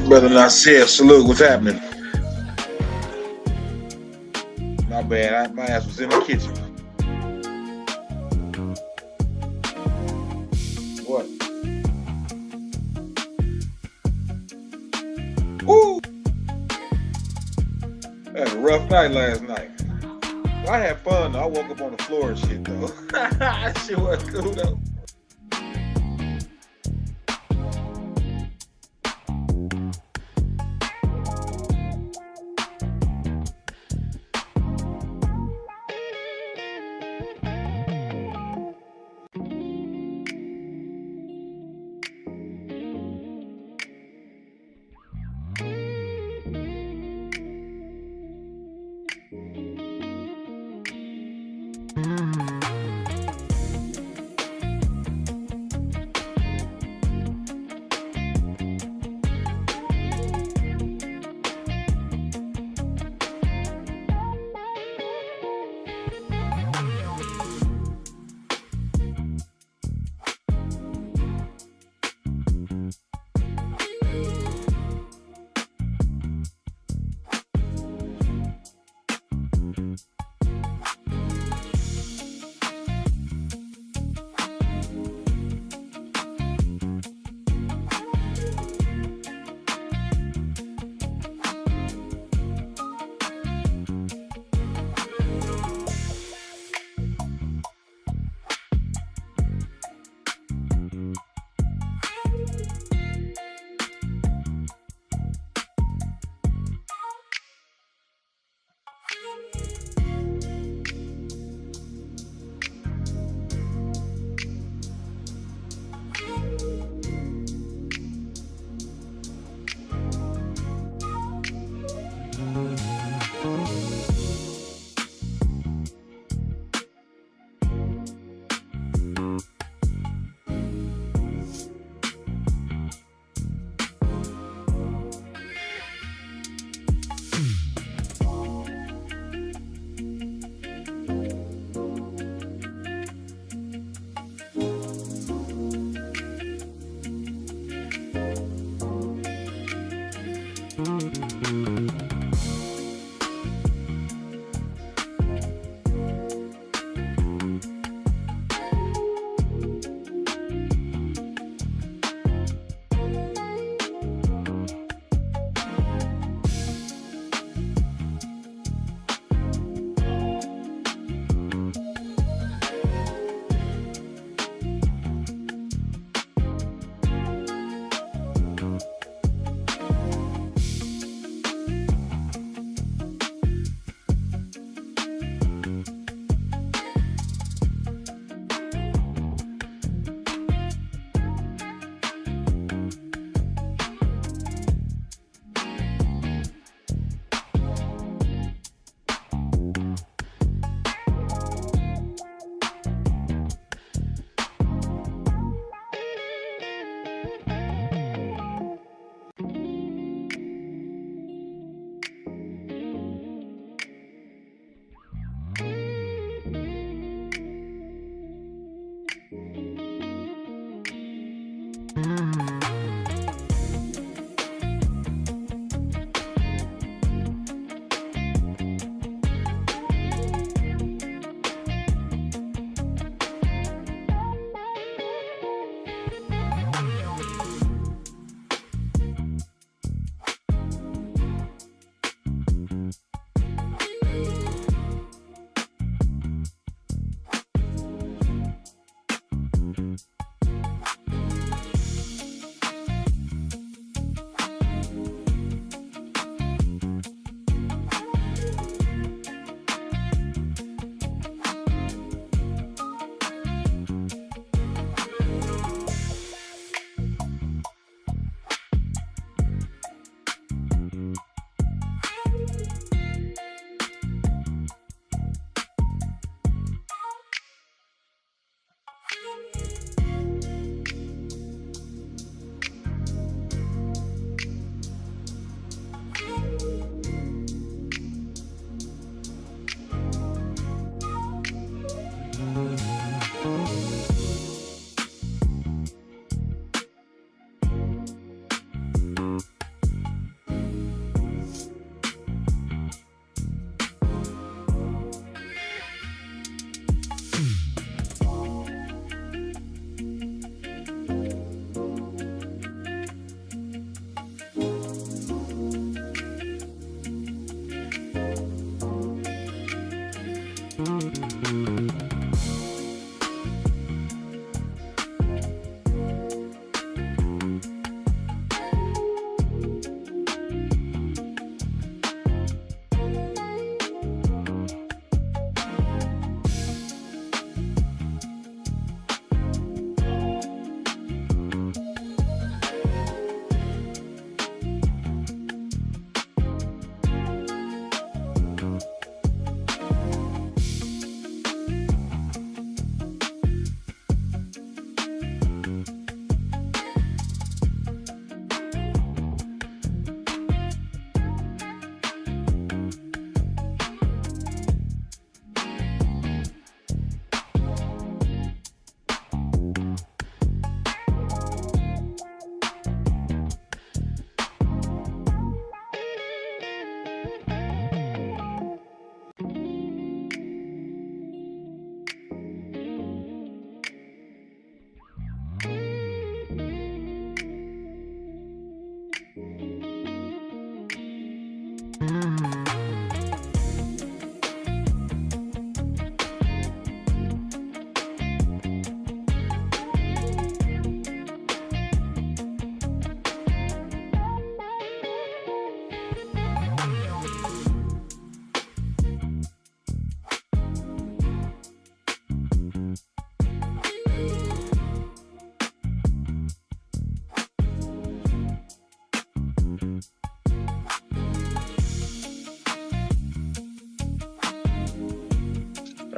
Brother Nasir, salute. What's happening? My bad. My ass was in the kitchen. What? Woo! I had a rough night last night. Well, I had fun though. I woke up on the floor and shit though. That shit was cool though.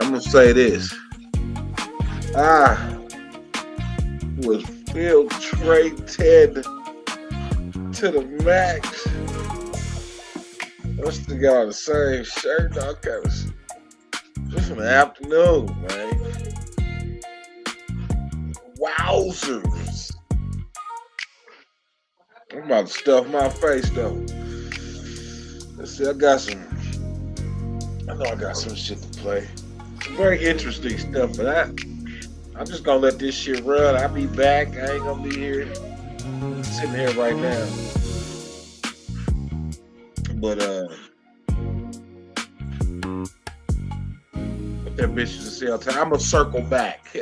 I'm gonna say this. I would filtrate to the max. I still got on the same shirt. I got just from the afternoon, man. Wowzers. I'm about to stuff my face though. Let's see, I know I got some shit to play. Some very interesting stuff, but I'm just gonna let this shit run. I'll be back. I ain't gonna be here sitting here right now. But what that bitch used to say all the time, I'm gonna circle back.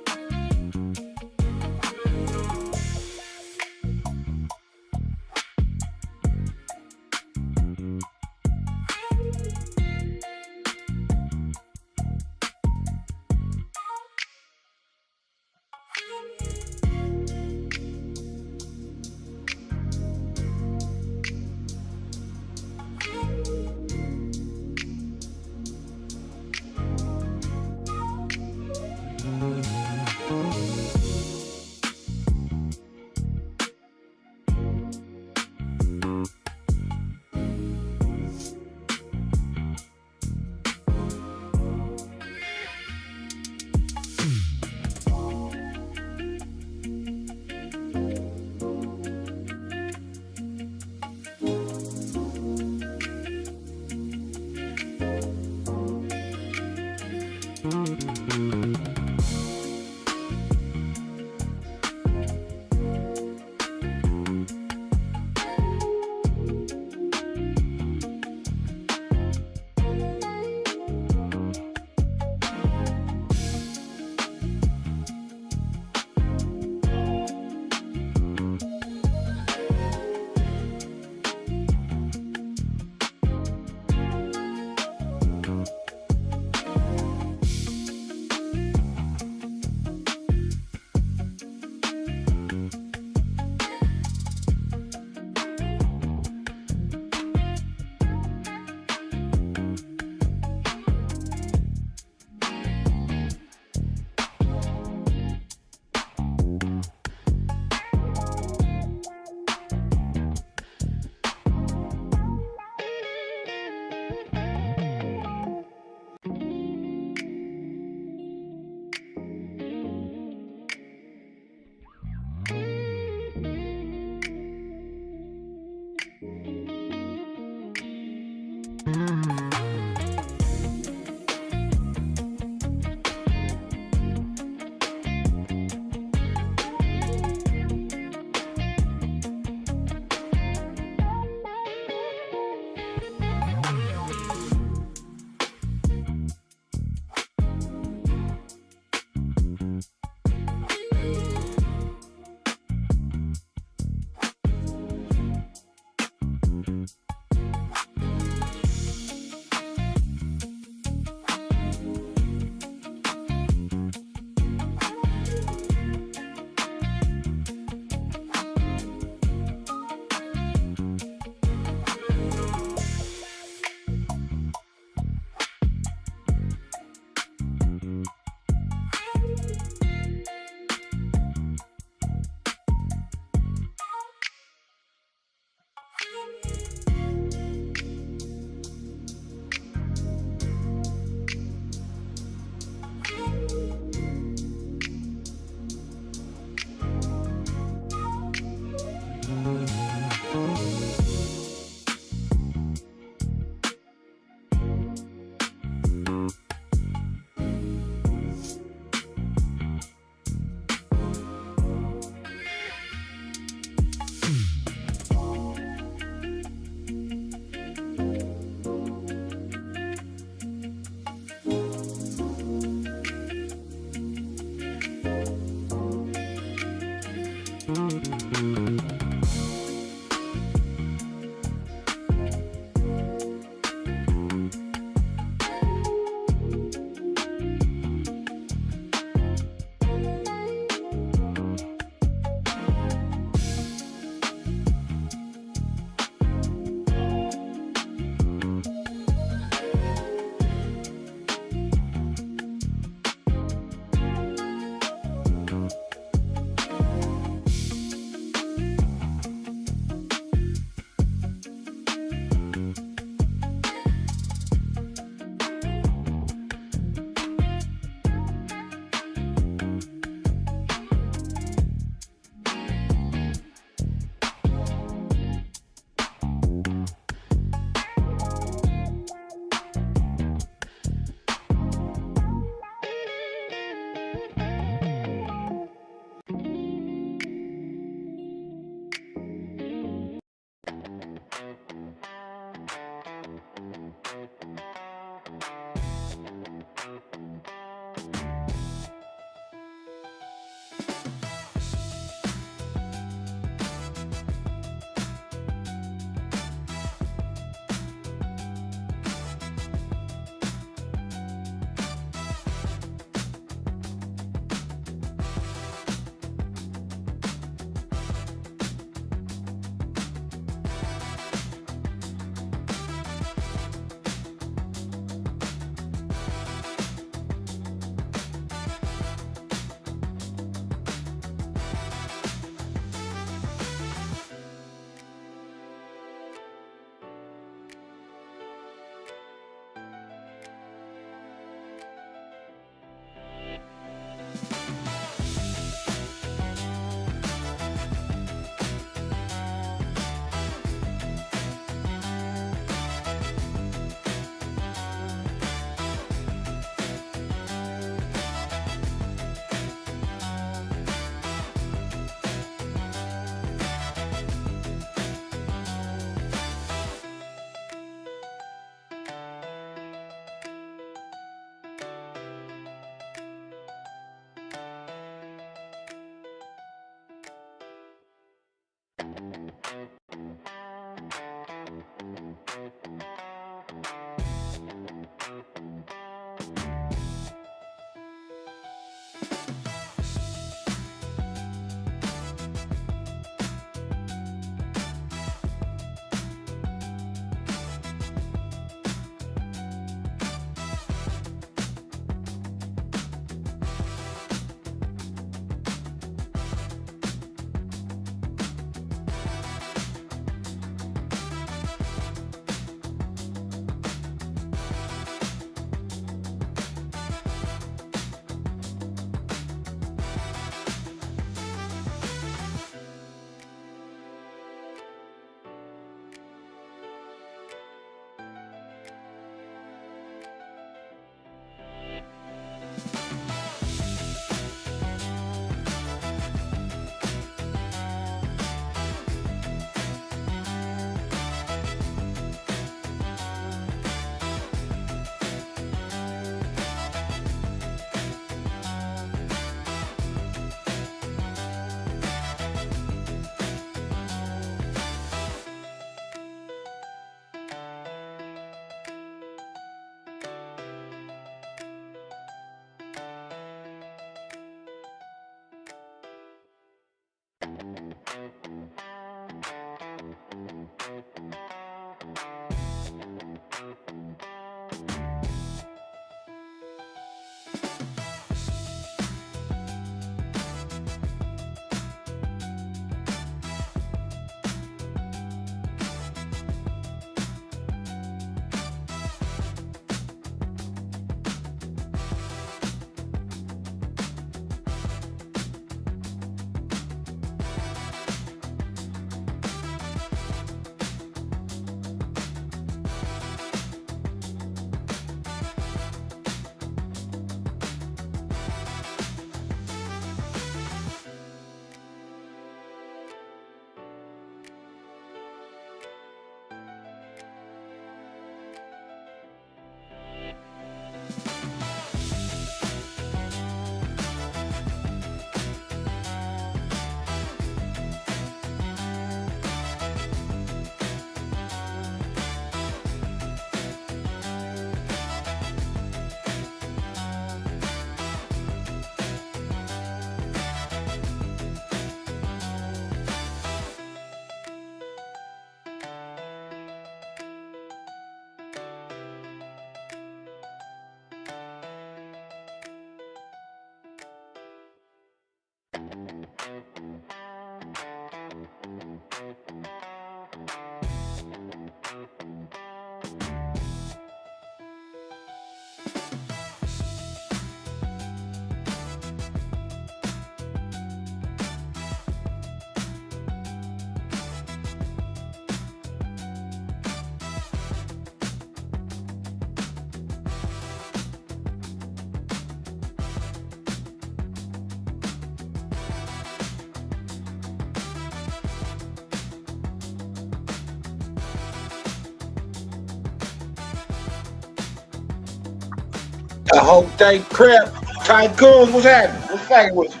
I hope they crap. Tycoons, what's happening? What's happening with you?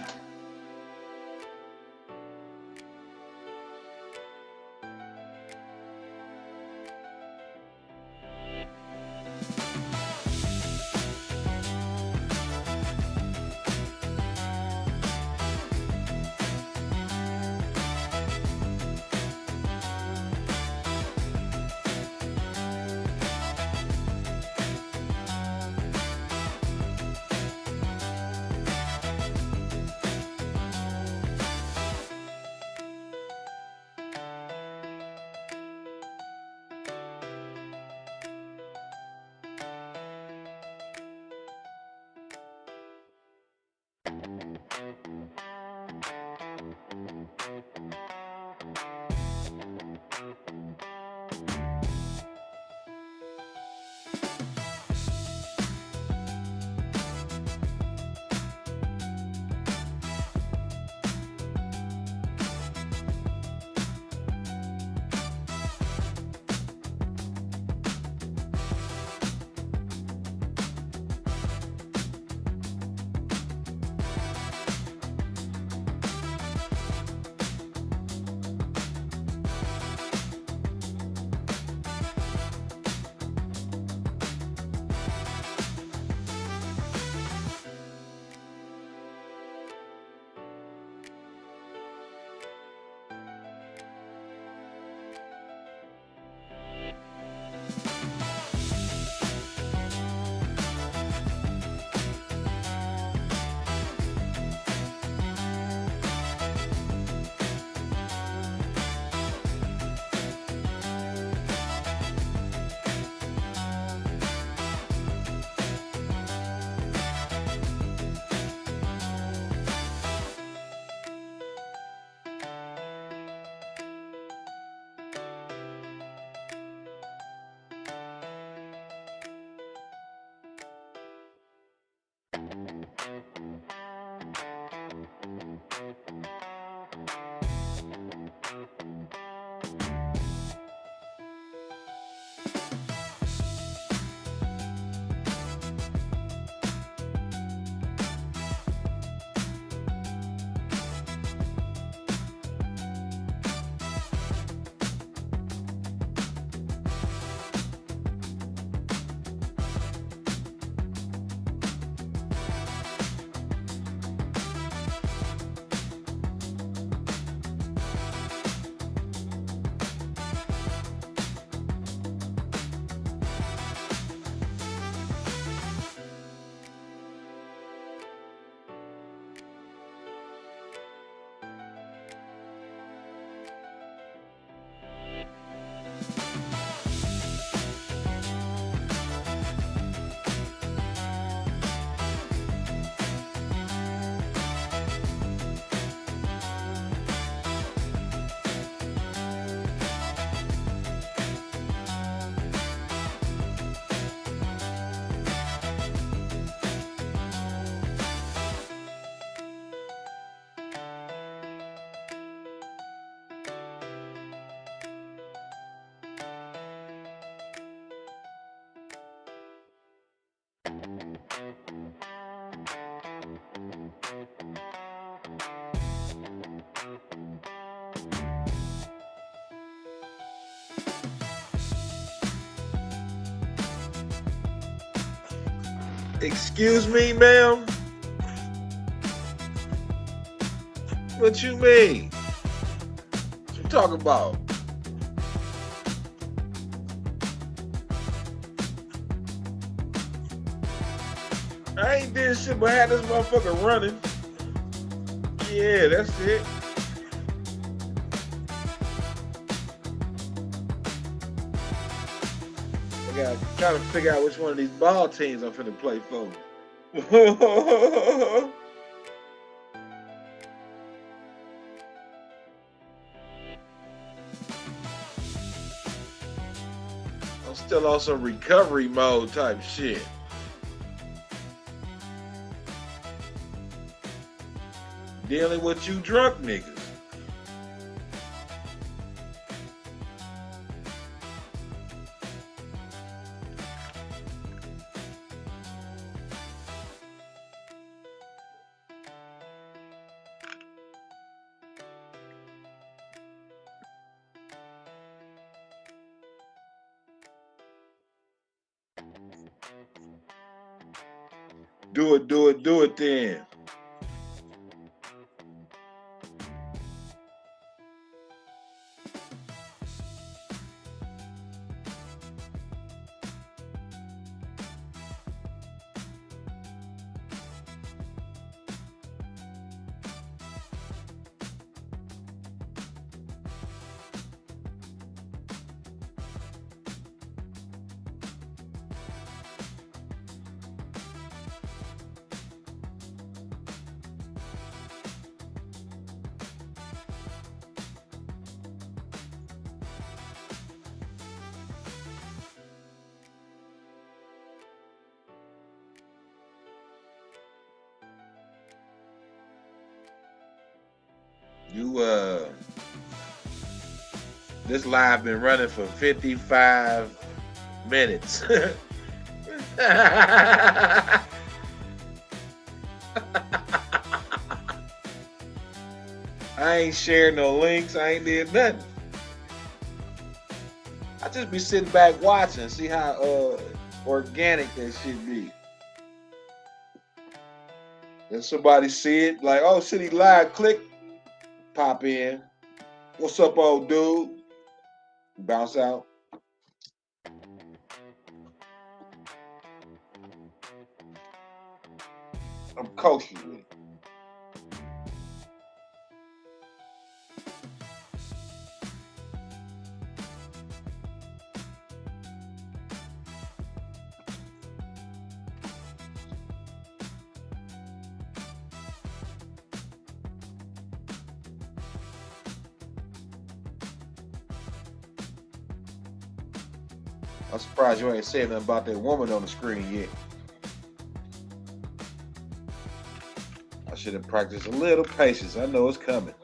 Excuse me, ma'am? What you mean? What you talking about? I ain't did shit but had this motherfucker running. Yeah, that's it. I gotta try to figure out which one of these ball teams I'm finna play for. I'm still on some recovery mode type shit. Dealing with you drunk niggas. Do it, do it, do it then. You this live been running for 55 minutes. I ain't shared no links. I ain't did nothing. I just be sitting back watching, see how organic that shit be. And somebody see it, like, oh, shit, he live, click, pop in. What's up, old dude? Bounce out. I'm coaching with it. I'm surprised you ain't saying nothing about that woman on the screen yet. I should have practiced a little patience. I know it's coming.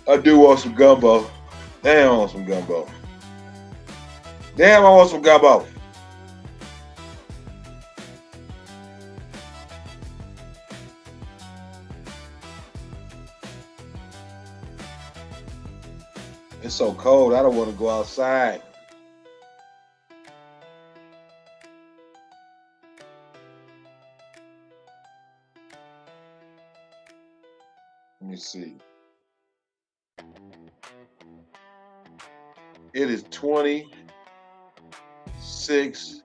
I do want some gumbo. Damn, I want some gumbo. Damn, I want some gumbo. It's so cold, I don't want to go outside. Let me see. It is 26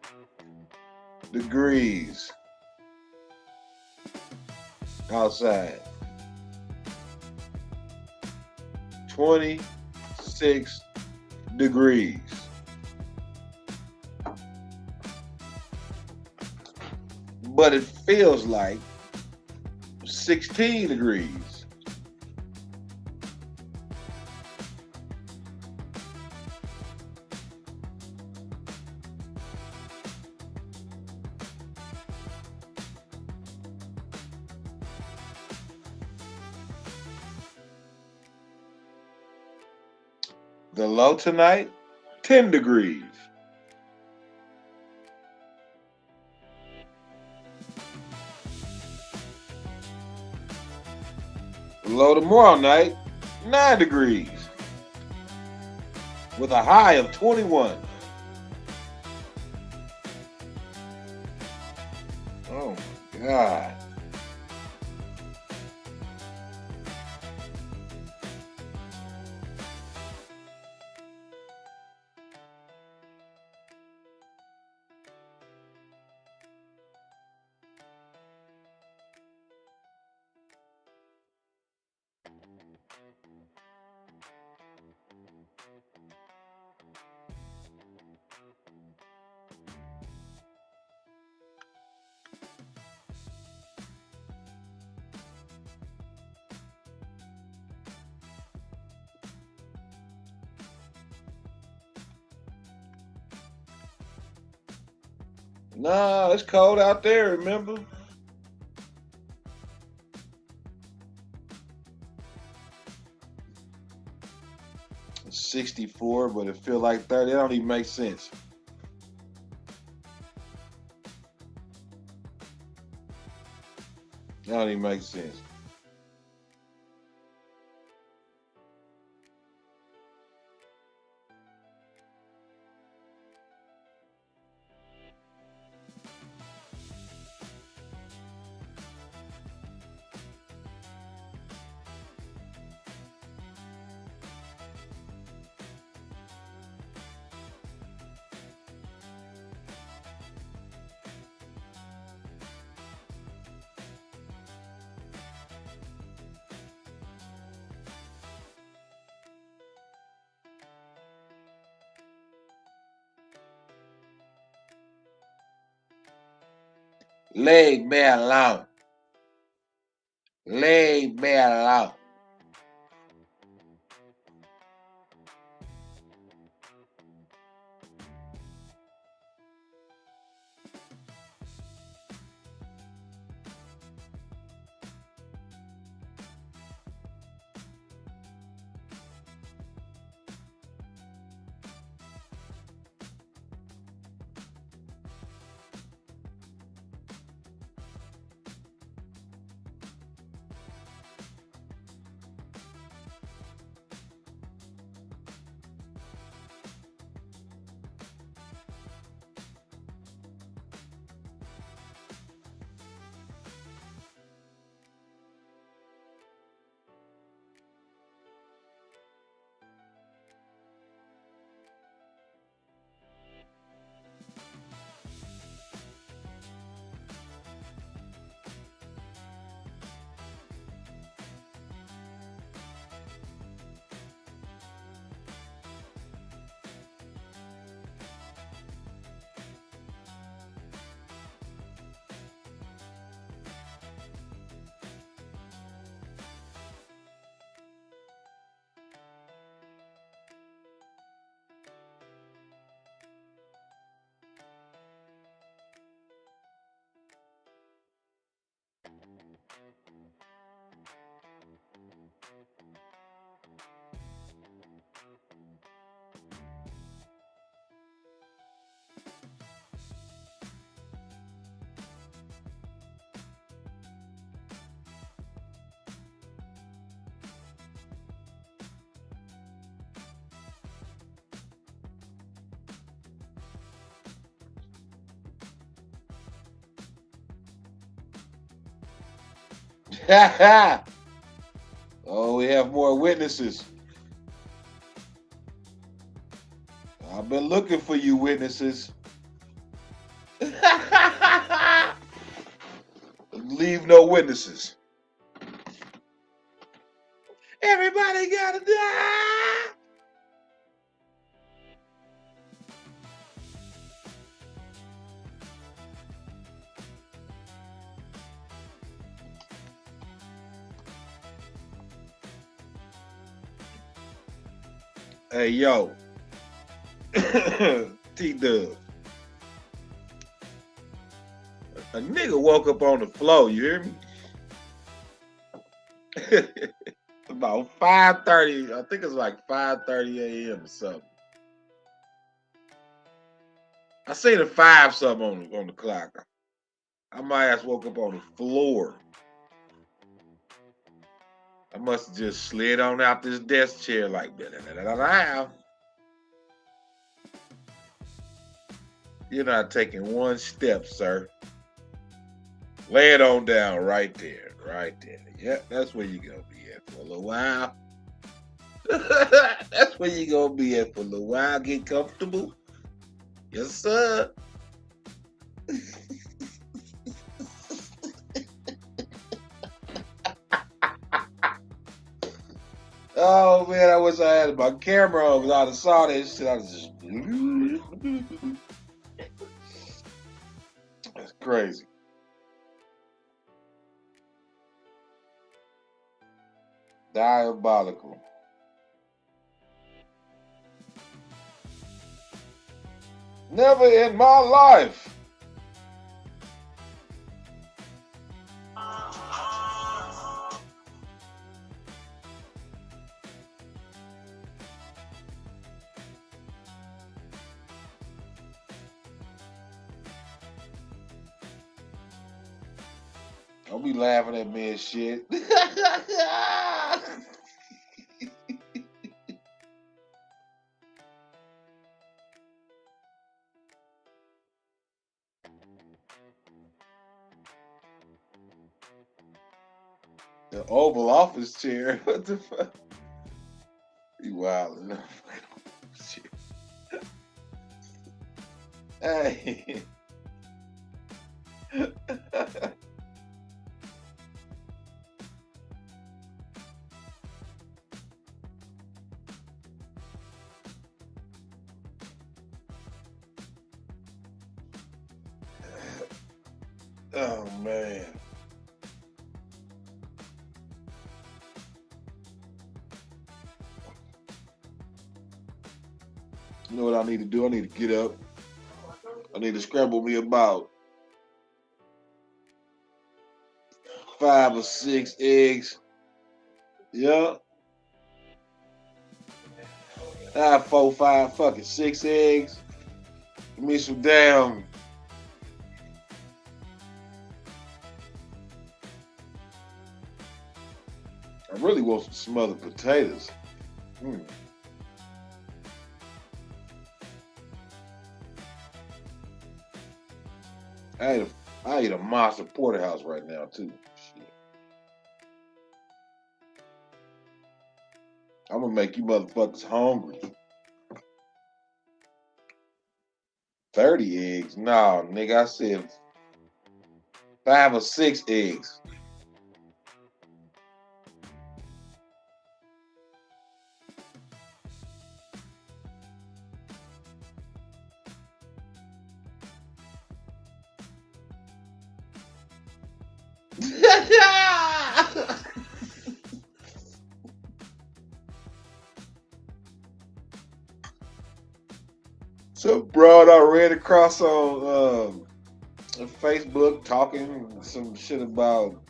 degrees outside. 26 degrees. But it feels like 16 degrees. The low tonight, 10 degrees. The low tomorrow night, 9 degrees. With a high of 21. Oh my God. Nah, it's cold out there, remember? It's 64, but it feel like 30. That don't even make sense. That don't even make sense. Leave me alone. Leave me alone. Oh, we have more witnesses. I've been looking for you, witnesses. Leave no witnesses. Everybody gotta die. Hey, yo. T-Dub. A nigga woke up on the floor, you hear me? About 5:30, I think it's like 5:30 a.m. or something. I seen a 5 something on the clock. My ass woke up on the floor. I must have just slid on out this desk chair like that. You're not taking one step, sir. Lay it on down right there, right there. Yep, that's where you're gonna be at for a little while. That's where you're gonna be at for a little while. Get comfortable. Yes, sir. Oh man, I wish I had my camera on because I'd have saw this shit. I was just that's crazy. Diabolical. Never in my life. Don't be laughing at me and shit. The Oval Office chair. What the fuck? You wildin'. Hey. Oh man. You know what I need to do? I need to get up. I need to scramble me about 5 or 6 eggs. Yeah. 4, 5, fucking 6 eggs. Give me some damn. I really want some smothered potatoes. I eat a monster porterhouse right now too. Shit. I'm gonna make you motherfuckers hungry. 30 eggs? No, nigga, I said 5 or 6 eggs. Some broad I read across on Facebook talking some shit about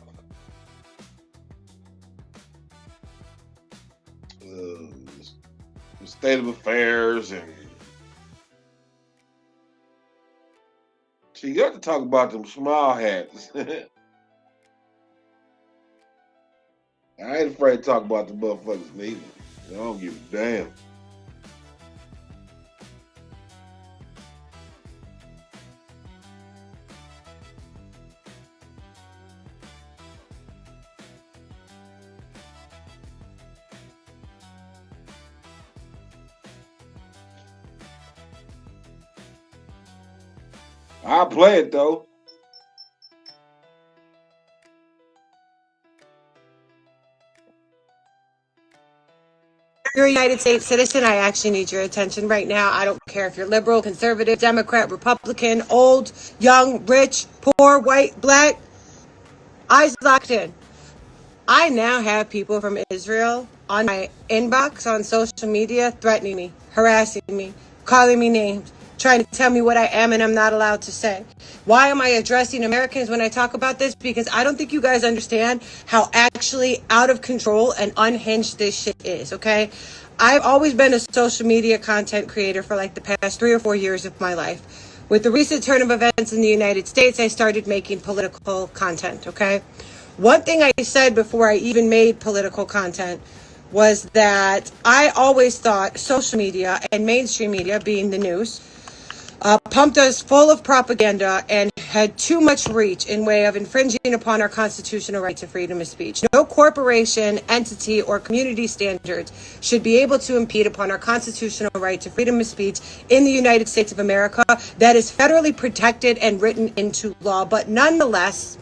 the state of affairs, and she got to talk about them small hats. I ain't afraid to talk about the motherfuckers neither. I don't give a damn. I'll play it though. You're a United States citizen. I actually need your attention right now. I don't care if you're liberal, conservative, Democrat, Republican, old, young, rich, poor, white, black. Eyes locked in. I now have people from Israel on my inbox on social media threatening me, harassing me, calling me names, trying to tell me what I am and I'm not allowed to say. Why am I addressing Americans when I talk about this? Because I don't think you guys understand how actually out of control and unhinged this shit is, okay? I've always been a social media content creator for like the past 3 or 4 years of my life. With the recent turn of events in the United States, I started making political content, okay? One thing I said before I even made political content was that I always thought social media and mainstream media, being the news, pumped us full of propaganda and had too much reach in way of infringing upon our constitutional right to freedom of speech. No corporation, entity, or community standards should be able to impede upon our constitutional right to freedom of speech in the United States of America that is federally protected and written into law. But nonetheless,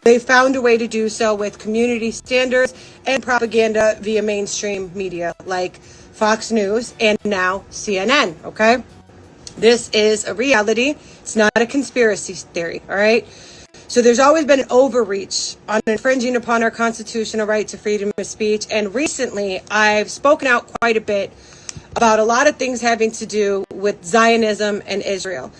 they found a way to do so with community standards and propaganda via mainstream media like Fox News and now CNN, okay? This is a reality. It's not a conspiracy theory, all right? So there's always been an overreach on infringing upon our constitutional right to freedom of speech. And recently, I've spoken out quite a bit about a lot of things having to do with Zionism and Israel.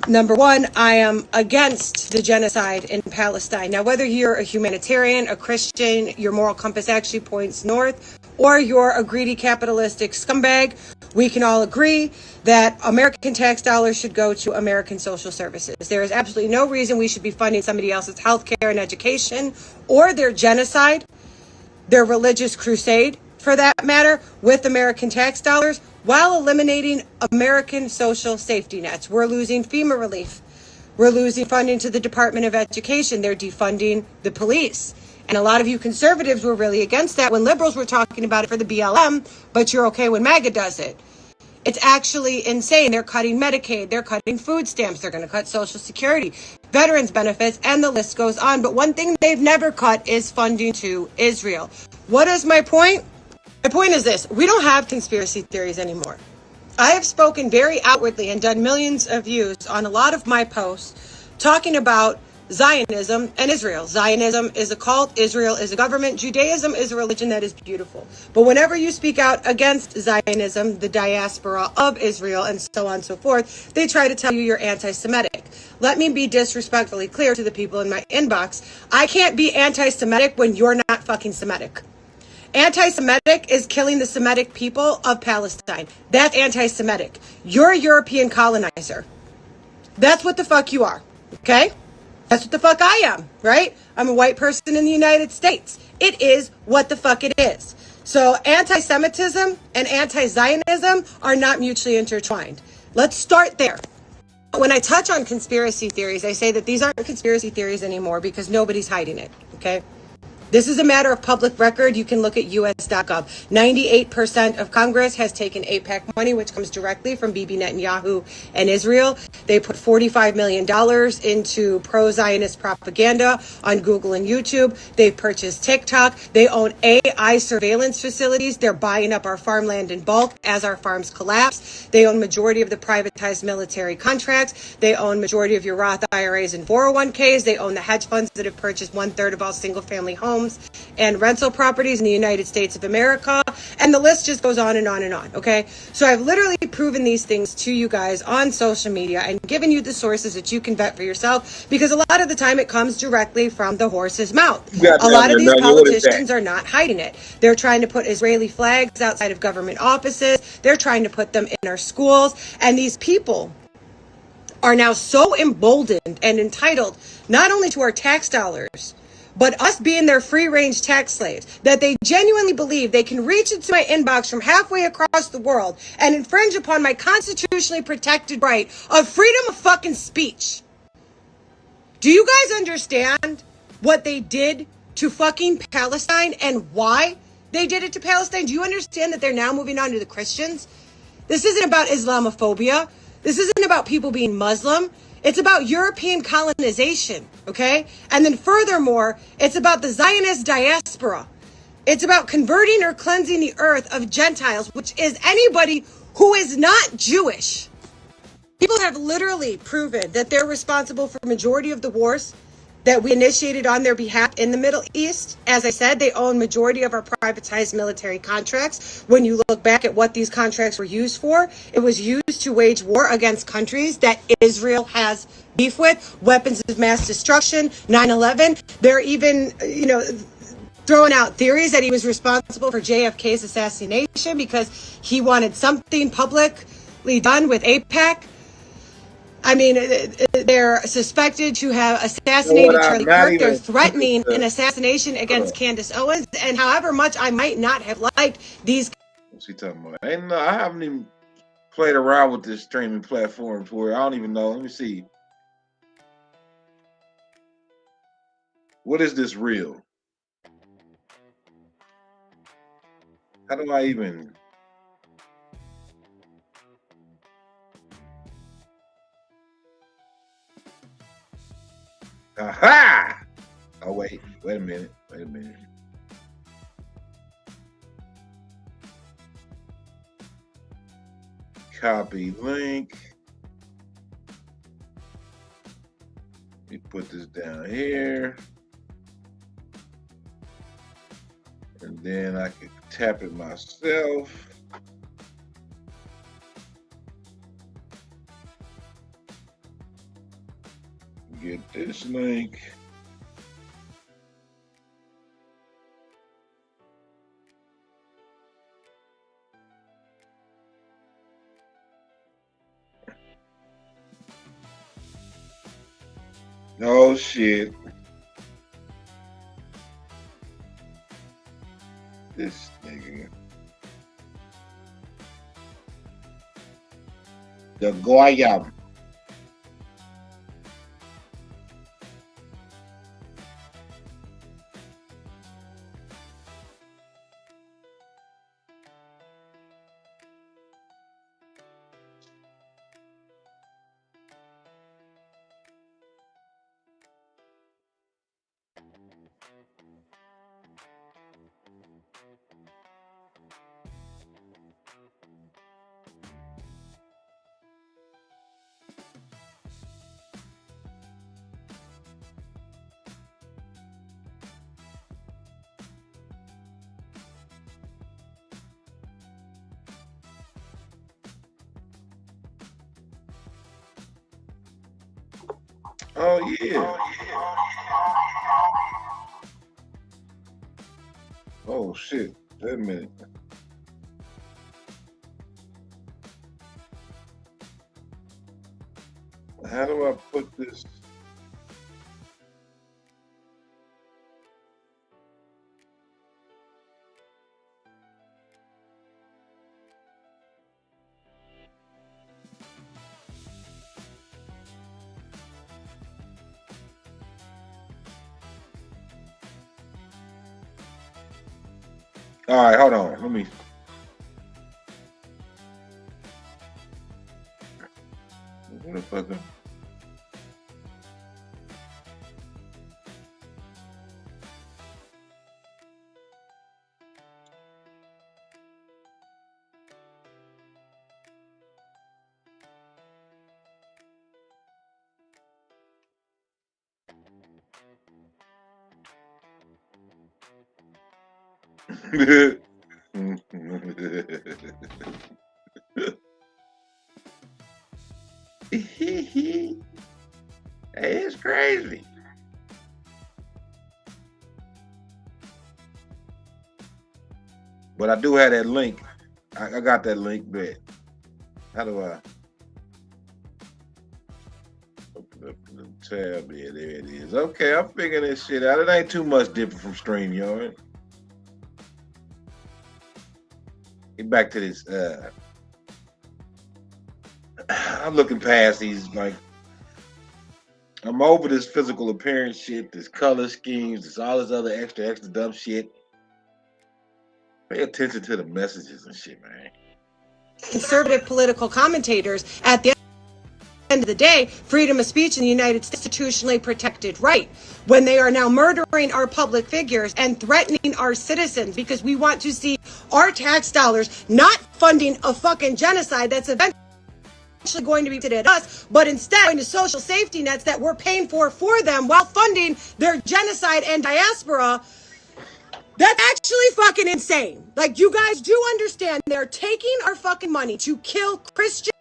Number one, I am against the genocide in Palestine. Now, whether you're a humanitarian, a Christian, your moral compass actually points north, or you're a greedy capitalistic scumbag, we can all agree that American tax dollars should go to American social services. There is absolutely no reason we should be funding somebody else's healthcare and education, or their genocide, their religious crusade, for that matter, with American tax dollars, while eliminating American social safety nets. We're losing FEMA relief. We're losing funding to the Department of Education. They're defunding the police. And a lot of you conservatives were really against that when liberals were talking about it for the BLM, but you're okay when MAGA does it. It's actually insane. They're cutting Medicaid. They're cutting food stamps. They're going to cut Social Security, veterans benefits, and the list goes on. But one thing they've never cut is funding to Israel. What is my point? My point is this. We don't have conspiracy theories anymore. I have spoken very outwardly and done millions of views on a lot of my posts talking about Zionism and Israel. Zionism is a cult. Israel is a government. Judaism is a religion that is beautiful. But whenever you speak out against Zionism, the diaspora of Israel, and so on and so forth, they try to tell you you're anti-Semitic. Let me be disrespectfully clear to the people in my inbox. I can't be anti-Semitic when you're not fucking Semitic. Anti-Semitic is killing the Semitic people of Palestine. That's anti-Semitic. You're a European colonizer. That's what the fuck you are. Okay? That's what the fuck I am, right? I'm a white person in the United States. It is what the fuck it is. So anti-Semitism and anti-Zionism are not mutually intertwined. Let's start there. When I touch on conspiracy theories, I say that these aren't conspiracy theories anymore because nobody's hiding it, okay? This is a matter of public record. You can look at us.gov. 98% of Congress has taken AIPAC money, which comes directly from Bibi Netanyahu and Israel. They put $45 million into pro-Zionist propaganda on Google and YouTube. They've purchased TikTok. They own AI surveillance facilities. They're buying up our farmland in bulk as our farms collapse. They own majority of the privatized military contracts. They own majority of your Roth IRAs and 401ks. They own the hedge funds that have purchased 1/3 of all single-family homes and rental properties in the United States of America. And the list just goes on and on and on, okay? So I've literally proven these things to you guys on social media and given you the sources that you can vet for yourself, because a lot of the time it comes directly from the horse's mouth. A lot of these politicians are not hiding it. They're trying to put Israeli flags outside of government offices. They're trying to put them in our schools. And these people are now so emboldened and entitled not only to our tax dollars, but us being their free-range tax slaves, that they genuinely believe they can reach into my inbox from halfway across the world and infringe upon my constitutionally protected right of freedom of fucking speech. Do you guys understand what they did to fucking Palestine and why they did it to Palestine? Do you understand that they're now moving on to the Christians? This isn't about Islamophobia. This isn't about people being Muslim. It's about European colonization, okay? And then furthermore, it's about the Zionist diaspora. It's about converting or cleansing the earth of Gentiles, which is anybody who is not Jewish. People have literally proven that they're responsible for majority of the wars that we initiated on their behalf in the Middle East. As I said, they own majority of our privatized military contracts. When you look back at what these contracts were used for, it was used to wage war against countries that Israel has beef with, weapons of mass destruction, 9/11. They're even, throwing out theories that he was responsible for JFK's assassination because he wanted something publicly done with AIPAC. I mean, they're suspected to have assassinated Charlie Kirk. They're threatening an assassination against Candace Owens. And however much I might not have liked these. What's he talking about? I haven't even played around with this streaming platform before. I don't even know. Let me see. What is this real? How do I even... Aha! Oh, wait a minute. Copy link. Let me put this down here. And then I can tap it myself. Get this link. Oh shit. This nigga. The Goyam. Oh yeah. Oh shit. Wait a minute. How do I put this? All right, hold on. Let me. What the fuck? It's crazy. But I do have that link. I got that link, but how do I open up the tab? Yeah, there it is. Okay, I'm figuring this shit out. It ain't too much different from StreamYard. Get back to this. I'm looking past these, like, I'm over this physical appearance shit, this color schemes, this all this other extra dumb shit. Pay attention to the messages and shit, man. Conservative political commentators at the end of the day, freedom of speech in the United States is a constitutionally protected right. When they are now murdering our public figures and threatening our citizens because we want to see our tax dollars not funding a fucking genocide that's eventually going to be at us, but instead going to social safety nets that we're paying for them while funding their genocide and diaspora. That's actually fucking insane. Like, you guys do understand they're taking our fucking money to kill Christians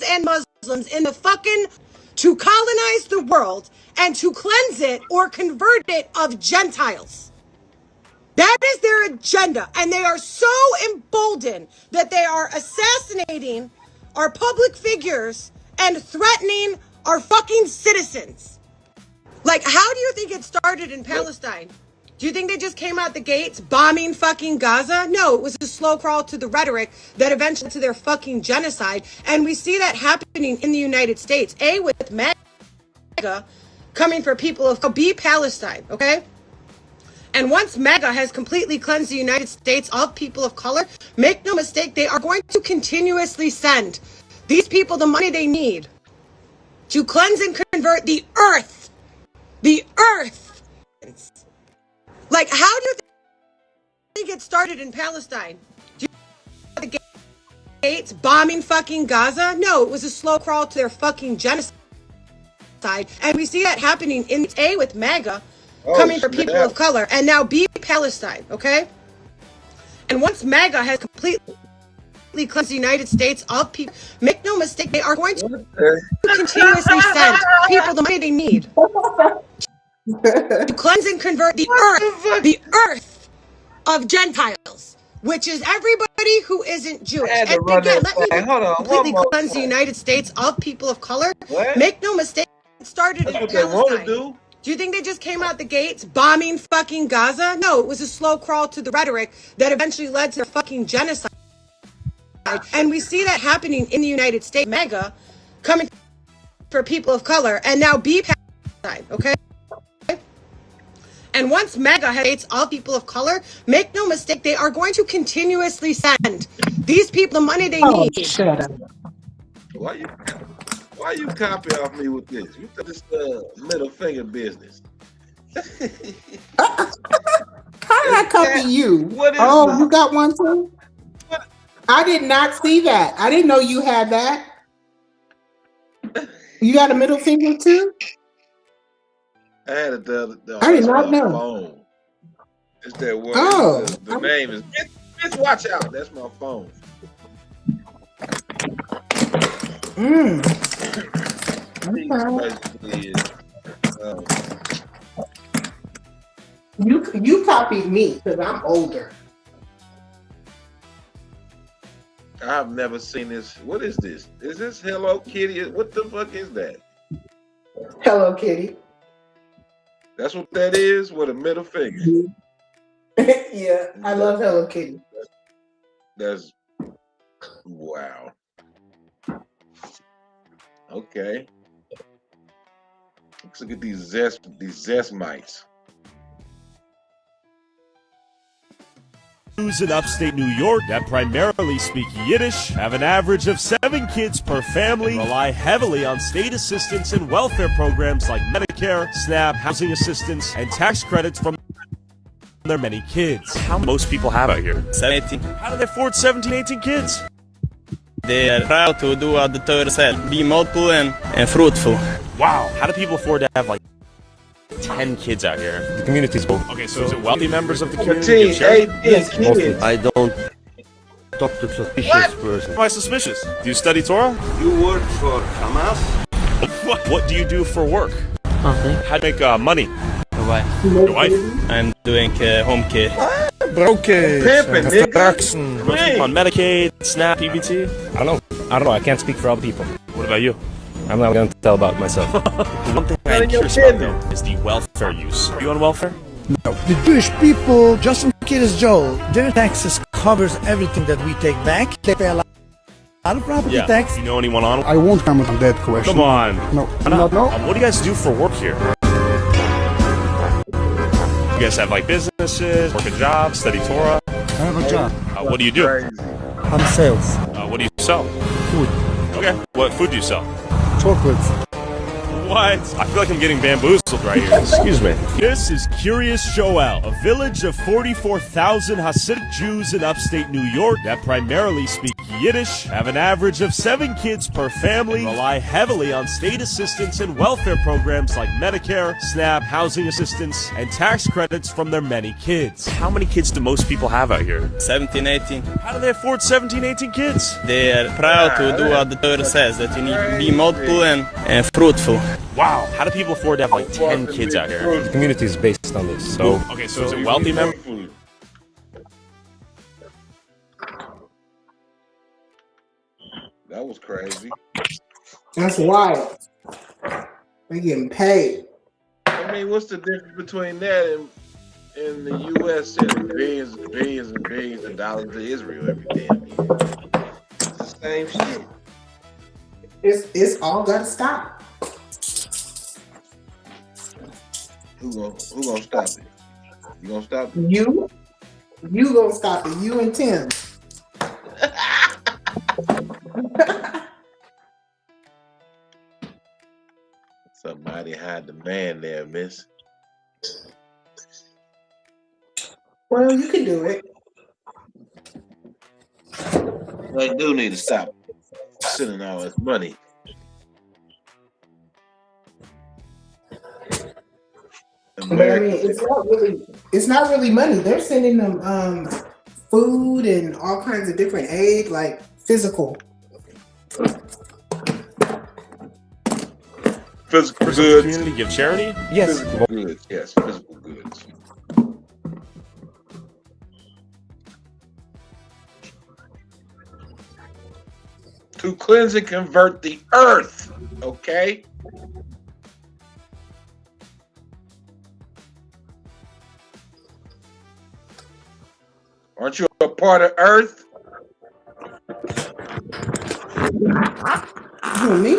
and Muslims in the fucking, to colonize the world and to cleanse it or convert it of Gentiles. That is their agenda. And they are so emboldened that they are assassinating our public figures and threatening our fucking citizens. Like, how do you think it started in Palestine? Do you think they just came out the gates bombing fucking Gaza? No, it was a slow crawl to the rhetoric that eventually led to their fucking genocide. And we see that happening in the United States. With MAGA coming for people of be Palestine, okay? And once MAGA has completely cleansed the United States of people of color, make no mistake, they are going to continuously send these people the money they need to cleanse and convert the earth. The earth. Like, how do you think it started in Palestine? Do you think the gates bombing fucking Gaza? No, it was a slow crawl to their fucking genocide. And we see that happening in with MAGA coming for people of color and now be Palestine, okay? And once MAGA has completely cleansed the United States of people, make no mistake, they are going to continuously send people the money they need to cleanse and convert the earth of Gentiles, which is everybody who isn't Jewish. And again, let me completely cleanse the United States of people of color. Make no mistake, started That's in what they want to Palestine? do. Do you think they just came out the gates bombing fucking Gaza? No, it was a slow crawl to the rhetoric that eventually led to their fucking genocide. And we see that happening in the United States. MAGA coming for people of color and now be Palestine, okay? And once MAGA hates all people of color, make no mistake, they are going to continuously send these people the money they Oh, need. shut up. Why you copy off me with this? You got this middle finger business. How did I copy you? What is Oh, that? you got one too? What? I did not see that. I didn't know you had that. You got a middle finger too? I had it the I did not my know. phone. It's that word. Oh. The name is Bitch, watch out. That's my phone. Mm. Basically is, You copied me because I'm older. I've never seen this. What is this? Is this Hello Kitty? What the fuck is that? Hello Kitty. That's what that is with a middle finger. Yeah, I love Hello Kitty. That's wow. Okay. Let's look at these zest mites. Jews in upstate New York that primarily speak Yiddish have an average of 7 kids per family, rely heavily on state assistance and welfare programs like Medicare, SNAP, housing assistance, and tax credits from their many kids. How most people have out here? 17. How do they afford 17, 18 kids? They are proud to do what the Torah said. Be multiple and fruitful. Wow. How do people afford to have like 10 kids out here? The community is both. Okay, so is it wealthy members of the 14, community? give charity? 18 kids. I don't talk to suspicious person. Why suspicious? Do you study Torah? You work for Hamas? What do you do for work? Nothing. How do you make money? Why? Your wife? I'm doing home care. Broken. Pimping, nigga. Construction. Most people on Medicaid, SNAP, PBT? I don't know. I can't speak for other people. What about you? I'm not going to tell about myself. One thing None I'm of your curious about business. though is the welfare use. Are you on welfare? The Jewish people, just in case Joel, their taxes covers everything that we take back. They pay a lot of property tax. You know anyone on? I won't comment on that question. Come on. No. Why not? What do you guys do for work here? You guys have like businesses, work a job, study Torah. I have a job. What do you do? Crazy. I'm sales. What do you sell? Food. Okay. What food do you sell? Chocolates. What? I feel like I'm getting bamboozled right here. Excuse me. This is Curious Joel, a village of 44,000 Hasidic Jews in upstate New York that primarily speak Yiddish, have an average of 7 kids per family, rely heavily on state assistance and welfare programs like Medicare, SNAP, housing assistance, and tax credits from their many kids. How many kids do most people have out here? 17, 18. How do they afford 17, 18 kids? They are proud to do what the Torah says. That you need to be multiple and fruitful. Wow. How do people afford to have like 10 kids out here? The community is based on this. So Okay, so is it wealthy members? That was crazy. That's wild. They getting paid. I mean, what's the difference between that and the U.S. sending billions and billions and billions of dollars to Israel every damn year? It's the same shit. It's all gotta stop. Who gonna stop it? You gonna stop it? You gonna stop it. You and Tim. Somebody hide the man there, miss. Well, you can do it. They do need to stop sending all this money. But I mean, it's not really money. They're sending them food and all kinds of different aid, like physical. Physical Goods. goods. Community give charity? yes, Physical goods, yes, physical goods. To cleanse and convert the earth, okay? Aren't you a part of Earth? Who, me?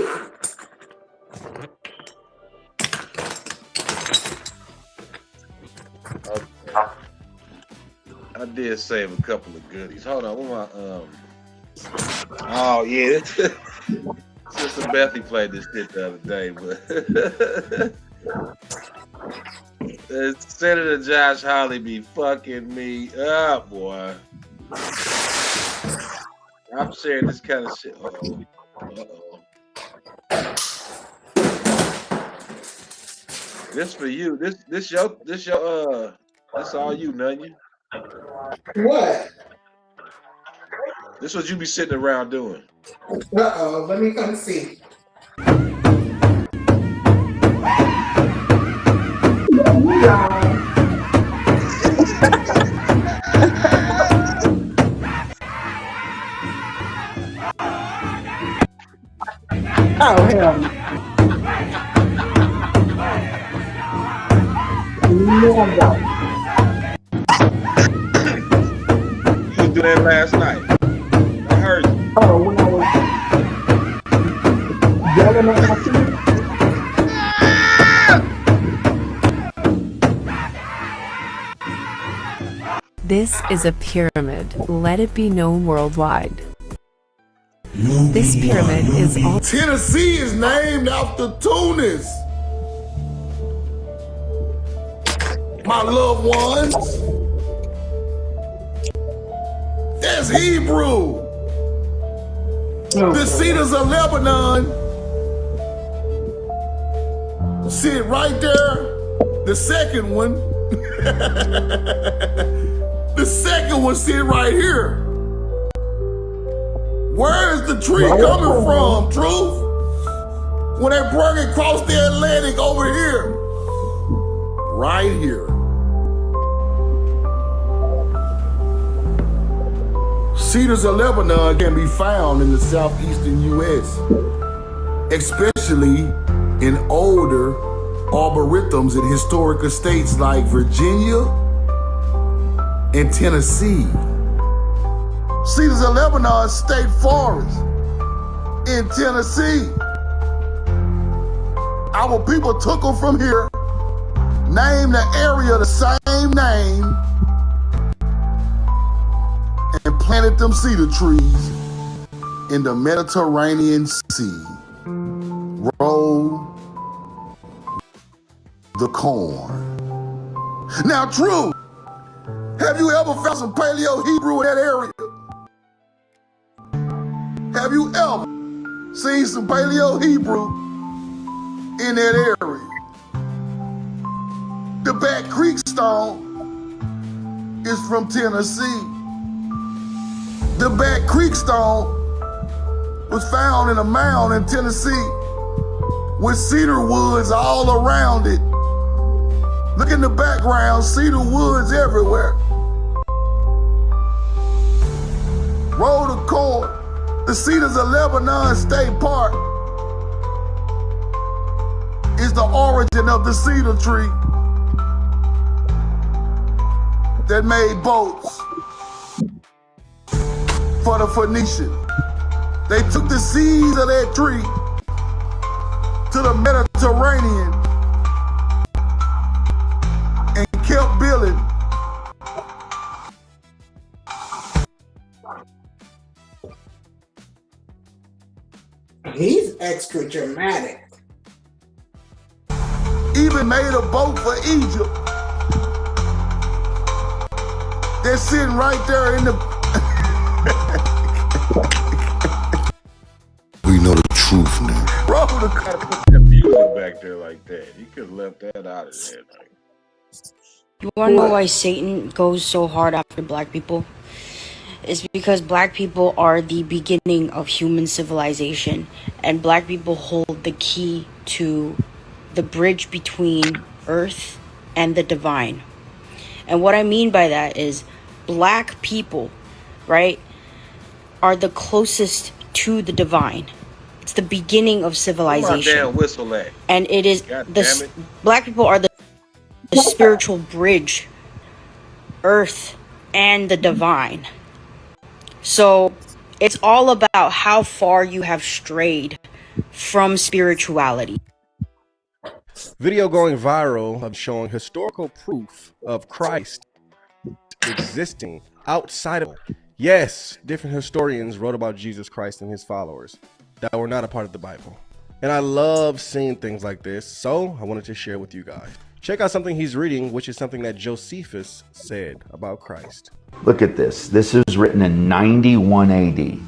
Okay. I did save a couple of goodies. Hold on, what oh yeah, Sister Bethy played this shit the other day, but Senator Josh Hawley be fucking me up, boy. I'm sharing this kind of shit. This for you. This all you, Nunya. What? This what you be sitting around doing. Let me come see. Oh, hell no. You was doing that last night. I heard you. Oh, when I was yelling at my team. This is a pyramid. Let it be known worldwide. This pyramid is all. Tennessee is named after Tunis. My loved ones. That's Hebrew. The Cedars of Lebanon sit right there. The second one. The second one sit right here. Where is the tree coming from, Truth? When they brought it across the Atlantic over here. Right here. Cedars of Lebanon can be found in the southeastern U.S., especially in older arboretums in historic estates like Virginia and Tennessee. Cedars of Lebanon State Forest in Tennessee. Our people took them from here, named the area the same name, and planted them cedar trees in the Mediterranean Sea. Roll the corn. Now, True, have you ever found some Paleo-Hebrew in that area? Have you ever seen some Paleo-Hebrew in that area? The Back Creek stone is from Tennessee. The Back Creek stone was found in a mound in Tennessee with cedar woods all around it. Look in the background, cedar woods everywhere. Roll the corn. The Cedars of Lebanon State Park is the origin of the cedar tree that made boats for the Phoenicians. They took the seeds of that tree to the Mediterranean and kept building. He's extra dramatic. Even made a boat for Egypt. They're sitting right there in the... We know the truth now. Bro, gotta put that music back there like that. You could have left that out of there. Like. You wanna know why Satan goes so hard after black people? It's because black people are the beginning of human civilization, and black people hold the key to the bridge between earth and the divine. And what I mean by that is black people, right, are the closest to the divine. It's the beginning of civilization. Where my damn whistle at? And it is black people are the spiritual bridge, earth and the divine. So it's all about how far you have strayed from spirituality. Video going viral of showing historical proof of Christ existing outside of. Yes, different historians wrote about Jesus Christ and his followers that were not a part of the Bible. And I love seeing things like this, so I wanted to share with you guys. Check out something he's reading, which is something that Josephus said about Christ. Look at this. This is written in 91 AD.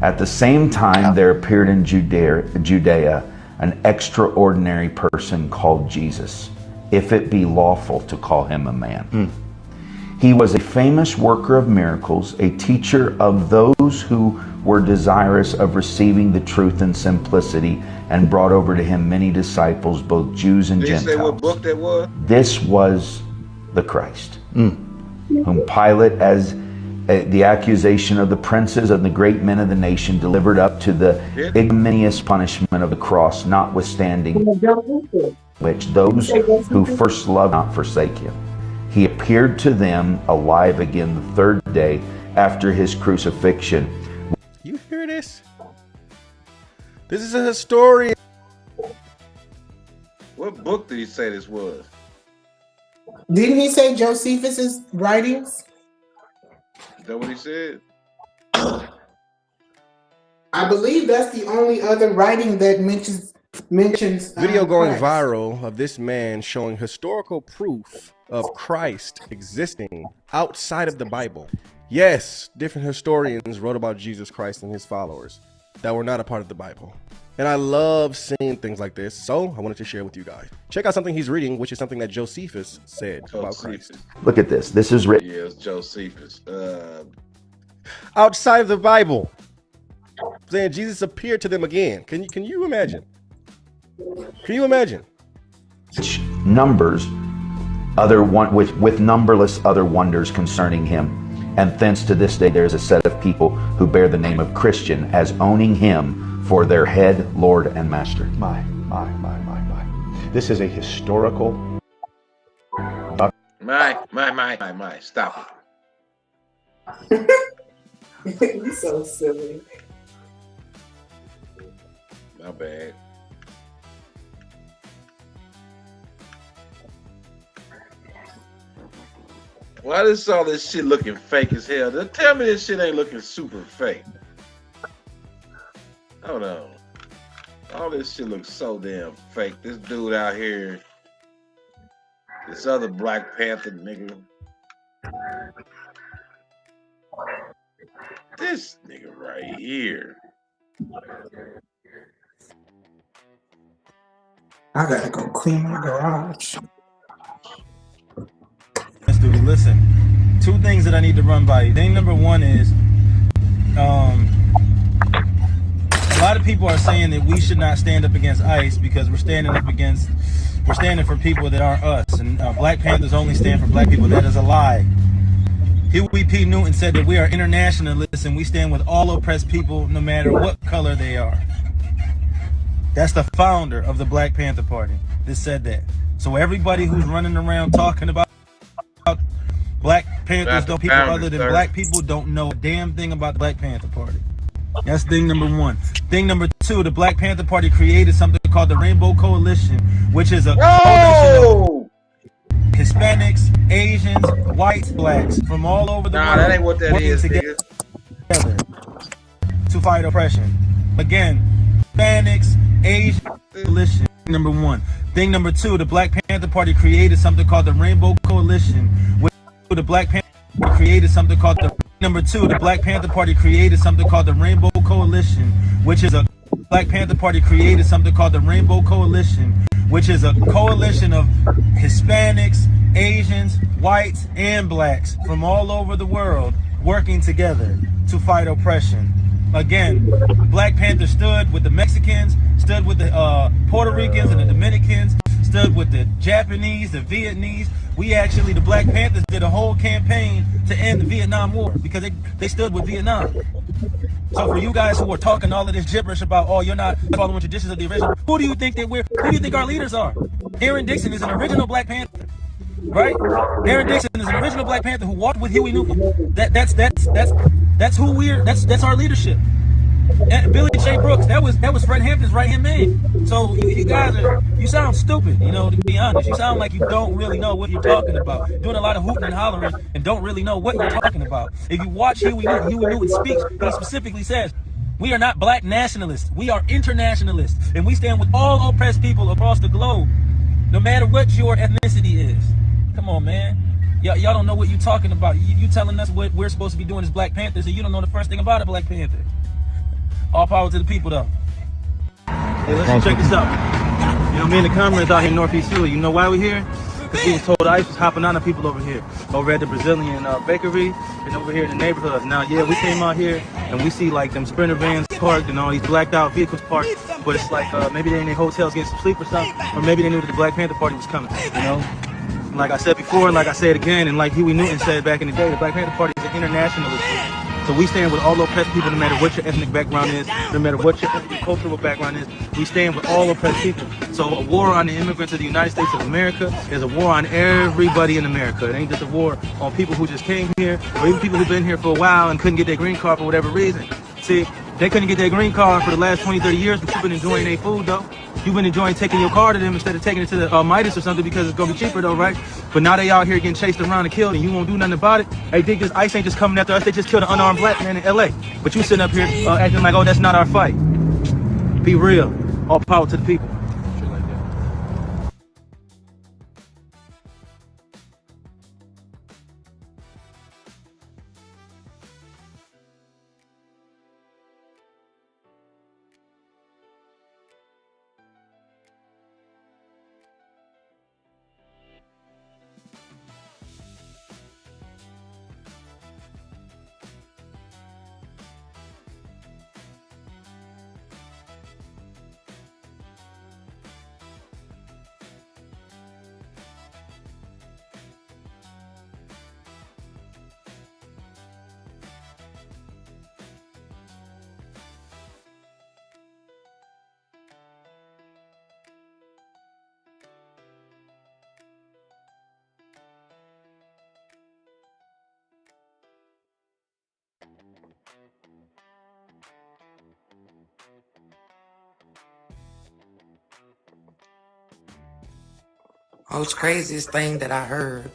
At the same time, there appeared in Judea an extraordinary person called Jesus, if it be lawful to call him a man. He was a famous worker of miracles, a teacher of those who were desirous of receiving the truth in simplicity, and brought over to him many disciples, both Jews and Gentiles. Did you say what book that was? This was the Christ, whom Pilate, as the accusation of the princes and the great men of the nation, delivered up to the ignominious punishment of the cross, notwithstanding which those who first loved not forsake him. He appeared to them alive again the third day after his crucifixion. You hear this? This is a historian. What book did he say this was? Didn't he say Josephus's writings? Is that what he said? I believe that's the only other writing that mentions video going Christ. viral of this man showing historical proof of Christ existing outside of the Bible. Yes, different historians wrote about Jesus Christ and his followers that were not a part of the Bible. And I love seeing things like this, so I wanted to share with you guys. Check out something he's reading, which is something that Josephus said about Christ. Look at this. This is written. Yeah, it's Josephus. Outside of the Bible, saying Jesus appeared to them again. Can you imagine? Can you imagine? Numbers with numberless other wonders concerning him. And thence to this day there is a set of people who bear the name of Christian, as owning him for their head, Lord, and Master. My. This is a historical. My. Stop it. You're so silly. My bad. Why is all this shit looking fake as hell? Tell me this shit ain't looking super fake. Hold on. All this shit looks so damn fake. This dude out here, this other Black Panther nigga. This nigga right here. I gotta go clean my garage. Listen, two things that I need to run by you. Thing number one is, a lot of people are saying that we should not stand up against ICE because we're standing for people that aren't us, and Black Panthers only stand for black people. That is a lie. Huey P. Newton said that we are internationalists and we stand with all oppressed people no matter what color they are. That's the founder of the Black Panther Party that said that. So everybody who's running around talking about Black Panthers, don't people other than black people don't know a damn thing about the Black Panther Party. That's thing number one. Thing number two, the Black Panther Party created something called the Rainbow Coalition, which is a coalition of Hispanics, Asians, whites, blacks from all over the world. That ain't what that is, together to fight oppression. Again, Hispanics, Asians, coalition. Number one. Thing number two, the Black Panther Party created something called the Rainbow Coalition, which the Black Panther created something called the number two. The Black Panther Party created something called the Rainbow Coalition, which is a Black Panther Party created something called the Rainbow Coalition, which is a coalition of Hispanics, Asians, whites, and blacks from all over the world working together to fight oppression. Again, Black Panther stood with the Mexicans, stood with the Puerto Ricans and the Dominicans, stood with the Japanese, the Vietnamese. We actually, the Black Panthers did a whole campaign to end the Vietnam War because they stood with Vietnam. So for you guys who are talking all of this gibberish about, oh, you're not following traditions of the original, who do you think our leaders are? Aaron Dixon is an original Black Panther. right? Aaron Dixon is an original Black Panther who walked with Huey Newton. That's who we're. That's our leadership. And Billy J. Brooks, that was Fred Hampton's right-hand man. So you guys you sound stupid, to be honest. You sound like you don't really know what you're talking about. You're doing a lot of hooting and hollering and don't really know what you're talking about. If you watch Huey Newton speaks, he specifically says, we are not black nationalists. We are internationalists. And we stand with all oppressed people across the globe, no matter what your ethnicity is. Come on, man. Y'all don't know what you're talking about. You telling us what we're supposed to be doing as Black Panthers, and you don't know the first thing about a Black Panther. All power to the people, though. Hey, let's check this out. Me and the comrades out here in Northeast Philly. You know why we're here? Because we was told ICE was hopping on the people over here, over at the Brazilian bakery, and over here in the neighborhood. Now, yeah, we came out here and we see like them Sprinter vans parked and all these blacked out vehicles parked. But it's like maybe they in their hotels getting some sleep or something, or maybe they knew that the Black Panther Party was coming. Like I said before, like I said again, and like Huey Newton said back in the day, the Black Panther Party is an internationalist. So we stand with all oppressed people, no matter what your ethnic background is, no matter what your ethnic cultural background is. We stand with all oppressed people. So a war on the immigrants of the United States of America is a war on everybody in America. It ain't just a war on people who just came here, or even people who've been here for a while and couldn't get their green card for whatever reason. See, they couldn't get their green card for the last 20, 30 years, but you've been enjoying their food, though. You've been enjoying taking your car to them instead of taking it to the Midas or something because it's going to be cheaper, though, right? But now they out here getting chased around and killed, and you won't do nothing about it. Hey, think this ICE ain't just coming after us. They just killed an unarmed black man in L.A. But you sitting up here acting like, oh, that's not our fight. Be real. All power to the people. Most craziest thing that I heard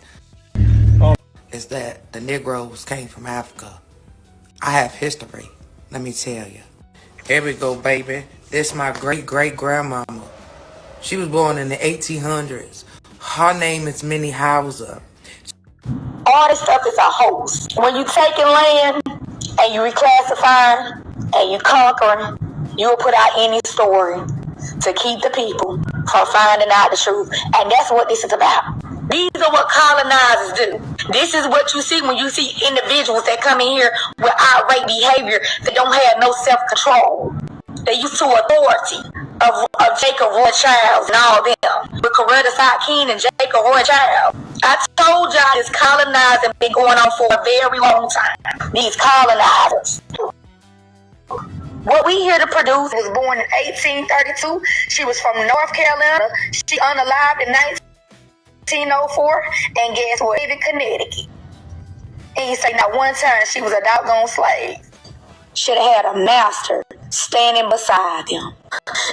is that the Negroes came from Africa. I have history, let me tell you. Here we go, baby. This is my great-great-grandmama. She was born in the 1800s. Her name is Minnie Hauser. All this stuff is a hoax. When you taking land and you reclassifying and you conquering, you will put out any story to keep the people from finding out the truth. And that's what this is about. These are what colonizers do. This is what you see when you see individuals that come in here with outright behavior that don't have no self-control. They used to authority of Jacob Rothschild and all them. With Coretta Scott King and Jacob Rothschild. I told y'all this colonizing been going on for a very long time. These colonizers. What we here to produce was born in 1832. She was from North Carolina. She unalived in 1904. And guess what? In Connecticut. And you say now one time she was a doggone slave. Should have had a master standing beside them.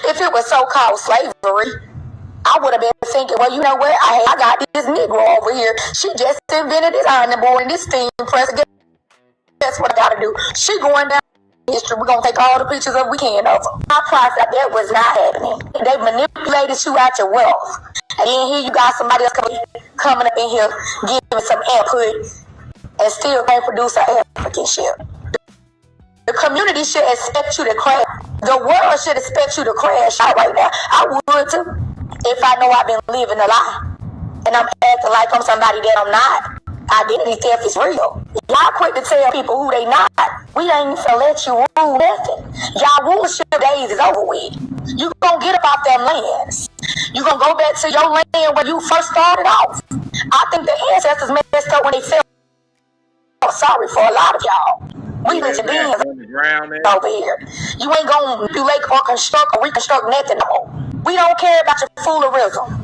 If it was so-called slavery, I would have been thinking, well, you know what? I got this Negro over here. She just invented this ironing board and this steam press. That's what I got to do. She going down history. We're going to take all the pictures of we can of her. My process, that was not happening. They manipulated you out your wealth. And then here you got somebody else coming up in here giving some input and still can't produce an African ship. The community should expect you to crash. The world should expect you to crash out right now. I would too, if I know I've been living a lie. And I'm acting like I'm somebody that I'm not. Identity theft is real. Y'all quick to tell people who they not. We ain't gonna let you rule nothing. Y'all rulership days is over with. You gonna get up off them lands. You gonna go back to your land where you first started off. I think the ancestors messed up when they felt sorry for a lot of y'all. We need to be over here. You ain't gonna do or construct or reconstruct nothing no more. We don't care about your foolerism.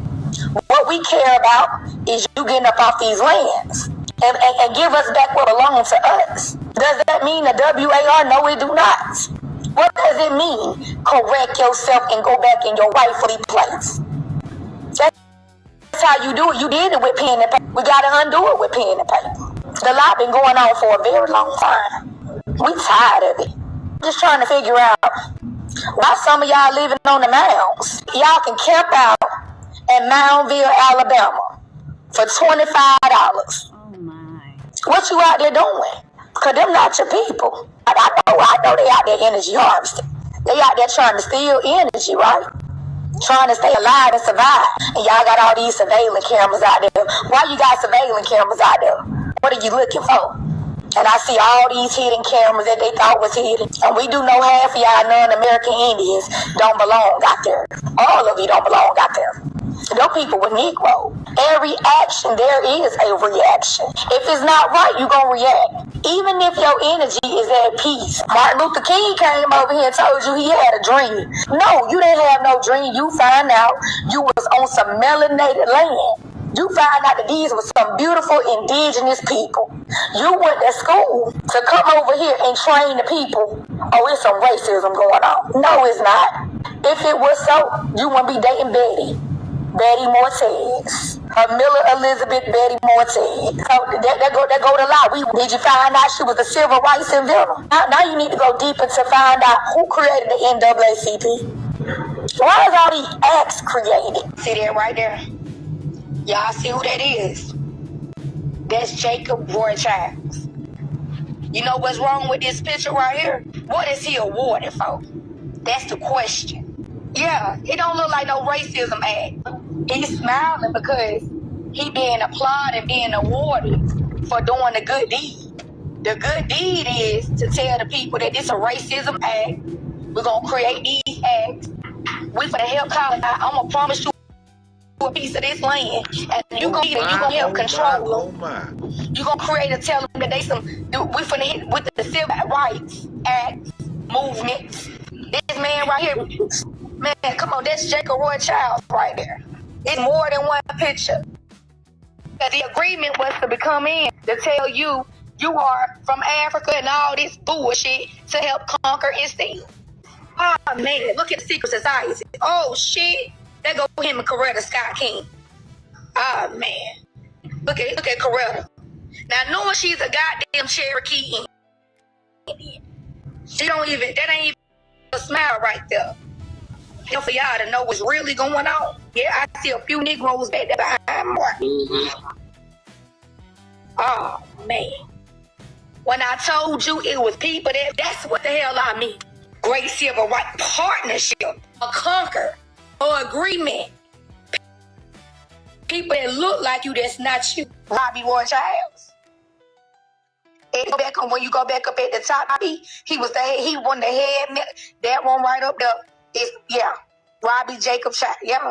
What we care about is you getting up off these lands and give us back what belongs to us. Does that mean the WAR? No, it do not. What does it mean? Correct yourself and go back in your rightfully place. That's how you do it. You did it with pen and paper. We gotta undo it with pen and paper. The lie been going on for a very long time. We tired of it. Just trying to figure out why some of y'all living on the mounds. Y'all can camp out in Moundville, Alabama for $25. Oh my. What you out there doing? Cause them not your people. I know they out there energy harvesting. They out there trying to steal energy, right? Trying to stay alive and survive. And y'all got all these surveillance cameras out there. Why you got surveillance cameras out there? What are you looking for? And I see all these hidden cameras that they thought was hidden. And we do know half of y'all non-American Indians don't belong out there. All of you don't belong out there. Them people were Negro. Every action, there is a reaction. If it's not right, you gonna react. Even if your energy is at peace. Martin Luther King came over here and told you he had a dream. No, you didn't have no dream. You find out you was on some melanated land. You find out that these were some beautiful indigenous people. You went to school to come over here and train the people. Oh, it's some racism going on. No, it's not. If it was so, you wouldn't be dating Betty Mortez. Miller Elizabeth Betty Mortez. So that go to lie. Did you find out she was a civil rights inventor? Now you need to go deeper to find out who created the NAACP. Why is all these acts created? See that right there? Y'all see who that is? That's Jacob Roy-Childs. You know what's wrong with this picture right here? What is he awarded for? That's the question. Yeah, it don't look like no racism act. He's smiling because he being applauded and being awarded for doing a good deed. The good deed is to tell the people that it's a racism act. We're going to create these acts. We finna help colonize. I'm going to promise you a piece of this land, and you gonna help control them. You gonna create a tell them that they we finna hit with the Civil Rights Act movement. This man right here, man, come on, that's Jacob Roy-Childs right there. It's more than one picture. The agreement was to come in to tell you you are from Africa and all this bullshit to help conquer and steal. Oh man, look at the secret society. Oh shit. There go him and Coretta Scott King. Oh man. Look at Coretta. Now knowing she's a goddamn Cherokee Indian. That ain't even a smile right there. And for y'all to know what's really going on. Yeah, I see a few Negroes back there behind Martin. Oh man. When I told you it was people that's what the hell I mean. Great civil rights partnership. A conquer. Or agreement. People that look like you, that's not you. Robbie Roy-Childs. And when you go back up at the top, he was he won the head. That one right up there is Robbie Jacob Child. Yeah,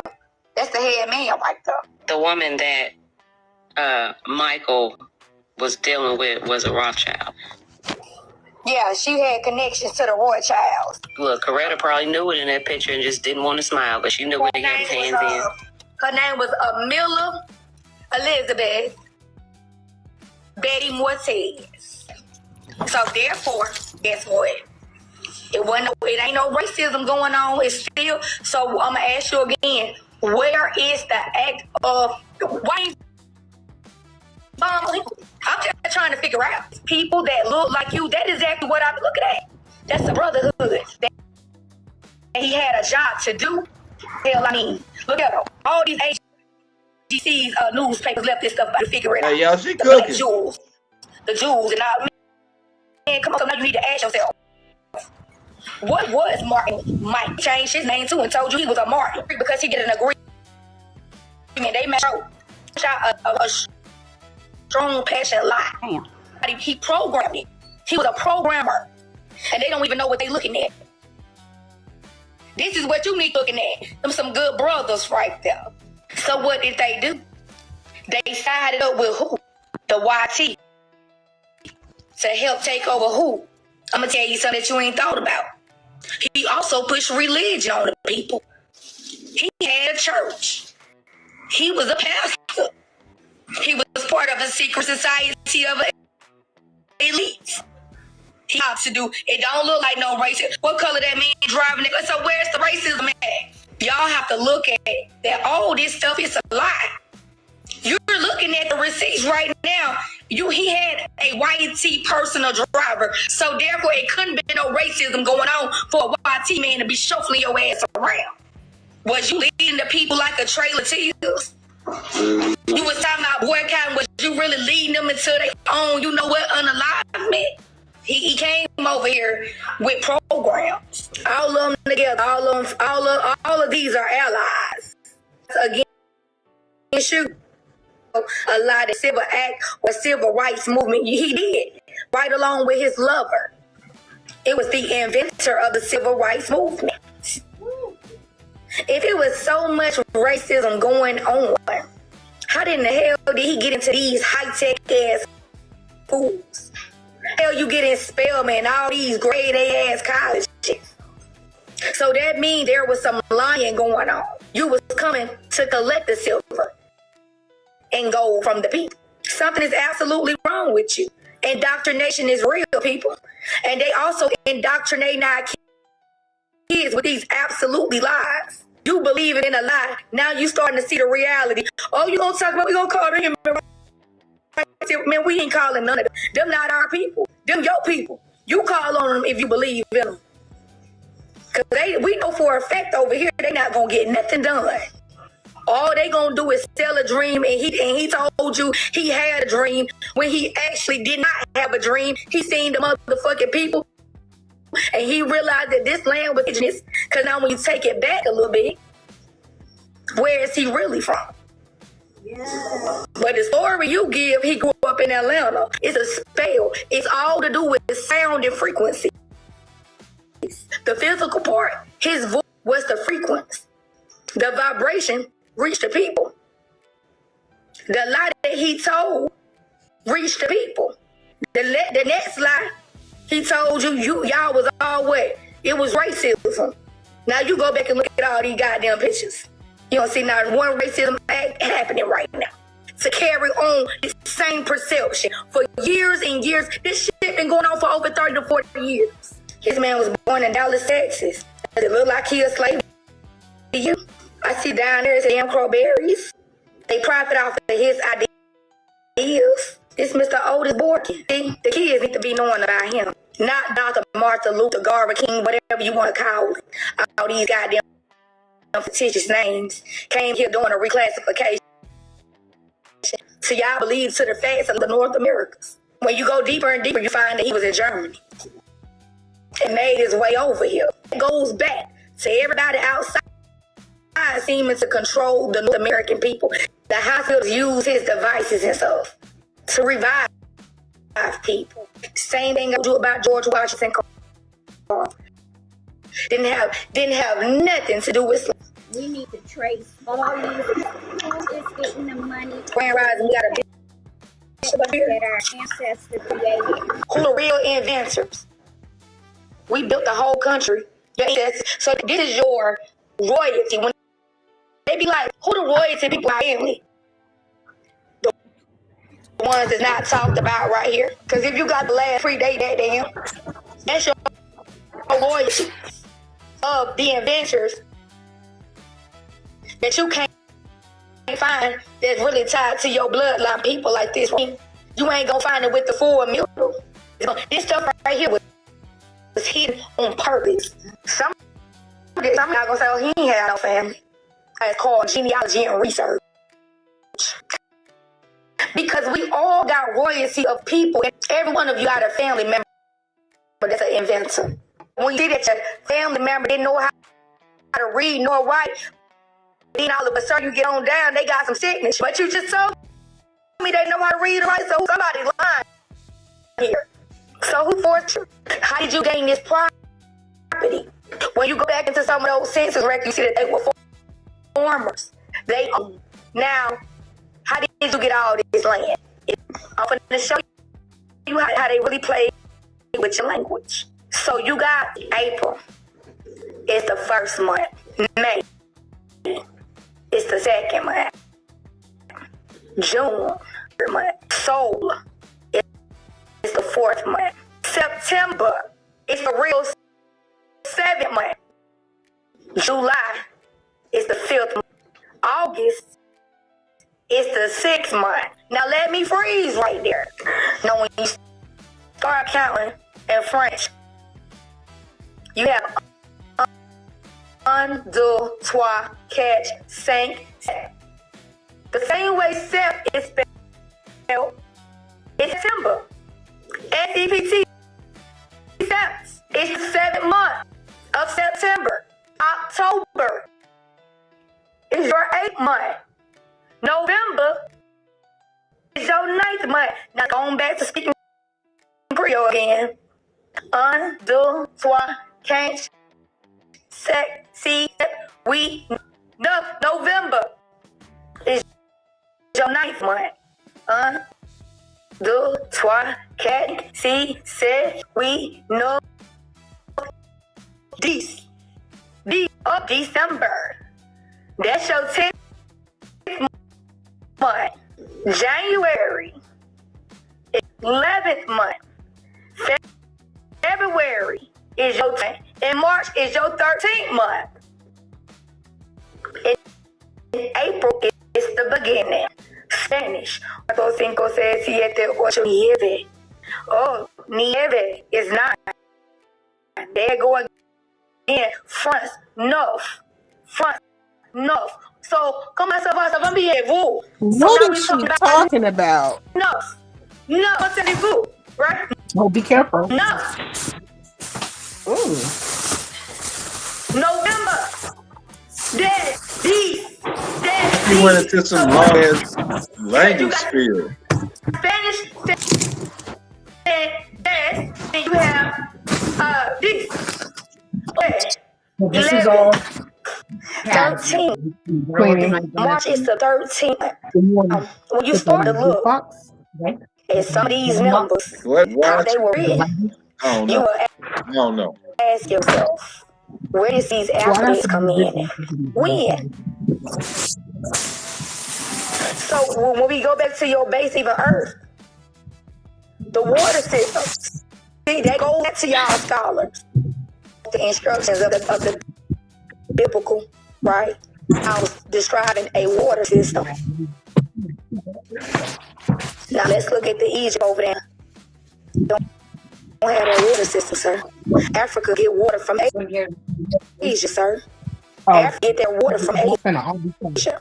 that's the head man right there. The woman that Michael was dealing with was a Rothschild. Yeah, she had connections to the Rothschilds. Look, Coretta probably knew it in that picture and just didn't want to smile, but she knew where to get his hands in. Her name was Miller Elizabeth Betty Mortez. So therefore, guess what? It ain't no racism going on. It's still. So I'm gonna ask you again: where is the act of why? I'm just trying to figure out people that look like you. That is exactly what I'm looking at. That's the brotherhood. And he had a job to do. Hell, I mean, look at them. All these AGC's newspapers left this stuff to figure it out. Hey, y'all, she cooking. The Jews and all. Man, come on, so now you need to ask yourself. What was Martin? Mike changed his name too and told you he was a Martin because he did an agreement. They made a strong, passionate lie. He programmed it. He was a programmer. And they don't even know what they're looking at. This is what you need looking at. Them some good brothers right there. So what did they do? They sided up with who? The YT. To help take over who? I'm going to tell you something that you ain't thought about. He also pushed religion on the people. He had a church. He was a pastor. He was part of a secret society of elites. He had to do. It don't look like no racism. What color that man driving it? So where's the racism at? Y'all have to look at that. All this stuff is a lie. You're looking at the receipts right now. He had a white T personal driver, so therefore it couldn't be no racism going on for a white T man to be shuffling your ass around. Was you leading the people like a trail of tears? You was talking about boycotting. Was you really leading them until they own, you know what, unalivement? He came over here with programs. All of them together. All of these are allies against you. A lot of civil act or civil rights movement he did, right along with his lover. It was the inventor of the civil rights movement. If it was so much racism going on, how in the hell did he get into these high-tech ass schools? Hell, you get in Spelman, all these grade A ass colleges. So that means there was some lying going on. You was coming to collect the silver and gold from the people. Something is absolutely wrong with you. Indoctrination is real, people. And they also indoctrinate our kids with these absolutely lies. You believe it in a lie. Now you starting to see the reality. Oh, you gonna talk about, we gonna call them human rights? Man, we ain't calling none of them. Them not our people. Them your people. You call on them if you believe in them. Cause we know for a fact over here, they not gonna get nothing done. All they gonna do is sell a dream, and he told you he had a dream when he actually did not have a dream. He seen the motherfucking people, and he realized that this land was indigenous. Cause now when you take it back a little bit, where is he really from? Yeah. But the story you give, he grew up in Atlanta. It's a spell. It's all to do with sound and frequency. The physical part, his voice was the frequency. The vibration reached the people. The lie that he told reached the people. The next lie he told y'all was all what? It was racism. Now you go back and look at all these goddamn pictures. You don't see not one racism act happening right now. To carry on this same perception for years and years. This shit been going on for over 30 to 40 years. His man was born in Dallas, Texas. Does it look like he a slave to you? I see down there, it's damn crowberries. They profit off of his ideas. It's Mr. Otis Borkin. See, the kids need to be knowing about him. Not Dr. Martin Luther, Garvey King, whatever you want to call it. All these goddamn fictitious names came here doing a reclassification. So y'all believe to the facts of the North Americas. When you go deeper and deeper, you find that he was in Germany and made his way over here. It goes back to everybody outside seeming to control the North American people. The hospitals use his devices and stuff to revive people. Same thing I do about George Washington Carver. Didn't have nothing to do with. We need to trace all these. Who is getting the money? Grand Rising, we got a that our ancestors created. Who the real inventors? We built the whole country. So this is your royalty. When they be like, who the royalty people are family? The ones that's not talked about right here. Because if you got the last predate that damn, that's your royalty of the inventors that you can't find that's really tied to your bloodline. People like this, you ain't gonna find it with the full middle. This stuff right here was hidden on purpose. I'm not gonna say, oh, he ain't had no family. It's called genealogy and research. Because we all got royalty of people, and every one of you got a family member that's an inventor. When you see that your family member didn't know how to read nor write, then all of a sudden you get on down, they got some sickness. But you just told me they know how to read and write, so somebody's lying here. So who forced you? How did you gain this property? When you go back into some of those census records, you see that they were farmers. They own. Now, how did you get all this land? I'm going to show you how they really play with your language. So you got April. It's the first month. May. It's the second month. June, Soul is the 4th month. September is the real 7th month. July is the 5th month. August is the 6th month. Now let me freeze right there. Now when you start counting in French, you have 1, 2, 3, 4, 5, 6. The same way Sep is spelled is September. SEPT Sept is the 7th month of September. October is your 8th month. November is your 9th month. Now going back to speaking Creole again. 1, 2, 3, 4, 5, 6, November is your 9th month. 1, 2, 3, 4, 5, 6, 9. Of December. That's your 10th month. January is 11th month. February is your 10th. And March is your 13th month. In April is the beginning. Spanish. 4, 5, 6, 7, 8, nieve. Oh, nieve is 9. There go again. France, north. France, north. So, comment ça va? Ça va bien, vous? What is she talking about? North. No, what's in vous? Right? Oh, be careful. North. Ooh. November. You went into some long ass language spill. Spanish, and you have this. This is all 13. March is the 13th. When you start to look at some of these numbers, how they were written, you will ask yourself, where does these alphabets come in? When? So when we go back to your base, even Earth, the water systems, see, they go back to y'all scholars. The instructions of the biblical, right? I was describing a water system. Now let's look at the Egypt over there. Don't have a water system, sir. Africa get water from Asia, sir. Africa get their water from Asia.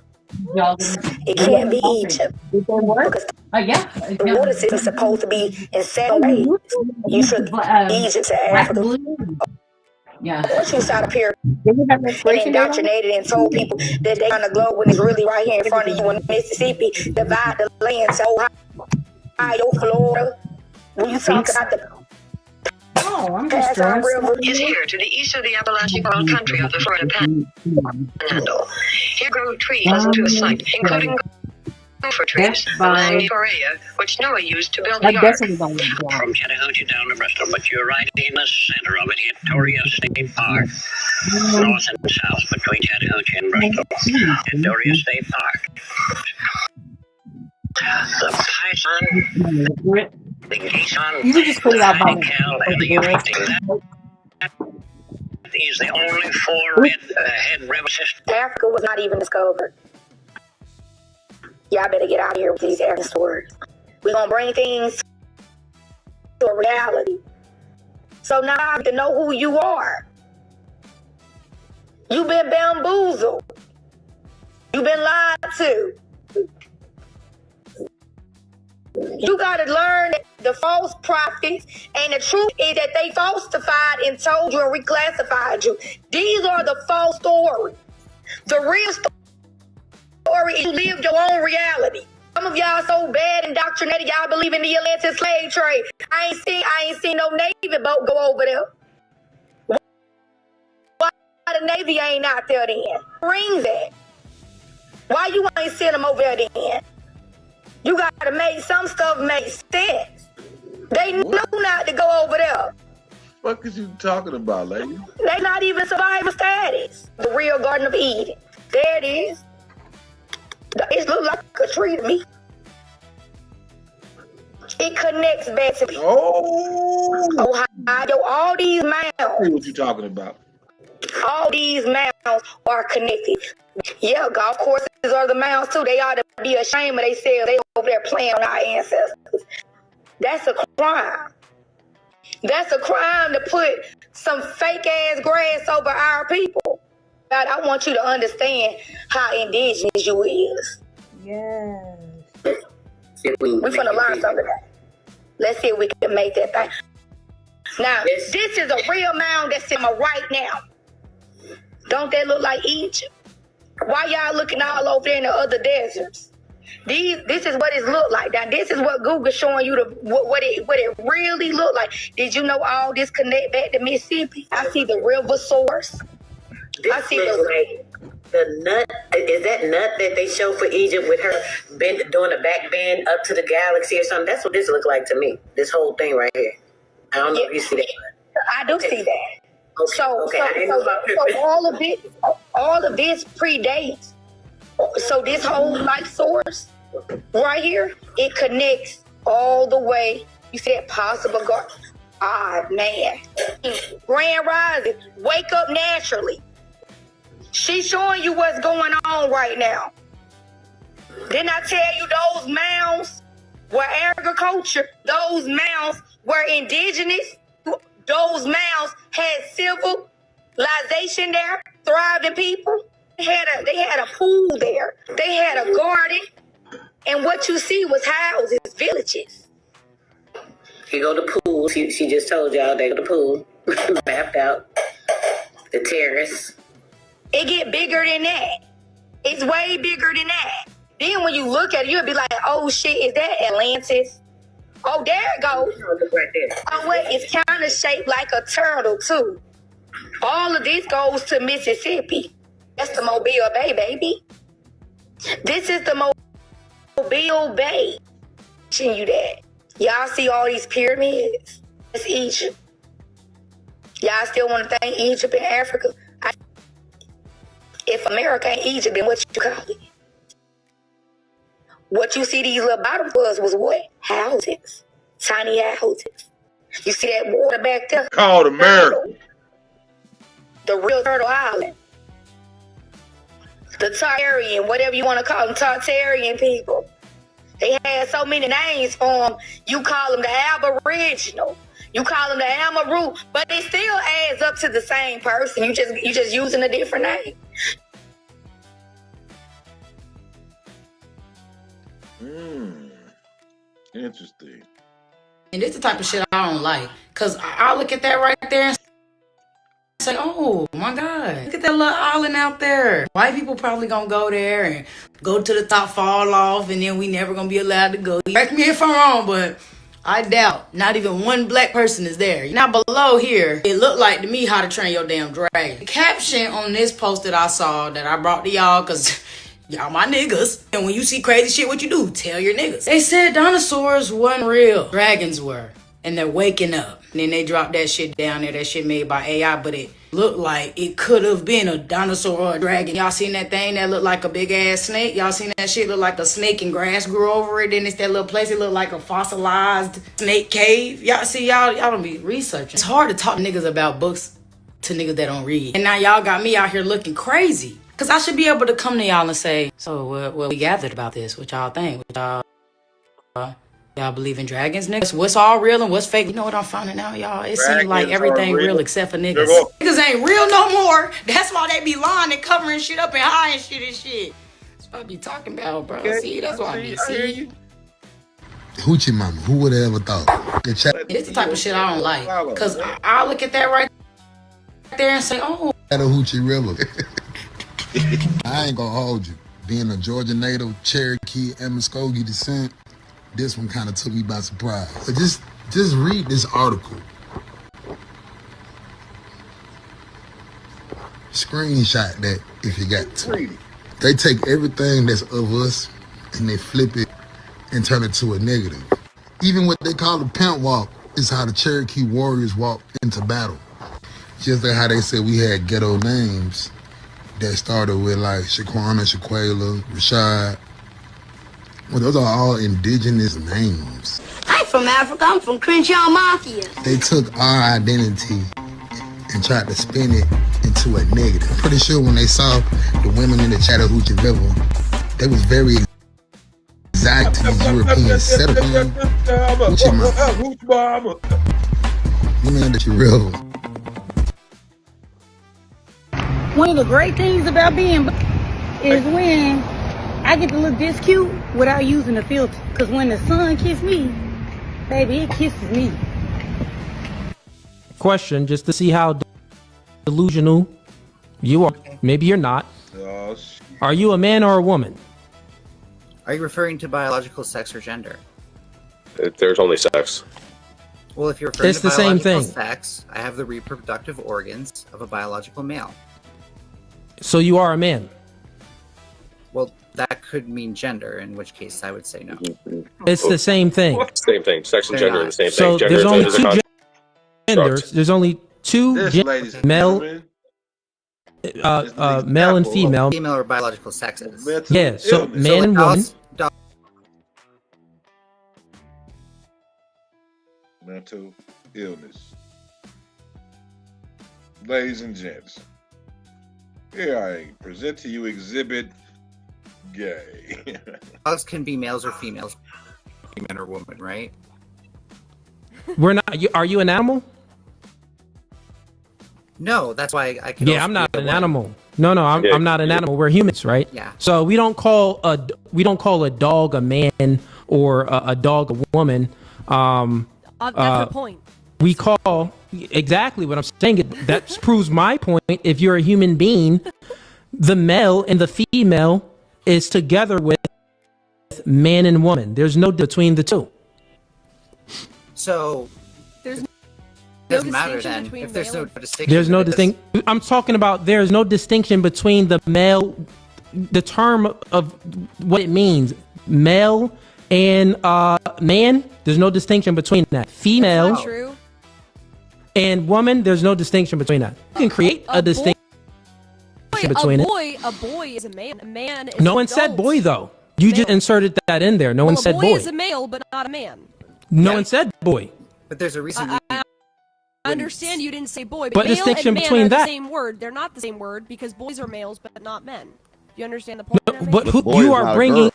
It can't be Egypt because the water system is supposed to be in 7 ways. You should Egypt to Africa. Once you start up here and indoctrinated and told people that they on the globe when it's really right here in front of you in Mississippi, divide the land so Ohio, Florida. When you talk about the Panhandle River is here to the east of the Appalachian country of the Florida Panhandle. Here grow trees to a site, including gopher trees, the Langforea, which Noah used to build the ark. From Chattahoochee down to Bristol, but you're right in the center of it, Victoria State Park. North and south between Chattahoochee and Bristol. Victoria State Park. The Python, the Gison, You can just put it out by and the Euphrates. That is the only 4 head river system. Africa was not even discovered. Y'all better get out of here with these African words. We're going to bring things to a reality. So now I have to know who you are. You've been bamboozled. You've been lied to. You got to learn that the false prophets and the truth is that they falsified and told you and reclassified you. These are the false stories. The real story is you lived your own reality. Some of y'all so bad indoctrinated, y'all believe in the Atlantic slave trade. I ain't seen no Navy boat go over there. Why the Navy ain't out there then? Marines at? Why you ain't send them over there then? You gotta make some stuff make sense. They knew not to go over there. What is you talking about, lady? They not even survivor status. The real Garden of Eden. There it is. It look like a tree to me. It connects back to Ohio. All these mounds. I see what you talking about. All these mounds are connected. Yeah, golf courses are the mounds too. They ought to be ashamed of themselves. They over there playing on our ancestors. That's a crime. That's a crime to put some fake ass grass over our people. God, I want you to understand how indigenous you is. Yes. We're gonna learn something. Let's see if we can make that thing. Now, this is a real mound that's in my right now. Don't that look like Egypt? Why y'all looking all over there in the other deserts? This is what it looked like. Now, this is what Google's showing you what it really looked like. Did you know all this connect back to Mississippi? I see the river source. I see the nut. Is that nut that they show for Egypt with her doing a back bend up to the galaxy or something? That's what this looked like to me. This whole thing right here. I don't know if you see that. I do see that. Okay. So all of this predates. So this whole light source right here, it connects all the way. You see that possible God? Ah, man. Grand Rising, wake up naturally. She's showing you what's going on right now. Didn't I tell you those mounds were agriculture? Those mounds were indigenous. Those mounds had civilization there, thriving people. They had a pool there. They had a garden. And what you see was houses, villages. Here go the pool. She just told y'all they go the pool. Mapped out. The terrace. It get bigger than that. It's way bigger than that. Then when you look at it, you'll be like, oh shit, is that Atlantis? Oh, there it goes. Right there. Oh wait, it's kind of shaped like a turtle too. All of this goes to Mississippi. That's the Mobile Bay, baby. This is the Mobile Bay. Showing you that. Y'all see all these pyramids? It's Egypt. Y'all still want to thank Egypt and Africa? If America ain't Egypt, then what you call it? What you see these little bottom was what? Houses. Tiny houses. You see that water back there? Called America. The real Turtle Island. The Tartarian, whatever you want to call them, Tartarian people. They had so many names for them. You call them the Aboriginal. You call them the Amaru, but it still adds up to the same person. You just using a different name. Interesting. And this the type of shit I don't like. Cause I look at that right there and say, oh my God, look at that little island out there. White people probably gonna go there and go to the top, fall off, and then we never gonna be allowed to go. Correct me if I'm wrong, but I doubt not even one black person is there. Now below here, it looked like to me How to Train Your Damn Dragon. The caption on this post that I saw that I brought to y'all, cause y'all my niggas. And when you see crazy shit, what you do? Tell your niggas. They said dinosaurs wasn't real. Dragons were. And they're waking up. And then they dropped that shit down there. That shit made by AI. But it looked like it could have been a dinosaur or a dragon. Y'all seen that thing that looked like a big ass snake? Y'all seen that shit look like a snake and grass grew over it? Then it's that little place. It looked like a fossilized snake cave. Y'all see, y'all don't be researching. It's hard to talk to niggas about books to niggas that don't read. And now y'all got me out here looking crazy. Because I should be able to come to y'all and say, so what we gathered about this, what y'all think? What y'all believe in dragons, niggas? What's all real and what's fake? You know what I'm finding out, y'all? It seems like everything real except for niggas. Niggas ain't real no more. That's why they be lying and covering shit up and hiding shit and shit. That's what I be talking about, bro. See, that's why I be seeing. Hoochie mama, who would have ever thought? It's the type of shit I don't like. Because I look at that right there and say, oh. At a Hoochie River. I ain't gonna hold you. Being a Georgia native, Cherokee, and Muskogee descent, this one kind of took me by surprise. But just read this article. Screenshot that if you got to. They take everything that's of us and they flip it and turn it to a negative. Even what they call the pimp walk is how the Cherokee warriors walk into battle. Just like how they said we had ghetto names that started with like Shaquana, Shaquela, Rashad. Well, those are all indigenous names. I from Africa. I'm from Crenshaw Mafia. They took our identity and tried to spin it into a negative. I'm pretty sure when they saw the women in the Chattahoochee River, they was very exotic to these European settlers. Women in the River. One of the great things about being is when I get to look this cute without using a filter. Because when the sun kisses me, baby, it kisses me. Question, just to see how delusional you are. Maybe you're not. Are you a man or a woman? Are you referring to biological sex or gender? There's only sex. Well, if you're referring It's to the same biological thing. sex, I have the reproductive organs of a biological male. So you are a man. Well, that could mean gender, in which case I would say no. It's the same thing. Same thing. Sex and They're gender are not. the same So thing. there's Gender only is a two construct. genders. There's only two ladies and male, male and female. Female or biological sexes. Yeah, so man and woman. Mental illness. Ladies and gents, here I present to you Exhibit Gay. Dogs can be males or females, man or woman, right? We're not. Are you an animal? No, that's why I can. Yeah, also I'm be not a an woman. animal. No, I'm not an animal. We're humans, right? Yeah. So we don't call a dog a man or a dog a woman. That's the point. We call exactly what I'm saying. That proves my point. If you're a human being, the male and the female is together with man and woman. There's no between the two. So There's doesn't matter distinction then between if there's male no distinction. There's no because- distinction. I'm talking about there's no distinction between the male, the term of what it means, male and man. There's no distinction between that. Female Not true. and woman. There's no distinction between that. You can create a distinction between it. A boy is a man. A man is No an one said adult. boy though. You just inserted that in there. No one Well, said a boy. is a male, but not a man. No one said boy. But there's a reason. I understand you didn't say boy, But but male distinction and man between are the that- same word. They're not the same word because boys are males, but not men. Do you understand the point? I'm But making? who you are bringing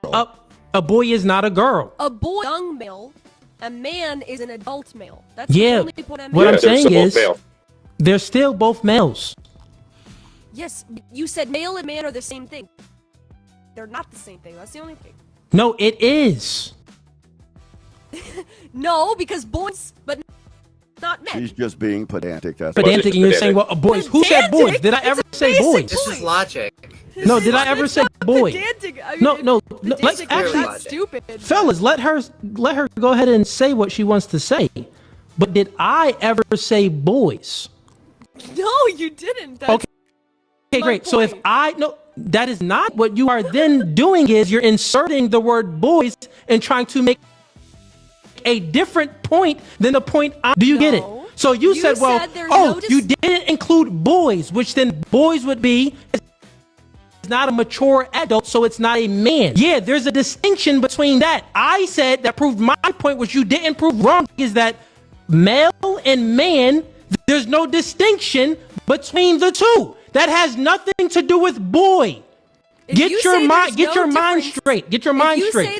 up? A boy is not a girl. A boy, young male. A man is an adult male. That's Yeah. the only point I'm What making. I'm saying still both is, male. they're still both males. Yes, you said male and man are the same thing. They're not the same thing. That's the only thing. No, it is. No, because boys, but not men. She's just being pedantic. That's Pedantic, and you're saying, well, boys. Who said boys? Did I ever say boys? This is logic. No, did I ever say boy? Pedantic. I mean, No. Let's pedantic is actually, not stupid. fellas, let her go ahead and say what she wants to say. But did I ever say boys? No, you didn't. That's Okay, great. So if that is not what you are then doing. Is you're inserting the word boys and trying to make a different point than the point. Do you get it? So you said, well, said there's no you didn't include boys, which then boys would be. It's not a mature adult, so it's not a man. Yeah, there's a distinction between that. I said that proved my point, which you didn't prove wrong, is that male and man, there's no distinction between the two. That has nothing to do with boy. Get your mind straight. Get your mind If you straight. say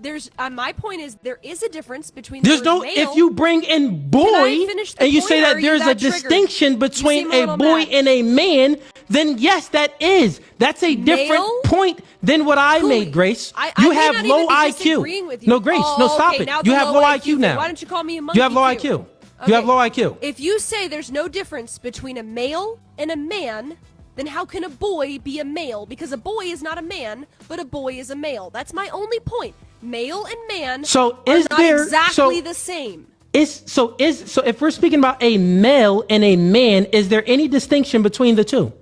there's my point is there is a difference between There's the word no, male. if you bring in Can boy I finish the and you point, say or that are you there's a that triggered? distinction You between seem a a little boy mad. and a man, then yes, that is. That's a different Male? point than what I made, Grace. I You may have not low even be disagreeing IQ. with you. No, Grace, Oh, no, stop okay, it. now You the have low IQ now. Why don't you call me a monkey? You have low too? IQ. You have low IQ. If you say there's no difference between a male and a man, then how can a boy be a male? Because a boy is not a man, but a boy is a male. That's my only point. Male and man So are is not there exactly the same. So if we're speaking about a male and a man, is there any distinction between the two?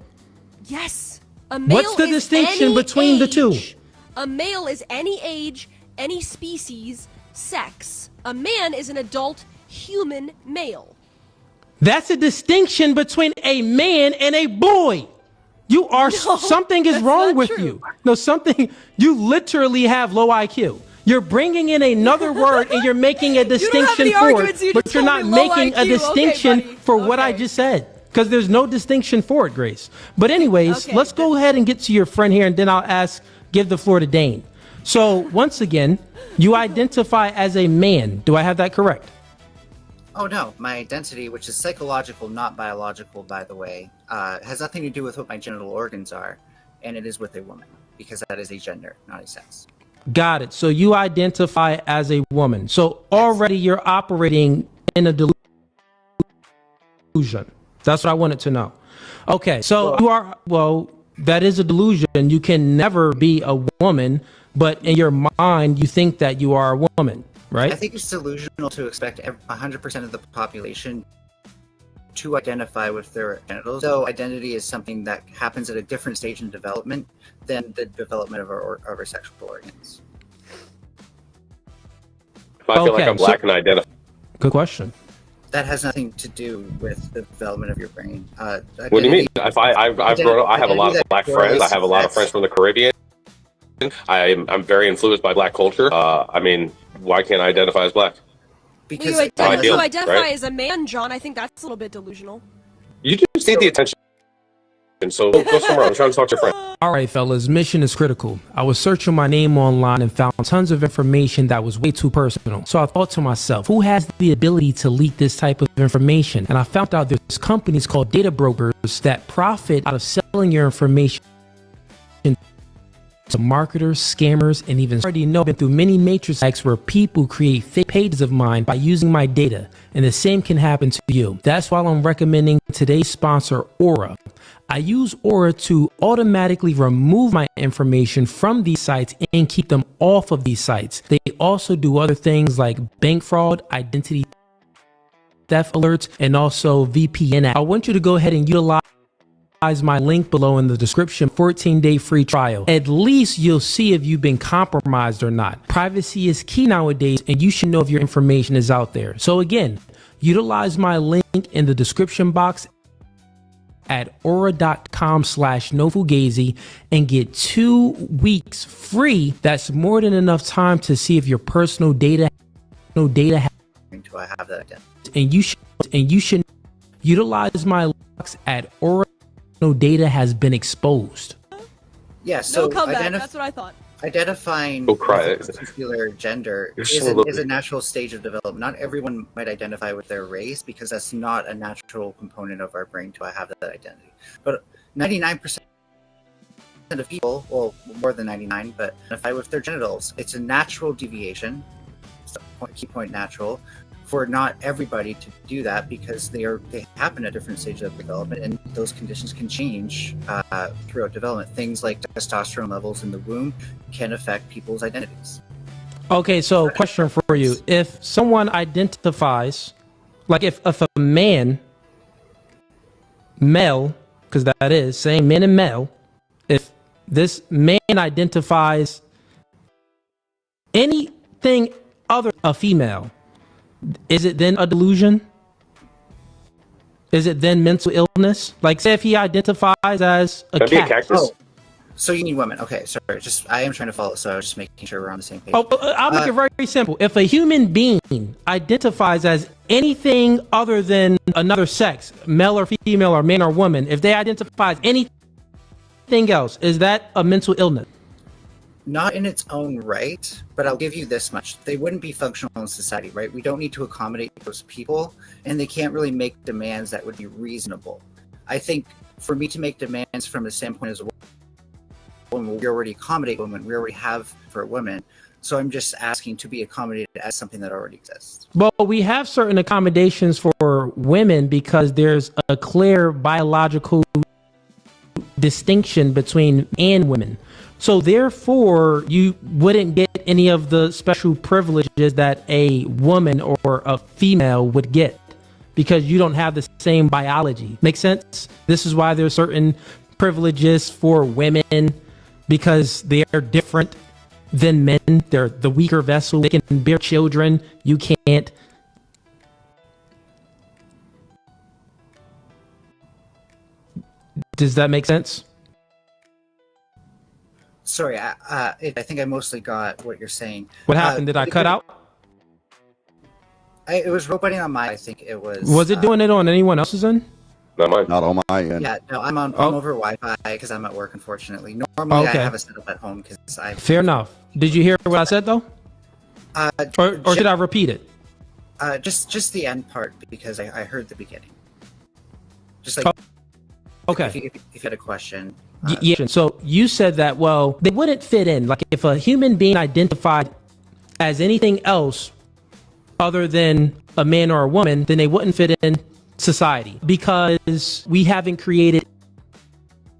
Yes. A male What's the is distinction any between the two? age. A male is any age, any species, sex. A man is an adult human male. That's a distinction between a man and a boy. You are something is wrong with you. No, something you literally have low IQ. You're bringing in another word and you're making a distinction for it, but you're not making a distinction for what I just said. Because there's no distinction for it, Grace. But anyways, let's go ahead and get to your friend here, and then I'll give the floor to Dane. So once again, you identify as a man. Do I have that correct? Oh no, my identity, which is psychological, not biological, by the way, has nothing to do with what my genital organs are, and it is with a woman, because that is a gender, not a sex. Got it. So you identify as a woman. So already you're operating in a delusion. That's what I wanted to know. Okay, so that is a delusion. You can never be a woman, but in your mind, you think that you are a woman, right? I think it's delusional to expect 100% of the population to identify with their genitals. So identity is something that happens at a different stage in development than the development of our sexual organs. If I feel like I'm black and identify. Good question. That has nothing to do with the development of your brain. What do you mean? If I've grown up, I have a lot of black friends. I have a lot of friends from the Caribbean. I'm very influenced by black culture. I mean, why can't I identify as black? Because you identify as a man, John. I think that's a little bit delusional. You just need the attention. And so go somewhere. I'm trying to talk to your friend. All right, fellas, mission is critical. I was searching my name online and found tons of information that was way too personal. So I thought to myself, who has the ability to leak this type of information? And I found out there's companies called data brokers that profit out of selling your information to marketers, scammers, and even already know been through many matrix hacks where people create fake pages of mine by using my data. And the same can happen to you. That's why I'm recommending today's sponsor, Aura. I use Aura to automatically remove my information from these sites and keep them off of these sites. They also do other things like bank fraud, identity theft alerts, and also VPN. I want you to go ahead and utilize my link below in the description, 14-day free trial. At least you'll see if you've been compromised or not. Privacy is key nowadays, and you should know if your information is out there. So again, utilize my link in the description box at aura.com/nofugazi and get 2 weeks free. That's more than enough time to see if your personal data do I have that identity? And you should utilize my links at Aura. No data has been exposed. Yeah, so no comeback. That's what I thought. Identifying a particular gender is a natural stage of development. Not everyone might identify with their race because that's not a natural component of our brain to have that identity. But 99% of people, well, more than 99, but identify with their genitals. It's a natural deviation, key point natural, for not everybody to do that because they happen at different stages of development, and those conditions can change throughout development. Things like testosterone levels in the womb can affect people's identities. Okay, so question for you. If someone identifies, like if a male, because that is saying men and male, if this man identifies anything other than a female, is it then a delusion? Is it then mental illness? Like, say if he identifies as a cat. Oh, so you need women. Okay, sorry. I am trying to follow, so I was just making sure we're on the same page. I'll make it very simple. If a human being identifies as anything other than another sex, male or female or man or woman, if they identify as anything else, is that a mental illness? Not in its own right, but I'll give you this much. They wouldn't be functional in society, right? We don't need to accommodate those people, and they can't really make demands that would be reasonable. I think for me to make demands from the standpoint as a woman, we already accommodate women, we already have for women. So I'm just asking to be accommodated as something that already exists. Well, we have certain accommodations for women because there's a clear biological distinction between men and women. So therefore, you wouldn't get any of the special privileges that a woman or a female would get because you don't have the same biology. Make sense? This is why there's certain privileges for women because they are different than men. They're the weaker vessel. They can bear children. You can't. Does that make sense? Sorry, I think I mostly got what you're saying. What happened? Did I cut out? It was roboting on my. I think it was. Was it doing it on anyone else's end? Not mine. Not on my end. Yeah, no, I'm over Wi-Fi because I'm at work. Unfortunately, normally Okay. I have a setup at home because I. Fair enough. Did you hear what I said though? Or should I repeat it? Just the end part because I heard the beginning. Just like. Okay. If you had a question. Yeah. So you said that, well, they wouldn't fit in. Like if a human being identified as anything else other than a man or a woman, then they wouldn't fit in society because we haven't created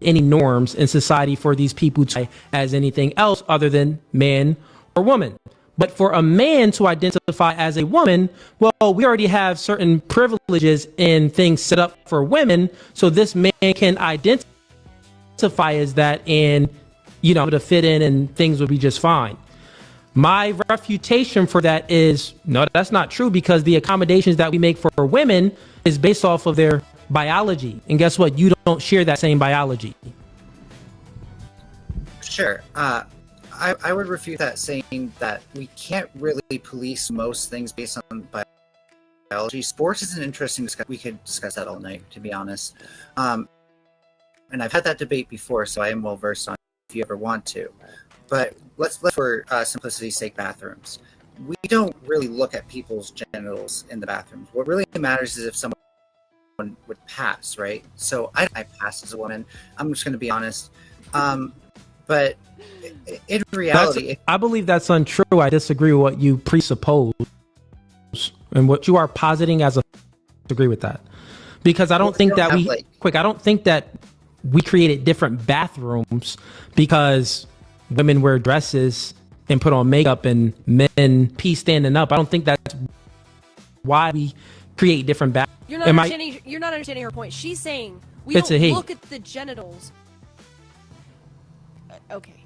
any norms in society for these people to as anything else other than man or woman. But for a man to identify as a woman, well, we already have certain privileges and things set up for women. So this man can identify as that and, to fit in and things would be just fine. My refutation for that is, no, that's not true because the accommodations that we make for women is based off of their biology. And guess what? You don't share that same biology. Sure. I would refute that, saying that we can't really police most things based on biology. Sports is an interesting discussion. We could discuss that all night, to be honest. And I've had that debate before, so I am well versed on it if you ever want to. But let's for simplicity's sake, bathrooms. We don't really look at people's genitals in the bathrooms. What really matters is if someone would pass, right? So I passed as a woman. I'm just going to be honest. But in reality, I believe that's untrue. I disagree with what you presuppose and what you are positing as a disagree with that, because I don't think that I don't think that we created different bathrooms because women wear dresses and put on makeup and men pee standing up. I don't think that's why we create different bathrooms. You're not understanding her point. She's saying we don't look at the genitals. Okay,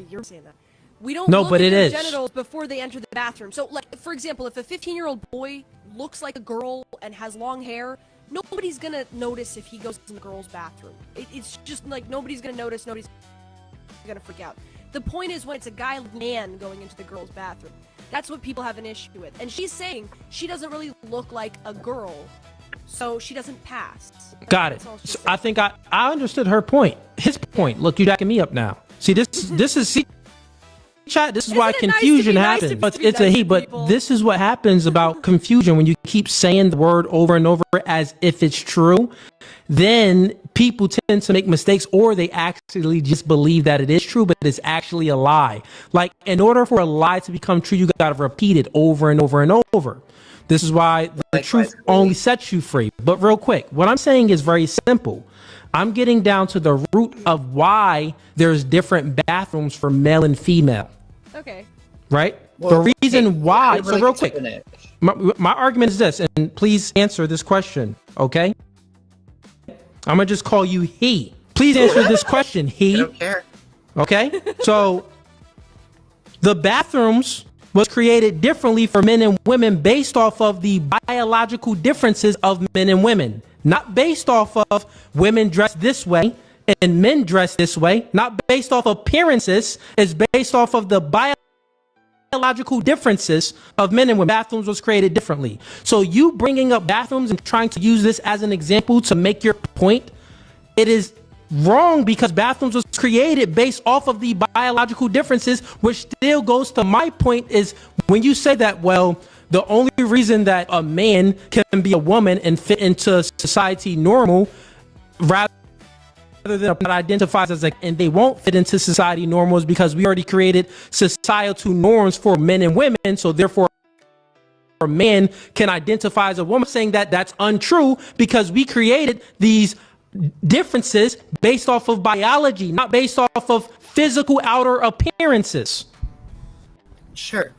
you're saying that. We don't look at their genitals before they enter the bathroom. So, like, for example, if a 15-year-old boy looks like a girl and has long hair, nobody's going to notice if he goes in the girl's bathroom. It's just, like, nobody's going to notice. Nobody's going to freak out. The point is when it's a guy man going into the girl's bathroom. That's what people have an issue with. And she's saying she doesn't really look like a girl, so she doesn't pass. Got it. So I think I understood her point. His point. Look, you're backing me up now. See, this is chat. This is why confusion happens. But it's a he. But this is what happens about confusion when you keep saying the word over and over as if it's true. Then people tend to make mistakes, or they actually just believe that it is true, but it's actually a lie. Like, in order for a lie to become true, you got to repeat it over and over and over. This is why the truth only sets you free. But real quick, what I'm saying is very simple. I'm getting down to the root of why there's different bathrooms for male and female. Okay. Right? Well, the reason why. So real quick, my argument is this, and please answer this question, okay? I'm going to just call you he. Please answer this question, he. I don't care. Okay? So the bathrooms was created differently for men and women based off of the biological differences of men and women. Not based off of women dress this way and men dress this way. Not based off appearances. It's based off of the biological differences of men and women. Bathrooms was created differently. So you bringing up bathrooms and trying to use this as an example to make your point, it is wrong because bathrooms was created based off of the biological differences, which still goes to my point is when you say that, well, the only reason that a man can be a woman and fit into society normal rather than identifies as and they won't fit into society normal is because we already created societal norms for men and women. So therefore, a man can identify as a woman, saying that that's untrue because we created these differences based off of biology, not based off of physical outer appearances. Sure.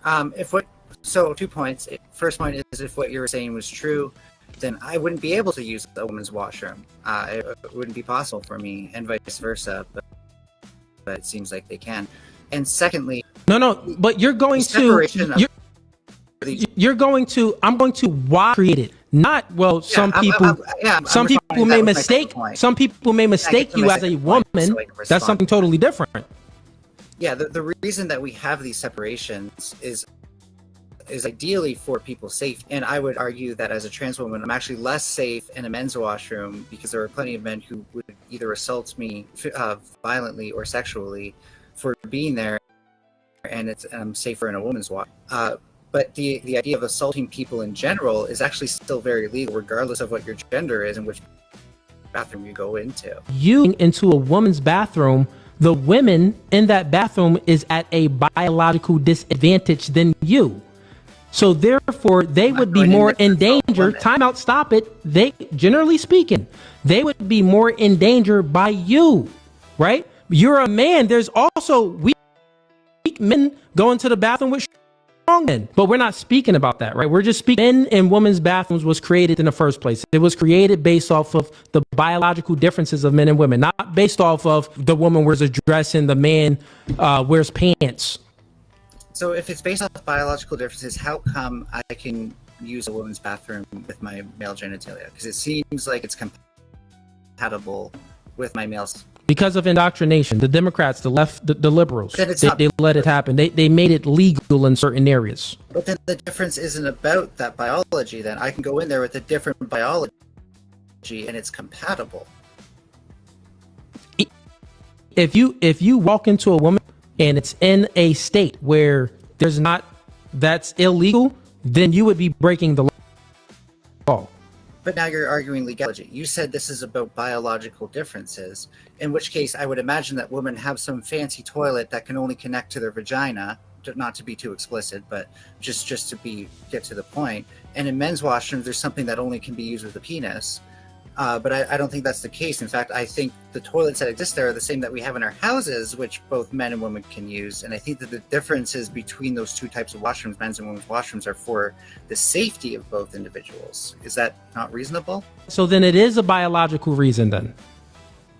So 2 points. First point is if what you were saying was true, then I wouldn't be able to use a woman's washroom. It wouldn't be possible for me, and vice versa. But it seems like they can. And secondly, but you're going to. I'm going to why create it. Not some people may mistake. Some people may mistake you as a woman. That's something totally different. Yeah, the reason that we have these separations is ideally for people's safety. And I would argue that as a trans woman, I'm actually less safe in a men's washroom because there are plenty of men who would either assault me violently or sexually for being there, and I'm safer in a woman's washroom. But the idea of assaulting people in general is actually still very legal, regardless of what your gender is and which bathroom you go into. You into a woman's bathroom, the women in that bathroom is at a biological disadvantage than you. So therefore, they would be more in danger. Time out, stop it. They, generally speaking, they would be more in danger by you, right? You're a man. There's also weak men going to the bathroom with strong men, but we're not speaking about that, right? We're just speaking. Men and women's bathrooms was created in the first place. It was created based off of the biological differences of men and women, not based off of the woman wears a dress and the man wears pants. So if it's based off biological differences, how come I can use a woman's bathroom with my male genitalia? Because it seems like it's compatible with my male's. Because of indoctrination, the Democrats, the left, the liberals, they let it happen. They made it legal in certain areas. But then the difference isn't about that biology. Then I can go in there with a different biology and it's compatible. If you walk into a woman and it's in a state where there's not, that's illegal, then you would be breaking the law. But now you're arguing legality. You said this is about biological differences, in which case I would imagine that women have some fancy toilet that can only connect to their vagina, not to be too explicit, but just to get to the point. And in men's washrooms, there's something that only can be used with the penis. But I don't think that's the case. In fact, I think the toilets that exist there are the same that we have in our houses, which both men and women can use. And I think that the differences between those two types of washrooms, men's and women's washrooms, are for the safety of both individuals. Is that not reasonable? So then it is a biological reason then?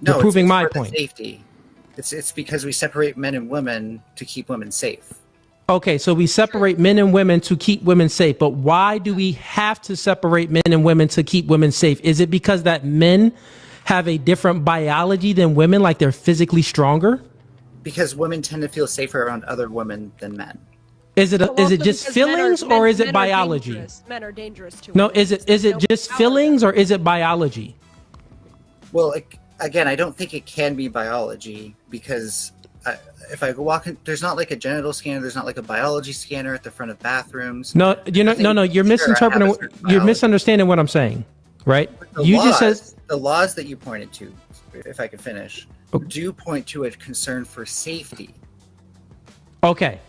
No, you're proving my for the point. Safety. It's because we separate men and women to keep women safe. Okay, so we separate men and women to keep women safe, but why do we have to separate men and women to keep women safe? Is it because that men have a different biology than women, like they're physically stronger? Because women tend to feel safer around other women than men. Is it just feelings or is it biology? Men are dangerous too. No, is it just feelings or is it biology? Well, again, I don't think it can be biology because if I go walking, there's not like a genital scanner. There's not like a biology scanner at the front of bathrooms. No, you're misinterpreting. You're misunderstanding what I'm saying, right? Just said the laws that you pointed to, if I could finish, do point to a concern for safety. Okay,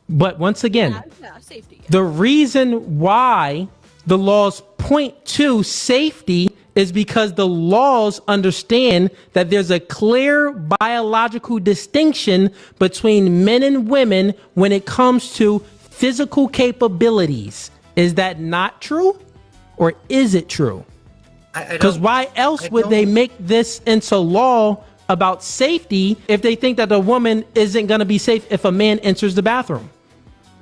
but once again, safety. The reason why the laws point to safety is because the laws understand that there's a clear biological distinction between men and women when it comes to physical capabilities. Is that not true? Or is it true? Because why else would they make this into law about safety if they think that a woman isn't going to be safe if a man enters the bathroom?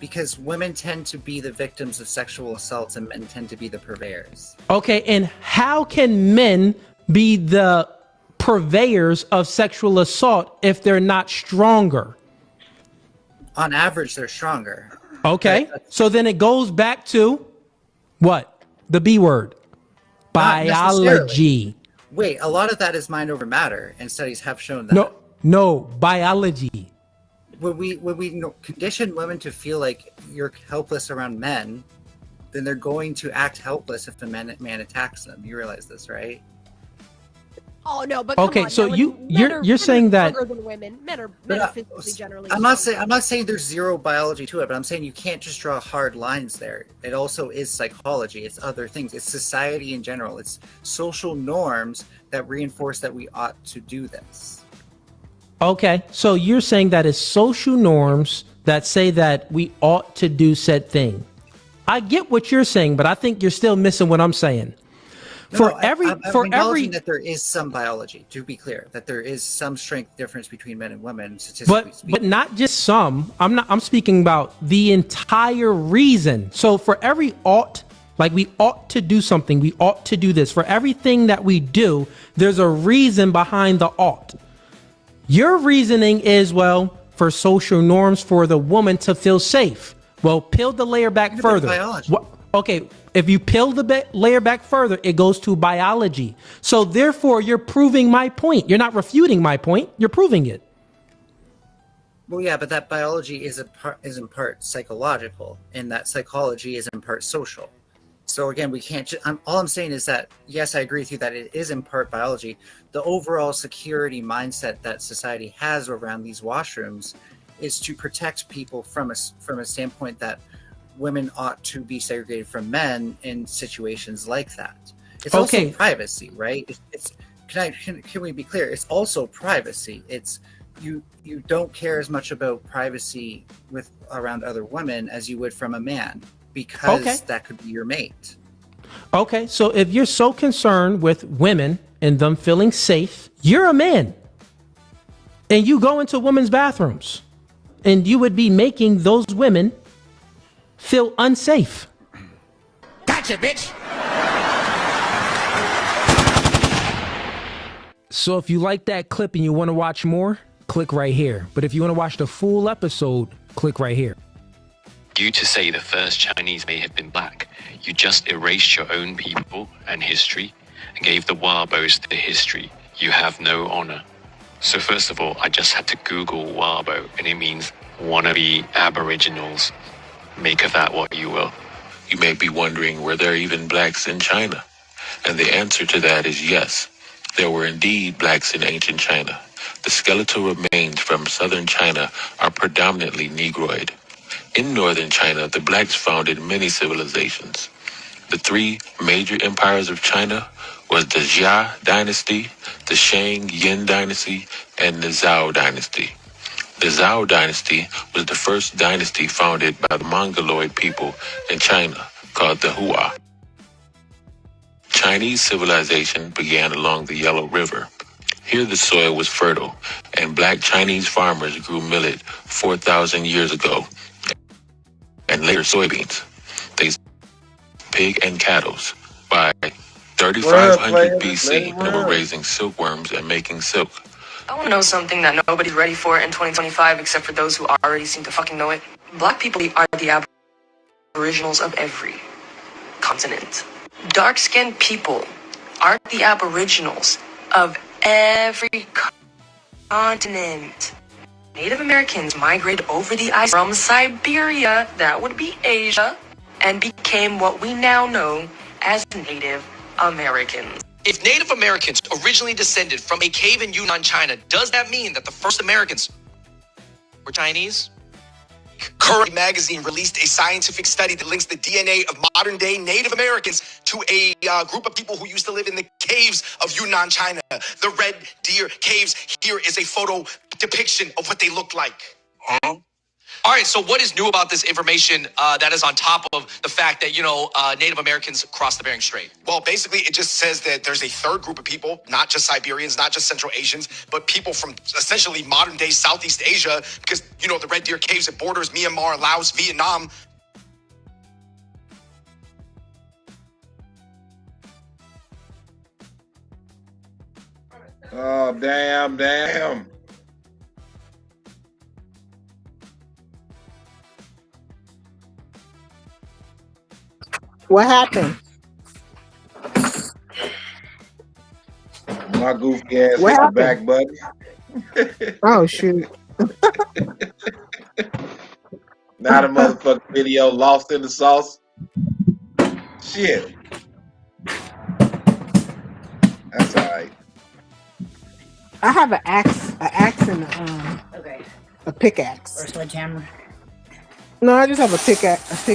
Because women tend to be the victims of sexual assaults and men tend to be the purveyors. Okay, and how can men be the purveyors of sexual assault if they're not stronger? On average, they're stronger. Okay, so then it goes back to what? The B word. Biology. Wait, a lot of that is mind over matter, and studies have shown that. No, biology. When we condition women to feel like you're helpless around men, then they're going to act helpless if the man attacks them. You realize this, right? Oh no, but okay, come on, so now, you're saying that than women. Men are physically generally. I'm not saying there's zero biology to it, but I'm saying you can't just draw hard lines there. It also is psychology. It's other things. It's society in general. It's social norms that reinforce that we ought to do this. Okay, so you're saying that it's social norms that say that we ought to do said thing. I get what you're saying, but I think you're still missing what I'm saying. I'm acknowledging that there is some biology, to be clear, that there is some strength difference between men and women, statistically speaking. But not just some. I'm speaking about the entire reason. So for every ought, like we ought to do something, we ought to do this. For everything that we do, there's a reason behind the ought. Your reasoning is, well, for social norms for the woman to feel safe. Well, peel the layer back further. Okay, if you peel the layer back further, it goes to biology. So therefore, you're proving my point. You're not refuting my point. You're proving it. Well, yeah, but that biology is in part psychological, and that psychology is in part social. So again, we can't. All I'm saying is that yes, I agree with you that it is in part biology. The overall security mindset that society has around these washrooms is to protect people from a standpoint that women ought to be segregated from men in situations like that. It's also privacy, right? Can we be clear? It's also privacy. It's you don't care as much about privacy around other women as you would from a man, because that could be your mate. Okay, so if you're so concerned with women and them feeling safe, you're a man. And you go into women's bathrooms and you would be making those women feel unsafe. Gotcha, bitch. So if you like that clip and you want to watch more, click right here. But if you want to watch the full episode, click right here. You to say the first Chinese may have been black, you just erased your own people and history and gave the Wabos the history. You have no honor. So first of all, I just had to Google Wabo, and it means wannabe aboriginals. Make of that what you will. You may be wondering, were there even blacks in China? And the answer to that is yes. There were indeed blacks in ancient China. The skeletal remains from southern China are predominantly Negroid. In northern China, the blacks founded many civilizations. The three major empires of China was the Jia dynasty, the Shang Yin dynasty, and the Zhao dynasty. The Zhao dynasty was the first dynasty founded by the Mongoloid people in China, called the Hua. Chinese civilization began along the Yellow River. Here the soil was fertile, and black Chinese farmers grew millet 4,000 years ago, and later soybeans. They pig and cattle. By 3500 BC, they were raising silkworms and making silk. I want to know something that nobody's ready for in 2025 except for those who already seem to fucking know it. Black people are the aboriginals of every continent. Dark-skinned people are the aboriginals of every continent. Native Americans migrated over the ice from Siberia, that would be Asia, and became what we now know as Native Americans. If Native Americans originally descended from a cave in Yunnan, China, does that mean that the first Americans were Chinese? Current magazine released a scientific study that links the DNA of modern-day Native Americans to a group of people who used to live in the caves of Yunnan, China. The Red Deer Caves. Here is a photo depiction of what they look like. Huh? All right, so what is new about this information that is on top of the fact that, Native Americans crossed the Bering Strait? Well, basically, it just says that there's a third group of people, not just Siberians, not just Central Asians, but people from essentially modern-day Southeast Asia, because, the Red Deer Caves, it borders Myanmar, Laos, Vietnam. Oh, damn. What happened? My goofy ass hit the back button. Oh, shoot. Now the motherfucking video lost in the sauce. Shit. That's all right. I have an axe and a pickaxe. Or a sledgehammer. No, I just have a pickaxe.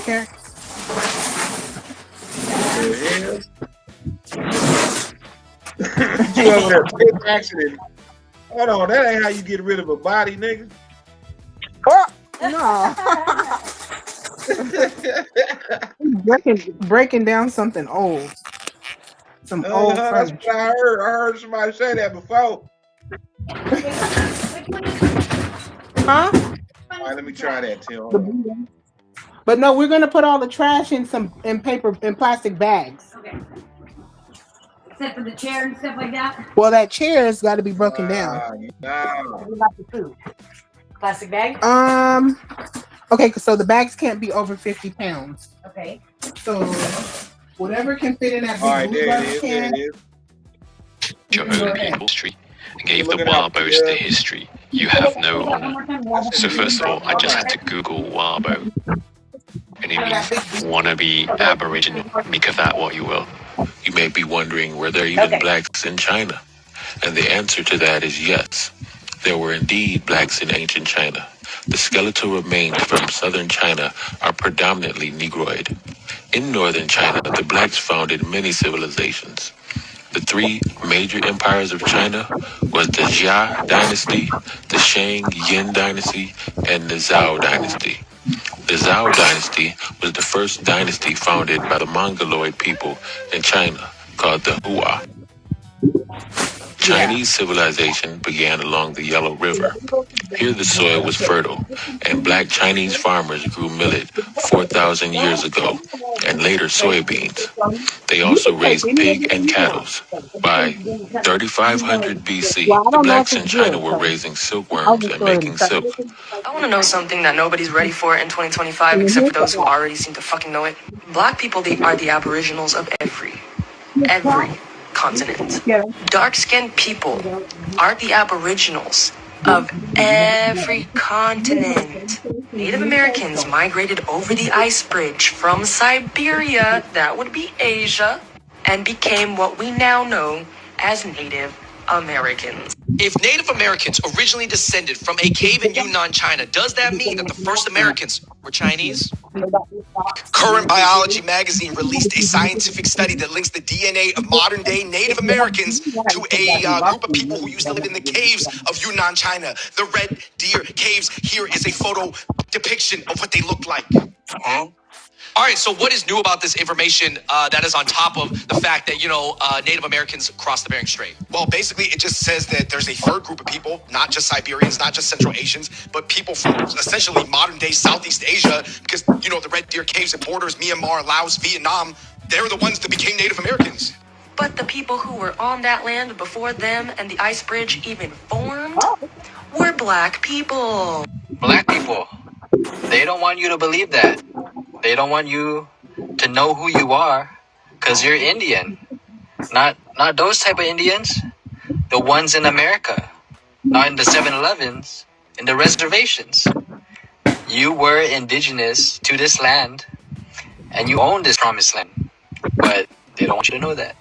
You over there pickaxing. Hold on, that ain't how you get rid of a body, nigga. Oh, no. breaking down something old. Some old that's furniture. what I heard. I heard somebody say that before. Huh? All right, let me try that, Tim. But no, we're gonna put all the trash in plastic bags. Okay. Except for the chair and stuff like that. Well, that chair has got to be broken down. No. What about the food? Plastic bag? Okay, so the bags can't be over 50 pounds. Okay. So whatever can fit in that All right, big blue there garbage it is. can. There it is. Your own people's history and gave the Warbos the history. You have no honor. So first of all, I just had to Google Warbo. And it means wannabe Aboriginal. Make of that what you will. You may be wondering, were there even blacks in China? And the answer to that is yes. There were indeed blacks in ancient China. The skeletal remains from southern China are predominantly Negroid. In northern China, the blacks founded many civilizations. The three major empires of China was the Jia dynasty, the Shang Yin dynasty, and the Zhao dynasty. The Zhao dynasty was the first dynasty founded by the Mongoloid people in China, called the Hua. Chinese civilization began along the Yellow River. Here the soil was fertile, and black Chinese farmers grew millet 4,000 years ago, and later soybeans. They also raised pig and cattle. By 3500 BC, the blacks in China were raising silkworms and making silk. I want to know something that nobody's ready for in 2025 except for those who already seem to fucking know it. Black people, they are the aboriginals of every continent. Dark-skinned people are the aboriginals of every continent. Native Americans migrated over the ice bridge from Siberia, that would be Asia, and became what we now know as Native Americans. If Native Americans originally descended from a cave in Yunnan, China, does that mean that the first Americans were Chinese? Current Biology magazine released a scientific study that links the DNA of modern-day Native Americans to a group of people who used to live in the caves of Yunnan, China. The Red Deer Caves. Here is a photo depiction of what they looked like. All right, so what is new about this information that is on top of the fact that, Native Americans crossed the Bering Strait? Well, basically, it just says that there's a third group of people, not just Siberians, not just Central Asians, but people from essentially modern-day Southeast Asia, because, the Red Deer Caves and borders, Myanmar, Laos, Vietnam, they're the ones that became Native Americans. But the people who were on that land before them and the ice bridge even formed were black people. Black people. They don't want you to believe that. They don't want you to know who you are because you're Indian. Not those type of Indians. The ones in America. Not in the 7-Elevens. In the reservations. You were indigenous to this land and you own this promised land. But they don't want you to know that.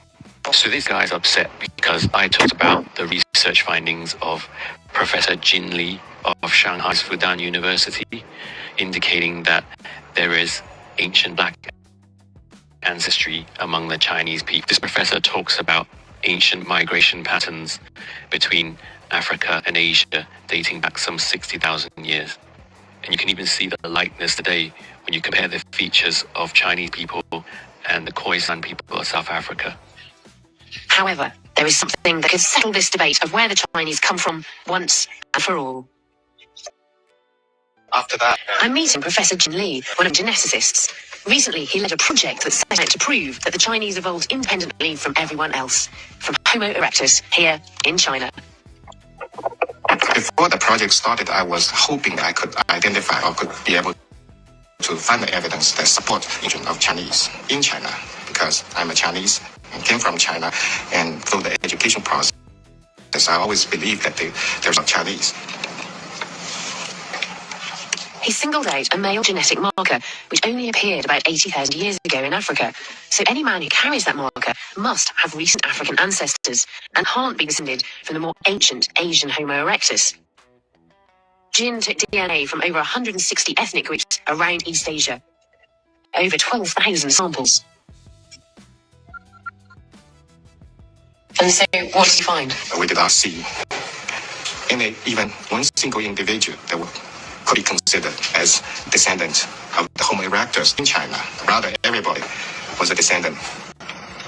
So this guy's upset because I talked about the research findings of Professor Jin Li of Shanghai's Fudan University, indicating that there is ancient black ancestry among the Chinese people. This professor talks about ancient migration patterns between Africa and Asia dating back some 60,000 years. And you can even see the likeness today when you compare the features of Chinese people and the Khoisan people of South Africa. However, there is something that could settle this debate of where the Chinese come from once and for all. After that, I'm meeting Professor Jin Li, one of the geneticists. Recently, he led a project that set out to prove that the Chinese evolved independently from everyone else, from Homo erectus here in China. Before the project started, I was hoping I could identify or could be able to find the evidence that supports the origin of Chinese in China, because I'm a Chinese and came from China, and through the education process, I always believed that there's a Chinese. He singled out a male genetic marker, which only appeared about 80,000 years ago in Africa. So any man who carries that marker must have recent African ancestors and can't be descended from the more ancient Asian Homo erectus. Jin took DNA from over 160 ethnic groups around East Asia. Over 12,000 samples. And so, what did you find? We did not see even one single individual that could be considered as descendant of the Homo erectus in China. Rather, everybody was a descendant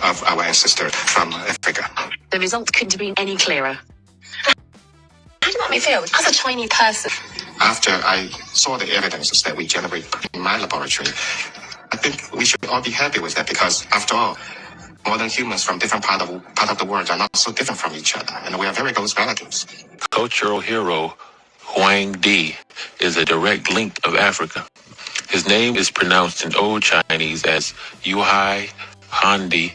of our ancestor from Africa. The result couldn't have been any clearer. How did that make me feel as a Chinese person? After I saw the evidences that we generate in my laboratory, I think we should all be happy with that, because after all, modern humans from different part of the world are not so different from each other, and we are very close relatives. Cultural hero Huang Di, is a direct link of Africa. His name is pronounced in Old Chinese as Yuhai Handi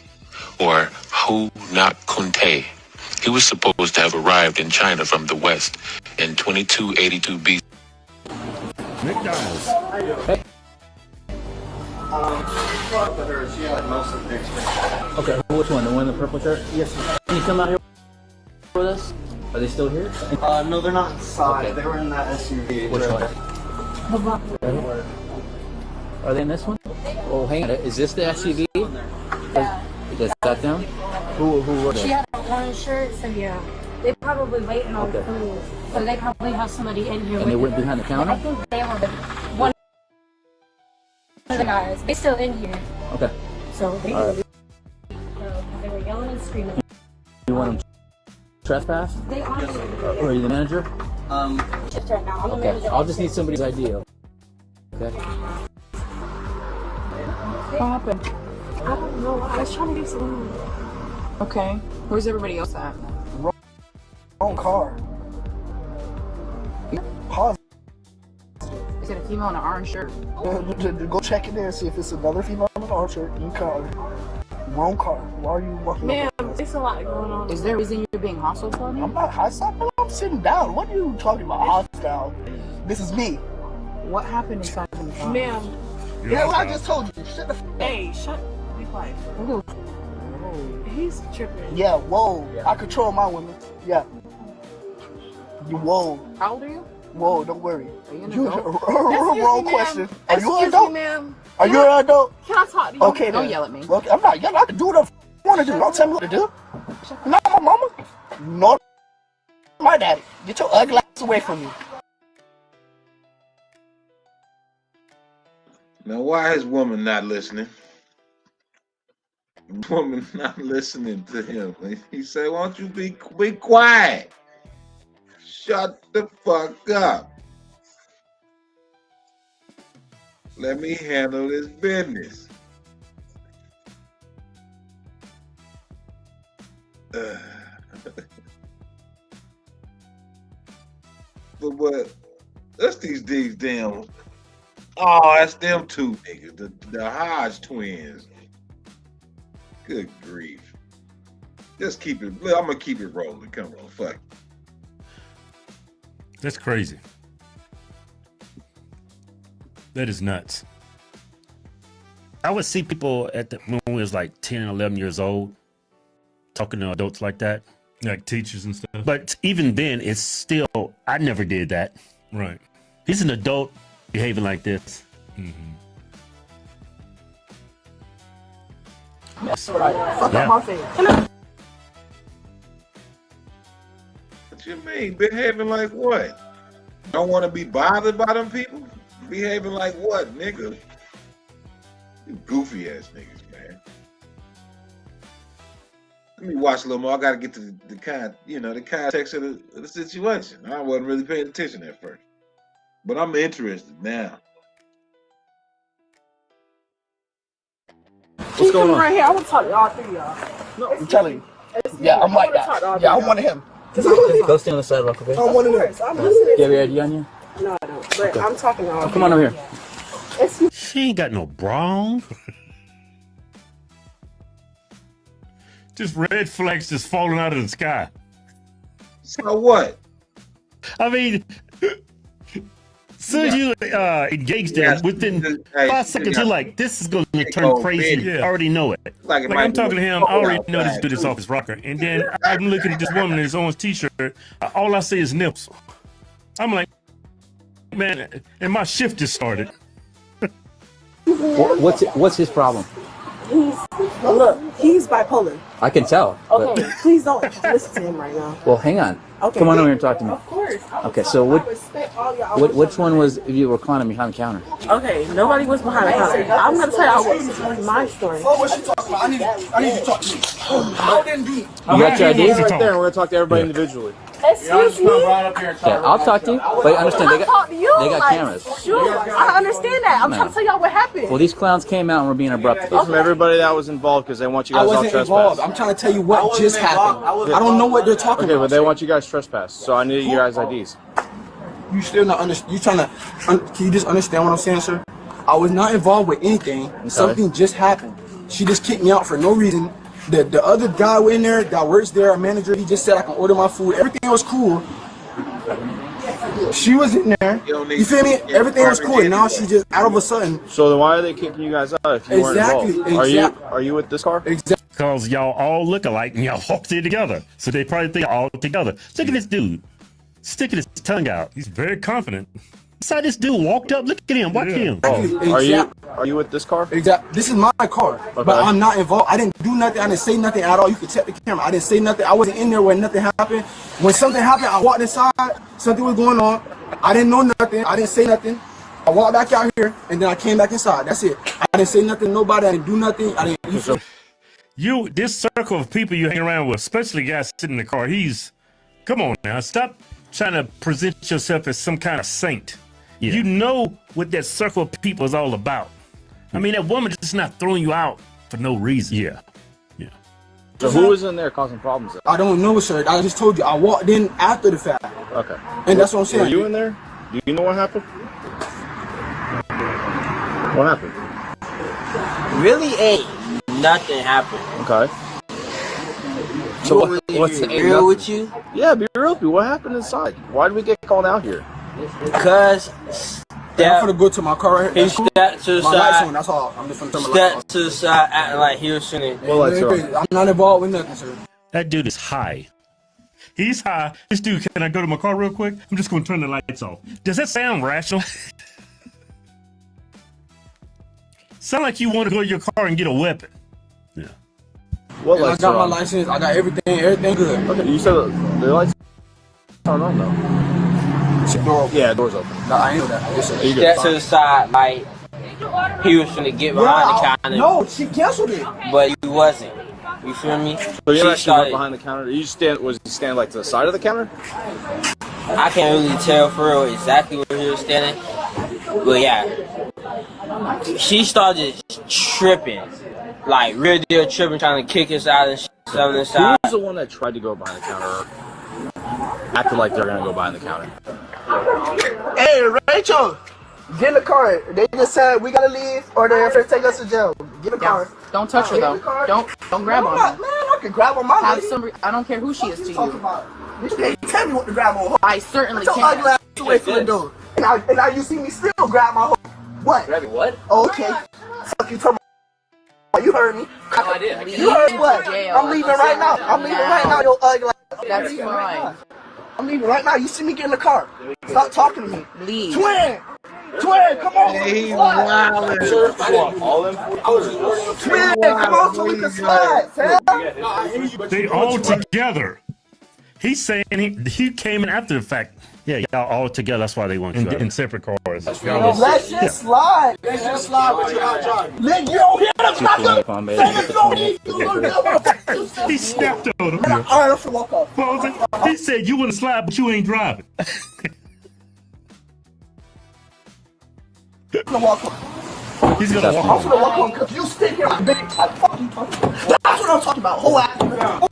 or Hu Nak Kunte. He was supposed to have arrived in China from the west in 2282 BC. McDonald's. Okay, which one? The one in the purple shirt? Yes. Can you come out here with us? Are they still here? No, they're not inside. Okay. They were in that SUV. Which one? Are they in this one? Oh, hang on. Is this the SUV? Yeah. Is that them? Who were She they? had an orange shirt, so yeah. They probably waiting on Okay. food. So they probably have somebody in here. And they with went behind the them. counter? I think they were one of the guys. They still in here. Okay. So they, All right. they were yelling and screaming. You want them trespass? They are Or are you the manager? just right now. I'm the Okay. manager. I'll just need somebody's ID. Okay. What happened? I don't know. I was trying to get some. Okay. Where's everybody else at? Wrong car. Pause. Is it a female in an orange shirt? Go check it there and see if it's another female in an orange shirt. You car. Wrong car. Why are you walking? Ma'am, there's a lot going on. Is there a reason you're being hostile for me? I'm not hostile. I'm sitting down. What are you talking about? Hostile. This is me. What happened inside of the car? Ma'am. Yeah, well, I just told you. Shut the f. Hey, shut. Be quiet. He's tripping. Yeah, whoa. I control my women. Yeah. You whoa. How old are you? Whoa, don't worry. Are you an You adult? wrong question. Are you an Excuse adult? me, ma'am. Are you an adult? Can I talk to you? Okay, Don't then. yell at me. Okay, I'm not yelling. I can do what I want to do. Don't tell me what to do. Not my mama. Not my daddy. Get your ugly ass away from me. Now, why is woman not listening? Woman not listening to him. He said, "Why don't you be quiet? Shut the fuck up. Let me handle this business." But what? That's these damn. Oh, that's them two niggas, the Hodge twins. Good grief. Just keep it. I'm gonna keep it rolling. Come on, fuck. That's crazy. That is nuts. I would see people when we was like 10, 11 years old talking to adults like that. Like teachers and stuff. But even then, it's still, I never did that. Right. He's an adult behaving like this. Mm-hmm. Fuck Yeah. up my face. What you mean? Behaving like what? Don't want to be bothered by them people? Behaving like what, nigga? You goofy ass niggas, man. Let me watch a little more. I gotta get to the context of the situation. I wasn't really paying attention at first, but I'm interested now. What's going on? Right here. I want to talk to all three of y'all. No, I'm telling you. Yeah, I'm like that. Yeah, I'm one of him. Go stand on the sidewalk, okay? I'm one of them. I'm listening. You have your ID on you? No, I don't. But I'm talking to all Come on over here. She ain't got no bra on. Just red flags just falling out of the sky. So what? I mean, soon as you engage there, within 5 seconds, you're like, this is going to turn crazy. Yeah. I already know it. Like I'm talking to him, I already know this dude is off his rocker. And then I'm looking at this woman in his own t-shirt. All I see is nips. I'm like, man, and my shift just started. What's his problem? He's bipolar. I can tell. Okay, please don't listen to him right now. Well, hang on. Okay. Come on over here and talk to me. Of course. Okay, so which one was you were climbing behind the counter? Okay, nobody was behind the counter. I'm gonna tell y'all my story. Oh, what's she talking about? I need you to talk to me. How didn't be? You got your IDs? Right there, and we're gonna talk to everybody individually. Excuse me. Okay, I'll talk to you. But understand, they talk to you, got like, cameras. Sure, I understand that. I'm trying to tell y'all what happened. Well, these clowns came out and were being abrupt. From everybody that was involved, because they want you guys all trespassed. I'm trying to tell you what just happened. I don't know what they're talking about. Okay, but they want you guys trespassed, so I need your guys' IDs. You still not understand? You trying to? Can you just understand what I'm saying, sir? I was not involved with anything. Okay. Something just happened. She just kicked me out for no reason. The other guy in there that works there, a manager, he just said I can order my food. Everything was cool. She was in there. You feel me? Everything was cool. And now she just out of a sudden. So then why are they kicking you guys out if you weren't involved? Are you with this car? Exactly. Because y'all all look alike and y'all walked in together. So they probably think all together. Look at this dude sticking his tongue out. He's very confident. Saw this dude walked up. Look at him. Watch him. Oh, are you with this car? Exactly. This is my car, but I'm not involved. I didn't do nothing. I didn't say nothing at all. You can check the camera. I didn't say nothing. I wasn't in there when nothing happened. When something happened, I walked inside. Something was going on. I didn't know nothing. I didn't say nothing. I walked back out here, and then I came back inside. That's it. I didn't say nothing to nobody. I didn't do nothing. I didn't. This circle of people you hang around with, especially guys sitting in the car, come on now, stop trying to present yourself as some kind of saint. Yeah. You know what that circle of people is all about. I mean, that woman just not throwing you out for no reason. Yeah. So who was in there causing problems? I don't know, sir. I just told you. I walked in after the fact. Okay. And that's what I'm saying. Were you in there? Do you know what happened? What happened? Really ain't nothing happened. Okay. So what's be real with you? Yeah, be real with you. What happened inside? Why did we get called out here? Because I'm gonna go to my car right here. He stepped to the My lights side. on, that's all. I'm just gonna turn my lights Stepped on. to the side, acting like he was finna. I'm not involved with nothing, sir. That dude is high. He's high. This dude, can I go to my car real quick? I'm just going to turn the lights off. Does that sound rational? Sound like you want to go to your car and get a weapon. Yeah. What I got my license. I got everything good. Okay, you said the lights turned on though. Door open. Yeah, door's open. No, I ain't know that. Yes, sir. Stepped to the side, like he was finna get behind the counter. No, she canceled it. But he wasn't. You feel me? So you're actually right behind the counter. You was he standing like to the side of the counter? I can't really tell for real exactly where he was standing. But yeah. She started tripping. Like real deal tripping, trying to kick us out and stuff inside. Who's the one that tried to go behind the counter? Acted like they're gonna go behind the counter. Hey, Rachel, get in the car. They just said we gotta leave, or they're gonna take us to jail. Get in the car. Don't touch her though. Don't grab on her. Man, I can grab on my lady. I don't care who she is to you. They tell me what to grab on her. I certainly Get your ugly can. ass away from the door. And now you see me still grab my hoe. What? Grab what? Okay. Fuck you talking about. You heard me. No, I did. You heard what? I'm leaving right now. I'm leaving right now, yo ugly ass. That's fine. I'm leaving right now. You see me get in the car. Stop talking to me. Leave. Twin, come on. He's wildin'. Twin, come on so we can slide, fam. They all together. He's saying he came in after the fact. Yeah, y'all all together. That's why they want you in separate cars. Let's just slide. Let's just slide with you out driving. Let you don't hear the He snapped on him. All right, let's walk off. He said you want to slide, but you ain't driving. I'm gonna walk off. He's gonna walk I'm off. gonna walk on because you stick here like big. Fuck you talking about. That's what I'm talking about. Whole ass.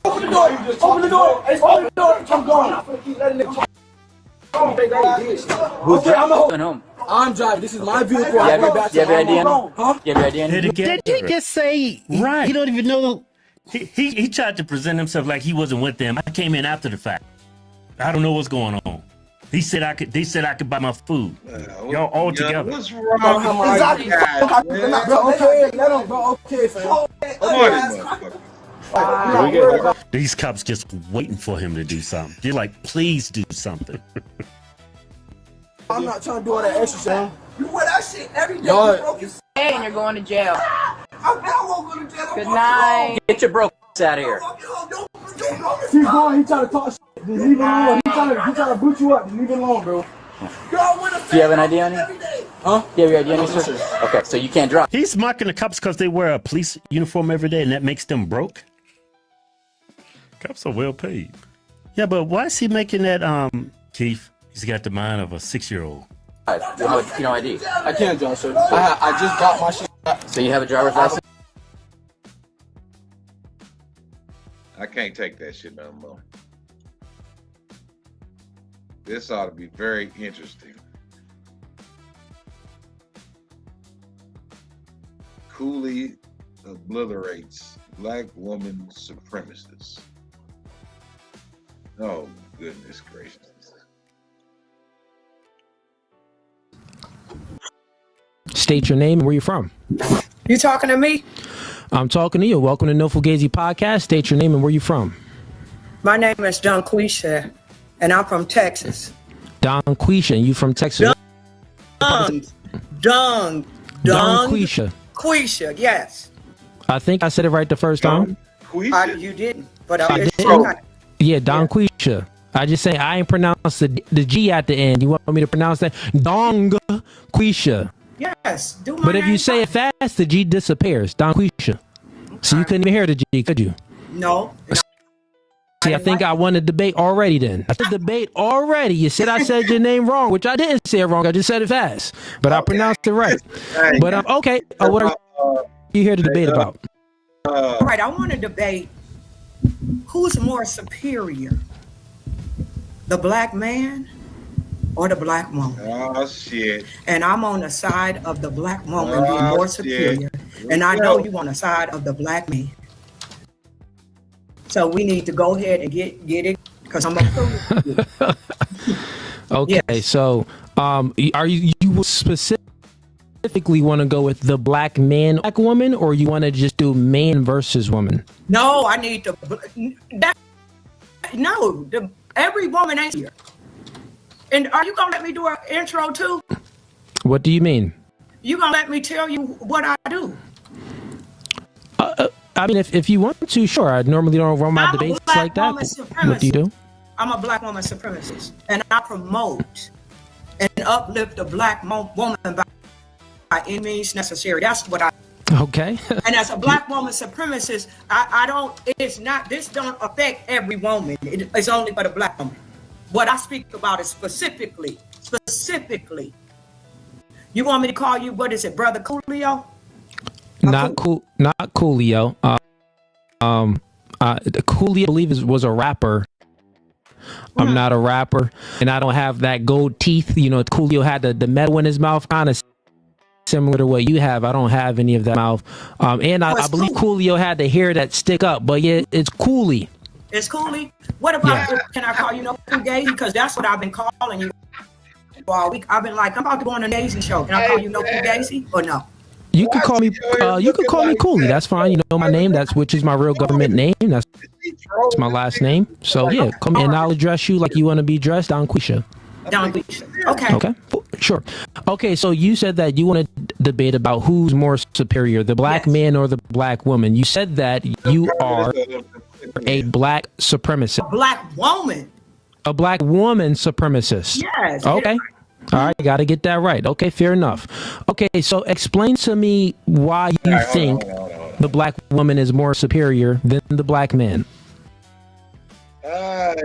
Open the door. Open the door. Open the door. I'm going. I'm gonna keep letting it. Who's driving home? I'm driving. This is my vehicle. You have your ID on? Huh? You have your ID on? Did he just say right? He don't even know. He tried to present himself like he wasn't with them. I came in after the fact. I don't know what's going on. He said I could. They said I could buy my food. Y'all all together. What's wrong with Exactly. you guys, man? Bro, okay, let him, bro. Okay, fam. These cops just waiting for him to do something. They're like, please do something. I'm not trying to do all that extra shit. You wear that shit every day. Hey, and you're going to jail. I won't go to jail. Good night. Get your broke ass out of here. Keep going. He trying to talk shit. Just leave him alone. He trying to boot you up. Just leave him alone, bro. Do you have an ID on you? Huh? Do you have your ID on you, sir? Okay, so you can't drive. He's mocking the cops because they wear a police uniform every day, and that makes them broke. Cops are well paid. Yeah, but why is he making that? Keith, he's got the mind of a 6-year-old. You know ID. I can't drive, sir. I just got my shit. So you have a driver's license? I can't take that shit no more. This ought to be very interesting. Cooley obliterates black woman supremacists. Oh, goodness gracious. State your name and where you're from. You talking to me? I'm talking to you. Welcome to No Fugazi Podcast. State your name and where you're from. My name is Don Quisha, and I'm from Texas. Don Quisha, and you from Texas? Don Quisha. Quisha, yes. I think I said it right the first time. You didn't, but I it's didn't? Yeah, Don Quisha. I just say I ain't pronounce the G at the end. You want me to pronounce that? Dong Quisha. Yes. Do my But if name you say it fast, the G disappears. Don Quisha. So you couldn't even hear the G, could you? No. See, I think I won the debate already then. I said debate already. You said I said your name wrong, which I didn't say it wrong. I just said it fast. But I pronounced it right. But okay. What are you here to debate about? All right, I want to debate who's more superior, the black man or the black woman. Oh, shit. And I'm on the side of the black woman being more superior. And I know you on the side of the black man. So we need to go ahead and get it because I'm a Okay, yes. So are you specifically want to go with the black man, black woman, or you want to just do man versus woman? No, I need to. Every woman ain't here. And are you gonna let me do an intro too? What do you mean? You gonna let me tell you what I do? I mean, if you want to, sure. I normally don't run my debates like that. What do you do? I'm a black woman supremacist, and I promote and uplift the black woman by any means necessary. That's what I. Okay. And as a black woman supremacist, I don't. It's not. This don't affect every woman. It's only for the black woman. What I speak about is specifically. You want me to call you? What is it, Brother Coolio? Not Coolio. Coolio, I believe, was a rapper. I'm not a rapper, and I don't have that gold teeth. You know, Coolio had the metal in his mouth, kind of similar to what you have. I don't have any of that mouth. And I believe Coolio had the hair that stick up, but yeah, it's Cooley. It's Cooley. What about, can I call you No Fugazi? Because that's what I've been calling you all week. I've been like, I'm about to go on a Daisy show. Can I call you No Fugazi or no? You can call me. You can call me Cooley. That's fine. You know my name. Which is my real government name. That's my last name. So yeah, come and I'll address you like you want to be addressed. Don Quisha. Don Quisha. Okay. Okay. Sure. Okay. So you said that you want to debate about who's more superior, the black man or the black woman. You said that you are a black supremacist. A black woman. A black woman supremacist. Yes. Okay. All right, got to get that right. Okay, fair enough. Okay, so explain to me why you think the black woman is more superior than the black man. I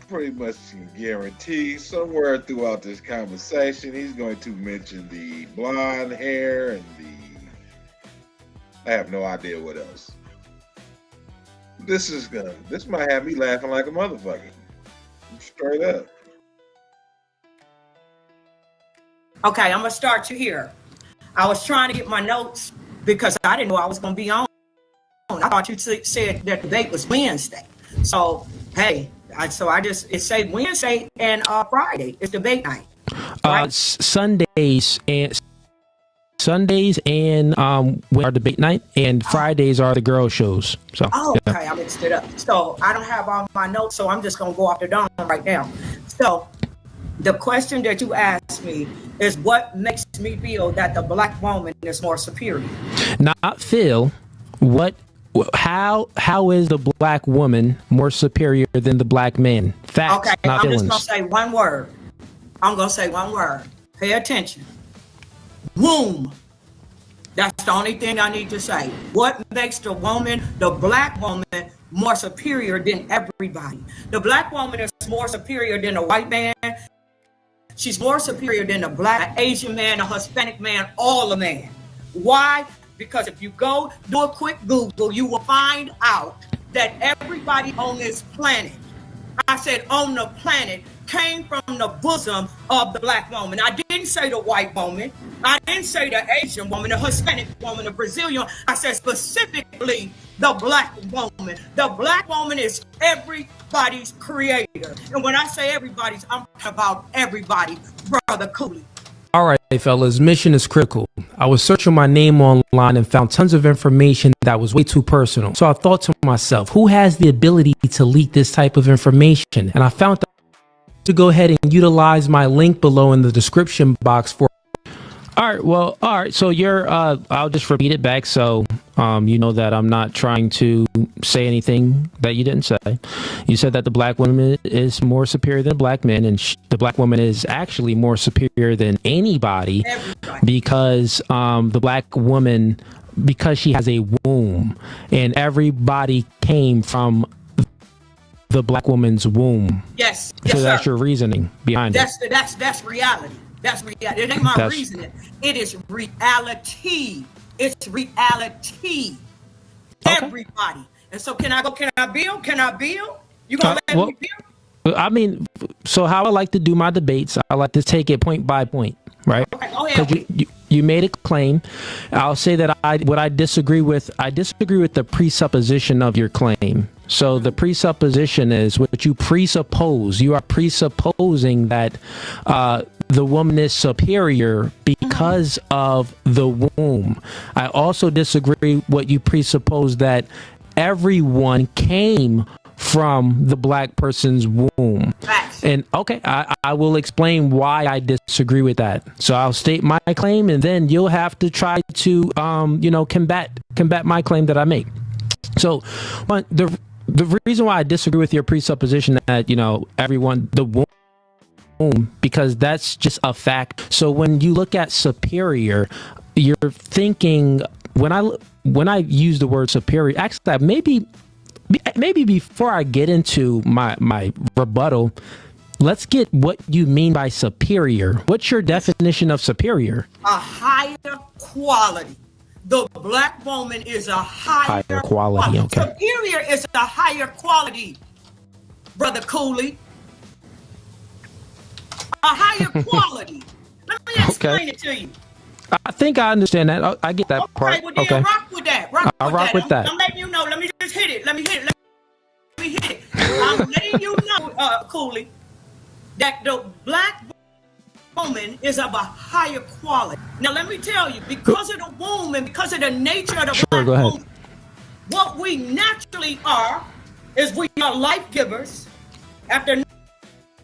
pretty much can guarantee somewhere throughout this conversation, he's going to mention the blonde hair and I have no idea what else. This might have me laughing like a motherfucker. Straight up. Okay, I'm gonna start you here. I was trying to get my notes because I didn't know I was gonna be on. I thought you said that the date was Wednesday. So hey, it said Wednesday and Friday. It's debate night. Right? Sundays and our debate night, and Fridays are the girl shows. So okay, I mixed it up. So I don't have all my notes, so I'm just gonna go off the dome right now. So the question that you asked me is what makes me feel that the black woman is more superior. Not feel. How is the black woman more superior than the black man? Facts, okay, not feelings. I'm just gonna say one word. I'm gonna say one word. Pay attention. Womb. That's the only thing I need to say. What makes the black woman, more superior than everybody? The black woman is more superior than a white man. She's more superior than a black, Asian man, a Hispanic man, all a man. Why? Because if you go do a quick Google, you will find out that everybody on this planet I said on the planet came from the bosom of the black woman. I didn't say the white woman. I didn't say the Asian woman, the Hispanic woman, the Brazilian. I said specifically the black woman. The black woman is everybody's creator. And when I say everybody's, I'm talking about everybody, Brother Cooley. All right, fellas, mission is critical. I was searching my name online and found tons of information that was way too personal. So I thought to myself, who has the ability to leak this type of information? And I found to go ahead and utilize my link below in the description box for. All right. So I'll just repeat it back. So, you know that I'm not trying to say anything that you didn't say. You said that the black woman is more superior than black men, and the black woman is actually more superior than anybody because the black woman, because she has a womb, and everybody came from the black woman's womb. Yes. So that's your reasoning behind it. That's reality. That's reality. It ain't my reasoning. It is reality. It's reality. Okay. Everybody. And so can I build? You gonna let me build? I mean, so how I like to do my debates, I like to take it point by point, right? Okay, go ahead. You made a claim. I'll say that I disagree with the presupposition of your claim. So the presupposition is what you presuppose. You are presupposing that the woman is superior because of the womb. I also disagree what you presuppose that everyone came from the black person's womb. And okay, I will explain why I disagree with that. So I'll state my claim, and then you'll have to try to combat my claim that I make. So the reason why I disagree with your presupposition that everyone the womb, because that's just a fact. So when you look at superior, you're thinking when I use the word superior, actually maybe before I get into my rebuttal, let's get what you mean by superior. What's your definition of superior? A higher quality. The black woman is a higher quality. Okay. Superior is a higher quality, Brother Cooley. A higher quality. Let me explain it to you. I think I understand that. I get that part. Well, then rock with that. Rock with that. I'm letting you know. Let me just hit it. I'm letting you know, Cooley, that the black woman is of a higher quality. Now, let me tell you, because of the womb and because of the nature of the black woman, what we naturally are is we are life givers. After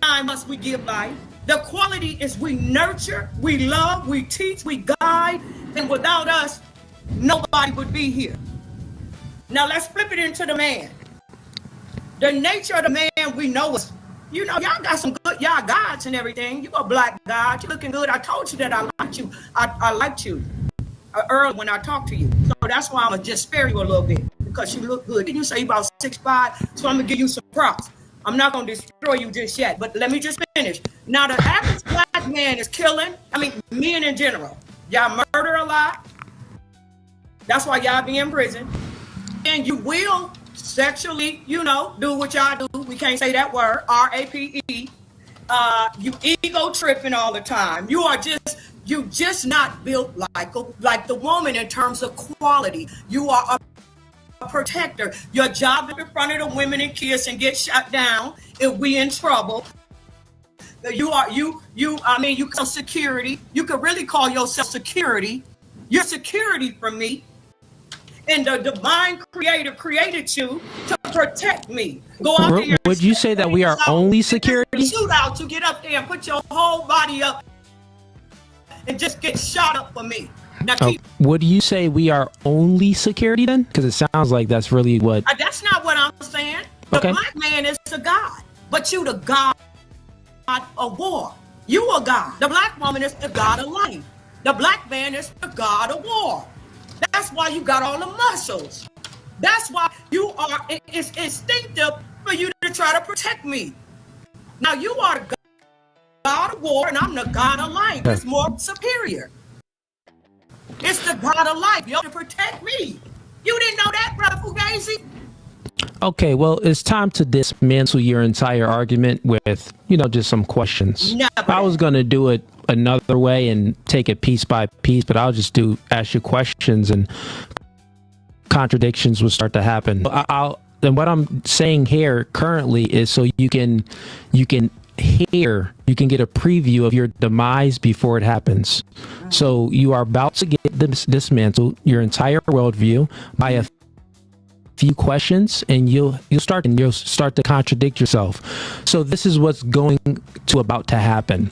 9 months, we give life. The quality is we nurture, we love, we teach, we guide, and without us, nobody would be here. Now let's flip it into the man. The nature of the man we know is, y'all got some good, y'all gods and everything. You a black god, you looking good. I told you that I liked you. I liked you early when I talked to you. So that's why I'm gonna just spare you a little bit, because you look good. Didn't you say you about 6'5"? So I'm gonna give you some props. I'm not going to destroy you just yet, but let me just finish. Now, the average black man is killing, men in general. Y'all murder a lot. That's why y'all be in prison. And you will sexually, do what y'all do. We can't say that word, R-A-P-E. You ego tripping all the time. You just not built like the woman in terms of quality. You are a protector. Your job is in front of the women and kids and get shut down if we in trouble. You call security. You could really call yourself security. You're security for me. And the divine creator created you to protect me. Go out there. Would you say that we are only security? Shoot out to get up there and put your whole body up and just get shot up for me. Now, would you say we are only security then? Because it sounds like that's really what. That's not what I'm saying. The black man is a god, but you the god of war. You a god. The black woman is the god of life. The black man is the god of war. That's why you got all the muscles. That's why you are. It's instinctive for you to try to protect me. Now you are the god of war, and I'm the god of life. It's more superior. It's the God of life. You're to protect me. You didn't know that, Brother Fugazi? Okay, well, it's time to dismantle your entire argument with, just some questions. No. I was going to do it another way and take it piece by piece, but I'll just ask you questions and contradictions will start to happen. And what I'm saying here currently is so you can get a preview of your demise before it happens. So you are about to get dismantled your entire worldview by a few questions, and you'll start to contradict yourself. So this is what's about to happen.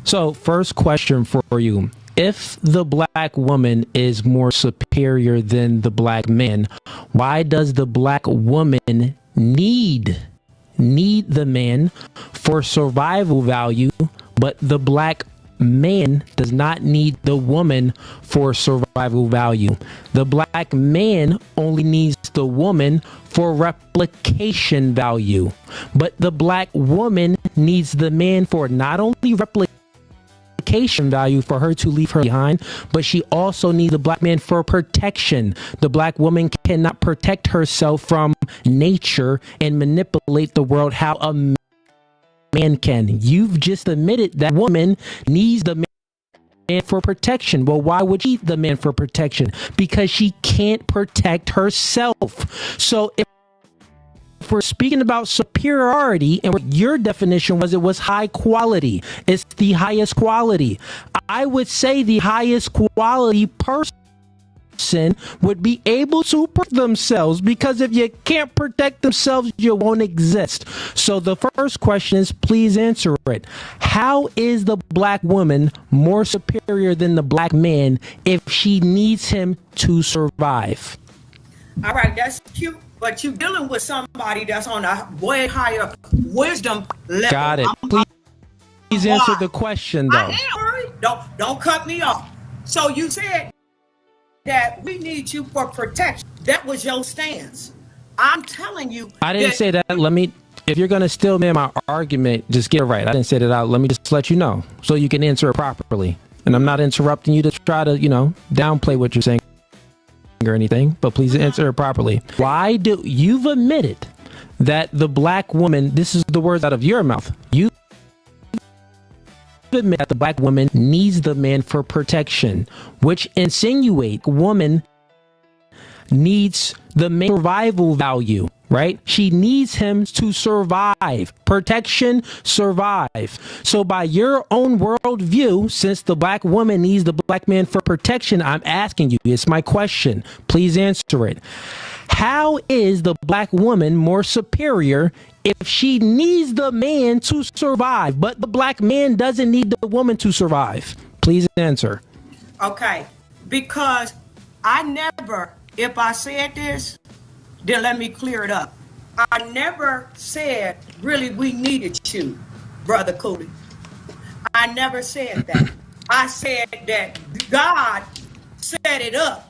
So first question for you. If the black woman is more superior than the black man, why does the black woman need the man for survival value, but the black man does not need the woman for survival value? The black man only needs the woman for replication value, but the black woman needs the man for not only replication value for her to leave her behind, but she also needs the black man for protection. The black woman cannot protect herself from nature and manipulate the world how a man can. You've just admitted that woman needs the man for protection. Well, why would she need the man for protection? Because she can't protect herself. So if we're speaking about superiority, and what your definition was, it was high quality. It's the highest quality. I would say the highest quality person would be able to protect themselves, because if you can't protect themselves, you won't exist. So the first question is, please answer it. How is the black woman more superior than the black man if she needs him to survive? All right, that's cute, but you're dealing with somebody that's on a way higher wisdom level. Got it. Please answer the question, though. I am. Don't cut me off. So you said that we need you for protection. That was your stance. I'm telling you. I didn't say that. If you're going to steal me my argument, just get it right. I didn't say that out. Let me just let you know so you can answer it properly. And I'm not interrupting you to try to, downplay what you're saying or anything, but please answer it properly. Why do you've admitted that the black woman, this is the words out of your mouth, you admit that the black woman needs the man for protection, which insinuate woman needs the man survival value, right? She needs him to survive. Protection, survive. So by your own worldview, since the black woman needs the black man for protection, I'm asking you, it's my question. Please answer it. How is the black woman more superior if she needs the man to survive, but the black man doesn't need the woman to survive? Please answer. Okay, because I never, if I said this, then let me clear it up. I never said, really, we needed you, Brother Cooley. I never said that. I said that God set it up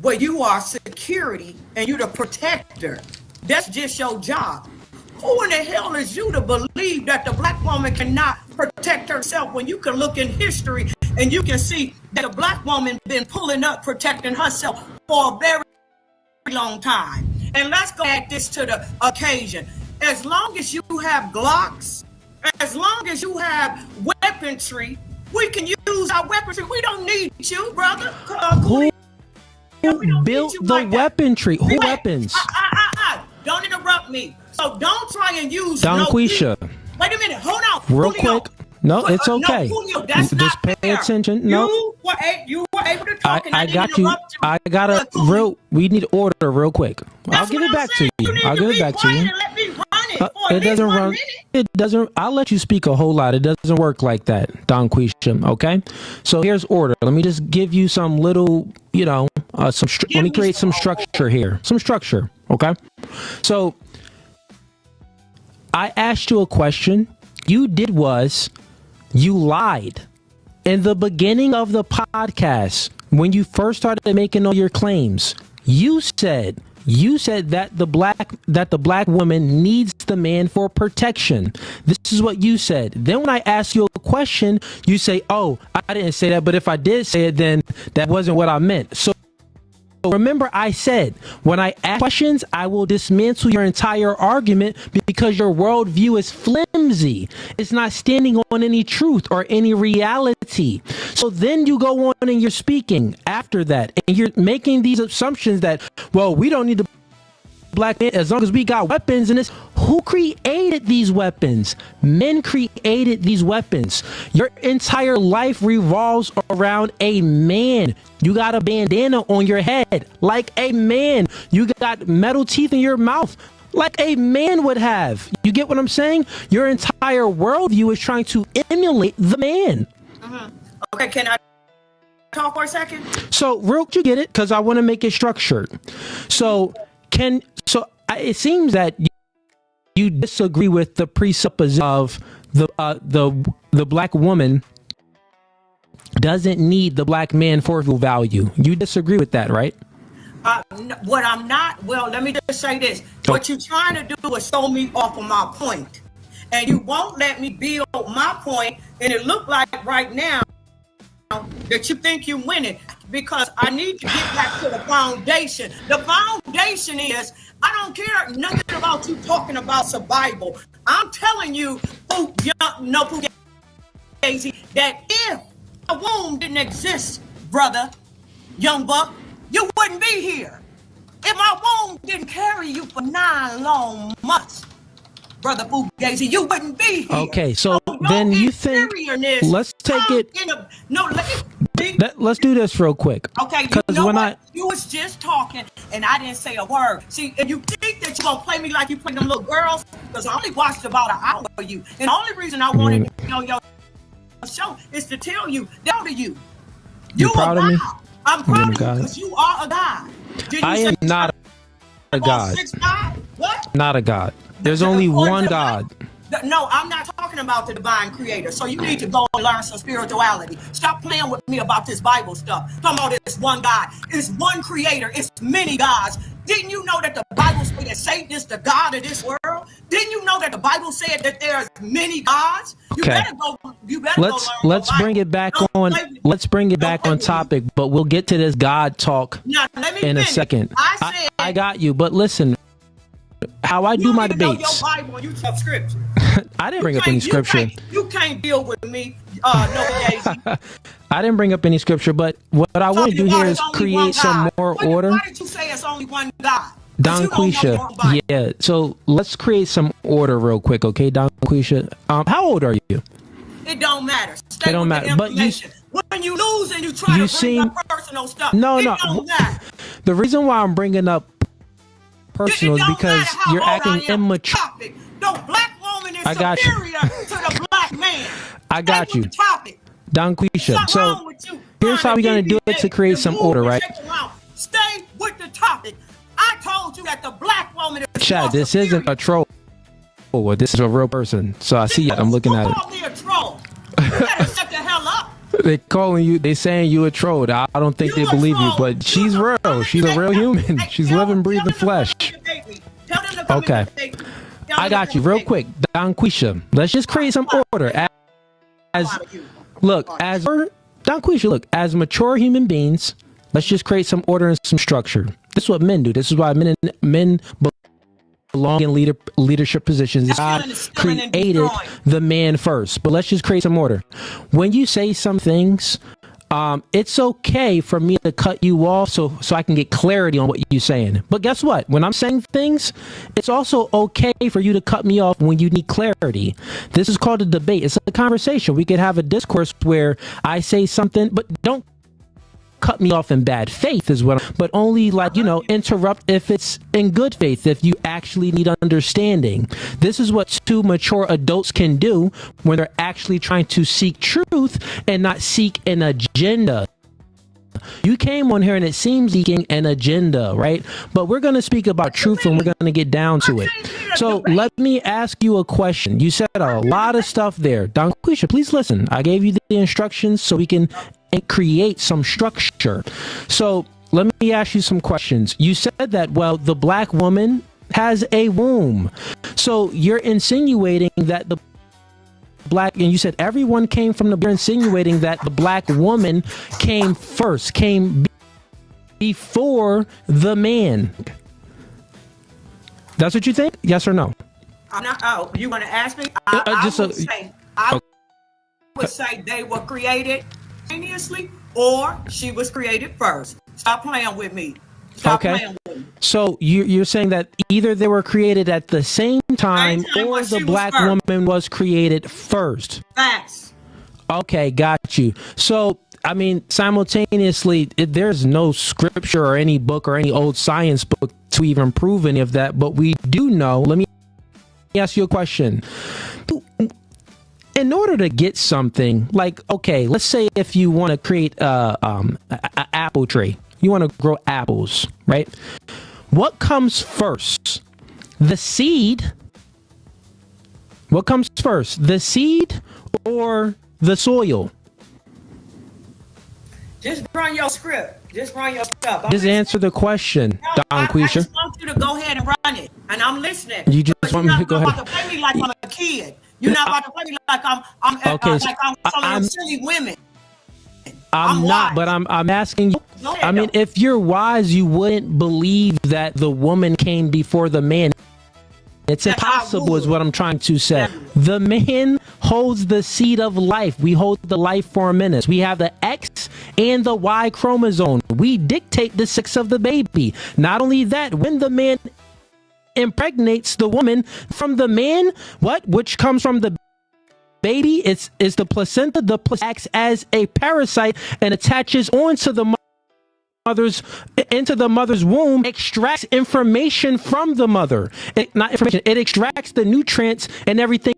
where you are security and you're the protector. That's just your job. Who in the hell is you to believe that the black woman cannot protect herself when you can look in history and you can see that the black woman been pulling up, protecting herself for a very long time? And let's go add this to the occasion. As long as you have Glocks, as long as you have weaponry, we can use our weaponry. We don't need you, brother. Who built the weaponry? Who weapons? Don't interrupt me. So don't try and use Don Quisha. Wait a minute. Hold on. Real Julio. quick. No, it's okay. No, Julio, that's just not pay fair. attention. No. You were able to talk and I got you. I got a we need order real quick. I'll give it back to you. I'll give it back to you. It doesn't run. It doesn't. I'll let you speak a whole lot. It doesn't work like that, Don Quisha. Okay. So here's order. Let me just give you some little, let me create some structure here. Some structure. Okay. So I asked you a question. You did was you lied in the beginning of the podcast when you first started making all your claims. You said that the black woman needs the man for protection. This is what you said. Then when I asked you a question, you say, "Oh, I didn't say that, but if I did say it, then that wasn't what I meant." So remember I said, when I ask questions, I will dismantle your entire argument because your worldview is flimsy. It's not standing on any truth or any reality. So then you go on and you're speaking after that, and you're making these assumptions that, well, we don't need to black men as long as we got weapons. And this, who created these weapons? Men created these weapons. Your entire life revolves around a man. You got a bandana on your head like a man. You got metal teeth in your mouth like a man would have. You get what I'm saying? Your entire worldview is trying to emulate the man. Okay, can I talk for a second? So real, you get it? Because I want to make it structured. It seems that you disagree with the presupposition of the black woman doesn't need the black man for value. You disagree with that, right? What I'm not, well, let me just say this. What you're trying to do is throw me off of my point. And you won't let me build my point. And it look like right now that you think you're winning, because I need to get back to the foundation. The foundation is, I don't care nothing about you talking about survival. I'm telling you, Daisy, that if the womb didn't exist, brother, young buck, you wouldn't be here. If my womb didn't carry you for 9 long months, brother Fugazi, you wouldn't be here. Okay, so then you think, let's take it. Let's do this real quick. Okay, you know what? You was just talking and I didn't say a word. See, and you think that you're going to play me like you play them little girls? Because I only watched about an hour of you. And the only reason I wanted to know your show is to tell you, down to you. You proud of me? I'm proud of you because you are a god. I am not a god. What? Not a god. There's only one God. No, I'm not talking about the divine creator. So you need to go and learn some spirituality. Stop playing with me about this Bible stuff. Talking about this one God. It's one creator. It's many gods. Didn't you know that the Bible said that Satan is the God of this world? Didn't you know that the Bible said that there's many gods? Okay. Let's bring it back on. Let's bring it back on topic, but we'll get to this God talk in a second. I got you, but listen. How I do my debates. Your Bible, you tough scripture. I didn't bring up any scripture. You can't deal with me, Daisy. I didn't bring up any scripture, but what I want to do here is create some more order. Why did you say it's only one God? Don Quisha, yeah. So let's create some order real quick, okay, Don Quisha? How old are you? It don't matter. It don't matter. But when you lose and you try to bring up personal stuff, it don't matter. The reason why I'm bringing up personal is because you're acting immature. The black woman is superior to the black man. I got you. Don Quisha. So here's how we're going to do it to create some order, right? Stay with the topic. I told you that the black woman is Chad, this isn't a troll. This is a real person. So I see it. I'm looking at it. Call me a troll. You better shut the hell up. They calling you, they saying you a troll. I don't think they believe you, but she's real. She's a real human. She's living, breathing flesh. Okay. I got you real quick. Don Quisha, let's just create some order. Don Quisha, look, as mature human beings, let's just create some order and some structure. This is what men do. This is why men belong in leadership positions. God created the man first, but let's just create some order. When you say some things, it's okay for me to cut you off so I can get clarity on what you're saying. But guess what? When I'm saying things, it's also okay for you to cut me off when you need clarity. This is called a debate. It's a conversation. We could have a discourse where I say something, but don't cut me off in bad faith but only interrupt if it's in good faith, if you actually need understanding. This is what two mature adults can do when they're actually trying to seek truth and not seek an agenda. You came on here and it seems seeking an agenda, right? But we're going to speak about truth and we're going to get down to it. So let me ask you a question. You said a lot of stuff there. Don Quisha, please listen. I gave you the instructions so we can create some structure. So let me ask you some questions. You said that, the black woman has a womb. So you're insinuating that the black, and you said everyone came from you're insinuating that the black woman came first, before the man. That's what you think? Yes or no? I'm not. Oh, you want to ask me? I would say they were created simultaneously, or she was created first. Stop playing with me. Stop playing with me. So you're saying that either they were created at the same time or the black woman was created first. Facts. Okay, got you. So, I mean, simultaneously, there's no scripture or any book or any old science book to even prove any of that. But we do know, let me ask you a question. In order to get something like, okay, let's say if you want to create an apple tree, you want to grow apples, right? What comes first? The seed? What comes first? The seed or the soil? Just run your script. Just run your stuff. Just answer the question, Don Quisha. I just want you to go ahead and run it, and I'm listening. You just want me to go ahead? You're not about to play me like I'm a kid. You're not about to play me like I'm some silly women. I'm not, but I'm asking you. I mean, if you're wise, you wouldn't believe that the woman came before the man. It's impossible is what I'm trying to say. The man holds the seed of life. We hold the life form in us. We have the X and the Y chromosome. We dictate the sex of the baby. Not only that, when the man impregnates the woman from the man, which comes from the baby, it's the placenta. The placenta acts as a parasite and attaches onto the mother's womb, extracts information from the mother. It extracts the nutrients and everything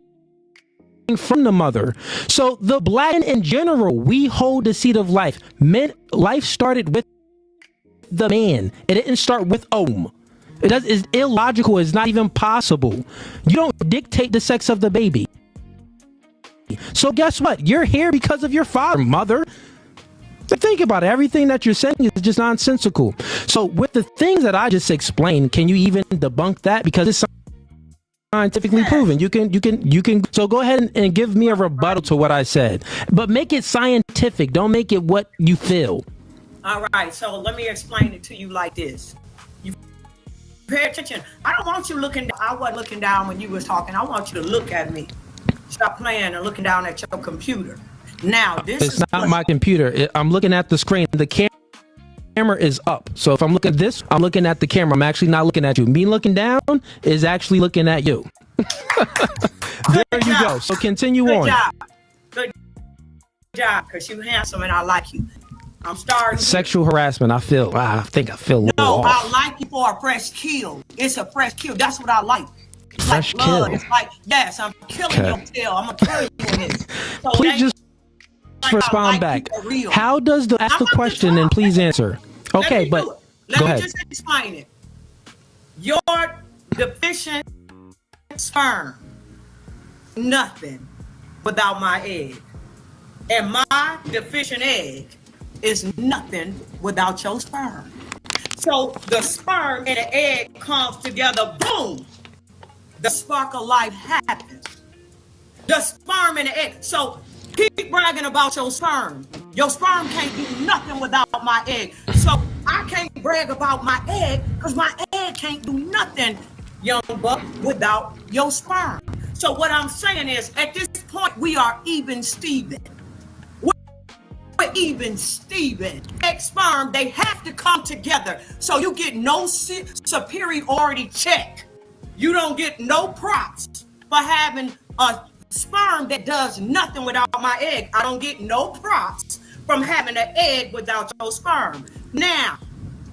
from the mother. So the black in general, we hold the seed of life. Life started with the man. It didn't start with It's illogical. It's not even possible. You don't dictate the sex of the baby. So guess what? You're here because of your father, mother. Think about it. Everything that you're saying is just nonsensical. So with the things that I just explained, can you even debunk that? Because it's scientifically proven. You can. So go ahead and give me a rebuttal to what I said, but make it scientific. Don't make it what you feel. All right. So let me explain it to you like this. You pay attention. I don't want you looking. I wasn't looking down when you was talking. I want you to look at me. Stop playing and looking down at your computer. Now, it's not my computer. I'm looking at the screen. The camera is up. So if I'm looking at this, I'm looking at the camera. I'm actually not looking at you. Me looking down is actually looking at you. There you go. So continue on. Good job, because you're handsome and I like you. I'm starting. Sexual harassment. I think I feel a little off. I like you for a fresh kill. It's a fresh kill. That's what I like. It's fresh like blood. kill. It's like, yes, I'm killing your tail. I'm going to kill you in this. So please just respond back. How does ask the question and please answer? Okay, but go ahead. Let me just explain it. Your deficient sperm, nothing without my egg. And my deficient egg is nothing without your sperm. So the sperm and the egg comes together, boom, the spark of life happens. The sperm and the egg. So keep bragging about your sperm. Your sperm can't do nothing without my egg. So I can't brag about my egg because my egg can't do nothing, young buck, without your sperm. So what I'm saying is, at this point, we are even Steven. We're even Steven. Egg sperm, they have to come together. So you get no superiority check. You don't get no props for having a sperm that does nothing without my egg. I don't get no props from having an egg without your sperm. Now,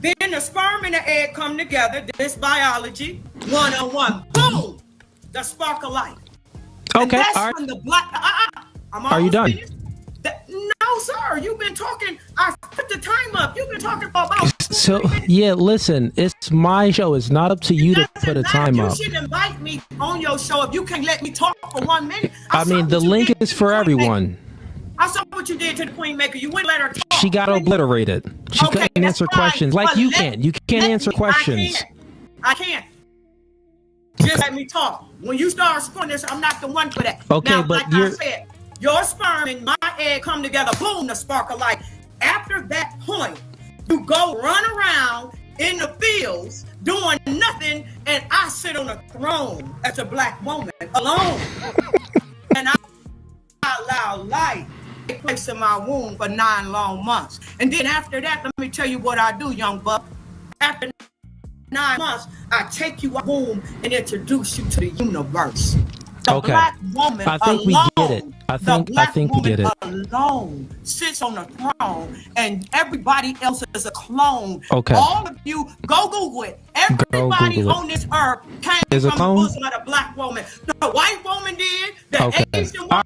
then the sperm and the egg come together. This biology, 101. Boom! The spark of life. Okay. And that's when the black. Are you done? No, sir. You've been talking. I put the time up. You've been talking for about. So yeah, listen. It's my show. It's not up to you to put a time up. You should invite me on your show if you can't let me talk for 1 minute. I mean, the link is for everyone. I saw what you did to the Queen Maker. You wouldn't let her talk. She got obliterated. She couldn't answer questions like you can. You can't answer questions. I can't. Just let me talk. When you start supporting this, I'm not the one for that. Okay, now, but like I said, your sperm and my egg come together. Boom, the spark of life. After that point, You go run around in the fields doing nothing, and I sit on a throne as a black woman alone. And I allow life to take place in my womb for 9 long months. And then after that, let me tell you what I do, young buck. After 9 months, I take you out of the womb and introduce you to the universe. The black woman I think we get it. I think we get it. Alone sits on the throne, and everybody else is a clone. Okay. All of you, go Google it. Everybody Google it. on this earth came Is a from clone? the bosom of the black woman. The white woman did. The Okay. Asian All woman,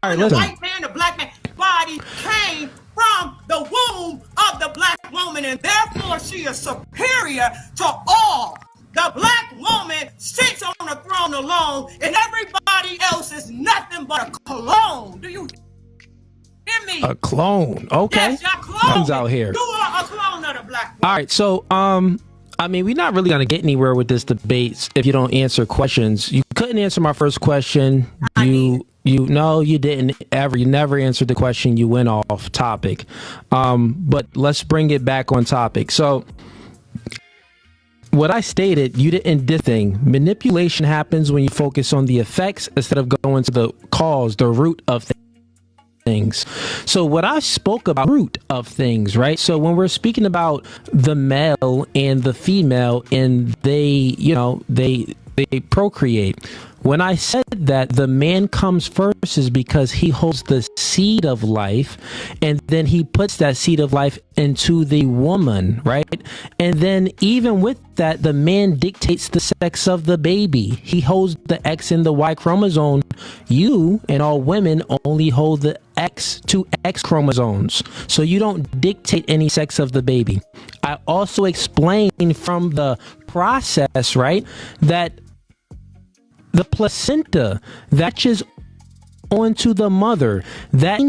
right, the listen. white man, the black man. Body came from the womb of the black woman, and therefore she is superior to all. The black woman sits on the throne alone, and everybody else is nothing but a clone. Do you hear me? A clone. Okay. Yes, you're a clone. Comes out here. You are a clone of the black woman. All right, so I mean, we're not really gonna get anywhere with this debate if you don't answer questions. You couldn't answer my first question. You didn't ever. You never answered the question. You went off topic. But let's bring it back on topic. So, what I stated, you didn't do thing. Manipulation happens when you focus on the effects instead of going to the cause, the root of things. So what I spoke about, root of things, right? So when we're speaking about the male and the female, and they procreate. When I said that the man comes first is because he holds the seed of life, and then he puts that seed of life into the woman, right? And then even with that, the man dictates the sex of the baby. He holds the X and the Y chromosome. You and all women only hold the two X chromosomes. So you don't dictate any sex of the baby. I also explained from the process, right, that the placenta latches onto the mother. That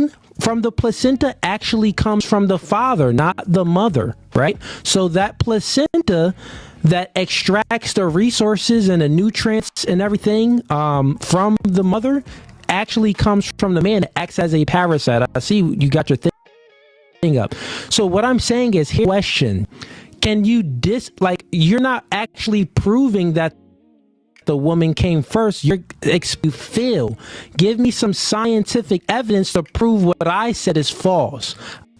from the placenta actually comes from the father, not the mother, right? So that placenta that extracts the resources and the nutrients and everything from the mother actually comes from the man. It acts as a parasite. I see you got your thing up. So what I'm saying is, here's a question. Can you you're not actually proving that the woman came first. You feel. Give me some scientific evidence to prove what I said is false.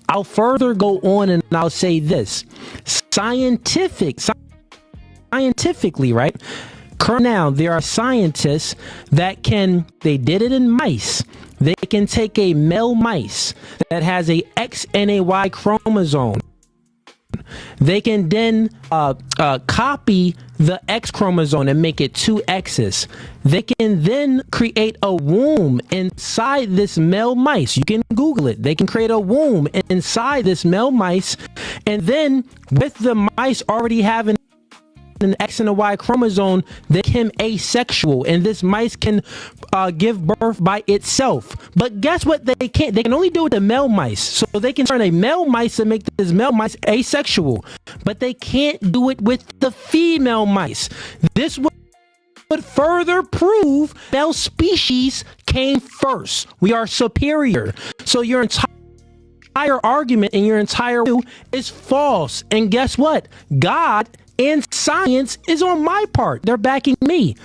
I'll further go on and I'll say this. Scientifically, right? Now, there are scientists that they did it in mice. They can take a male mice that has a X and a Y chromosome. They can then copy the X chromosome and make it 2 X's. They can then create a womb inside this male mice. You can Google it. They can create a womb inside this male mice, and then with the mice already having an X and a Y chromosome, they become asexual, and this mice can give birth by itself. But guess what? They can't. They can only do it with the male mice. So they can turn a male mice and make this male mice asexual, but they can't do it with the female mice. This would further prove male species came first. We are superior. So your entire argument and your entire view is false. And guess what? God and science is on my part. They're backing me.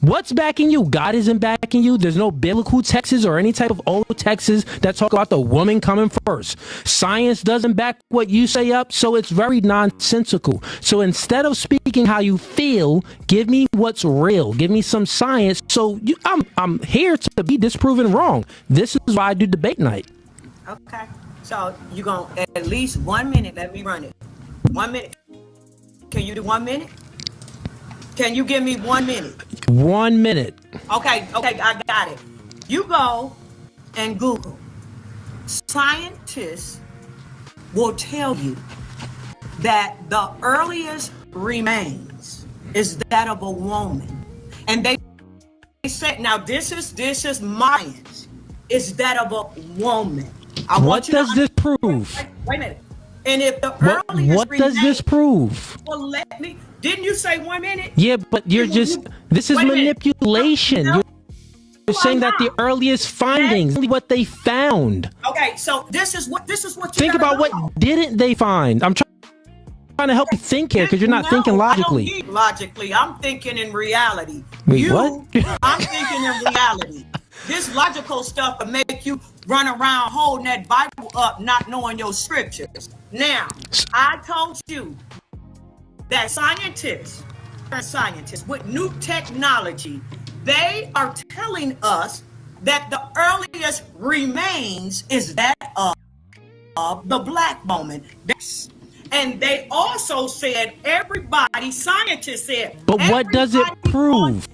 What's backing you? God isn't backing you. There's no biblical texts or any type of old texts that talk about the woman coming first. Science doesn't back what you say up, so it's very nonsensical. So instead of speaking how you feel, give me what's real. Give me some science. So I'm here to be disproven wrong. This is why I do debate night. Okay. So you're going to at least 1 minute. Let me run it. 1 minute. Can you do 1 minute? Can you give me 1 minute? 1 minute. Okay, I got it. You go and Google. Scientists will tell you that the earliest remains is that of a woman. And they say, now this is science, is that of a woman. What does this prove? Wait a minute. And if the what does this prove? Well, didn't you say 1 minute? Yeah, but this is manipulation. They're saying that the earliest findings, what they found. Okay, so this is what you Think about what didn't they find. I'm trying to help you think here because you're not thinking logically. I don't need logically. I'm thinking in reality. Wait, what? I'm thinking in reality. This logical stuff will make you run around holding that Bible up, not knowing your scriptures. Now, I told you that scientists with new technology, they are telling us that the earliest remains is that of the black woman. And they also said scientists said. But what does it prove?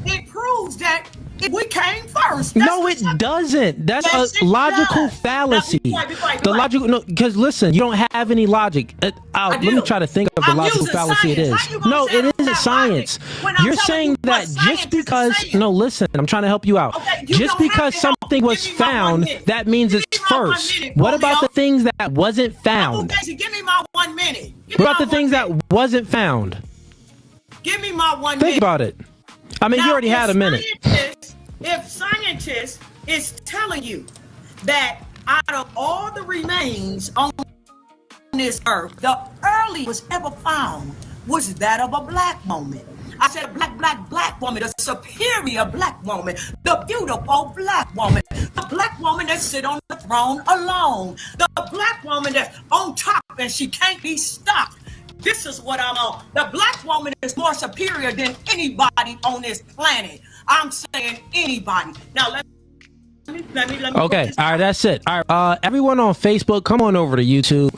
It proves that we came first. No, it doesn't. That's a logical fallacy. The logical, no, because listen, you don't have any logic. Let me try to think of the logical fallacy it is. No, it isn't science. You're saying that just because, no, listen, I'm trying to help you out. Just because something was found, that means it's first. What about the things that wasn't found? Give me my 1 minute. What about the things that wasn't found? Give me my 1 minute. Think about it. I mean, you already had a minute. If scientists is telling you that out of all the remains on this earth, the earliest ever found was that of a black woman. I said black woman, the superior black woman, the beautiful black woman, the black woman that sit on the throne alone, the black woman that's on top and she can't be stopped. This is what I'm on. The black woman is more superior than anybody on this planet. I'm saying anybody. Now let me. Okay, all right, that's it. All right, everyone on Facebook, come on over to YouTube.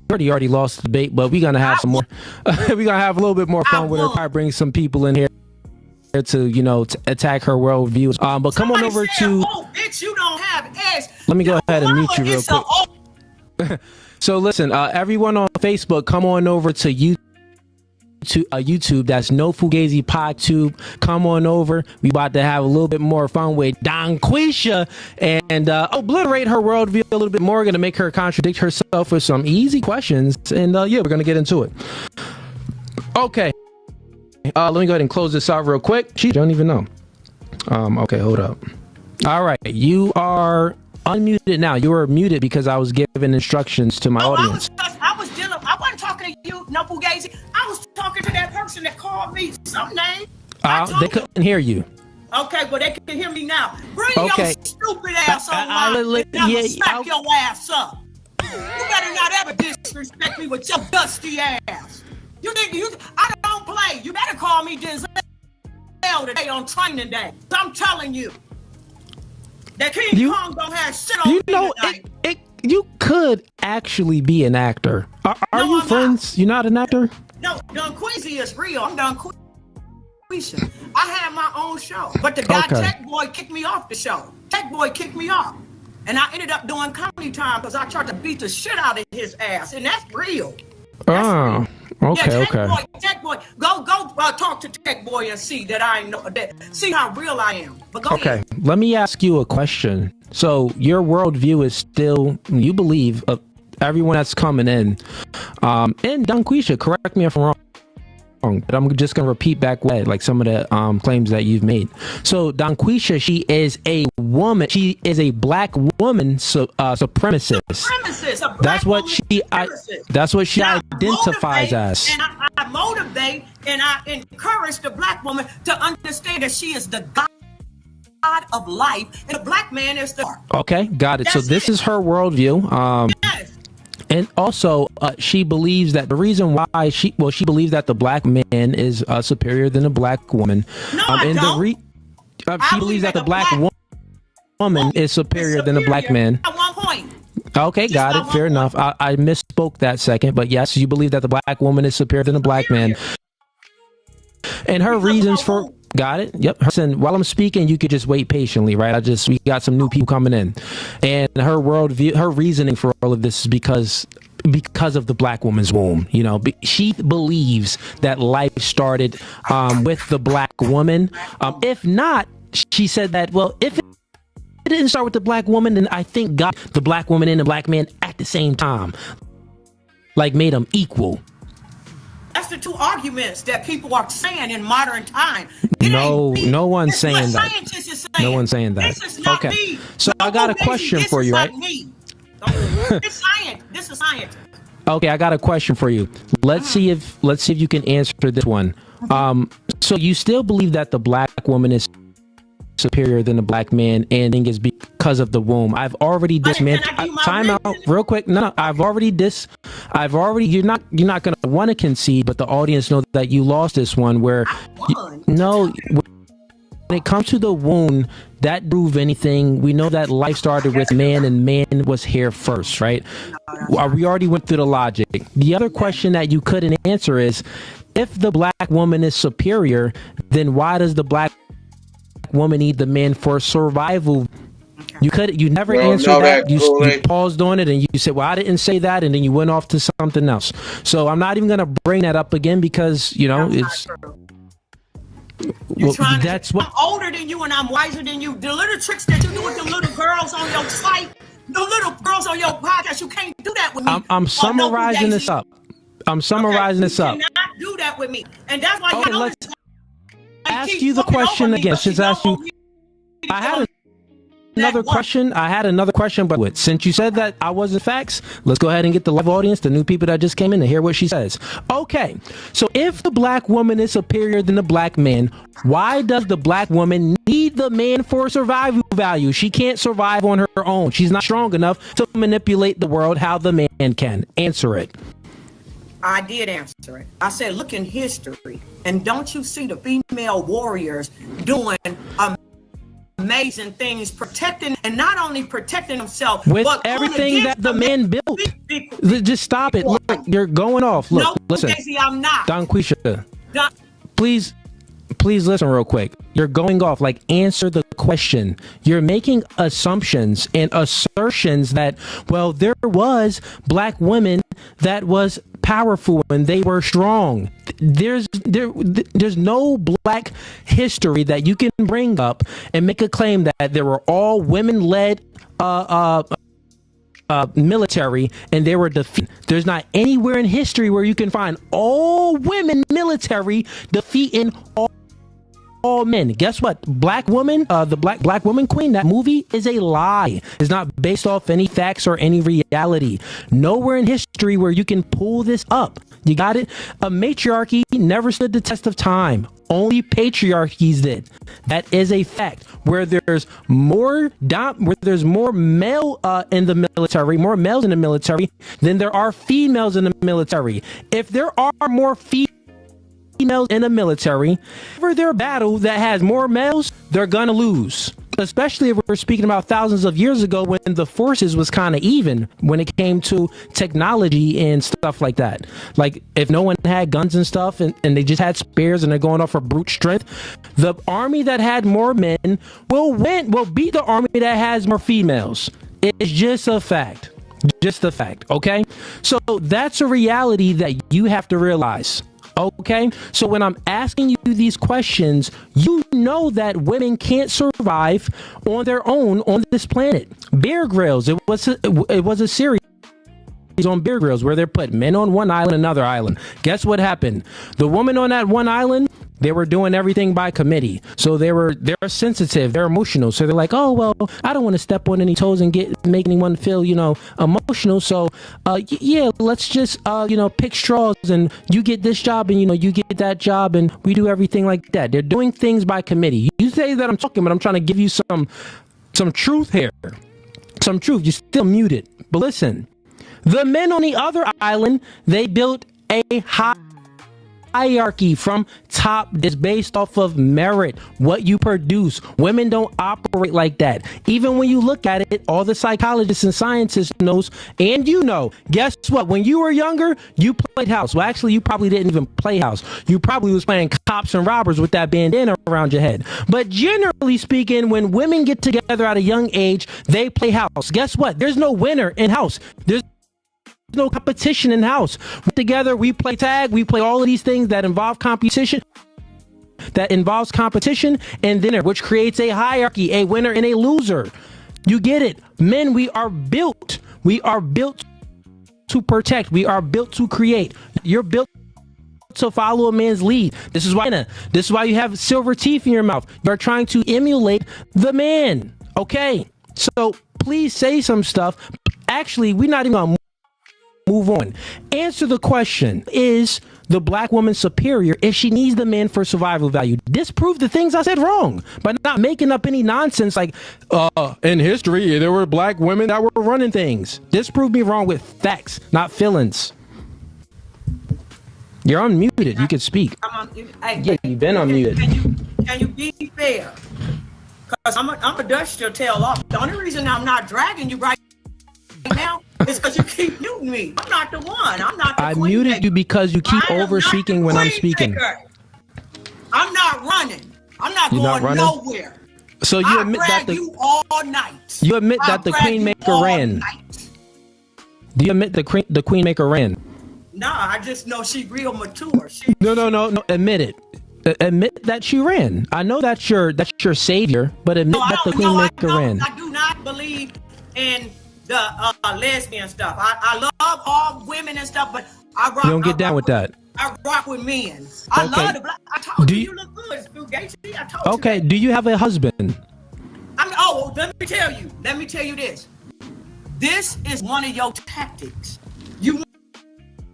Shorty already lost the debate, but we're gonna have some more. We're gonna have a little bit more fun with her. Probably bring some people in here to attack her worldview. But come on over to. Oh, bitch, you don't have eggs. Let me go ahead and mute you real quick. So listen, everyone on Facebook, come on over to YouTube. That's No Fugazi PodTube. Come on over. We about to have a little bit more fun with Donquisha and obliterate her worldview a little bit more. Gonna make her contradict herself with some easy questions, and yeah, we're gonna get into it. Okay, let me go ahead and close this out real quick. She don't even know. Okay, hold up. All right, you are unmuted now. You were muted because I was giving instructions to my audience. I wasn't talking to you, No Fugazi. I was talking to that person that called me some name. They couldn't hear you. Okay, well they can hear me now. Bring your stupid ass online and I'll smack your ass up. You better not ever disrespect me with your dusty ass. I don't play. You better call me Denzel today on training day. I'm telling you. That King Kong don't have shit on me tonight. You could actually be an actor. Are you friends? You're not an actor? No, Donquisha is real. I'm Donquisha. I had my own show, but the guy Tech Boy kicked me off the show. Tech Boy kicked me off, and I ended up doing comedy time because I tried to beat the shit out of his ass, and that's real. Okay, yeah, Tech Boy, go talk to Tech Boy and see that I know that. See how real I am. But go ahead. Let me ask you a question. So your worldview is still, you believe everyone that's coming in, and Donquisha, correct me if I'm wrong, but I'm just gonna repeat back like some of the claims that you've made. So Donquisha, she is a woman. She is a black woman supremacist. That's what she identifies as. And I motivate and I encourage the black woman to understand that she is the God of life, and a black man is the. Okay, got it. So this is her worldview. Yes. And also, she believes that the reason why she believes that the black man is superior than a black woman. No, I don't. She believes that the black woman is superior than a black man. At one point. Okay, got it. Fair enough. I misspoke that second, but yes, you believe that the black woman is superior than a black man. And her reasons for. Got it. Yep. Listen, while I'm speaking, you could just wait patiently, right? We got some new people coming in, and her worldview, her reasoning for all of this is because of the black woman's womb. You know, she believes that life started with the black woman. If not, she said that, well, if it didn't start with the black woman, then I think God, the black woman and the black man at the same time, like made them equal. That's the two arguments that people are saying in modern time. No one's saying that. Scientists is saying. No one's saying that. This is not Okay. me. So I got a question for you, right? It's science. This is science. Okay, I got a question for you. Let's see if you can answer this one. So you still believe that the black woman is superior than the black man, and I think it's because of the womb. I've already dismantled. Time out, real quick. No, you're not gonna want to concede, but the audience knows that you lost this one. When it comes to the womb, that prove anything. We know that life started with man, and man was here first, right? We already went through the logic. The other question that you couldn't answer is, if the black woman is superior, then why does the black woman need the man for survival? You never answered that. You paused on it and you said, well, I didn't say that, and then you went off to something else. So I'm not even gonna bring that up again because it's I'm older than you and I'm wiser than you. The little tricks that you do with the little girls on your site, the little girls on your podcast, you can't do that with me. I'm summarizing this up. You cannot do that with me, and that's why okay, let's ask you the question again. Since I asked you, I had another question, but since you said that I wasn't facts, let's go ahead and get the live audience, the new people that just came in, to hear what she says. Okay, so if the black woman is superior than the black man, why does the black woman need the man for survival value? She can't survive on her own. She's not strong enough to manipulate the world how the man can. Answer it. I did answer it. I said, look in history, and don't you see the female warriors doing amazing things, protecting, and not only protecting themselves, with but everything that the man built. Just stop it. Look, you're going off. Look, no, listen. Daisy, I'm not. Donquisha, please listen real quick. You're going off. Like, answer the question. You're making assumptions and assertions that, well, there was black women that was powerful and they were strong. There's no black history that you can bring up and make a claim that there were all women-led military and they were defeated. There's not anywhere in history where you can find all women military defeating all men. Guess what? Black woman, the black woman queen, that movie is a lie. It's not based off any facts or any reality. Nowhere in history where you can pull this up. You got it? A matriarchy never stood the test of time. Only patriarchies did. That is a fact. Where there's more male in the military, more males in the military than there are females in the military. If there are more females in the military, for their battle that has more males, they're gonna lose. Especially if we're speaking about thousands of years ago when the forces was kind of even when it came to technology and stuff like that. Like, if no one had guns and stuff and they just had spears and they're going off for brute strength, the army that had more men will beat the army that has more females. It's just a fact. Just a fact, okay? So that's a reality that you have to realize. Okay, so when I'm asking you these questions, you know that women can't survive on their own on this planet. Bear Grylls, it was a series on Bear Grylls where they put men on one island, another island. Guess what happened? The woman on that one island, they were doing everything by committee. So they're sensitive, they're emotional. So they're like, oh, well, I don't want to step on any toes and make anyone feel, emotional. So, yeah, let's just, pick straws and you get this job and, you get that job and we do everything like that. They're doing things by committee. You say that I'm talking, but I'm trying to give you some truth here. Some truth. You're still muted. But listen, the men on the other island, they built a hierarchy from top is based off of merit, what you produce. Women don't operate like that. Even when you look at it, all the psychologists and scientists knows, and guess what? When you were younger, you played house. Well, actually, you probably didn't even play house. You probably was playing cops and robbers with that bandana around your head. But generally speaking, when women get together at a young age, they play house. Guess what? There's no winner in house. There's no competition in house. Together, we play tag, we play all of these things that involve competition, and dinner, which creates a hierarchy, a winner and a loser. You get it? Men, we are built to protect. We are built to create. You're built to follow a man's lead. This is why you have silver teeth in your mouth. You're trying to emulate the man. Okay, so please say some stuff. Actually, we're not even gonna move on. Answer the question: is the black woman superior if she needs the man for survival value? Disprove the things I said wrong by not making up any nonsense like, in history, there were black women that were running things. Disprove me wrong with facts, not feelings. You're unmuted. You can speak. Yeah, you've been unmuted. Can you be fair? Because I'm a dust your tail off. The only reason I'm not dragging you right now is because you keep muting me. I'm not the one. I'm not the I queen muted maker. you because you keep over speaking when I'm Queen speaking. maker. I'm not running. I'm not You're not going running? nowhere. So you I admit that drag the you all night. you admit I that the drag queen you maker all ran. night. Do you admit the queen maker ran? Nah, I just know she real mature. No. Admit it. Admit that she ran. I know that's your savior, but admit that the queen maker ran. I do not believe in the lesbian stuff. I love all women and stuff, but I rock. You don't get down with that. I rock with men. I Okay. love the black. I told Do you, you- you look good, Stu Gacy. I told Okay. you. Do you have a husband? Let me tell you. Let me tell you this. This is one of your tactics. You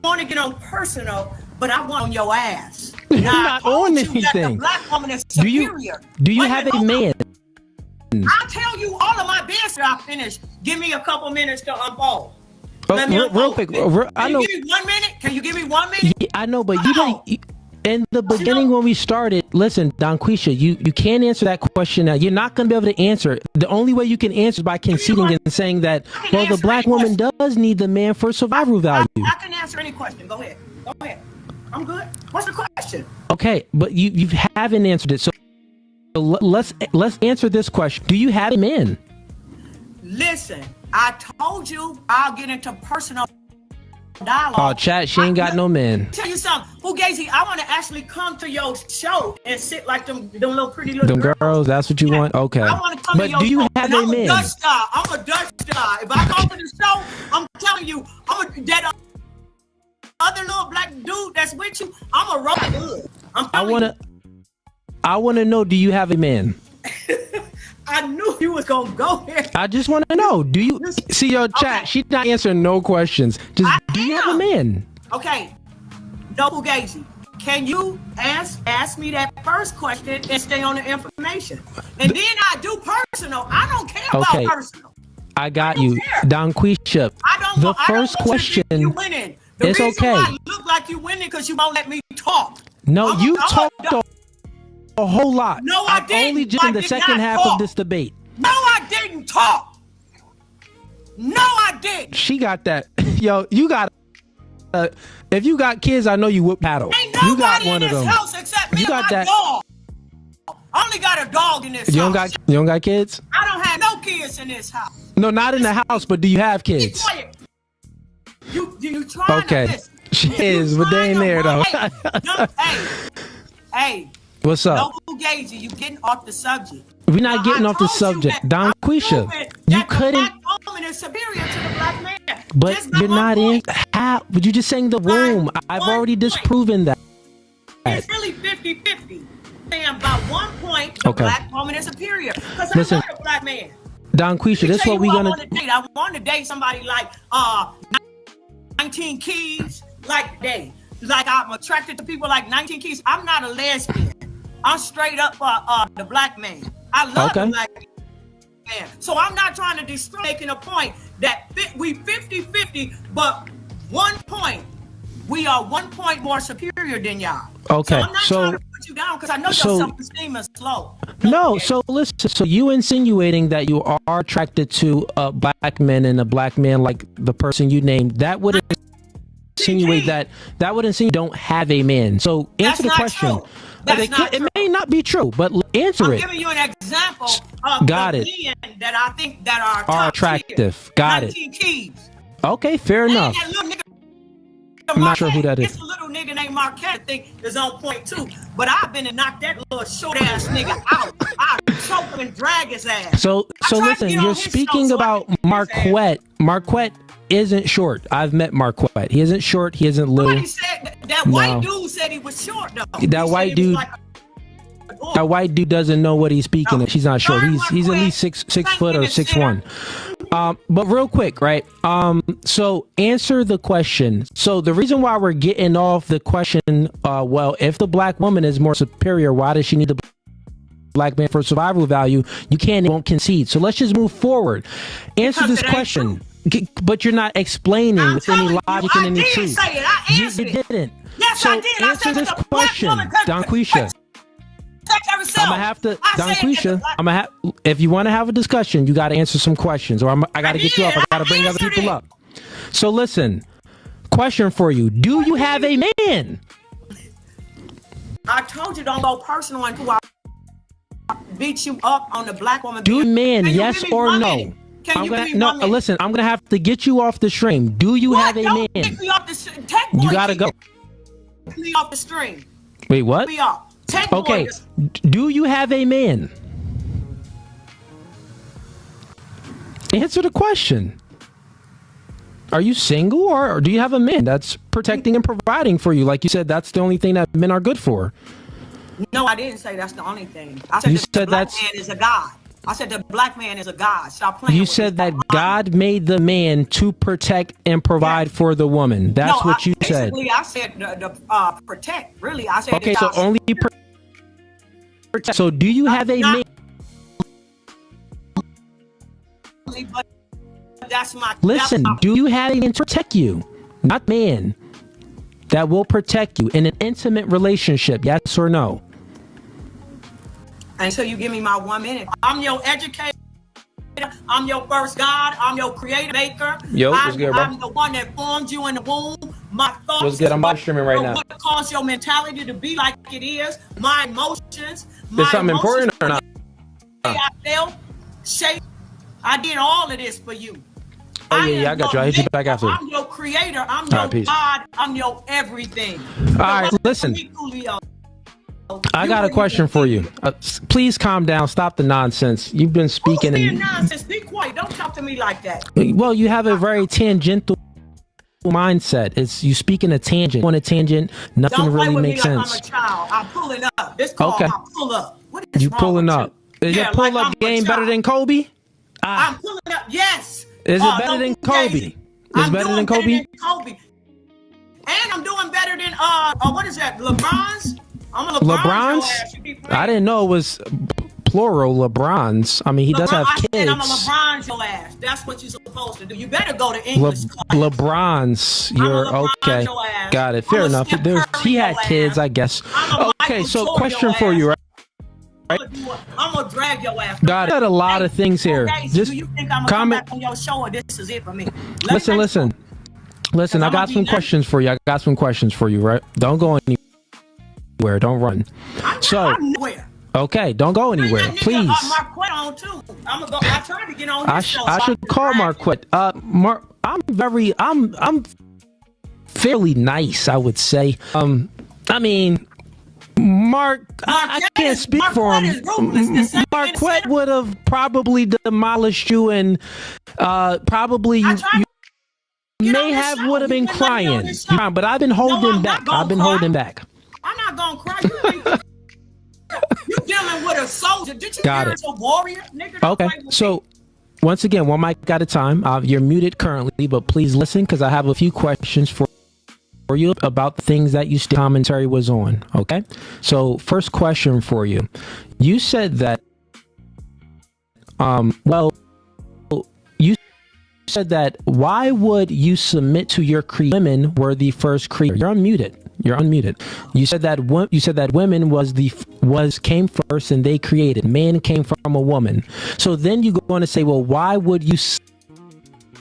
want to get on personal, but I want on your ass. I'm Now, not I told on you that the anything. black woman is Do you superior. do you Wait have minute, a hold on. man? I'll tell you all of my business I finished. Give me a couple minutes to unfold. Oh, Let me real unfold. quick. I Can know. you give me 1 minute? Can you give me 1 minute? Yeah, I know, but you don't. In the beginning, when we started, listen, Donquisha, you can't answer that question now. You're not going to be able to answer it. The only way you can answer is by conceding and saying that, well, the black woman does need the man for survival value. I can answer any question. Go ahead. Go ahead. I'm good. What's the question? Okay, but you haven't answered it. So let's answer this question. Do you have a man? Listen, I told you I'll get into personal dialogue. Oh, chat, she ain't got no man. Tell you something. Fugazi, I want to actually come to your show and sit like them little pretty little Them girls. girls, that's what you want? Okay. I want to come But to your do you show, have and a I'm man? a Dutch star. I'm a Dutch star. If I come to the show, I'm telling you, that other little black dude that's with you, I'm a Robin Hood. I wanna know, do you have a man? I knew you was gonna go there. I just want to know. Do you see your chat? She's not answering no questions. Just do you have a man? Okay, no Fugazi. Can you ask me that first question and stay on the information? And then I do personal. I don't care Okay. about personal. I got you, Donquisha. The first question. You winning. The It's reason okay. why you look like you winning because you won't let me talk. No, you talked a whole lot. No, I didn't. Only just in I the did second not half talk. of this debate. No, I didn't talk. No, I didn't. She got that. Yo, you got. If you got kids, I know you would paddle. Ain't You got nobody one in of this them. house except me You got and my that. dog. I only got a dog in this You house. don't got kids? I don't have no kids in this house. No, not in the house. But do you have Be kids? quiet. You trying Okay. to listen. She is, but they ain't there though. Hey, What's up? no Fugazi, you getting off the subject. We're not getting off the subject. Donquisha, you couldn't. Black woman is superior to the black man. But Just you're not in. How? But you just saying the room. I've already disproven that. It's really 50-50. Saying by 1 point, the Okay. black woman is superior. Because I Listen, love a black man. Donquisha, this is what we I gonna. want to date. I want to date somebody like 19 Keys, like they. Like I'm attracted to people like 19 Keys. I'm not a lesbian. I'm straight up the black man. I love the black man. So I'm not trying to destroy, making a point that we 50-50, but 1 point, we are 1 point more superior than y'all. Okay, So I'm not trying to put you down because I know your self-esteem is low. No, so listen. So you insinuating that you are attracted to black men and a black man like the person you named? That would insinuate that you don't have a man. So answer the question. It may not be true, but answer I'm it. giving you an example of Got the it. men that I think that are Are top tier. attractive. Got it. 19 Keys. Okay, fair enough. And that little nigga, I'm not sure who that is. It's a little nigga named Marquette, I think is on point too. But I've been to knock that little short ass nigga out. I choke him and drag his ass. So listen, you're speaking about Marquette. Marquette isn't short. I've met Marquette. He isn't short. He isn't little. Somebody said that white dude said he was short though. That white dude. That white dude doesn't know what he's speaking of. He's not short. He's at least six foot or 6'1". But real quick, right? So answer the question. So the reason why we're getting off the question, well, if the black woman is more superior, why does she need the black man for survival value? You won't concede. So let's just move forward. Answer this question. But you're not explaining with any logic and any truth. You didn't. Yes, so I did. Answer this question, Donquisha. I'm gonna have to, Donquisha. I'm gonna have. If you want to have a discussion, you got to answer some questions, or I got to get you up. I got to bring other people up. So listen. Question for you: do you have a man? I told you don't go personal until I beat you up on the black woman. Do you man? Yes or no? Listen. I'm gonna have to get you off the stream. Do you have a man? You gotta go. Me off the stream. Wait, what? Me off. Okay, do you have a man? Answer the question. Are you single or do you have a man that's protecting and providing for you? Like you said, that's the only thing that men are good for. No, I didn't say that's the only thing. I said the black man is a god. I said the black man is a god. Stop playing. You said that God made the man to protect and provide for the woman. That's what you said. Basically, I said the protect. Really, I said. Okay, so only protect. So do you have a man? But that's my. Listen, do you have a man to protect you? Not man. That will protect you in an intimate relationship. Yes or no? Until you give me my 1 minute. I'm your educator. I'm your first God. I'm your creator maker. Yo, what's good, bro? I'm the one that formed you in the womb. My thoughts. What's good? I'm live streaming right now. What caused your mentality to be like it is? My emotions. Is something important or not? I felt, shape. I did all of this for you. Oh yeah, I got you. I'll hit you back after. I'm your creator. I'm your God. I'm your everything. All right, listen. I got a question for you. Please calm down. Stop the nonsense. You've been speaking. Who's being nonsense? Be quiet. Don't talk to me like that. Well, you have a very tangential mindset. It's you speak in a tangent. On a tangent, nothing really makes sense. I'm a child. I'm pulling up. This call, okay. I pull up. What is you pulling up? Is your pull up game better than Kobe? I'm pulling up. Yes. Is it better than Kobe? Is it better than Kobe? And I'm doing better than what is that? LeBron's? I'm a LeBron's? I didn't know it was plural LeBron's. I mean, he does have kids. I'm a LeBron's your ass. That's what you're supposed to do. You better go to English class. LeBron's. You're okay. Got it. Fair enough. He had kids, I guess. Okay, so question for you, right? I'm gonna drag your ass. Got it. A lot of things here. Just do you think I'm gonna come back on your show or this is it for me? Listen. I got some questions for you. Right? Don't go anywhere. Don't run. Okay, don't go anywhere, please. I tried to get on this show. I should call Marquette. I'm fairly nice, I would say. I mean, I can't speak for him. Marquette would have probably demolished you, and probably you may have would have been crying. But I've been holding back. I'm not gonna cry. You dealing with a soldier. Did you hear it's a warrior? Nigga, okay, so once again, one mic at a time. You're muted currently, but please listen because I have a few questions for you about the things that you commentary was on. Okay, so first question for you. You said that you said that why would you submit to your women were the first creator? You're unmuted. You said that women came first and they created. Man came from a woman. So then you go on to say, well, why would you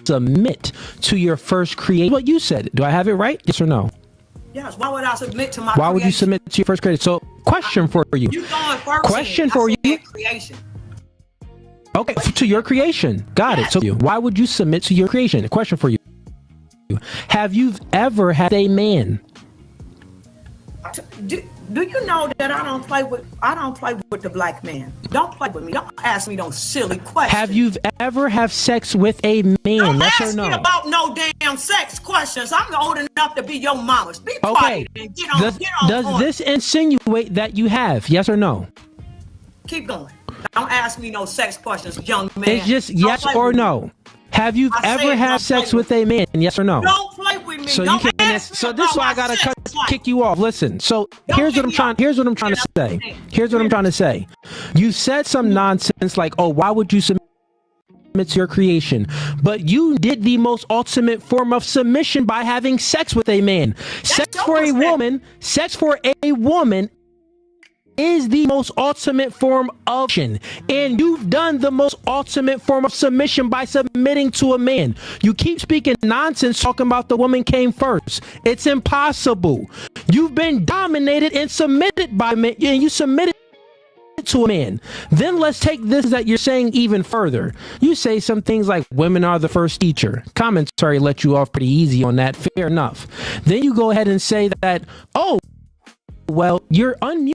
submit to your first creator? What you said. Do I have it right? Yes or no? Yes. Why would I submit to my? Why would you submit to your first creator? So, question for you. You going first? Question for you. Creation. Okay, to your creation. Got it. So, why would you submit to your creation? A question for you. Have you ever had a man? Do you know that I don't play with the black man? Don't play with me. Don't ask me those silly questions. Have you ever have sex with a man? Don't yes ask or no? me about no damn sex questions. I'm old enough to be your mama's. Be Okay. quiet and get on. Does this insinuate that you have? Yes or no? Keep going. Don't ask me no sex questions, young man. It's just Don't yes play or with me. no. Have you I ever said had don't sex play with a man? Yes or no? Don't play with me. So Don't you can't. ask me So this is why I about gotta my sex life. kick you off. Listen. So here's what I'm trying. Here's what I'm trying to say. Here's what I'm trying to say. You said some nonsense like, "Oh, why would you submit to your creation?" But you did the most ultimate form of submission by having sex with a man. Sex for a woman. Sex for a woman is the most ultimate form of submission, and you've done the most ultimate form of submission by submitting to a man. You keep speaking nonsense talking about the woman came first. It's impossible. You've been dominated and submitted by men, and you submitted to a man. Then let's take this that you're saying even further. You say some things like women are the first teacher. Commentary let you off pretty easy on that. Fair enough. Then you go ahead and say that, oh, well, you're unmuted.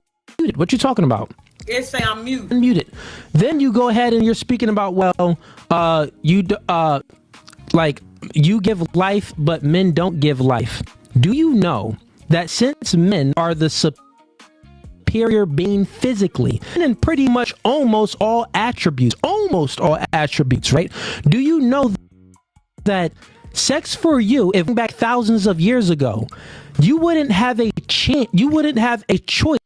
What you talking about? It say I'm mute. Unmuted. Then you go ahead and you're speaking about, well, you give life, but men don't give life. Do you know that since men are the superior being physically and in pretty much almost all attributes, right? Do you know that sex for you, if back thousands of years ago, you wouldn't have a chance, you wouldn't have a choice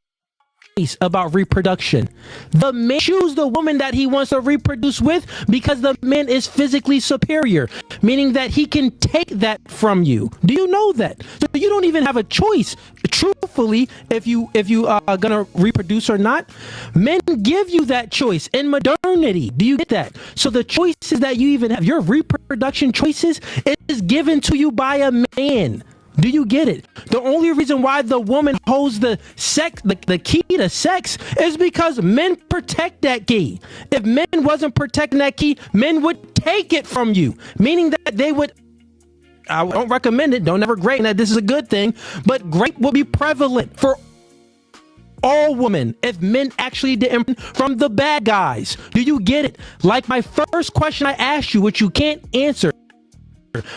about reproduction. The man chooses the woman that he wants to reproduce with because the man is physically superior, meaning that he can take that from you. Do you know that? So you don't even have a choice, truthfully, if you are gonna reproduce or not. Men give you that choice in modernity. Do you get that? So the choices that you even have, your reproduction choices, it is given to you by a man. Do you get it? The only reason why the woman holds the key to sex is because men protect that key. If men wasn't protecting that key, men would take it from you, meaning that they would. I don't recommend it. Don't ever grade that this is a good thing, but grape will be prevalent for all women if men actually didn't from the bad guys. Do you get it? Like my first question I asked you, which you can't answer.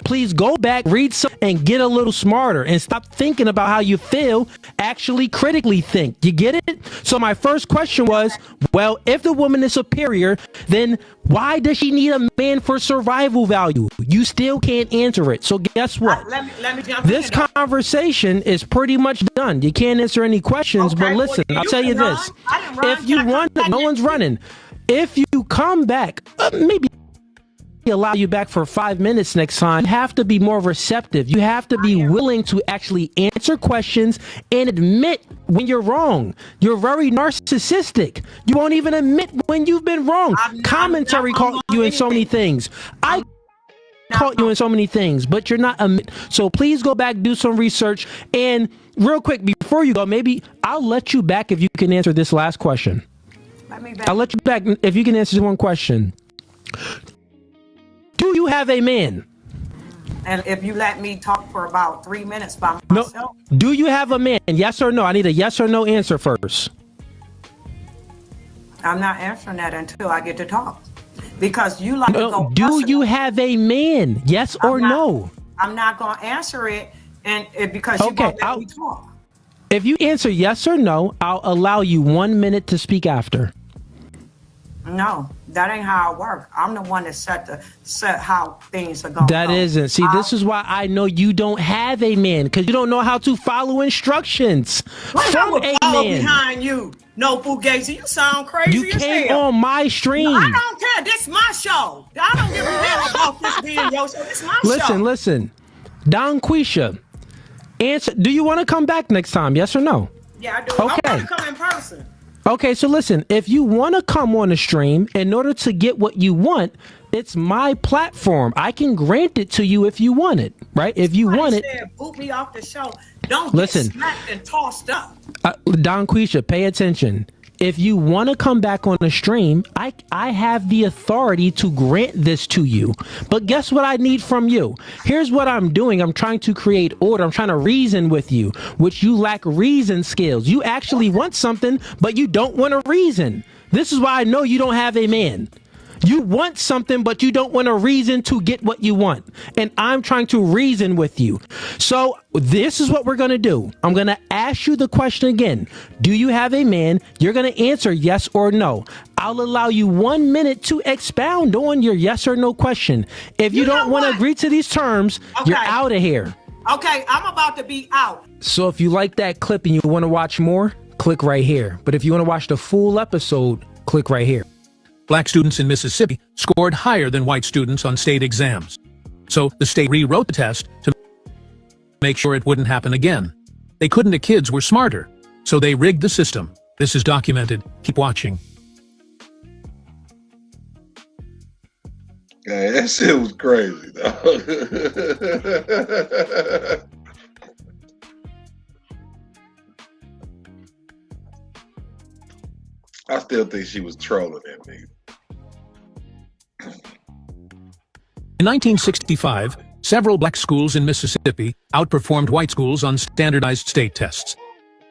Please go back, read some, and get a little smarter and stop thinking about how you feel. Actually critically think. You get it? So my first question was, well, if the woman is superior, then why does she need a man for survival value? You still can't answer it. So guess what? Let me jump This in. conversation is pretty much done. You can't answer any questions, but listen, I'll tell you this. If you run, no one's running. If you come back, maybe allow you back for 5 minutes next time. You have to be more receptive. You have to be willing to actually answer questions and admit when you're wrong. You're very narcissistic. You won't even admit when you've been wrong. Commentary caught you in so many things. I caught you in so many things, but you're not. So please go back, do some research, and real quick before you go, maybe I'll let you back if you can answer this last question. I'll let you back if you can answer one question. Do you have a man? And if you let me talk for about 3 minutes by myself. No. Do you have a man? Yes or no? I need a yes or no answer first. I'm not answering that until I get to talk. Because you like to go. Do you have a man? Yes or no? I'm not going to answer it because you won't let me talk. If you answer yes or no, I'll allow you 1 minute to speak after. No, that ain't how it works. I'm the one that set how things are going. That isn't. See, this is why I know you don't have a man, because you don't know how to follow instructions from a man. Behind you, no Fugazi. You sound crazy. You came on my stream. No, I don't care. This is my show. I don't give a damn about this being your show. This is my show. Listen. Don Quisha, answer. Do you want to come back next time? Yes or no? Yeah, I do. Okay. I want to come in person. Okay, so listen, if you want to come on the stream in order to get what you want, it's my platform. I can grant it to you if you want it, right? If you want it. Boot me off the show. Don't Listen. get smacked and tossed up. Don Quisha, pay attention. If you want to come back on the stream, I have the authority to grant this to you. But guess what I need from you? Here's what I'm doing. I'm trying to create order. I'm trying to reason with you, which you lack reason skills. You actually want something, but you don't want to reason. This is why I know you don't have a man. You want something, but you don't want a reason to get what you want. And I'm trying to reason with you. So this is what we're going to do. I'm going to ask you the question again. Do you have a man? You're going to answer yes or no. I'll allow you 1 minute to expound on your yes or no question. If you don't want to agree to these terms, you're out of here. Okay, I'm about to be out. So if you like that clip and you want to watch more, click right here. But if you want to watch the full episode, click right here. Black students in Mississippi scored higher than white students on state exams. So the state rewrote the test to make sure it wouldn't happen again. They couldn't, the kids were smarter. So they rigged the system. This is documented. Keep watching. Yeah, that shit was crazy, though. I still think she was trolling at me. In 1965, several black schools in Mississippi outperformed white schools on standardized state tests.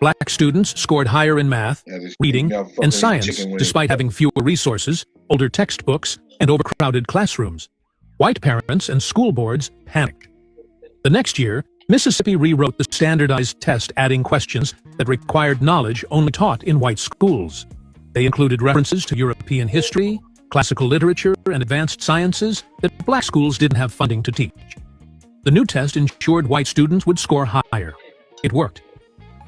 Black students scored higher in math, reading, and science, despite having fewer resources, older textbooks, and overcrowded classrooms. White parents and school boards panicked. The next year, Mississippi rewrote the standardized test, adding questions that required knowledge only taught in white schools. They included references to European history, classical literature, and advanced sciences that black schools didn't have funding to teach. The new test ensured white students would score higher. It worked.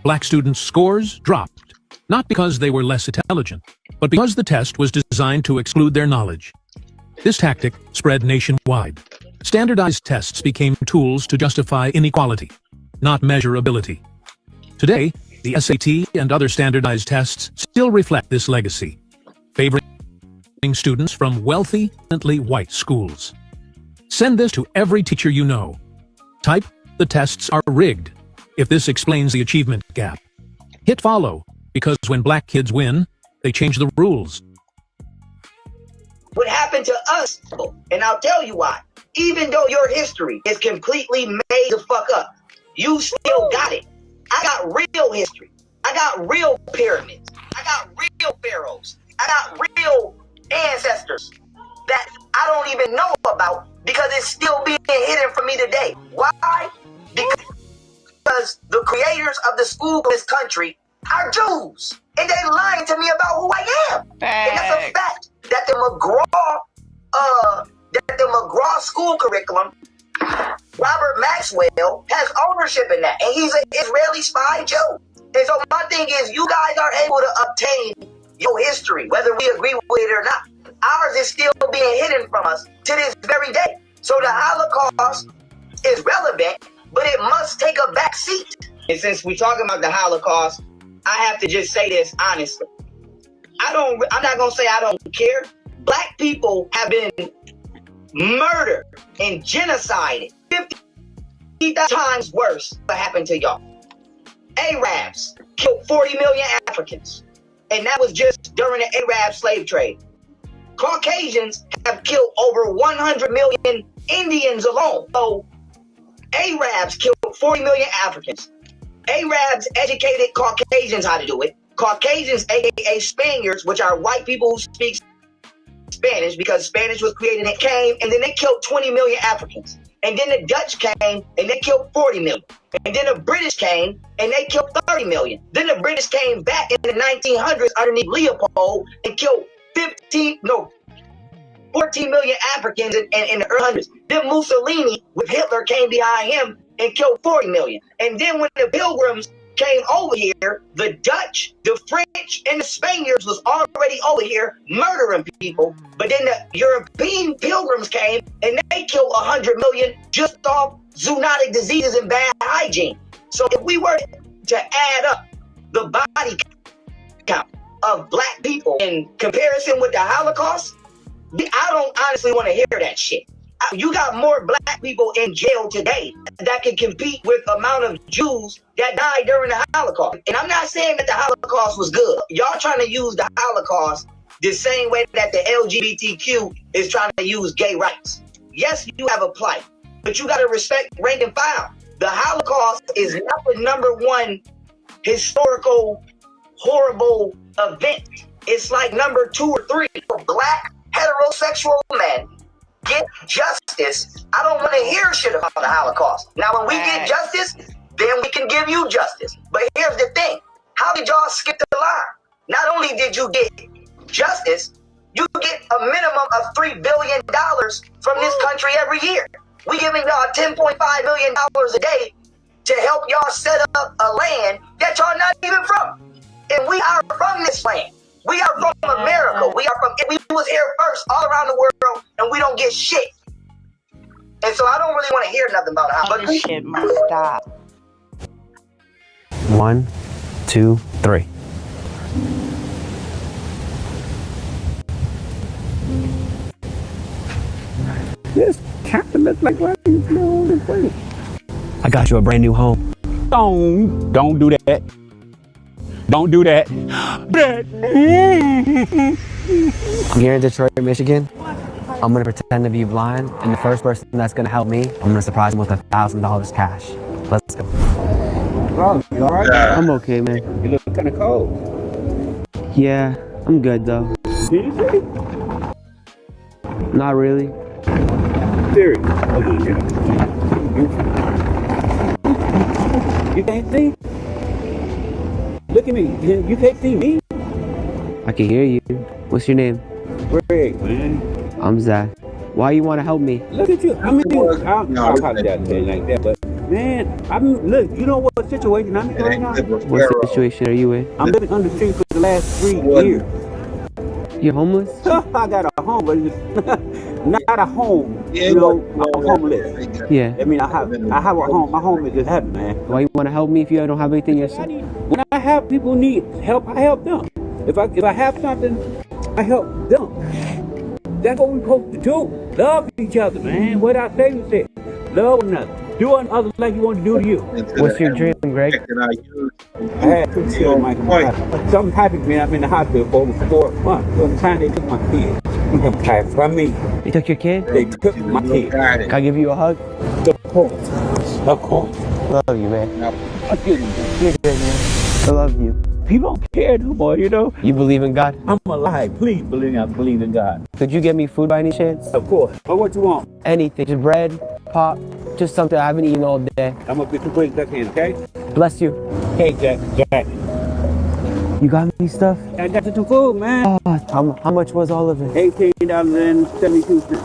Black students' scores dropped, not because they were less intelligent, but because the test was designed to exclude their knowledge. This tactic spread nationwide. Standardized tests became tools to justify inequality, not measure ability. Today, the SAT and other standardized tests still reflect this legacy, favoring students from wealthy, white schools. Send this to every teacher you know. Type, "The tests are rigged," if this explains the achievement gap. Hit follow, because when black kids win, they change the rules. What happened to us, and I'll tell you why. Even though your history is completely made the fuck up, you still got it. I got real history. I got real pyramids. I got real pharaohs. I got real ancestors that I don't even know about because it's still being hidden from me today. Why? Because the creators of the school of this country are Jews. And they lying to me about who I am. And that's a fact that the McGraw school curriculum, Robert Maxwell has ownership in that, and he's an Israeli spy Jew. And so my thing is, you guys are able to obtain your history, whether we agree with it or not. Ours is still being hidden from us to this very day. So the Holocaust is relevant, but it must take a back seat. And since we're talking about the Holocaust, I have to just say this honestly. I'm not gonna say I don't care. Black people have been murdered and genocided 50 times worse what happened to y'all. Arabs killed 40 million Africans, and that was just during the Arab slave trade. Caucasians have killed over 100 million Indians alone. So Arabs killed 40 million Africans. Arabs educated Caucasians how to do it. Caucasians, aka Spaniards, which are white people who speak Spanish because Spanish was created, and came, and then they killed 20 million Africans. And then the Dutch came and they killed 40 million. And then the British came and they killed 30 million. Then the British came back in the 1900s underneath Leopold and killed 14 million Africans in the early hundreds. Then Mussolini with Hitler came behind him and killed 40 million. And then when the Pilgrims came over here, the Dutch, the French, and the Spaniards was already over here murdering people. But then the European Pilgrims came and they killed 100 million just off zoonotic diseases and bad hygiene. So if we were to add up the body count of black people in comparison with the Holocaust, I don't honestly want to hear that shit. You got more black people in jail today that can compete with the amount of Jews that died during the Holocaust. And I'm not saying that the Holocaust was good. Y'all trying to use the Holocaust the same way that the LGBTQ is trying to use gay rights. Yes, you have a plight, but you got to respect rank and file. The Holocaust is not the number one historical horrible event. It's like number 2 or 3. Black heterosexual men get justice. I don't want to hear shit about the Holocaust. Now, when we get justice, then we can give you justice. But here's the thing. How did y'all skip the line? Not only did you get justice, you get a minimum of $3 billion from this country every year. We giving y'all $10.5 million a day to help y'all set up a land that y'all not even from. And we are from this land. We are from America. We was here first all around the world, and we don't get shit. And so I don't really want to hear nothing about how. But shit must stop. 1, 2, 3. This kind of looks like why you feel on this way. I got you a brand new home. Don't do that. Don't do that. I'm here in Detroit, Michigan. I'm gonna pretend to be blind, and the first person that's gonna help me, I'm gonna surprise him with $1,000 cash. Let's go. Bro, you alright? I'm okay, man. You look kind of cold. Yeah, I'm good though. Seriously? Not really. Serious. You can't see? Look at me. You can't see me? I can hear you. What's your name? Greg, man. I'm Zach. Why you want to help me? Look at you. I mean, I'll apologize to you like that, but man, look, you know what situation I'm in right now? What situation are you in? I'm living on the street for the last 3 years. You're homeless? I got a home, but it's not a home. You know, I'm homeless. Yeah. I mean, I have a home. My home is just heaven, man. Why you want to help me if you don't have anything yourself? When I have people need help, I help them. If I have something, I help them. That's what we're supposed to do. Love each other, man. What our Savior said. Love one another. Do unto others like you want to do to you. What's your dream, Greg? I had 2 children, Michael. Something happened to me. I'm in the hospital for over 4 months. So the time they took my kid. From me. They took your kid? They took my kid. Can I give you a hug? Of course. Of course. Love you, man. I'm good. You're good, man. I love you. People don't care no more, you know. You believe in God? I'm alive. Please believe in God. Could you get me food by any chance? Of course. But what you want? Anything. Just bread, pop, just something I haven't eaten all day. I'm gonna get some quick duck in, okay? Bless you. Hey, Jack. You got me stuff? I got you some food, man. Oh, how much was all of it? $18.72.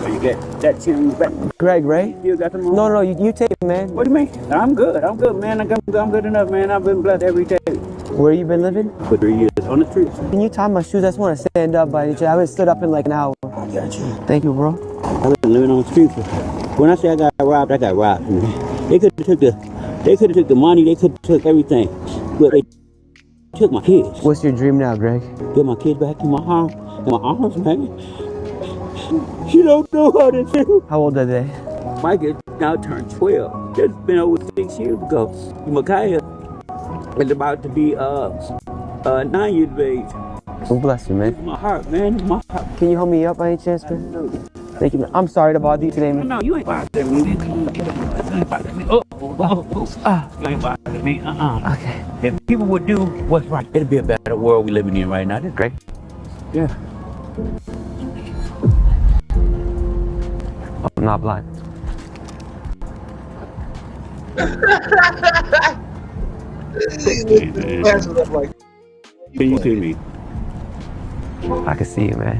So you get that change back. Greg, right? You got some more? No, you take it, man. What do you mean? I'm good, man. I'm good enough, man. I've been blessed every day. Where you been living? For 3 years, on the streets. Can you tie my shoes? I just want to stand up by each other. I haven't stood up in like an hour. I got you. Thank you, bro. I've been living on the streets. When I say I got robbed, I got robbed. They could have took the money, they could have took everything. But they took my kids. What's your dream now, Greg? Get my kids back in my arms, man. You don't know how to do. How old are they? Mike is now turned 12. That's been over 6 years ago. Micaiah is about to be 9 years of age. Oh, bless you, man. My heart, man. My heart. Can you hold me up by any chance, man? Thank you, man. I'm sorry to bother you today, man. No, you ain't bothering me. You ain't bothering me. You ain't bothering me. Okay. If people would do what's right, it'd be a better world we living in right now. That's great. Yeah. I'm not blind. Can you see me? I can see you, man.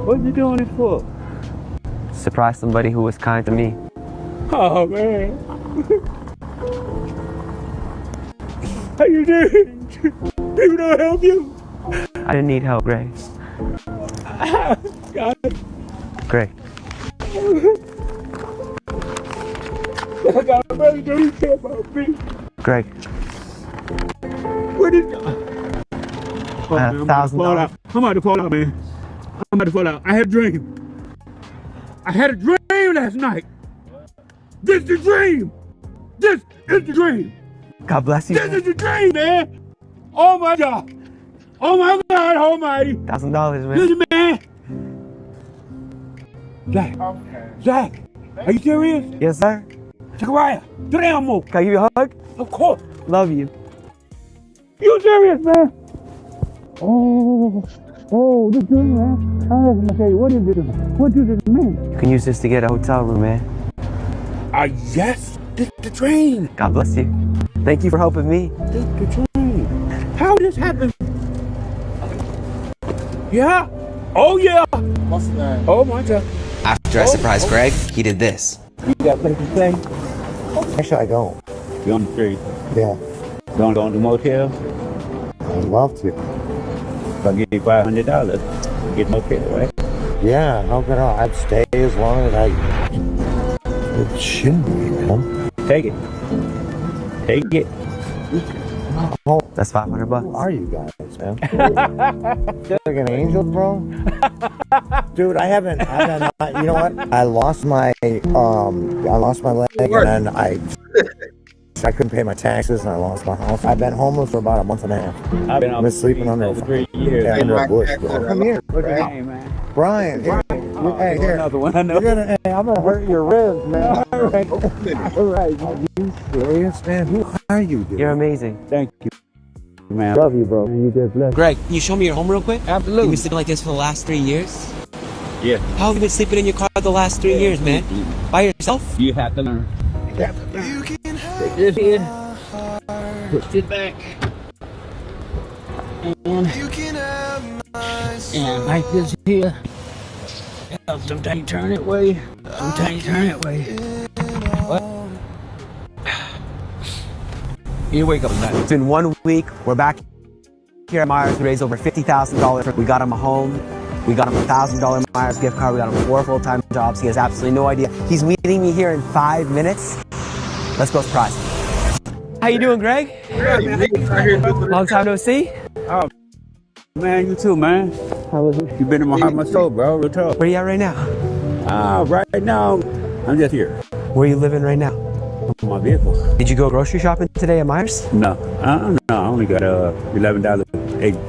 What you doing it for? Surprise somebody who was kind to me. Oh, man. How you doing? People don't help you. I didn't need help, Greg. God. Greg. I got a brother that don't care about me. Greg. What is $1,000. I'm about to fall out, man. I'm about to fall out. I had a dream. I had a dream last night. This is the dream. This is the dream. God bless you. This is the dream, man. Oh my God. Oh my God Almighty. $1,000, man. Listen, man. Zach. Zach. Are you serious? Yes, sir. Zachariah. Can I give you a hug? Of course. Love you. You serious, man? Oh, this dream, man. I was gonna say, what is this? What is this, man? You can use this to get a hotel room, man. Yes, this is the dream. God bless you. Thank you for helping me. This is the dream. How did this happen? Yeah. Oh, yeah. Oh, my God. After I surprised Greg, he did this. You got a place to stay? Actually, I don't. You on the street? Yeah. Don't go to the motel? I'd love to. If I give you $500, you get motel, right? Yeah, how could I'd stay as long as I... It shouldn't be, man. Take it. Take it. Oh, that's $500. Who are you guys, man? Like an angel, bro? Dude, I haven't, you know what? I lost my leg, and then I couldn't pay my taxes, and I lost my house. I've been homeless for about a month and a half. I've been sleeping under 3 years. Yeah, under a bush, bro. Come here, look at Hey, man. Brian. Here. Hey, here. Another one, I know. I'm gonna hurt your ribs, man. All right. All right. Are you serious, man? Who are you, dude? You're amazing. Thank you, man. Love you, bro. You just blessed. Greg, can you show me your home real quick? Absolutely. You've been sleeping like this for the last 3 years? Yeah. How have you been sleeping in your car the last 3 years, man? By yourself? You have to learn. You have to learn. Take this here. Push it back. And like this here. Sometimes you turn it way. Sometimes you turn it way. What? You wake up at night. It's been 1 week. We're back here at Myers. We raised over $50,000. We got him a home. We got him a $1,000 Myers gift card. We got him 4 full-time jobs. He has absolutely no idea. He's meeting me here in 5 minutes. Let's go surprise him. How you doing, Greg? Long time no see. Oh, man, you too, man. How was it? You been in my heart, my soul, bro. Real talk. Where you at right now? Right now, I'm just here. Where you living right now? My vehicle. Did you go grocery shopping today at Myers? No, no, I only got $11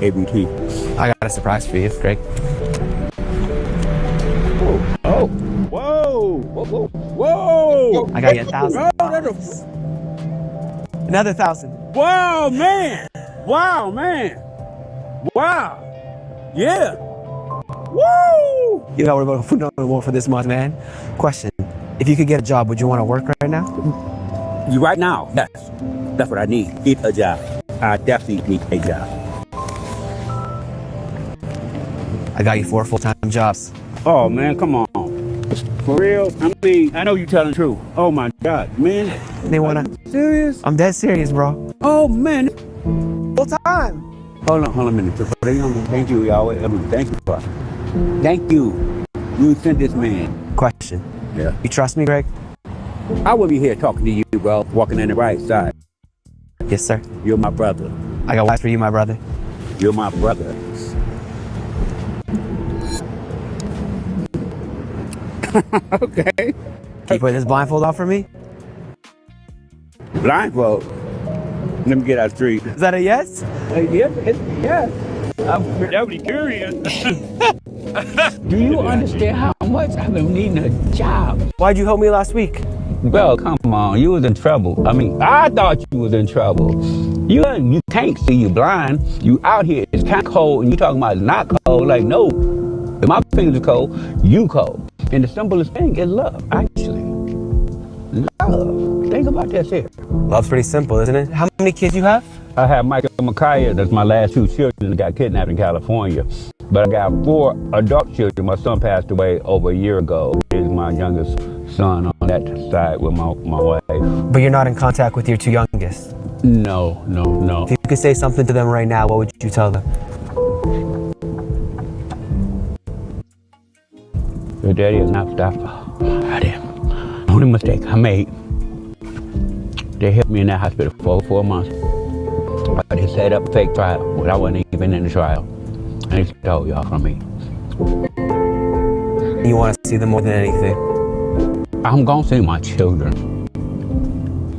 ABT. I got a surprise for you, Greg. Oh, whoa! I got you $1,000. Another 1,000. Wow, man! Wow! Yeah! Woo! You got worry about food no more for this month, man. Question: if you could get a job, would you want to work right now? You right now? Yes. That's what I need. Need a job. I definitely need a job. I got you 4 full-time jobs. Oh man, come on. For real? I mean, I know you're telling the truth. Oh my God, man. They wanna? Serious? I'm dead serious, bro. Oh man. Full time. Hold on a minute. Thank you, y'all. Thank you, Father. Thank you. You sent this man. Question. Yeah. You trust me, Greg? I would be here talking to you, bro, walking in the right side. Yes, sir. You're my brother. I got wise for you, my brother. You're my brother. Okay. Can you put this blindfold off for me? Blindfold? Let me get out the street. Is that a yes? Yes. I'm definitely curious. Do you understand how much I've been needing a job? Why'd you help me last week? Well, come on, you was in trouble. I mean, I thought you was in trouble. You can't see, you blind. You out here, it's kind of cold, and you talking about not cold. Like, no, if my fingers are cold, you cold. And the simplest thing is love, actually. Love. Think about this here. Love's pretty simple, isn't it? How many kids you have? I have Michael Micaiah, that's my last 2 children that got kidnapped in California. But I got 4 adult children. My son passed away over a year ago. He's my youngest son on that side with my wife. But you're not in contact with your 2 youngest? No. If you could say something to them right now, what would you tell them? Your daddy is not that I did. Only mistake I made. They held me in that hospital for 4 months. They set up a fake trial, but I wasn't even in the trial. And they stole y'all from me. You want to see them more than anything. I'm gonna see my children.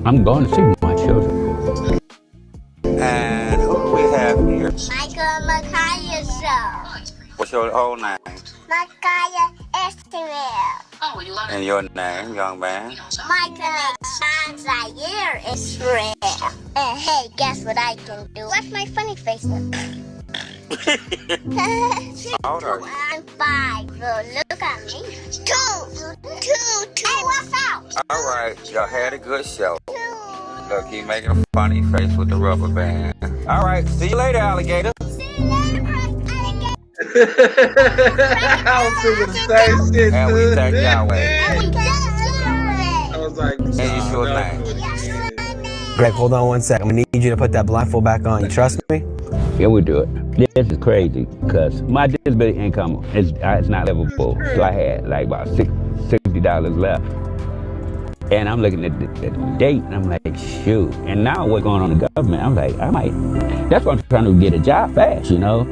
I'm going to see my children. And who do we have here? Michael Micaiah Show. What's your whole name? Micaiah Estimel. And your name, young man? Michael Zaire Israel. And hey, guess what I can do? Watch my funny face. How old are you? I'm 5, so look at me. 2. Hey, what's up? All right, y'all had a good show. Look, he making a funny face with the rubber band. All right, see you later, alligator. I was thinking the same shit. And we thank Yahweh. I was like, and you sure name. Greg, hold on one sec. I'm gonna need you to put that blindfold back on. You trust me? Yeah, we do it. This is crazy because my disability income is not livable. So I had like about $60 left. And I'm looking at the date and I'm like, shoot. And now what's going on in the government? I'm like, that's why I'm trying to get a job fast, you know?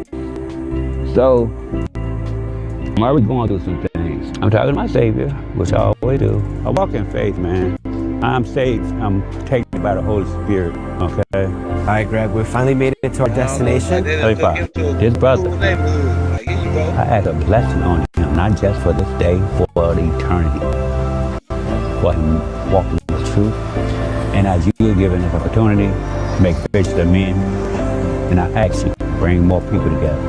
So I'm already going through some things. I'm talking to my Savior, which I always do. I walk in faith, man. I'm saved. I'm protected by the Holy Spirit, okay? All right, Greg, we finally made it to our destination. This brother, I had a blessing on him, not just for this day, for the eternity. For him walking in the truth. And as you are given this opportunity to make fish of men, and I ask you to bring more people together.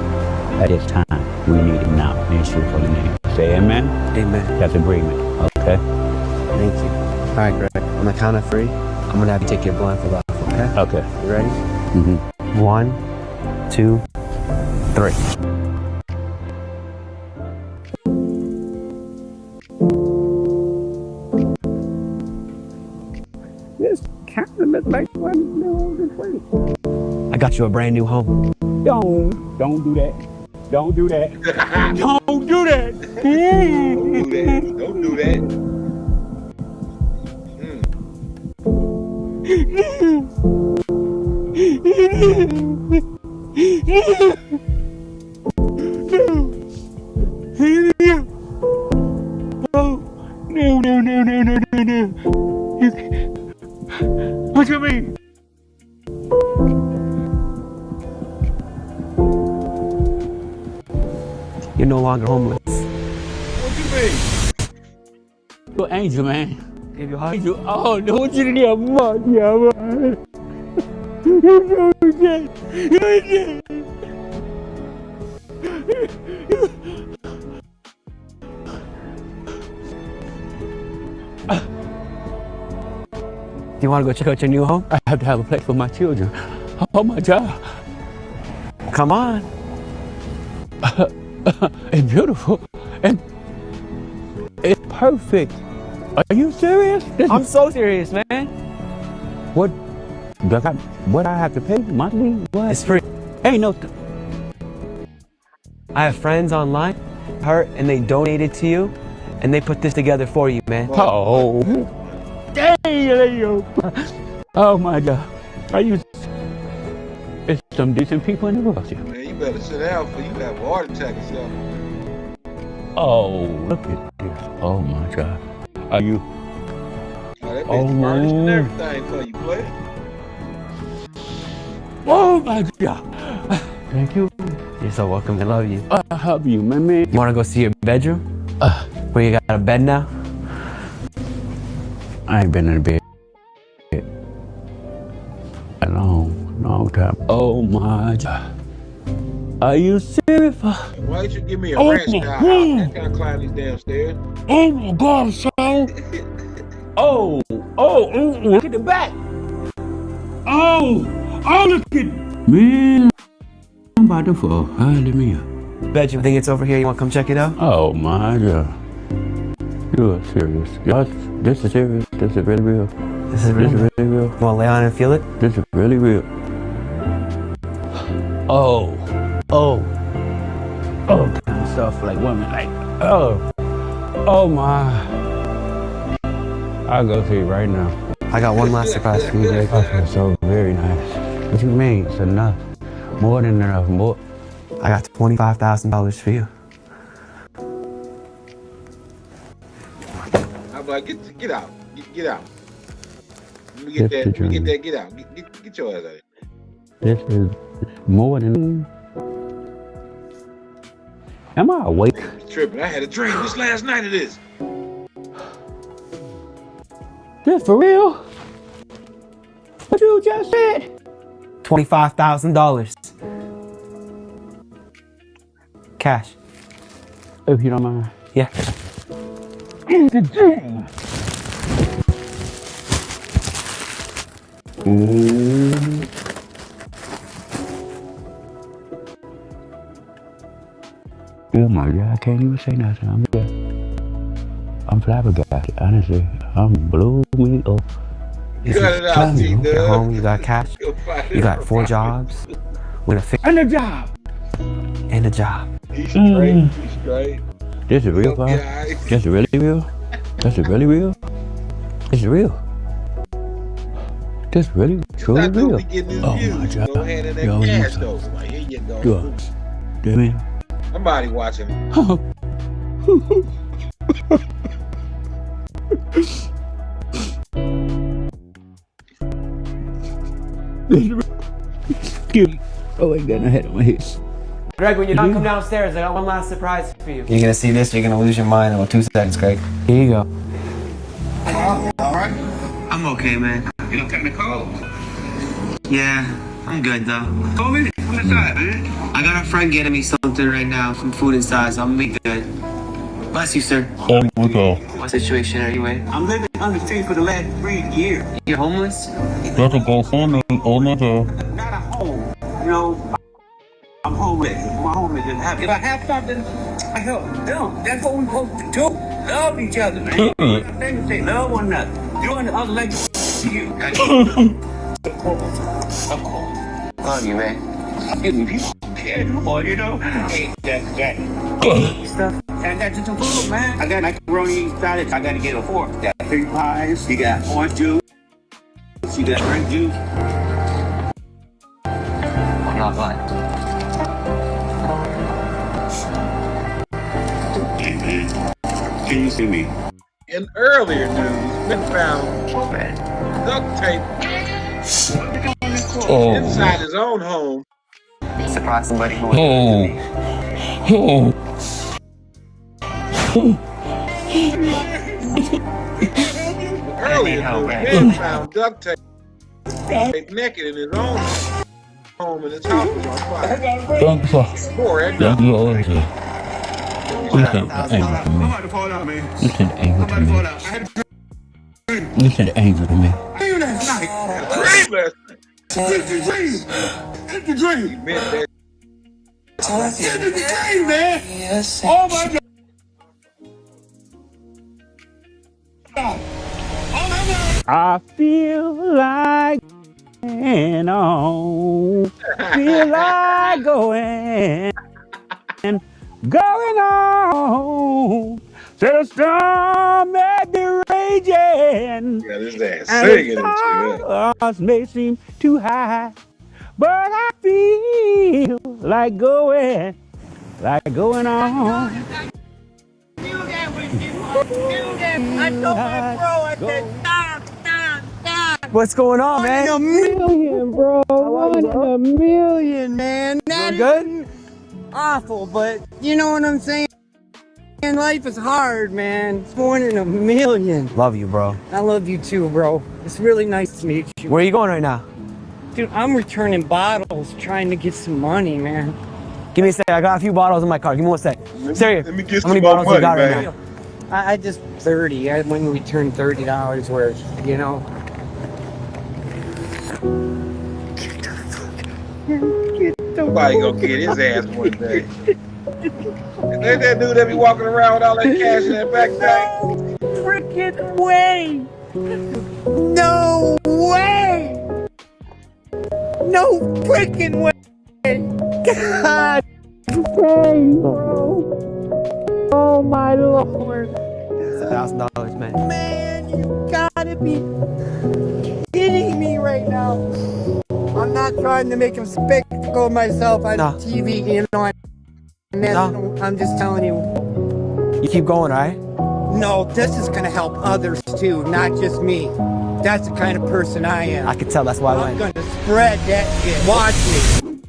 At this time, we need it now. In Yeshua's holy name. Say amen? Amen. That's agreement, okay? Thank you. All right, Greg, on the count of 3, I'm going to have you take your blindfold off, okay? Okay. You ready? Mm-hmm. 1, 2, 3. This kind of like I got you a brand new home. Don't do that. Don't do that. Don't do that. Don't do that. No. What you mean? You're no longer homeless. What you mean? You're an angel, man. Give your heart. Angel. Oh, no, what you did here, man? Do you want to go check out your new home? I have to have a place for my children. Oh, my God. Come on. It's beautiful. And it's perfect. Are you serious? I'm so serious, man. What I have to pay monthly? What? It's free. Ain't no... I have friends online, and they donated to you, and they put this together for you, man. Oh. Dang. Oh, my God. Are you... It's some decent people in the world here. Man, you better sit down before you have a heart attack or something. Oh, look at this. Oh, my God. Are you... That bitch furnished and everything for you, play. Oh, my God. Thank you. You're so welcome. I love you. I love you, man. You want to go see your bedroom? Where you got a bed now? I ain't been in bed a long time. Oh, my God. Are you serious? Why don't you give me a ranch guy? I can't climb these damn stairs. Oh, my God, son. Oh, look at the back. Oh, look at... Man, I'm about to fall. Hallelujah. Bedroom, think it's over here. You want to come check it out? Oh, my God. You are serious. This is serious. This is really real. This is really real. You want to lay on and feel it? This is really real. Oh, kind of stuff like women, like, oh my. I'll go see you right now. I got one last surprise for you, Greg. Okay, so very nice. What you mean? It's enough. More than enough. More. I got $25,000 for you. out. Get out. Get out. Let me get that. Let me get that. Get out. Get your ass out. This is more than. Am I awake? I'm tripping. I had a dream just last night of this. This for real? What you just said? $25,000. Cash. If you don't mind. Yeah. It's a dream. Oh my God, I can't even say nothing. I'm flabbergasted, honestly. I'm blew me up. You got it out, You get home, you got cash, you got 4 jobs, with a and a job. And a job. He's straight. He's straight. This is real, bro? This is really real? This is really real? This is real? This really, truly real? Oh my God. Yo, cash though. Like, here you go. Good. Damn it. Somebody watching. Oh, I got my head on my head. Greg, when you're done, come downstairs. I got one last surprise for you. You're gonna see this, you're gonna lose your mind in about 2 seconds, Greg. Here you go. All right. I'm okay, man. You don't take me cold. Yeah, I'm good though. Told me what's inside, man. I got a friend getting me something right now, some food inside, so I'm gonna be good. Bless you, sir. What situation are you in? I'm living under the street for the last 3 years. You're homeless? That's a GoFundMe. Not a home. You know, I'm homeless. My homeless didn't have it. If I have something, I help them. That's what we're supposed to do. Love each other, man. They say love one another. You and the other lady to you. Of course. Love you, man. Excuse me, people care no more, you know? Hey, that. Stuff. And that's just some food, man. I got macaroni salad. I gotta get a fork. You got 3 pies. You got orange juice. You got grape juice. I'm not lying. Hey, man. Can you see me? In earlier news, men found duct tape inside his own home. Surprise somebody who Earlier news, men found duct tape naked in his own home, and his house was on fire. Poor Edgar. You sent anger to me. You sent anger to me. You sent anger to me. It's the dream. He meant that. It's the dream, man. Oh my God. I feel like going on. Feel like going on. Till the storm may be raging. Yeah, this ass singing and the stars may seem too high, but I feel like going on. What's going on, man? 1 in a million, bro. 1 in a million, man. That good? Awful, but you know what I'm saying? Life is hard, man. It's 1 in a million. Love you, bro. I love you too, bro. It's really nice to meet you. Where are you going right now? Dude, I'm returning bottles, trying to get some money, man. Give me a sec. I got a few bottles in my car. Give me 1 sec. Sir, Let me get how many some more bottles you got money, right man. now? I just 30. I went and returned $30 worth, you know. Somebody gonna get his ass one day. Ain't that dude that be walking around with all that cash in that backpack? Freaking way! No way! No freaking way! God dang, bro! Oh my lord! It's $1,000, man. Man, you gotta be kidding me right now! I'm not trying to make a spectacle of myself on TV, you know. I'm just telling you. You keep going, right? no, this is going to help others too, not just me. That's the kind of person I am. I could tell, that's why I I'm went. going to spread that shit. Watch me.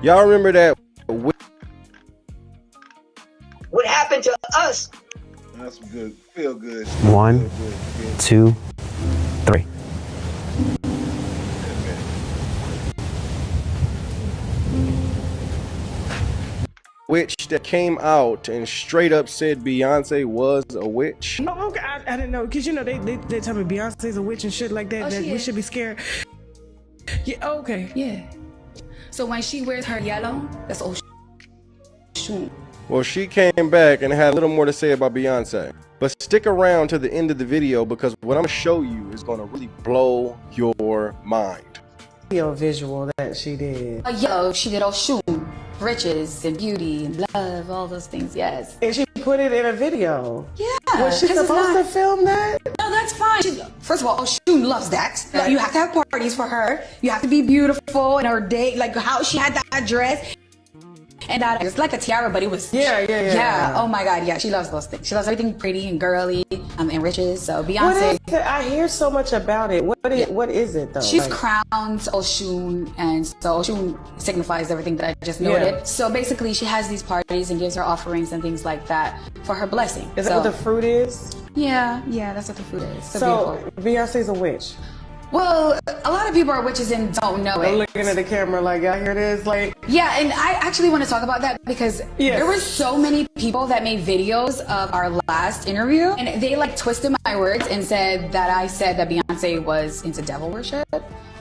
Y'all remember that? What happened to us? That's some good. Feel good. 1, 2, 3. Witch that came out and straight up said Beyonce was a witch. Oh, okay, I didn't know, because you know they tell me Beyonce's a witch and shit like that. Oh, that she we is. should be scared. Yeah, okay. Yeah. So when she wears her yellow, that's Oshun. Well, she came back and had a little more to say about Beyonce. But stick around to the end of the video because what I'm gonna show you is gonna really blow your mind. Video visual that she did. Yellow, she did Oshun. Riches and beauty and love, all those things, yes. And she put it in a video. Yeah. Was she 'cause it's supposed to film that? No, that's fine. First of all, Oshun loves that. You have to have parties for her. You have to be beautiful in her day, like how she had that dress. And that it's like a tiara, but it was yeah. Oh my God, yeah, she loves those things. She loves everything pretty and girly, and riches. So Beyonce. What is it? I hear so much about it. What is it though? She's Like- crowned Oshun, and so Oshun signifies everything that I just noted. Yeah. So basically, she has these parties and gives her offerings and things like that for her blessing. Is that what the fruit is? Yeah, that's what the fruit is. So Beyonce's a witch. Well, a lot of people are witches and don't know I'm it. looking at the camera like, y'all hear this? Like, Yeah, and I actually want to talk about that because there were so many people that made videos of our last interview, and they like twisted my words and said that I said that Beyonce was into devil worship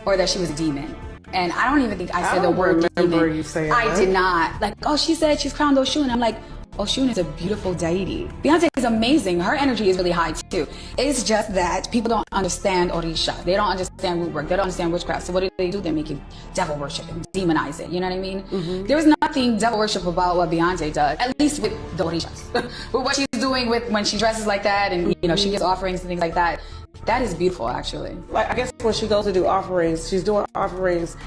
or that she was a demon. And I don't even think I said the word demon. You saying I that. did not. Like, oh, she said she's crowned Oshun. I'm like, Oshun is a beautiful deity. Beyonce is amazing. Her energy is really high too. It's just that people don't understand Orisha. They don't understand root work. They don't understand witchcraft. So what do? They make it devil worship and demonize it. You know what I mean? There's nothing devil worship about what Beyonce does, at least with the Orishas. With what she's doing with when she dresses like that and she gives offerings and things like that. That is beautiful, actually. Like, I guess when she goes to do offerings, she's doing offerings.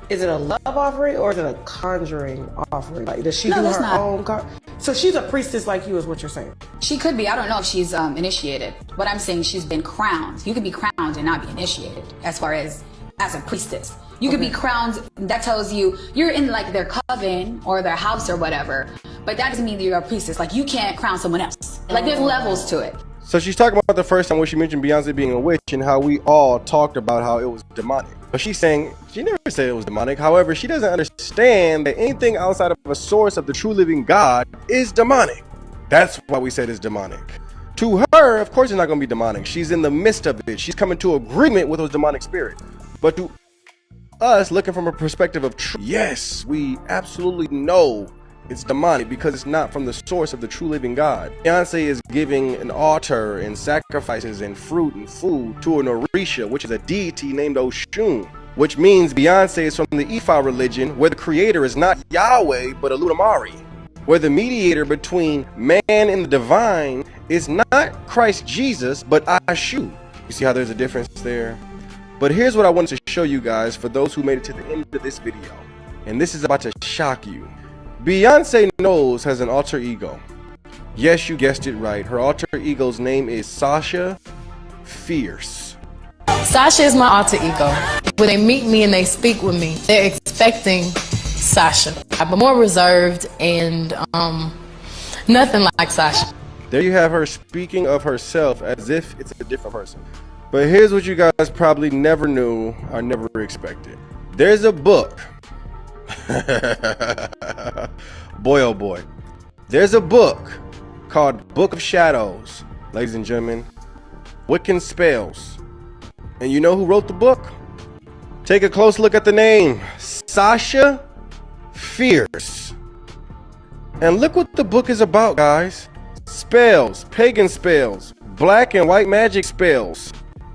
Is it a love offering or is it a conjuring offering? Like, does she do her own? So she's a priestess like you, is what you're saying? She could be. I don't know if she's initiated. But I'm saying she's been crowned. You could be crowned and not be initiated as far as a priestess. You could be crowned. That tells you you're in like their coven or their house or whatever. But that doesn't mean that you're a priestess. Like, you can't crown someone else. Like, there's levels to it. So she's talking about the first time when she mentioned Beyonce being a witch and how we all talked about how it was demonic. But she's saying she never said it was demonic. However, she doesn't understand that anything outside of a source of the true living God is demonic. That's why we said it's demonic. To her, of course, it's not going to be demonic. She's in the midst of it. She's coming to agreement with those demonic spirits. But to us, looking from a perspective of truth, yes, we absolutely know it's demonic because it's not from the source of the true living God. Beyonce is giving an altar and sacrifices and fruit and food to an Orisha, which is a deity named Oshun, which means Beyonce is from the Ifa religion, where the creator is not Yahweh, but Oludumare, where the mediator between man and the divine is not Christ Jesus, but Ashu. You see how there's a difference there? But here's what I wanted to show you guys for those who made it to the end of this video. And this is about to shock you. Beyonce Knowles has an alter ego. Yes, you guessed it right. Her alter ego's name is Sasha Fierce. Sasha is my alter ego. When they meet me and they speak with me, they're expecting Sasha. I'm more reserved and nothing like Sasha. There you have her speaking of herself as if it's a different person. But here's what you guys probably never knew or never expected. There's a book. Boy, oh boy. There's a book called Book of Shadows, ladies and gentlemen. Wiccan spells. And you know who wrote the book? Take a close look at the name. Sasha Fierce. And look what the book is about, guys. Spells, pagan spells, black and white magic spells.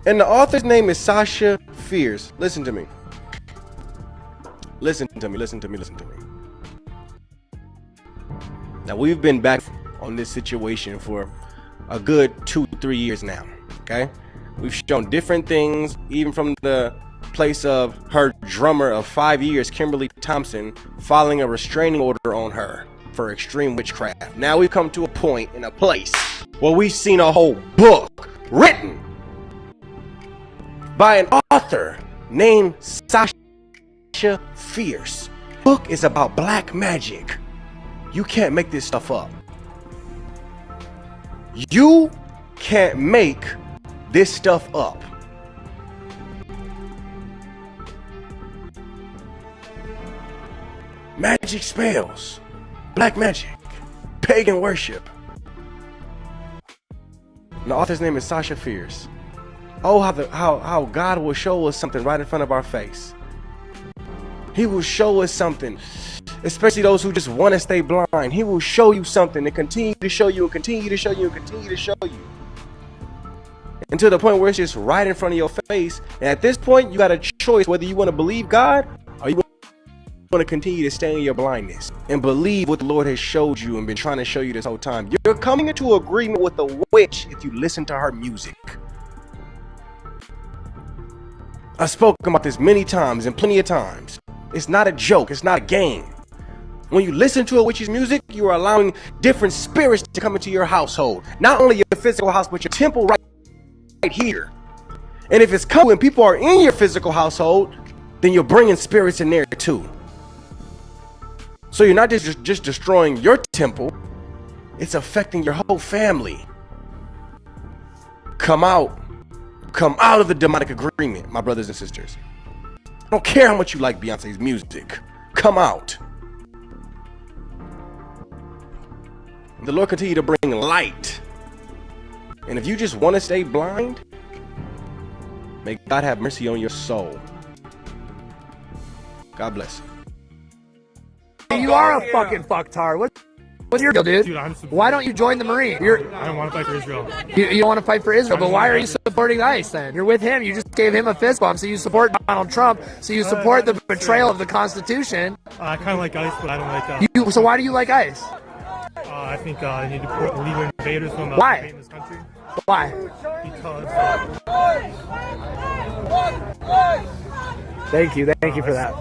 And the author's name is Sasha Fierce. Listen to me. Listen to me, listen to me, listen to me. Now, we've been back on this situation for a good 2-3 years now, okay? We've shown different things, even from the place of her drummer of 5 years, Kimberly Thompson, filing a restraining order on her for extreme witchcraft. Now we've come to a point in a place Well, we've seen a whole book written by an author named Sasha Fierce. Book is about black magic. You can't make this stuff up. You can't make this stuff up. Magic spells, black magic, pagan worship. And the author's name is Sasha Fierce. Oh, how God will show us something right in front of our face. He will show us something, especially those who just want to stay blind. He will show you something and continue to show you and continue to show you and continue to show you. Until the point where it's just right in front of your face. And at this point, you got a choice whether you want to believe God or you want to continue to stay in your blindness and believe what the Lord has showed you and been trying to show you this whole time. You're coming into agreement with the witch if you listen to her music. I've spoken about this many times and plenty of times. It's not a joke. It's not a game. When you listen to a witch's music, you are allowing different spirits to come into your household. Not only your physical house, but your temple right here. And if it's coming when people are in your physical household, then you're bringing spirits in there too. So you're not just destroying your temple, it's affecting your whole family. Come out of the demonic agreement, my brothers and sisters. I don't care how much you like Beyonce's music. Come out. The Lord continue to bring light. And if you just want to stay blind, may God have mercy on your soul. God bless you. You are a fucking fucktard. What's your deal, dude? Why don't you join the Marine? I don't want to fight for Israel. You don't want to fight for Israel, but why are you supporting ICE then? You're with him. You just gave him a fist bump, so you support Donald Trump. So you support the betrayal of the Constitution. I kind of like ICE, but I don't like. So why do you like ICE? I think they need to put illegal invaders from why? This country. Why? Because. Thank you for that.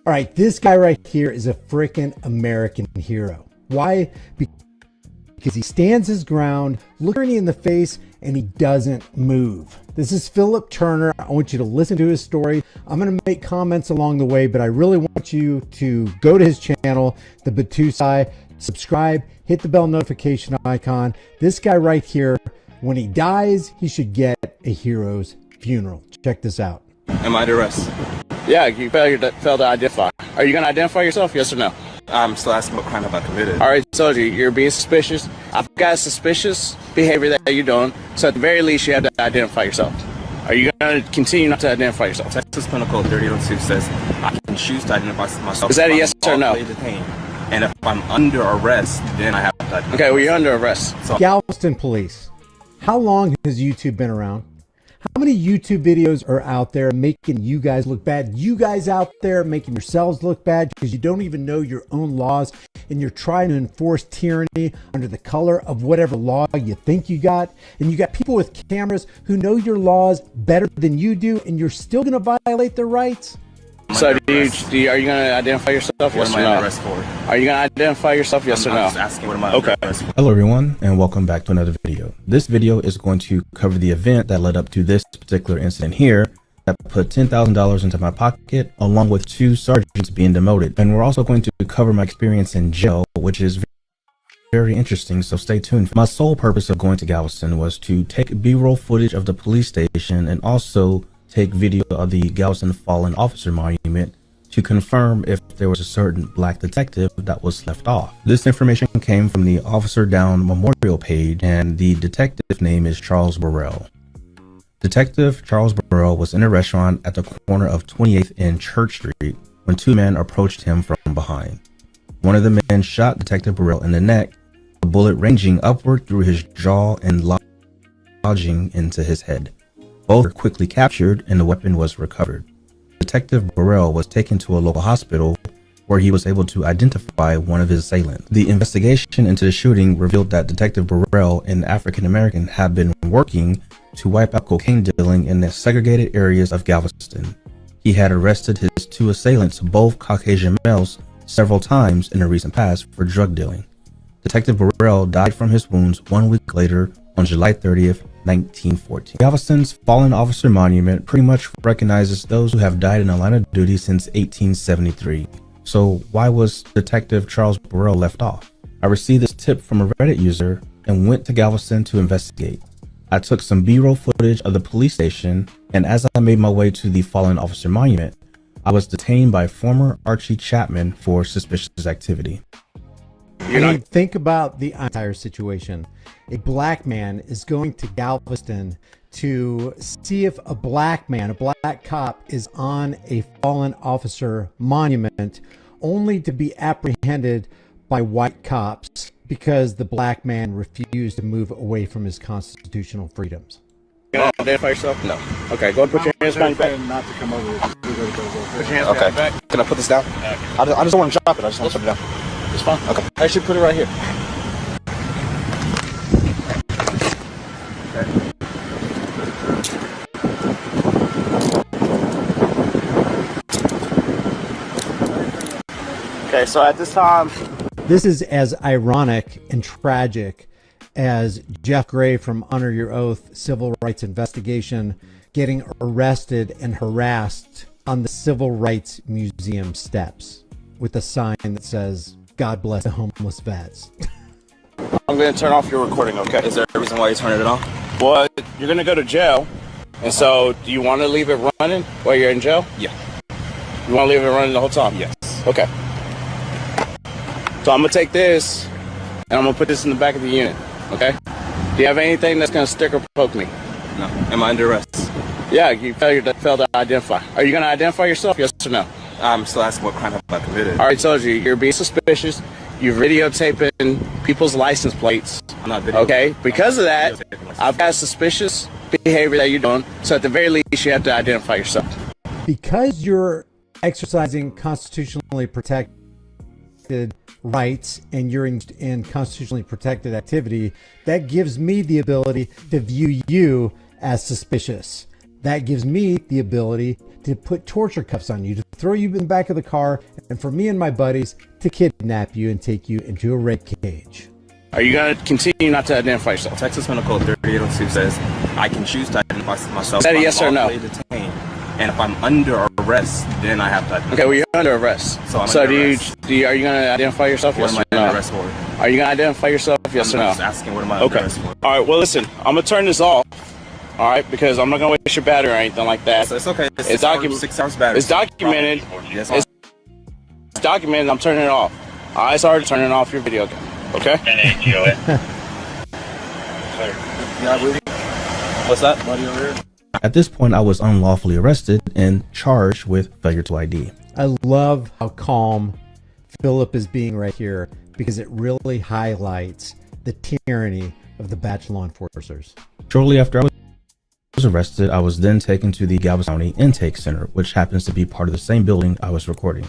All right, this guy right here is a freaking American hero. Why? Because he stands his ground, looks me in the face, and he doesn't move. This is Philip Turner. I want you to listen to his story. I'm going to make comments along the way, but I really want you to go to his channel, The Batusai, subscribe, hit the bell notification icon. This guy right here, when he dies, he should get a hero's funeral. Check this out. Am I under arrest? Yeah, you failed to identify. Are you going to identify yourself, yes or no? I'm still asking what crime have I committed. All right, so you're being suspicious. I've got suspicious behavior that you're doing, so at the very least, you have to identify yourself. Are you going to continue not to identify yourself? Texas Penal Code 3002 says I can choose to identify myself. Is that a yes or no? Detained. And if I'm under arrest, then I have to identify. Okay, well, you're under arrest. So Galveston Police. How long has YouTube been around? How many YouTube videos are out there making you guys look bad? You guys out there making yourselves look bad because you don't even know your own laws and you're trying to enforce tyranny under the color of whatever law you think you got. And you got people with cameras who know your laws better than you do and you're still going to violate their rights. So are you going to identify yourself, yes or no? Are you going to identify yourself, yes or no? I'm just asking, what am I under arrest for? Hello everyone, and welcome back to another video. This video is going to cover the event that led up to this particular incident here that put $10,000 into my pocket, along with 2 sergeants being demoted. And we're also going to cover my experience in jail, which is very interesting, so stay tuned. My sole purpose of going to Galveston was to take B-roll footage of the police station and also take video of the Galveston Fallen Officer Monument to confirm if there was a certain black detective that was left off. This information came from the Officer Down Memorial page, and the detective name is Charles Burrell. Detective Charles Burrell was in a restaurant at the corner of 28th and Church Street when 2 men approached him from behind. One of the men shot Detective Burrell in the neck, a bullet ranging upward through his jaw and lodging into his head. Both were quickly captured and the weapon was recovered. Detective Burrell was taken to a local hospital where he was able to identify one of his assailants. The investigation into the shooting revealed that Detective Burrell, an African American, had been working to wipe out cocaine dealing in the segregated areas of Galveston. He had arrested his 2 assailants, both Caucasian males, several times in the recent past for drug dealing. Detective Burrell died from his wounds 1 week later on July 30th, 1914. Galveston's Fallen Officer Monument pretty much recognizes those who have died in the line of duty since 1873. So why was Detective Charles Burrell left off? I received this tip from a Reddit user and went to Galveston to investigate. I took some B-roll footage of the police station, and as I made my way to the Fallen Officer Monument, I was detained by former Archie Chapman for suspicious activity. I mean, think about the entire situation. A black man is going to Galveston to see if a black man, a black cop, is on a fallen officer monument, only to be apprehended by white cops because the black man refused to move away from his constitutional freedoms. Can you identify yourself? No. Okay, go ahead and put your hands behind your back. Not to come over. Put your hands behind your back. Can I put this down? I just don't want to drop it. I just want to put it down. It's fine. Okay. I should put it right here. Okay, so at this time... This is as ironic and tragic as Jeff Gray from Honor Your Oath Civil Rights Investigation getting arrested and harassed on the Civil Rights Museum steps with a sign that says, "God bless the homeless vets." I'm going to turn off your recording, okay? Is there a reason why you're turning it off? Well, you're going to go to jail, and so do you want to leave it running while you're in jail? Yeah. You want to leave it running the whole time? Yes. Okay. So I'm going to take this, and I'm going to put this in the back of the unit, okay? Do you have anything that's going to stick or poke me? No. Am I under arrest? Yeah, you failed to identify. Are you going to identify yourself, yes or no? I'm still asking what crime have I committed. I already told you, you're being suspicious. You're videotaping people's license plates. I'm not videotaping. Okay? Because of that, I've got suspicious behavior that you're doing, so at the very least, you have to identify yourself. Because you're exercising constitutionally protected rights and you're in constitutionally protected activity, that gives me the ability to view you as suspicious. That gives me the ability to put torture cuffs on you, to throw you in the back of the car, and for me and my buddies to kidnap you and take you into a rape cage. Are you going to continue not to identify yourself? Texas Penal Code 3802 says I can choose to identify myself. Is that a yes or no? Detained. And if I'm under arrest, then I have to identify. Okay, well, you're under arrest. So are you going to identify yourself? What yes am I or no? under arrest for? Are you going to identify yourself? Yes or no? I'm just asking what am I under arrest for. All right, well, listen, I'm going to turn this off. All right, because I'm not going to waste your battery or anything like that. It's okay. It's 6 hours battery. It's documented. Yes, it's documented. I'm turning it off. All right, sorry to turning off your video game. Okay? What's that? Buddy over here? At this point, I was unlawfully arrested and charged with failure to ID. I love how calm Philip is being right here because it really highlights the tyranny of the batch law enforcers. Shortly after I was arrested, I was then taken to the Galveston County Intake Center, which happens to be part of the same building I was recording.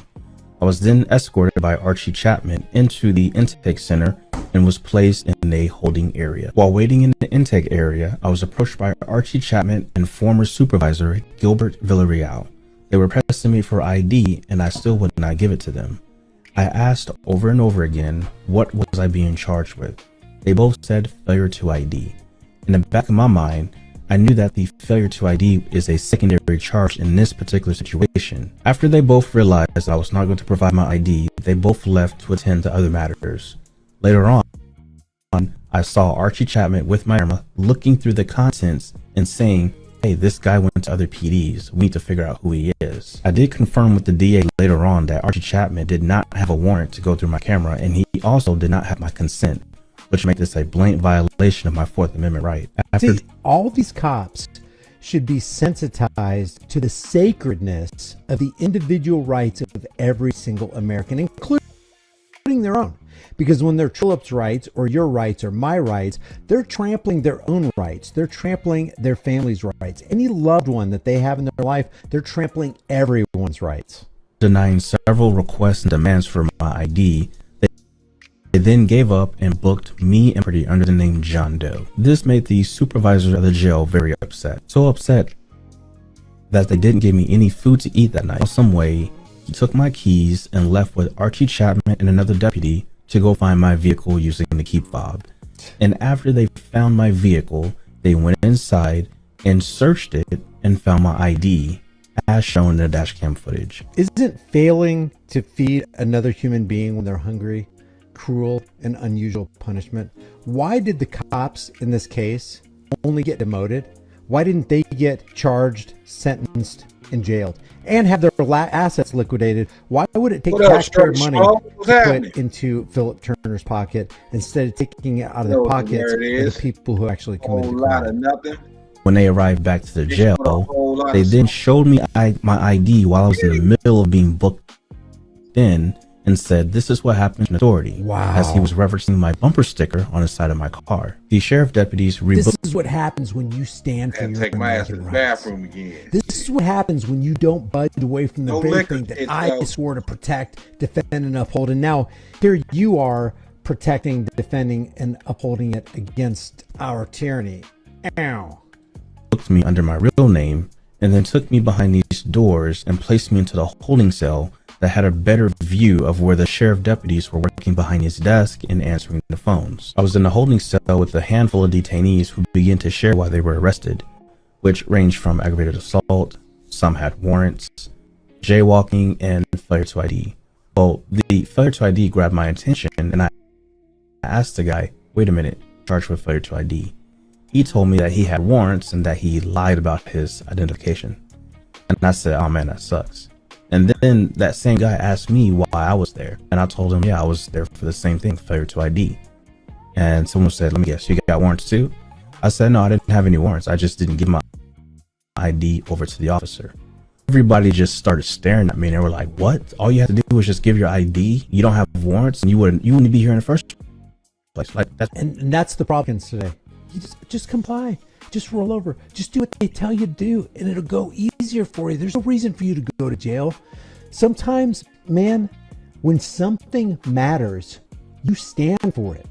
I was then escorted by Archie Chapman into the intake center and was placed in a holding area. While waiting in the intake area, I was approached by Archie Chapman and former supervisor Gilbert Villarreal. They were pressing me for ID and I still would not give it to them. I asked over and over again, what was I being charged with? They both said failure to ID. In the back of my mind, I knew that the failure to ID is a secondary charge in this particular situation. After they both realized I was not going to provide my ID, they both left to attend to other matters. Later on, I saw Archie Chapman with my camera looking through the contents and saying, "Hey, this guy went to other PDs. We need to figure out who he is." I did confirm with the DA later on that Archie Chapman did not have a warrant to go through my camera, and he also did not have my consent, which makes this a blatant violation of my Fourth Amendment right. See, all these cops should be sensitized to the sacredness of the individual rights of every single American, including their own. Because when they're Philip's rights or your rights or my rights, they're trampling their own rights. They're trampling their family's rights. Any loved one that they have in their life, they're trampling everyone's rights. Denying several requests and demands for my ID, they then gave up and booked me and Pretty under the name John Doe. This made the supervisor of the jail very upset. So upset that they didn't give me any food to eat that night. Some way, he took my keys and left with Archie Chapman and another deputy to go find my vehicle using the keep fob. And after they found my vehicle, they went inside and searched it and found my ID as shown in the dash cam footage. Isn't failing to feed another human being when they're hungry cruel and unusual punishment? Why did the cops in this case only get demoted? Why didn't they get charged, sentenced, and jailed, and have their assets liquidated? Why would it take taxpayer money to put into Philip Turner's pocket instead of taking it out of the pockets of the people who actually committed the crime? When they arrived back to the jail, they then showed me my ID while I was in the middle of being booked in and said, "This is what happened in authority." Wow. As he was referencing my bumper sticker on the side of my car. The sheriff deputies This is what happens when you stand for your Take my ass to American the rights. bathroom again. This is what happens when you don't budge away from the No very liquor, thing that it's, I swore to protect, defend, and uphold. And now here you are protecting, defending, and upholding it against our tyranny. Ow. Booked me under my real name and then took me behind these doors and placed me into the holding cell that had a better view of where the sheriff deputies were working behind his desk and answering the phones. I was in the holding cell with a handful of detainees who began to share why they were arrested, which ranged from aggravated assault, some had warrants, jaywalking, and failure to ID. Well, the failure to ID grabbed my attention and I asked the guy, "Wait a minute, charged with failure to ID." He told me that he had warrants and that he lied about his identification. And I said, "Oh man, that sucks." And then that same guy asked me why I was there. And I told him, yeah, I was there for the same thing, failure to ID. And someone said, "Let me guess, you got warrants too?" I said, "No, I didn't have any warrants. I just didn't give my ID over to the officer." Everybody just started staring at me and they were like, "What? All you have to do is just give your ID? You don't have warrants and you wouldn't be here in the first place." Like that. And that's the problem today. You just comply. Just roll over. Just do what they tell you to do, and it'll go easier for you. There's no reason for you to go to jail. Sometimes, man, when something matters, you stand for it.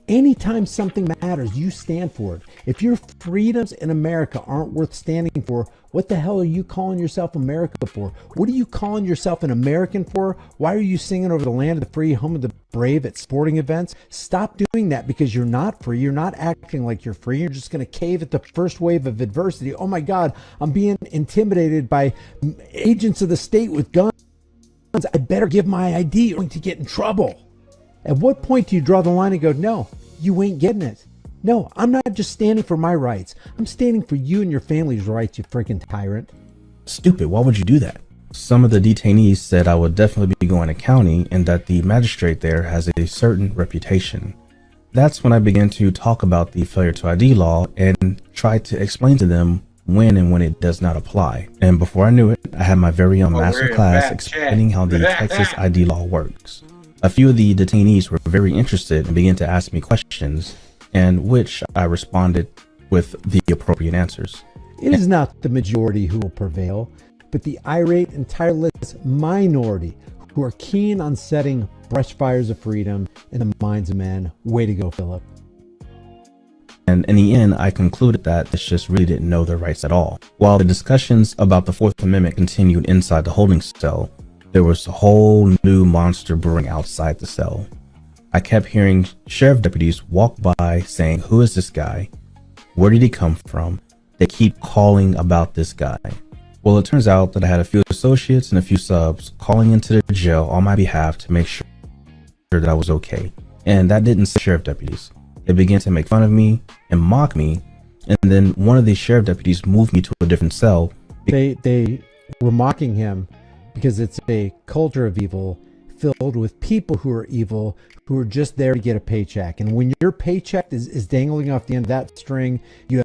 Anytime something matters, you stand for it. If your freedoms in America aren't worth standing for, what the hell are you calling yourself America for? What are you calling yourself an American for? Why are you singing over the land of the free, home of the brave at sporting events? Stop doing that because you're not free. You're not acting like you're free. You're just going to cave at the first wave of adversity. Oh my God, I'm being intimidated by agents of the state with guns. I better give my ID or I'm going to get in trouble. At what point do you draw the line and go, no, you ain't getting it? No, I'm not just standing for my rights. I'm standing for you and your family's rights, you freaking tyrant. Stupid, why would you do that? Some of the detainees said I would definitely be going to county and that the magistrate there has a certain reputation. That's when I began to talk about the failure to ID law and try to explain to them when and when it does not apply. And before I knew it, I had my very own master class explaining how the Texas ID law works. A few of the detainees were very interested and began to ask me questions, and which I responded with the appropriate answers. It is not the majority who will prevail, but the irate and tireless minority who are keen on setting brush fires of freedom in the minds of men. Way to go, Philip. And in the end, I concluded that this just really didn't know their rights at all. While the discussions about the Fourth Amendment continued inside the holding cell, there was a whole new monster brewing outside the cell. I kept hearing sheriff deputies walk by saying, "Who is this guy? Where did he come from?" They keep calling about this guy. Well, it turns out that I had a few associates and a few subs calling into the jail on my behalf to make sure that I was okay. And that didn't stop sheriff deputies. They began to make fun of me and mock me. And then one of the sheriff deputies moved me to a different cell. They were mocking him because it's a culture of evil filled with people who are evil, who are just there to get a paycheck. And when your paycheck is dangling off the end of that string, you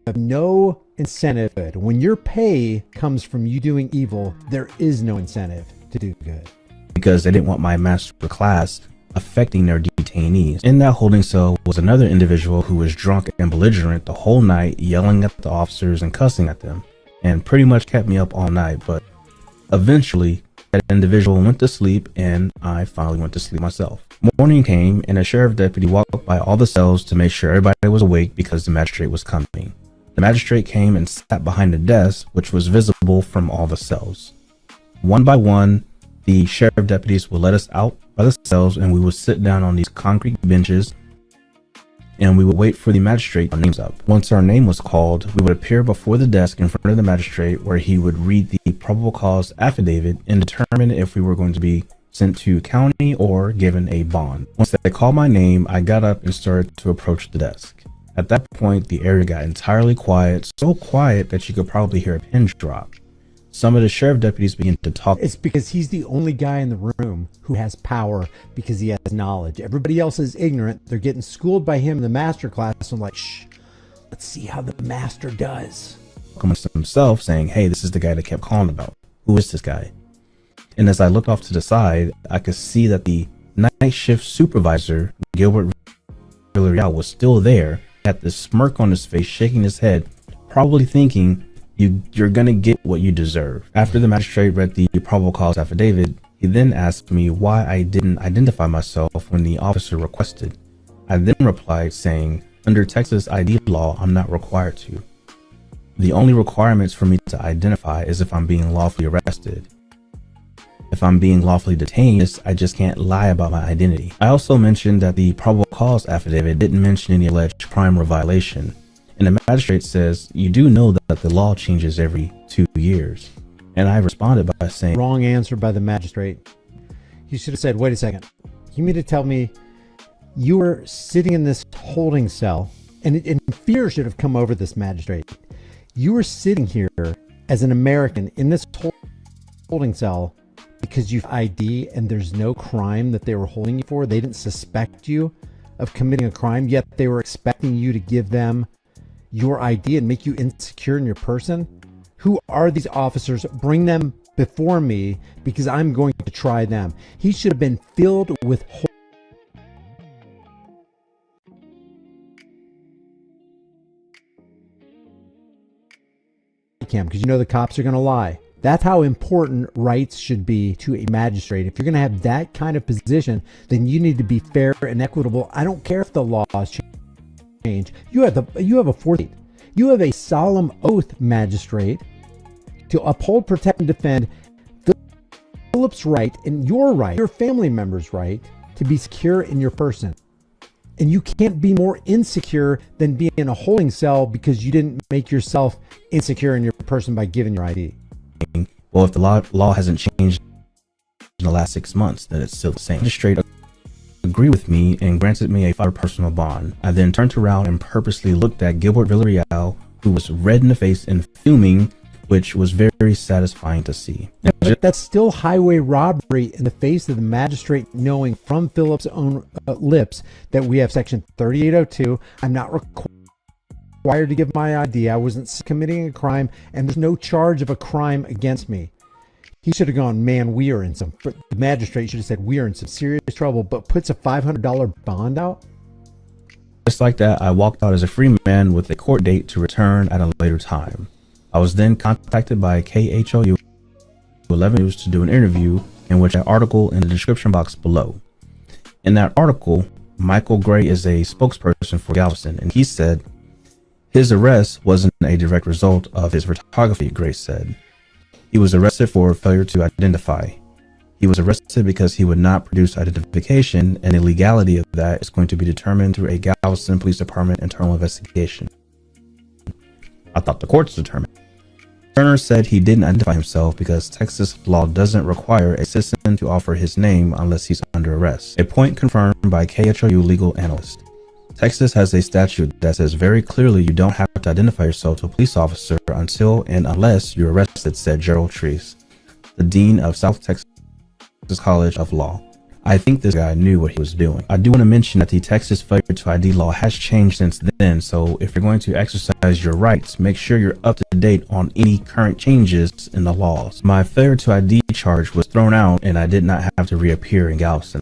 have no incentive. When your pay comes from you doing evil, there is no incentive to do good. Because they didn't want my master class affecting their detainees. In that holding cell was another individual who was drunk and belligerent the whole night, yelling at the officers and cussing at them, and pretty much kept me up all night. But eventually, that individual went to sleep and I finally went to sleep myself. Morning came and a sheriff deputy walked by all the cells to make sure everybody was awake because the magistrate was coming. The magistrate came and sat behind the desk, which was visible from all the cells. One by one, the sheriff deputies would let us out by the cells, and we would sit down on these concrete benches, and we would wait for the magistrate to names up. Once our name was called, we would appear before the desk in front of the magistrate, where he would read the probable cause affidavit and determine if we were going to be sent to county or given a bond. Once they called my name, I got up and started to approach the desk. At that point, the area got entirely quiet, so quiet that you could probably hear a pin drop. Some of the sheriff deputies began to talk. It's because he's the only guy in the room who has power because he has knowledge. Everybody else is ignorant. They're getting schooled by him in the master class. I'm like, shh, let's see how the master does. Amongst himself, saying, "Hey, this is the guy that kept calling about. Who is this guy?" And as I looked off to the side, I could see that the night shift supervisor, Gilbert Villarreal, was still there, had this smirk on his face, shaking his head, probably thinking, you're gonna get what you deserve. After the magistrate read the probable cause affidavit, he then asked me why I didn't identify myself when the officer requested. I then replied saying, under Texas ID law, I'm not required to. The only requirements for me to identify is if I'm being lawfully arrested. If I'm being lawfully detained, I just can't lie about my identity. I also mentioned that the probable cause affidavit didn't mention any alleged crime or violation. And the magistrate says, you do know that the law changes every 2 years. And I responded by saying, wrong answer by the magistrate. He should have said, wait a second. You mean to tell me you were sitting in this holding cell, and fear should have come over this magistrate. You were sitting here as an American in this holding cell because you've ID and there's no crime that they were holding you for. They didn't suspect you of committing a crime, yet they were expecting you to give them your ID and make you insecure in your person. Who are these officers? Bring them before me because I'm going to try them. He should have been filled with cam because you know the cops are going to lie. That's how important rights should be to a magistrate. If you're going to have that kind of position, then you need to be fair and equitable. I don't care if the laws change. You have a fourth. You have a solemn oath, magistrate, to uphold, protect, and defend Philip's right and your family member's right to be secure in your person. And you can't be more insecure than being in a holding cell because you didn't make yourself insecure in your person by giving your ID. Well, if the law hasn't changed in the last 6 months, then it's still the same. The magistrate agreed with me and granted me a $5 personal bond. I then turned around and purposely looked at Gilbert Villarreal, who was red in the face and fuming, which was very satisfying to see. But that's still highway robbery in the face of the magistrate knowing from Philip's own lips that we have section 3802. I'm not required to give my ID. I wasn't committing a crime, and there's no charge of a crime against me. He should have gone, man, we are in some, the magistrate should have said, we are in some serious trouble, but puts a $500 bond out. Just like that, I walked out as a free man with a court date to return at a later time. I was then contacted by KHOU 11 News to do an interview, in which an article in the description box below. In that article, Michael Gray is a spokesperson for Galveston, and he said his arrest wasn't a direct result of his photography, Gray said. He was arrested for failure to identify. He was arrested because he would not produce identification, and the legality of that is going to be determined through a Galveston Police Department internal investigation. I thought the courts determined. Turner said he didn't identify himself because Texas law doesn't require a citizen to offer his name unless he's under arrest, a point confirmed by KHOU legal analyst. Texas has a statute that says very clearly you don't have to identify yourself to a police officer until and unless you're arrested, said Gerald Treese, the dean of South Texas College of Law. I think this guy knew what he was doing. I do want to mention that the Texas failure to ID law has changed since then, so if you're going to exercise your rights, make sure you're up to date on any current changes in the laws. My failure to ID charge was thrown out and I did not have to reappear in Galveston.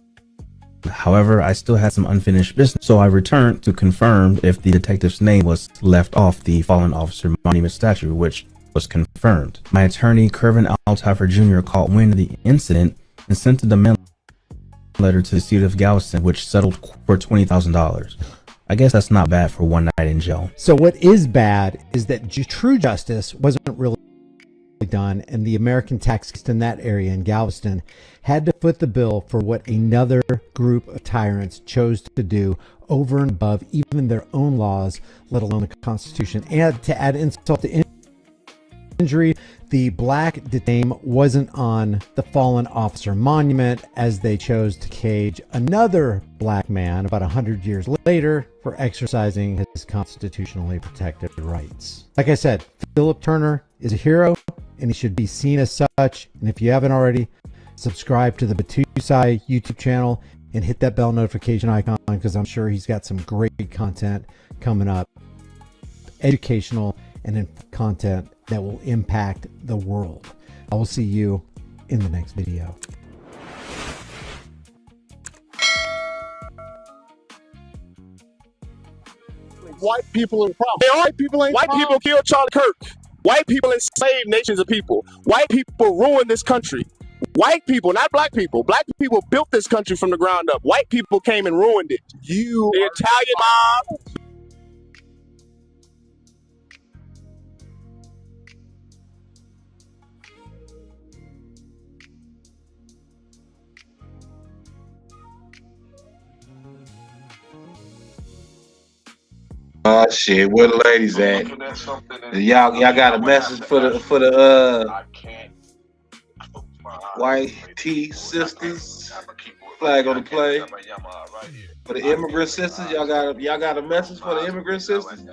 However, I still had some unfinished business, so I returned to confirm if the detective's name was left off the fallen officer monument statue, which was confirmed. My attorney, Kervin Altaffer Jr., caught wind of the incident and sent a demand letter to the city of Galveston, which settled for $20,000. I guess that's not bad for one night in jail. So what is bad is that true justice wasn't really done, and the American taxists in that area in Galveston had to foot the bill for what another group of tyrants chose to do over and above even their own laws, let alone the Constitution. And to add insult to injury, the black detainee wasn't on the fallen officer monument, as they chose to cage another black man about 100 years later for exercising his constitutionally protected rights. Like I said, Philip Turner is a hero, and he should be seen as such. And if you haven't already, subscribe to the Batusai YouTube channel and hit that bell notification icon, because I'm sure he's got some great content coming up, educational and content that will impact the world. I will see you in the next video. White people are the problem. White people ain't White people killed Charlie Kirk. White people enslaved nations of people. White people ruined this country. White people, not black people. Black people built this country from the ground up. White people came and ruined it. The Italian mob. Oh shit, where the ladies at? Y'all got a message for the white T sisters? Flag on the play. For the immigrant sisters, y'all got a message for the immigrant sisters?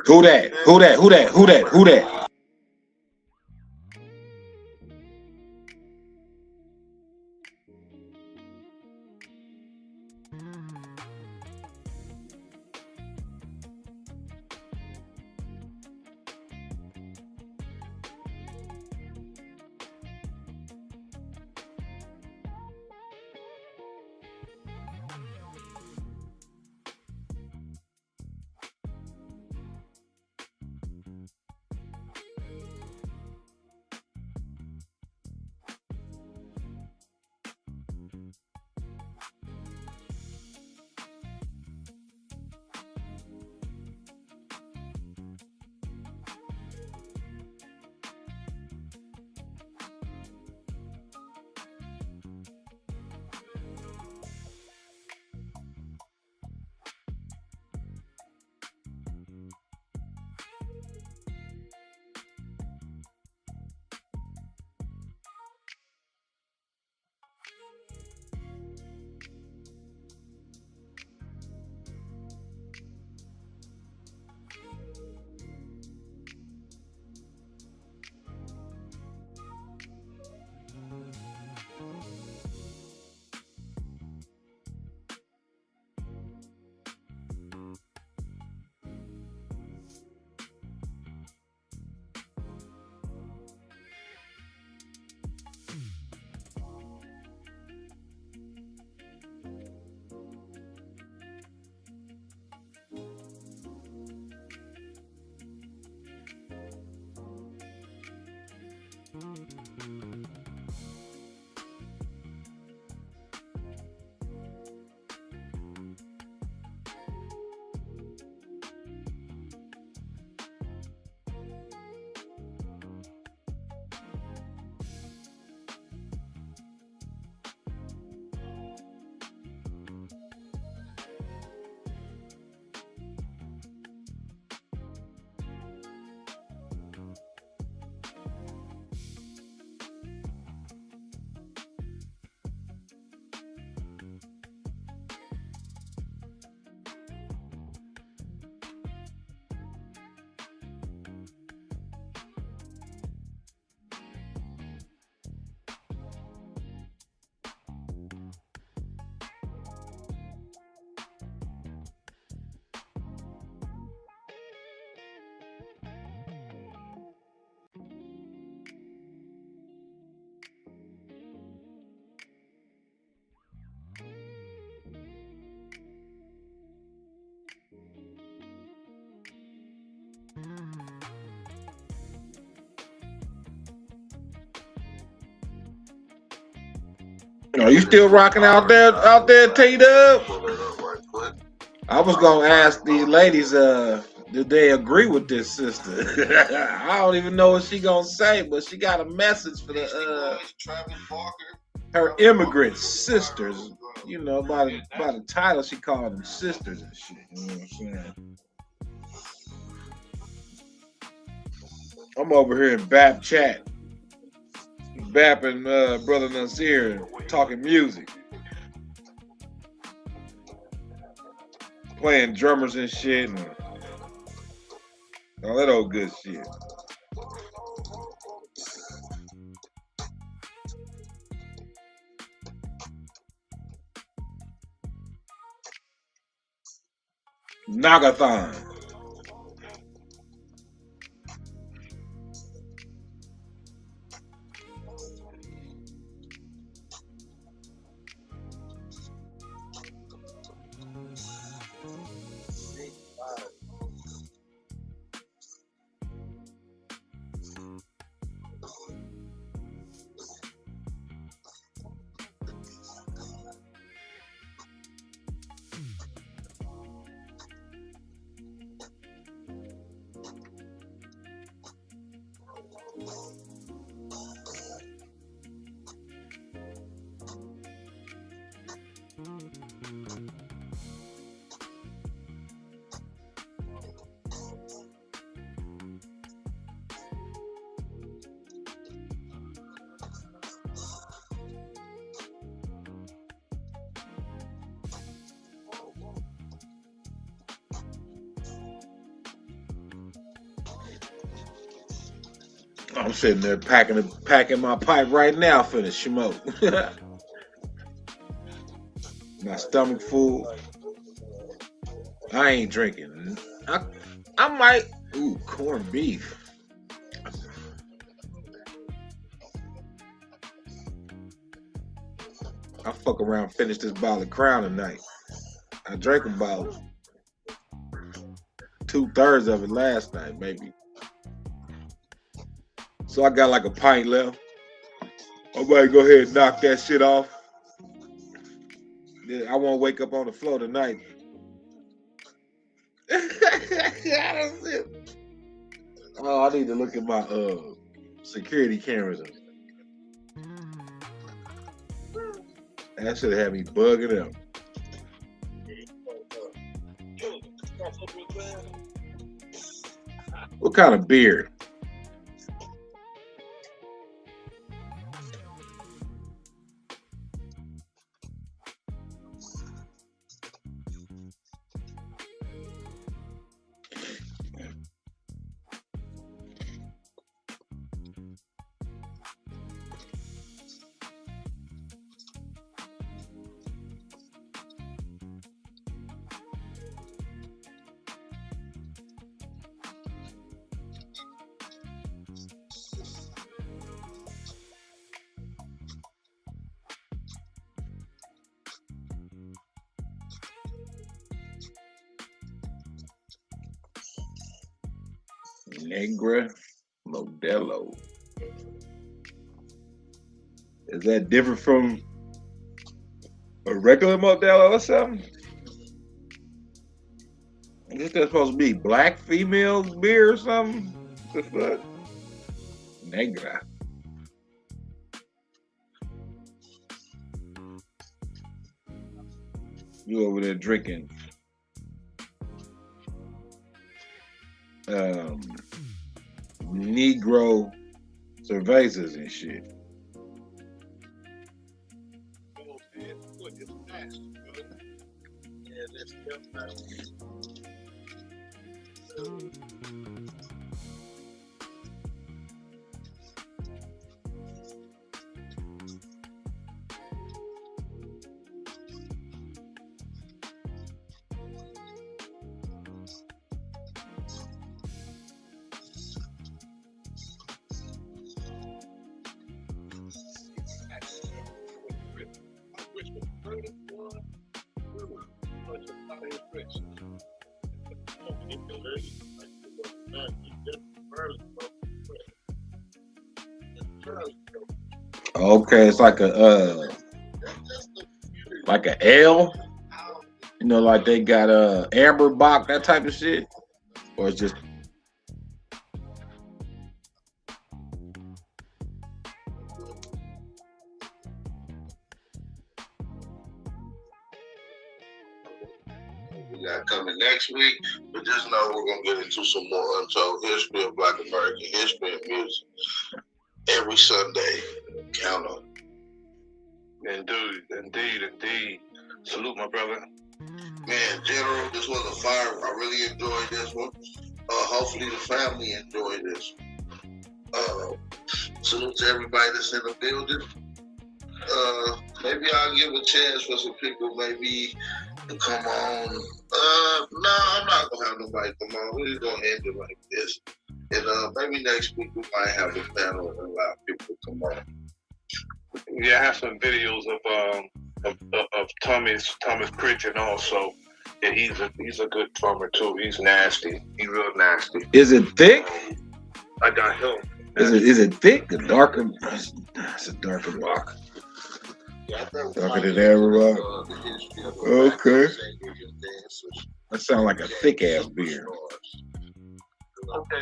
Who that? Who that? Who that? Who that? Who that? Are you still rocking out there, T-Dub? I was gonna ask these ladies, did they agree with this sister? I don't even know what she gonna say, but she got a message for the her immigrant sisters. You know, by the title, she called them sisters and shit. You know what I'm saying? I'm over here in Bap chat, Bap and Brother Nasir talking music, playing drummers and shit, and all that old good shit. Nagathon. I'm sitting there packing my pipe right now for the smoke. My stomach full. I ain't drinking. I might. Ooh, corned beef. I fuck around and finish this bottle of Crown tonight. I drank about 2/3 of it last night, maybe. So I got like a pint left. I might go ahead and knock that shit off. Yeah, I won't wake up on the floor tonight. Oh, I need to look at my security cameras. That should have had me bugging out. What kind of beer? Negra Modelo. Is that different from a regular Modelo or something? I guess that's supposed to be black female beer or something. The fuck? Negra. You over there drinking Negro cervezas and shit. Okay, it's like a L, you know, like they got Amber Bock, that type of shit, or it's just we got coming next week, but just know we're gonna get into some more untold history of Black American history and music every Sunday. Count on. Indeed. Salute, my brother. Man, General, this was a fire. I really enjoyed this one. Hopefully the family enjoyed this. Salute to everybody that's in the building. Maybe I'll give a chance for some people maybe to come on. No, I'm not gonna have nobody come on. We're just gonna end it like this. And maybe next week we might have a panel and allow people to come on. Yeah, I have some videos of Thomas Pritchard also. Yeah, he's a good drummer too. He's nasty. He's real nasty. Is it thick? I got him. Is it thick? A darker? It's a darker rock. Darker than ever rock. Okay. That sounds like a thick ass beer. Okay,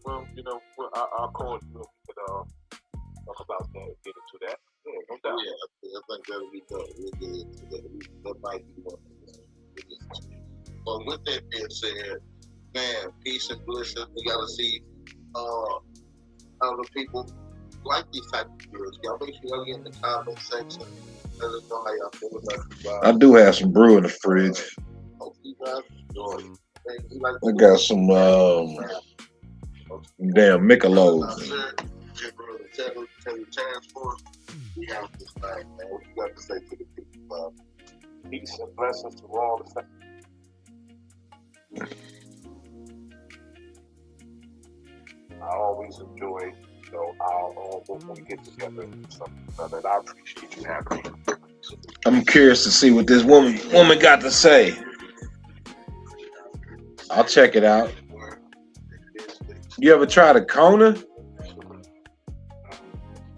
well, you know, I'll call you. Talk about that, get into that. Yeah, no doubt. Yeah, I think that'll be done. We'll get into that. That might be one. But with that being said, man, peace and blessings. We gotta see other people like these type of videos. Y'all make sure y'all get in the comment section. Let us know how y'all feel about the vibe. I do have some brew in the fridge. Hope you guys enjoy it. I got some damn Michelob's. Tell your transport. We have this thing, man. What you got to say to the people, Bob? Peace and blessings to all the I always enjoy, you know, when we get together and something that I appreciate you having me. I'm curious to see what this woman got to say. I'll check it out. You ever tried a Kona?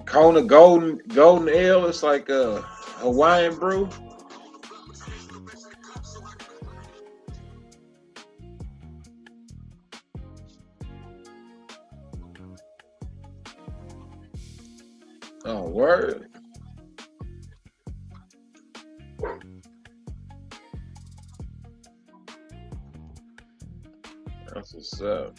Kona Golden Ale? It's like a Hawaiian brew. Oh, word. That's what's up.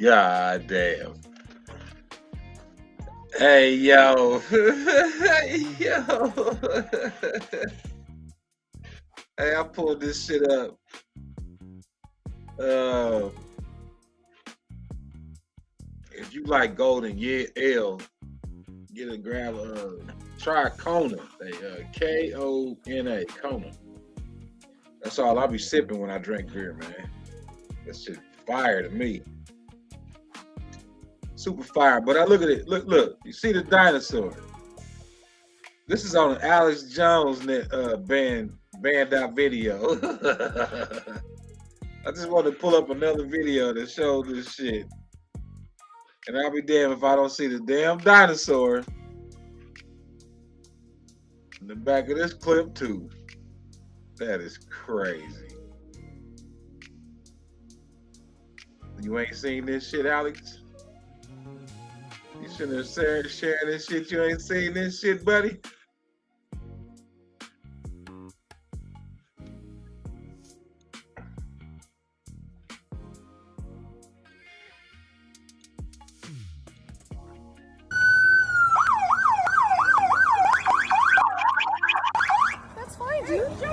God damn. Hey, yo. Hey, yo. Hey, I pulled this shit up. If you like golden ale, get a grab try Kona. Kona, Kona. That's all I'll be sipping when I drink beer, man. That shit fire to me. Super fire. But I look at it. Look. You see the dinosaur? This is on an Alex Jones banned out video. I just want to pull up another video that shows this shit. And I'll be damned if I don't see the damn dinosaur in the back of this clip too. That is crazy. You ain't seen this shit, Alex? You shouldn't have shared this shit. You ain't seen this shit, buddy?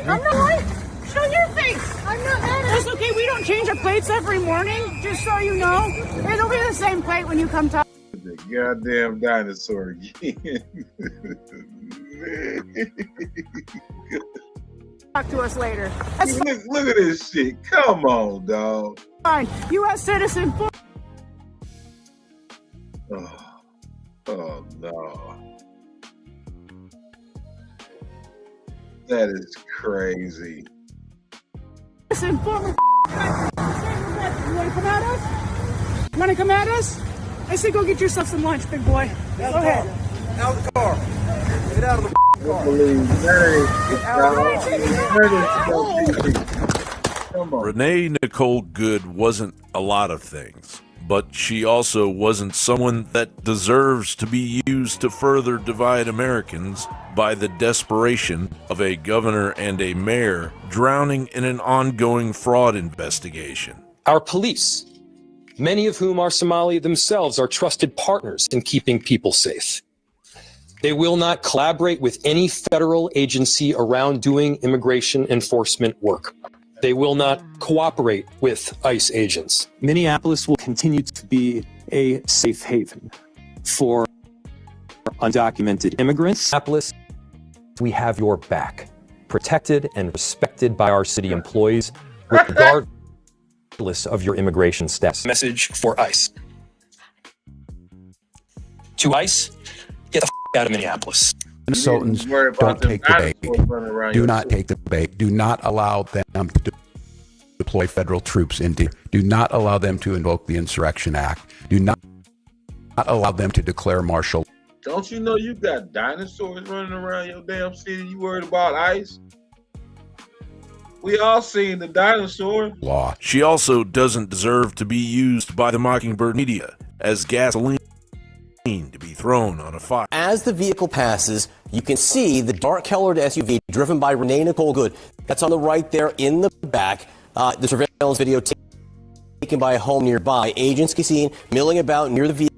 I'm not right. Show your face. I'm not mad at That's okay. We don't change our plates every morning, just so you know. It'll be the same plate when you come talk. The goddamn dinosaur again. Talk to us later. Look at this shit. Come on, dog. Fine. U.S. citizen. Oh no. That is crazy. Listen, former. You want to come at us? You want to come at us? I say go get yourself some lunch, big boy. Go ahead. Out of the car. Get out of the car. Come on. Renee Nicole Good wasn't a lot of things, but she also wasn't someone that deserves to be used to further divide Americans by the desperation of a governor and a mayor drowning in an ongoing fraud investigation. Our police, many of whom are Somali themselves, are trusted partners in keeping people safe. They will not collaborate with any federal agency around doing immigration enforcement work. They will not cooperate with ICE agents. Minneapolis will continue to be a safe haven for undocumented immigrants. Minneapolis, we have your back, protected and respected by our city employees, regardless of your immigration status. Message for ICE. To ICE, get the out of Minneapolis. Minnesotans don't take the bait. Do not take the bait. Do not allow them to deploy federal troops into. Do not allow them to invoke the Insurrection Act. Do not allow them to declare martial. Don't you know you got dinosaurs running around your damn city? You worried about ICE? We all seen the dinosaur. Law. She also doesn't deserve to be used by the Mockingbird media as gasoline to be thrown on a fire. As the vehicle passes, you can see the dark-colored SUV driven by Renee Nicole Good. That's on the right there in the back. The surveillance video taken by a home nearby. Agents can see milling about near the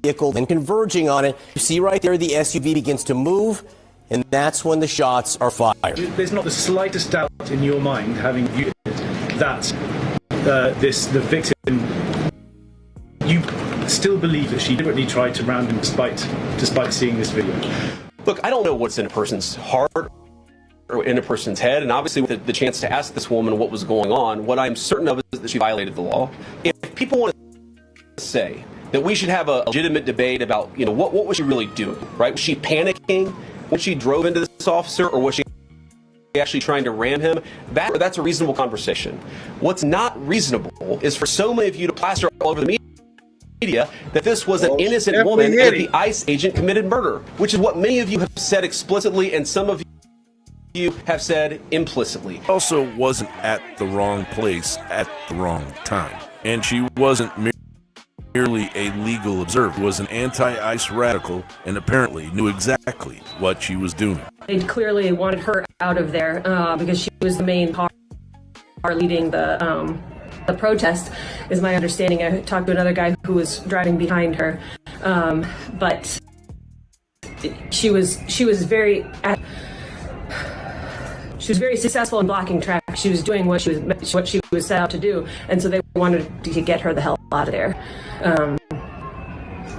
vehicle, then converging on it. You see right there the SUV begins to move, and that's when the shots are fired. There's not the slightest doubt in your mind, having viewed it, that the victim, you still believe that she deliberately tried to round him despite seeing this video? Look, I don't know what's in a person's heart or in a person's head, and obviously with the chance to ask this woman what was going on, what I'm certain of is that she violated the law. If people want to say that we should have a legitimate debate about, what was she really doing, right? Was she panicking when she drove into this officer, or was she actually trying to ram him? That's a reasonable conversation. What's not reasonable is for so many of you to plaster all over the media that this was an innocent woman and that the ICE agent committed murder, which is what many of you have said explicitly and some of you have said implicitly. Also wasn't at the wrong place at the wrong time. And she wasn't merely a legal observer, was an anti-ICE radical and apparently knew exactly what she was doing. They clearly wanted her out of there because she was the main car leading the the protest, is my understanding. I talked to another guy who was driving behind her, but she was very successful in blocking traffic. She was doing what she was set out to do, and so they wanted to get her the hell out of there.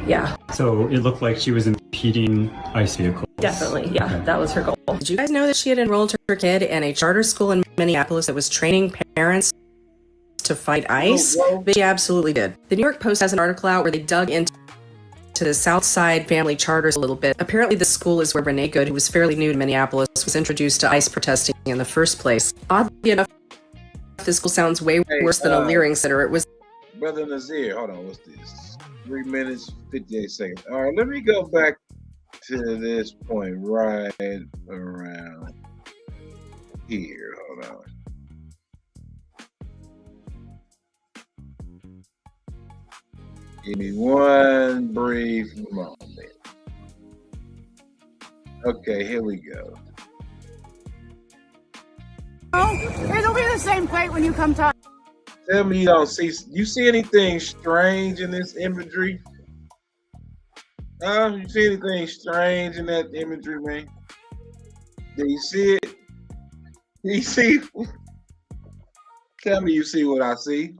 Yeah. So it looked like she was impeding ICE vehicles. Definitely, yeah, that was her goal. Did you guys know that she had enrolled her kid in a charter school in Minneapolis that was training parents to fight ICE? But she absolutely did. The New York Post has an article out where they dug into the Southside Family Charters a little bit. Apparently the school is where Renee Good, who was fairly new to Minneapolis, was introduced to ICE protesting in the first place. Oddly enough, this school sounds way worse than a Leering Center. It was... Brother Nazir, hold on, what's this? 3 minutes, 58 seconds. All right, let me go back to this point right around here. Hold on. Give me one brief moment. Okay, here we go. It'll be the same plate when you come talk. Tell me you don't see. You see anything strange in this imagery? You see anything strange in that imagery, man? Do you see it? Do you see? Tell me you see what I see.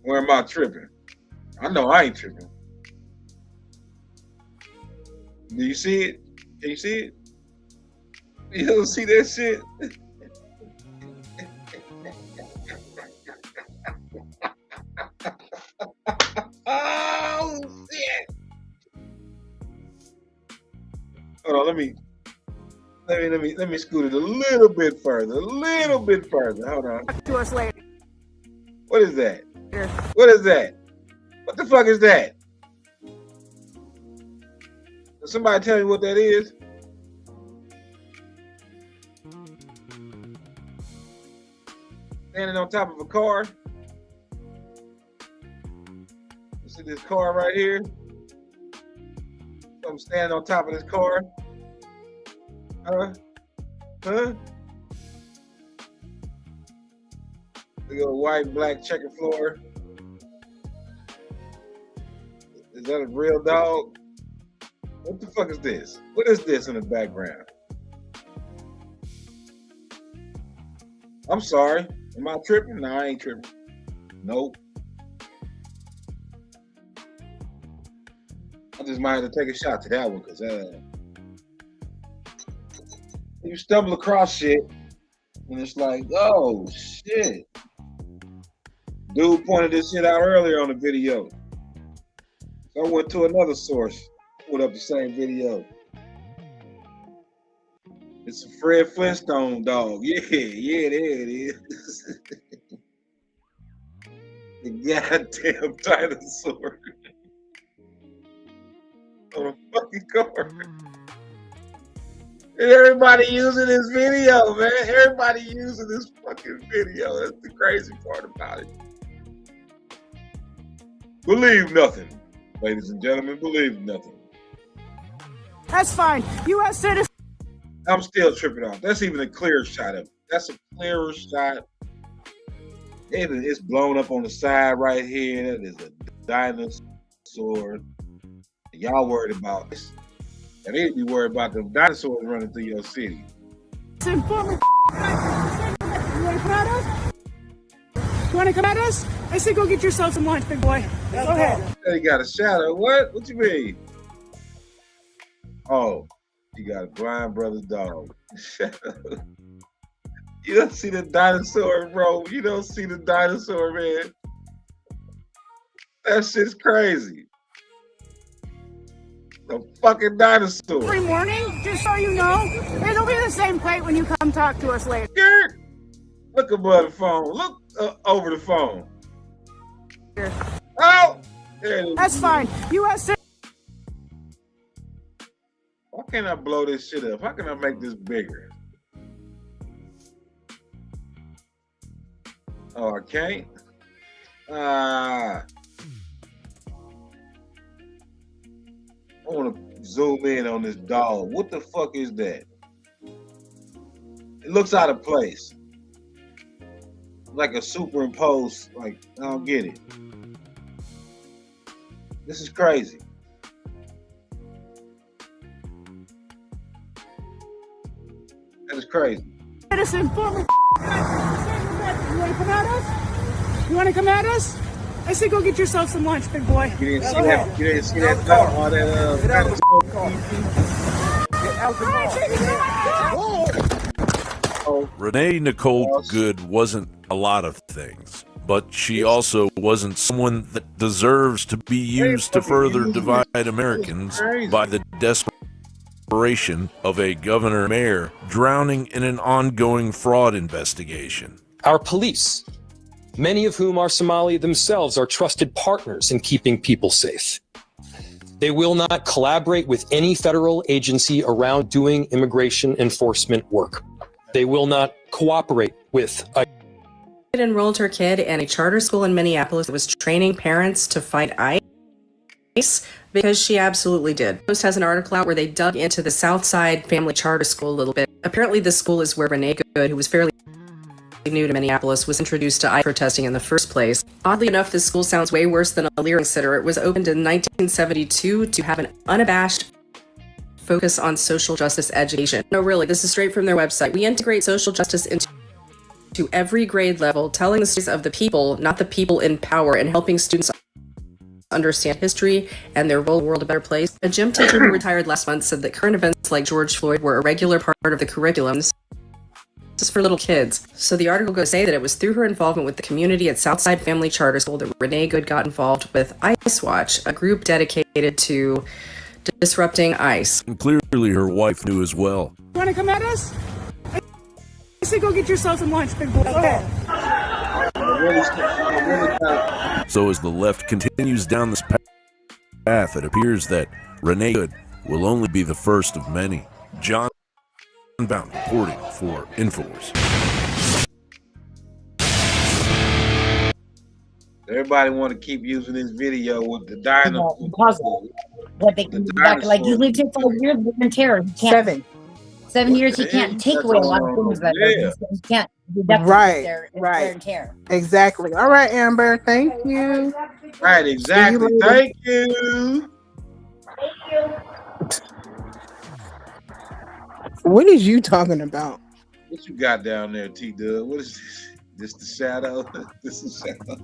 Or am I tripping? I know I ain't tripping. Do you see it? Can you see it? You don't see that shit? Oh shit! Hold on, let me scoot it a little bit further. Hold on. Talk to us later. What is that? What is that? What the fuck is that? Can somebody tell me what that is? Standing on top of a car. You see this car right here? I'm standing on top of this car. Huh? Look at a white, black checker floor. Is that a real dog? What the fuck is this? What is this in the background? I'm sorry. Am I tripping? No, I ain't tripping. Nope. I just might have to take a shot to that one because you stumble across shit and it's like, oh shit. Dude pointed this shit out earlier on the video. So I went to another source, put up the same video. It's a Fred Flintstone dog. Yeah, there it is. The goddamn dinosaur on a fucking car. And everybody using this video, man. Everybody using this fucking video. That's the crazy part about it. Believe nothing, ladies and gentlemen. Believe nothing. That's fine. U.S. citizen. I'm still tripping off. That's even a clearer shot of it. That's a clearer shot. It's blown up on the side right here. That is a dinosaur. Y'all worried about this. I need to be worried about the dinosaurs running through your city. You want to come at us? You want to come at us? I say go get yourself some lunch, big boy. Go ahead. They got a shadow. What? What you mean? Oh, you got a blind brother's dog. You don't see the dinosaur, bro. You don't see the dinosaur, man. That shit's crazy. The fucking dinosaur. Every morning, just so you know, it'll be the same plate when you come talk to us later. Gert, look above the phone. Look over the phone. Oh, there it is. That's fine. U.S. Why can't I blow this shit up? How can I make this bigger? Oh, I can't? I want to zoom in on this dog. What the fuck is that? It looks out of place. like a superimposed. Like, I don't get it. This is crazy. That is crazy. Innocent former. You want to come at us? You want to come at us? I say go get yourself some lunch, big boy. You didn't see that? You didn't see that? All that. Get out of the car. Renee Nicole Good wasn't a lot of things, but she also wasn't someone that deserves to be used to further divide Americans by the desperation of a governor-mayor drowning in an ongoing fraud investigation. Our police, many of whom are Somali themselves, are trusted partners in keeping people safe. They will not collaborate with any federal agency around doing immigration enforcement work. They will not cooperate with enrolled her kid in a charter school in Minneapolis that was training parents to fight ICE because she absolutely did. Post has an article out where they dug into the Southside Family Charter School a little bit. Apparently this school is where Renee Good, who was fairly new to Minneapolis, was introduced to ICE protesting in the first place. Oddly enough, this school sounds way worse than a Lear Center. It was opened in 1972 to have an unabashed focus on social justice education. No, really, this is straight from their website. We integrate social justice into every grade level, telling the stories of the people, not the people in power, and helping students understand history and their role in the world a better place. A gym teacher who retired last month said that current events like George Floyd were a regular part of the curriculum. This is for little kids. So the article goes to say that it was through her involvement with the community at Southside Family Charter School that Renee Good got involved with ICE Watch, a group dedicated to disrupting ICE. And clearly her wife knew as well. You want to come at us? I say go get yourself some lunch, big boy. Go ahead. So as the left continues down this path, it appears that Renee Good will only be the first of many. John Bowne reporting for InfoWars. Everybody want to keep using this video with the dinosaur. What they like you lived here for 5 years, live in terror. You can't, 7 years, you can't take away a lot of things, but you can't deduct their and tear. Exactly. All right, Amber. Thank you. Right, exactly. Thank you. Thank you. What is you talking about? What you got down there, T-Dub? What is this? This the shadow? This is shadow.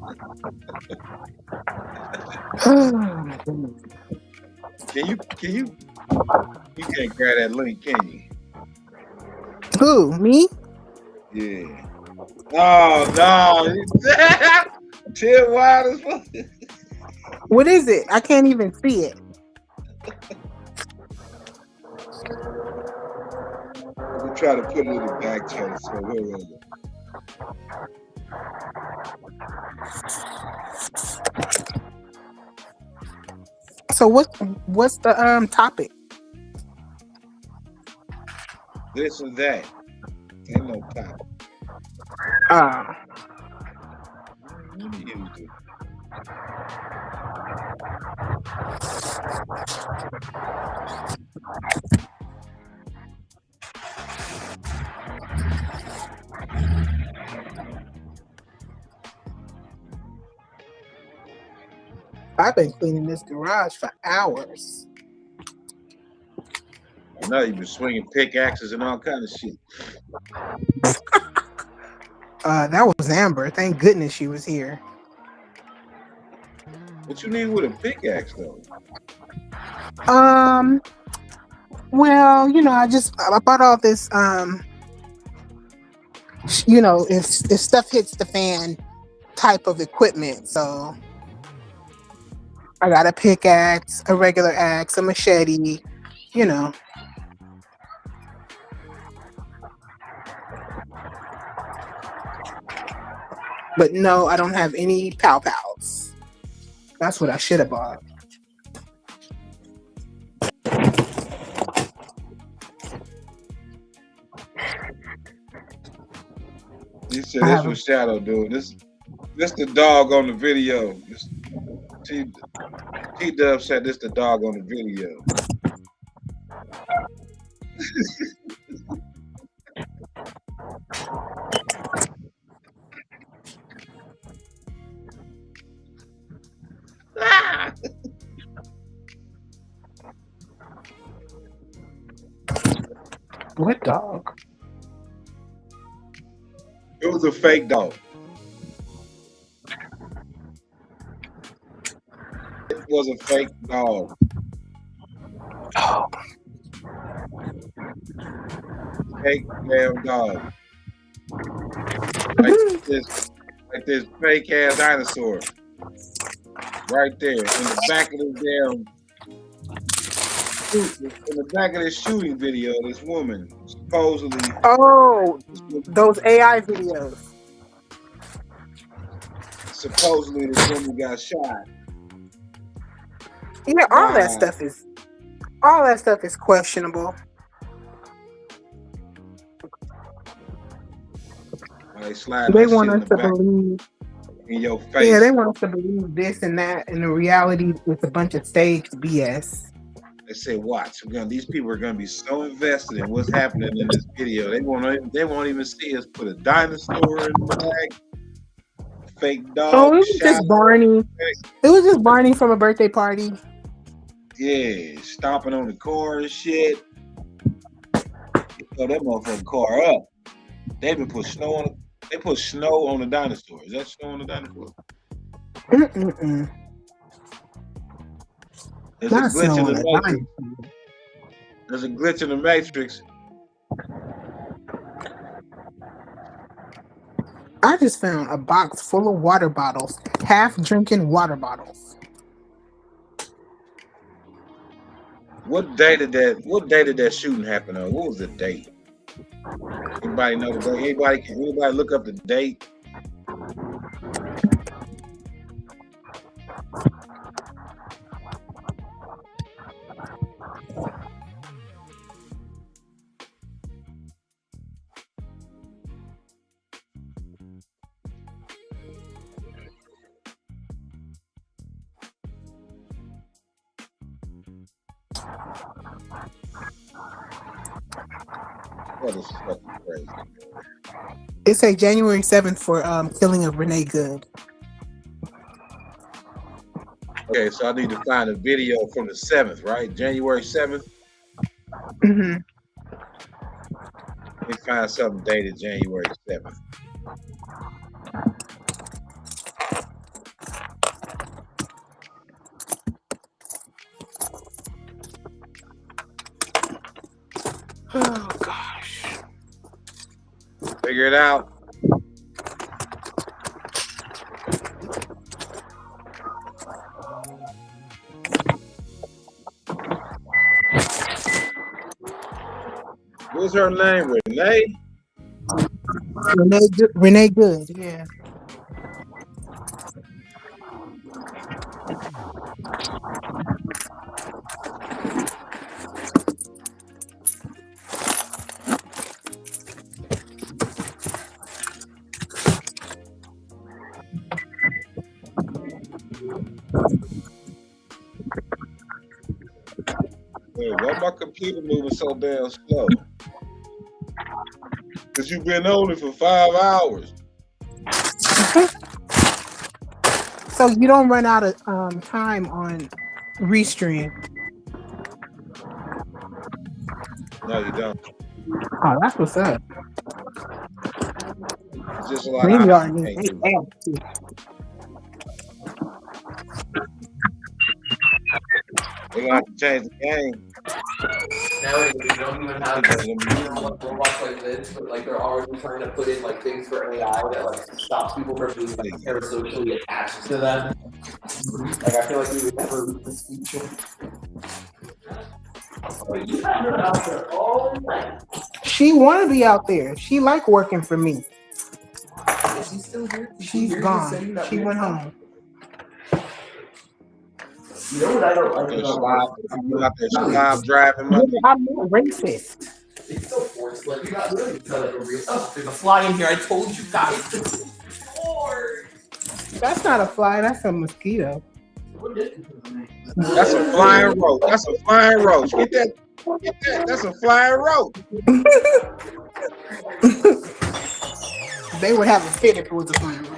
Can you can't grab that link, can you? Who? Me? Yeah. Oh no. Chill wild as fuck. What is it? I can't even see it. We try to put it in the back channel, so where is it? So what's the topic? This or that. Ain't no topic. Let me use it. I've been cleaning this garage for hours. I know you've been swinging pickaxes and all kind of shit. That was Amber. Thank goodness she was here. What you need with a pickaxe though? Well, you know, I bought all this you know, if stuff hits the fan type of equipment. So I got a pickaxe, a regular axe, a machete, you know. But no, I don't have any pow-pows. That's what I should have bought. You said this was Shadow, dude. This the dog on the video. T-Dub said this the dog on the video. What dog? It was a fake dog. It was a fake dog. Oh. Fake damn dog. Like this fake ass dinosaur. Right there in the back of this shooting video, this woman supposedly. Oh, those AI videos. Supposedly this woman got shot. Yeah, all that stuff is questionable. They want us to believe in your face. Yeah, they want us to believe this and that, and the reality is a bunch of staged BS. They say, watch, these people are going to be so invested in what's happening in this video. They won't even see us put a dinosaur in the bag. Fake dog. Oh, it was just Barney. It was just Barney from a birthday party. Yeah, stomping on the car and shit. Throw that motherfucking car up. They even put snow on it. They put snow on the dinosaur. Is that snow on the dinosaur? There's a glitch in the matrix. There's a glitch in the matrix. I just found a box full of water bottles, half drinking water bottles. What day did that shooting happen on? What was the date? Anybody know the date? Anybody look up the date? That is fucking crazy. It say January 7th for killing of Renee Good. Okay, so I need to find a video from the 7th, right? January 7th. Mm-hmm. Let me find something dated January 7th. Oh gosh. Figure it out. What's her name? Renee? Renee Good, yeah. Wait, why my computer moving so damn slow? Because you've been on it for 5 hours. So you don't run out of time on Restream. No, you don't. Oh, that's what's up. It's just a lot Maybe of already. They're gonna have to change the game. Nowadays, we don't even have like robots like this, but like they're already trying to put in like things for AI that like stops people from being like parasocially attached to them. Like I feel like we would never reach this feature. She want to be out there. She like working for me. Is she still here? She's gone. She went home. You know what I don't like about you out there slob driving money. I'm not racist. It's so forced. Like you got really tell like a real. Oh, there's a fly in here. I told you guys. That's not a fly. That's a mosquito. That's a flying roach. That's a flying roach. Get that. Get that. That's a flying roach. They would have a fit if it was a flying roach.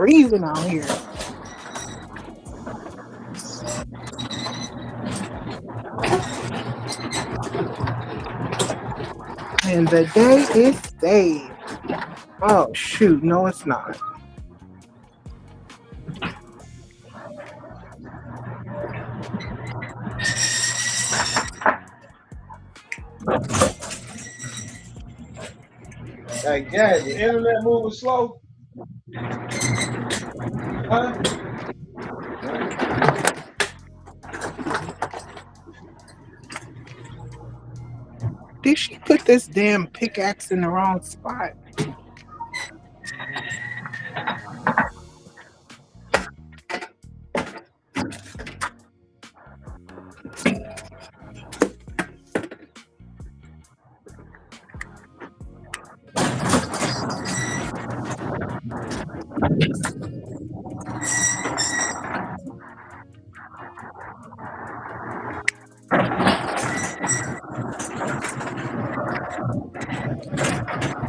freezing out here. And the day is saved. Oh shoot, no it's not. Hey, Jazz, the internet moving slow? Huh? Did she put this damn pickaxe in the wrong spot?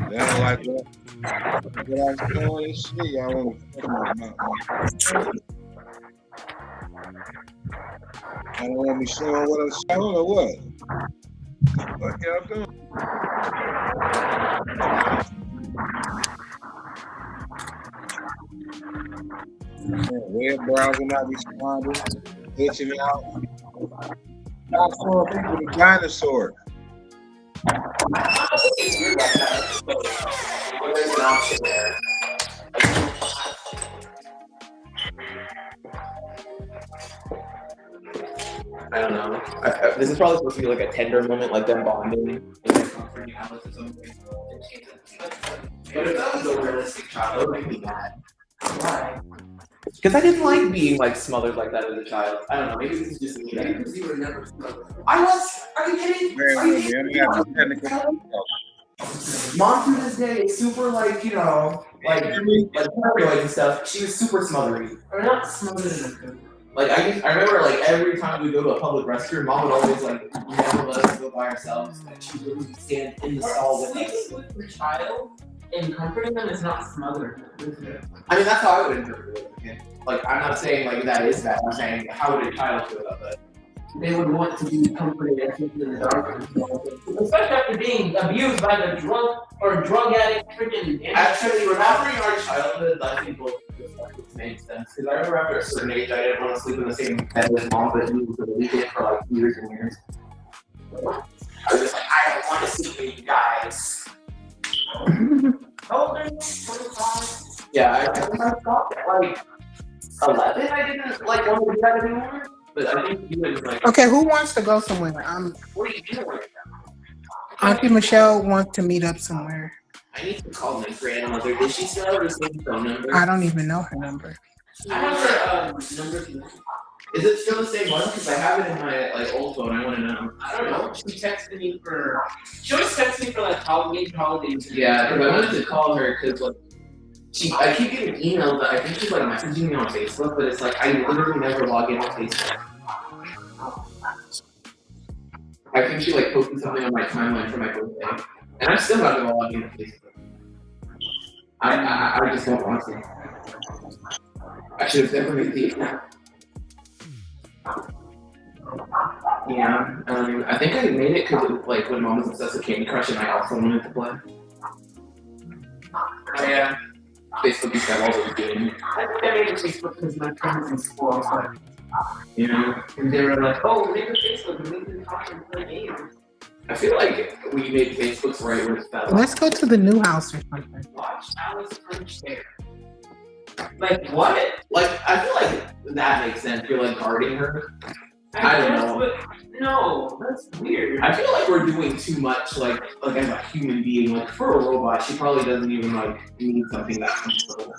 They don't like what I'm showing and shit. Y'all want to fuck my mouth. I don't want me showing what I'm showing or what? What y'all doing? Web browser not responding, glitching out. Stop showing people the dinosaur. There's an option there. I don't know. This is probably supposed to be like a tender moment, like them bonding. But if that was a realistic child, it would make me mad. Why? Because I didn't like being like smothered like that as a child. I don't know. Maybe this is just me. Because you were never smothered. I was. Are you kidding? Are you kidding? Mom to this day is super like, you know, like and stuff. She was super smothery. Or not smothered. Like I remember like every time we go to a public restroom, Mom would always like never let us go by ourselves, and she would stand in the stall with us. Sleeping with your child and comforting them is not smothering them. I mean, that's how I would interpret it. Okay? Like I'm not saying like that is bad. I'm saying how would a child feel about that? They would want to be comforted and kept in the dark, especially after being abused by the drug addict freaking. Actually, remembering our childhood, I think both perspectives made sense. Because I remember after a certain age, I didn't want to sleep in the same bed with Mom, but we were weekend for like years and years. I was just like, I don't want to sleep with you guys. How old are you? 25? Yeah, I think I stopped at like 11. I didn't like want to do that anymore. But I think you would like. Okay, who wants to go somewhere? What are you doing right now? Auntie Michelle wants to meet up somewhere. I need to call my grandmother. Does she still have her same phone number? I don't even know her number. I have her number. Is it still the same one? Because I have it in my like old phone. I want to know. I don't know. She texted me for. She always texts me for like holidays. Yeah, because I wanted to call her because like. I keep getting emails that I think she's like messaging me on Facebook, but it's like I literally never log in on Facebook. I think she like posted something on my timeline for my birthday, and I'm still not gonna log in on Facebook. I just don't want to. I should have never made the account. Yeah, I think I made it because like when Mom was obsessed with Candy Crush, and I also wanted to play. Oh yeah. Facebook is that all we're doing. I think I made a Facebook because my friends in school was like, you know, and they were like, oh, make a Facebook and we can talk and play games. I feel like we made Facebook's right where it's bad. Let's go to the new house or something. Watch Alice punch there. Like what? Like I feel like that makes sense. You're like guarding her. I don't know. But no, that's weird. I feel like we're doing too much, like as a human being. Like for a robot, she probably doesn't even like need something that comfortable.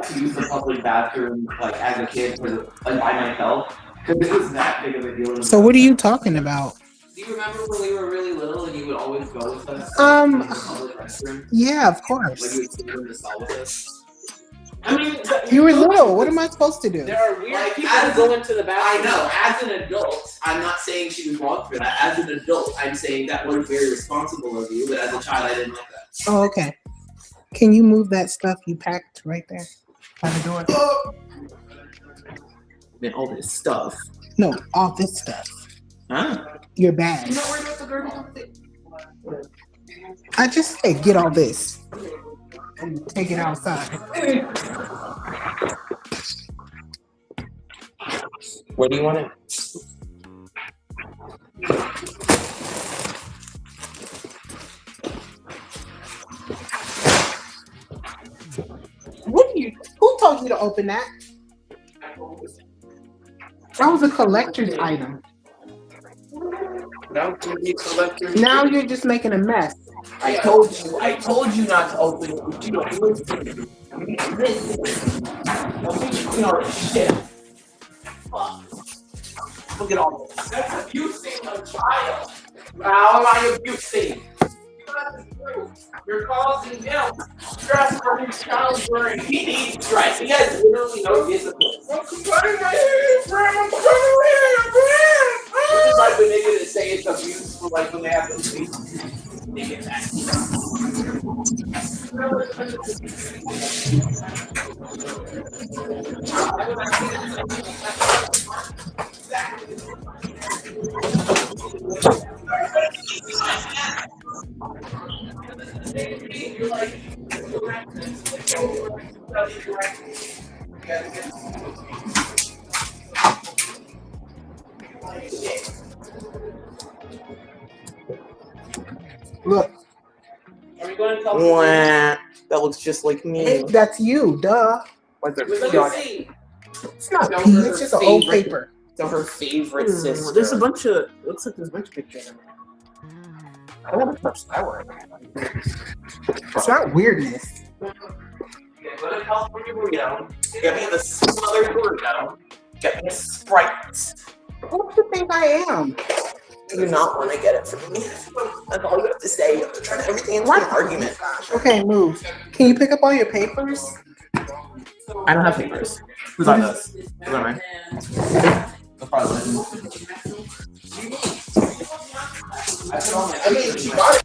To use the public bathroom like as a kid for like by myself because it was that big of a deal. So what are you talking about? Do you remember when we were really little and you would always go with us? To the public restroom? Yeah, of Like course. you would sit in the stall with us. I mean, You were little. What am I supposed to do? there are weird people who go into the bathroom. I know. As an adult, I'm not saying she was wrong for that. As an adult, I'm saying that was very responsible of you. But as a child, I didn't like that. Oh, okay. Can you move that stuff you packed right there by the door? Man, all this stuff. No, all this stuff. Huh? Your bag. You not worried about the girl? I just said get all this and take it outside. Where do you want it? What do you? Who told you to open that? That was a collector's item. No, you collector. Now you're just making a mess. I told you not to open it, but you don't listen. You know, shit. Fuck. Look at all this. That's abusing a child. How am I abusing? You're causing him stress for his child's brain. He needs stress. He has literally no discipline. I'm cutting my hair, friend. I'm cutting my hair, friend. This is like when niggas that say it's abuse for like when they have those faces. They get that. Look. Are we going to tell that looks just like me. Hey, that's you, duh. What's It's not pee, it's just an old paper. So her favorite sister. There's a bunch of, looks like there's a bunch of pictures in there. I never touched that one. It's not weirdness. Go to California Burrito. Get me the smothered burrito. Get me a Sprite. What do you think I am? You do not want to get it from me. That's all you have to say. You're turning everything into an argument. Okay, move. Can you pick up all your papers? I don't have papers. Who's on this? Who's on mine? That's probably I mean, she got it.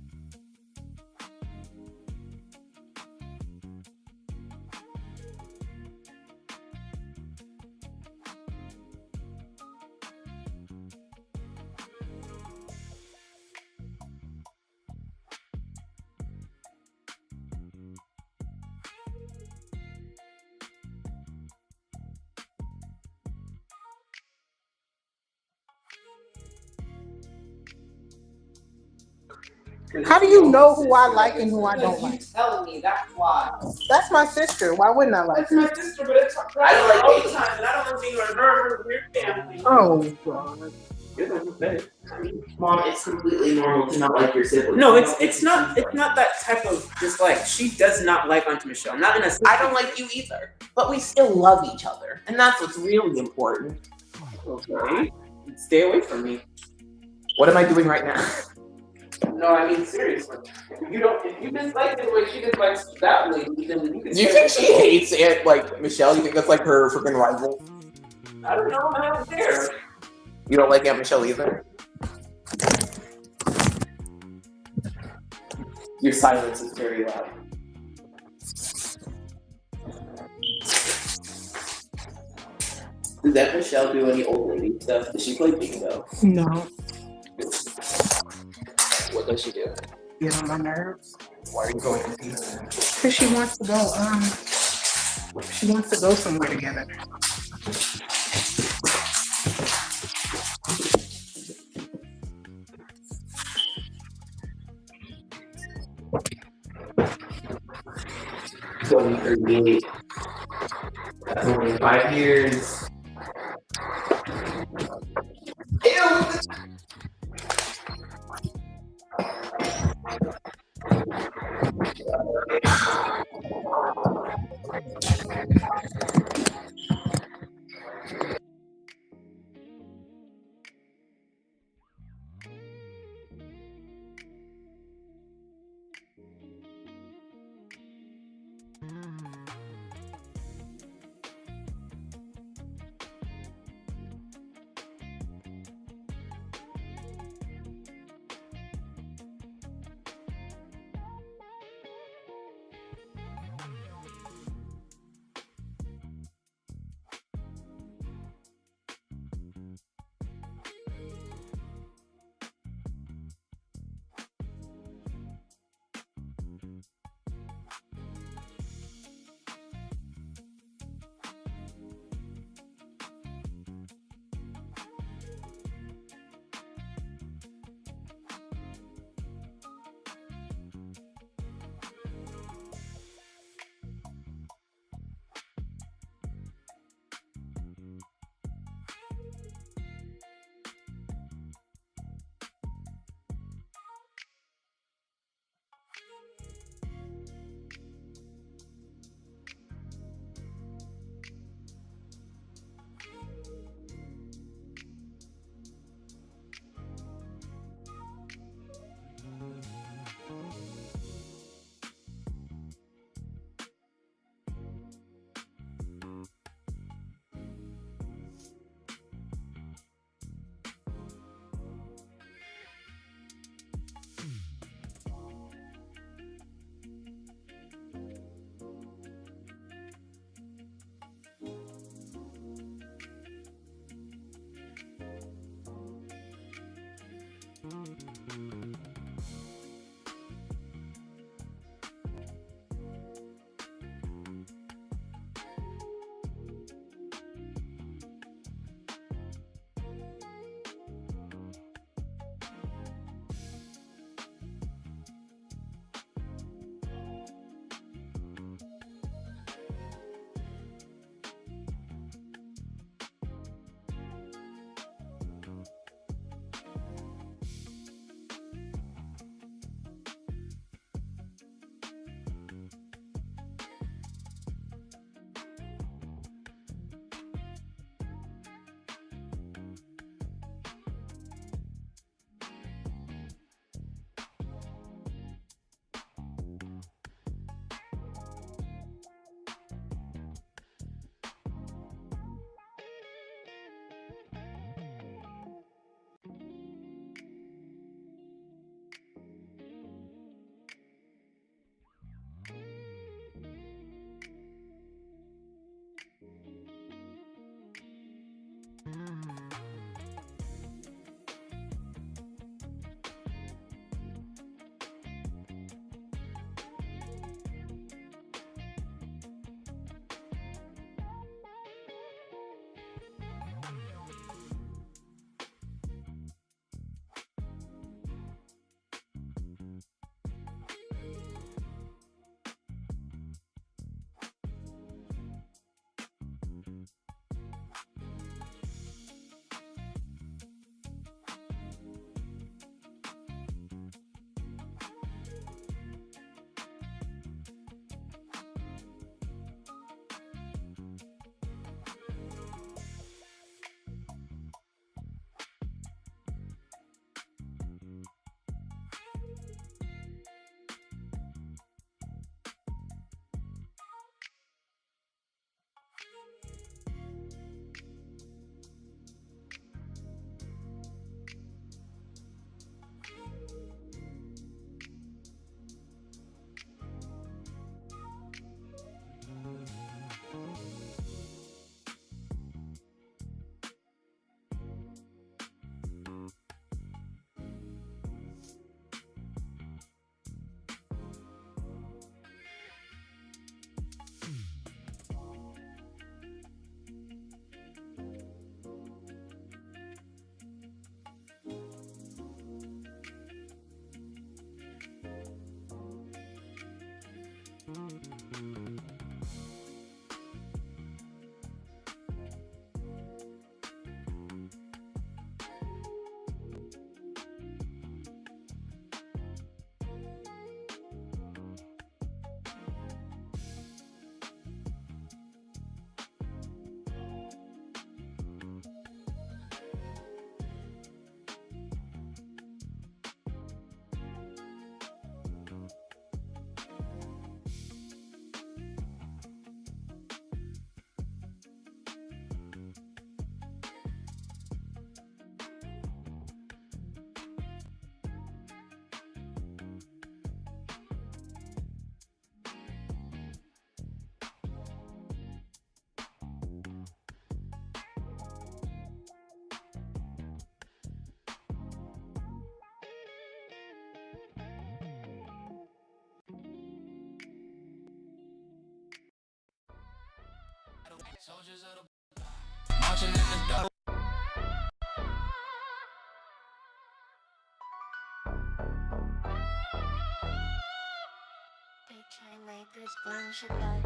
How do you know who I like and who I don't like? Tell me, that's why. That's my sister. Why wouldn't I like her? My sister, but it's I don't like all the time, and I don't want to be a murderer with your family. Oh, God. Mom, it's completely normal to not like your sibling. No, it's not that type of dislike. She does not like Auntie Michelle. Not in a. I don't like you either, but we still love each other, and that's what's really important. Okay. Stay away from me. What am I doing right now? No, I mean seriously. If you dislike the way she dislikes that lady, then you can. Do you think she hates it like Michelle? You think that's like her freaking rival? I don't know. I don't care. You don't like Aunt Michelle either? Your silence is very loud. Does Aunt Michelle do any old lady stuff? Does she play bingo? No. What does she do? Get on my nerves. Why are you going to pizza? Because she wants to go, she wants to go somewhere together. That's only 5 years. Soldiers of the marching in the dark. They try to make this brown shit die.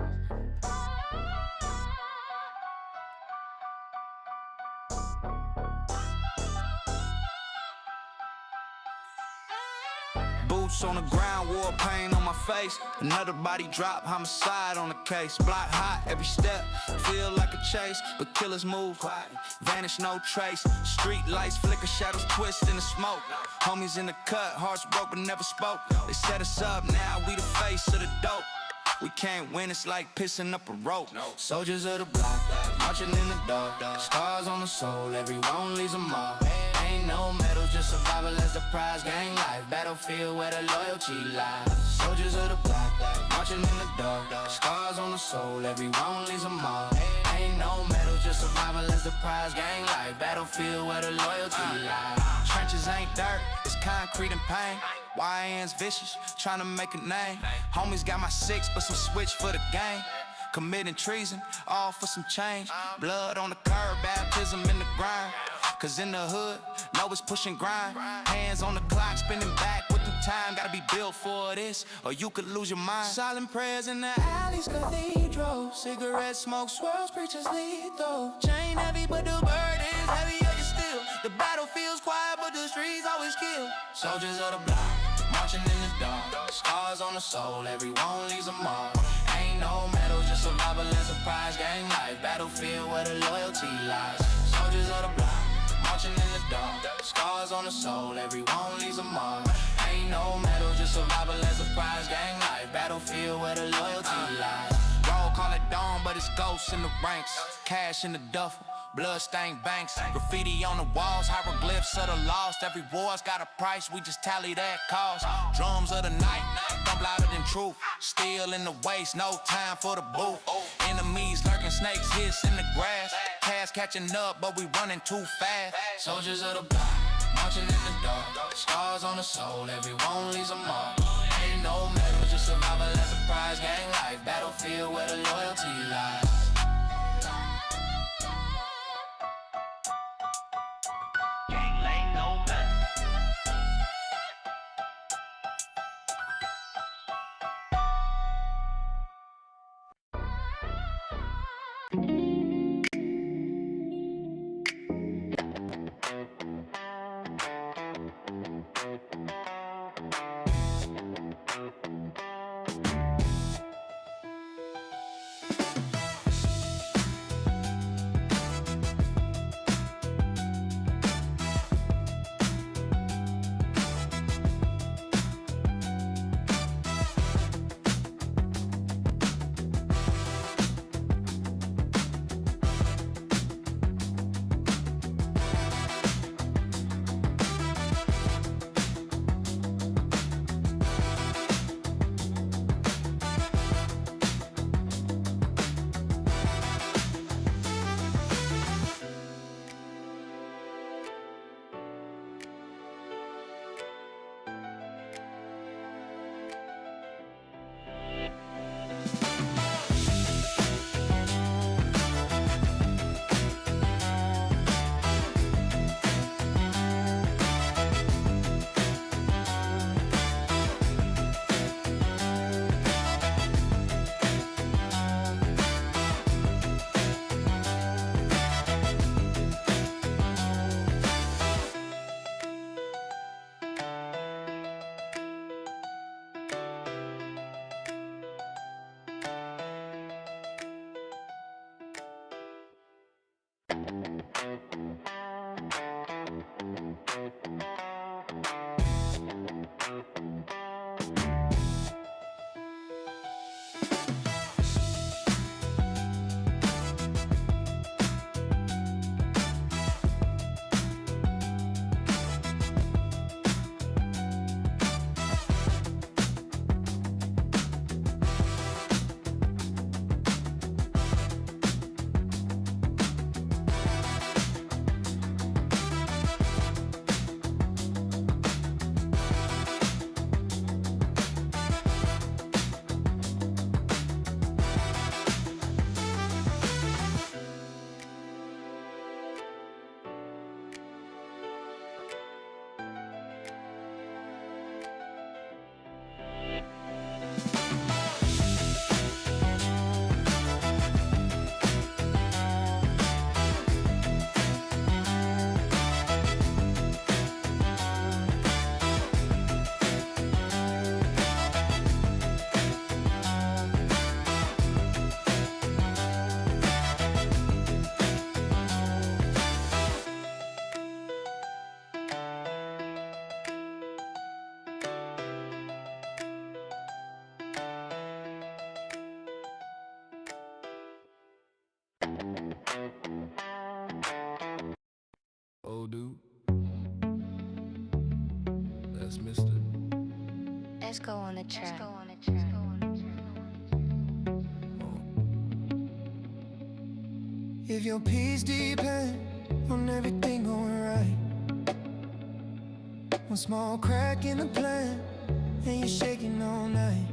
Boots on the ground, war paint on my face. Another body drop, homicide on the case. Block hot, every step, feel like a chase. But killers move quiet, vanish no trace. Street lights flicker, shadows twist in the smoke. Homies in the cut, hearts broke but never spoke. They set us up, now we the face of the dope. We can't win, it's like pissing up a rope. Soldiers of the block, marching in the dark. Scars on the soul, everyone leaves a mark. Ain't no medal, just survival as the prize. Gang life, battlefield where the loyalty lies. Soldiers of the block, marching in the dark. Scars on the soul, everyone leaves a mark. Ain't no medal, just survival as the prize. Gang life, battlefield where the loyalty lies. Trenches ain't dirt, it's concrete and pain. YN's vicious, trying to make a name. Homies got my six, but some switch for the game. Committing treason, all for some change. Blood on the curb, baptism in the grind. Cause in the hood, no it's pushing grind. Hands on the clock, spinning back with the time. Gotta be built for this, or you could lose your mind. Silent prayers in the alleys, cathedral. Cigarette smoke swirls, preachers lead though. Chain heavy, but the bird is heavier still. The battlefield's quiet, but the streets always kill. Soldiers of the block, marching in the dark. Scars on the soul, everyone leaves a mark. Ain't no medal, just survival as a prize. Gang life, battlefield where the loyalty lies. Soldiers of the block, marching in the dark. Scars on the soul, everyone leaves a mark. Ain't no medal, just survival as a prize. Gang life, battlefield where the loyalty lies. Roll, call it dawn, but it's ghosts in the ranks. Cash in the duffel, blood-stained banks. Graffiti on the walls, hieroglyphs of the lost. Every war's got a price, we just tally that cost. Drums of the night, thump louder than truth. Steel in the waist, no time for the booth. Enemies lurking, snakes hiss in the grass. Cash catching up, but we running too fast. Soldiers of the block, marching in the dark. Scars on the soul, everyone leaves a mark. Ain't no medal, just survival as a prize. Gang life, battlefield where the loyalty lies. Oh, dude. That's Mr. Let's go on the track. If your peace depend on everything going right, one small crack in the plan and you're shaking all night.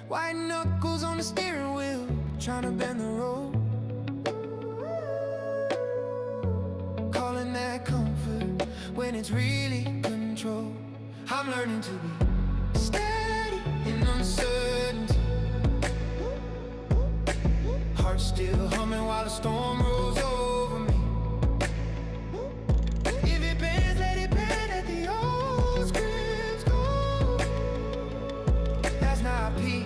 White knuckles on the steering wheel, trying to bend the road. Calling that comfort when it's really control. I'm learning to be steady in uncertainty. Heart still humming while the storm rolls over me. If it bends, let it bend, let the old scripts go. That's not peace,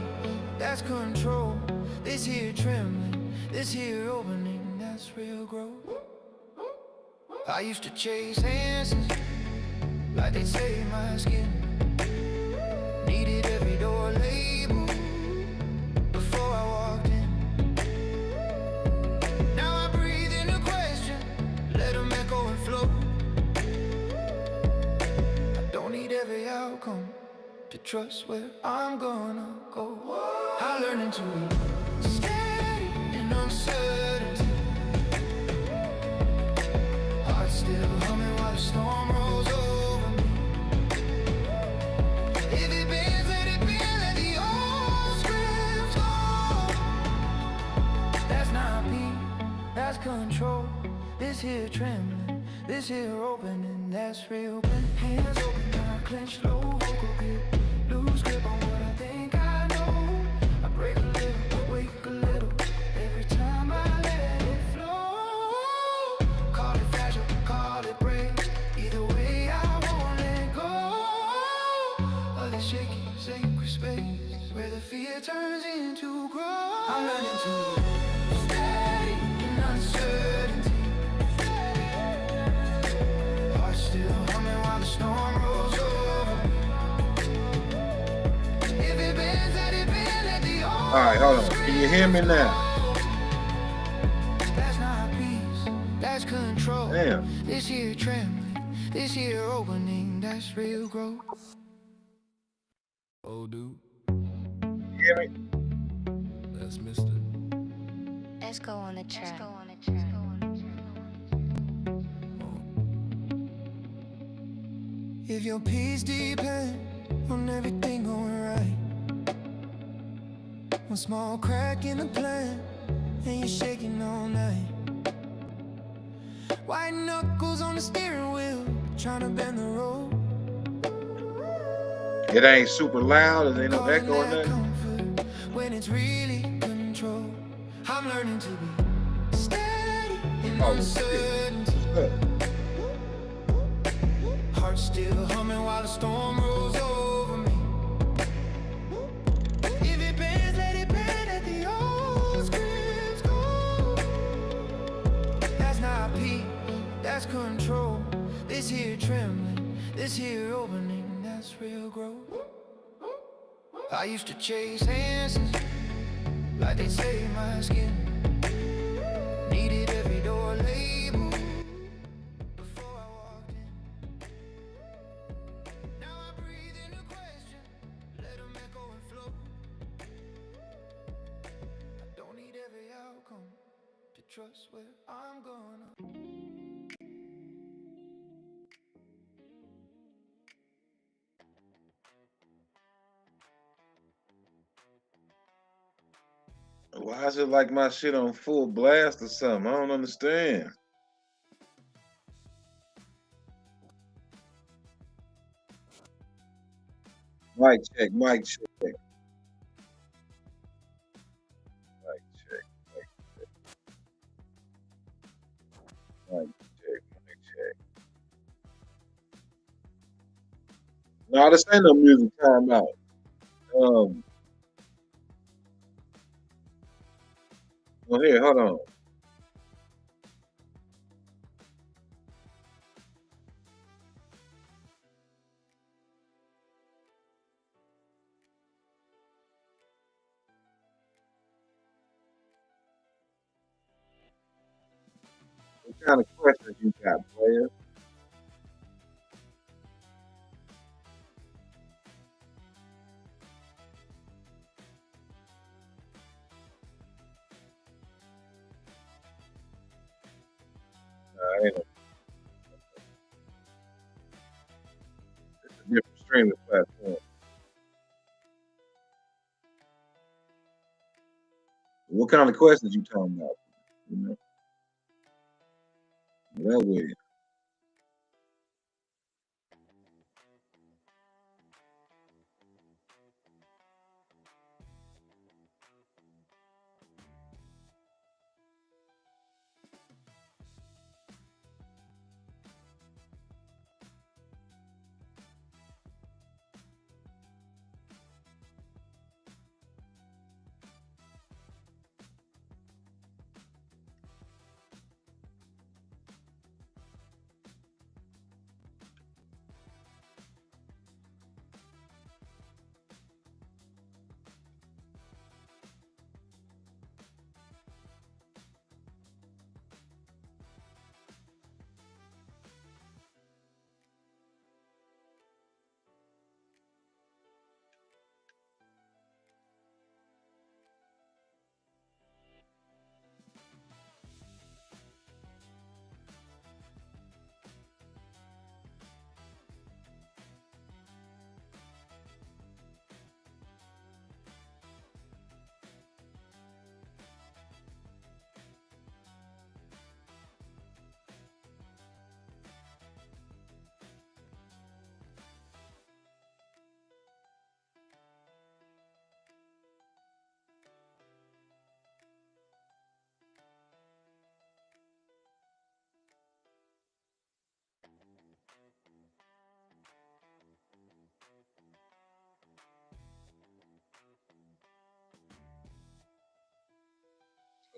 that's control. This here trembling, this here opening, that's real growth. I used to chase answers like they'd save my skin. Needed every door label before I walked in. Now I breathe in a question, let them echo and flow. I don't need every outcome to trust where I'm gonna go. I'm learning to be steady in uncertainty. Heart still humming while the storm rolls over me. If it bends, let it bend, let the old scripts go. That's not peace, that's control. This here trembling, this here opening, that's real. Hands open, I clench low, vocal grip, lose grip on what I think I know. I break a little, wake a little, every time I let it flow. Call it fragile, call it break, either way I won't let go of this shaky, sacred space where the fear turns into growth. I'm learning to be steady in uncertainty. Heart still humming while the storm rolls over me. If it bends, let it bend, let the old. All right, hold on. Can you hear me now? That's not peace, that's control. Damn. This here trembling, this here opening, that's real growth. Oh, dude. You hear me? That's Mr. Let's go on the track. If your peace depend on everything going right, one small crack in the plan and you're shaking all night. White knuckles on the steering wheel, trying to bend the road. It ain't super loud, there ain't no echo or nothing. Comfort when it's really control. I'm learning to be steady in uncertainty. Heart still humming while the storm rolls over me. If it bends, let it bend, let the old scripts go. That's not peace, that's control. This here trembling, this here opening, that's real growth. I used to chase answers like they'd save my skin. Needed every door label before I walked in. Now I breathe in a question, let them echo and flow. I don't need every outcome to trust where I'm gonna. Why is it like my shit on full blast or something? I don't understand. Mic check, mic check. Mic check, mic check. Mic check, mic check. No, this ain't no music timeout. Well, here, hold on. kind of questions you got, player? Ain't no, it's a different streaming platform. What kind of questions you talking about? You know, that way.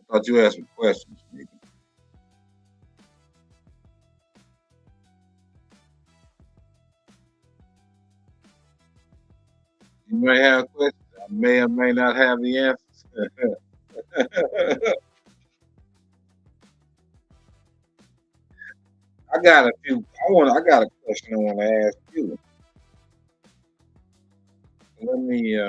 I thought you asked me questions, nigga. You may have questions. I may or may not have the answers. I got a few. I got a question I want to ask you. Let me.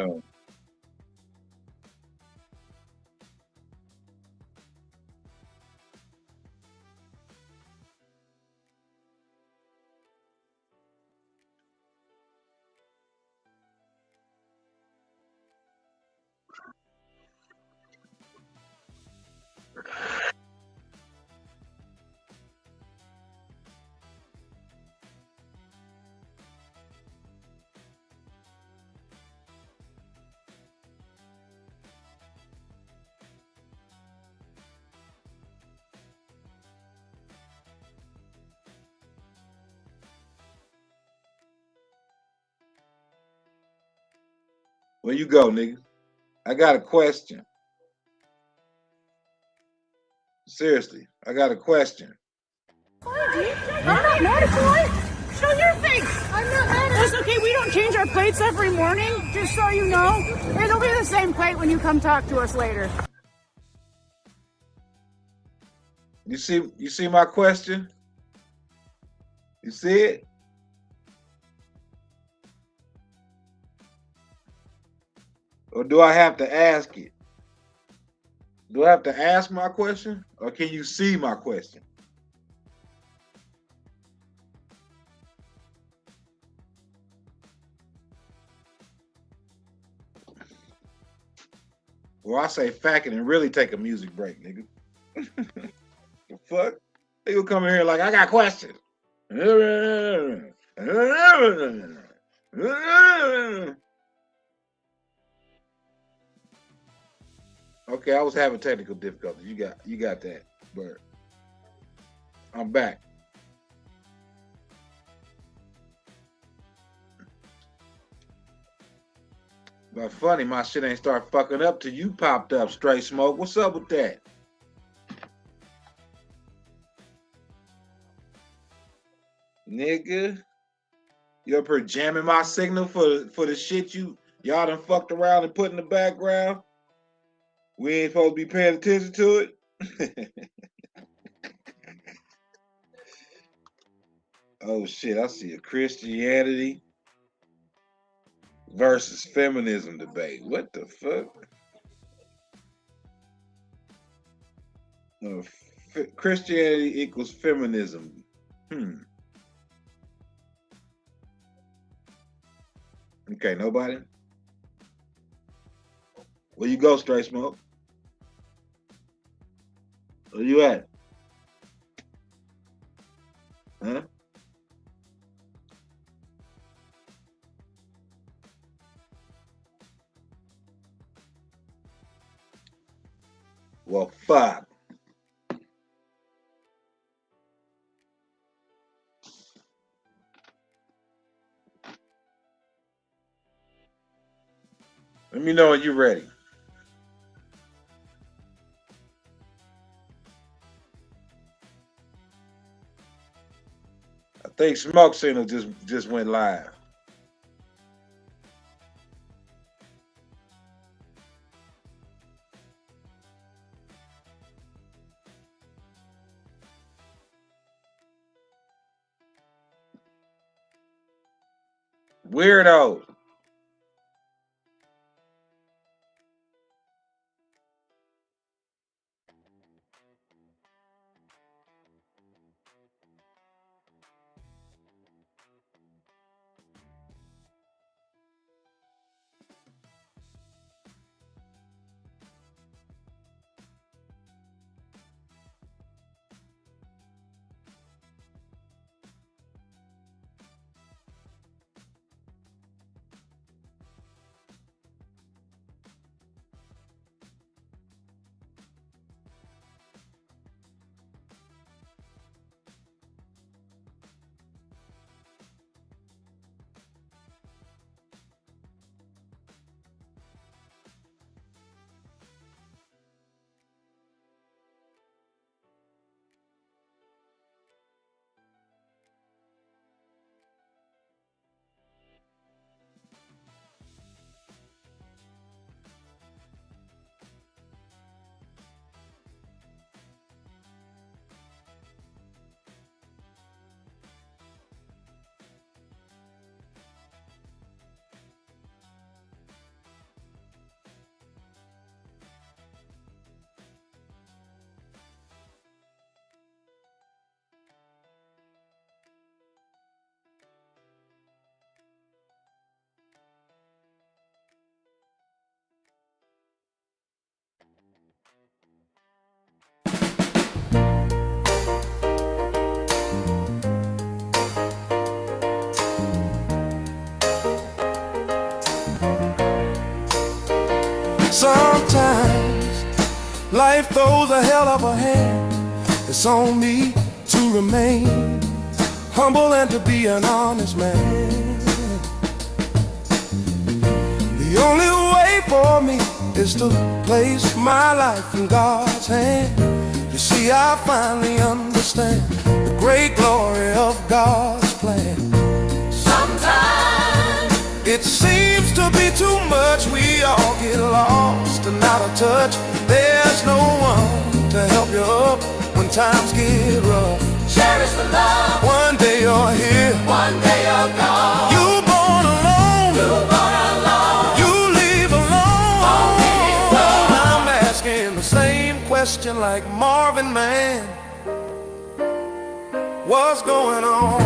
Where you go, nigga? I got a question. Seriously, I got a question. I'm not mad at you. Show your face. I'm not mad at you. It's okay. We don't change our plates every morning, just so you know. It'll be the same plate when you come talk to us later. You see my question? You see it? Or do I have to ask it? Do I have to ask my question? Or can you see my question? Or I say fact it and really take a music break, nigga. The fuck? They will come in here like, I got questions. Okay, I was having technical difficulties. You got that, but I'm back. But funny, my shit ain't start fucking up till you popped up, Straight Smoke. What's up with that? Nigga, you up here jamming my signal for the shit y'all done fucked around and put in the background? We ain't supposed to be paying attention to it? Oh shit, I see a Christianity versus feminism debate. What the fuck? Christianity equals feminism. Okay, nobody? Where you go, Straight Smoke? Where you at? Huh? Well, fuck. Let me know when you're ready. I think Smoke Signal just went live. Weirdo. Sometimes life throws a hell of a hand. It's on me to remain humble and to be an honest man. The only way for me is to place my life in God's hand. You see, I finally understand the great glory of God's plan. Sometimes it seems to be too much. We all get lost and out of touch. There's no one to help you up when times get rough. Cherish the love. One day you're here, one day you're gone. You born alone, you born alone. You leave alone. I'm asking the same question like Marvin Man. What's going on?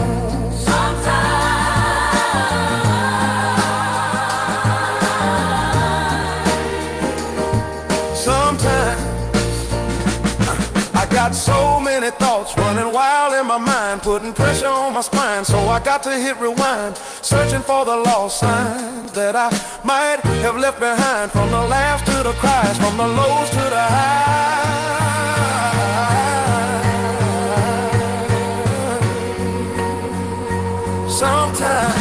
Got so many thoughts running wild in my mind, putting pressure on my spine, so I got to hit rewind, searching for the lost signs that I might have left behind. From the laughs to the cries, from the lows to the highs. Sometimes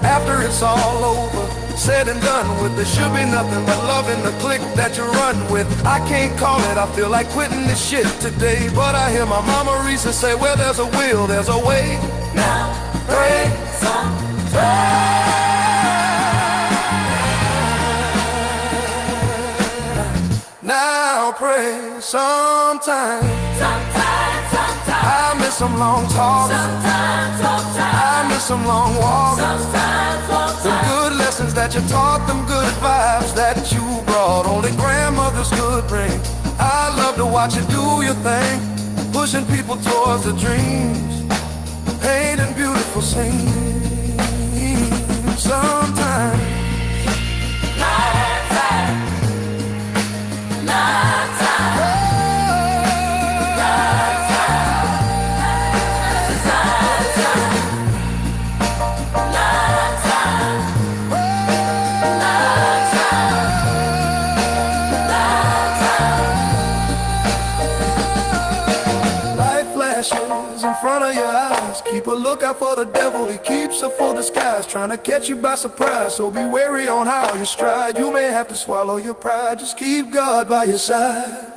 after it's all over, said and done with, there should be nothing but love in the clique that you run with. I can't call it, I feel like quitting this shit today, but I hear my mama Risa say, well, there's a will, there's a way. Now pray sometime. Now pray sometime. Sometime. miss some long talks. I miss some long walks. Some good lessons that you taught, them good vibes that you brought, only grandmothers could bring. I love to watch you do your thing, pushing people towards the dreams, painting beautiful scenes. Sometimes in front of your eyes. Keep a lookout for the devil, he keeps a full disguise, trying to catch you by surprise. So be wary on how you stride. You may have to swallow your pride, just keep God by your side.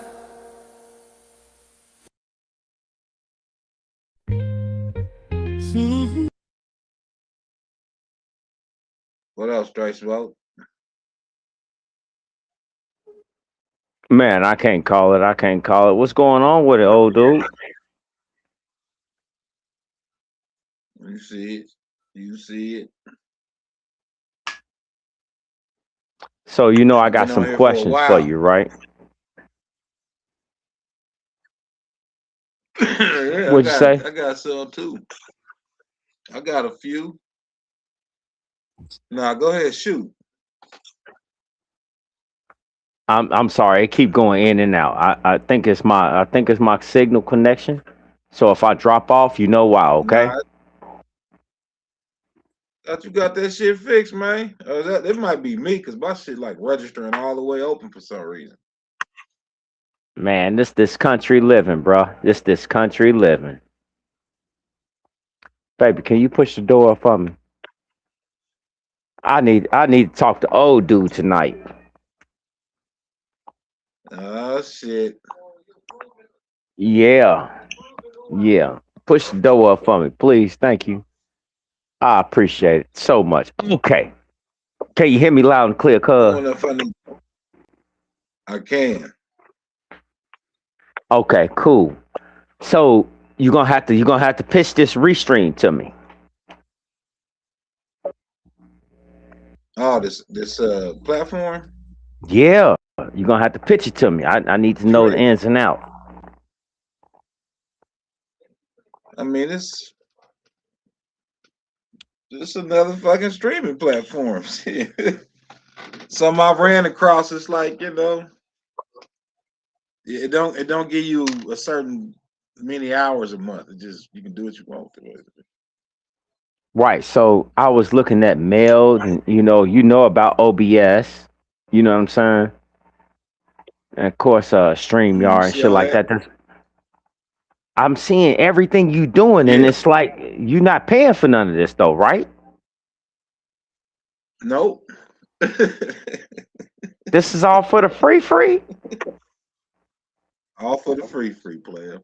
What else, Trace? Well, Man, I can't call it. I can't call it. What's going on with it, old dude? you see it. You see it. So you know I got Been on some here for a questions for while. you, right? Yeah, What'd you say? I got some too. I got a few. Nah, go ahead, shoot. I'm sorry, it keep going in and out. I think it's my signal connection. So if I drop off, you know why, okay? Nah, thought you got that shit fixed, man. It might be me, cause my shit like registering all the way open for some reason. Man, this country living, bro. This country living. Baby, can you push the door up for me? I need to talk to old dude tonight. Oh shit. Yeah. Push the door up for me, please. Thank you. I appreciate it so much. Okay. Can you hear me loud and clear, I cuz? don't know if I can. Okay, cool. So you're gonna have to pitch this restream to me. Oh, this platform. Yeah. You're gonna have to pitch it to me. I need to know the ins and outs. I mean, it's another fucking streaming platform. Some I ran across. It's like, it don't give you a certain many hours a month. It just, you can do what you want to it. Right. So I was looking at mail, and you know about OBS. You know what I'm saying? And of course, StreamYard and see shit all like that? that. I'm seeing everything you doing, and it's like you're not paying for none of this, though, right? Nope. This is all for the free. All for the free player.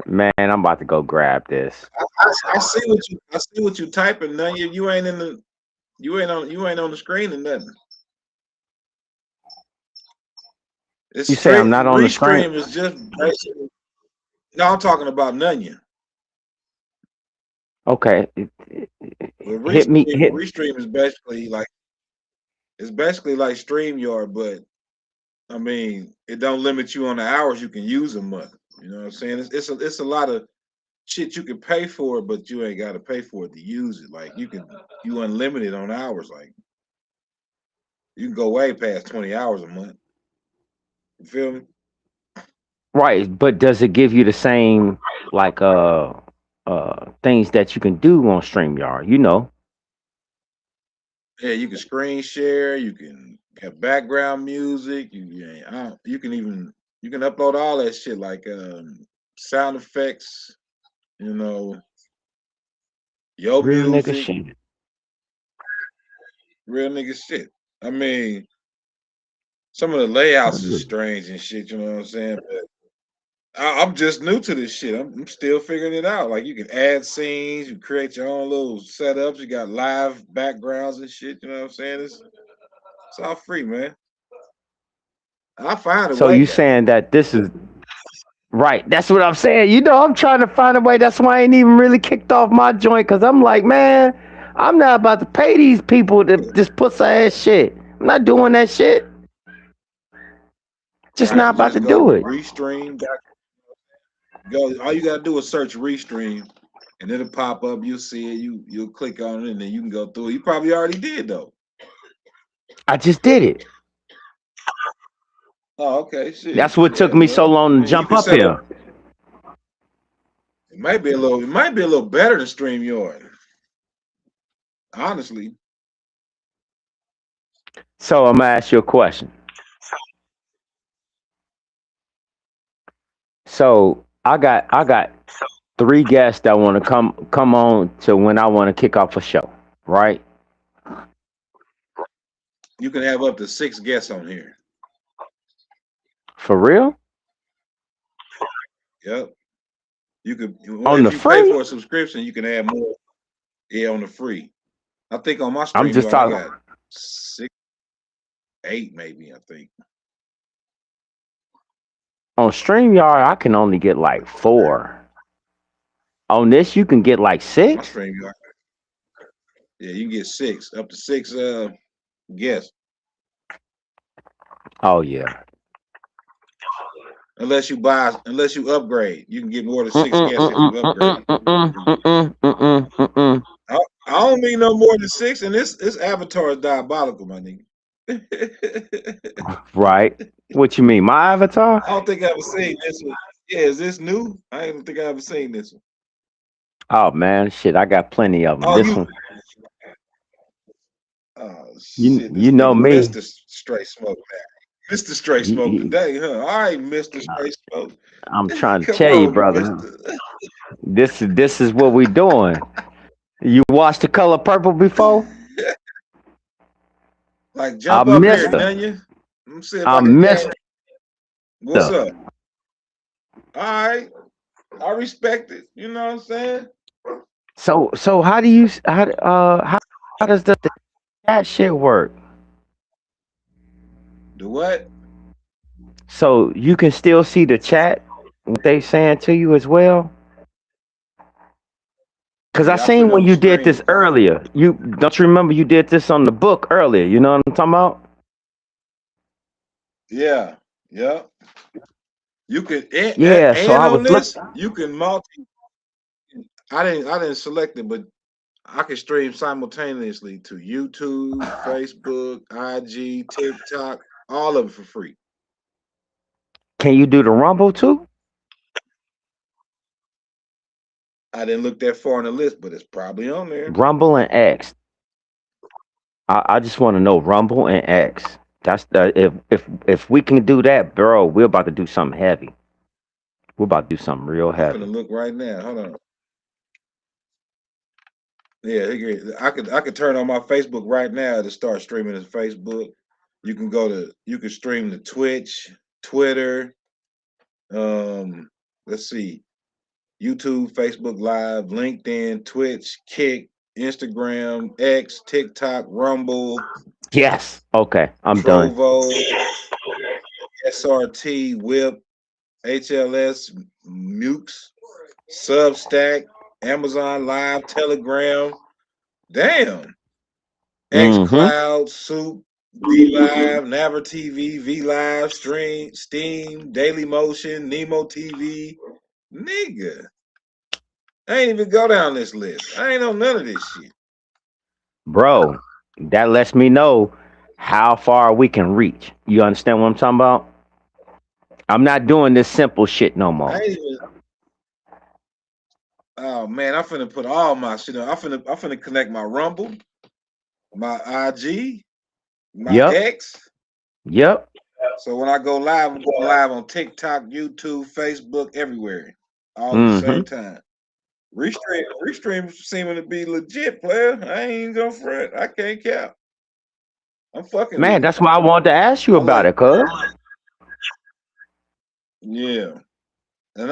Man, I'm about to go grab this. I see what you typing. None you ain't on the screen or nothing. It's You say I'm not on the screen? Restream is just basically. No, I'm talking about Nunya. Okay. Well, Hit me. Restream is basically like StreamYard, but I mean, it don't limit you on the hours you can use a month. You know what I'm saying? It's a lot of shit you can pay for, but you ain't got to pay for it to use it. Like you unlimited on hours. Like you can go way past 20 hours a month. You feel me? Right, but does it give you the same like things that you can do on StreamYard? You know. Yeah, you can screen share. You can have background music. You can upload all that shit like sound effects. Your Real nigga music. shit. Real nigga shit. I mean, some of the layouts is strange and shit. You know what I'm saying? But I'm just new to this shit. I'm still figuring it out. Like you can add scenes, you create your own little setups. You got live backgrounds and shit. You know what I'm saying? It's all free, man. I find it. So you saying that this is Right. That's what I'm saying. You know, I'm trying to find a way. That's why I ain't even really kicked off my joint, because I'm like, man, I'm not about to pay these people to just pussy ass shit. I'm not doing that shit. Just not about to do it. Restream. Go. All you gotta do is search Restream, and it'll pop up. You'll see it. You'll click on it, and then you can go through it. You probably already did though. I just did it. Oh, okay. Shit. That's what took me so long to jump up here. It might be a little better than StreamYard. Honestly. So I'm gonna ask you a question. So I got 3 guests that want to come on to when I want to kick off a show, right? You can have up to 6 guests on here. For real? Yep. You could on the free? pay for a subscription, you can add more. Yeah, on the free. I think on my stream, I'm just talking. I got 6, 8 maybe. I think on StreamYard I can only get like 4. On this, you can get like 6. my StreamYard. Yeah, you can get 6, up to 6 guests. Oh yeah. Unless you upgrade, you can get more than 6 guests if you upgrade. I don't need no more than 6, and this avatar is diabolical, my nigga. Right. What you mean, my avatar? I don't think I ever seen this one. Yeah, is this new? I don't think I ever seen this one. Oh man, shit, I got plenty of them. Oh, This one, shit, you know me. Mr. Straight Smoke, man. Mr. Straight Smoke today, huh? All right, Mr. Straight Smoke. I'm trying to Come tell you, on, brother. mister. This is what we doing. You watched The Color Purple before? Like jump I up missed here, her. done you? Let me see if I can missed get- What's her. up? All right, I respect it. You know what I'm saying? So how do you how does that shit work? The what? So you can still see the chat, what they saying to you as well? Because I Yeah, I seen put it when on you the did this screen. earlier. You don't you remember you did this on the book earlier? You know what I'm talking about? Yeah, yeah. You can Yeah. So and I on was this, looking. you can multi. I didn't select it, but I can stream simultaneously to YouTube, Facebook, IG, TikTok, all of it for free. Can you do the Rumble too? I didn't look that far on the list, but it's probably on there. Rumble and X. I just want to know Rumble and X. That's the if we can do that, bro, we're about to do something heavy. We're about to do something real I'm heavy. gonna look right now. Hold on. Yeah, I could turn on my Facebook right now to start streaming to Facebook. You can stream to Twitch, Twitter, let's see, YouTube, Facebook Live, LinkedIn, Twitch, Kick, Instagram, X, TikTok, Rumble, Yes. Okay, I'm done. Trovo, SRT, Whip, HLS, Mukes, Substack, Amazon Live, Telegram. Damn. XCloud, Soup, V Live, Naver TV, V Live, Stream, Steam, Daily Motion, Nemo TV. Nigga. I ain't even go down this list. I ain't on none of this shit. Bro, that lets me know how far we can reach. You understand what I'm talking about? I'm not doing this simple shit no I more. ain't even. Oh man, I'm finna put all my shit on. I'm finna connect my Rumble, my IG, my Yep. X. Yep. So when I go live, I'm going live on TikTok, YouTube, Facebook, everywhere, all at the same time. Restream seeming to be legit, player. I ain't even gonna front. I can't cap. I'm fucking Man, with it. that's why I wanted to ask you about it, cuz. Yeah. And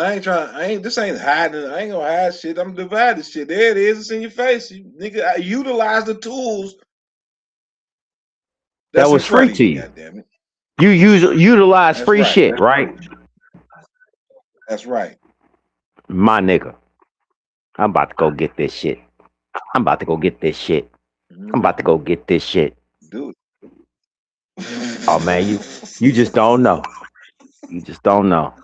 this ain't hiding. I ain't gonna hide shit. I'm divided shit. There it is. It's in your face. Nigga, I utilize the tools That that's in was front free of to you, you. goddammit. You utilize That's free right. shit, right? That's right. My nigga, I'm about to go get this shit. I'm about to go get this shit. I'm about to go get this shit. Dude. Oh man, you just don't know. You just don't know.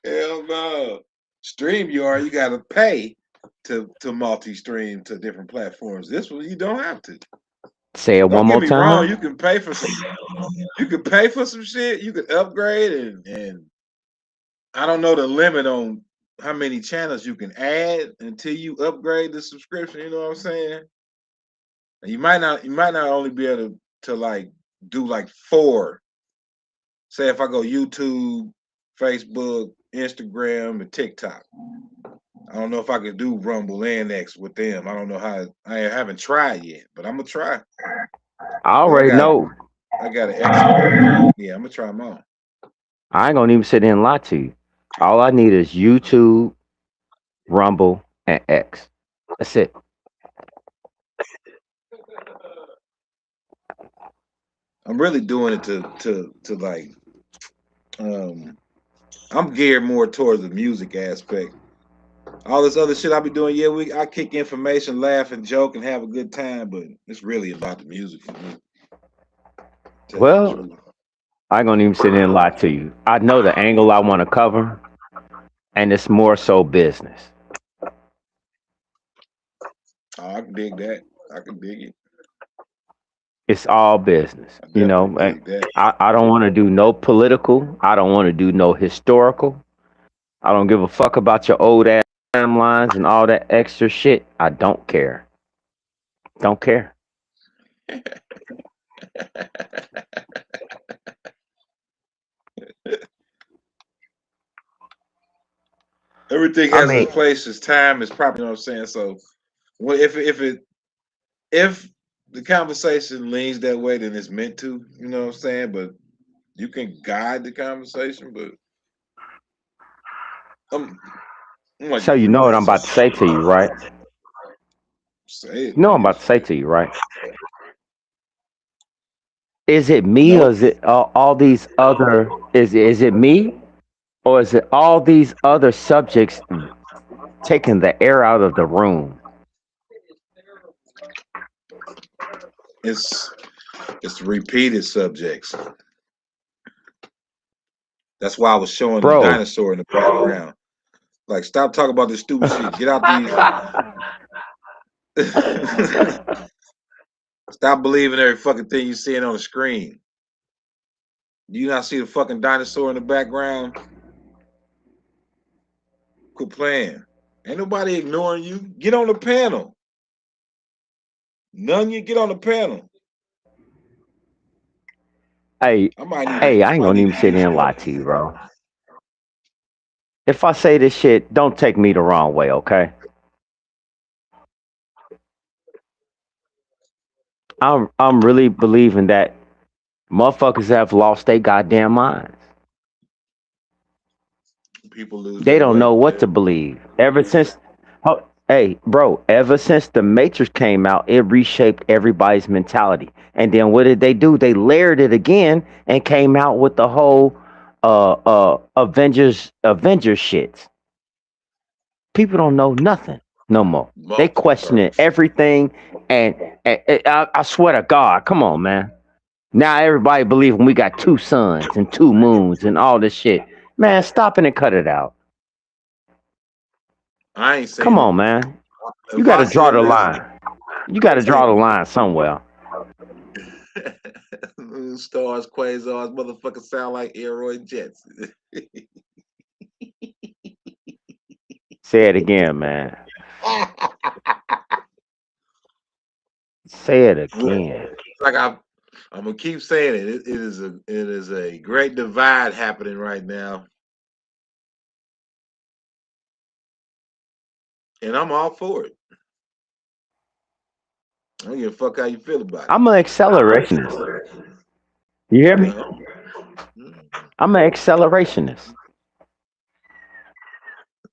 Hell no. StreamYard, you gotta pay to multi-stream to different platforms. This one you don't have to. Say it Don't one get more me wrong, time. you can pay for some shit, you can upgrade and I don't know the limit on how many channels you can add until you upgrade the subscription, you know what I'm saying? And you might not only be able to like do like 4. Say if I go YouTube, Facebook, Instagram, and TikTok. I don't know if I could do Rumble and X with them. I don't know how. I haven't tried yet, but I'm gonna try. I already know. I got an X. Yeah, I'm gonna try them all. I ain't gonna even sit there and lie to you. All I need is YouTube, Rumble, and X. That's it. I'm really doing it to like. I'm geared more towards the music aspect. All this other shit I be doing, yeah, I kick information, laugh and joke and have a good time, but it's really about the music for me. Well, I ain't gonna even sit there and lie to you. I know the angle I want to cover, and it's more so business. Oh, I can dig that. I can dig it. It's all business, you know. I don't want to do no political. I don't want to do no historical. I don't give a fuck about your old ass timelines and all that extra shit. I don't care. Don't care. Everything has its place, its time, its proper. You know what I'm saying? So, if the conversation leans that way, then it's meant to. You know what I'm saying? But you can guide the conversation. But So you know what I'm about to say to you, right? Say it. You know what I'm about to say to you, right? Is it me or is it all these other? Is it me or is it all these other subjects taking the air out of the room? It's repeated subjects. That's why I was showing the dinosaur in the background. Like, stop talking about this stupid shit. Get out these. Stop believing every fucking thing you're seeing on the screen. Do you not see the fucking dinosaur in the background? Quit playing. Ain't nobody ignoring you. Get on the panel. None of you get on the panel. Hey, I ain't gonna even sit there and lie to you, bro. If I say this shit, don't take me the wrong way, okay? I'm really believing that motherfuckers have lost their goddamn minds. People lose. They don't know what to believe. Ever since the Matrix came out, it reshaped everybody's mentality. And then what did they do? They layered it again and came out with the whole Avengers shit. People don't know nothing no more. They questioning everything, and I swear to God, come on, man. Now everybody believing we got 2 suns and 2 moons and all this shit. Man, stop it and cut it out. I ain't saying. Come on, man. You got to draw the line. You got to draw the line somewhere. Stars, quasars, motherfuckers sound like aeroid jets. Say it again, man. Say it again. Like I'm gonna keep saying it. It is a great divide happening right now, and I'm all for it. I don't give a fuck how you feel about it. I'm an accelerationist. You hear me? I'm an accelerationist.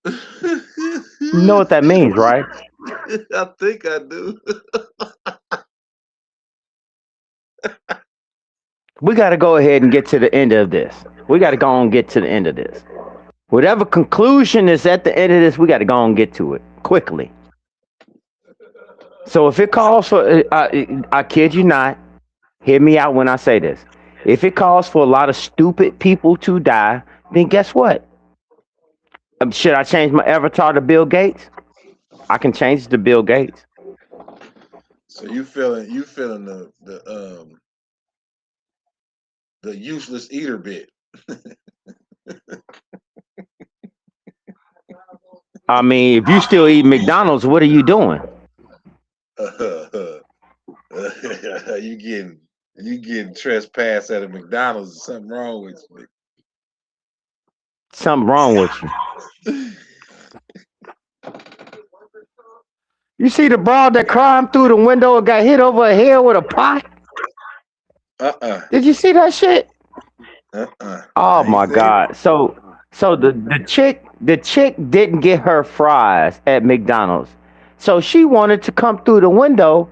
You know what that means, right? I think I do. We got to go ahead and get to the end of this. We got to go and get to the end of this. Whatever conclusion is at the end of this, we got to go and get to it quickly. So if it calls for, I kid you not, hear me out when I say this. If it calls for a lot of stupid people to die, then guess what? Should I change my avatar to Bill Gates? I can change it to Bill Gates. So you feeling the useless eater bit. I mean, if you still eat McDonald's, what are you doing? You getting trespassed at a McDonald's. There's something wrong with you. Something wrong with you. You see the broad that climbed through the window and got hit over the head with a pot? Did you see that shit? Oh my God. So the chick didn't get her fries at McDonald's. So she wanted to come through the window,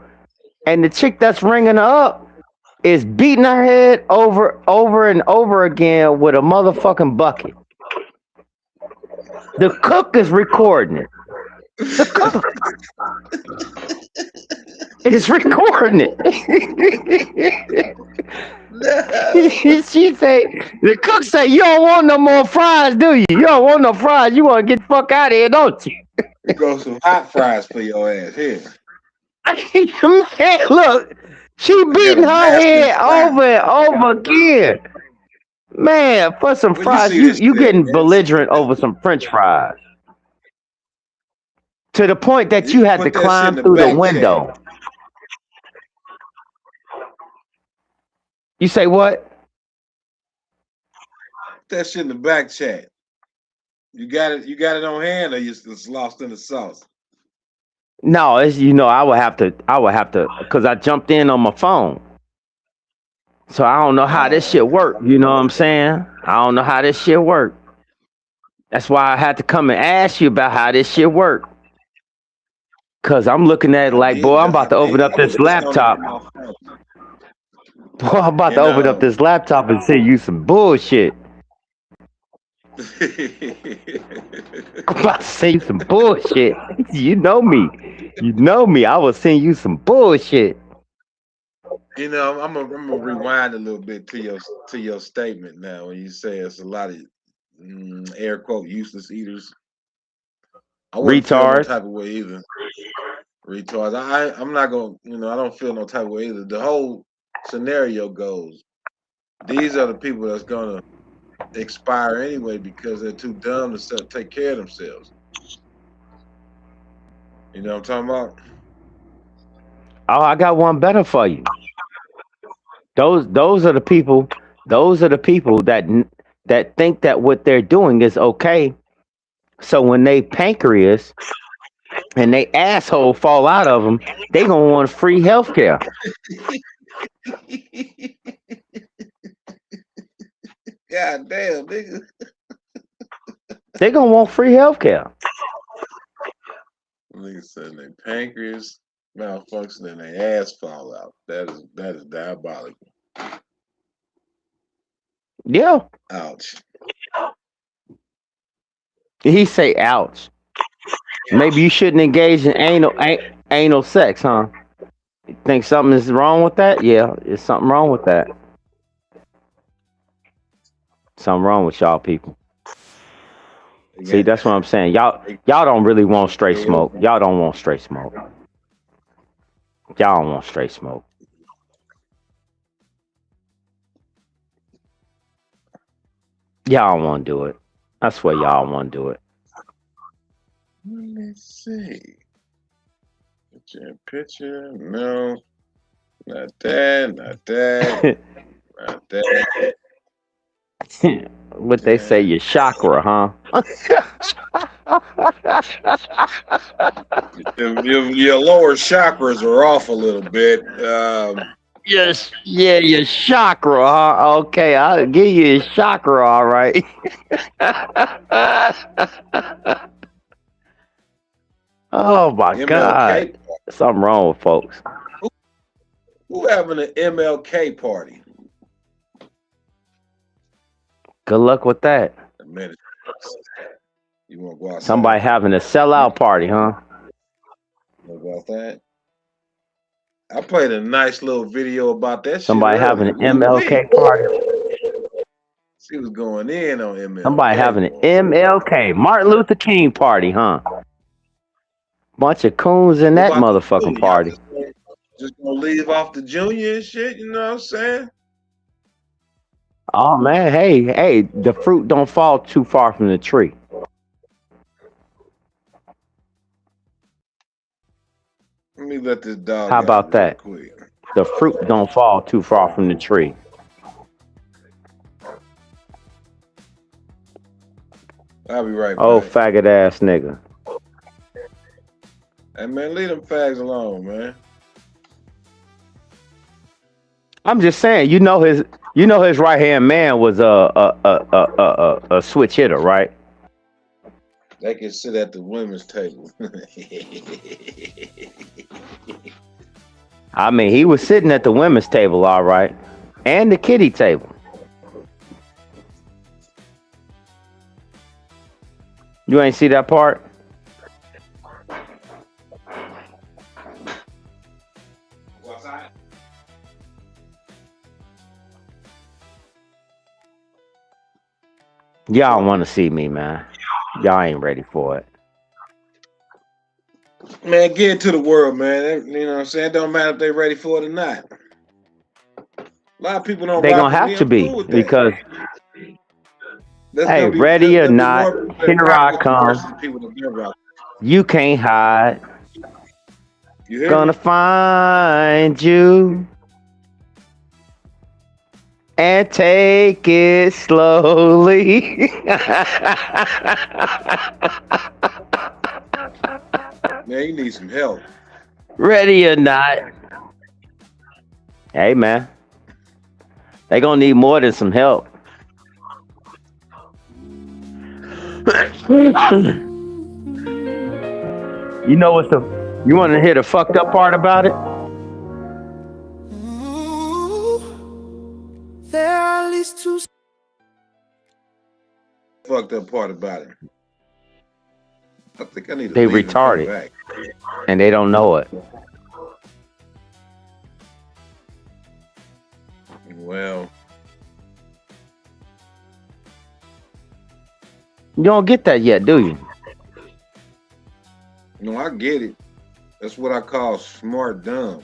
and the chick that's ringing her up is beating her head over and over again with a motherfucking bucket. The cook is recording it. The cook is recording it. She say, the cook say, you don't want no more fries, do you? You don't want no fries. You want to get the fuck out of here, don't you? Grow some hot fries for your ass here. Man, look, she beating her head over and over again. Man, for some fries, you getting belligerent over some French fries. To the point that you had to climb through the window. You say what? That shit in the back chat. You got it on hand, or you just lost in the sauce? No, it's I would have to because I jumped in on my phone. So I don't know how this shit work. You know what I'm saying? I don't know how this shit work. That's why I had to come and ask you about how this shit work. Cause I'm looking at it like, boy, I'm about to open up this laptop. Boy, I'm about to open up this laptop and send you some bullshit. I'm about to send you some bullshit. You know me. I will send you some bullshit. I'm gonna rewind a little bit to your statement now when you say it's a lot of air quote useless eaters. I wouldn't feel no type of way either. Retards. I'm not gonna, I don't feel no type of way either. The whole scenario goes, these are the people that's gonna expire anyway because they're too dumb to take care of themselves. You know what I'm talking about? Oh, I got one better for you. Those are the people. Those are the people that think that what they're doing is okay. So when they pancreas and they asshole fall out of them, they gonna want free healthcare. God damn, nigga. They gonna want free healthcare. Nigga said their pancreas malfunction and their ass fall out. That is diabolical. Yeah. Ouch. He say, ouch. Maybe you shouldn't engage in anal sex, huh? You think something is wrong with that? Yeah, there's something wrong with that. Something wrong with y'all people. See, that's what I'm saying. Y'all don't really want straight smoke. Y'all don't want straight smoke. Y'all don't want straight smoke. Y'all want to do it. I swear y'all want to do it. Let me see. Picture. No. Not that. Not that. Not that. What they say, your chakra, huh? Your lower chakras are off a little bit. Yes, yeah, your chakra, huh? Okay, I'll give you your chakra, all right. Oh my MLK God, something wrong with folks. Who having an MLK party? Good luck with that. Man, you want to go outside? Somebody having a sellout party, huh? You go outside? I played a nice little video about that. Somebody shit having an earlier. MLK party. She was going in on MLK. Somebody having an MLK, Martin Luther King party, huh? Bunch of coons in that motherfucking party. Just gonna leave off the junior and shit, you know what I'm saying? Oh man, hey, the fruit don't fall too far from the tree. Let me let this dog. How out about real that? quick. The fruit don't fall too far from the tree. I'll be right back. Oh, faggot ass nigga. Hey man, leave them fags alone, man. I'm just saying, you know his right hand man was a switch hitter, right? They can sit at the women's table. I mean, he was sitting at the women's table, all right, and the kiddie table. You ain't see that part? Y'all want to see me, man. Y'all ain't ready for it. Man, get into the world, man. You know what I'm saying? It don't matter if they're ready for it or not. A lot of people don't. They gonna have to be because, hey, ready or not, here I come. You can't hide. Gonna find you and take it slowly. Man, you need some help. Ready or not. Hey, man. They gonna need more than some help. You know what's you want to hear the fucked up part about it? There are at least two fucked up part about it. I think I need to They leave and come retarded. back. And they don't know it. Well, You don't get that yet, do you? no, I get it. That's what I call smart dumb.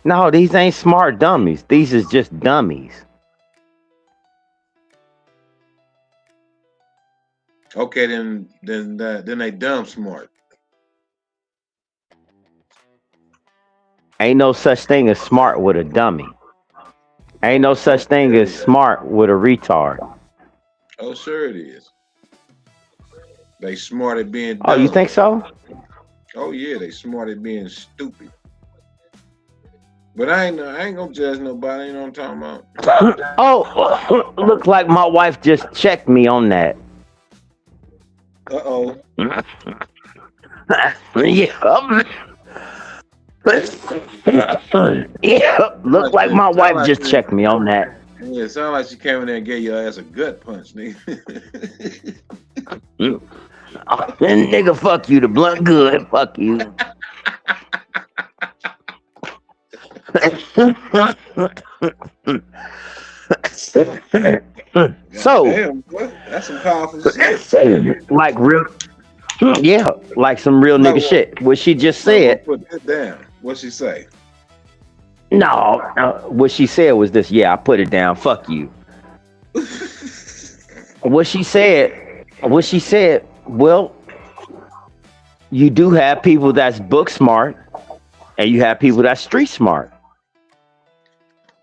No, these ain't smart dummies. These is just dummies. Okay, then they dumb smart. Ain't no such thing as smart with a dummy. Ain't no such thing as smart with a retard. Oh, sure it is. They smart at being dumb. Oh, you think so? Oh yeah, they smart at being stupid. But I ain't gonna judge nobody. You know what I'm talking about? Oh, look like my wife just checked me on that. Uh-oh. Yeah. Yeah, look like my wife just checked me on that. Yeah, it sounded like she came in there and gave your ass a gut punch, nigga. Nigga, fuck you, the blunt good, fuck you. So, damn, boy, that's some powerful shit. like real, yeah, like some real nigga shit. What she just said. Put that down. What'd she say? No, what she said was this. Yeah, I put it down. Fuck you. What she said. Well, you do have people that's book smart, and you have people that's street smart.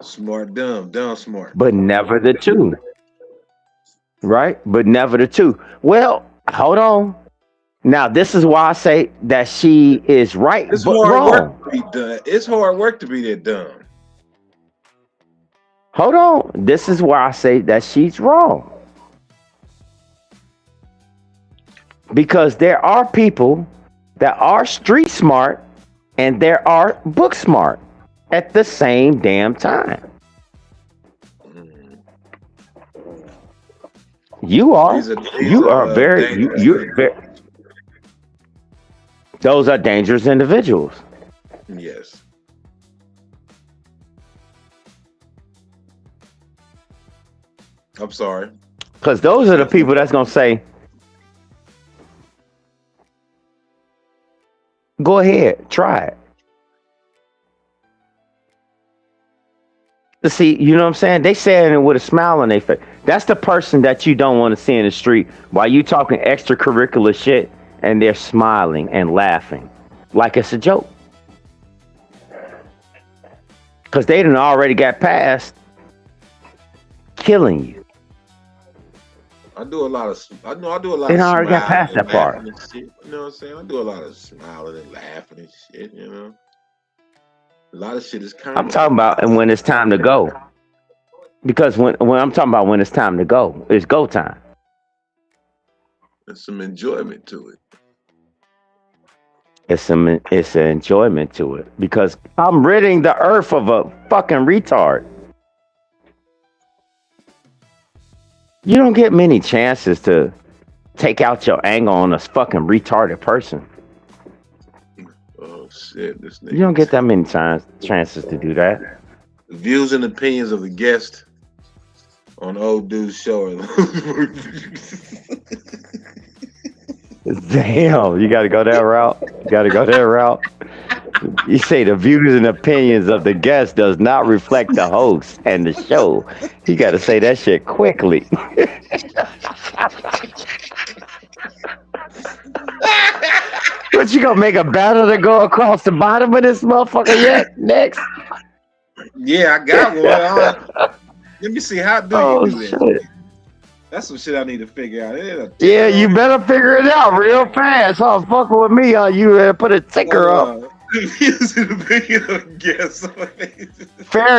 Smart, dumb, dumb, smart. But never the two. Right? But never the two. Well, hold on. Now, this is why I say that she is right, It's but hard wrong. work to be done. It's hard work to be that dumb. Hold on. This is why I say that she's wrong. Because there are people that are street smart and there are book smart at the same damn time. You are. These You are very. dangerous You're very. Those are dangerous individuals. Yes. I'm sorry. Because those are the people that's gonna say, "Go ahead, try it." See, you know what I'm saying? They saying it with a smile on their face. That's the person that you don't want to see in the street while you talking extracurricular shit, and they're smiling and laughing like it's a joke. Because they done already got past killing you. I do a lot of. I do a lot They of done already got smiling past and that part. laughing and shit. You know what I'm saying? I do a lot of smiling and laughing and shit. You know, a lot of shit is kind I'm of. talking about and when it's time to go. Because when I'm talking about when it's time to go, it's go time. There's some enjoyment to it. It's an enjoyment to it. Because I'm ridding the earth of a fucking retard. You don't get many chances to take out your anger on a fucking retarded person. Oh shit! This nigga. You don't get that many chances to do that. The views and opinions of the guest on Old Dude's show. Damn, you got to go that route. You got to go that route. You say the views and opinions of the guest does not reflect the host and the show. You got to say that shit quickly. What, you gonna make a battle to go across the bottom of this motherfucker yet? Next. Yeah, I got one. Let me see. How do you do that? Shit. That's some shit I need to figure out. Yeah, you better figure it out real fast. Oh, fucking with me, you put a ticker up. Fair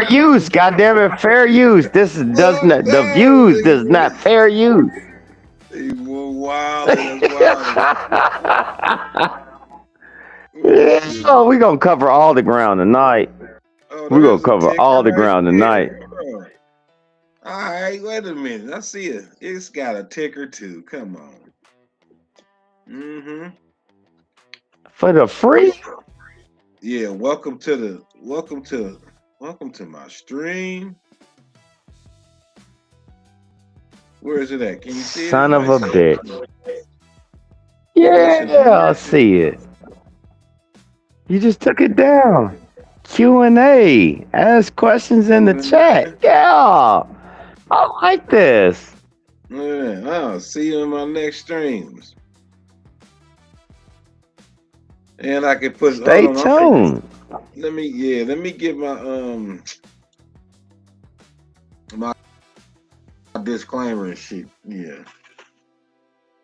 use, goddammit, fair use. This does not. The views does not fair use. Wow. Oh, we gonna cover all the ground tonight. We're gonna cover all the ground tonight. All right, wait a minute. I see it. It's got a ticker too. Come on. Mm-hmm. For the free? Yeah. Welcome to my stream. Where is it at? Can you see it? Son of a bitch. Yeah, I see it. You just took it down. Q&A. Ask questions in the chat. Yeah. I like this. Yeah, I'll see you in my next streams. And I can put. Stay tuned. Let me get my my disclaimer and shit. Yeah.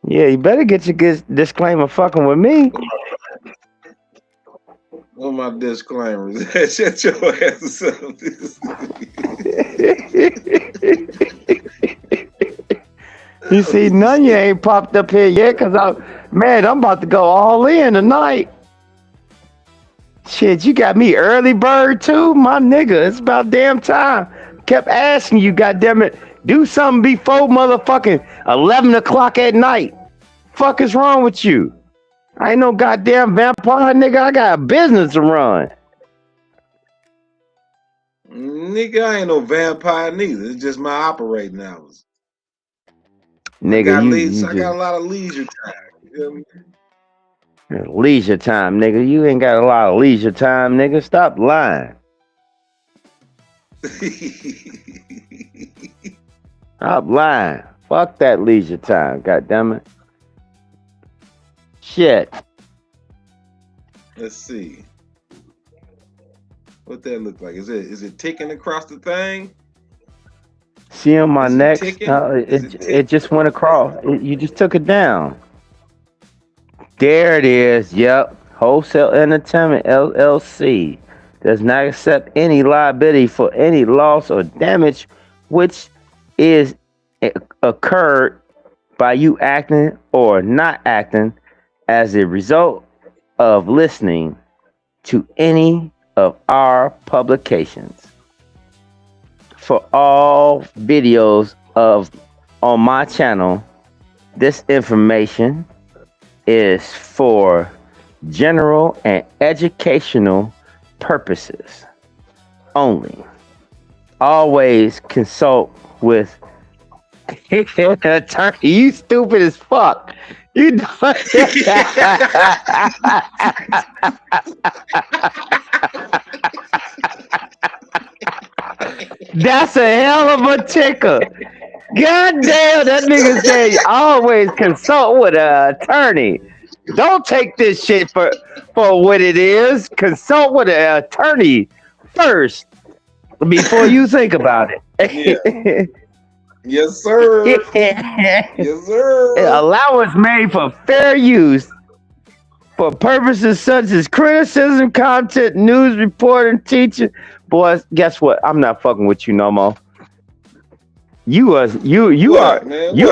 Yeah, you better get your disclaimer fucking with me. What my disclaimers? Shut your ass up. You see, none of you ain't popped up here yet, cause I'm about to go all in tonight. Shit, you got me early bird too, my nigga. It's about damn time. Kept asking you, goddammit, do something before motherfucking 11 o'clock at night. Fuck is wrong with you? I ain't no goddamn vampire, nigga. I got a business to run. Nigga, I ain't no vampire neither. It's just my operating hours. Nigga, I got a lot of leisure time. You feel me? Leisure time, nigga. You ain't got a lot of leisure time, nigga. Stop lying. Stop lying. Fuck that leisure time, goddammit. Shit. Let's see. What that look like? Is it ticking across the thing? See on my neck? It just went across. You just took it down. There it is. Yep. Wholesale Entertainment LLC does not accept any liability for any loss or damage which is occurred by you acting or not acting as a result of listening to any of our publications. For all videos of on my channel, this information is for general and educational purposes only. Always consult with an attorney. You stupid as fuck. You know. That's a hell of a ticker. God damn, that nigga said always consult with an attorney. Don't take this shit for what it is. Consult with an attorney first before you think about it. Yeah. Yes, sir. Yes, sir. Allowance made for fair use for purposes such as criticism, content, news reporting, teaching. Boys, guess what? I'm not fucking with you no more. You are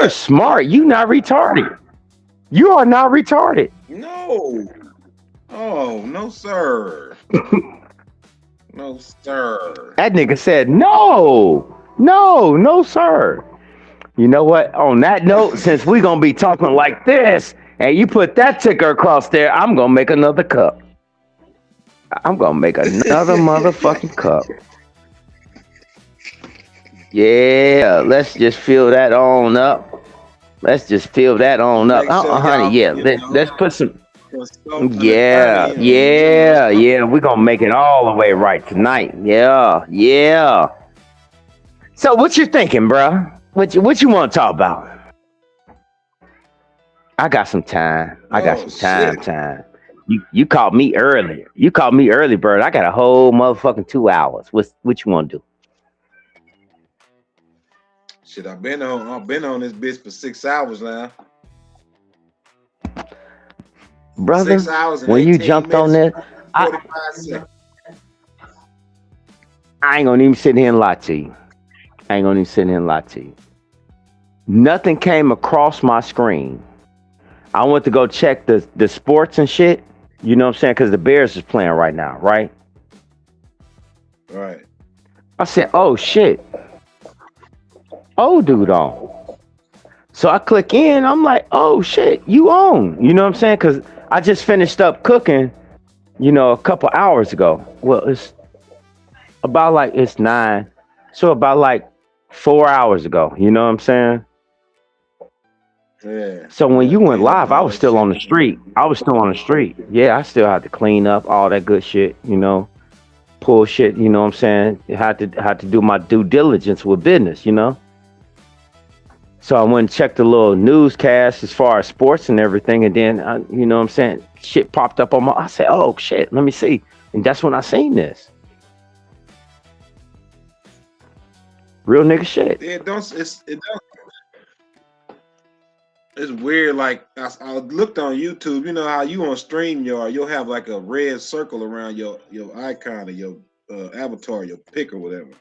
smart. You not retarded. You are not retarded. No. Oh, no, sir. No, sir. That nigga said no, sir. You know what? On that note, since we gonna be talking like this, and you put that ticker across there, I'm gonna make another cup. I'm gonna make another motherfucking cup. Yeah, let's just fill that on up. Honey. Yeah, let's put some. Yeah. We're gonna make it all the way right tonight. Yeah. So what you thinking, bro? What you want to talk about? I got some time. Time. You called me early. Bird. I got a whole motherfucking 2 hours. What you want to do? Shit, I've been on this bitch for 6 hours now. Brother, 6 hours and when you 18 jumped on this, 45 seconds. I ain't gonna even sit here and lie to you. Nothing came across my screen. I went to go check the sports and shit. You know what I'm saying? Because the Bears is playing right now, right? Right. I said, oh shit. Oh, dude on. So I click in. I'm like, oh shit, you on. You know what I'm saying? Because I just finished up cooking, a couple hours ago. Well, it's 9. So about 4 hours ago. You know what I'm saying? Yeah. So when you went live, I was still on the street. Yeah, I still had to clean up all that good shit, pull shit, you know what I'm saying? Had to do my due diligence with business, So I went and checked the little newscast as far as sports and everything, and then you know what I'm saying, shit popped up on I said, oh shit, let me see. And that's when I seen this. Real nigga shit. It's weird. Like I looked on YouTube. You know how you on StreamYard, you'll have like a red circle around your icon or your avatar, your pic or whatever.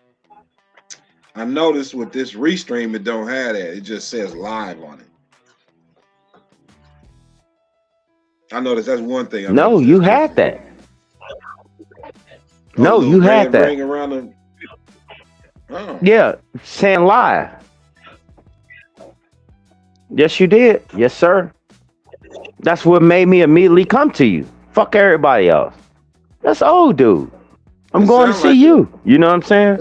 I noticed with this Restream, it don't have that. It just says live on it. I noticed that's one thing. No, you had that. No, you had that. Ring around the... Oh. Yeah, saying live. Yes, you did. Yes, sir. That's what made me immediately come to you. Fuck everybody else. That's old, dude. I'm going to see you. You know what I'm saying?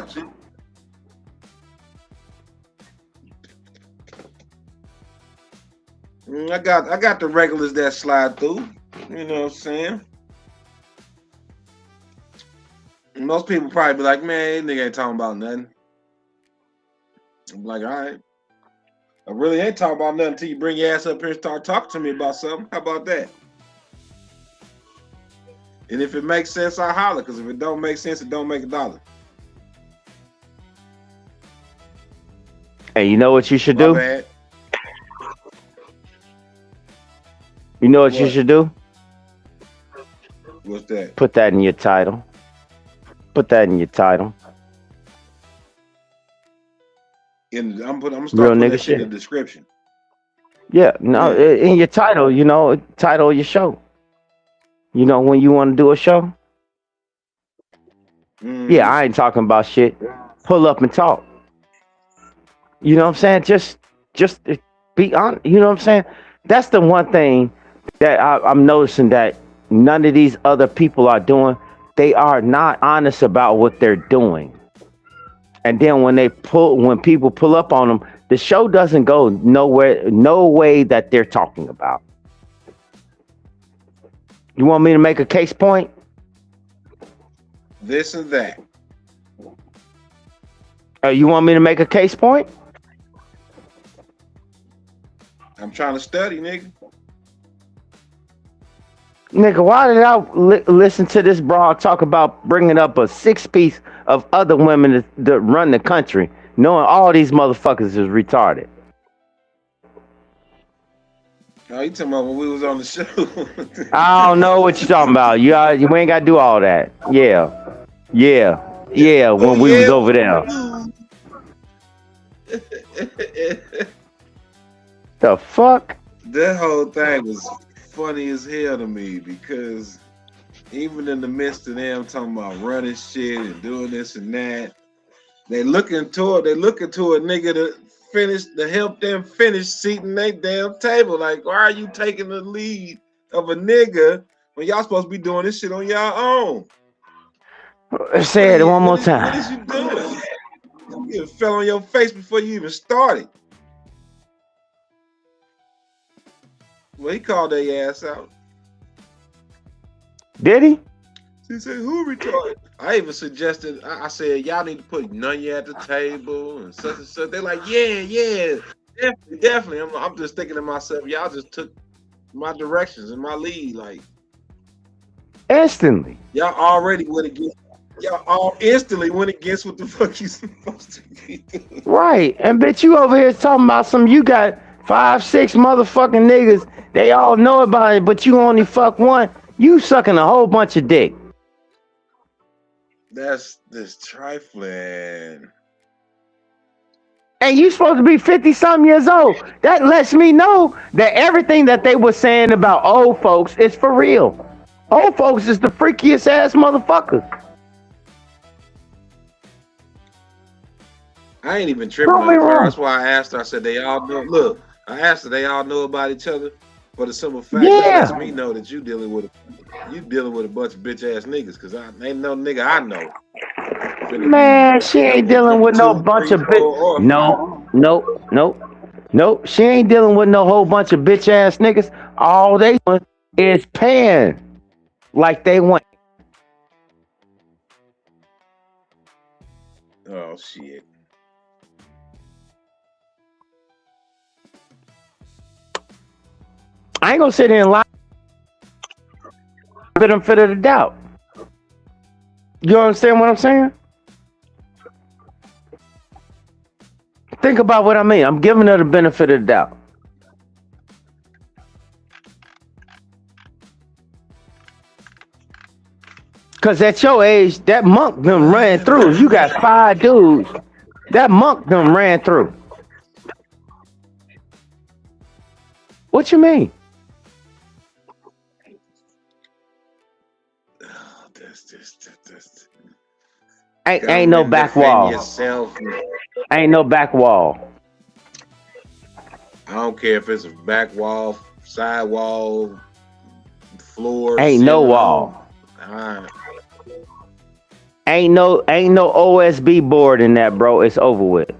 I got the regulars that slide through. You know what I'm saying? Most people probably be like, man, nigga ain't talking about nothing. I'm like, all right. I really ain't talking about nothing until you bring your ass up here and start talking to me about something. How about that? And if it makes sense, I holler. Because if it don't make sense, it don't make a dollar. Hey, you know what you should do? Bad. You know what you should do? What's that? Put that in your title. Put that in your title. I'm gonna start putting that shit in the description. Yeah, no, in your title, title of your show. When you want to do a show. Yeah, I ain't talking about shit. Pull up and talk. You know what I'm saying? Just Just be honest. You know what I'm saying? That's the one thing that I'm noticing that none of these other people are doing. They are not honest about what they're doing. And then when people pull up on them, the show doesn't go nowhere, no way that they're talking about. You want me to make a case point? This and that. You want me to make a case point? I'm trying to study, nigga. Nigga, why did I listen to this broad talk about bringing up a 6-piece of other women that run the country, knowing all these motherfuckers is retarded? Oh, you talking about when we was on the show? I don't know what you're talking about. You ain't got to do all that. Yeah. When we was over there. The fuck? That whole thing was funny as hell to me to even in the midst of them talking about running shit and doing this and that, they looking to a nigga to help them finish seating their damn table. Like, why are you taking the lead of a nigga when y'all supposed to be doing this shit on y'all own? Say it one more time. What is you doing? You fell on your face before you even started. Well, he called their ass out. Did he? He said, who retarded? I even suggested, I said, y'all need to put Nunya at the table and such and such. They're like, yeah, definitely. I'm just thinking to myself, y'all just took my directions and my lead. Like, instantly. Y'all already went against. Y'all all instantly went against what the fuck you supposed to be doing. Right. And bitch, you over here talking about you got 5-6 motherfucking niggas. They all know about it, but you only fuck one. You sucking a whole bunch of dick. That's this trifling. And you supposed to be 50-something years old. That lets me know that everything that they were saying about old folks is for real. Old folks is the freakiest ass motherfuckers. I ain't even tripping on her. That's why I asked her. I said they all know. Look, I asked her they all know about each other. For the simple fact that lets me know that you dealing with a bunch of bitch ass niggas, cause I ain't no nigga I know. Man, she ain't dealing with no bunch of bitch. No. She ain't dealing with no whole bunch of bitch ass niggas. All they want is paying like they want. Oh shit. I ain't gonna sit here and lie. Benefit of the doubt. You understand what I'm saying? Think about what I mean. I'm giving her the benefit of the doubt. Cause at your age, that monk done ran through. If you got 5 dudes, that monk done ran through. What you mean? Ain't no back wall. Ain't no back wall. I don't care if it's a back wall, side wall, floor. Ain't no wall. Ain't no OSB board in that, bro. It's over with.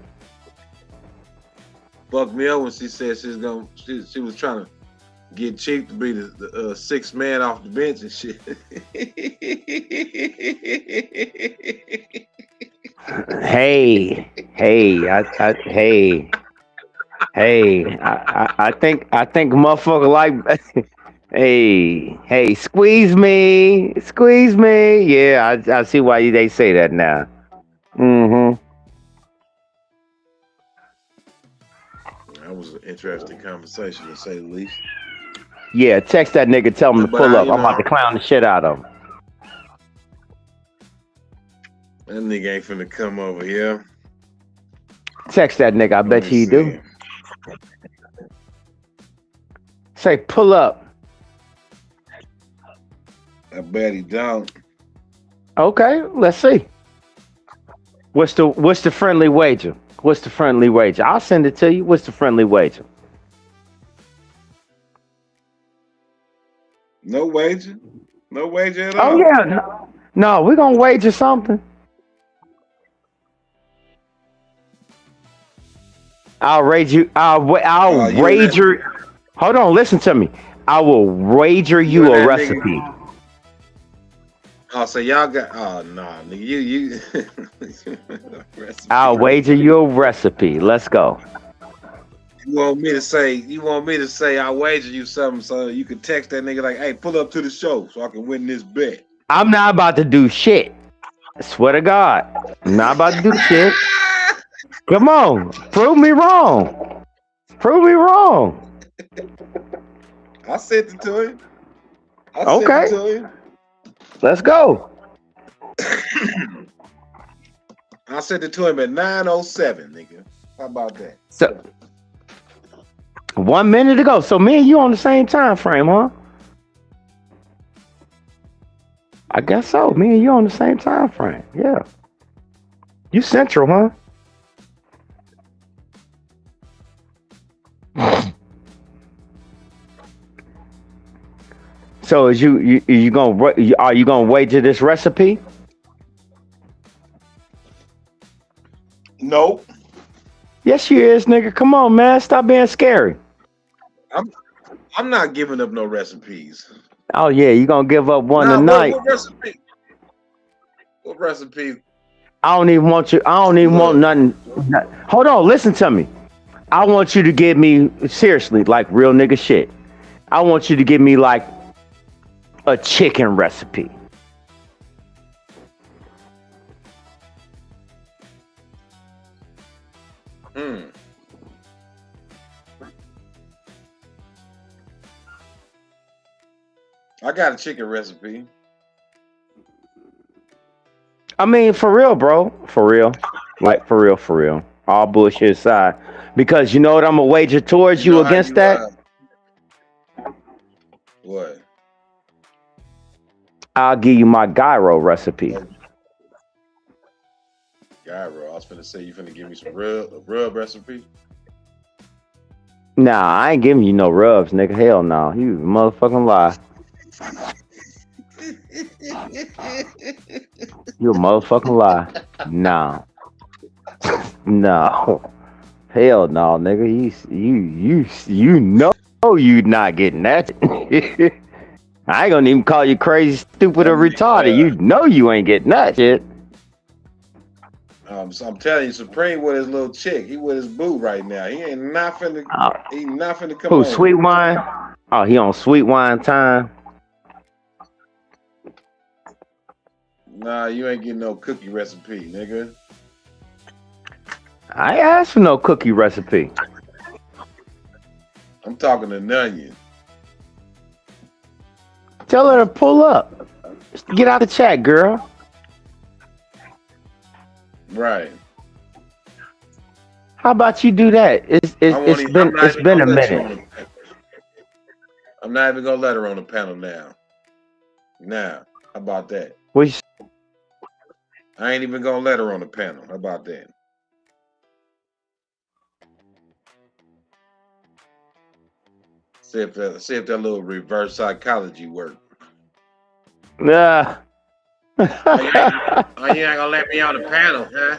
Fuck me up when she said she was trying to get cheap to be the 6th man off the bench and shit. Hey, I think motherfucker like hey, squeeze me. Yeah, I see why they say that now. Mm-hmm. That was an interesting conversation, to say the least. Yeah, text that nigga, tell him to pull up. I'm about to clown the shit out of him. That nigga ain't finna come over here. Text that nigga, I bet you do. Say, pull up. I bet he don't. Okay, let's see. What's the friendly wager? What's the friendly wager? I'll send it to you. What's the friendly wager? No wager. No wager at all. Oh yeah, no, we're gonna wager something. I'll wager. I'll wager. Hold on, listen to me. I will wager you a recipe. Nigga. Oh, so y'all got? Oh no, nigga, you. I'll wager you a recipe. Let's go. You want me to say? I wager you something so you can text that nigga like, "Hey, pull up to the show so I can win this bet." I'm not about to do shit. I swear to God, I'm not about to do shit. Come on, prove me wrong. Prove me wrong. I sent it to him. Okay. Sent it to him. Let's go. I sent it to him at 9:07, nigga. How about that? So 1 minute ago. So me and you on the same time frame, huh? I guess so. Me and you on the same time frame. Yeah. You central, huh? So is you are you gonna wager this recipe? Nope. Yes, she is, nigga. Come on, man. Stop being scary. I'm not giving up no recipes. Oh yeah, you gonna give up one tonight? What recipe? What recipe? I don't even want you. I don't even want nothing. Hold on, listen to me. I want you to give me seriously, like real nigga shit. I want you to give me like a chicken recipe. I got a chicken recipe. I mean, for real, bro. For real. Like, for real, for real. All bullshit aside. Because you know what I'm going to wager towards you against that? What? I'll give you my gyro recipe. Gyro. I was finna say you finna give me some rub recipe. Nah, I ain't giving you no rubs, nigga. Hell no. You motherfucking lie. You a motherfucking lie. No. No. Hell no, nigga. You know you not getting that. I ain't gonna even call you crazy, stupid, or retarded. You know you ain't getting that shit. So I'm telling you, Supreme with his little chick. He with his boo right now. He ain't not finna. He not finna come. Who, Sweet Wine? Oh, he on Sweet Wine time. Nah, you ain't getting no cookie recipe, nigga. I ain't asked for no cookie recipe. I'm talking to Nunion. Tell her to pull up. Just get out the chat, girl. Right. How about you do that? It's been a minute. I'm not even gonna let her on the panel now. Now, how about that? I ain't even gonna let her on the panel. How about that? See if that little reverse psychology work. Nah. You ain't gonna let me on the panel, huh?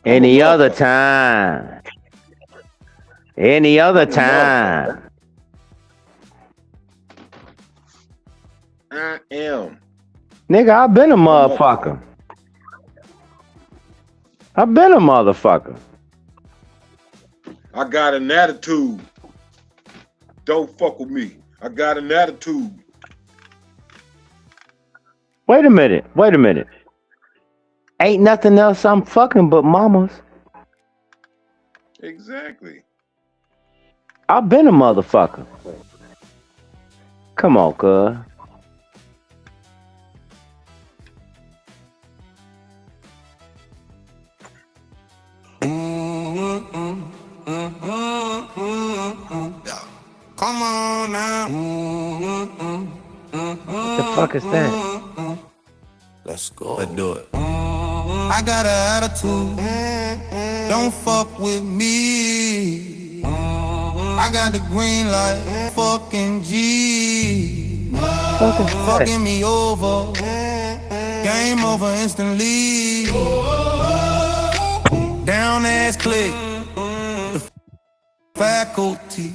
Any other time. Any other time. I am. Nigga, I've been a motherfucker. I've been a motherfucker. I got an attitude. Don't fuck with me. I got an attitude. Wait a minute. Wait a minute. Ain't nothing else I'm fucking but mamas. Exactly. I've been a motherfucker. Come on, cuz. Come on now. What the fuck is that? Let's go. Let's do it. I got an attitude. Don't fuck with me. I got the green light. Fucking G. Fucking me over. Game over instantly. Down ass click. The faculty.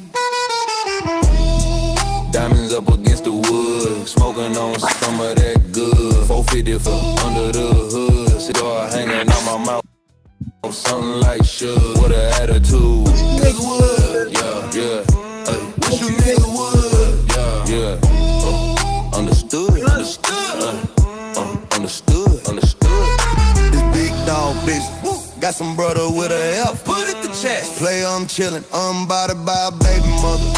Diamonds up against the wood. Smoking on some of that good. 450 for under the hood. Cigar hanging out my mouth. Something like sugar. With an attitude. Nigga would. Yeah. Wish you nigga would. Yeah. Understood. Understood. This big dog bitch. Got some brother with a F. Put it to chest. Play, I'm chillin'. I'm bodied by a baby mother.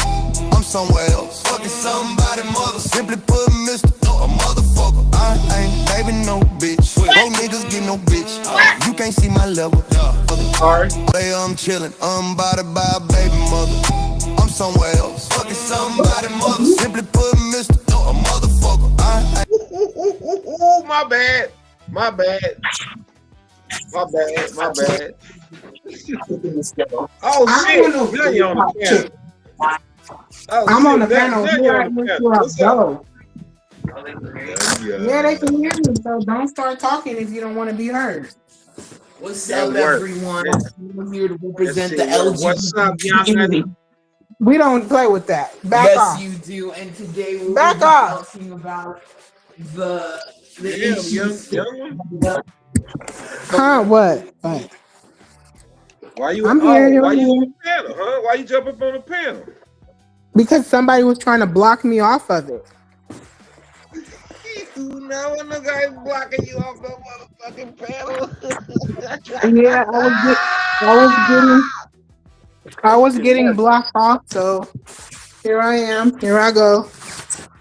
I'm somewhere else. Fucking somebody mother. Simply put Mr. A motherfucker. I ain't baby no bitch. Bro niggas get no bitch. You can't see my level. Play, I'm chillin'. I'm bodied by a baby mother. I'm somewhere else. Fucking somebody mother. Simply put Mr. A motherfucker. I ain't. My bad. My bad. Oh shit! Now you're on the panel. I'm on the panel. Yeah, they can hear me, so don't start talking if you don't want to be heard. What's up, everyone? I'm here to represent the LGBT What's up, community. We don't play with that. Back off. Yes, you do. And today we're Back off. talking about the Damn, issues. young. Huh? What? Why you? I'm here. Why you on the panel? Huh? Why you jump up on the panel? Because somebody was trying to block me off of it. No one the guy blocking you off the motherfucking panel. Yeah, I was getting blocked off, so here I am. Here I go.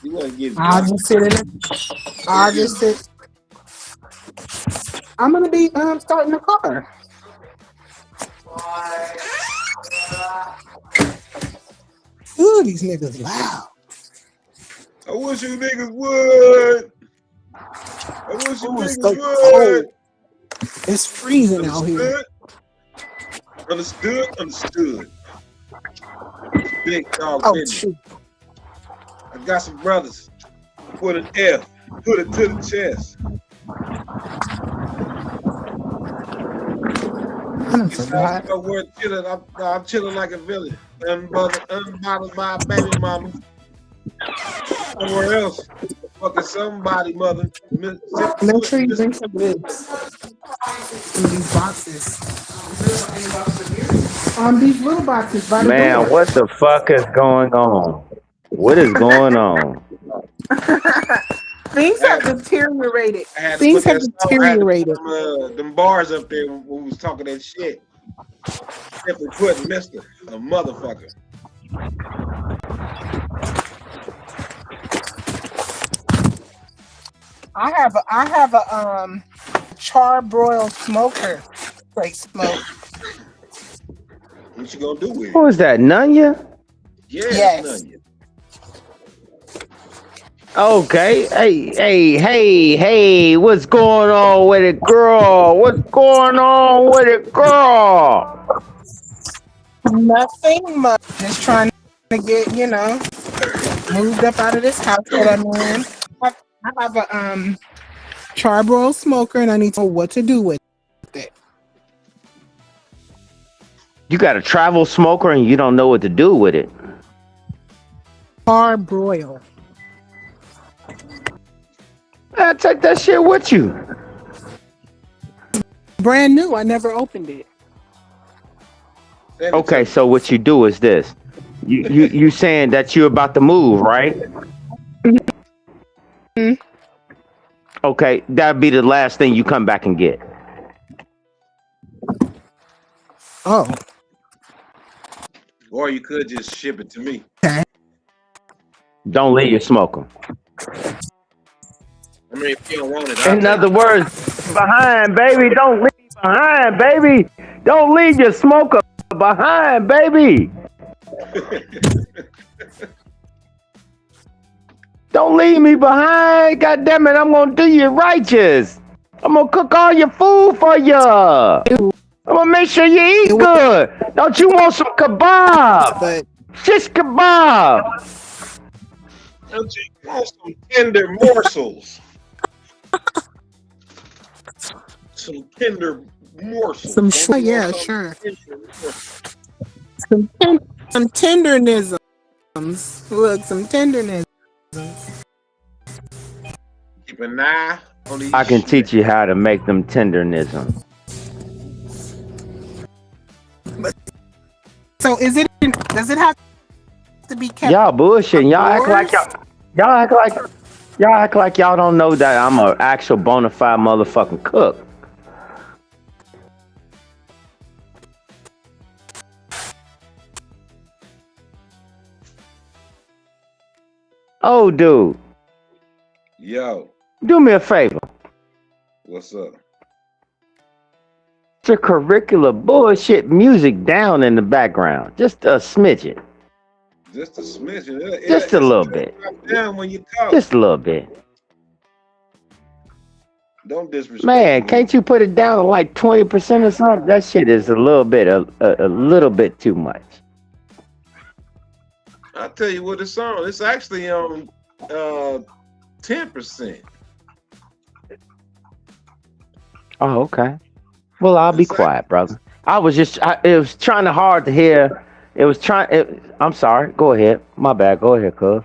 You want to get? I'll just sit in it. I'll just sit. I'm gonna be starting the car. Ooh, these niggas loud. I wish you niggas would. Cold. It's freezing out here. Understood. Big dog. Shoot. I got some brothers. Put an F. Put it to the chest. I forgot. I'm chilling like a villain. Unbothered by a baby mama. Somewhere else. Fucking somebody, mother. Make sure you drink some ribs in these boxes. These little boxes. By the Man, door. what the fuck is going on? What is going on? Things have deteriorated. I had to Things put have that song- deteriorated. I had to put them bars up there when we was talking that shit. Simply put, Mr. A motherfucker. I have a charbroiled smoker. Straight smoke. What you gonna do with it? Who is that? Nunya? Yes. None. Okay. Hey, what's going on with it, girl? What's going on with it, girl? Nothing much. Just trying to get, moved up out of this house that I'm in. I have a charbroiled smoker and I need to know what to do with it. You got a travel smoker and you don't know what to do with it. Charbroil. Take that shit with you. Brand new. I never opened it. Okay, so what you do is this. You saying that you're about to move, right? Mm-hmm. Okay, that'd be the last thing you come back and get. Oh. Or you could just ship it to me. Okay. Don't leave your smoker. I mean, if you don't want it. In other words, behind, baby. Don't leave behind, baby. Don't leave your smoker behind, baby. Don't leave me behind. God damn it, I'm gonna do you righteous. I'm gonna cook all your food for you. I'm gonna make sure you eat good. Don't you want some kebab? Shish kebab. Don't you want some tender morsels? Some tender morsels. Some Don't you yeah, want some sure. tender morsels? Some tendernisms. Look, some tendernisms. Keep an eye on these. I can teach you how to make them tendernism. So is it? Does it have to be kept? Y'all bullshitting. Y'all act like y'all act like y'all don't know that I'm an actual bona fide motherfucking cook. Oh, dude, Yo, do me a favor. what's up? Your curricular bullshit music down in the background. Just a smidgen. Just a smidgen. Just a little bit. Down when you talk. Just a little bit. Don't disrespect. Man, me. can't you put it down to like 20% or something? That shit is a little bit too much. I'll tell you what it's on. It's actually on 10%. Oh, okay. Well, I'll be quiet, brother. I was just, it was trying to hard to hear. I'm sorry. Go ahead. My bad. Go ahead, cuz.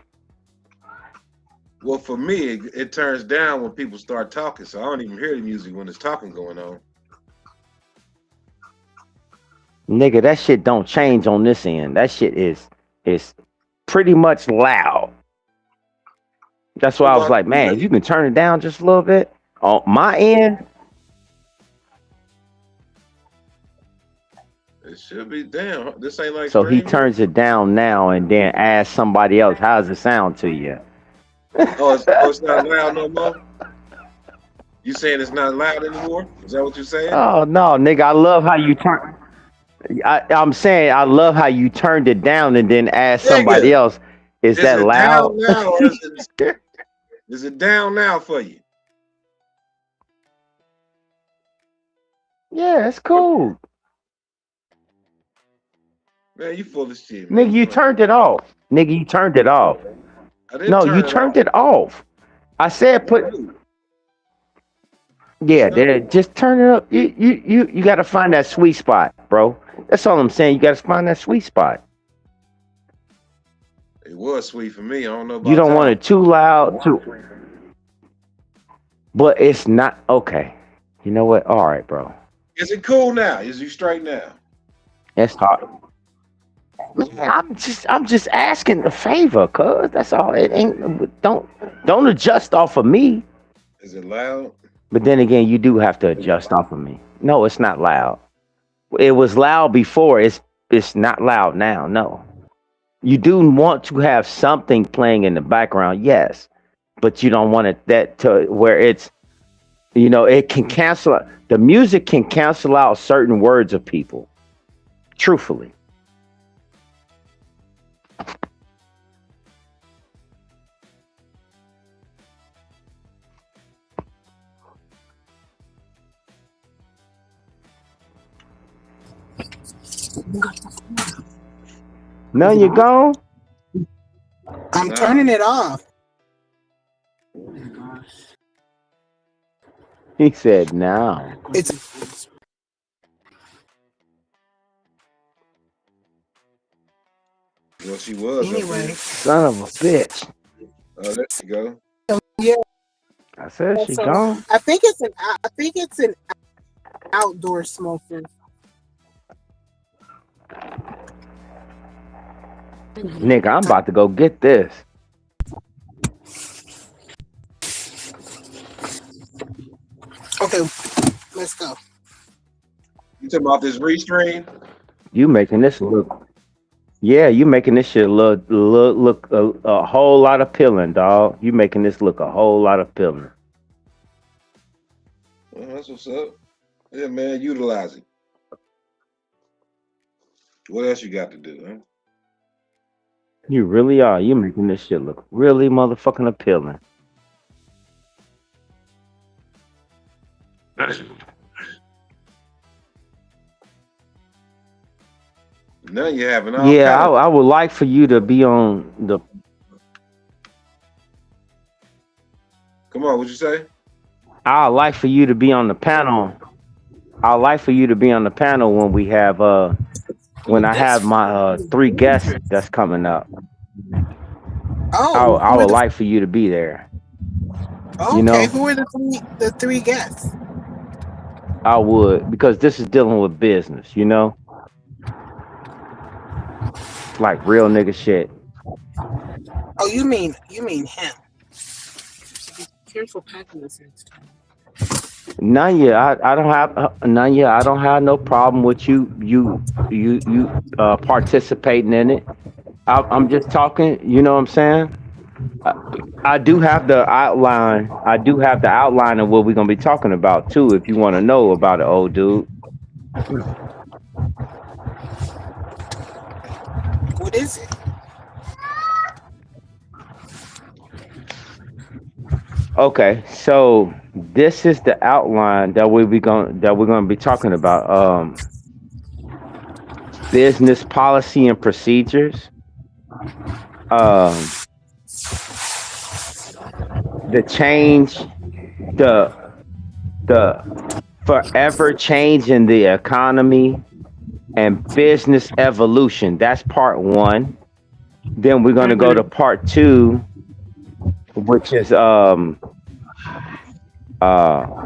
Well, for me, it turns down when people start talking, so I don't even hear the music when there's talking going on. Nigga, that shit don't change on this end. That shit is pretty much loud. That's why I was like, man, if you can turn it down just a little bit. On my end, it should be down. This ain't like so he streaming. turns it down now and then asks somebody else, how does it sound to you? Oh, it's not loud no more? You saying it's not loud anymore? Is that what you're saying? Oh no, nigga, I love how you turn. I'm saying I love how you turned it down and then asked somebody else, is that it loud? down now, or is it down now for you? Yeah, it's cool. Man, you full of shit, man. Nigga, you turned it off. Nigga, you turned it off. I didn't No, turn you it turned it off. I said just turn it up. You got to find that sweet spot, bro. That's all I'm saying. You got to find that sweet spot. It was sweet for me. I don't know about You don't want it too loud, but it's not okay. You know what? All right, bro. Is it cool now? Is you straight now? It's hard. Man, I'm just asking a favor, cuz that's all. It ain't. Don't adjust off of me. Is it loud? But then again, you do have to adjust off of me. No, it's not loud. It was loud before. It's not loud now. No. You do want to have something playing in the background, yes, but you don't want it to where it's, it can cancel. The music can cancel out certain words of people. Truthfully. Now you gone? I'm turning it off. He said now. It's Well, she was. anyway. Son of a bitch. Oh, there you go. Yeah. I said she So, gone. I think it's an outdoor smoker. Nigga, I'm about to go get this. Okay, let's go. You talking about this restream? You making this look. Yeah, you making this shit look a whole lot appealing, dog. You making this look a whole lot appealing. Well, that's what's up. Yeah, man, utilize it. What else you got to do, huh? You really are. You making this shit look really motherfucking appealing. Now you having all Yeah, kind of. I would like for you to be on the. Come on, what you say? I'd like for you to be on the panel. I'd like for you to be on the panel when we have when I have my 3 guests that's coming up. Oh, I would like for you to be there. okay. You know, Who are the three guests? I would, because this is dealing with business, you know? Like real nigga shit. Oh, you mean him? Be careful packing this next time. Nanya, I don't have Nanya, I don't have no problem with you participating in it. I'm just talking, you know what I'm saying? I do have the outline. I do have the outline of what we're gonna be talking about too, if you want to know about it, old dude. What is it? Okay, so this is the outline that we're gonna be talking about. Business policy and procedures. The change, the forever change in the economy and business evolution. That's part 1. Then we're gonna go to part 2, which is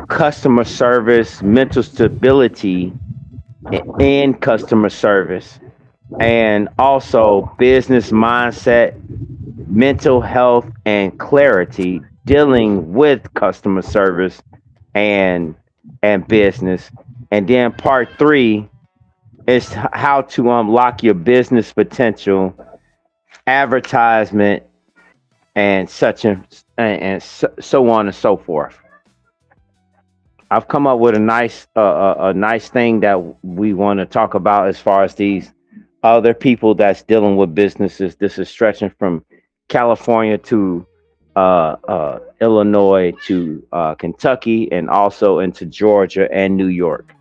customer service, mental stability and customer service, and also business mindset, mental health and clarity, dealing with customer service and business. And then part 3 is how to unlock your business potential, advertisement, and such and so on and so forth. I've come up with a nice thing that we want to talk about as far as these other people that's dealing with businesses. This is stretching from California to Illinois to Kentucky, and also into Georgia and New York.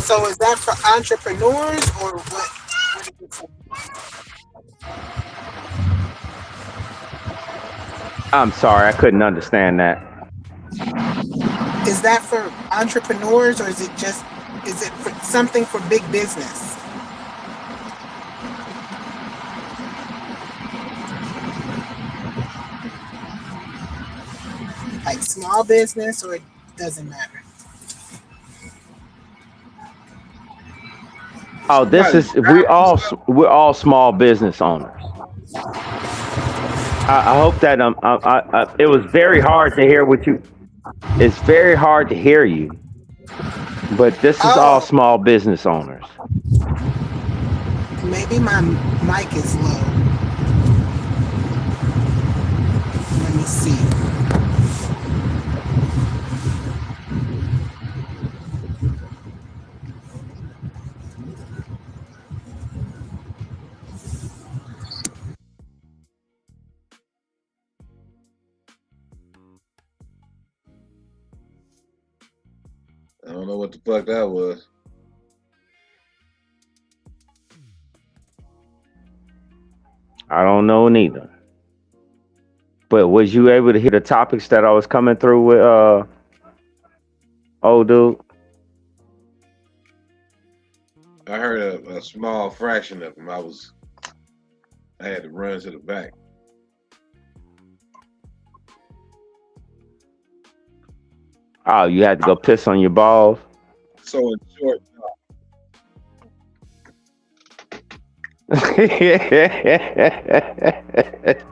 So is that for entrepreneurs or what? I'm sorry, I couldn't understand that. Is that for entrepreneurs or is it for something for big business? Like small business, or it doesn't matter? Oh, this is we're all small business owners. I hope that it was very hard to hear what you. It's very hard to hear you, but this is all small business owners. Maybe my mic is low. Let me see. I don't know what the fuck that was. I don't know neither. But was you able to hear the topics that I was coming through with old dude? I heard a small fraction of them. I had to run to the back. Oh, you had to go piss on your balls? So in short,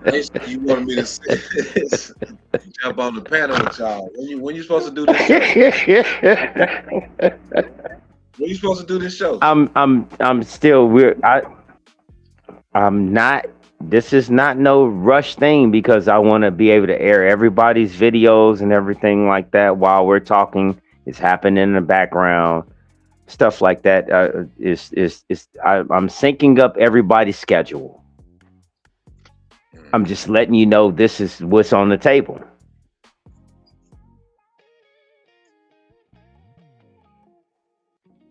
basically you wanted me to jump on the panel with y'all. When you supposed to do this show? When you supposed to do this show? I'm still weird. I'm not. This is not no rush thing, because I want to be able to air everybody's videos and everything like that while we're talking It's happening in the background. Stuff like that I'm syncing up everybody's schedule. I'm just letting you know this is what's on the table.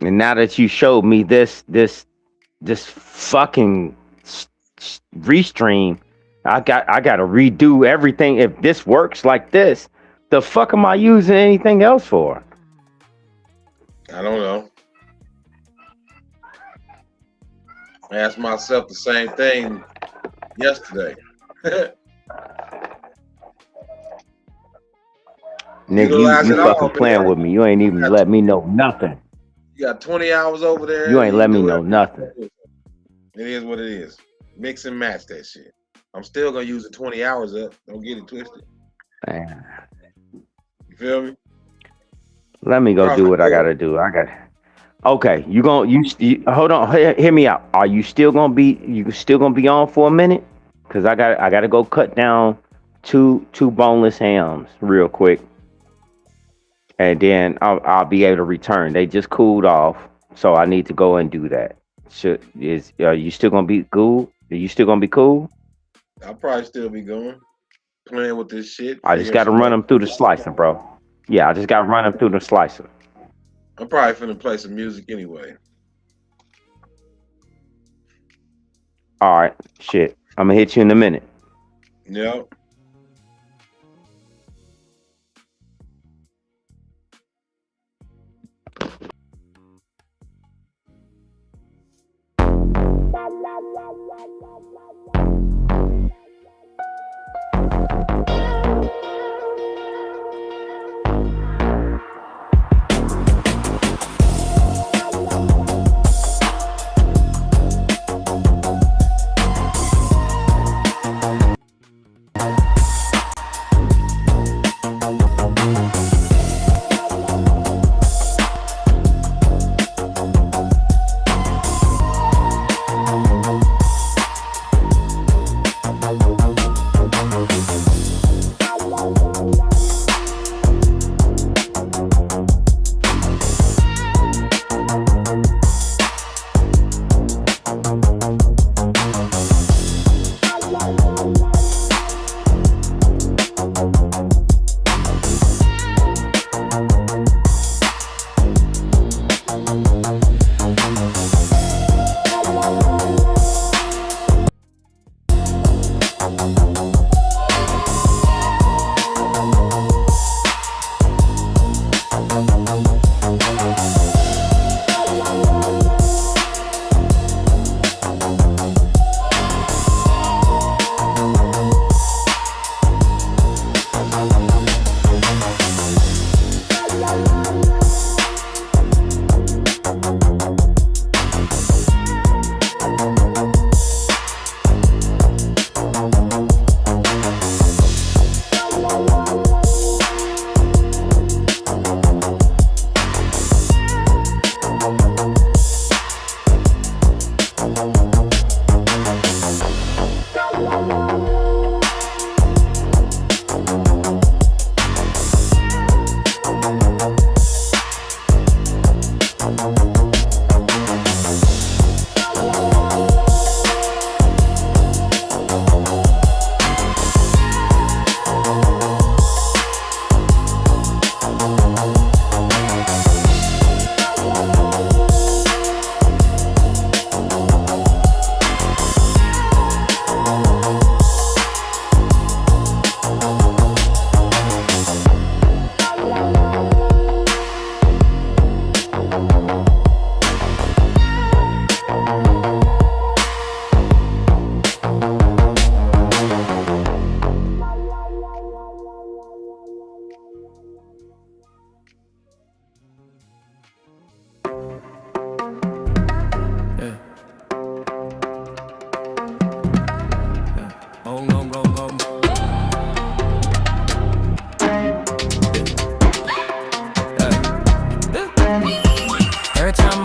And now that you showed me this fucking restream, I got to redo everything. If this works like this, the fuck am I using anything else for? I don't know. I asked myself the same thing yesterday. Nigga, you fucking playing with me. You ain't even let me know nothing. You got 20 hours over there. You ain't let me know nothing. It is what it is. Mix and match that shit. I'm still gonna use the 20 hours up. Don't get it twisted. Man. You feel me? Let me go do what I gotta do. Okay, you hold on, hear me out. Are you still gonna be on for a minute? Cause I gotta go cut down two boneless hams real quick. And then I'll be able to return. They just cooled off, so I need to go and do that. Are you still gonna be cool? Are you still gonna be cool? I'll probably still be going, playing with this shit. I just gotta run them through the slicer, bro. Yeah, I just gotta run them through the slicer. I'm probably finna play some music anyway. All right, shit. I'm gonna hit you in a minute. Yep.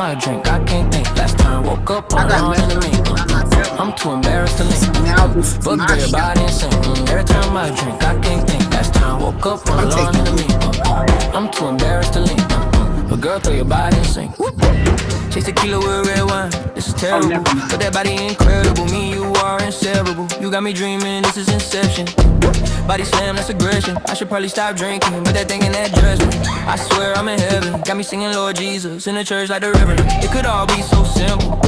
I drink, I can't think. Last time I woke up on I'm too embarrassed to link. Book everybody and sing. Every time I drink, I can't think. last time. Woke up on the lawn in the meat. I'm too embarrassed to lean. But girl, throw your body and sing. Chase tequila with red wine, this is terrible. But that body incredible, me and you are inseparable. You got me dreaming, this is inception. Body slam, that's aggression. I should probably stop drinking, but that thing in that dress, I swear I'm in heaven. Got me singing Lord Jesus in the church like the reverend. It could all be so simple.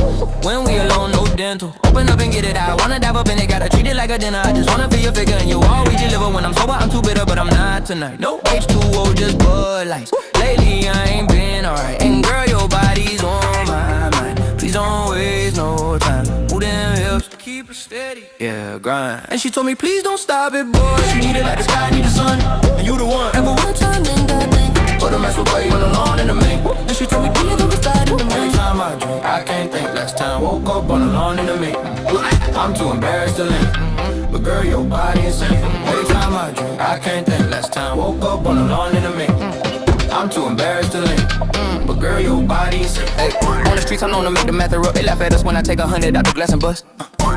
When we alone, no dental. Open up and get it out. Wanna dive up in it, gotta treat it like a dinner. I just wanna feel your figure and you always deliver. When I'm sober, I'm too bitter, but I'm not tonight. No H2O, just Bud Lights. Lately I ain't been alright. And girl, your body's on my mind. Please don't waste no time. Move them hips, keep it steady. Yeah, grind. And she told me, please don't stop it, boy. She need it like the sky need the sun. And you the one. And for one time, then that thing. But the mess will play on the lawn in the main. And she told me, please don't stop in the main. Every time I drink, I can't think. Last time, woke up on the lawn in the main. I'm too embarrassed to lean. But girl, your body is insane. Every time I drink, I can't think. Last time, woke up on the lawn in the main. I'm too embarrassed to lean. But girl, your body is hey. On the streets, I'm known to make the math up. They laugh at us when I take 100 out the glass and bust.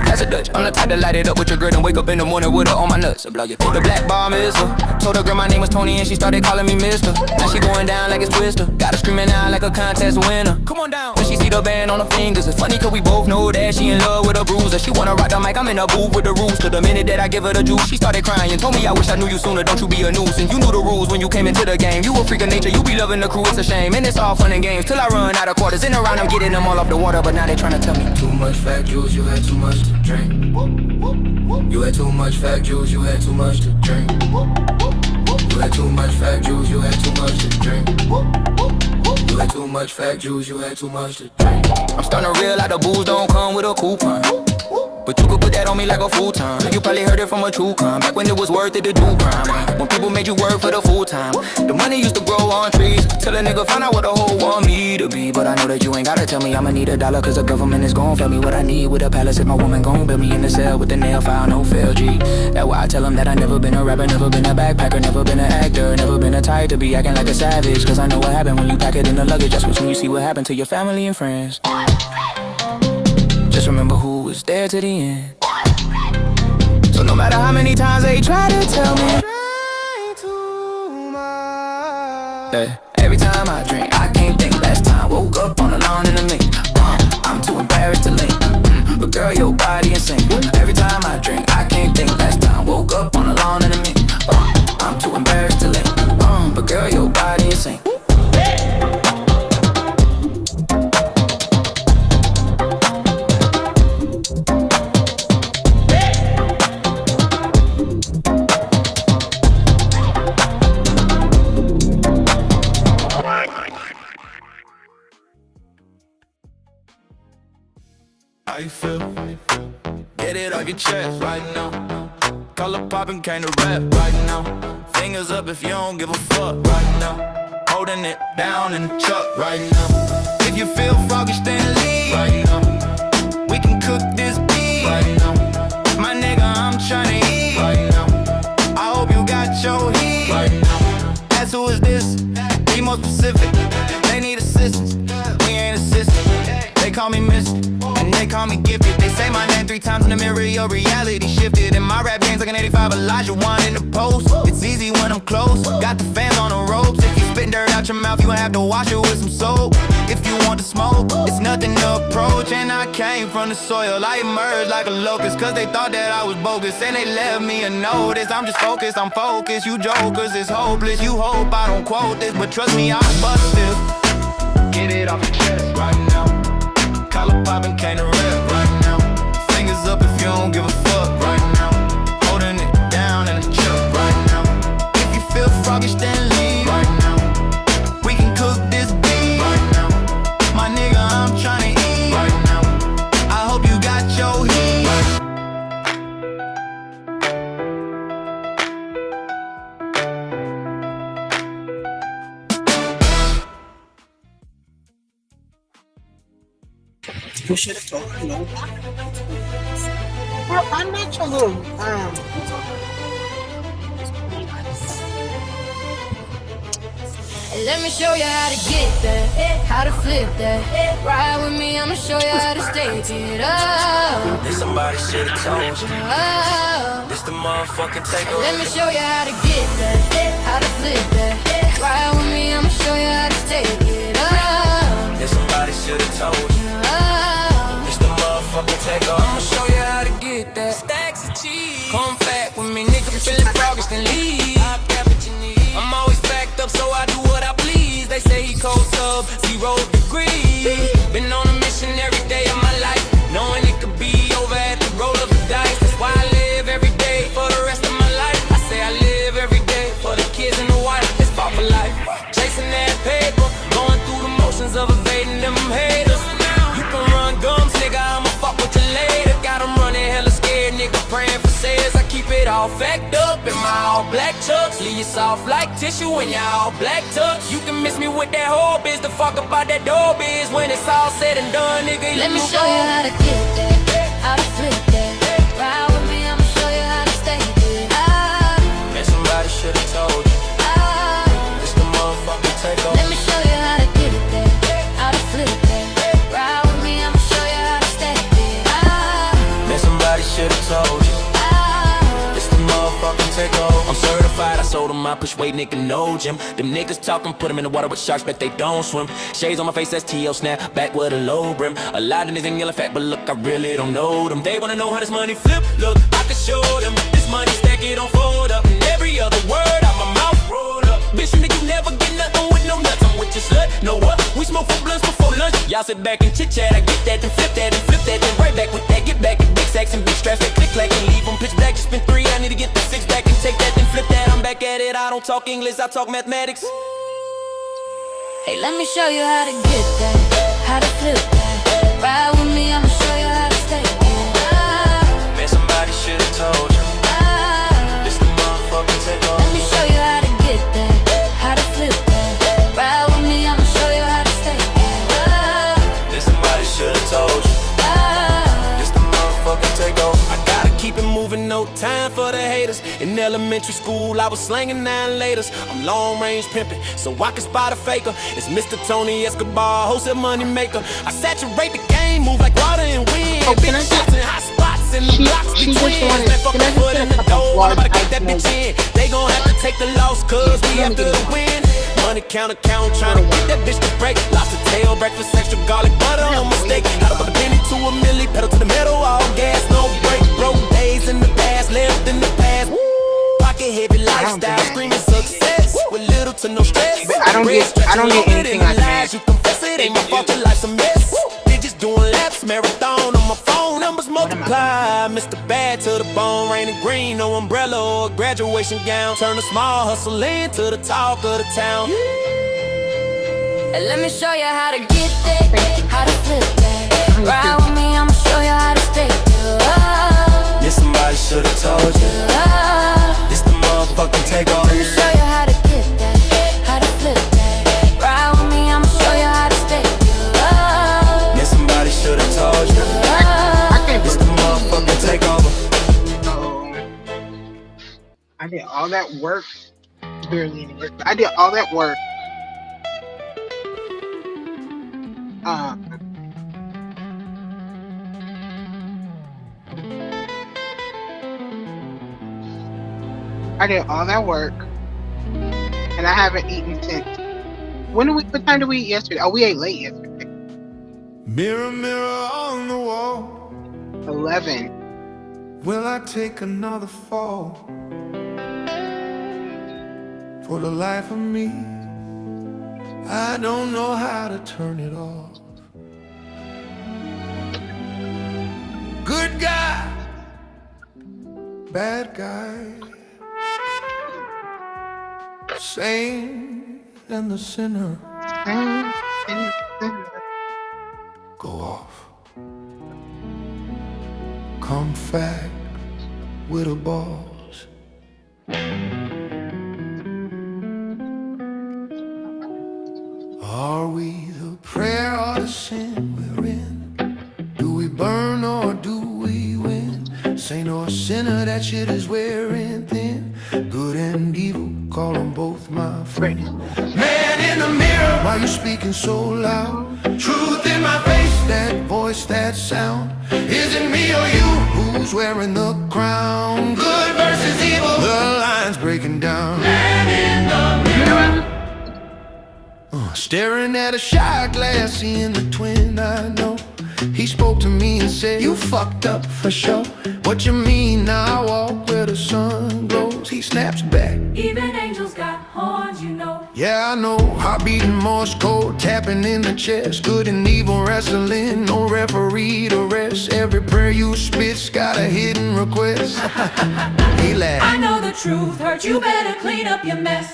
That's a Dutch. I'm the type to light it up with your girl and wake up in the morning with her on my nuts. The black bomb is her. Told her girl my name was Tony and she started calling me Mister. Now she going down like it's Twister. Got her screaming out like a contest winner. Come on down. When she see the band on her fingers, it's funny cause we both know that she in love with a bruiser. She wanna rock the mic, I'm in a booth with the rooster. The minute that I give her the juice, she started crying. Told me I wish I knew you sooner, don't you be a nuisance. You knew the rules when you came into the game. You a freak of nature, you be loving the crew, it's a shame. And it's all fun and games till I run out of quarters. In around, I'm getting them all off the water, but now they trying to tell me too much fat juice, you had too much to drink. You had too much fat juice, you had too much to drink. You had too much fat juice, you had too much to drink. You had too much fat juice, you had too much to drink. I'm starting to realize the booze don't come with a coupon. But you could put that on me like a full time. You probably heard it from a true crime. Back when it was worth it to do crime. When people made you work for the full time. The money used to grow on trees. Till a nigga find out what the whole want me to be. But I know that you ain't gotta tell me I'ma need $1 cause the government is gon' fail me. What I need with a palace is my woman gon' build me in the cell with the nail file, no fail G. That's why I tell them that I never been a rapper, never been a backpacker, never been an actor, never been a type to be acting like a savage. Cause I know what happened when you pack it in the luggage. That's when you see what happened to your family and friends. Just remember who was there to the end. So no matter how many times they try to tell me that every time I drink, I can't think. Last time, woke up on the lawn in the mink. I'm too embarrassed to lean. But girl, your body insane. Every time I drink, I can't think. Last time, woke up on the lawn in the mink. I'm too embarrassed to lean. But girl, your body insane. How you feel? Get it off your chest right now. Color poppin', came to rap right now. Fingers up if you don't give a fuck right now. Holding it down in the truck right now. If you feel froggish, then leave right now. We can cook this beef right now. My nigga, I'm tryna eat right now. I hope you got your heat right now. Ask who is this? Be more specific. They need assistance. We ain't assistant. They call me Mr. And they call me gifted. They say my name 3 times in the mirror, your reality shifted. And my rap game's like an 85 Elijah Wan in the post. It's easy when I'm close, got the fans on the ropes. If you spit dirt out your mouth, you have to wash it with some soap. If you want to smoke, it's nothing to approach. And I came from the soil, I emerged like a locust. Cause they thought that I was bogus, and they left me a notice. I'm just focused, I'm focused, you jokers, it's hopeless. You hope I don't quote this, but trust me, I'll bust this. Get it off your chest right now. Collar poppin', came to rap right now. Fingers up if you don't give a fuck right now. Holding it down in the truck right now. If you feel froggish, then leave right now. We can cook this beef right now. My nigga, I'm tryna eat right now. I hope you got your heat. You should have told her, no. Well, I'm not your little, Let me show you how to get that, how to flip that. Ride with me, I'ma show you how to stake it up. Somebody should've told you. It's the motherfucking takeover. Let me show you how to get that, how to flip that. Ride with me, I'ma show you how to take it up. Yeah, somebody should've told you. It's the motherfucking takeover. I'ma show you how to get that. Stacks of cheese. Come back with me, nigga, feeling progress, then leave. I'm always backed up, so I do what I please. They say he cold sub, 0 degrees. Been on a mission every day of my life, knowing it could be over at the roll of the dice. That's why I live every day for the rest of my life. I say I live every day for the kids and the wife. It's fought for life, chasing that paper, going through the motions of evading them haters. You can run gums, nigga, I'ma fuck with you later. Got them running hella scared, nigga, praying for sales. I keep it all fact up in my all black chucks. Leave you soft like tissue when you all black tucks. You can miss me with that whole biz, the fuck about that door biz. When it's all said and done, nigga, let me show you how to get that, how to flip that. Ride with me, I'ma show you how to stay good. Man, somebody should've told you. It's the motherfucking takeover. Let me show you how to get it that, how to flip that. Ride with me, I'ma show you how to stay good. Man, somebody should've told you. It's the motherfucking takeover. I'm certified, I sold them, I push weight, nigga, no gym. Them niggas talking, put them in the water with sharks, bet they don't swim. Shades on my face, that's T.O. snap, back with a low brim. A lot of niggas in yellow fat, but look, I really don't know them. They wanna know how this money flip, look, I can show them. This money stack, it don't fold up, and every other word out my mouth rolled up. Bitch, nigga, you never get nothing with no nuts, I'm with your slut. Know what? We smoke for blunts before lunch. Y'all sit back and chit-chat, I get that, then flip that, and flip that, then right back with that. Get back in big sacks and big straps, that click-clack, and leave them pitch black. Just spend 3, I need to get the 6 back and take that, then flip that. I'm back at it, I don't talk English, I talk mathematics. Hey, let me show you how to get that, how to flip that. Ride with me, I'ma show you how to stay good. Man, somebody should've told you. It's the motherfucking takeover. Let me show you how to get that, how to flip that. Ride with me, I'ma show you how to stay good. Then somebody should've told you. It's the motherfucking takeover. I gotta keep it moving, no time for the haters. In elementary school, I was slanging 9 laters. I'm long range pimping, so I can spot a faker. It's Mr. Tony Escobar, wholesale money maker. I saturate the game, move like water and wind. Big shots in hot spots and the blocks between. Man, fuck my foot in the door, I'm about to get that bitch in. They gon' have to take the loss, cause we have to win. Money count, trying to get that bitch to break. Lobster tail, breakfast, extra garlic butter on my steak. How about a penny to a milli, pedal to the metal, all gas, no break. Broke days in the past, left in the past. Pocket heavy lifestyle, screaming success with little to no stress. I don't get anything like that. You confess it ain't my fault, your life's a mess. Bitches doing laps, marathon on my phone, numbers multiply. Mr. Bad to the bone, raining green, no umbrella or graduation gown. Turn a small hustle into the talk of the town. And let me show you how to get that, how to flip that. Ride with me, I'ma show you how to stay good. Yeah, somebody should've told you. It's the motherfucking takeover. Let me show you how to get that, how to flip that. Ride with me, I'ma show you how to stay good. Yeah, somebody should've told you. It's the motherfucking takeover. I did all that work. Barely any work. I did all that work. I did all that work, and I haven't eaten since. What time did we eat yesterday? Oh, we ate late yesterday. Mirror, mirror on the wall. 11. Will I take another fall? For the life of me, I don't know how to turn it off. Good guy, bad guy, saint and the sinner go off. Come fact with a boss. Are we the prayer or the sin we're in? Do we burn or do we win? Saint or sinner, that shit is wearing thin. Good and evil, call them both my friends. Man in the mirror, why you speaking so loud? Truth in my face, that voice voice, that sound. Is it me or you who's wearing the crown? Good versus evil, the line's breaking down. Man in the mirror, staring at a shot glass, seeing the twin I know. He spoke to me and said, you fucked up for sure. What you mean? Now I walk where the sun glows. He snaps back, Even angels got horns, you know. yeah, I know. Heart beating Morse code, tapping in the chest. Good and evil wrestling, no referee to rest. Every prayer you spit's got a hidden request. He laughed. I know the truth hurt, you better clean up your mess.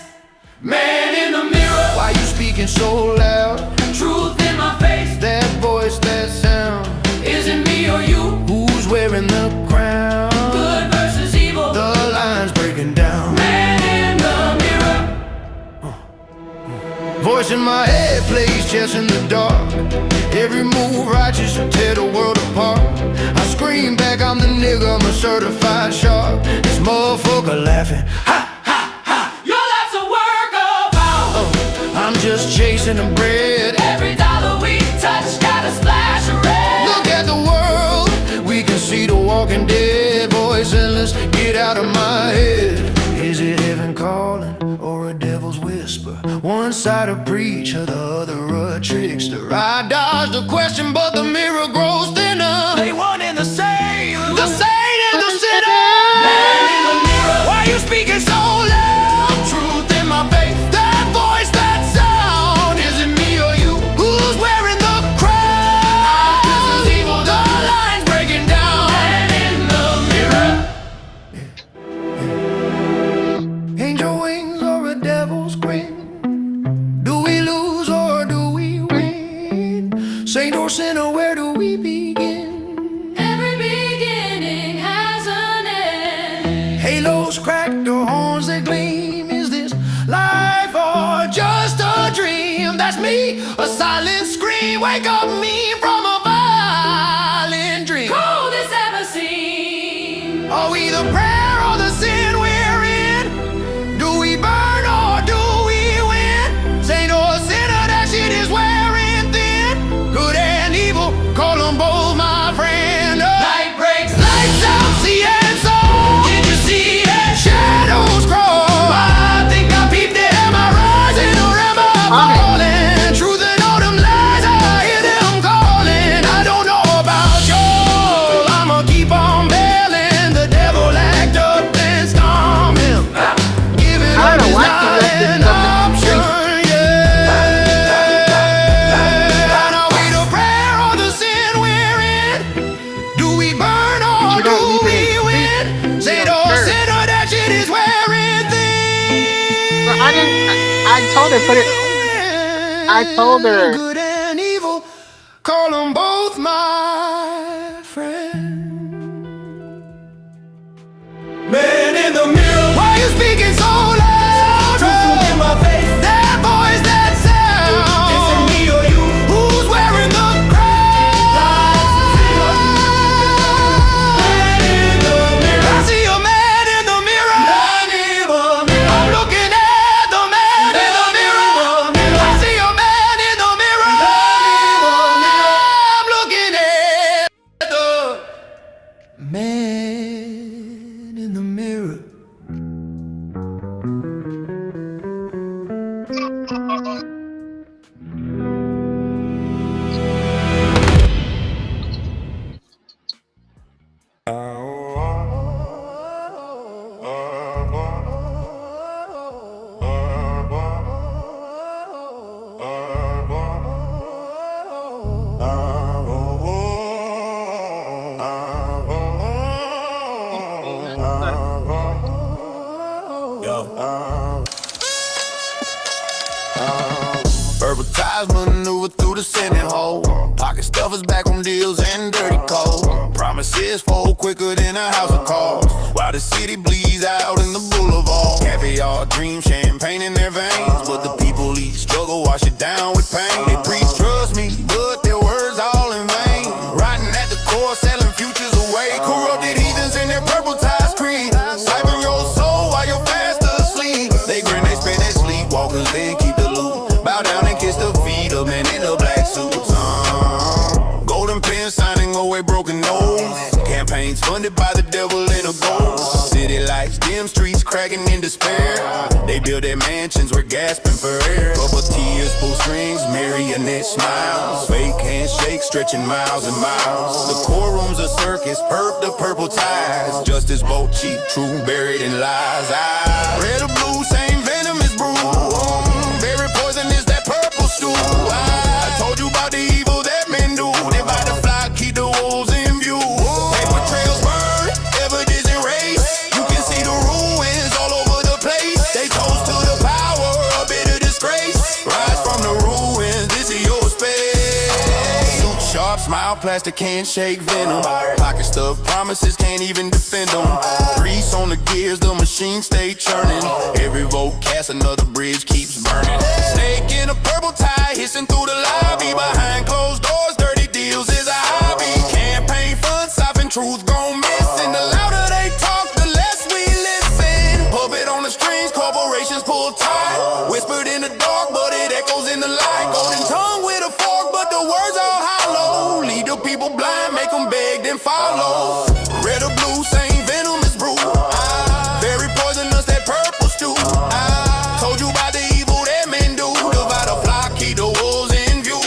Man in the mirror, why you speaking so loud? Truth in my face, That voice, that sound. is it me or you? Who's wearing the crown? Good versus evil, The line's breaking down. man in the mirror. Voice in my head plays chess in the dark. Every move righteous will tear the world apart. I scream back, I'm the nigga, I'm a certified shark. This motherfucker laughing, ha! Your life's a work of art. I'm just chasing the bread. Every dollar we touch got a splash of red. Look at the world, we can see the walking dead. Voice endless, get out of my head. Is it heaven calling or a devil's whisper? One side a preacher, the other a trickster. I dodged the question, but the mirror grows thinner. They one and the same, the saint and the sinner. Man in the mirror, Why you speaking so loud? Truth in my face, that voice, that sound. Is it me or you? Who's wearing the crown? This is evil, the line's breaking down. man in the mirror. Angel wings or a devil's grin? Do we lose or do we win? Saint or sinner, where do we begin? Every beginning has an end. Halos crack, the horns that gleam. Is this life or just a dream? That's me, a silent scream. Wake up me from a violent dream. Coldest ever seen. Are we the prayer or the sin we're in? Do we burn or do we win? Saint or sinner, that shit is wearing thin. Good and evil, call them both my friend. Night breaks, Lights out, see and soul. did you see it? Shadows crawl. I think I peeped it. Am I rising or am I falling? Truth and all them lies, I hear them calling. I don't know about y'all. I'ma keep on bailing. The devil act up, then storm him. Giving up is not an option, yeah. Are we the prayer or the sin we're in? Do we burn or do we win? Saint or sinner, that shit is wearing thin. I didn't. I told her put it. I told her. Good and evil, call them both my friend. Man in the mirror, why you speaking so loud? Truth in my face, that voice, that sound. Is it me or you? Who's wearing the crown? Man in the mirror, I see a man in the mirror. Man in the mirror, I'm looking at the man in the mirror. I see a man in the mirror. I'm looking at the man in the mirror. Verbal ties maneuver through the Senate hole. Pocket stuffers back on deals and dirty cold. Promises fold quicker than a house of cards. While the city bleeds out in the boulevard. Caviar, dream, champagne in their veins. But the people eat struggle, wash it down with pain. They preach trust me, but their words all in vain. Riding at the core, selling futures away. Corrupted heathens in their purple ties cream. Siphon your soul while you're fast asleep. They grin, they spend their sleepwalkers, then keep the loot. Bow down and kiss the feet of men in the black suits. Golden pens bring away broken nose. Campaigns funded by the devil in a gold. City lights, dim streets cracking in despair. They build their mansions, we're gasping for air. Couple tears, pull strings, marionette smiles. Fake handshakes stretching miles and miles. The courtroom's a circus, perp the purple ties. Justice both cheap, true, buried in lies. Red or blue, same venom is brewed. Very poisonous, that purple stew. I told you about the evil that men do. Divide the flock, keep the wolves in view. Paper trails burn, evidence erased. You can see the ruins all over the place. They toast to the power, a bitter disgrace. Rise from the ruins, this is your space. Suit sharp, smile, plastic handshake, venom. Pocket stuff, promises can't even defend them. Grease on the gears, the machine stay churning. Every vote cast, another bridge keeps burning. Snake in a purple tie, hissing through the lobby. Behind closed doors, dirty deals is a hobby. Campaign funds, soften truth gon' miss. And the louder they talk, the less we listen. Puppet on the strings, corporations pull tight. Whispered in the dark, but it echoes in the light. Golden tongue with a fork, but the words all hollow. Lead the people blind, make them beg, then follow. Red or blue, same venom is brewed. Very poisonous, that purple stew. Told you about the evil that men do. Divide a flock, keep the wolves in view.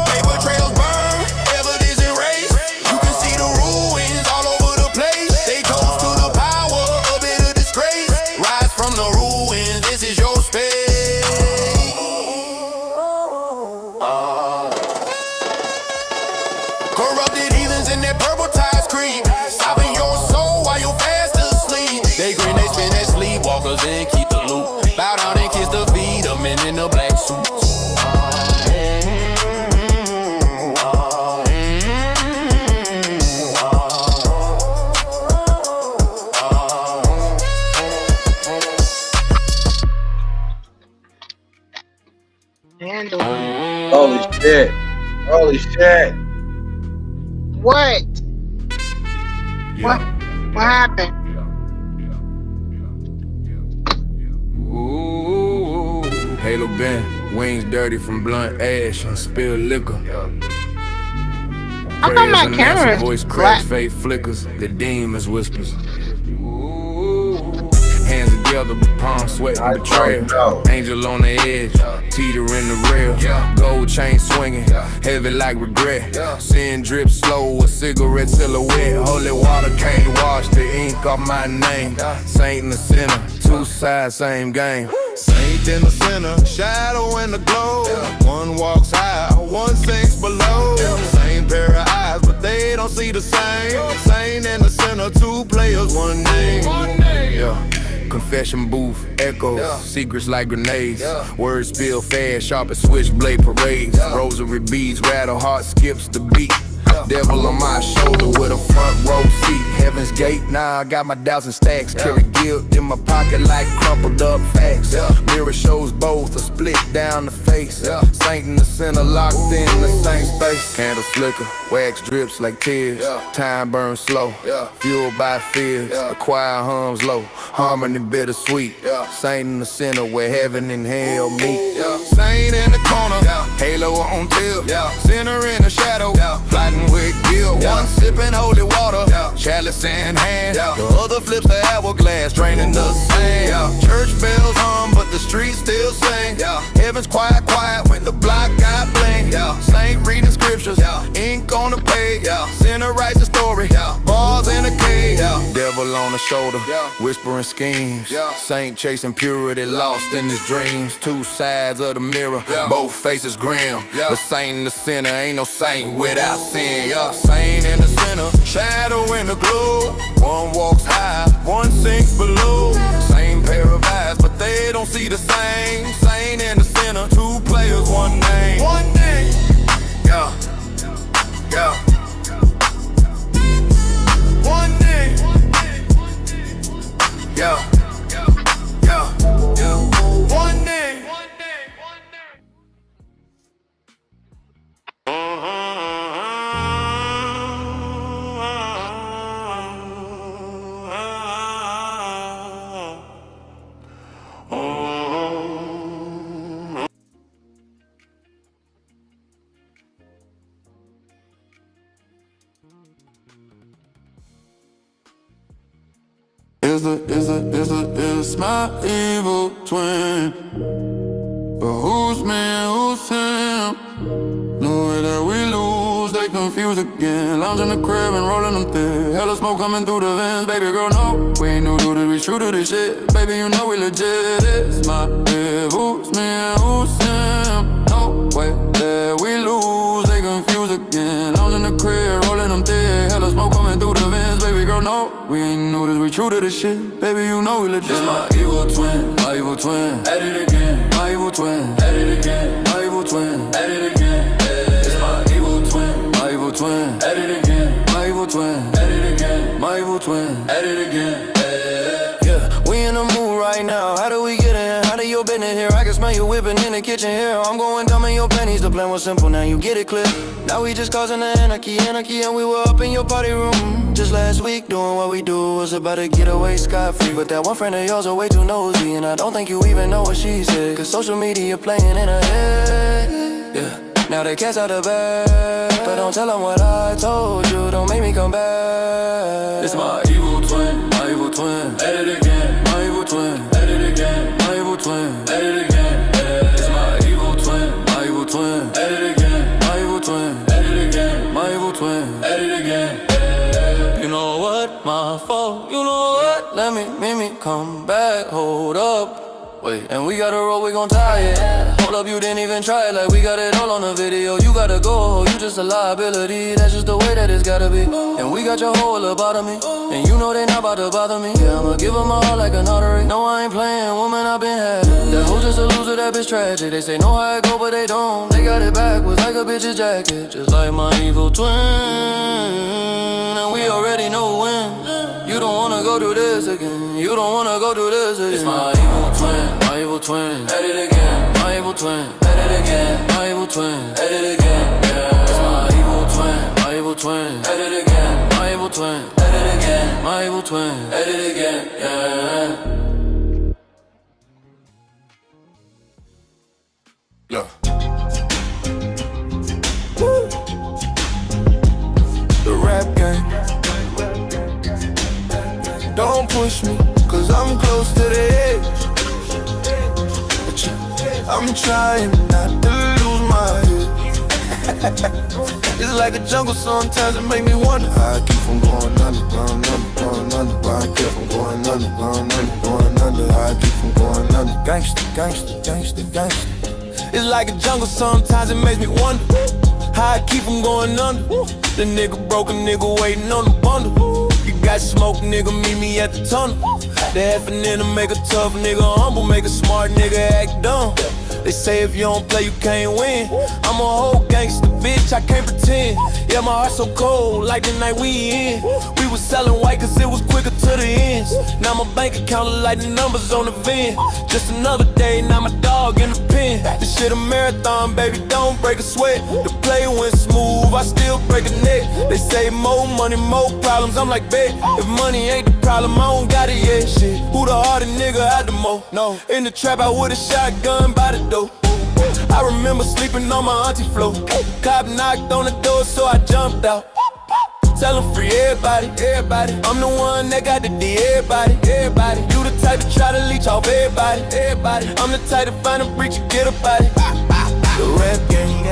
Paper trails burn, evidence erased. You can see the ruins all over the place. They toast to the power, a bitter disgrace. Rise from the ruins, this is your space. Corrupted heathens in their purple ties creep. Stopping your soul while you're fast asleep. They grin, they spin, they sleepwalkers and keep the loop. Bow down and kiss the feet of men in the black suits. Holy shit. Holy shit. What? What happened? Ooh, Halo Ben, wings dirty from blunt ash and spilled liquor. How come my Prayers camera unanswered, is voice cracks, fate flickers, the demons whispers. Hands together, but palms sweating betrayal. Angel on the edge, teeter in the rail. Gold chain swinging, heavy like regret. Sin drip slow, a cigarette silhouette. Holy water can't wash the ink off my name. Saint and the sinner, two sides, same game. Saint in the center, shadow in the glow. One walks high, one sinks below. Same pair of eyes, but they don't see the same. Saint in the center, two players, one name. Yeah. Confession booth, echoes, secrets like grenades. Words spill fast, sharp as switchblade parades. Rosary beads, rattle, heart skips the beat. Devil on my shoulder with a front row seat. Heaven's gate, now I got my doubts and stacks. Carry guilt in my pocket like crumpled up facts. Mirror shows both, a split down the face. Saint in the center, locked in the same space. Candle flicker, wax drips like tears. Time burns slow, fueled by fears. The choir hums low, harmony bittersweet. Saint in the center where heaven and hell meet. Saint in the corner, halo on tilt. Sinner in the shadow, plotting with guilt. One sipping holy water, chalice in hand. The other flips the hourglass, draining the sand. Church bells hum, but the streets still sing. Heaven's quiet, quiet when the block got bling. Saint reading scriptures, ink on the page. Sinner writes a story, bars in a cage. Devil on the shoulder, whispering schemes. Saint chasing purity, lost in his dreams. Two sides of the mirror, both faces grim. The saint in the center, ain't no saint without sin. Saint in the center, shadow in the glow. One walks high, one sinks below. Same pair of eyes, but they don't see the same. Saint in the center, two players, one name. One name. Yeah. Yeah. One name. Yeah. Yeah. Yeah. One name. It's my evil twin. But who's me and who's him? No way that we lose, they confused again. Lounge in the crib and rolling them thick. Hella smoke coming through the vents. Baby girl, no, we ain't new to this, we true to this shit. Baby, you know we legit. It's my bed, who's me and who's him? No way that we lose, they confused again. Lounge in the crib, rolling them thick. Hella smoke coming through the vents. Baby girl, no, we ain't new to this, we true to this shit. Baby, you know we legit. It's my evil twin, my evil twin. At it again, my evil twin. At it again, my evil twin. At it again. It's my evil twin, my evil twin. At it again, my evil twin. At it again, my evil twin. At it again. Yeah, we in the mood right now. How do we get in? How do your business here? I can smell you whipping in the kitchen here. I'm going dumb in your panties. The plan was simple, now you get it clear. Now we just causing the anarchy, and we were up in your party room just last week doing what we do. Was about to get away scot-free, but that one friend of yours are way too nosy, and I don't think you even know what she said, cause social media playing in her head. Yeah. Now the cat's out the bag, but don't tell them what I told you. Don't make me come back. It's my evil twin, my evil twin. At it again, my evil twin. At it again, my evil twin. At it again. It's my evil twin, my evil twin. At it again, my evil twin. At it again, my evil twin. At it again. You know what? My fault. You know what? Let me come back. Hold up. Wait, and we got a roll, we gon' tie it. Hold up, you didn't even try it, like we got it all on the video. You gotta go, you just a liability. That's just the way that it's gotta be. And we got your whole up out of me, and you know they not about to bother me. Yeah, I'ma give them my heart like an artery. No, I ain't playing, woman, I been had. That hoe just a loser, that bitch tragic. They say know how it go, but they don't. They got it backwards like a bitch's jacket, just like my evil twin. And we already know when. You don't wanna go through this again. You don't wanna go through this again. It's my evil twin, my evil twin. At it again, my evil twin. At it again, my evil twin. At it again, yeah. It's my evil twin, my evil twin. At it again, my evil twin. At it again, my evil twin. At it again, yeah. Yeah. Woo. The rap game. Don't push me, cause I'm close to the edge. I'm trying not to lose my head. It's like a jungle sometimes, it make me wonder how I keep from going under, going under, going under. Why I keep from going under, going under, going under. How I keep from going under. Gangsta, gangsta, gangsta, gangsta. It's like a jungle sometimes, it makes me wonder how I keep from going under. The nigga broke, a nigga waiting on the bundle. You got smoke, nigga, meet me at the tunnel. The effing in to make a tough nigga humble, make a smart nigga act dumb. They say if you don't play, you can't win. I'm a whole gangster, bitch, I can't pretend. Yeah, my heart so cold, like the night we in. We was selling white cause it was quicker to the ends. Now my bank account look like the numbers on the VIN. Just another day, now my dog in the pen. This shit a marathon, baby, don't break a sweat. The play went smooth, I still break a neck. They say more money, more problems, I'm like, bet. If money ain't the problem, I don't got it yet. Shit, who the hardest nigga out the mo? No, in the trap, I would've shotgun by the door. I remember sleeping on my auntie floor. Cop knocked on the door, so I jumped out. Tell them free everybody, everybody. I'm the one that got the D, everybody, everybody. You the type to try to leech off everybody, everybody. I'm the type to find a breach and get a body. The rap game,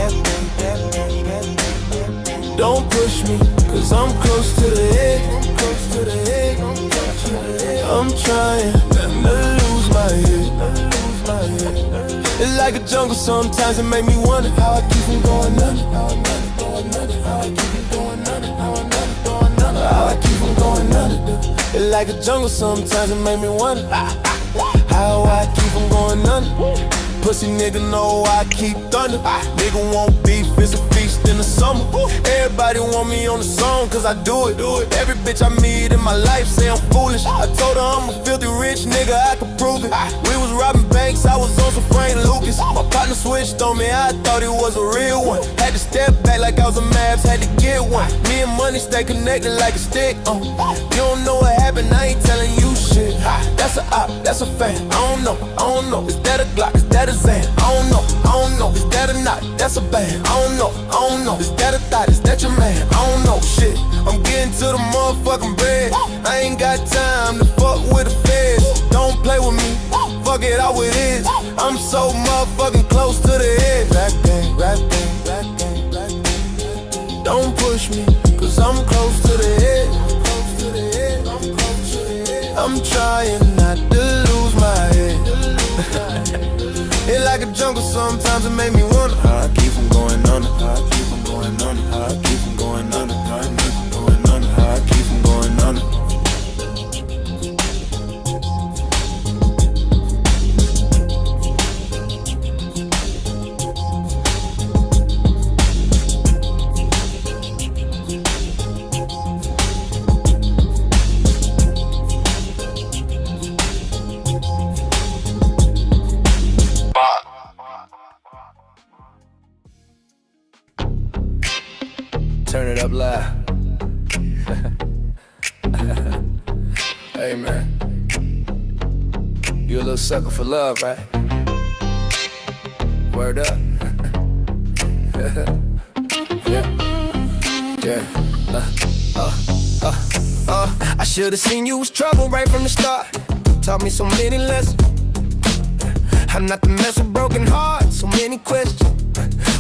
don't push me, cause I'm close to the edge. I'm trying to lose my head. It's like a jungle sometimes, it make me wonder how I keep from going under. How I keep from going under. How I keep from going under. It's like a jungle sometimes, it make me wonder how I keep from going under. Pussy nigga know I keep thunder. Nigga want beef, it's a feast in the summer. Everybody want me on the song cause I do it. Every bitch I meet in my life say I'm foolish. I told her I'm a filthy rich nigga, I can prove it. We was robbing banks, I was on some Frank Lucas. My partner switched on me, I thought he was a real one. Had to step back like I was a Mavs, had to get one. Me and money stay connected like a stick. You don't know what happened, I ain't telling you shit. shit. That's a op, that's a fan. I don't know. Is that a Glock? Is that a Zan? I don't know. Is that a knot? That's a band. I don't know. Is that a thought? Is that your man? I don't know. Shit, I'm getting to the motherfucking bread. I ain't got time to fuck with the feds. Don't play with me. Fuck it out with his. I'm so motherfucking close to the edge. Rap gang, rap gang, rap gang, rap gang. Don't push me, cause I'm close to the edge. I'm trying not to lose my head. It's like a jungle, sometimes it make me wonder how I keep from going under. How I keep from going under. How I keep from going under. How I keep from going under. How I keep from going under. Turn it up loud. Hey man, you a little sucker for love, right? Word up. Yeah. I should've seen you was trouble right from the start. Taught me so many lessons. I'm not the mess with broken hearts, so many questions.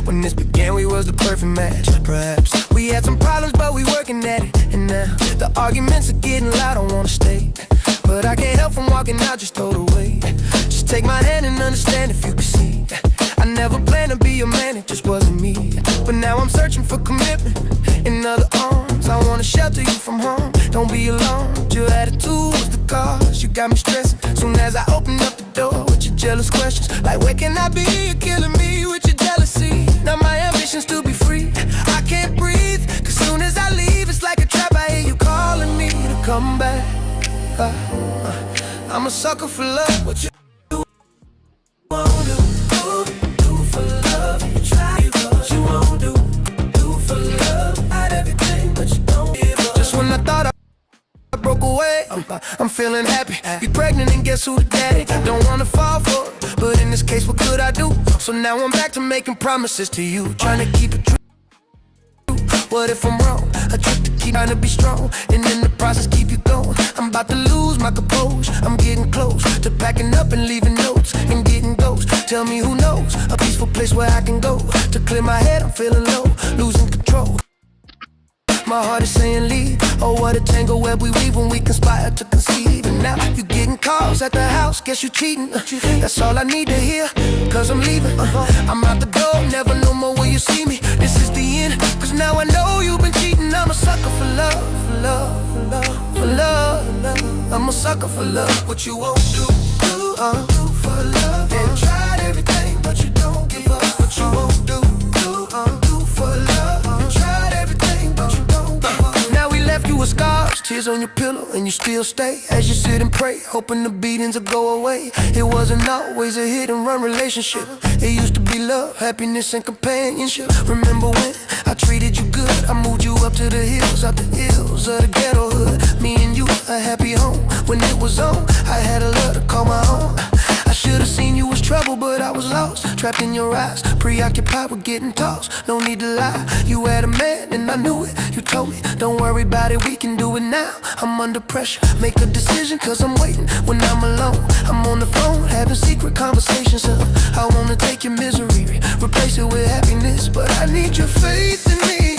When this began, we was the perfect match. Perhaps we had some problems, but we working at it. And now the arguments are getting loud, I don't wanna stay, but I can't help from walking out, just throw it away. Just take my hand and understand if you can see. I never planned to be your man, it just wasn't me. But now I'm searching for commitment in other arms. I wanna shelter you from harm. Don't be alarmed, your attitude was the cause. You got me stressing soon as I open up the door with your jealous questions. Like where can I be? You're killing me with your jealousy. Now my ambition's to be free. I can't breathe, cause soon as I leave, it's like a trap. I hear you calling me to come back. I'm a sucker for love. What you won't do for love. You try, but you won't do for love. Not everything, but you don't give up. Just when I thought I broke away, I'm feeling happy. You pregnant and guess who the daddy? Don't wanna fall for it, but in this case, what could I do? So now I'm back to making promises to you, trying to keep it true. What if I'm wrong? I trick to keep trying to be strong, and in the process keep you going. I'm about to lose my composure. I'm getting close to packing up and leaving notes and getting ghosts. Tell me who knows a peaceful place where I can go to clear my head. I'm feeling low, losing control. My heart is saying leave. Oh, what a tangle web we weave when we conspire to conceive. And now you getting calls at the house, guess you cheating. That's all I need to hear, cause I'm leaving. I'm out the door, never no more will you see me. This is the end, cause now I know you've been cheating. I'm a sucker for love, for love, for love, for love. I'm a sucker for love. What you won't do for love. And tried everything, but you don't give up. What you won't do for love. You tried everything, but you don't give up. Now we left you with scars, tears on your pillow, and you still stay as you sit and pray, hoping the beatings will go away. It wasn't always a hit and run relationship. It used to be love, happiness, and companionship. Remember when I treated you good? I moved you up to the hills, out the hills of the ghetto hood. Me and you, a happy home. When it was on, I had a love to call my own. I should've seen you was trouble, but I was lost, trapped in your eyes, preoccupied with getting tossed. No need to lie, you had a man and I knew it. You told me, don't worry about it, we can do it now. I'm under pressure, make a decision, cause I'm waiting when I'm alone. I'm on the phone, having secret conversations. I wanna take your misery, replace it with happiness, but I need your faith in me.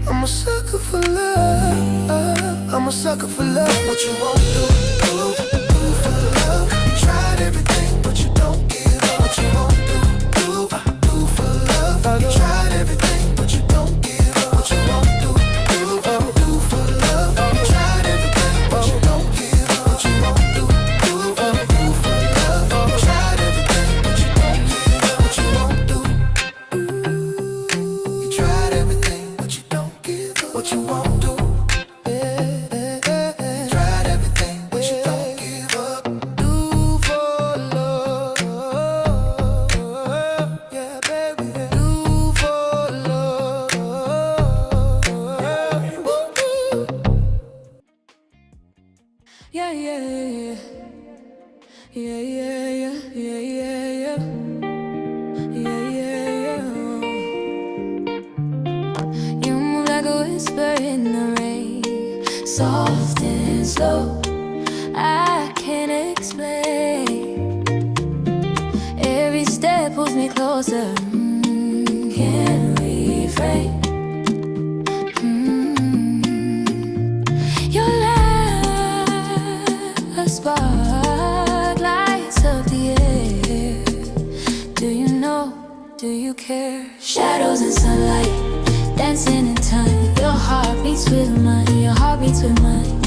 I'm a sucker for love. I'm a sucker for love. What you won't do for love. You tried everything, but you don't give up. What you won't do for love. You tried everything, but you don't give up. What you won't do for love. You tried everything, but you don't give up. What you won't do for love. You tried everything, but you don't give up. What you won't do. You tried everything, but you don't give up. What you won't do. Tried everything, but yeah. Yeah, yeah, yeah, yeah, yeah, yeah. Yeah, yeah, yeah. You move like a whisper in the rain, soft and slow. I can't explain. Every step pulls me closer. Can't refrain. Your light, a spark lights up the air. Do you know? Do you care? Shadows and sunlight, dancing in time. Your heart beats with mine. Your heart beats with mine.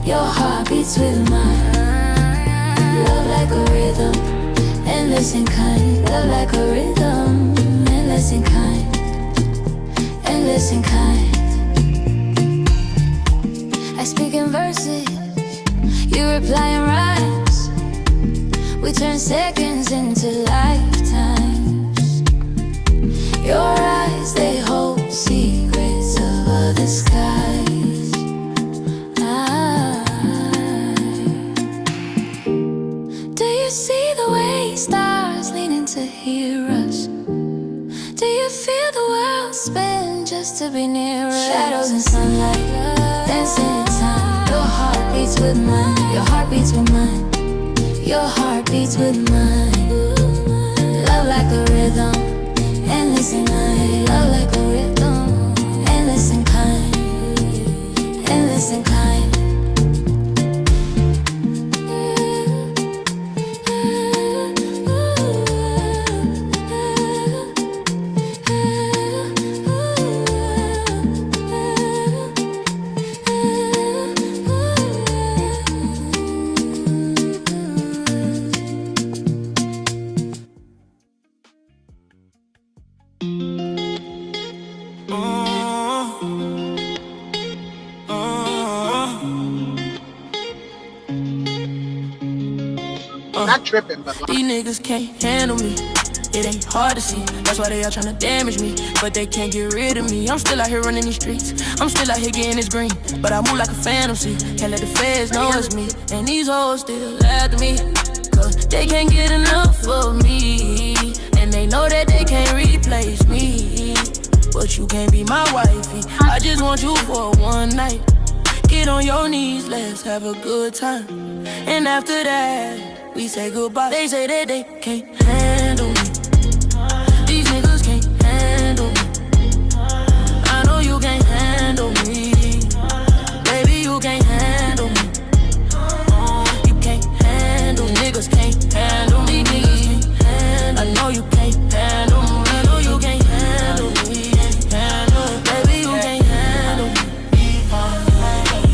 Your heart beats with mine. Love like a rhythm, endless and kind. Love like a rhythm, endless and kind. Endless and kind. I speak in verses, you reply in rhymes. We turn seconds into lifetimes. Your eyes, they hold secrets of other skies. Do you see the way stars leaning to hear us? Do you feel the world spin just to be near us? Shadows and sunlight, dancing in time. Your heart beats with mine. Your heart beats with mine. Your heart beats with mine. Love like a rhythm, endless and kind. Love like a rhythm, endless and kind. Endless and kind. Not tripping, but like, These niggas can't handle me. It ain't hard to see. That's why they all tryna damage me, but they can't get rid of me. I'm still out here running these streets. I'm still out here getting this green, but I move like a fantasy. Can't let the feds know it's me. And these hoes still after me, cause they can't get enough of me. And they know that they can't replace me. But you can't be my wifey. I just want you for one night. Get on your knees, let's have a good time. And after that, we say goodbye. They say that they can't handle me. These niggas can't handle me. I know you can't handle me. Baby, you can't handle me. You can't handle. Niggas can't handle me. Niggas can't handle. I know you can't handle me. I know you can't handle me. Baby, you can't handle me.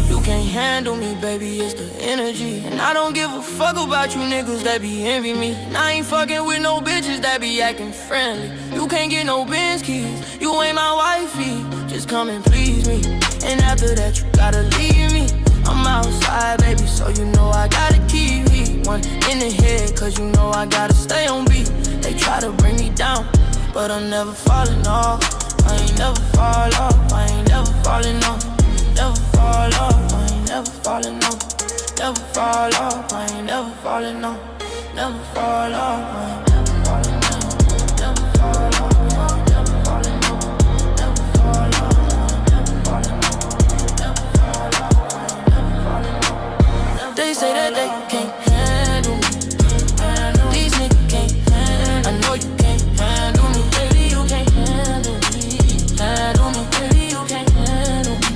You can't handle me, baby, it's the energy. And I don't give a fuck about you niggas that be envy me. And I ain't fucking with no bitches that be acting friendly. You can't get no Benz keys, you ain't my wifey. Just come and please me. And after that you gotta leave me. I'm outside, baby, so you know I gotta keep heat. One in the head, cause you know I gotta stay on beat. They try to bring me down, but I'm never falling off. I ain't never fall off, I ain't never falling off. Never fall off, I ain't never falling off. Never fall off, I ain't never falling off. Never fall off, I ain't never falling off. Never fall off, I ain't never falling off. Never fall off, I ain't never falling off. Never fall off, I ain't never falling off. They say that they can't handle me. These niggas can't handle me. I know you can't handle me. Baby, you can't handle me. Handle me, baby, you can't handle me.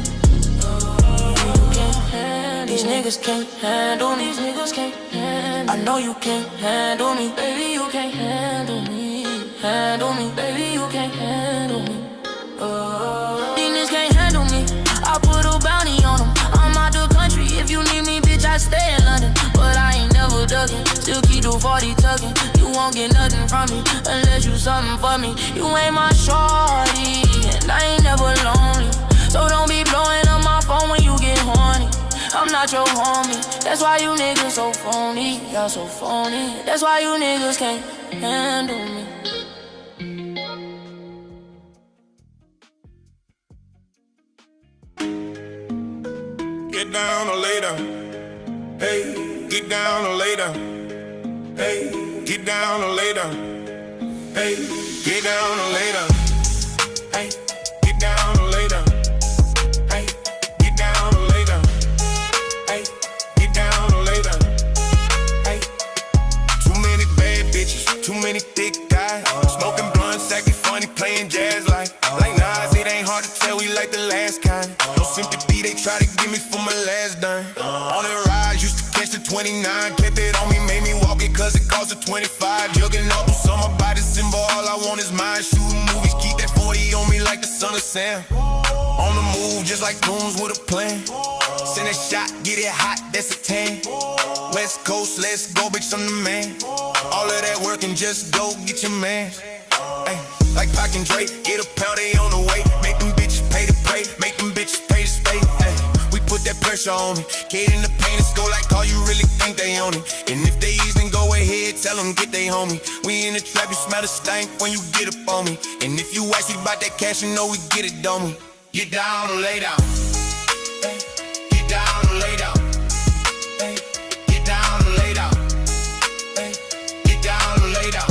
These niggas can't handle me. These niggas can't handle me. I know you can't handle me. Baby, you can't handle me. Handle me, baby, you can't handle me. These niggas can't handle me. I put a bounty on them. I'm out the country. If you need me, bitch, I stay in London. But I ain't never ducking. Still keep the 40 tucking. You won't get nothing from me unless you something for me. You ain't my shorty, and I ain't never lonely. So don't be blowing up my phone when you get horny. I'm not your homie. That's why you niggas so phony. Y'all so phony. That's why you niggas can't handle me. Get down or lay down. Hey, get down or lay down. Hey, get down or lay down. Hey, get down or lay down. Hey, get down or lay down. Hey, get down or lay down. Hey, get down or lay down. Hey, too many bad bitches, too many thick guys. Smoking blunts, acting funny, playing jazz like Nas. It ain't hard to tell we like the last kind. No sympathy, they try to give me for my last dime. On the ride, used to catch the 29, kept it on me, made me walk it cause it cost a 25. Jugging up with summer by December, all I want is mine. Shooting movies, keep that 40 on me like the son of Sam. On the move, just like goons with a plan. Send a shot, get it hot, that's a 10. West Coast, let's go, bitch, I'm the man. All of that work and just go get your man. Ay, like Pac and Drake, get a pound, they on the way. Make them bitches pay to pray, make them bitches pay to stay. Ay, we put that pressure on me. Kid in the paint, let's go like all you really think they own it. And if they ease, then go ahead, tell them get they homie. We in the trap, you smell the stank when you get up on me. And if you ask me about that cash, you know we get it, don't we? Get down or lay down. Ay, get down or lay down. Ay, get down or lay down. Ay, get down or lay down.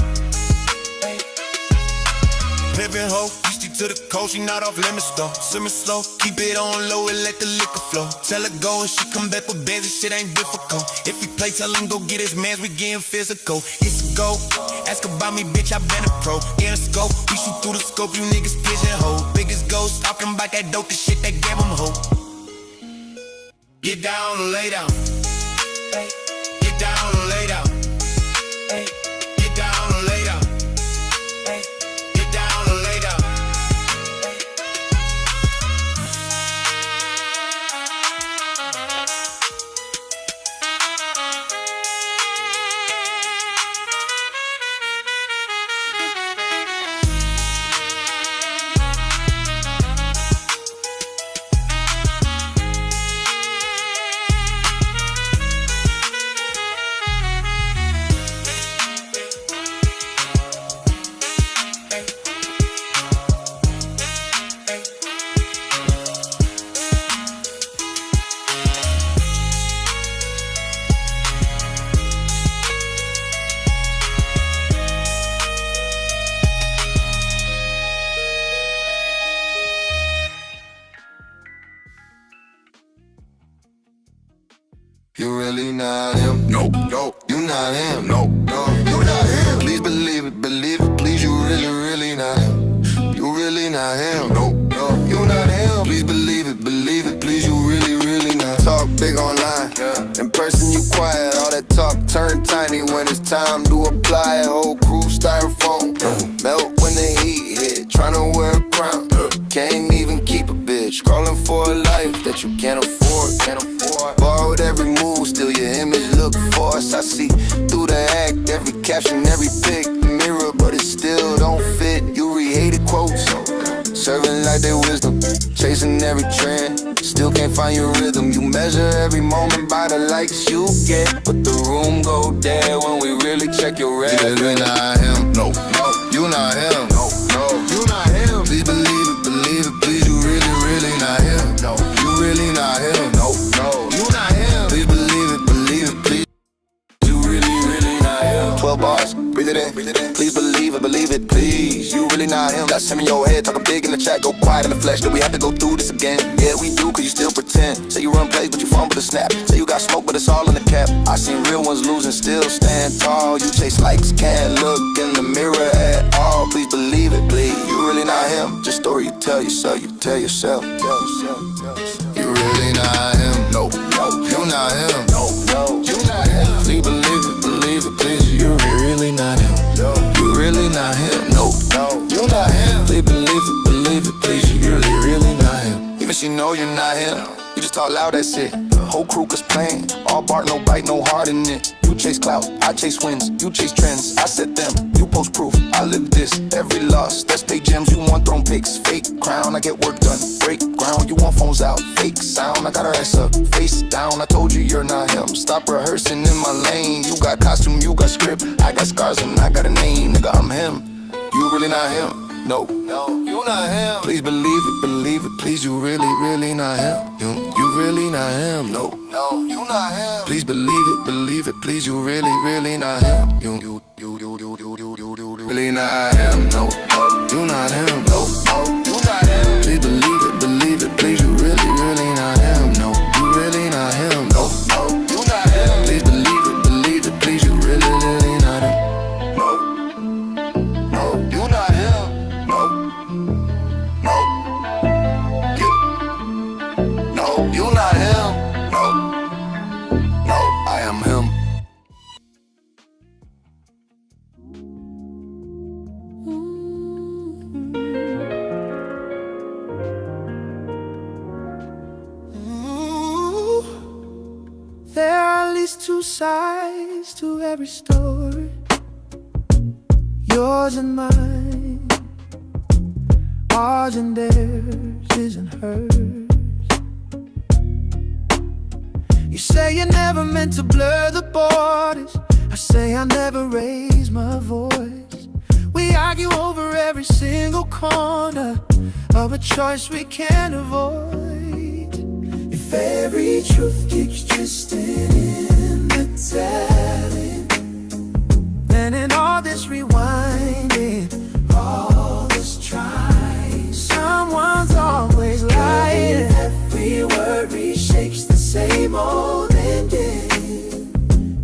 Pimpin' hoe, you stick to the coast, she not off limits though. Simmer slow, keep it on low and let the liquor flow. Tell her go and she come back with bands, this shit ain't difficult. If he play, tell him go get his mans, we getting physical. It's a go, ask about me, bitch, I been a pro. In a scope, we shoot through the scope, you niggas pigeonhole. Biggest ghost, talking about that dope, the shit that gave him hope. Get down or lay down. Ay, get down or lay down. Ay, get down or lay down. Ay, get down or lay down. You really not him? No, no, you not him. No, no, you not him. Please believe it, please. You really, really not him. You really not him. No, no, you not him. Please believe it, please. You really, really not. Talk big online, in person you quiet. All that talk turn tiny when it's time to apply. Whole crew styrofoam, melt when the heat hit. Tryna wear a crown, can't even keep a bitch. Calling for a life that you can't afford. Borrowed every move, still your image look forced. I see through the act, every caption, every pic, mirror, but it still don't fit. You re-hated quotes, serving like their wisdom, chasing every trend, still can't find your rhythm. You measure every moment by the likes you get, but the room go dead when we really check your record. You not him, no, no, you not him, no, no, you not him. Please believe it, please. You really, really not him, no, you really not him, no, no, you not him. Please believe it, please. You really, really not him. 12 bars, breathe it in. Please believe it, please. You really not him. Got some in your head, talking big in the chat, go quiet in the flesh. Do we have to go through this again? Yeah, we do, cause you still pretend. Say you run plays, but you fumble the snap. Say you got smoke, but it's all in the cap. I seen real ones losing, still stand tall. You chase likes, can't look in the mirror at all. Please believe it, please. You really not him. Just story you tell yourself, you tell yourself. You really not him. No, no, you not him. No, no, you not him. Please believe it, please. You really not him. You really not him. No, no, you not him. Please believe it, please. You really, really not him. Even she know you're not him. You just talk loud, that's it. The whole crew was playing. All bark, no bite, no heart in it. You chase clout, I chase wins. You chase trends, I set them. You post proof, I live this. Every loss, that's pay gems. You want throne pics, fake crown. I get work done, break ground. You want phones out, fake sound. I got her ass up, face down. I told you you're not him. Stop rehearsing in my lane. You got costume, you got script. I got scars and I got a name, nigga. I'm him. You really not him. No, you not him. Please believe it, please, you really not him. You really not him. No, you not him. Please believe it, please, you really not him. You really not him. No, you not him. No, you not him. Please believe it, please, you really not him. No, you really not him. No, you not him. Please believe it, please, you really not him. No, you not him. No, you not him. No, I am him. There are at least two sides to every story, yours and mine, ours and theirs isn't hers. You say you never meant to blur the borders, I say I never raised my voice. We argue over every single corner of a choice we can't avoid. If every truth keeps twisting in the telling, then in all this rewinding, all this trying, someone's always lying. Every word reshapes the same old ending.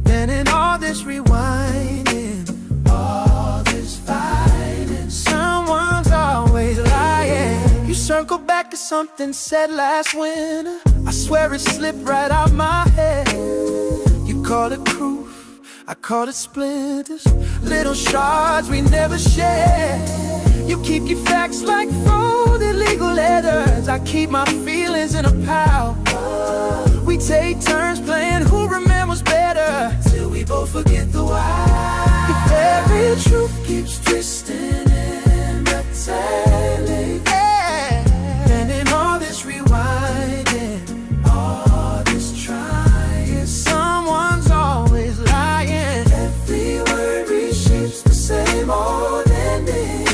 Then in all this rewinding, all this fighting, someone's always lying. You circle back to something said last winter, I swear it slipped right out my head. You call it proof, I call it splinters, little shards we never share. You keep your facts like folded legal letters, I keep my feelings in a pile. We take turns playing who remembers better, till we both forget the why. If every truth keeps twisting in the telling, then in all this rewinding, all this trying, someone's always lying. Every word reshapes the same old ending.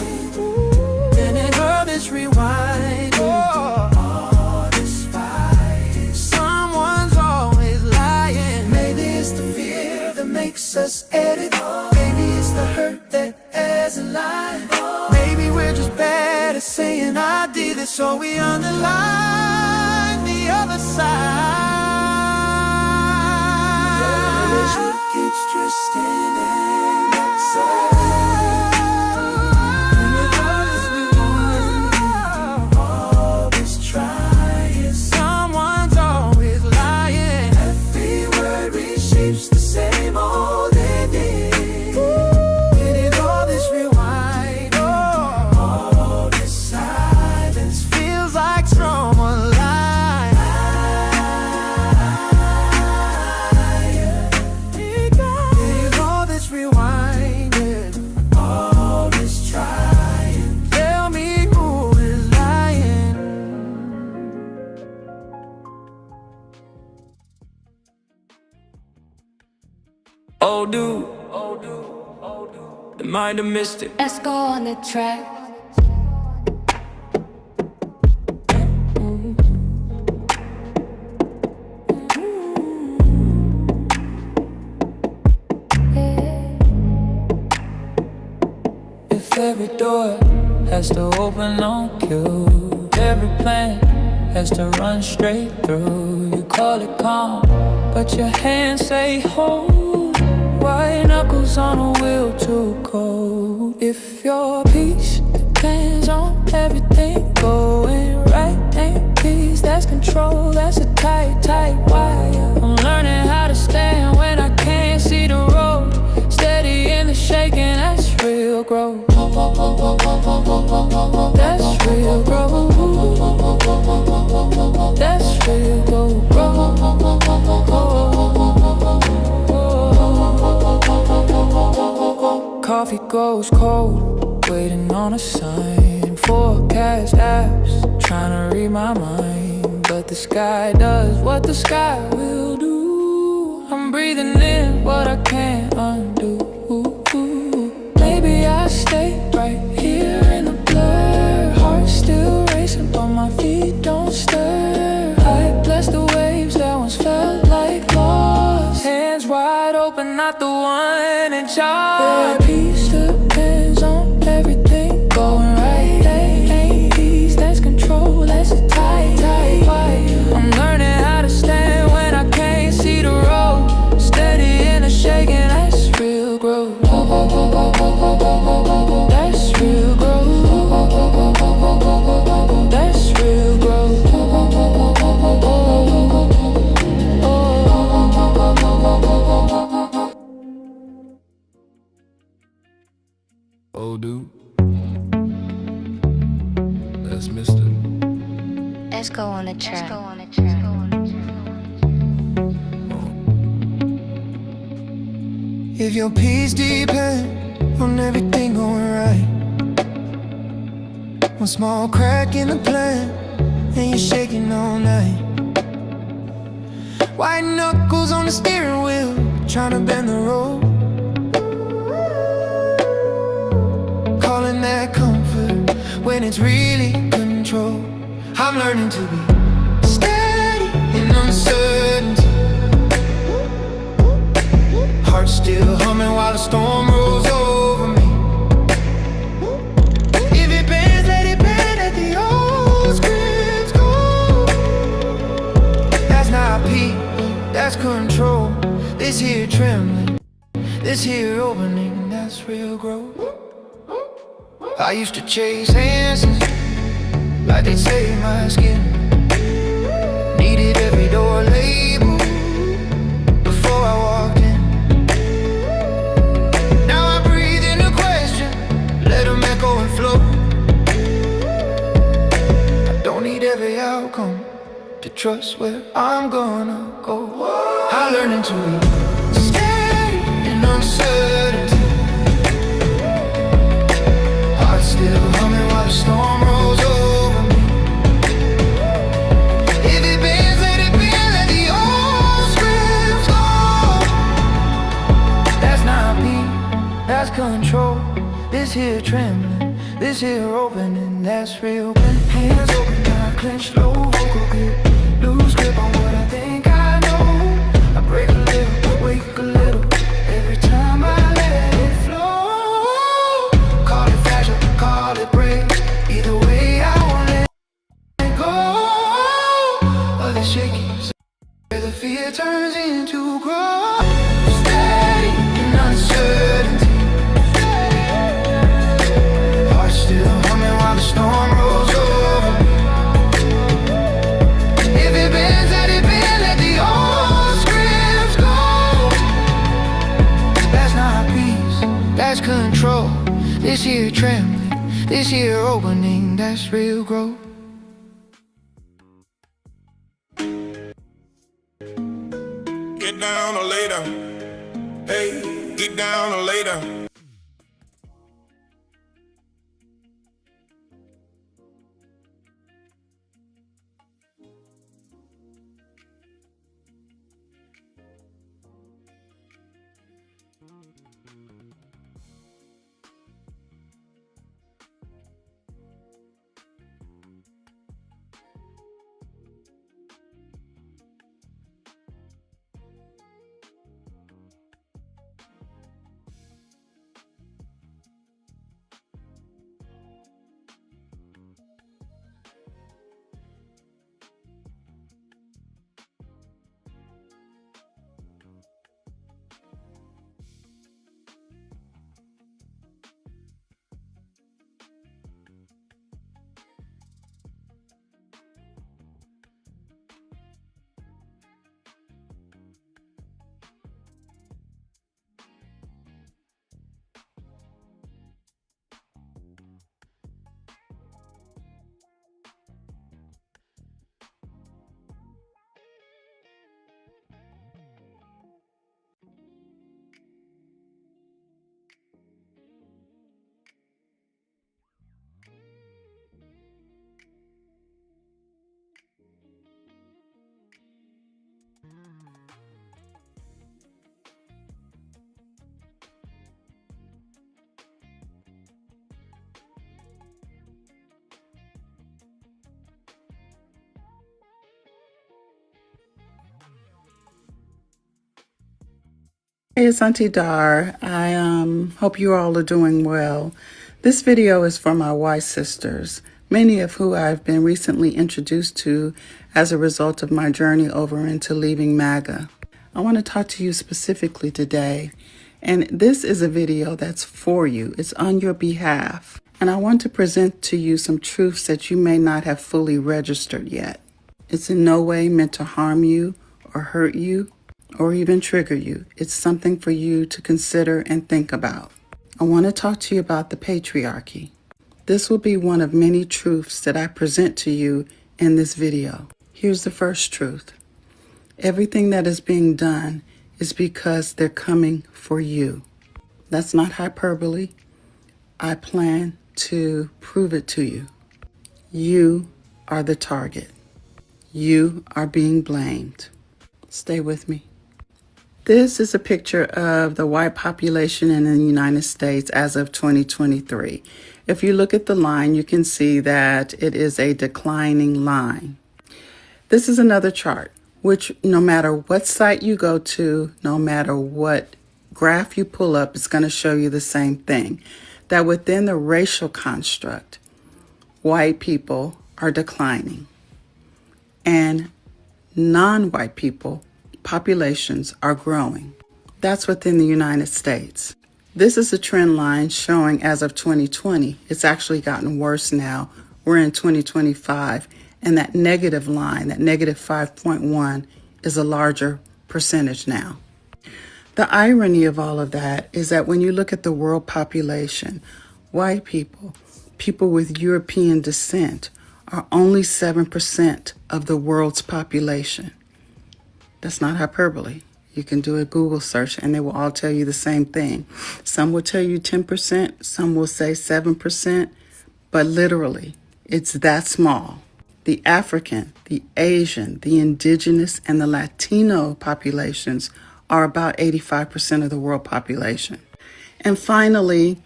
Then in all this rewinding, all this fighting, someone's always lying. Maybe it's the fear that makes us edit, maybe it's the hurt that has a line. Maybe we're just bad at saying I did it, so we underline the other side. Keeps twisting in that side. Someone's always lying. Every word reshapes the same old ending. And in all this rewind, all this silence feels like someone lying. In all this rewinding, all this trying, tell me who is lying. Oh, dude, they might have missed it. Let's go on the track. If every door has to open on cue, every plan has to run straight through. You call it calm, but your hands say hold. White knuckles on a wheel too cold. If your peace depends on everything going right, ain't peace, that's control. That's a tight, tight wire. I'm learning how to stand when I can't see the road. Steady in the shaking, that's real growth. That's real growth. That's real growth. Coffee goes cold, waiting on a sign. Forecast apps, trying to read my mind. But the sky does what the sky will do. I'm breathing in what I can't undo. Maybe I stay right here in the blood. not the one in charge. Yeah, peace depends on everything going right. Ain't peace, that's control, that's a tight. I'm learning how to stand when I can't see the road. Steady in the shaking, that's real growth. That's real growth. That's real growth. Oh, dude. That's Mr. Let's go on a track. If your peace depend on everything going right, one small crack in the plan and you're shaking all night. White knuckles on the steering wheel, trying to bend the road. Calling that comfort when it's really control. I'm learning to be steady in uncertainty. Heart still humming while the storm rolls over me. If it bends, let it bend, let the old scripts go. That's not peace, that's control. This here trembling, this here opening, that's real growth. I used to chase answers like they'd save my skin. Needed every door label before I walked in. Now I breathe in the question, let them echo and flow. I don't need every outcome to trust where I'm gonna go. I'm learning to be steady in uncertainty. Heart still humming while the storm rolls over me. If it bends, let it bend, let the old scripts go. That's not peace, that's control. This here trembling, this here opening, that's real. Hands open, I clench low, vocal grip. Lose grip on what I think I know. I break a little, wake a little, every time I let it flow. Call it fragile, call it break. Either way, I won't let it go. Other shaking, where the fear turns into growth. Steady in uncertainty. Heart still humming while the storm rolls over me. If it bends, let it bend, let the old scripts go. That's not peace, that's control. This here trembling, this here opening, that's real growth. Get down or later. Hey, get down or later. Hey, it's Auntie Dar. I hope you all are doing well. This video is for my white sisters, many of who I've been recently introduced to as a result of my journey over into leaving MAGA. I want to talk to you specifically today, and this is a video that's for you. It's on your behalf, and I want to present to you some truths that you may not have fully registered yet. It's in no way meant to harm you or hurt you or even trigger you. It's something for you to consider and think about. I want to talk to you about the patriarchy. This will be one of many truths that I present to you in this video. Here's the first truth. Everything that is being done is because they're coming for you. That's not hyperbole. I plan to prove it to you. You are the target. You are being blamed. Stay with me. This is a picture of the white population in the United States as of 2023. If you look at the line, you can see that it is a declining line. This is another chart, which no matter what site you go to, no matter what graph you pull up, it's going to show you the same thing, that within the racial construct, white people are declining and non-white people populations are growing. That's within the United States. This is a trend line showing as of 2020. It's actually gotten worse now. We're in 2025, and that negative line, that negative 5.1, is a larger percentage now. The irony of all of that is that when you look at the world population, white people, people with European descent, are only 7% of the world's population. That's not hyperbole. You can do a Google search and they will all tell you the same thing. Some will tell you 10%, some will say 7%, but literally, it's that small. The African, the Asian, the indigenous, and the Latino populations are about 85% of the world population. And finally,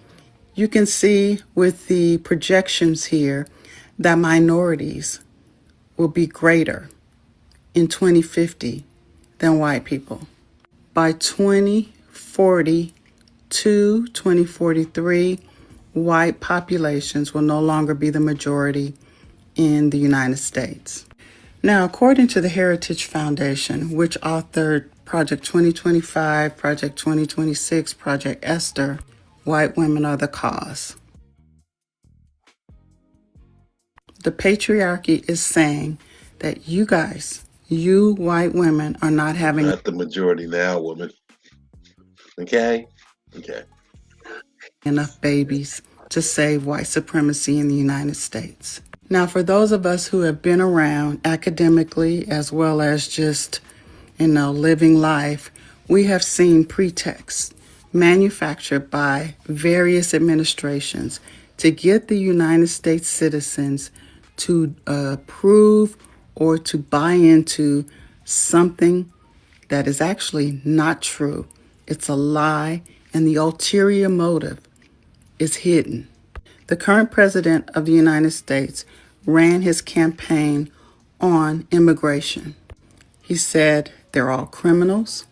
you can see with the projections here that minorities will be greater in 2050 than white people. By 2040 to 2043, white populations will no longer be the majority in the United States. Now, according to the Heritage Foundation, which authored Project 2025, Project 2026, Project Esther, white women are the cause. The patriarchy is saying that you guys, you white women, are not having... Not the majority now, woman. Okay? Okay. enough babies to save white supremacy in the United States. Now, for those of us who have been around academically as well as just, living life, we have seen pretexts manufactured by various administrations to get the United States citizens to approve or to buy into something that is actually not true. It's a lie, and the ulterior motive is hidden. The current president of the United States ran his campaign on immigration. He said they're all criminals,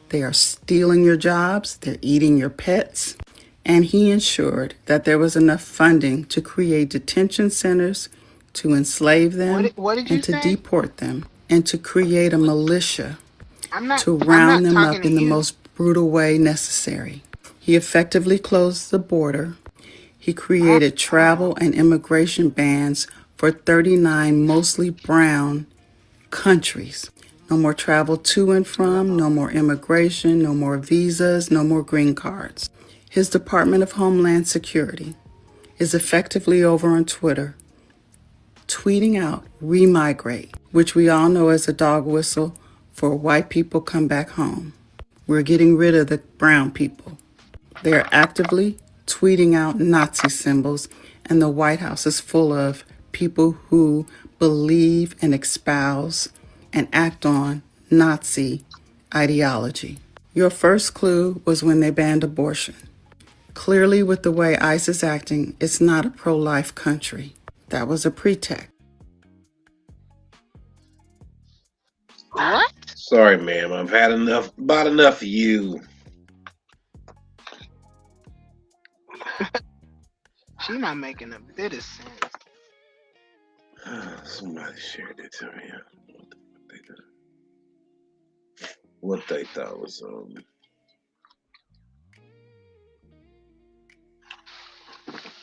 they are stealing your jobs, they're eating your pets, and he ensured that there was enough funding to create detention centers, to enslave them, and to deport them, and to create a militia to round them up in the most brutal way necessary. He effectively closed the border. He created travel and immigration bans for 39 mostly brown countries. No more travel to and from, no more immigration, no more visas, no more green cards. His Department of Homeland Security is effectively over on Twitter, tweeting out remigrate, which we all know as a dog whistle for white people come back home. We're getting rid of the brown people. They are actively tweeting out Nazi symbols, and the White House is full of people who believe and espouse and act on Nazi ideology. Your first clue was when they banned abortion. Clearly, with the way ICE is acting, it's not a pro-life country. That was a pretext. What? Sorry, ma'am. I've had about enough of you. She's not making a bit of sense. Somebody shared it to me. What they thought was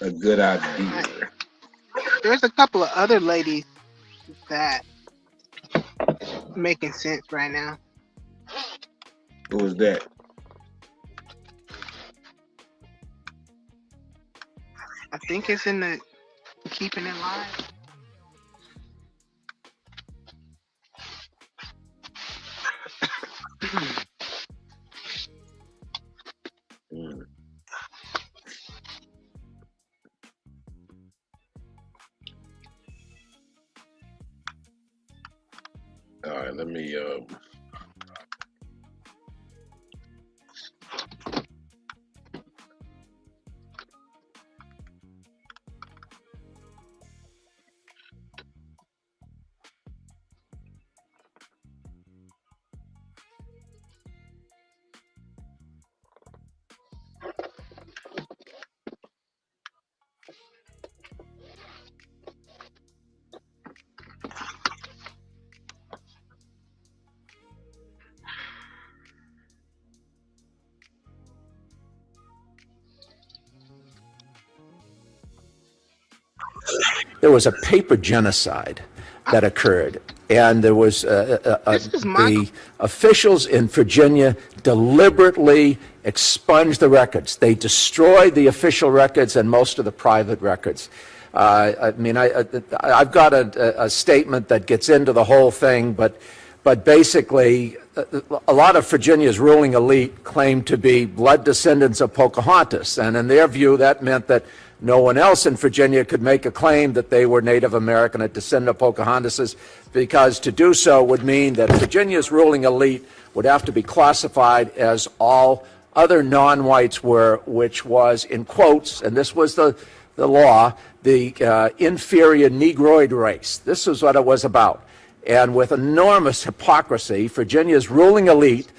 a good idea. There's a couple of other ladies that making sense right now. Who was that? I think it's in the Keeping It Live. All right, let me There was a paper genocide that occurred, and there was the officials in Virginia deliberately expunged the records. They destroyed the official records and most of the private records. I mean, I've got a statement that gets into the whole thing, but basically, a lot of Virginia's ruling elite claimed to be blood descendants of Pocahontas, and in their view, that meant that no one else in Virginia could make a claim that they were Native American, a descendant of Pocahontas, because to do so would mean that Virginia's ruling elite would have to be classified as all other non-whites were, which was, in quotes, and this was the law, the inferior Negroid race. This is what it was about. And with enormous hypocrisy, Virginia's ruling elite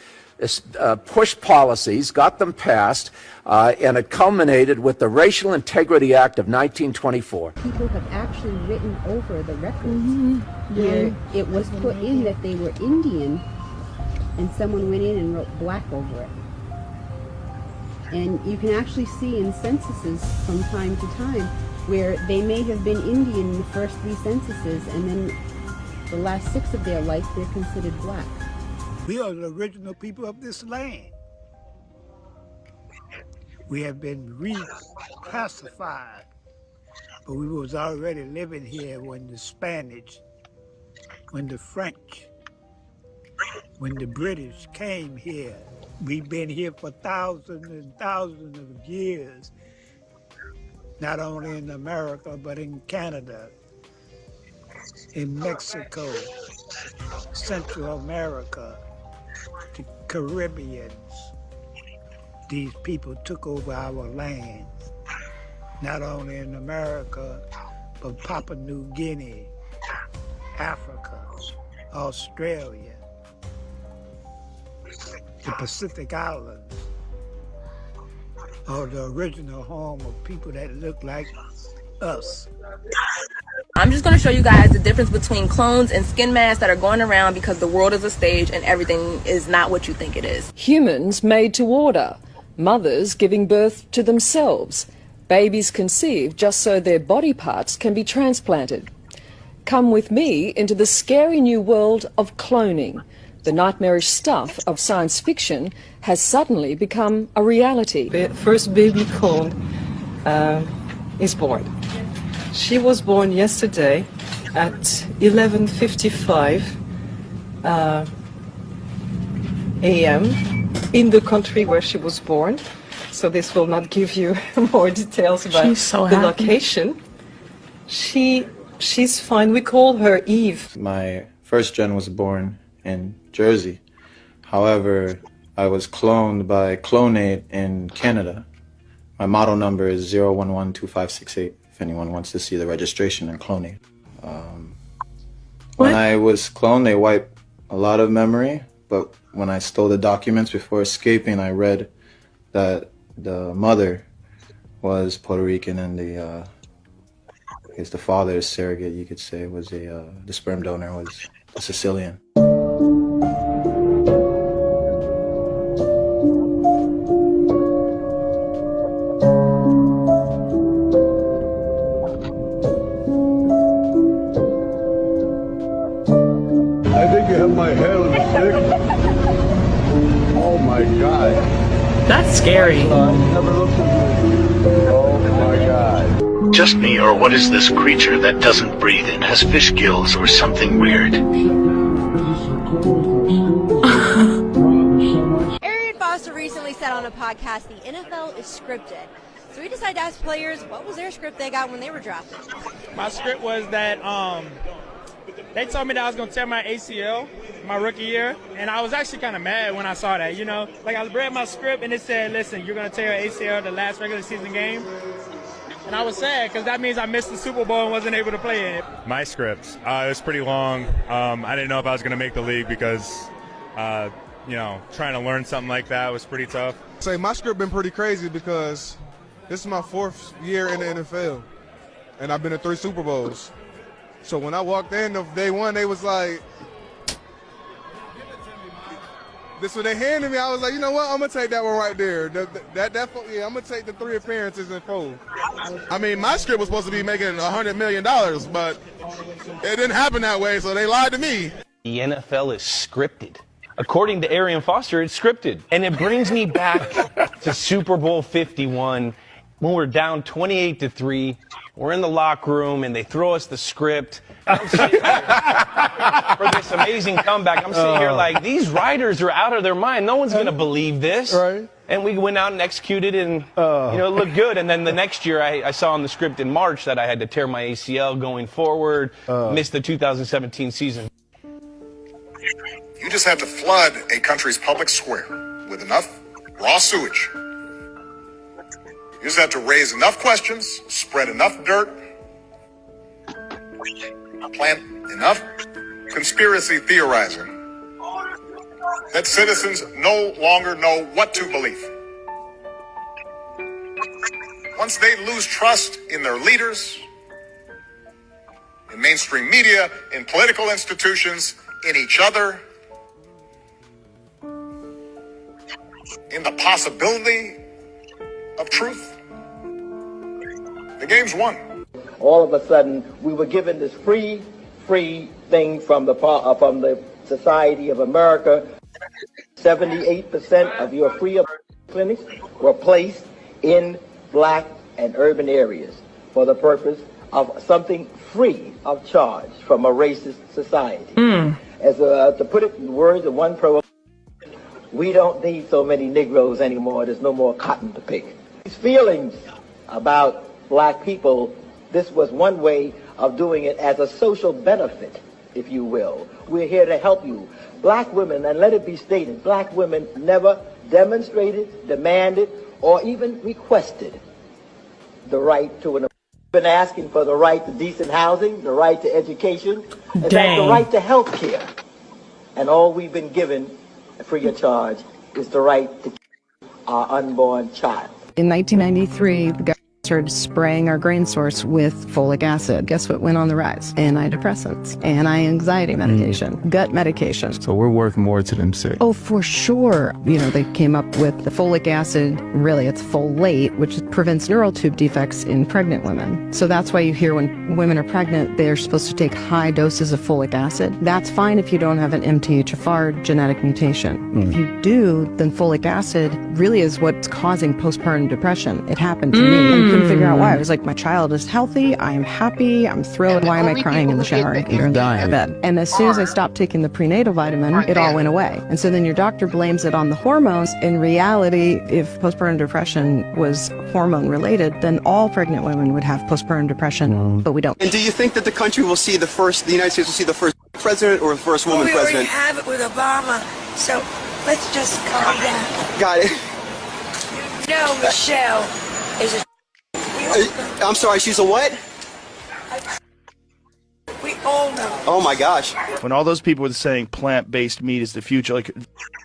pushed policies, got them passed, and it culminated with the Racial Integrity Act of 1924. People have actually written over the records where it was put in that they were Indian, and someone went in and wrote black over it. And you can actually see in censuses from time to time where they may have been Indian in the first 3 censuses, and then the last 6 of their life they're considered black. We are the original people of this land. We have been reclassified, but we was already living here when the Spanish, when the French, when the British came here. We've been here for thousands and thousands of years, not only in America, but in Canada, in Mexico, Central America, the Caribbeans. These people took over our lands, not only in America, but Papua New Guinea, Africa, Australia, the Pacific Islands, are the original home of people that look like us. I'm just going to show you guys the difference between clones and skin masks that are going around because the world is a stage and everything is not what you think it is. Humans made to order, mothers giving birth to themselves, babies conceived just so their body parts can be transplanted. Come with me into the scary new world of cloning. The nightmarish stuff of science fiction has suddenly become a reality. The first baby clone is born. She was born yesterday at 11:55 a.m. in the country where she was born. So this will not give you more details about the location. She's fine. We call her Eve. My first gen was born in Jersey. However, I was cloned by Clonate in Canada. My model number is 0112568, if anyone wants to see the registration in Clonate. When I was cloned, they wiped a lot of memory, but when I stole the documents before escaping, I read that the mother was Puerto Rican, and I guess the father's surrogate, you could say, was the sperm donor was a Sicilian. I think you have my head on a stick. Oh my God. That's scary. Never looked at me. Oh my God. Just me, or what is this creature that doesn't breathe and has fish gills or something weird? Arian Foster recently said on a podcast the NFL is scripted. So we decided to ask players what was their script they got when they were drafted. My script was that they told me that I was going to tear my ACL my rookie year, and I was actually kind of mad when I saw that, you know. Like, I read my script, and it said, listen, you're going to tear your ACL the last regular season game. And I was sad, because that means I missed the Super Bowl and wasn't able to play in it. My script, it was pretty long. I didn't know if I was going to make the league because, you know, trying to learn something like that was pretty tough. Say, my script been pretty crazy because this is my 4th year in the NFL, and I've been to 3 Super Bowls. So when I walked in of day one, they was like, this what they handed me. I was like, you know what? I'm gonna take that one right there. Yeah, I'm gonna take the 3 appearances in 4. I mean, my script was supposed to be making $100 million, but it didn't happen that way, so they lied to me. The NFL is scripted. According to Arian Foster, it's scripted. And it brings me back to Super Bowl 51 when we're down 28-3. We're in the locker room, and they throw us the script. I'm sitting here for this amazing comeback. I'm sitting here like, these writers are out of their mind. No one's going to believe this. Right. And we went out and executed, and you know, it looked good. And then the next year, I saw on the script in March that I had to tear my ACL going forward, miss the 2017 season. You just had to flood a country's public square with enough raw sewage. You just have to raise enough questions, spread enough dirt, plant enough conspiracy theorizing that citizens no longer know what to believe. Once they lose trust in their leaders, in mainstream media, in political institutions, in each other, in the possibility of truth, the game's won. All of a sudden, we were given this free thing from the Society of America. 78% of your free clinics were placed in black and urban areas for the purpose of something free of charge from a racist society. As to put it in the words of one pro, we don't need so many Negroes anymore. There's no more cotton to pick. These feelings about black people, this was one way of doing it as a social benefit, if you will. We're here to help you. Black women, and let it be stated, black women never demonstrated, demanded, or even requested the right to an been asking for the right to decent housing, the right to education, in fact, the right to health care. And all we've been given free of charge is the right to our unborn child. In 1993, the government started spraying our grain source with folic acid. Guess what went on the rise? Antidepressants, anti-anxiety medication, gut medication. So we're worth more to them sick. Oh, for sure. You know, they came up with the folic acid, really it's folate, which prevents neural tube defects in pregnant women. So that's why you hear when women are pregnant, they're supposed to take high doses of folic acid. That's fine if you don't have an MTHFR genetic mutation. If you do, then folic acid really is what's causing postpartum depression. It happened to me. Couldn't figure out why. I was like, my child is healthy, I am happy, I'm thrilled. Why am I crying in the shower and in bed? And as soon as I stopped taking the prenatal vitamin, it all went away. And so then your doctor blames it on the hormones. In reality, if postpartum depression was hormone related, then all pregnant women would have postpartum depression, but we don't. And do you think that the country will see the United States will see the first president or the first woman president? We already have it with Obama, so let's just calm down. Got it. No, Michelle is a I'm sorry, she's a what? We all know. Oh my gosh. When all those people were saying plant-based meat is the future, like,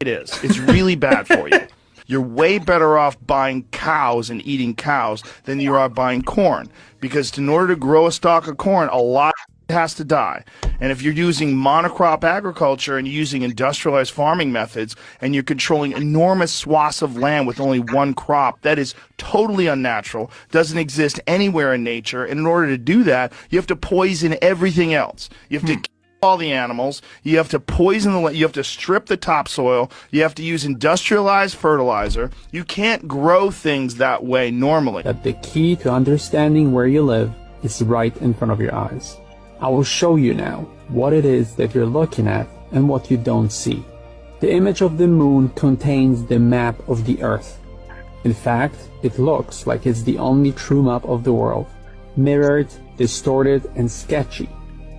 it is. It's really bad for you. you're way better off buying cows and eating cows than you are buying corn. Because in order to grow a stalk of corn, a lot has to die. And if you're using monocrop agriculture and using industrialized farming methods and you're controlling enormous swaths of land with only one crop, that is totally unnatural, doesn't exist anywhere in nature. And in order to do that, you have to poison everything else. You have to kill all the animals, you have to poison the land, you have to strip the topsoil, you have to use industrialized fertilizer. You can't grow things that way normally. That the key to understanding where you live is right in front of your eyes. I will show you now what it is that you're looking at and what you don't see. The image of the moon contains the map of the Earth. In fact, it looks like it's the only true map of the world. Mirrored, distorted, and sketchy,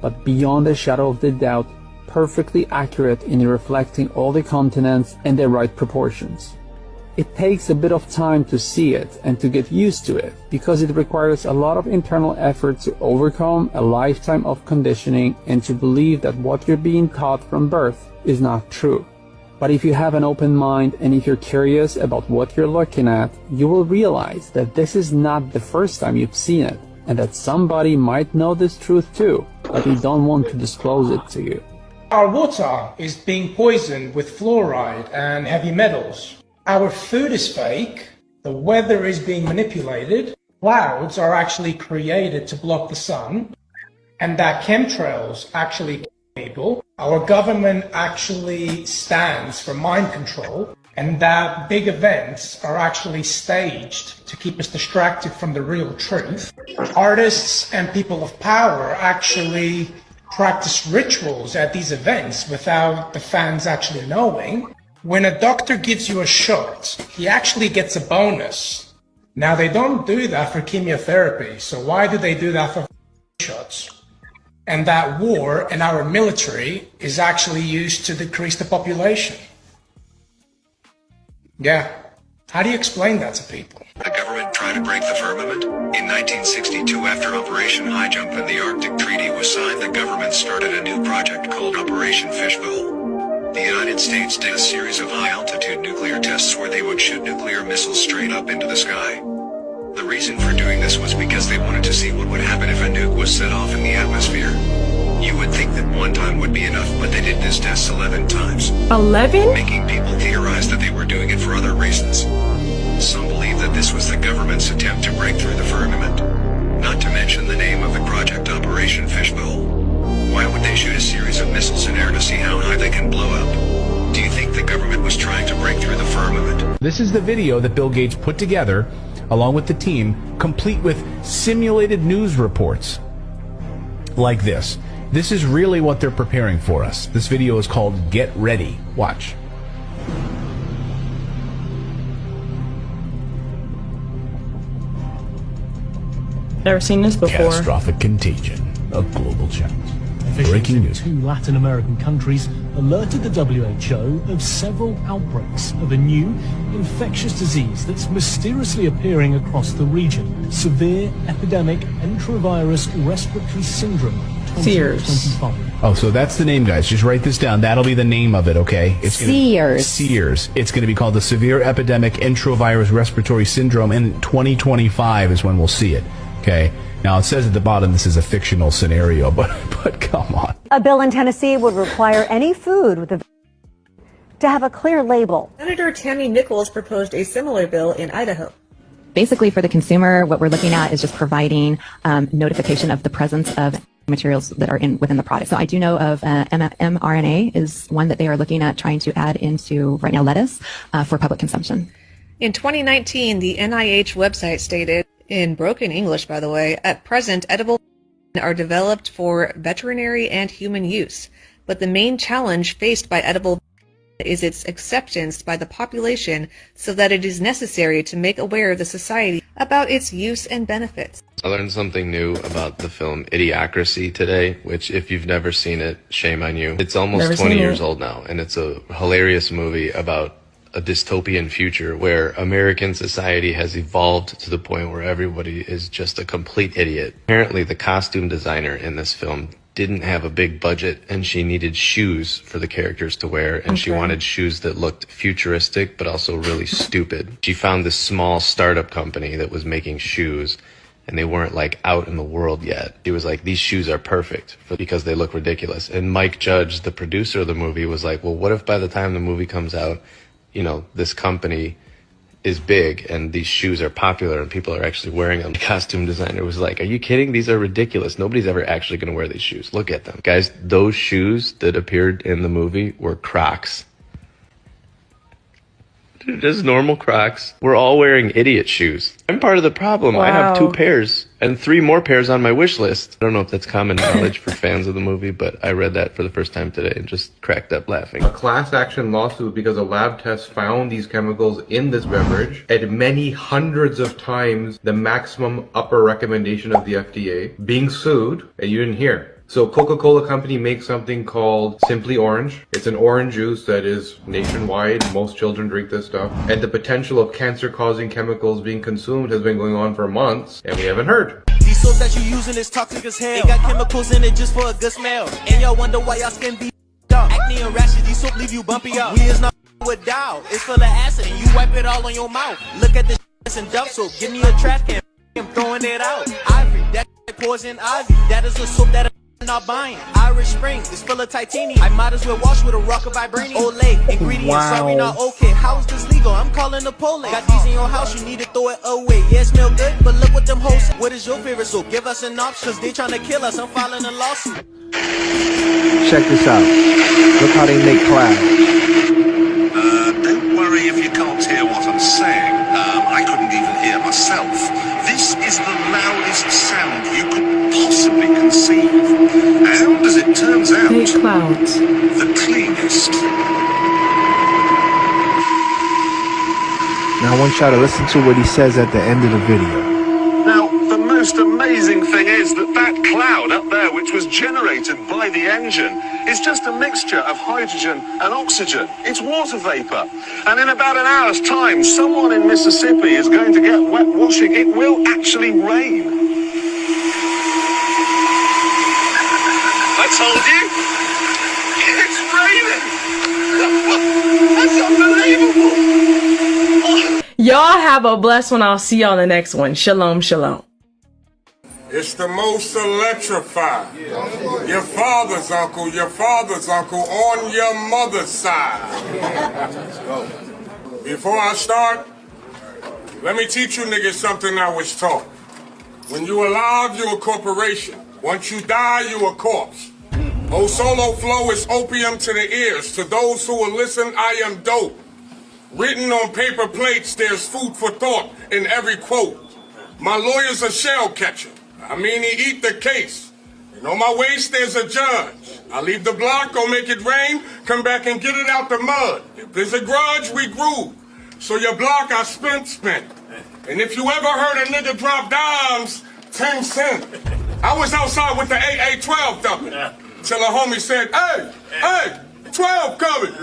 but beyond a shadow of the doubt, perfectly accurate in reflecting all the continents in the right proportions. It takes a bit of time to see it and to get used to it, because it requires a lot of internal effort to overcome a lifetime of conditioning and to believe that what you're being taught from birth is not true. But if you have an open mind and if you're curious about what you're looking at, you will realize that this is not the first time you've seen it, and that somebody might know this truth too, but they don't want to disclose it to you. Our water is being poisoned with fluoride and heavy metals. Our food is fake, the weather is being manipulated, clouds are actually created to block the sun, and that chemtrails actually kill people. Our government actually stands for mind control, and that big events are actually staged to keep us distracted from the real truth. Artists and people of power actually practice rituals at these events without the fans actually knowing. When a doctor gives you a shot, he actually gets a bonus. Now, they don't do that for chemotherapy, so why do they do that for shots? And that war and our military is actually used to decrease the population. Yeah. How do you explain that to people? The government tried to break the firmament. In 1962, after Operation High Jump and the Arctic Treaty was signed, the government started a new project called Operation Fishbowl. The United States did a series of high-altitude nuclear tests where they would shoot nuclear missiles straight up into the sky. The reason for doing this was because they wanted to see what would happen if a nuke was set off in the atmosphere. You would think that one time would be enough, but they did this test 11 times. 11? Making people theorize that they were doing it for other reasons. Some believe that this was the government's attempt to break through the firmament. Not to mention the name of the project, Operation Fishbowl. Why would they shoot a series of missiles in air to see how high they can blow up? Do you think the government was trying to break through the firmament? This is the video that Bill Gates put together, along with the team, complete with simulated news reports like this. This is really what they're preparing for us. This video is called Get Ready. Watch. Never seen this before. Catastrophic contagion, a global challenge. Breaking news. 2 Latin American countries alerted the WHO of several outbreaks of a new infectious disease that's mysteriously appearing across the region. Severe epidemic enterovirus respiratory syndrome. Sears. Oh, so that's the name, guys. Just write this down. That'll be the name of it, okay? It's Sears. Sears. It's going to be called the Severe Epidemic Enterovirus Respiratory Syndrome, and 2025 is when we'll see it, okay? Now, it says at the bottom this is a fictional scenario, but come on. A bill in Tennessee would require any food with to have a clear label. Senator Tammy Nichols proposed a similar bill in Idaho. Basically, for the consumer, what we're looking at is just providing notification of the presence of materials that are within the product. So I do know of mRNA is one that they are looking at trying to add into right now lettuce for public consumption. In 2019, the NIH website stated, in broken English by the way, at present edible are developed for veterinary and human use, but the main challenge faced by edible is its acceptance by the population so that it is necessary to make aware the society about its use and benefits. I learned something new about the film Idiocracy today, which if you've never seen it, shame on you. It's almost 20 years old now, and it's a hilarious movie about a dystopian future where American society has evolved to the point where everybody is just a complete idiot. Apparently the costume designer in this film didn't have a big budget and she needed shoes for the characters to wear, and she wanted shoes that looked futuristic but also really stupid. She found this small startup company that was making shoes, and they weren't like out in the world yet. She was like, these shoes are perfect because they look ridiculous. And Mike Judge, the producer of the movie, was like, well, what if by the time the movie comes out, you know, this company is big and these shoes are popular and people are actually wearing them? The costume designer was like, are you kidding? These are ridiculous. Nobody's ever actually going to wear these shoes. Look at them. Guys, those shoes that appeared in the movie were Crocs. Just normal Crocs. We're all wearing idiot shoes. I'm part of the problem. I have 2 pairs and 3 more pairs on my wish list. I don't know if that's common knowledge for fans of the movie, but I read that for the first time today and just cracked up laughing. A class action lawsuit because a lab test found these chemicals in this beverage at many hundreds of times the maximum upper recommendation of the FDA, being sued, and you didn't hear. So Coca-Cola Company makes something called Simply Orange. It's an orange juice that is nationwide. Most children drink this stuff. And the potential of cancer-causing chemicals being consumed has been going on for months, and we haven't heard. These soaps that you using is toxic as hell. They got chemicals in it just for a good smell. And y'all wonder why y'all skin be up. Acne and rashes, these soap leave you bumpy up. We is not with Dow. It's full of acid and you wipe it all on your mouth. Look at this and duck soap. Give me a trash can. I'm throwing it out. Ivory, that poison ivy. That is a soap that I'm not buying. Irish Spring is full of titanium. I might as well wash with a rock of vibranium. Olay, ingredients, sorry not okay. How is this legal? I'm calling the police. Got these in your house, you need to throw it away. Yeah, it smell good, but look what them hoes say. What is your favorite soap? Give us an option, cause they trying to kill us. I'm filing a lawsuit. Check this out. Look how they make clouds. Don't worry if you can't hear what I'm saying. I couldn't even hear myself. This is the loudest sound you could possibly conceive. And as it turns out, the cleanest. Now I want y'all to listen to what he says at the end of the video. Now, the most amazing thing is that that cloud up there, which was generated by the engine, is just a mixture of hydrogen and oxygen. It's water vapor. And in about an hour's time, someone in Mississippi is going to get wet washing. It will actually rain. I told you. It's raining. That's unbelievable. Y'all have a blessed one. I'll see y'all on the next one. Shalom, shalom. It's the most electrifying. Your father's uncle on your mother's side. Before I start, let me teach you niggas something I was taught. When you alive, you a corporation. Once you die, you a corpse. O Solo Flow is opium to the ears. To those who will listen, I am dope. Written on paper plates, there's food for thought in every quote. My lawyer's a shell catcher. I mean, he eat the case. And on my waist, there's a judge. I leave the block, go make it rain, come back and get it out the mud. If there's a grudge, we groove. So your block, I spent. And if you ever heard a nigga drop dimes, 10 cents. I was outside with the AA-12 dumping. Till a homie said, hey, 12 coming.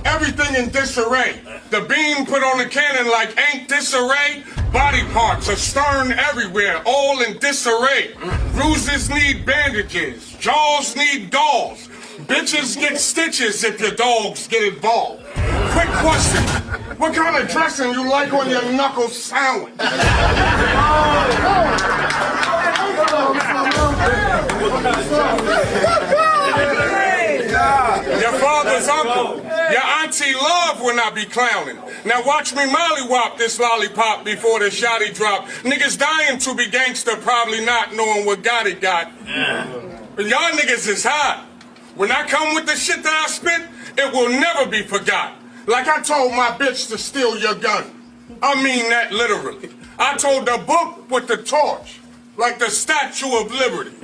Everything in disarray. The beam put on the cannon like ain't disarray. Body parts, a stern everywhere, all in disarray. Bruises need bandages, jaws need gauze. Bitches get stitches if your dogs get involved. Quick question, what kind of dressing you like on your knuckle sandwich? Your father's uncle, your auntie love when I be clowning. Now watch me mollywop this lollipop before the shotty drop. Niggas dying to be gangster, probably not knowing what Gotti got. But y'all niggas is hot. When I come with the shit that I spit, it will never be forgot. Like I told my bitch to steal your gun. I mean that literally. I told the book with the torch, like the Statue of Liberty.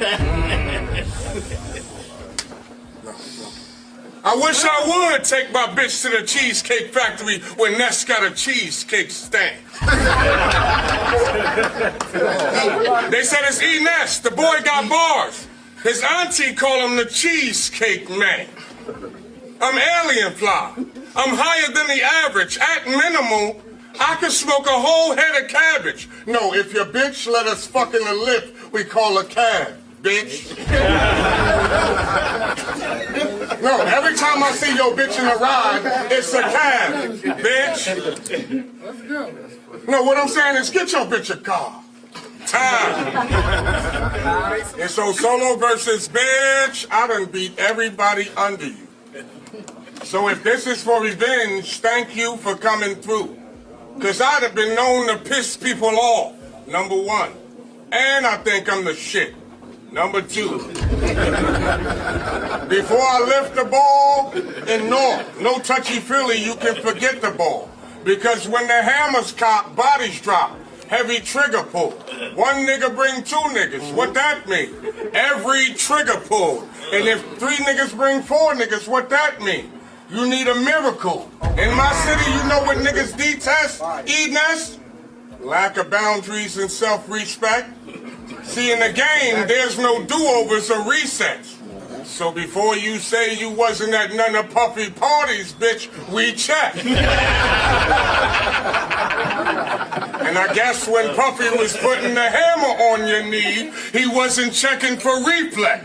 I wish I would take my bitch to the Cheesecake Factory when Ness got a cheesecake stand. They said it's E. Ness, the boy got bars. His auntie called him the Cheesecake Man. I'm alien fly. I'm higher than the average. At minimal, I could smoke a whole head of cabbage. No, if your bitch let us fuck in the lip, we call a cab. bitch. No, every time I see your bitch in a ride, it's a cab, bitch. No, what I'm saying is get your bitch a car. Time. And so Solo versus bitch, I done beat everybody under you. So if this is for revenge, thank you for coming through. Because I'd have been known to piss people off, number one. And I think I'm the shit, number two. Before I lift the ball in North, no touchy-feely, you can forget the ball. Because when the hammers cock, bodies drop. Heavy trigger pull. One nigga bring two niggas. What that mean? Every trigger pull. And if three niggas bring four niggas, what that mean? You need a miracle. In my city, you know what niggas detest? E-nest? Lack of boundaries and self-respect. See, in the game, there's no do-overs or resets. So before you say you wasn't at none of Puffy parties, bitch, we check. And I guess when Puffy was putting the hammer on your knee, he wasn't checking for reflex.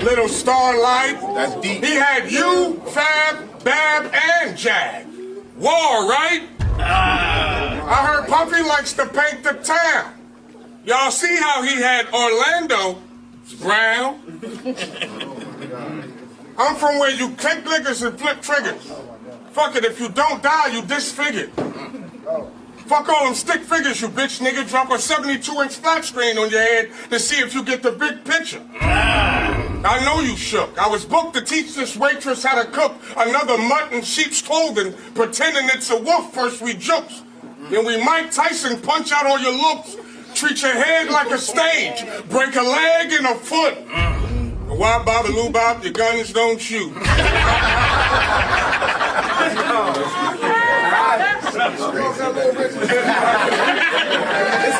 Little Starlight, that's deep. He had you, Fab, Bab, and Jag. War, right? I heard Puffy likes to paint the town. Y'all see how he had Orlando brown? I'm from where you click lickers and flip triggers. Fuck it, if you don't die, you disfigured. Fuck all them stick figures, you bitch nigga. Drop a 72-inch flat screen on your head to see if you get the big picture. I know you shook. I was booked to teach this waitress how to cook another mutt in sheep's clothing, pretending it's a wolf. First we jokes, then we Mike Tyson punch out all your looks, treat your head like a stage, break a leg and a foot. Why bobby loo bop, your guns don't shoot. This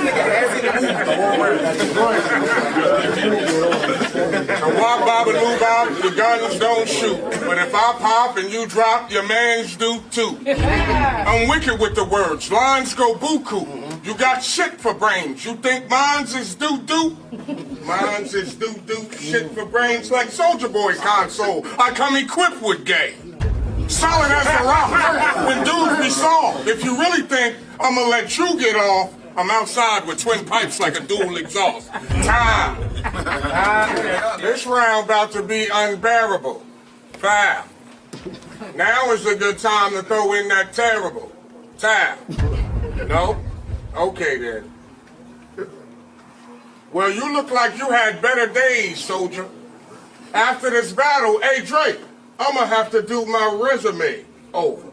nigga has it moved the whole word. Why bobby loo bop, your guns don't shoot. But if I pop and you drop, your mans do too. I'm wicked with the words, lines go buku. You got shit for brains. You think mines is doo-doo? Mines is doo-doo, shit for brains like Soulja Boy console. I come equipped with game. Solid as a rock. When dudes be soft. If you really think I'm gonna let you get off, I'm outside with twin pipes like a dual exhaust. Time. This round about to be unbearable. 5. Now is a good time to throw in that terrible. Time. No? Okay then. Well, you look like you had better days, soldier. After this battle, hey Drake, I'ma have to do my resume over.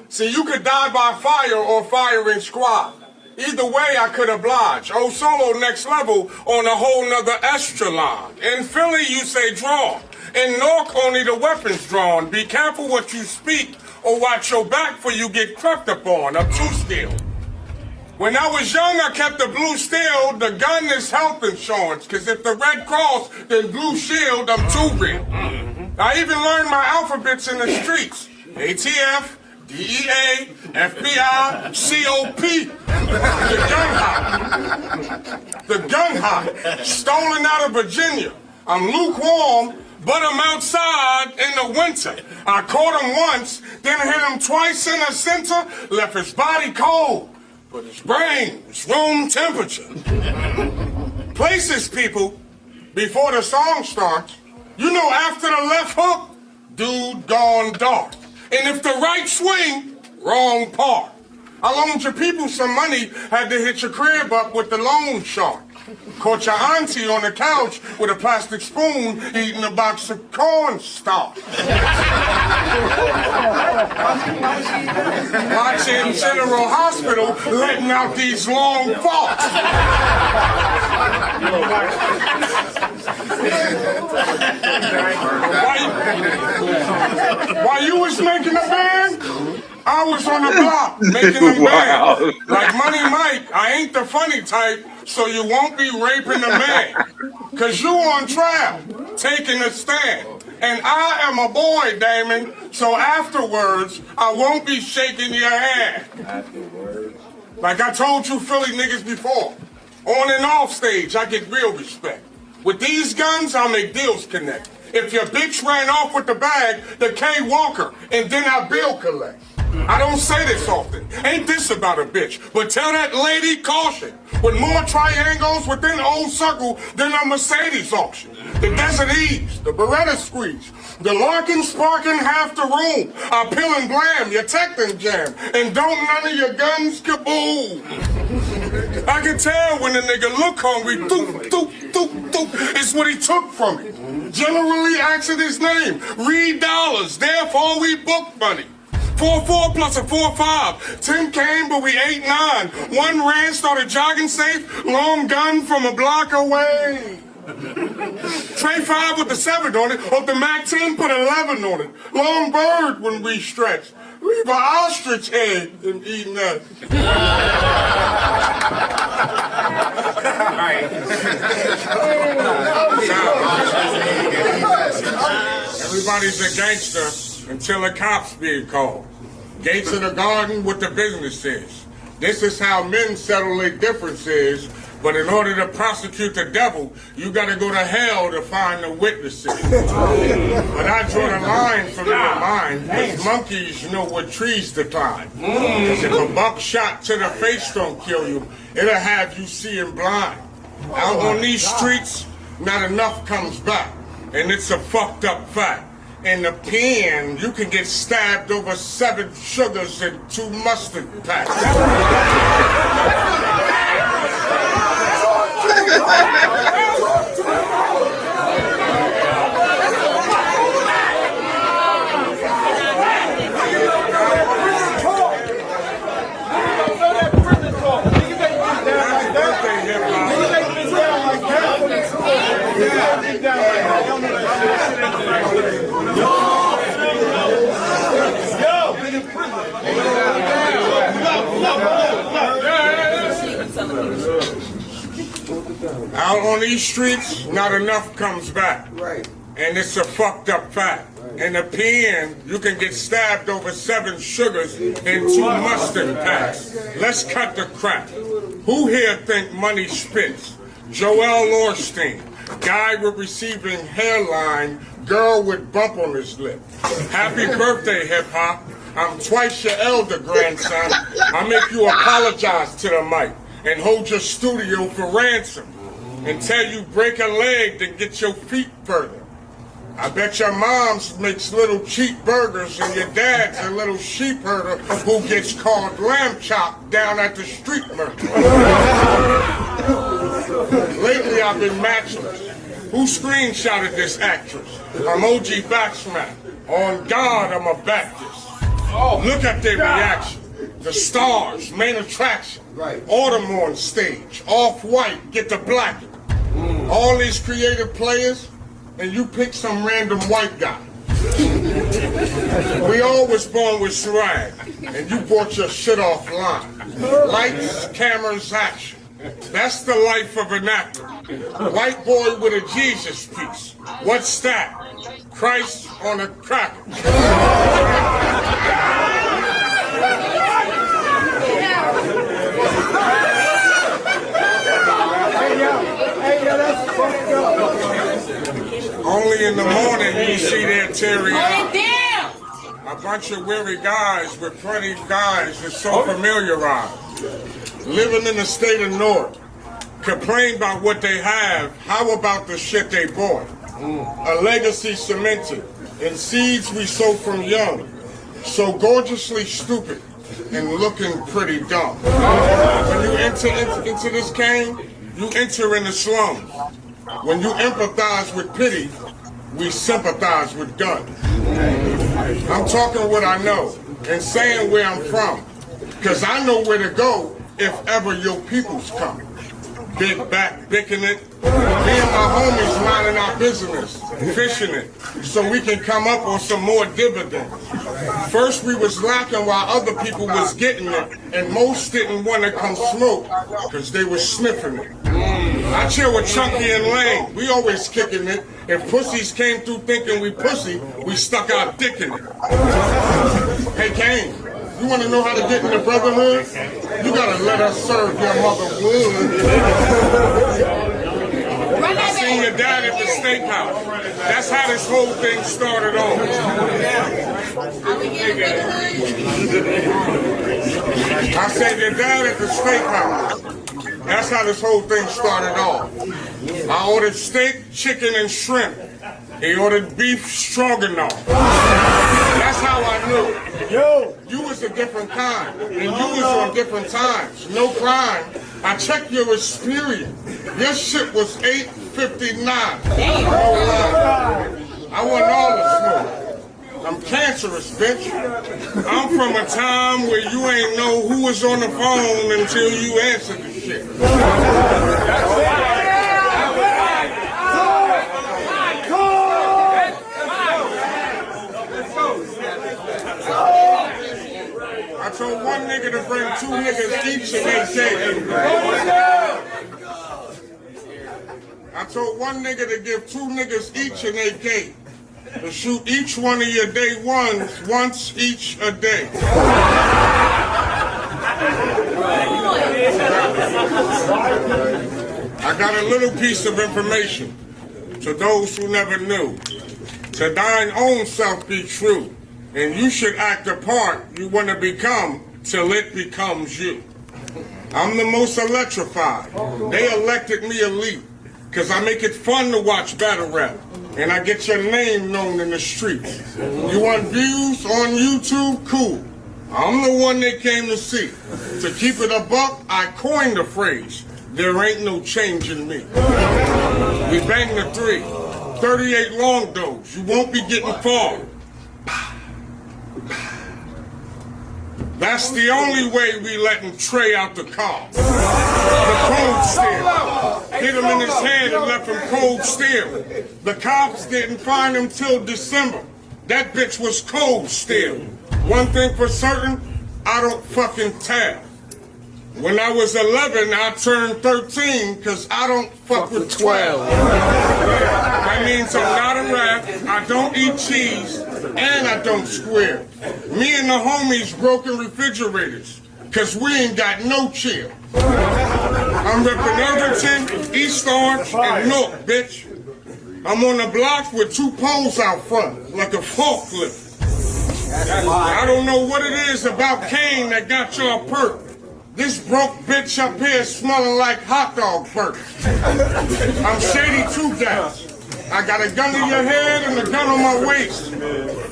See, you could die by fire or firing squad. Either way, I could oblige. Oh, Solo next level on a whole nother echelon. In Philly, you say draw. In North, only the weapons drawn. Be careful what you speak or watch your back for you get crept upon. I'm too skilled. When I was young, I kept the blue steel. The gun is health insurance. Cause if the Red Cross, then Blue Shield, I'm too real. I even learned my alphabets in the streets. ATF, DEA, FBI, COP. The gun hop. Stolen out of Virginia. I'm lukewarm, but I'm outside in the winter. I caught him once, then hit him twice in the center, left his body cold. But his brain was room temperature. Places, people, before the song starts, you know after the left hook, dude gone dark. And if the right swing, wrong part. I loaned your people some money, had to hit your crib up with the loan shark. Caught your auntie on the couch with a plastic spoon eating a box of cornstarch. Watching General Hospital letting out these long farts. While you was making a band, I was on the block making a band. Like Money Mike, I ain't the funny type, so you won't be raping a man. Cause you on trial, taking a stand. And I am a boy, Damon, so afterwards, I won't be shaking your hand. Afterwards? Like I told you Philly niggas before, On and off stage, I get real respect. With these guns, I'll make deals connect. If your bitch ran off with the bag, the K Walker, and then I bill collect. I don't say this often. Ain't this about a bitch? But tell that lady caution. With more triangles within Old Circle than a Mercedes auction. The Desert Eves, the Beretta Squeeze, the Larkin sparking half the room. I pill and blam, your Tecton jam, and don't none of your guns kaboom. I can tell when a nigga look hungry, doop, doop, doop, doop, it's what he took from me. Generally asking his name, read dollars, therefore we book money. 4-4 plus a 4-5. 10 came, but we 8-9. One ran, started jogging safe. Long gun from a block away. Tray 5 with the 7 on it. Off the Mac 10, put 11 on it. Long bird when we stretch. Leave an ostrich egg and eat nuts. Everybody's a gangster until the cops being called. Gates of the garden, what the business is. This is how men settle their differences, but in order to prosecute the devil, you gotta go to hell to find the witnesses. But I draw the line from your mind, because monkeys know what trees to climb. Because if a buckshot to the face don't kill you, it'll have you seeing blind. Out on these streets, not enough comes back, and it's a fucked up fact. In the pen, you can get stabbed over 7 sugars and 2 mustard packs. Out on these streets, not enough comes back. Right. And it's a fucked up fact. In the pen, you can get stabbed over 7 sugars and 2 mustard packs. Let's cut the crap. Who here think money spits? Joel Orstein, guy with receiving hairline, girl with bump on his lip. Happy birthday, hip-hop. I'm twice your elder, grandson. I make you apologize to the mic and hold your studio for ransom. Until you break a leg, then get your feet further. I bet your mom's makes little cheap burgers and your dad's a little sheep herder who gets called lamb chop down at the street market. Lately I've been matchless. Who screenshotted this actress? Emoji backsmack. On God, I'm a Baptist. Look at their reaction. The stars, main attraction. Autumn on stage. Off-white, get the black. All these creative players, and you pick some random white guy. We all was born with swag, and you bought your shit offline. Lights, cameras, action. That's the life of an actor. White boy with a Jesus piece. What's that? Christ on a cracker. Only in the morning you see their teary eyes. A bunch of weary guys with plenty of guys that's so familiarized. Living in the state of North. Complain about what they have. How about the shit they bought? A legacy cemented. And seeds we sow from young. So gorgeously stupid and looking pretty dumb. When you enter into this game, you enter in the slums. When you empathize with pity, we sympathize with guns. I'm talking what I know and saying where I'm from. Because I know where to go if ever your peoples come. Big back picking it. Me and my homies minding our business, fishing it, so we can come up on some more dividends. First we was lacking while other people was getting it, and most didn't want to come smoke, because they was sniffing it. I chill with Chunky and Lane, we always kicking it. If pussies came through thinking we pussy, we stuck our dick in it. Hey Kane, you want to know how to get in the brotherhood? You You gotta let us serve your mother wood. I seen your dad at the steakhouse. That's how this whole thing started off. I said your dad at the steakhouse. That's how this whole thing started off. I ordered steak, chicken, and shrimp. He ordered beef stroganoff. That's how I knew. Yo, you was a different kind, and you was on different times. No crime. I checked your experience. Your shit was 859. I want all the smoke. I'm cancerous, bitch. I'm from a time where you ain't know who was on the phone until you answered the shit. I told one nigga to bring 2 niggas each and they gave. I told one nigga to give 2 niggas each and they gave. To shoot each one of your day ones once each a day. I got a little piece of information to those who never knew. To thine own self be true. And you should act the part you want to become till it becomes you. I'm the most electrified. They elected me elite because I make it fun to watch battle rap. And I get your name known in the streets. You want views on YouTube? Cool. I'm the one they came to see. To keep it a buck, I coined the phrase, there ain't no change in me. We bang the 3, 38 long doors. You won't be getting far. That's the only way we letting Trey out the car. The cold steel. Hit him in his head and left him cold steel. The cops didn't find him till December. That bitch was cold steel. One thing for certain, I don't fucking tell. When I was 11, I turned 13 because I don't fuck with 12. That means I'm not a rat, I don't eat cheese, and I don't square. Me and the homies broken refrigerators because we ain't got no chill. I'm repping Irvington, East Orange, and North, bitch. I'm on the block with 2 poles out front, like a forklift. I don't know what it is about Kane that got y'all perked. This broke bitch up here smelling like hot dog burgers. I'm Shady Two Guys. I got a gun in your head and a gun on my waist.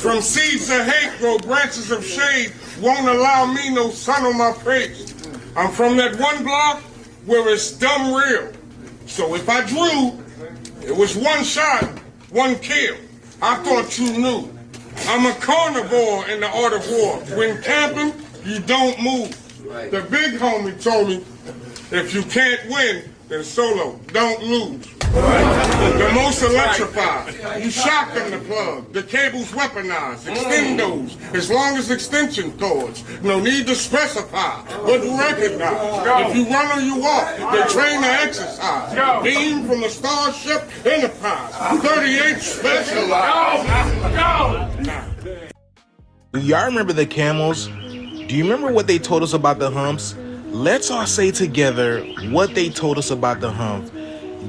From seeds of hate grow branches of shade, won't allow me no sun on my face. I'm from that one block where it's dumb real. So if I drew, it was 1 shot, 1 kill. I thought you knew. I'm a carnivore in the art of war. When camping, you don't move. The big homie told me, if you can't win, then solo, don't lose. The most electrified. You shotgun the plug. The cable's weaponized. Extendos, as long as extension cords. No need to specify, but recognize. If you run or you walk, they train to exercise. Beam from the Starship Enterprise. 38 specialized. Do y'all remember the camels? Do you remember what they told us about the humps? Let's all say together what they told us about the humps.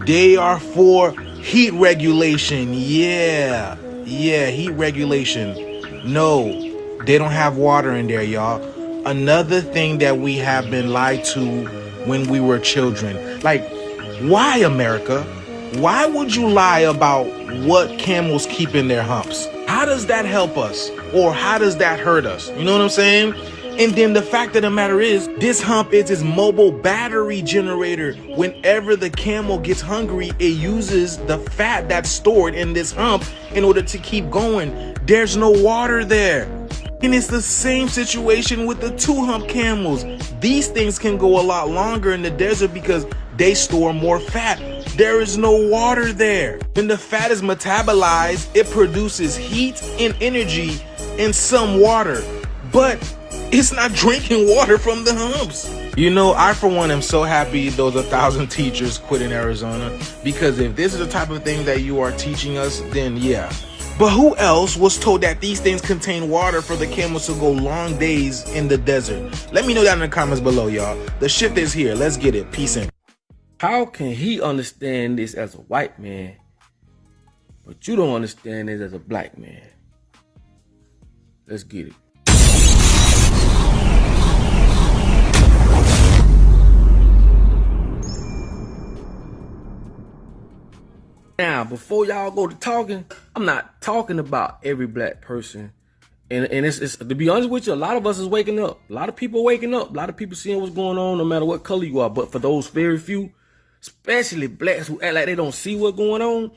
They are for heat regulation. Yeah, heat regulation. No, they don't have water in there, y'all. Another thing that we have been lied to when we were children. Like, why, America? Why would you lie about what camels keep in their humps? How does that help us? Or how does that hurt us? You know what I'm saying? And then the fact of the matter is, this hump is its mobile battery generator. Whenever the camel gets hungry, it uses the fat that's stored in this hump in order to keep going. There's no water there. And it's the same situation with the 2-hump camels. These things can go a lot longer in the desert because they store more fat. There is no water there. When the fat is metabolized, it produces heat and energy and some water. But it's not drinking water from the humps. You know, I for one am so happy those 1,000 teachers quit in Arizona, because if this is the type of thing that you are teaching us, then yeah, But who else was told that these things contain water for the camels to go long days in the desert? Let me know down in the comments below, y'all. The shift is here. Let's get it. Peace in. How can he understand this as a white man, but you don't understand this as a black man? Let's get it. Now, before y'all go to talking, I'm not talking about every black person. And it's to be honest with you, a lot of us is waking up. A lot of people waking up. A lot of people seeing what's going on no matter what color you are. But for those very few, especially blacks who act like they don't see what's going on,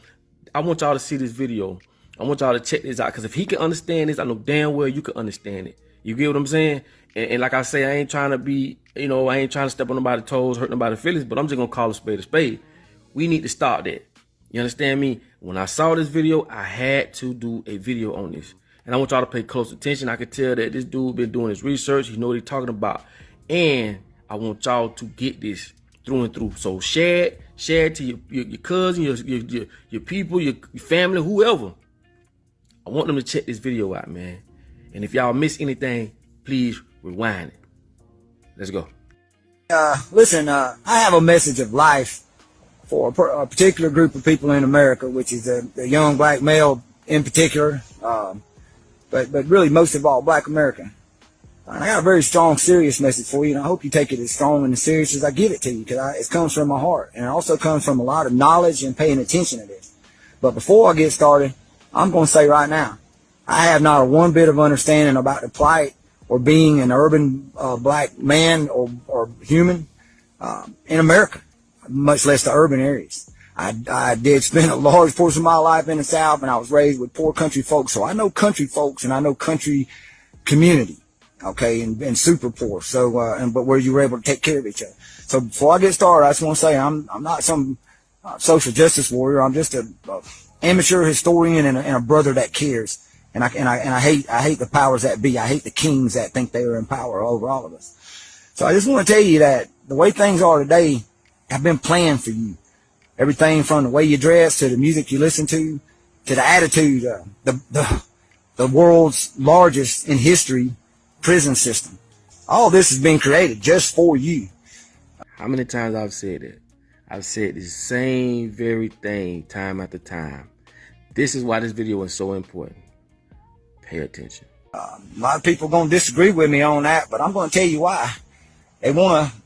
I want y'all to see this video. I want y'all to check this out. Because if he can understand this, I know damn well you can understand it. You get what I'm saying? And like I say, I ain't trying to be, I ain't trying to step on nobody's toes, hurt nobody's feelings, but I'm just going to call a spade a spade. We need to stop that. You understand me? When I saw this video, I had to do a video on this. And I want y'all to pay close attention. I can tell that this dude been doing his research. He know what he's talking about. And I want y'all to get this through and through. So share it to your cousin, your people, your family, whoever. I want them to check this video out, man. And if y'all miss anything, please rewind it. Let's go. Listen, I have a message of life for a particular group of people in America, which is the young black male in particular, but really most of all black American. And I got a very strong, serious message for you, and I hope you take it as strong and as serious as I give it to you, because it comes from my heart, and it also comes from a lot of knowledge and paying attention to this. But before I get started, I'm going to say right now, I have not a one bit of understanding about the plight or being an urban black man or human in America, much less the urban areas. I did spend a large portion of my life in the South, and I was raised with poor country folks, so I know country folks and I know country community, okay, and super poor. So, but where you were able to take care of each other. So before I get started, I just want to say I'm not some social justice warrior. I'm just a amateur historian and a brother that cares. And I hate the powers that be. I hate the kings that think they are in power over all of us. So I just want to tell you that the way things are today have been planned for you. Everything from the way you dress to the music you listen to the attitude, the world's largest in history prison system. All this has been created just for you. How many times I've said it? I've said the same very thing time after time. This is why this video is so important. Pay attention. A lot of people are going to disagree with me on that, but I'm going to tell you why. They want to.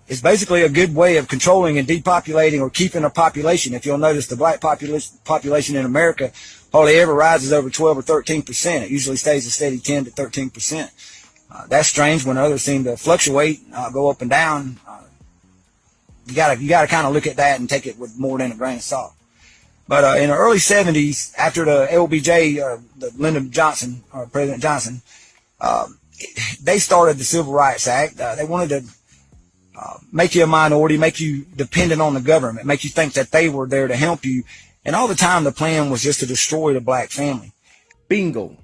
It's basically a good way of controlling and depopulating or keeping a population. If you'll notice, the black population in America hardly ever rises over 12 or 13%. It usually stays a steady 10 to 13%. That's strange when others seem to fluctuate, go up and down. You gotta kind of look at that and take it with more than a grain of salt. But in the early 70s, after the LBJ, the Lyndon Johnson, or President Johnson, they started the Civil Rights Act. They wanted to make you a minority, make you dependent on the government, make you think that they were there to help you. And all the time the plan was just to destroy the black family. Bingo.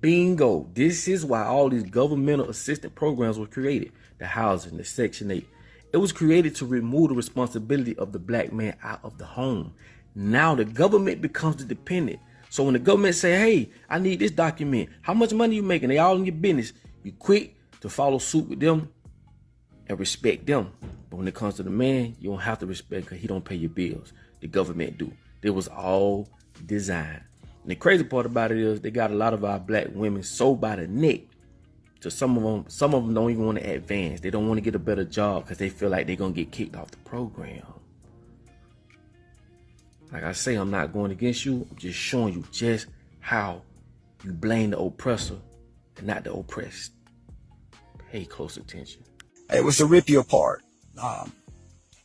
Bingo. This is why all these governmental assistance programs were created. The housing, the Section 8. It was created to remove the responsibility of the black man out of the home. Now the government becomes the dependent. So when the government say, hey, I need this document, how much money you making? They all in your business. You quick to follow suit with them and respect them. But when it comes to the man, you don't have to respect because he don't pay your bills. The government do. It was all designed. And the crazy part about it is they got a lot of our black women sold by the neck. So some of them don't even want to advance. They don't want to get a better job because they feel like they're going to get kicked off the program. Like I say, I'm not going against you. I'm just showing you just how you blame the oppressor and not the oppressed. Pay close attention. It was to rip you apart.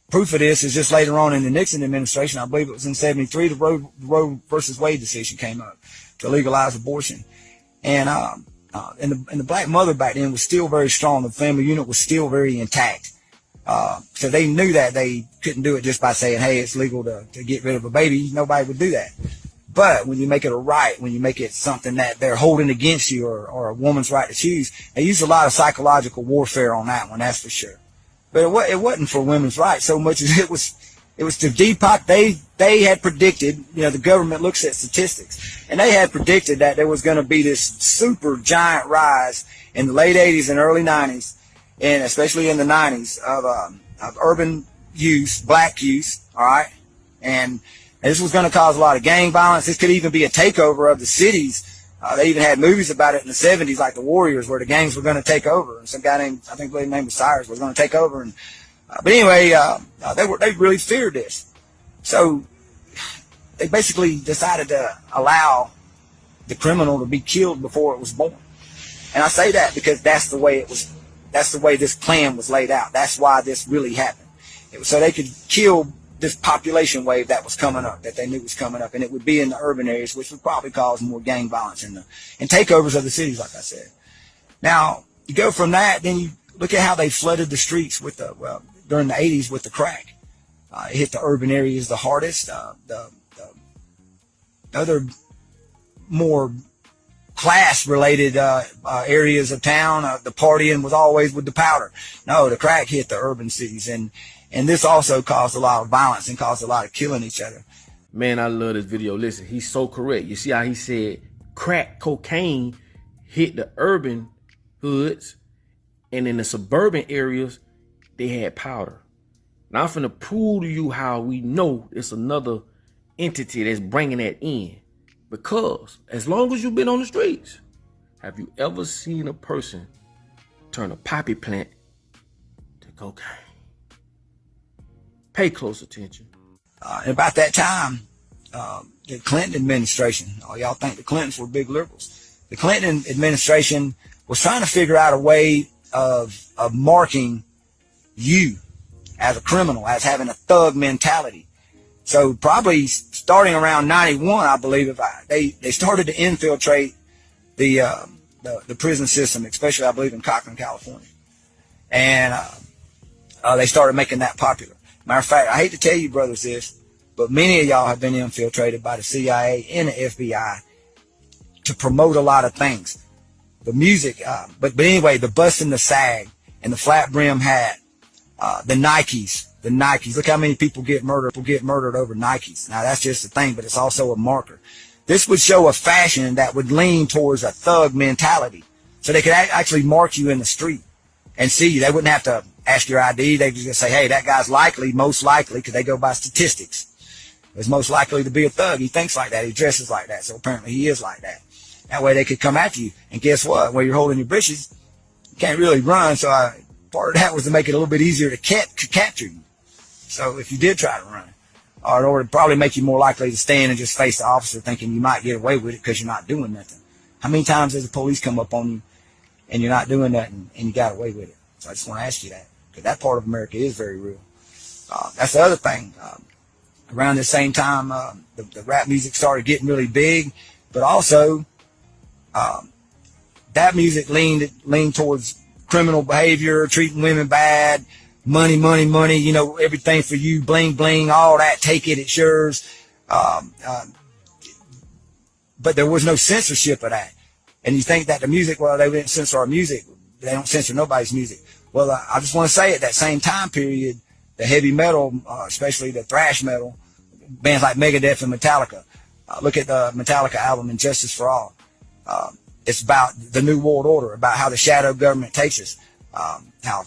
Proof of this is just later on in the Nixon administration. I believe it was in '73. The Roe versus Wade decision came up to legalize abortion, and the black mother back then was still very strong. The family unit was still very intact. So they knew that they couldn't do it just by saying, hey, it's legal to get rid of a baby. Nobody would do that. But when you make it a right, when you make it something that they're holding against you, or a woman's right to choose, they use a lot of psychological warfare on that one, that's for sure. But it wasn't for women's rights so much as it It was to they had predicted, the government looks at statistics, and they had predicted that there was going to be this super giant rise in the late 80s and early 90s, and especially in the 90s, of urban youth, black youth, all right? And this was going to cause a lot of gang violence. This could even be a takeover of the cities. They even had movies about it in the 70s, like The Warriors, where the gangs were going to take over. And some guy named, I think his name was Cyrus, was going to take over. And but anyway, they really feared this. So they basically decided to allow the criminal to be killed before it was born. And I say that because that's the way it was. That's the way this plan was laid out. That's why this really happened. It was so they could kill this population wave that was coming up, that they knew was coming up, and it would be in the urban areas, which would probably cause more gang violence and takeovers of the cities, like I said. Now, you go from that, then you look at how they flooded the streets with during the 80s with the crack. It hit the urban areas the hardest. The other more class-related areas of town, the partying was always with the powder. No, the crack hit the urban cities, and this also caused a lot of violence and caused a lot of killing each other. Man, I love this video. Listen, he's so correct. You see how he said crack cocaine hit the urban hoods, and in the suburban areas, they had powder. Now, I'm finna prove to you how we know it's another entity that's bringing that in. Because as long as you've been on the streets, have you ever seen a person turn a poppy plant to cocaine? Pay close attention. About that time, the Clinton administration, y'all think the Clintons were big liberals. The Clinton administration was trying to figure out a way of marking you as a criminal, as having a thug mentality. So probably starting around 91, I believe, they started to infiltrate the prison system, especially I believe in Cochran, California, and they started making that popular. Matter of fact, I hate to tell you, brothers, this, but many of y'all have been infiltrated by the CIA and the FBI to promote a lot of things. The music, but anyway, the bust and the sag and the flat brim hat, the Nikes. Look how many people get murdered over Nikes. Now that's just a thing, but it's also a marker. This would show a fashion that would lean towards a thug mentality. So they could actually mark you in the street and see you. They wouldn't have to ask your ID. They could just say, hey, that guy's most likely, because they go by statistics, is most likely to be a thug. He thinks like that. He dresses like that. So apparently he is like that. That way they could come after you. And guess what? Where you're holding your britches, you can't really run. So part of that was to make it a little bit easier to capture you. So if you did try to run, or it would probably make you more likely to stand and just face the officer thinking you might get away with it because you're not doing nothing. How many times does the police come up on you and you're not doing nothing and you got away with it? So I just want to ask you that, because that part of America is very real. That's the other thing. Around the same time, the rap music started getting really big, but also that music leaned towards criminal behavior, treating women bad, money, everything for you, bling, bling, all that, take it, it's yours. But there was no censorship of that. And you think that the music, well, they didn't censor our music. They don't censor nobody's music. Well, I just want to say at that same time period, the heavy metal, especially the thrash metal, bands like Megadeth and Metallica. Look at the Metallica album, Injustice for All. It's about the New World Order, about how the shadow government takes us, how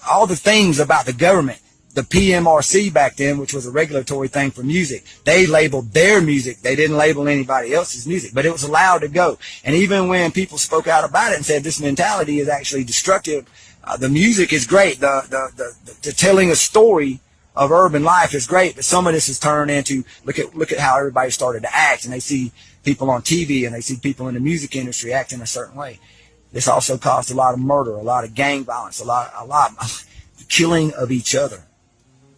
all the things about the government. The PMRC back then, which was a regulatory thing for music, they labeled their music. They didn't label anybody else's music, but it was allowed to go. And even when people spoke out about it and said this mentality is actually destructive, the music is great. The telling a story of urban life is great, but some of this is turned into, look at how everybody started to act, and they see people on TV and they see people in the music industry acting a certain way. This also caused a lot of murder, a lot of gang violence, a lot of killing of each other.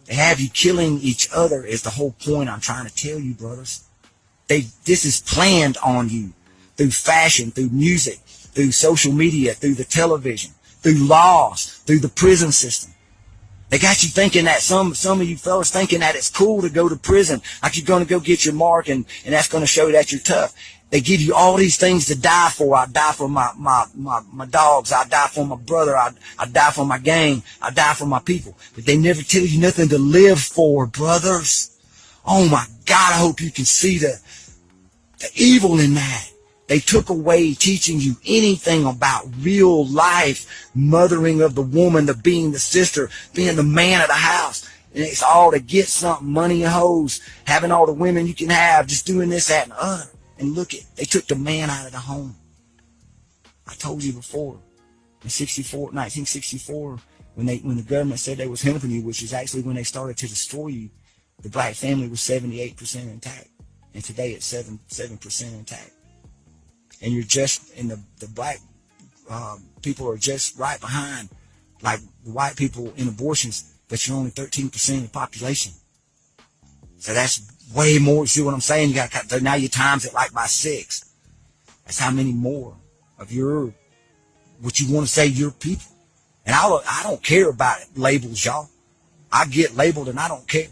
They have you killing each other is the whole point I'm trying to tell you, brothers. This is planned on you through fashion, through music, through social media, through the television, through laws, through the prison system. They got you thinking that some of you fellas thinking that it's cool to go to prison, like you're going to go get your mark and that's going to show that you're tough. They give you all these things to die for. I die for my dogs. I die for my brother. I die for my gang. I die for my people. But they never tell you nothing to live for, brothers. Oh my God, I hope you can see the evil in that. They took away teaching you anything about real life, mothering of the woman, the being the sister, being the man of the house. And it's all to get something, money and hoes, having all the women you can have, just doing this, that, and the other. And look at, they took the man out of the home. I told you before, in 1964, when the government said they was helping you, which is actually when they started to destroy you, the black family was 78% intact. And today it's 7% intact. And you're just, and the black people are just right behind, like the white people in abortions, but you're only 13% of the population. So that's way more. See what I'm saying? You got, now you times it like by 6. That's how many more of your, what you want to say, your people. And I don't care about it, labels, y'all. I get labeled and I don't care.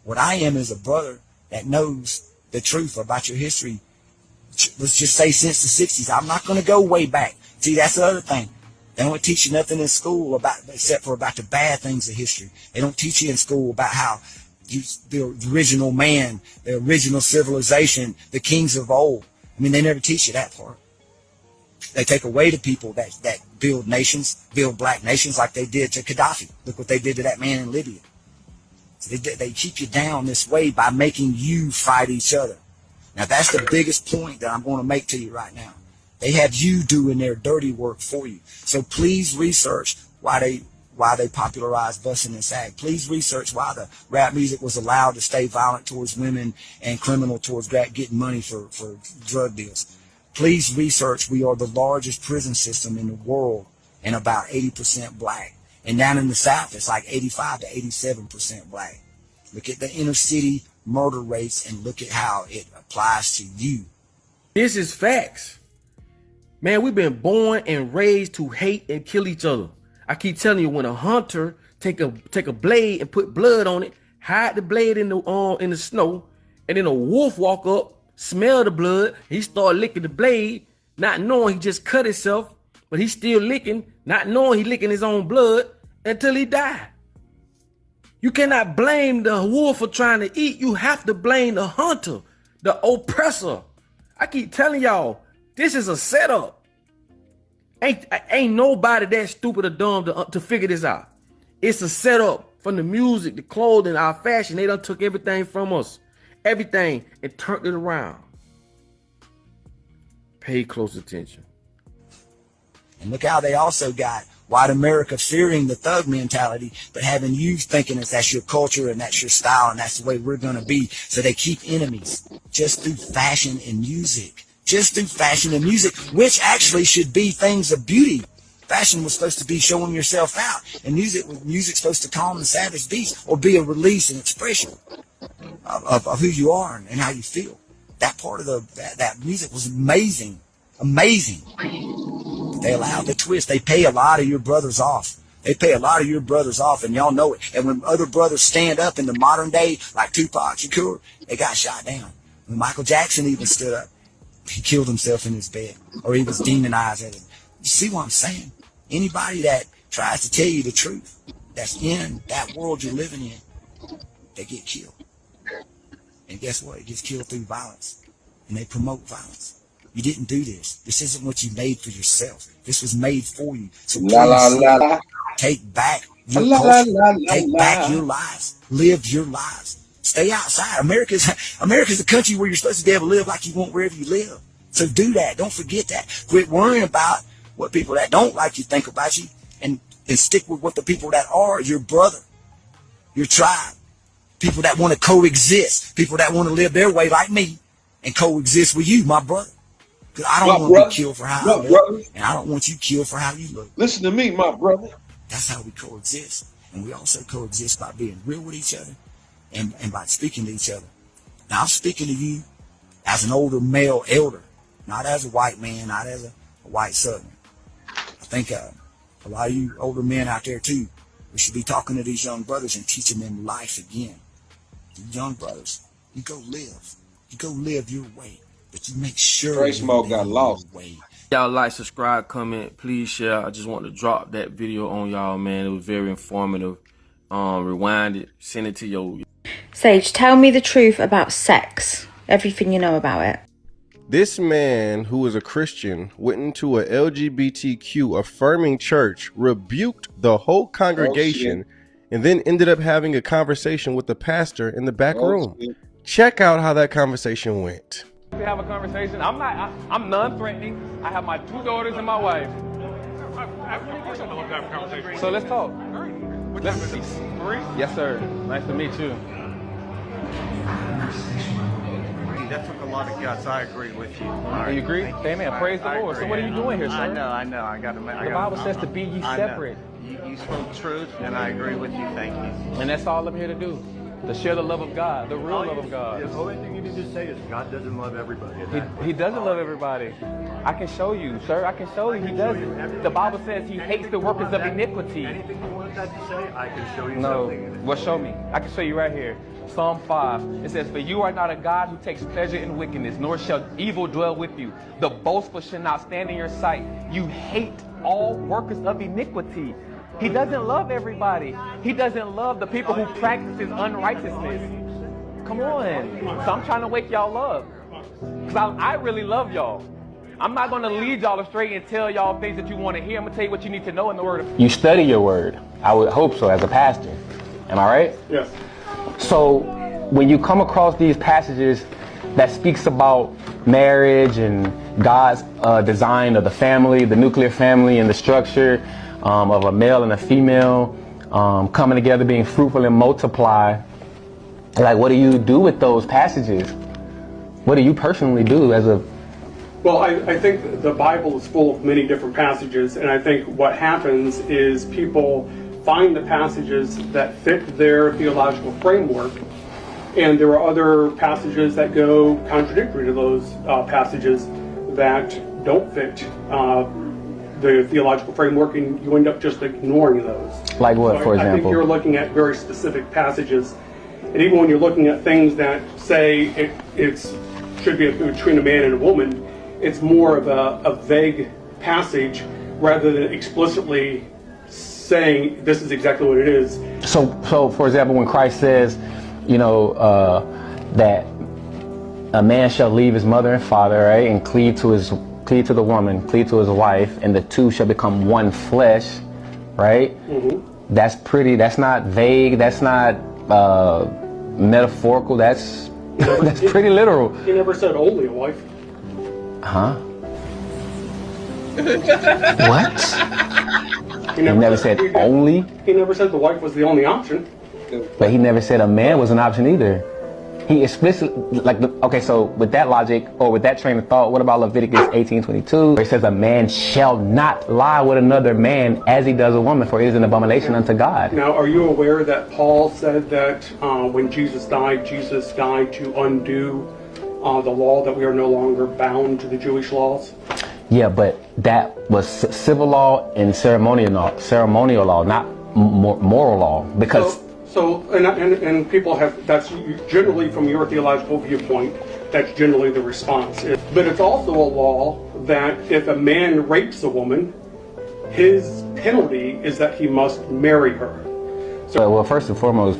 What I am is a brother that knows the truth about your history. Let's just say since the 60s. I'm not going to go way back. See, that's the other thing. They don't teach you nothing in school except for about the bad things of history. They don't teach you in school about how the original man, the original civilization, the kings of old. I mean, they never teach you that part. They take away the people that build nations, build black nations like they did to Gaddafi. Look what they did to that man in Libya. So they keep you down this way by making you fight each other. Now, that's the biggest point that I'm going to make to you right now. They have you doing their dirty work for you. So please research why they popularized busing and sag. Please research why the rap music was allowed to stay violent towards women and criminal towards getting money for drug deals. Please research we are the largest prison system in the world and about 80% black. And down in the South, it's like 85 to 87% black. Look at the inner city murder rates and look at how it applies to you. This is facts. Man, we've been born and raised to hate and kill each other. I keep telling you, when a hunter take a blade and put blood on it, hide the blade in the snow, and then a wolf walk up, smell the blood, he start licking the blade, not knowing he just cut himself, but he's still licking, not knowing he licking his own blood until he died. You cannot blame the wolf for trying to eat. You have to blame the hunter, the oppressor. I keep telling y'all, this is a setup. Ain't nobody that stupid or dumb to figure this out. It's a setup. From the music, the clothing, our fashion, they done took everything from us. Everything, and turned it around. Pay close attention. And look how they also got white America fearing the thug mentality, but having you thinking that that's your culture and that's your style and that's the way we're going to be. So they keep enemies just through fashion and music. Just through fashion and music, which actually should be things of beauty. Fashion was supposed to be showing yourself out, and music's supposed to calm the savage beast or be a release and expression of who you are and how you feel. That part of that music was amazing. Amazing. They allowed the twist. They pay a lot of your brothers off. They pay a lot of your brothers off, and y'all know it. And when other brothers stand up in the modern day, like Tupac Shakur, they got shot down. When Michael Jackson even stood up, he killed himself in his bed, or he was demonized at it. You see what I'm saying? Anybody that tries to tell you the truth, that's in that world you're living in, they get killed. And guess what? It gets killed through violence. And they promote violence. You didn't do this. This isn't what you made for yourself. This was made for you. So please take back your culture. Take back your lives. Live your lives. Stay outside. America's a country where you're supposed to be able to live like you want wherever you live. So do that. Don't forget that. Quit worrying about what people that don't like you think about you, and stick with what the people that are your brother, your tribe, people that want to coexist, people that want to live their way like me and coexist with you, my brother. Because I don't want to be killed for how I live, and I don't want you killed for how you look. Listen to me, my brother. That's how we coexist. And we also coexist by being real with each other and by speaking to each other. Now, I'm speaking to you as an older male elder, not as a white man, not as a white Southerner. I think a lot of you older men out there too We should be talking to these young brothers and teaching them life again. The young brothers, you go live your way, but you make sure Trey Smoke got lost. Y'all like, subscribe, comment, please share. I just want to drop that video on y'all, man. It was very informative. Rewind it, send it to your... Sage, tell me the truth about sex. Everything you know about it. This man, who was a Christian, went into a LGBTQ affirming church, rebuked the whole congregation, and then ended up having a conversation with the pastor in the back room. Check out how that conversation went. We have a conversation. I'm non-threatening. I have my 2 daughters and my wife. So let's talk. Yes, sir. Nice to meet you. That took a lot of guts. I agree with you. You agree? Amen. Praise the Lord. So what are you doing here, sir? I know. I got to. The Bible says to be ye separate. You spoke truth, and I agree with you. Thank you. And that's all I'm here to do. To share the love of God, the real love of God. The only thing you need to say is God doesn't love everybody. He doesn't love everybody. I can show you, sir. I can show you. He doesn't. The Bible says he hates the workers of iniquity. Anything you want that to say, I can show you No. something. Well, show me. I can show you right here. Psalm 5. It says, "For you are not a God who takes pleasure in wickedness, nor shall evil dwell with you. The boastful shall not stand in your sight. You hate all workers of iniquity." He doesn't love everybody. He doesn't love the people who practices unrighteousness. Come on. So I'm trying to wake y'all up. Because I really love y'all. I'm not going to lead y'all astray and tell y'all things that you want to hear. I'm going to tell you what you need to know in the Word of God. You study your word. I would hope so as a pastor. Am I right? Yes. So when you come across these passages that speaks about marriage and God's design of the family, the nuclear family and the structure of a male and a female coming together, being fruitful and multiply, like what do you do with those passages? What do you personally do as a... Well, I think the Bible is full of many different passages, and I think what happens is people find the passages that fit their theological framework, and there are other passages that go contradictory to those passages that don't fit the theological framework, and you end up just ignoring those. Like what, for example? I think you're looking at very specific passages, and even when you're looking at things that say it should be between a man and a woman, it's more of a vague passage rather than explicitly saying this is exactly what it is. So for example, when Christ says, you know, that a man shall leave his mother and father, right, and cleave to the woman, cleave to his wife, and the two shall become one flesh, right? Mm-hmm. That's not vague, that's not metaphorical, that's pretty literal. He never said only a wife. Huh? What? He never said only? He never said the wife was the only option. But he never said a man was an option either. He explicitly, okay, so with that logic, or with that train of thought, what about Leviticus 18:22, where it says a man shall not lie with another man as he does a woman, for it is an abomination unto God. Now, are you aware that Paul said that when Jesus died to undo the law, that we are no longer bound to the Jewish laws? Yeah, but that was civil law and ceremonial law, not moral law, because... And people have, that's generally from your theological viewpoint, that's generally the response. But it's also a law that if a man rapes a woman, his penalty is that he must marry her. Well, first and foremost,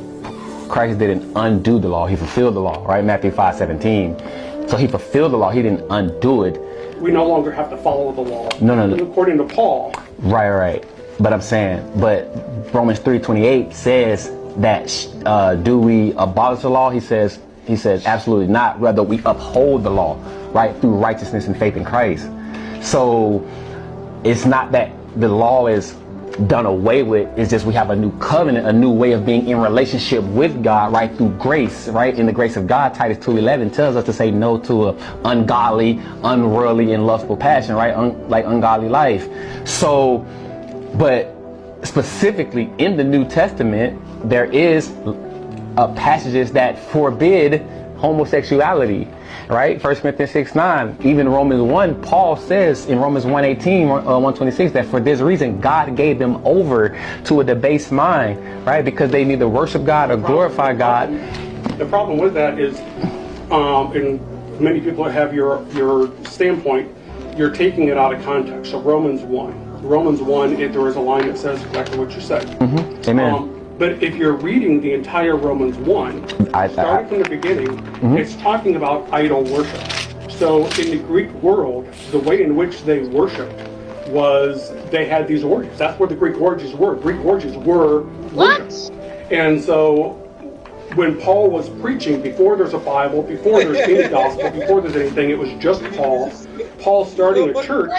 Christ didn't undo the law, he fulfilled the law, right? Matthew 5:17. So he fulfilled the law, he didn't undo it. We no longer have to follow the law. No. According to Paul. Right. But I'm saying, but Romans 3:28 says that do we abolish the law? He says absolutely not. Rather, we uphold the law, right, through righteousness and faith in Christ. So it's not that the law is done away with. It's just we have a new covenant, a new way of being in relationship with God, right, through grace, right? In the grace of God, Titus 2:11 tells us to say no to an ungodly, unworldly, and lustful passion, right? Like ungodly life. So, but specifically in the New Testament, there is passages that forbid homosexuality. right? 1 Corinthians 6:9. Even Romans 1, Paul says in Romans 1:18, 126 that for this reason God gave them over to a debased mind, right? Because they neither worship God or glorify God. The problem with that is, and many people have your standpoint, you're taking it out of context. So Romans 1, there is a line that says exactly what you said. Amen. But if you're reading the entire Romans 1, starting from the beginning, it's talking about idol worship. So in the Greek world, the way in which they worshiped was they had these orgies. That's what the Greek orgies were. Greek orgies were worship. And so when Paul was preaching, before there's a Bible, before there's any gospel, before there's anything, it was just Paul. Paul starting a church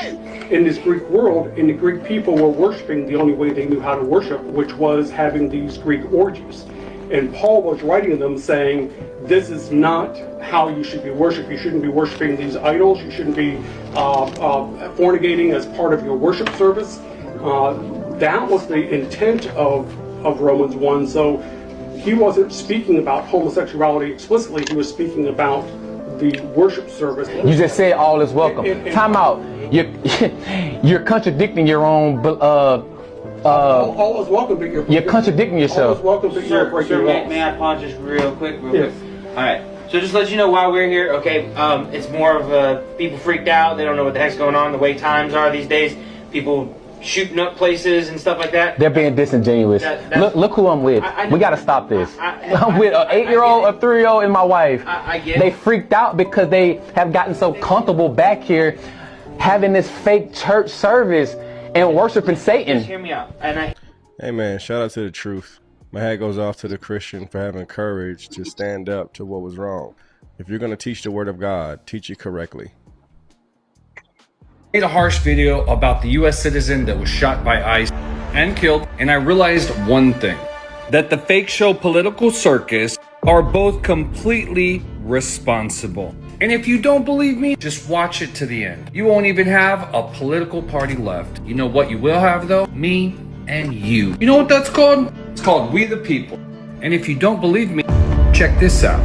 in this Greek world, and the Greek people were worshiping the only way they knew how to worship, which was having these Greek orgies. And Paul was writing to them saying, this is not how you should be worshiped. You shouldn't be worshiping these idols. You shouldn't be fornicating as part of your worship service. That was the intent of Romans 1. So he wasn't speaking about homosexuality explicitly. He was speaking about the worship service. You just said all is welcome. Time out. You're contradicting your own. All is welcome, but you're contradicting yourself. All is welcome, but you're breaking laws. May I pause just real quick? All right. So just to let you know why we're here. Okay. It's more of people freaked out. They don't know what the heck's going on. The way times are these days, people shooting up places and stuff like that. They're being disingenuous. Look who I'm with. We got to stop this. I'm with an 8-year-old, a 3-year-old, and my wife. I get it. They freaked out because they have gotten so comfortable back here having this fake church service and worshiping Satan. Just hear me out. Hey man, shout out to the truth. My hat goes off to the Christian for having courage to stand up to what was wrong. If you're going to teach the word of God, teach it correctly. Made a harsh video about the US citizen that was shot by ICE and killed, and I realized one thing, that the fake show Political Circus are both completely responsible. And if you don't believe me, just watch it to the end. You won't even have a political party left. You know what you will have though? Me and you. You know what that's called? It's called We the People. And if you don't believe me, check this out.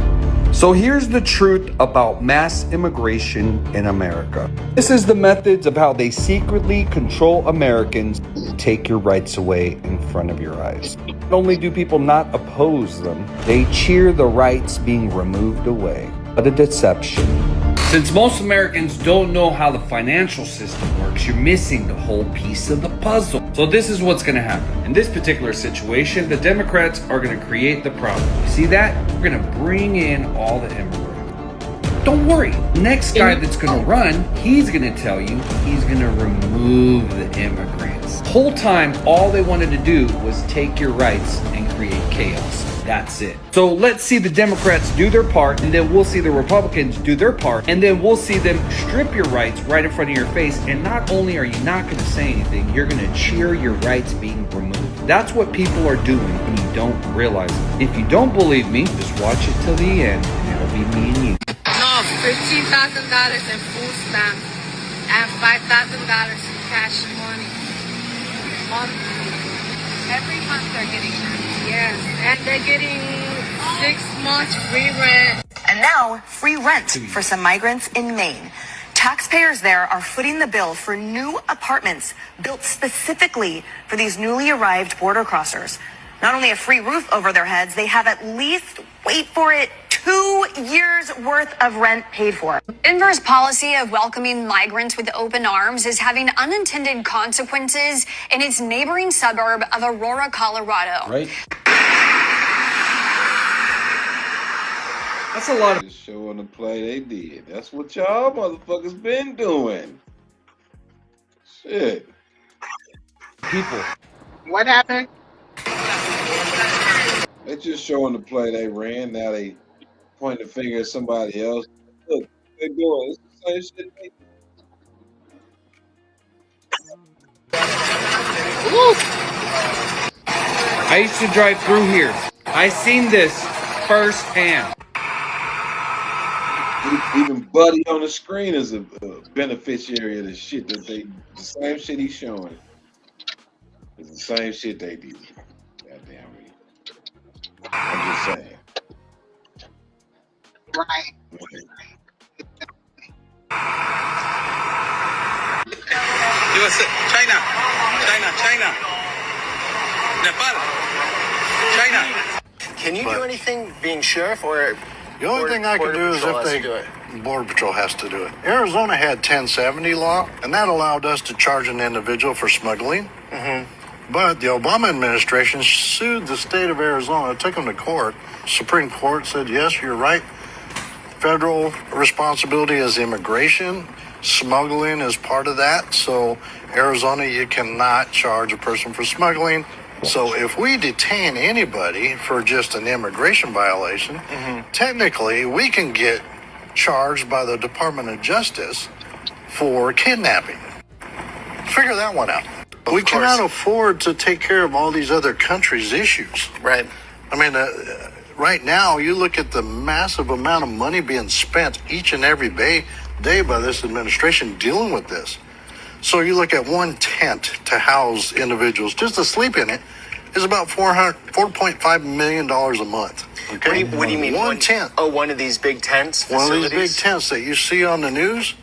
So here's the truth about mass immigration in America. This is the methods of how they secretly control Americans, take your rights away in front of your eyes. Not only do people not oppose them, they cheer the rights being removed away. What a deception. Since most Americans don't know how the financial system works, you're missing the whole piece of the puzzle. So this is what's going to happen. In this particular situation, the Democrats are going to create the problem. You see that? We're going to bring in all the immigrants. Don't worry. Next guy that's going to run, he's going to tell you he's going to remove the immigrants. The whole time, all they wanted to do was take your rights and create chaos. That's it. So let's see the Democrats do their part, and then we'll see the Republicans do their part, and then we'll see them strip your rights right in front of your face. And not only are you not going to say anything, you're going to cheer your rights being removed. That's what people are doing, and you don't realize it. If you don't believe me, just watch it till the end, and it'll be me and you. No, $15,000 in food stamps and $5,000 in cash money. Every month they're getting that. Yes, and they're getting 6 months free rent. And now, free rent for some migrants in Maine. Taxpayers there are footing the bill for new apartments built specifically for these newly arrived border crossers. Not only a free roof over their heads, they have at least, wait for it, 2 years worth of rent paid for. Denver's policy of welcoming migrants with open arms is having unintended consequences in its neighboring suburb of Aurora, Colorado. Right? That's a lot of showing the play they did. That's what y'all motherfuckers been doing. Shit. People. What happened? They just showing the play they ran. Now they point the finger at somebody else. Look, they're doing it's the same shit they I used to drive through here. I seen this firsthand. Even Buddy on the screen is a beneficiary of the shit that the same shit he's showing. It's the same shit they did. Goddamn me. I'm just saying. Right. USA, China, Nepal, China. Can you do anything being sheriff or? The only thing I can do is if they, Border Patrol has to do it. Arizona had 1070 law, and that allowed us to charge an individual for smuggling. But the Obama administration sued the state of Arizona, took them to court. Supreme Court said, yes, you're right. Federal responsibility is immigration. Smuggling is part of that. So Arizona, you cannot charge a person for smuggling. So if we detain anybody for just an immigration violation, technically we can get charged by the Department of Justice for kidnapping. Figure that one out. We cannot afford to take care of all these other countries' issues. Right. I mean, right now, you look at the massive amount of money being spent each and every day by this administration dealing with this. So you look at one tent to house individuals, just to sleep in it, is about $4.5 million a month. Okay? What do you mean? One tent. Oh, one of these big tents? One of these big tents that you see on the news,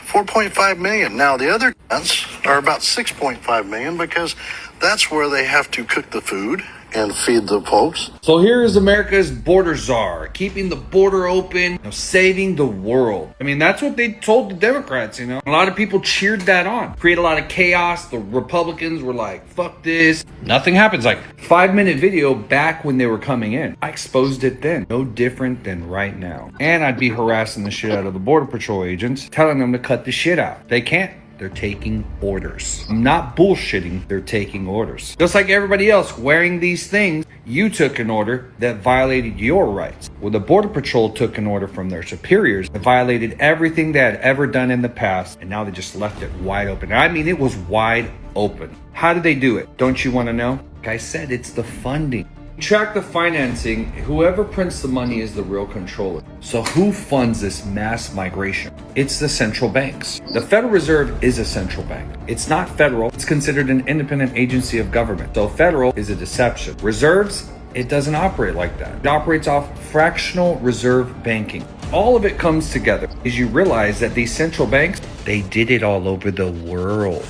$4.5 million. Now, the other tents are about $6.5 million because that's where they have to cook the food and feed the folks. So here is America's border czar, keeping the border open, saving the world. I mean, that's what they told the Democrats, A lot of people cheered that on. Create a lot of chaos. The Republicans were like, fuck this. Nothing happens. Like 5-minute video back when they were coming in. I exposed it then. No different than right now. And I'd be harassing the shit out of the Border Patrol agents, telling them to cut the shit out. They can't. They're taking orders. I'm not bullshitting. They're taking orders. Just like everybody else wearing these things, you took an order that violated your rights. Well, the Border Patrol took an order from their superiors that violated everything they had ever done in the past, and now they just left it wide open. I mean, it was wide open. How did they do it? Don't you want to know? Like I said, it's the funding. Track the financing. Whoever prints the money is the real controller. So who funds this mass migration? It's the central banks. The Federal Reserve is a central bank. It's not federal. It's considered an independent agency of government. So federal is a deception. Reserves, it doesn't operate like that. It operates off fractional reserve banking. All of it comes together as you realize that these central banks, they did it all over the world.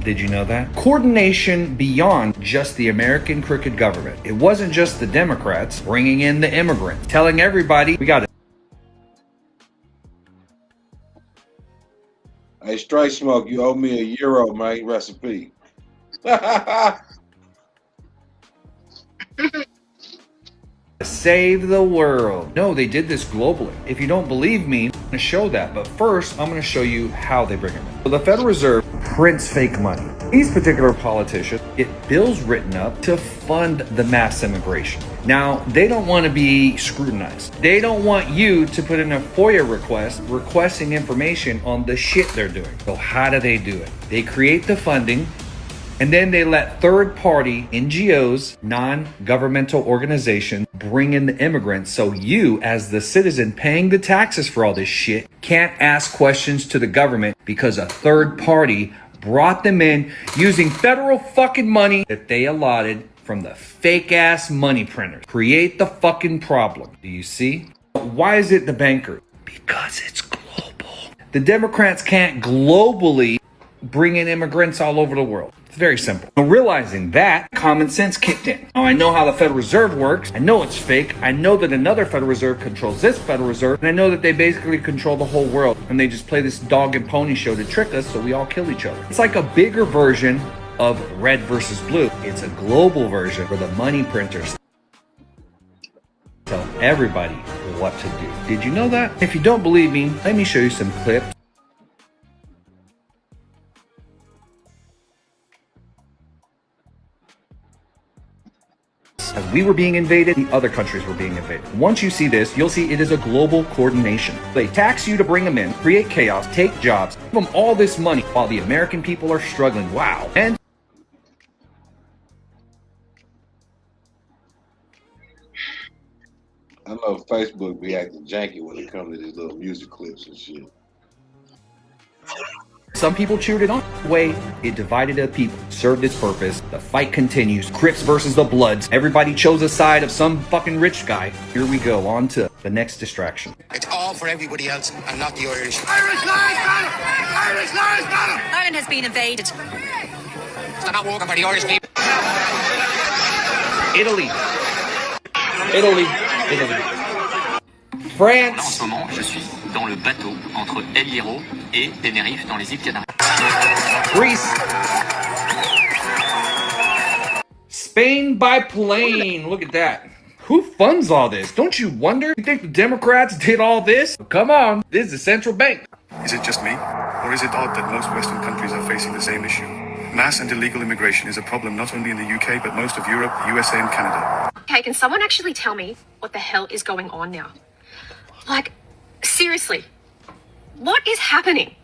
Did you know that? Coordination beyond just the American crooked government. It wasn't just the Democrats bringing in the immigrants, telling everybody we got it. Hey, Straight Smoke, you owe me a euro, man. Recipe. Save the world. No, they did this globally. If you don't believe me, I'm going to show that. But first, I'm going to show you how they bring them in. So the Federal Reserve prints fake money. These particular politicians get bills written up to fund the mass immigration. Now, they don't want to be scrutinized. They don't want you to put in a FOIA request requesting information on the shit they're doing. So how do they do it? They create the funding, and then they let third-party NGOs, non-governmental organizations, bring in the immigrants. So you, as the citizen paying the taxes for all this shit, can't ask questions to the government because a third party brought them in using federal fucking money that they allotted from the fake-ass money printers. Create the fucking problem. Do you see? Why is it the bankers? Because it's global. The Democrats can't globally bring in immigrants all over the world. It's very simple. Now, realizing that, common sense kicked in. Now, I know how the Federal Reserve works. I know it's fake. I know that another Federal Reserve controls this Federal Reserve. And I know that they basically control the whole world. And they just play this dog and pony show to trick us so we all kill each other. It's like a bigger version of red versus blue. It's a global version where the money printers tell everybody what to do. Did you know that? If you don't believe me, let me show you some clips. As we were being invaded, the other countries were being invaded. Once you see this, you'll see it is a global coordination. They tax you to bring them in, create chaos, take jobs, give them all this money while the American people are struggling. Wow. And I know Facebook be acting janky when it comes to these little music clips and shit. some people cheered it on. The way it divided the people, served its purpose. The fight continues. Crips versus the Bloods. Everybody chose a side of some fucking rich guy. Here we go, on to the next distraction. It's all for everybody else and not the Irish. Irish lives matter! Irish lives matter! Ukraine has been invaded. I'm not walking for the Irish people. Italy. Italy. Italy. France. Là, en ce moment, je suis dans le bateau entre El Hierro et Tenerife dans les îles Canaries. Greece. Spain by plane. Look at that. Who funds all this? Don't you wonder? You think the Democrats did all this? Come on. This is the central bank. Is it just me? Or is it odd that most Western countries are facing the same issue? Mass and illegal immigration is a problem not only in the UK, but most of Europe, USA, and Canada. Okay, can someone actually tell me what the hell is going on now? Like, seriously, what is happening?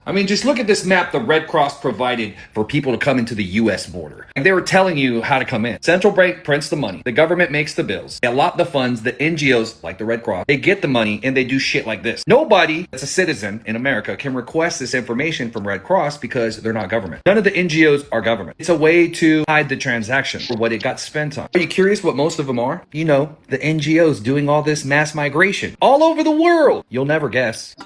I mean, just look at this map the Red Cross provided for people to come into the U.S. border. And they were telling you how to come in. Central bank prints the money. The government makes the bills. They allot the funds. The NGOs, like the Red Cross, they get the money and they do shit like this. Nobody that's a citizen in America can request this information from Red Cross because they're not government. None of the NGOs are government. It's a way to hide the transaction for what it got spent on. Are you curious what most of them are? You know, the NGOs doing all this mass migration all over the world. You'll never guess.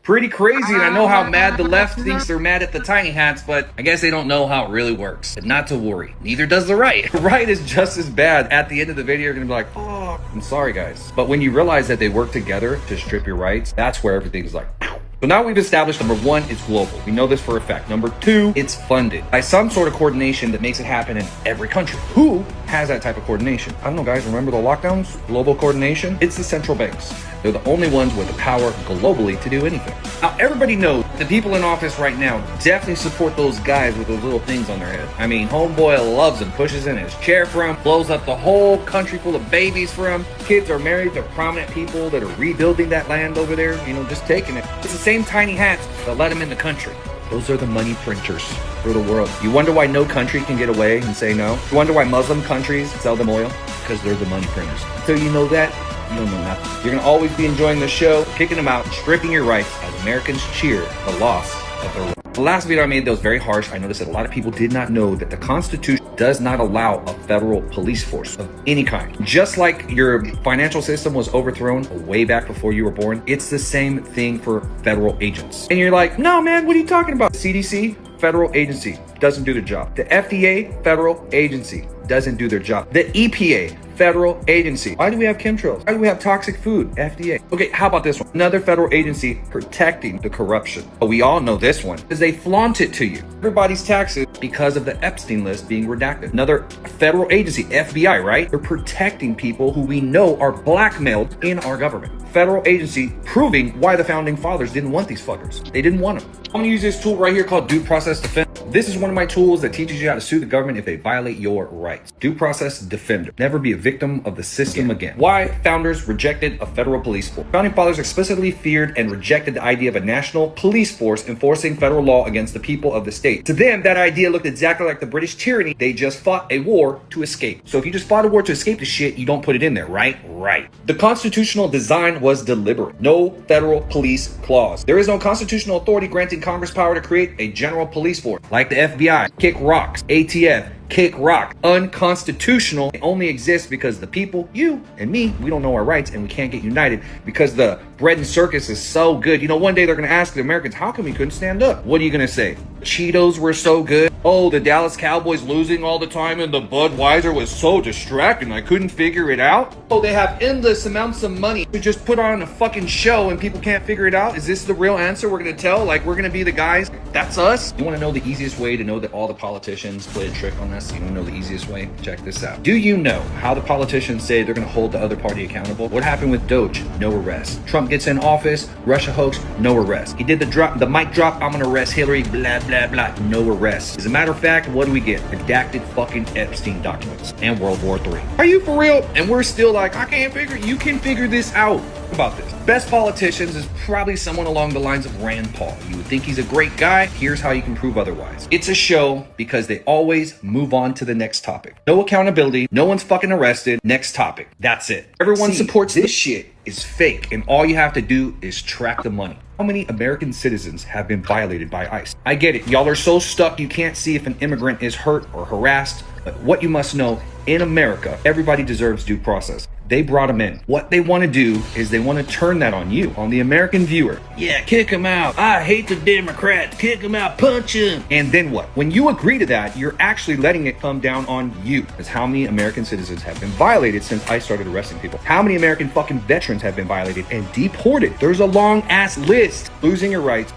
Pretty crazy, and I know how mad the left thinks they're mad at the tiny hats, but I guess they don't know how it really works. But not to worry, neither does the right. The right is just as bad. At the end of the video, you're gonna be like, oh, I'm sorry guys. But when you realize that they work together to strip your rights, that's where everything's like, pow. So now we've established number one, it's global. We know this for a fact. Number two, it's funded by some sort of coordination that makes it happen in every country. Who has that type of coordination? I don't know, guys. Remember the lockdowns? Global coordination? It's the central banks. They're the only ones with the power globally to do anything. Now, everybody knows the people in office right now definitely support those guys with those little things on their head. I mean, homeboy loves them, pushes in his chair for him, blows up the whole country full of babies for him. Kids are married to prominent people that are rebuilding that land over there, you know, just taking it. It's the same tiny hats that let them in the country. Those are the money printers for the world. You wonder why no country can get away and say no? You wonder why Muslim countries sell them oil? Because they're the money printers. Until you know that, you don't know nothing. You're going to always be enjoying the show, kicking them out, stripping your rights as Americans cheer the loss of their rights. The last video I made that was very harsh. I noticed that a lot of people did not know that the Constitution does not allow a federal police force of any kind. Just like your financial system was overthrown way back before you were born, it's the same thing for federal agents. And you're like, no man, what are you talking about? CDC, federal agency, doesn't do their job. The FDA, federal agency, doesn't do their job. The EPA, federal agency. Why do we have chemtrails? Why do we have toxic food? FDA. Okay, how about this one? Another federal agency protecting the corruption. But we all know this one because they flaunt it to you. Everybody's taxes because of the Epstein list being redacted. Another federal agency, FBI, right? They're protecting people who we know are blackmailed in our government. Federal agency proving why the founding fathers didn't want these fuckers. They didn't want them. I'm gonna use this tool right here called Due Process Defender. This is one of my tools that teaches you how to sue the government if they violate your rights. Due Process Defender. Never be a victim of the system again. Why founders rejected a federal police force. Founding fathers explicitly feared and rejected the idea of a national police force enforcing federal law against the people of the state. To them, that idea looked exactly like the British tyranny. They just fought a war to escape. So if you just fought a war to escape the shit, you don't put it in there, right? Right. The constitutional design was deliberate. No federal police clause. There is no constitutional authority granting Congress power to create a general police force like the FBI, kick rocks, ATF, kick rock. Unconstitutional. It only exists because the people, you and me, we don't know our rights and we can't get united because the bread and circus is so good. You know, one day they're going to ask the Americans, how come we couldn't stand up? What are you going to say? Cheetos were so good. Oh, the Dallas Cowboys losing all the time and the Budweiser was so distracting. I couldn't figure it out. Oh, they have endless amounts of money to just put on a fucking show and people can't figure it out. Is this the real answer we're going to tell? Like, we're going to be the guys? That's us? You want to know the easiest way to know that all the politicians played a trick on us? You want to know the easiest way? Check this out. Do you know how the politicians say they're going to hold the other party accountable? What happened with Doge? No arrest. Trump gets in office, Russia hoax, no arrest. He did the mic drop, I'm going to arrest Hillary, blah, blah, blah, no arrest. As a matter of fact, what do we get? Redacted fucking Epstein documents and World War III. Are you for real? And we're still like, I can't figure, you can figure this out. About this. Best politicians is probably someone along the lines of Rand Paul. You would think he's a great guy. Here's how you can prove otherwise. It's a show because they always move on to the next topic. No accountability. No one's fucking arrested. Next topic. That's it. Everyone supports this shit is fake and all you have to do is track the money. How many American citizens have been violated by ICE? I get it. Y'all are so stuck you can't see if an immigrant is hurt or harassed. But what you must know, in America, everybody deserves due process. They brought him in. What they want to do is they want to turn that on you, on the American viewer. Yeah, kick him out. I hate the Democrats. Kick him out, punch him. And then what? When you agree to that, you're actually letting it come down on you. Because how many American citizens have been violated since I started arresting people? How many American fucking veterans have been violated and deported? There's a long ass list. Losing your rights.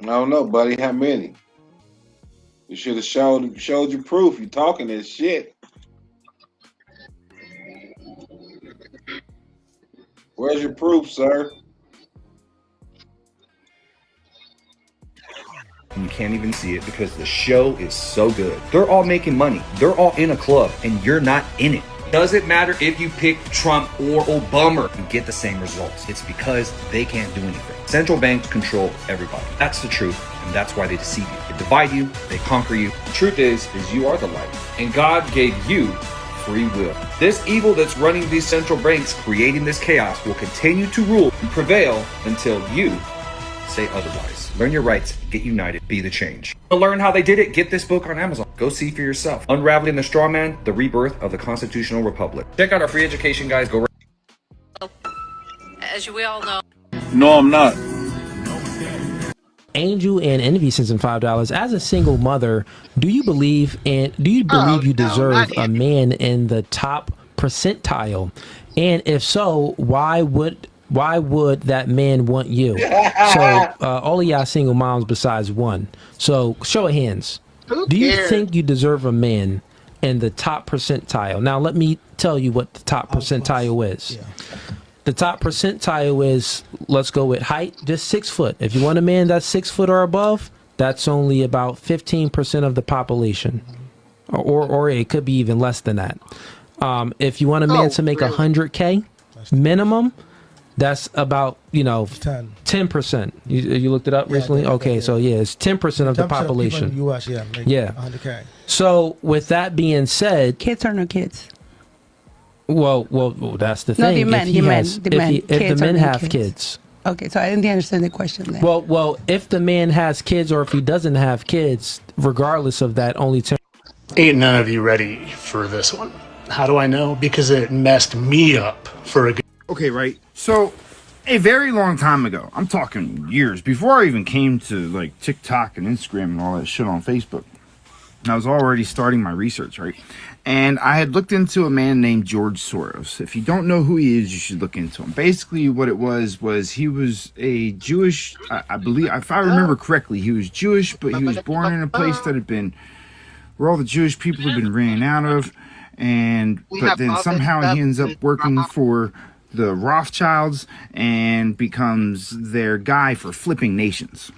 I don't know, buddy. How many? You should have showed you proof. You talking this shit. Where's your proof, sir? You can't even see it because the show is so good. They're all making money. They're all in a club and you're not in it. Doesn't matter if you pick Trump or Obama, you get the same results. It's because they can't do anything. Central banks control everybody. That's the truth, and that's why they deceive you. They divide you, they conquer you. The truth is you are the light, and God gave you free will. This evil that's running these central banks, creating this chaos, will continue to rule and prevail until you say otherwise. Learn your rights, get united, be the change. To learn how they did it, get this book on Amazon. Go see for yourself. Unraveling the Straw Man, The Rebirth of the Constitutional Republic. Check out our free education, guys. Go As we all know. No, I'm not. Angel and Envy sends in $5. As a single mother, do you believe you deserve a man in the top percentile? And if so, why would that man want you? So all of y'all single moms besides one. So show of hands. Do you think you deserve a man in the top percentile? Now let me tell you what the top percentile is. Yeah. The top percentile is, let's go with height, just 6 foot. If you want a man that's 6 foot or above, that's only about 15% of the population, or it could be even less than that. If you want a man to make $100K minimum, that's about 10%. You looked it up recently? Okay, so yeah, it's 10% of the population. In the US, yeah. 100K. So with that being said, kids or no kids? Well, that's the thing. No, the men. If the men have kids. Okay, so I didn't understand the question then. Well, if the man has kids or if he doesn't have kids, regardless of that, only 10. Ain't none of you ready for this one. How do I know? Because it messed me up for a good. Okay, right. So, a very long time ago, I'm talking years, before I even came to like TikTok and Instagram and all that shit on Facebook, I was already starting my research, right? And I had looked into a man named George Soros. If you don't know who he is, you should look into him. Basically, what it was he was a Jewish, I believe, if I remember correctly, he was Jewish, but he was born in a place that had been, where all the Jewish people had been ran out of. But then somehow he ends up working for the Rothschilds and becomes their guy for flipping nations.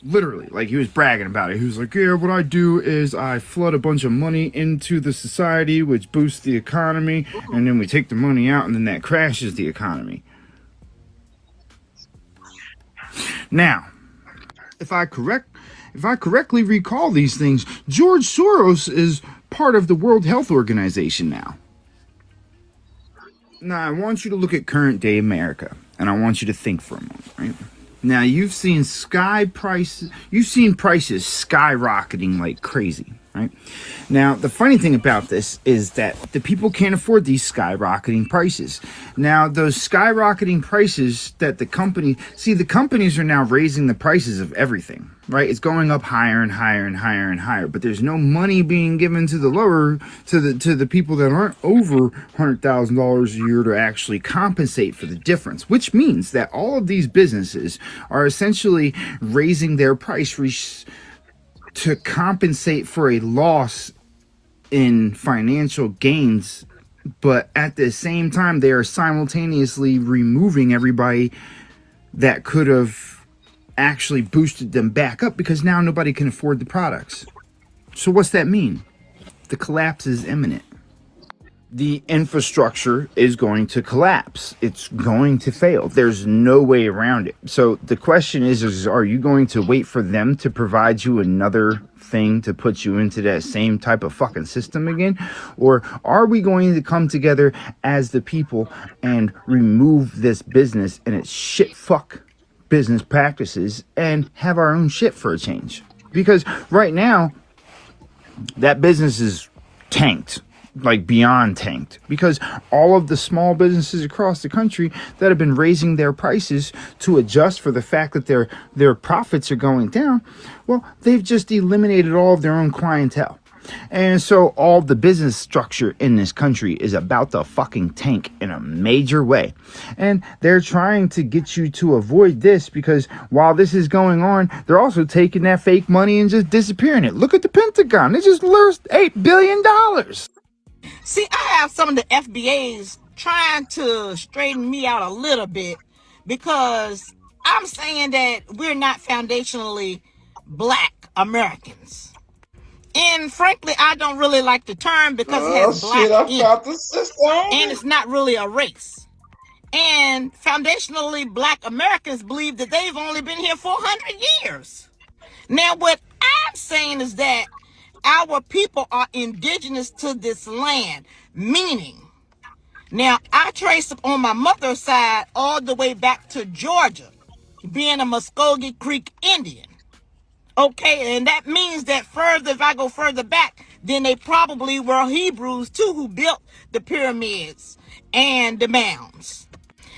Literally, like he was bragging about it. He was like, yeah, what I do is I flood a bunch of money into the society, which boosts the economy, and then we take the money out, and then that crashes the economy. Now, if I correctly recall these things, George Soros is part of the World Health Organization now. Now, I want you to look at current day America, and I want you to think for a moment, right? Now, you've seen prices skyrocketing like crazy, right? Now, the funny thing about this is that the people can't afford these skyrocketing prices. Now, those skyrocketing prices that the companies are now raising the prices of everything, right? It's going up higher and higher and higher and higher, but there's no money being given to the people that aren't over $100,000 a year to actually compensate for the difference, which means that all of these businesses are essentially raising their price to compensate for a loss in financial gains, but at the same time they are simultaneously removing everybody that could have actually boosted them back up, because now nobody can afford the products. So what's that mean? The collapse is imminent. The infrastructure is going to collapse. It's going to fail. There's no way around it. So the question is are you going to wait for them to provide you another thing to put you into that same type of fucking system again? Or are we going to come together as the people and remove this business and its shit fuck business practices and have our own shit for a change? Because right now, that business is tanked. like beyond tanked, because all of the small businesses across the country that have been raising their prices to adjust for the fact that their profits are going down, well, they've just eliminated all of their own clientele. And so all the business structure in this country is about to fucking tank in a major way. And they're trying to get you to avoid this, because while this is going on, they're also taking that fake money and just disappearing it. Look at the Pentagon. They just lost $8 billion. See, I have some of the FBAs trying to straighten me out a little bit, because I'm saying that we're not foundationally black Americans. And frankly, I don't really like the term, because it has black in it. And it's not really a race. And foundationally black Americans believe that they've only been here for 100 years. Now, what I'm saying is that our people are indigenous to this land, meaning, now I trace it on my mother's side all the way back to Georgia, being a Muskogee Creek Indian. Okay, and that means that if I go further back, then they probably were Hebrews too, who built the pyramids and the mounds.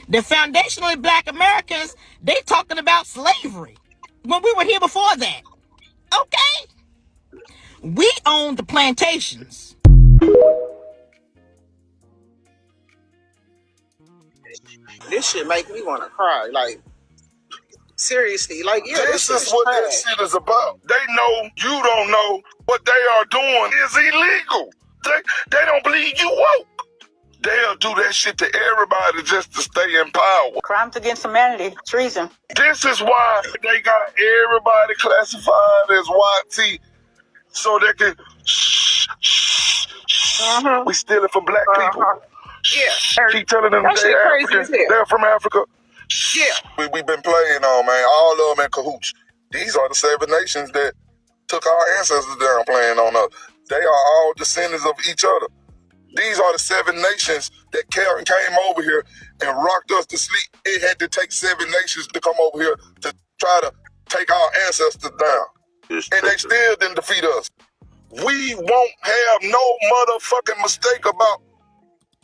The foundationally black Americans, they talking about slavery when we were here before that. Okay? We owned the plantations. This shit make me want to cry. Like, seriously, like, yeah, this is what this shit is about. They know you don't know what they are doing is illegal. They don't believe you woke. They'll do that shit to everybody just to stay in power. Crimes against humanity, treason. This is why they got everybody classified as YT, so they can we stealing from black people. Yeah. Keep telling them they're African. They're from Africa. Yeah. We've been playing on, man. All of them in cahoots. These are the 7 nations that took our ancestors down playing on us. They are all descendants of each other. These are the 7 nations that came over here and rocked us to sleep. It had to take 7 nations to come over here to try to take our ancestors down. And they still didn't defeat us. We won't have no motherfucking mistake about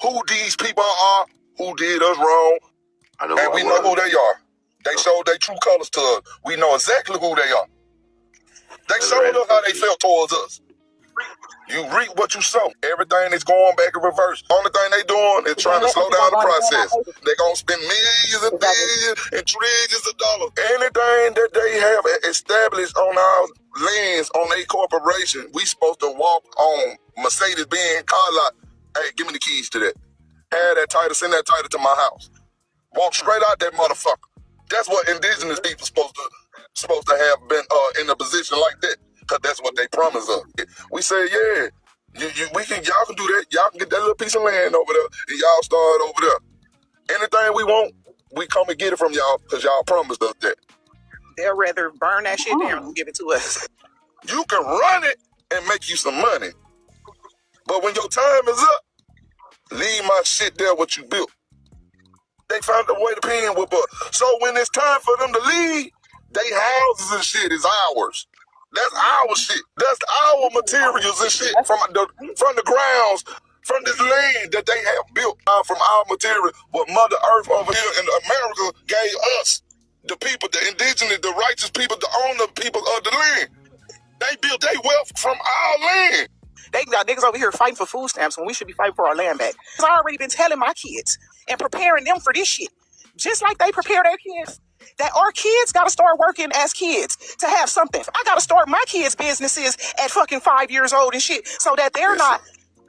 who these people are, who did us wrong, and we know who they are. They showed their true colors to us. We know exactly who they are. They showed us how they felt towards us. You reap what you sow. Everything is going back in reverse. Only thing they doing is trying to slow down the process. They're going to spend millions and billions and trillions of dollars. Anything that they have established on our lands, on a corporation, we supposed to walk on Mercedes-Benz car lot. Hey, give me the keys to that. Have that title, send that title to my house. Walk straight out that motherfucker. That's what indigenous people supposed to have been in a position like that. Cause that's what they promise us. We say, yeah, y'all can do that. Y'all can get that little piece of land over there, and y'all start over there. Anything we want, we come and get it from y'all, cause y'all promised us that. They'll rather burn that shit down than give it to us. You can run it and make you some money, but when your time is up, leave my shit there what you built. They found a way to pen with us. So when it's time for them to leave, they houses and shit is ours. That's our shit. That's our materials and shit from the grounds, from this land that they have built from our material. What Mother Earth over here in America gave us, the people, the indigenous, the righteous people, the owner people of the land. They built their wealth from our land. They got niggas over here fighting for food stamps when we should be fighting for our land back. I've already been telling my kids and preparing them for this shit, just like they prepare their kids. That our kids got to start working as kids to have something. I got to start my kids' businesses at fucking 5 years old and shit, so that they're not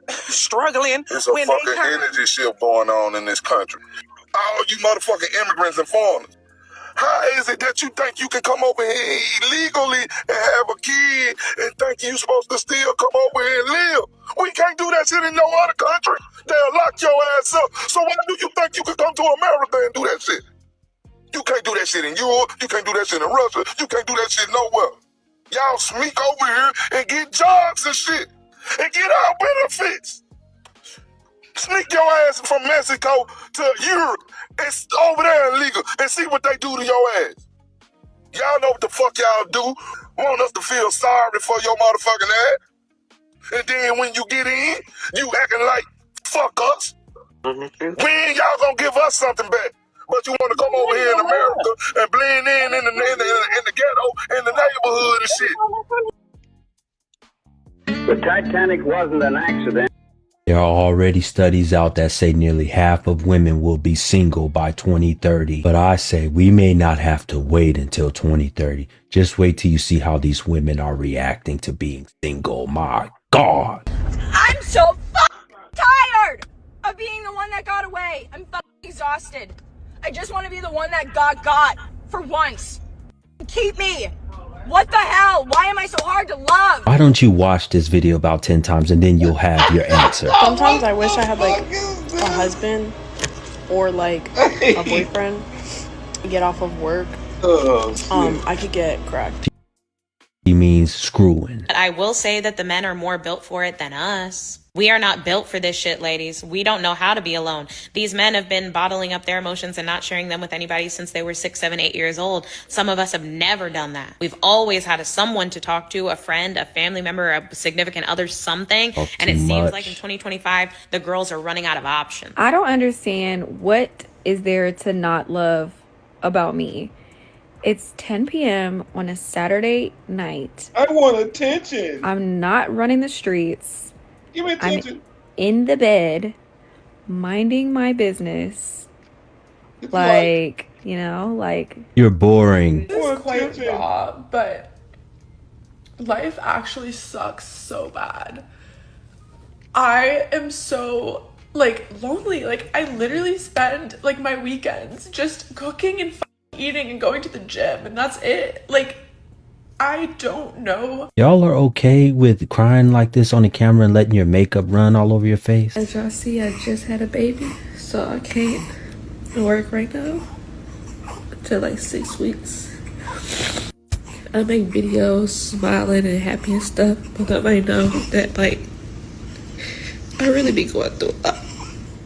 struggling. There's a fucking energy shift going on in this country. All you motherfucking immigrants and foreigners. How is it that you think you can come over here illegally and have a kid and think you supposed to still come over here and live? We can't do that shit in no other country. They'll lock your ass up. So why do you think you can come to America and do that shit? You can't do that shit in Europe. You can't do that shit in Russia. You can't do that shit nowhere. Y'all sneak over here and get jobs and shit and get our benefits. Sneak your ass from Mexico to Europe and over there illegal and see what they do to your ass. Y'all know what the fuck y'all do. Want us to feel sorry for your motherfucking ass. And then when you get in, you acting like, fuck us. When y'all gonna give us something back? But you want to come over here in America and blend in the ghetto, in the neighborhood and shit. The Titanic wasn't an accident. There are already studies out that say nearly half of women will be single by 2030. But I say we may not have to wait until 2030. Just wait till you see how these women are reacting to being single. My God. I'm so tired of being the one that got away. I'm exhausted. I just want to be the one that got for once. Keep me. What the hell? Why am I so hard to love? Why don't you watch this video about 10 times and then you'll have your answer. Sometimes I wish I had like a husband or like a boyfriend. Get off of work. I could get cracked. He means screwing. I will say that the men are more built for it than us. We are not built for this shit, ladies. We don't know how to be alone. These men have been bottling up their emotions and not sharing them with anybody since they were 6, 7, 8 years old. Some of us have never done that. We've always had someone to talk to, a friend, a family member, a significant other, something. And it seems like in 2025, the girls are running out of options. I don't understand what is there to not love about me. It's 10 p.m. on a Saturday night. I want attention. I'm not running the streets. Give me attention. I'm in the bed, minding my business. Like, you know, like... You're boring. This is quite raw, but life actually sucks so bad. I am so, like, lonely. Like, I literally spend, like, my weekends just cooking and eating and going to the gym, and that's it. Like, I don't know. Y'all are okay with crying like this on the camera and letting your makeup run all over your face? As y'all see, I just had a baby, so I can't work right now until like 6 weeks. I make videos smiling and happy and stuff, but nobody know that, like, I really be going through a lot.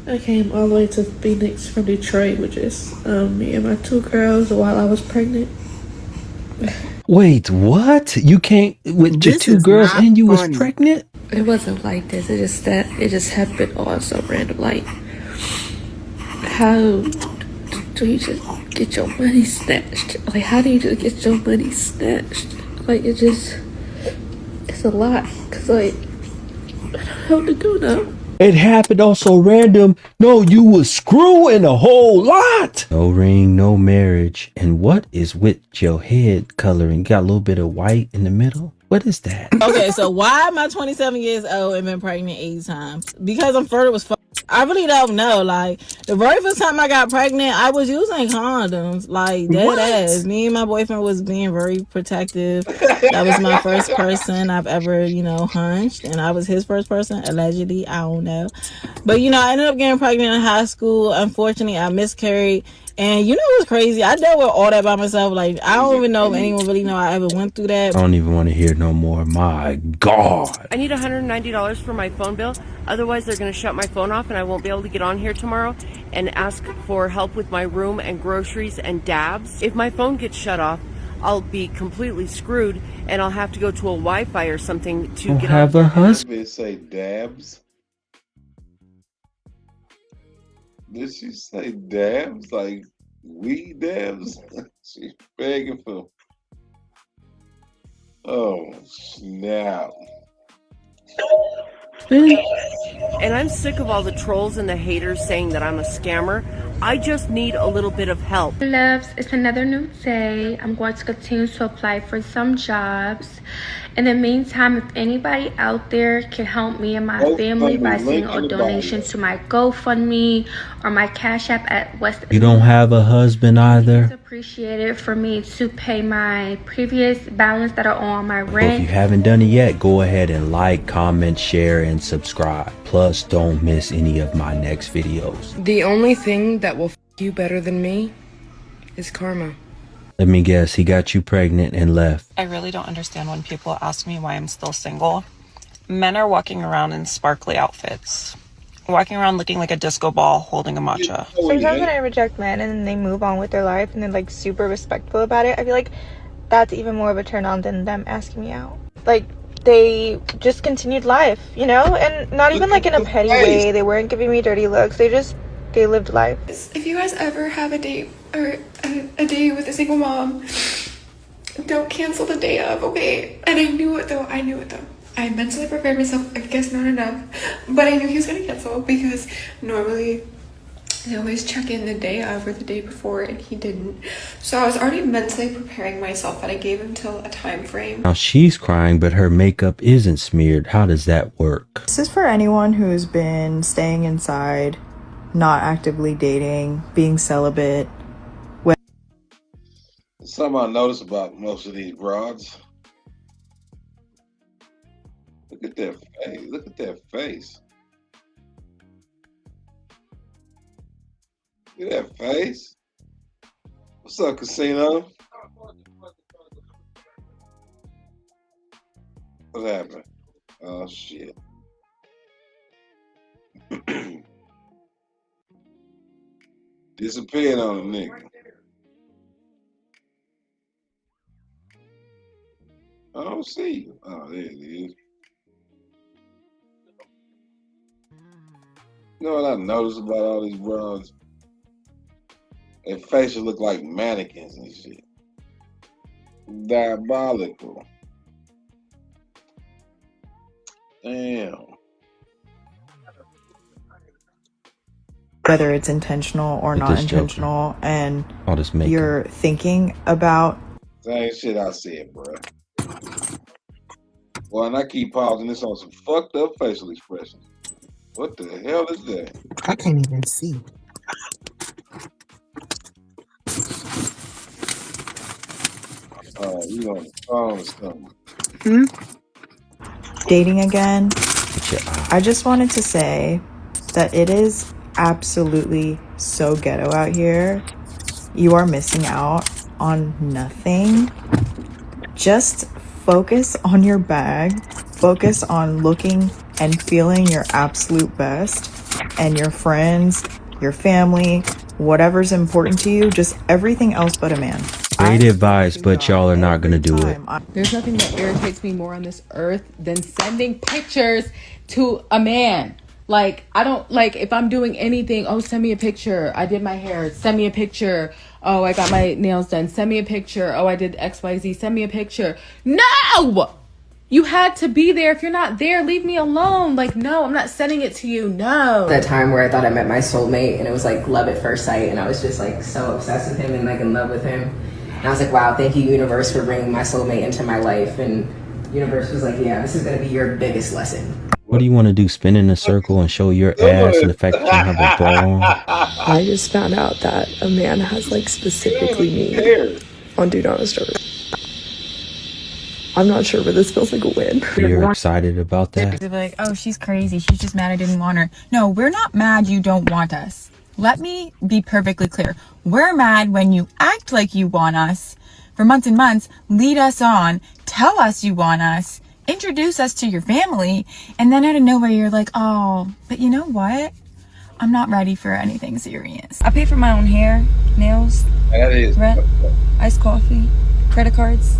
I came all the way to Phoenix from Detroit with just me and my 2 girls while I was pregnant. Wait, what? You came with your 2 girls and you was pregnant? It wasn't like this. It just happened all so random. Like, how do you just get your money snatched? Like, how do you just get your money snatched? Like, it's a lot. Cause like, I don't know what to do now. It happened all so random. No, you was screwing a whole lot. No ring, no marriage. And what is with your head coloring? Got a little bit of white in the middle? What is that? Okay, so why am I 27 years old and been pregnant 8 times? Because I'm fertile as fuck. I really don't know. Like, the very first time I got pregnant, I was using condoms. Like, dead ass. Me and my boyfriend was being very protective. That was my first person I've ever, you know, hunched. And I was his first person, allegedly. I don't know. But, you know, I ended up getting pregnant in high school. Unfortunately, I miscarried. And you know what's crazy? I dealt with all that by myself. Like, I don't even know if anyone really know I ever went through that. I don't even want to hear no more. My God. I need $190 for my phone bill. Otherwise, they're going to shut my phone off and I won't be able to get on here tomorrow and ask for help with my room and groceries and dabs. If my phone gets shut off, I'll be completely screwed and I'll have to go to a Wi-Fi or something to get have on. a husband. They say dabs. Did she say dabs? Like weed dabs? She's begging for. Oh, snap. And I'm sick of all the trolls and the haters saying that I'm a scammer. I just need a little bit of help. Loves, it's another new day. I'm going to continue to apply for some jobs. In the meantime, if anybody out there can help me and my family by sending a donation to my GoFundMe or my Cash App at West. You don't have a husband either? It's appreciated for me to pay my previous balance that are on my Well, rent. if you haven't done it yet, go ahead and like, comment, share, and subscribe. Plus, don't miss any of my next videos. The only thing that will f you better than me is karma. Let me guess, he got you pregnant and left. I really don't understand when people ask me why I'm still single. Men are walking around in sparkly outfits, walking around looking like a disco ball holding a matcha. Sometimes when I reject men and then they move on with their life and they're like super respectful about it, I feel like that's even more of a turn on than them asking me out. Like, they just continued life, you know, and not even like in a petty way. They weren't giving me dirty looks. They lived life. If you guys ever have a date or a date with a single mom, don't cancel the day of, okay? And I knew it though. I mentally prepared myself, I guess not enough, but I knew he was gonna cancel because normally they always check in the day of or the day before, and he didn't. So I was already mentally preparing myself, but I gave him till a time frame. Now she's crying, but her makeup isn't smeared. How does that work? This is for anyone who's been staying inside, not actively dating, being celibate. Something I notice about most of these broads. Look at that face. Look at that face. Look at that face. What's up, Casino? What happened? Oh, shit. Disappeared on a nigga. I don't see you. Oh, there it is. You know what I noticed about all these broads? Their faces look like mannequins and shit. Diabolical. Damn. Whether it's intentional or not intentional, and All this makeup. you're thinking about Same shit I said, bro. Well, and I keep pausing this on some fucked up facial expressions. What the hell is that? I can't even see. Oh, you on the phone or something. dating again, I just wanted to say that it is absolutely so ghetto out here. You are missing out on nothing. Just focus on your bag, focus on looking and feeling your absolute best, and your friends, your family, whatever's important to you, just everything else but a man. Great advice, but y'all are not gonna do it. There's nothing that irritates me more on this earth than sending pictures to a man. Like, I don't, like, if I'm doing anything, oh, send me a picture. I did my hair. Send me a picture. Oh, I got my nails done. Send me a picture. Oh, I did XYZ. Send me a picture. No! You had to be there. If you're not there, leave me alone. Like, no, I'm not sending it to you. No. That time where I thought I met my soulmate and it was like love at first sight, and I was just like so obsessed with him and like in love with him. And I was like, wow, thank you, universe, for bringing my soulmate into my life. And universe was like, yeah, this is going to be your biggest lesson. What do you want to do? Spin in a circle and show your ass and the fact that you have a bra? I just found out that a man has like specifically me on Do Not Disturb. I'm not sure, but this feels like a win. You're excited about that? They're like, oh, she's crazy. She's just mad I didn't want her. No, we're not mad you don't want us. Let me be perfectly clear. We're mad when you act like you want us for months and months, lead us on, tell us you want us, introduce us to your family, and then out of nowhere you're like, oh, but you know what? I'm not ready for anything serious. I pay for my own hair, nails, rent, iced coffee, credit cards,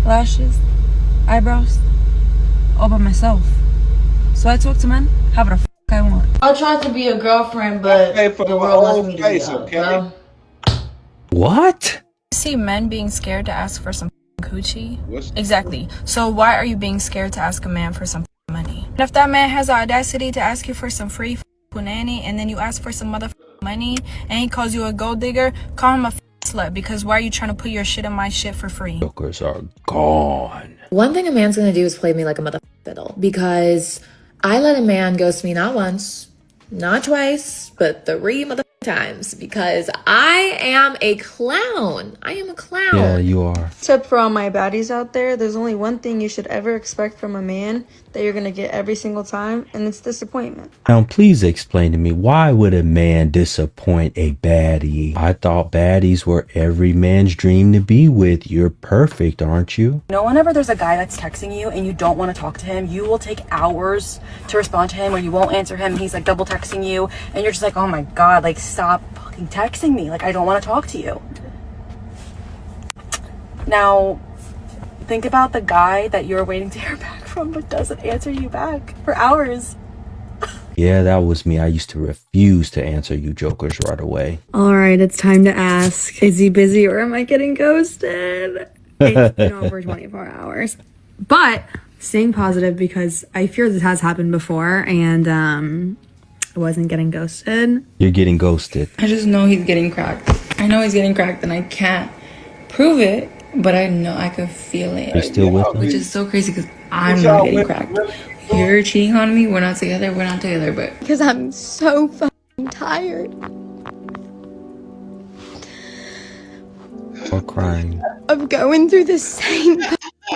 lashes, eyebrows, all by myself. So I talk to men however the f I want. I tried to be a girlfriend, but the world left me to be out, bro. What? I see men being scared to ask for some coochie. Exactly. So why are you being scared to ask a man for some money? And if that man has the audacity to ask you for some free nanny, and then you ask for some mother money, and he calls you a gold digger, call him a slut, because why are you trying to put your shit in my shit for free? Jokers are gone. One thing a man's gonna do is play me like a mother fiddle, because I let a man ghost me not once, not twice, but 3 mother times, because I am a clown. I am a clown. Yeah, you are. Tip for all my baddies out there, there's only one thing you should ever expect from a man that you're gonna get every single time, and it's disappointment. Now, please explain to me, why would a man disappoint a baddie? I thought baddies were every man's dream to be with. You're perfect, aren't you? No, whenever there's a guy that's texting you and you don't want to talk to him, you will take hours to respond to him, or you won't answer him. He's like double texting you, and you're just like, oh my God, like stop fucking texting me. Like, I don't want to talk to you. Now, think about the guy that you're waiting to hear back from but doesn't answer you back for hours. Yeah, that was me. I used to refuse to answer you jokers right away. All right, it's time to ask. Is he busy or am I getting ghosted? It's been over 24 hours. But staying positive because I fear this has happened before and I wasn't getting ghosted. You're getting ghosted. I just know he's getting cracked. I know he's getting cracked and I can't prove it, but I know I could feel it. You're still with me? Which is so crazy because I'm not getting cracked. You're cheating on me, we're not together, but because I'm so fucking tired Or crying. of going through the same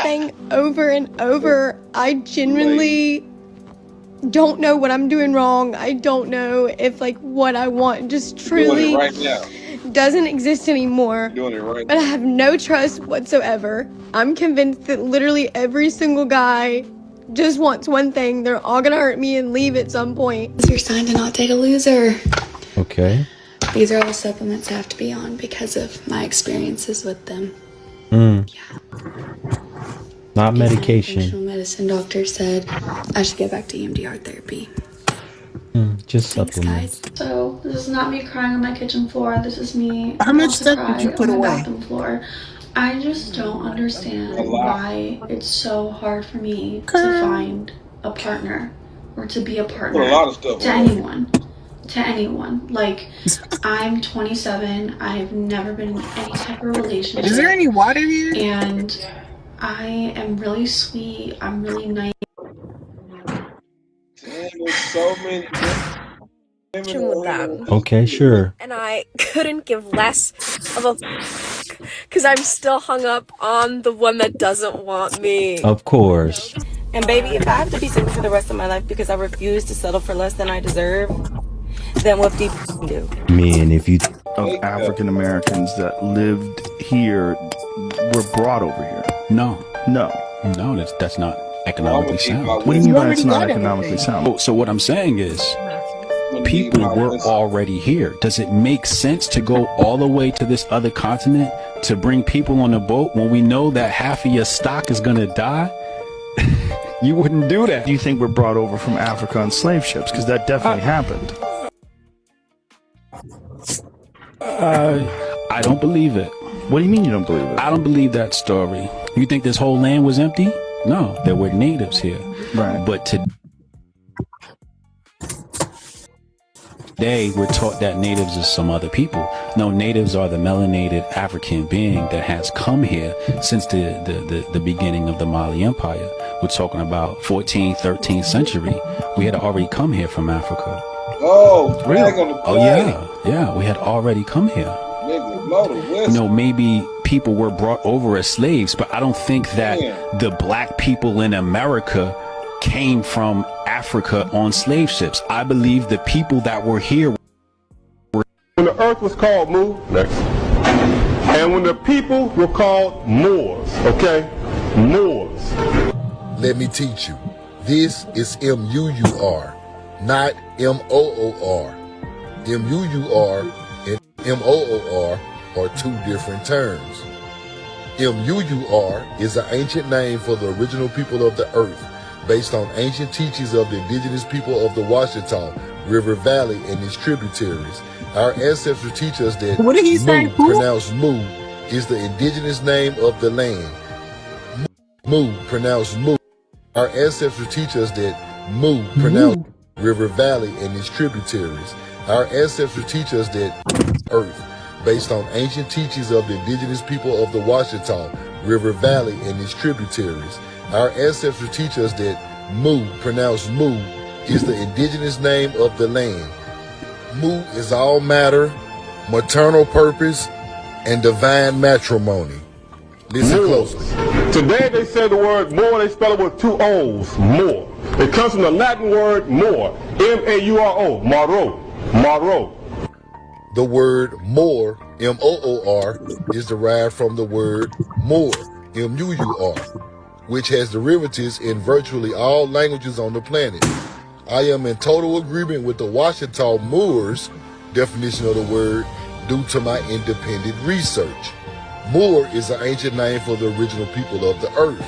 thing over and over. I genuinely don't know what I'm doing wrong. I don't know if like what I want just truly right now. doesn't exist anymore. You're doing it right But I now. have no trust whatsoever. I'm convinced that literally every single guy just wants one thing. They're all gonna hurt me and leave at some point. It's your sign to not take a loser. Okay. These are all the supplements I have to be on because of my experiences with them. Not medication. Functional medicine doctor said I should get back to EMDR therapy. Just supplements. So this is not me crying on my kitchen floor. This is me. How much about to stuff cry did you put on my away? bathroom floor. I just don't understand why it's so hard for me to find a partner or to be a partner Put a lot of stuff to away. anyone. Like, I'm 27. I've never been in any type of relationship. Is there any water here? And I am really sweet. I'm really nice. There's so many. With that. Okay, sure. And I couldn't give less of a because I'm still hung up on the one that doesn't want me. Of course. And baby, if I have to be single for the rest of my life because I refuse to settle for less than I deserve, then what do you do? Man, if you of African Americans that lived here were brought over here. No, that's not economically sound. What do you mean by it's not economically sound? So what I'm saying is, people were already here. Does it make sense to go all the way to this other continent to bring people on a boat when we know that half of your stock is gonna die? You wouldn't do that. Do you think we're brought over from Africa on slave ships? Because that definitely happened. I don't believe it. What do you mean you don't believe it? I don't believe that story. You think this whole land was empty? No, there were natives here. Right. But today we're taught that natives are some other people. No, natives are the melanated African being that has come here since the beginning of the Mali Empire. We're talking about 14th, 13th century. We had already come here from Africa. Oh, really? On the Oh yeah, we had already come here. Nigga, blow the whistle. You know, maybe people were brought over as slaves, but I don't think that the black people in America came from Africa on slave ships. I believe the people that were here were... When the earth was called Mu, next. And when the people were called Moors, okay? Moors. Let me teach you. This is M-U-U-R, not M-O-O-R. M-U-U-R and M-O-O-R are two different terms. M-U-U-R is an ancient name for the original people of the earth, based on ancient teachings of the indigenous people of the Washita River Valley and its tributaries. Our ancestors teach us that What did he say, Mu, Pooh? pronounced Mu, is the indigenous name of the land. Mu, pronounced Mu. Our ancestors teach us that Mu, pronounced River Valley and its tributaries. Our ancestors teach us that earth, based on ancient teachings of the indigenous people of the Washita River Valley and its tributaries. Our ancestors teach us that Mu, pronounced Mu, is the indigenous name of the land. Mu is all matter, maternal purpose, and divine matrimony. Listen closely. Today they say the word more, they spell it with two O's, more. It comes from the Latin word more, M-A-U-R-O, maro, maro. The word more, M-O-O-R, is derived from the word more, M-U-U-R, which has derivatives in virtually all languages on the planet. I am in total agreement with the Washita Moors definition of the word due to my independent research. Moor is an ancient name for the original people of the earth,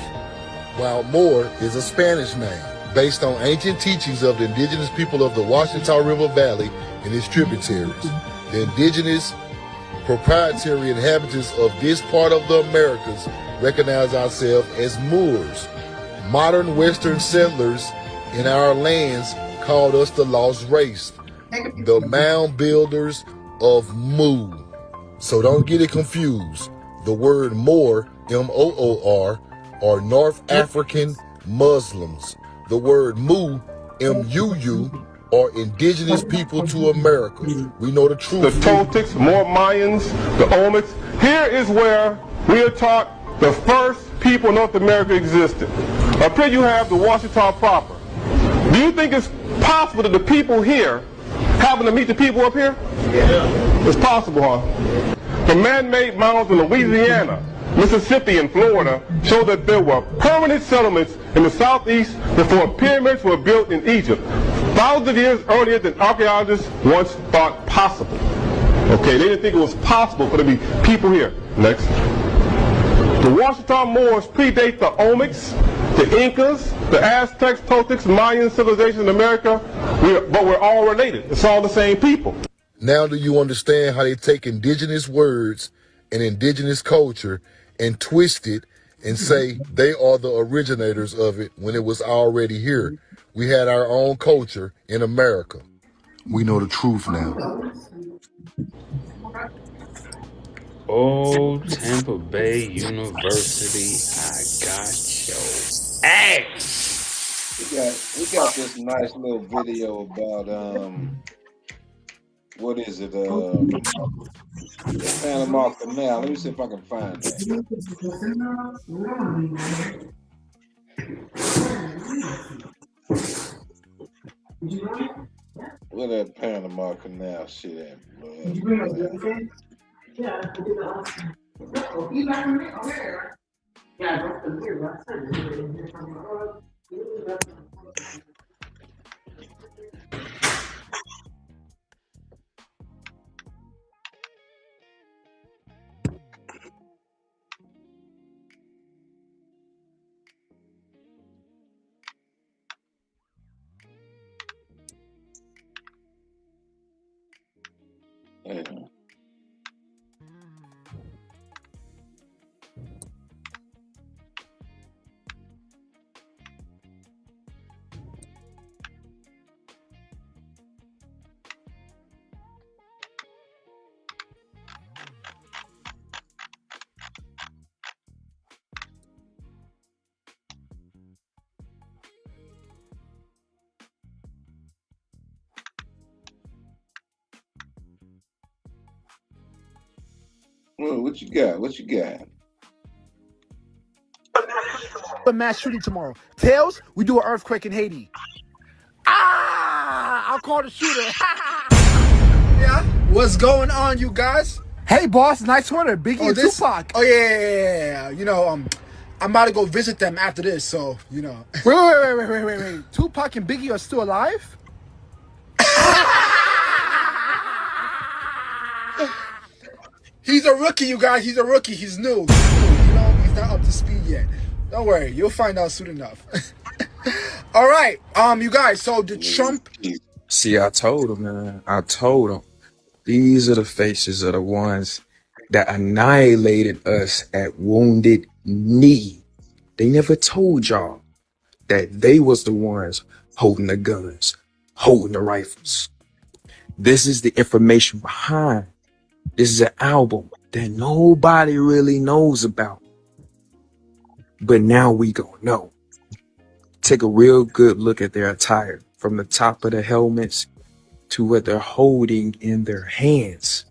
while Moor is a Spanish name based on ancient teachings of the indigenous people of the Washita River Valley and its tributaries. The indigenous proprietary inhabitants of this part of the Americas recognize ourselves as Moors. Modern Western settlers in our lands called us the lost race, the mound builders of Mu. So don't get it confused. The word Moor, M-O-O-R, are North African Muslims. The word Mu, M-U-U, are indigenous people to America. We know the truth. The Toltecs, more Mayans, the Olmecs. Here is where we are taught the first people in North America existed. Up here you have the Washita proper. Do you think it's possible that the people here happen to meet the people up here? Yeah. It's possible, huh? The man-made mounds in Louisiana, Mississippi, and Florida show that there were permanent settlements in the southeast before pyramids were built in Egypt, thousands of years earlier than archaeologists once thought possible. Okay, they didn't think it was possible for there to be people here. Next. The Washita Moors predate the Olmecs, the Incas, the Aztecs, Toltecs, Mayan civilization in America, but we're all related. It's all the same people. Now do you understand how they take indigenous words and indigenous culture and twist it and say they are the originators of it when it was already here? We had our own culture in America. We know the truth now. Old Tampa Bay University, I got your ass. We got this nice little video about what is it? The Panama Canal. Let me see if I can find that. Where that Panama Canal shit at, bro? Yeah. Well, what you got? What you got? A mass shooting tomorrow. Tails, we do an earthquake in Haiti. I'll call the shooter. Yeah, what's going on, you guys? Hey, boss, nice order. Biggie and Tupac. Oh yeah. You know, I'm about to go visit them after this, so you know. Wait. Tupac and Biggie are still alive? He's a rookie, you guys. He's a rookie. He's new. You know, he's not up to speed yet. Don't worry, you'll find out soon enough. All right, you guys. So the Trump. See, I told him, man. I told him. These are the faces of the ones that annihilated us at Wounded Knee. They never told y'all that they was the ones holding the guns, holding the rifles. This is the information behind. This is an album that nobody really knows about. But now we gonna know. Take a real good look at their attire, from the top of the helmets to what they're holding in their hands.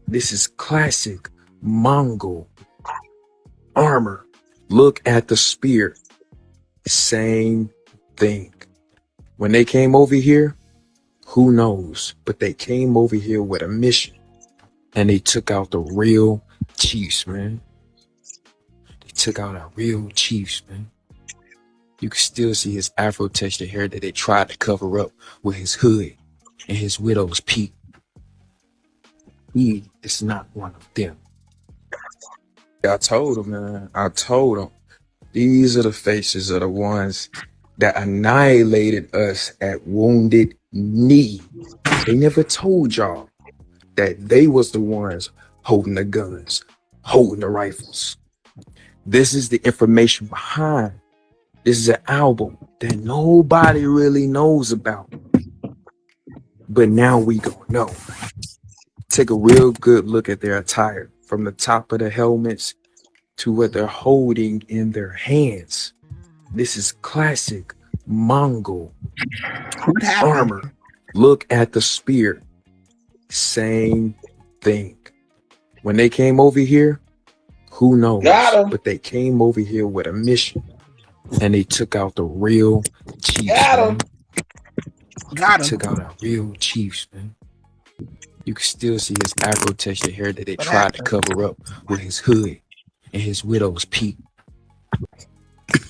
This is classic Mongol armor. Look at the spear. Same thing. When they came over here, who knows? But they came over here with a mission. And they took out the real chiefs, man. They took out our real chiefs, man. You can still see his afro textured hair that they tried to cover up with his hood and his widow's peak. He is not one of them. I told him, man. I told him. These are the faces of the ones that annihilated us at Wounded Knee. They never told y'all that they was the ones holding the guns, holding the rifles. This is the information behind. This is an album that nobody really knows about. But now we gonna know. Take a real good look at their attire, from the top of the helmets to what they're holding in their hands. This is classic Mongol armor. Look at the spear. Same thing. When they came over here, who knows? But they came over here with a mission. And they took out the real chiefs. Man. Took out our real chiefs, man. You can still see his Afro texture hair that they tried to cover up with his hood and his widow's peak.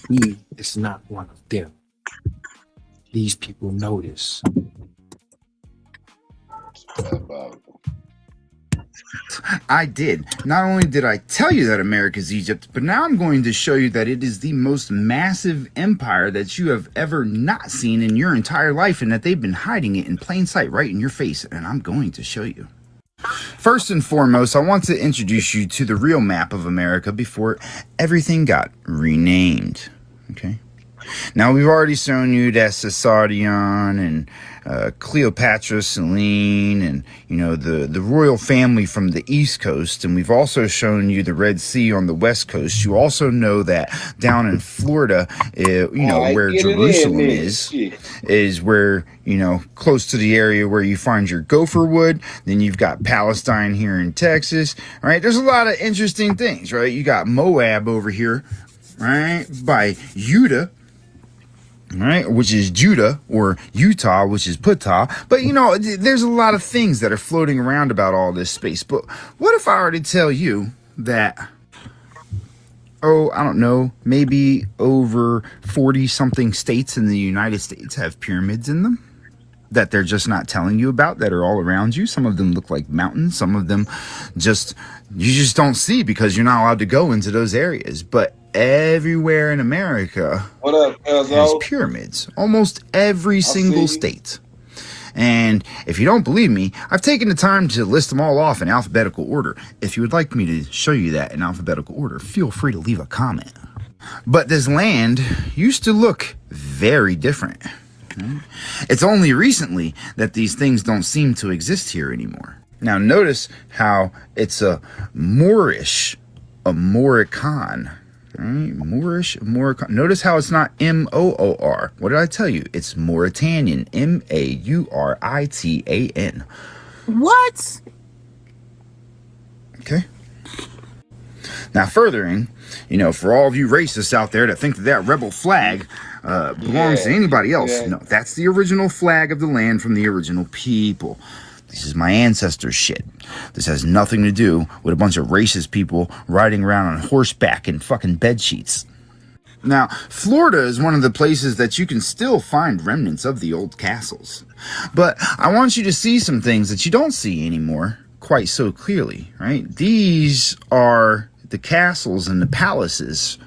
He is not one of them. These people know this. I did. Not only did I tell you that America's Egypt, but now I'm going to show you that it is the most massive empire that you have ever not seen in your entire life, and that they've been hiding it in plain sight right in your face, and I'm going to show you. First and foremost, I want to introduce you to the real map of America before everything got renamed. Okay? Now, we've already shown you that Caesarion and Cleopatra, Selene, and, you know, the royal family from the East Coast. And we've also shown you the Red Sea on the West Coast. You also know that down in Florida, you know, where Jerusalem is where, you know, close to the area where you find your gopher wood. Then you've got Palestine here in Texas. All right, there's a lot of interesting things, right? You got Moab over here, right, by Judah. Right, which is Judah, or Utah, which is Putah. But, you know, there's a lot of things that are floating around about all this space. But what if I were to tell you that, oh, I don't know, maybe over 40-something states in the United States have pyramids in them that they're just not telling you about, that are all around you? Some of them look like mountains. Some of them you just don't see because you're not allowed to go into those areas. But everywhere in America has pyramids. Almost every single state. And if you don't believe me, I've taken the time to list them all off in alphabetical order. If you would like me to show you that in alphabetical order, feel free to leave a comment. But this land used to look very different. It's only recently that these things don't seem to exist here anymore. Now notice how it's a Moorish, a Moroccan. Right? Moorish, Moroccan. Notice how it's not M-O-O-R. What did I tell you? It's Mauritanian. M-A-U-R-I-T-A-N. What? Okay. Now furthering, you know, for all of you racists out there that think that rebel flag belongs to anybody else, no, that's the original flag of the land from the original people. This is my ancestors' shit. This has nothing to do with a bunch of racist people riding around on horseback in fucking bed sheets. Now, Florida is one of the places that you can still find remnants of the old castles. But I want you to see some things that you don't see anymore quite so clearly, right? These are the castles and the palaces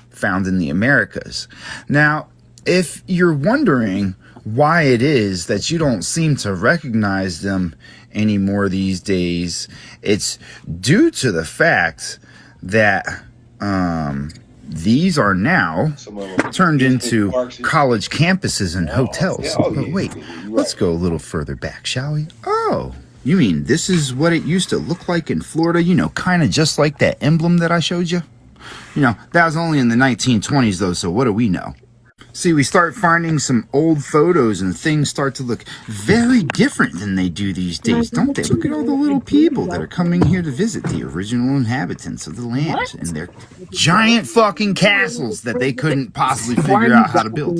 found in the Americas. Now, if you're wondering why it is that you don't seem to recognize them anymore these days, it's due to the fact that these are now turned into college campuses and hotels. But wait, let's go a little further back, shall we? Oh, you mean this is what it used to look like in Florida? You know, kind of just like that emblem that I showed you? You know, that was only in the 1920s though, so what do we know? See, we start finding some old photos and things start to look very different than they do these days, don't they? Look at all the little people that are coming here to visit the original inhabitants of the land and their giant fucking castles that they couldn't possibly figure out how to build.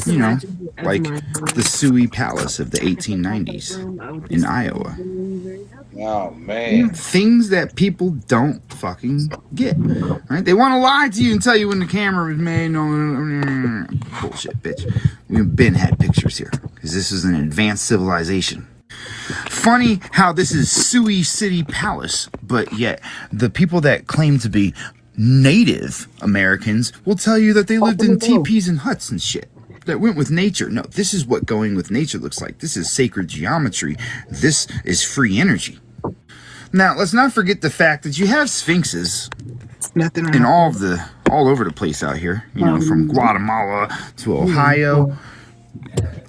You know, like the Sui Palace of the 1890s in Iowa. Oh, man. Things that people don't fucking get. Right? They want to lie to you and tell you when the camera was made. No. Bullshit, bitch. We've been had pictures here because this is an advanced civilization. Funny how this is Sioux City Palace, but yet the people that claim to be Native Americans will tell you that they lived in teepees and huts and shit that went with nature. No, this is what going with nature looks like. This is sacred geometry. This is free energy. Now, let's not forget the fact that you have sphinxes in all over the place out here. You know, from Guatemala to Ohio,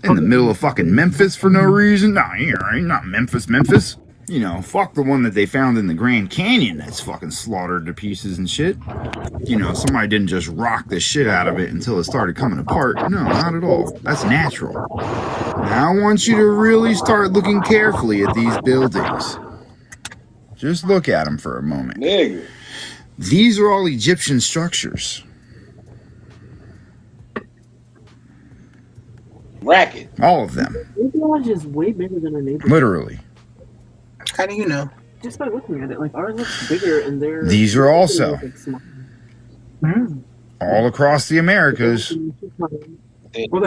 in the middle of fucking Memphis for no reason. No, ain't not Memphis. You know, fuck the one that they found in the Grand Canyon that's fucking slaughtered to pieces and shit. You know, somebody didn't just rock the shit out of it until it started coming apart. No, not at all. That's natural. Now I want you to really start looking carefully at these buildings. Just look at them for a moment. Nigga. These are all Egyptian structures. Racket. All of them. This lodge is way bigger than our neighborhood. Literally. How do you know? Just by looking at it. Like, ours looks bigger and they're... These are also all across the Americas. Look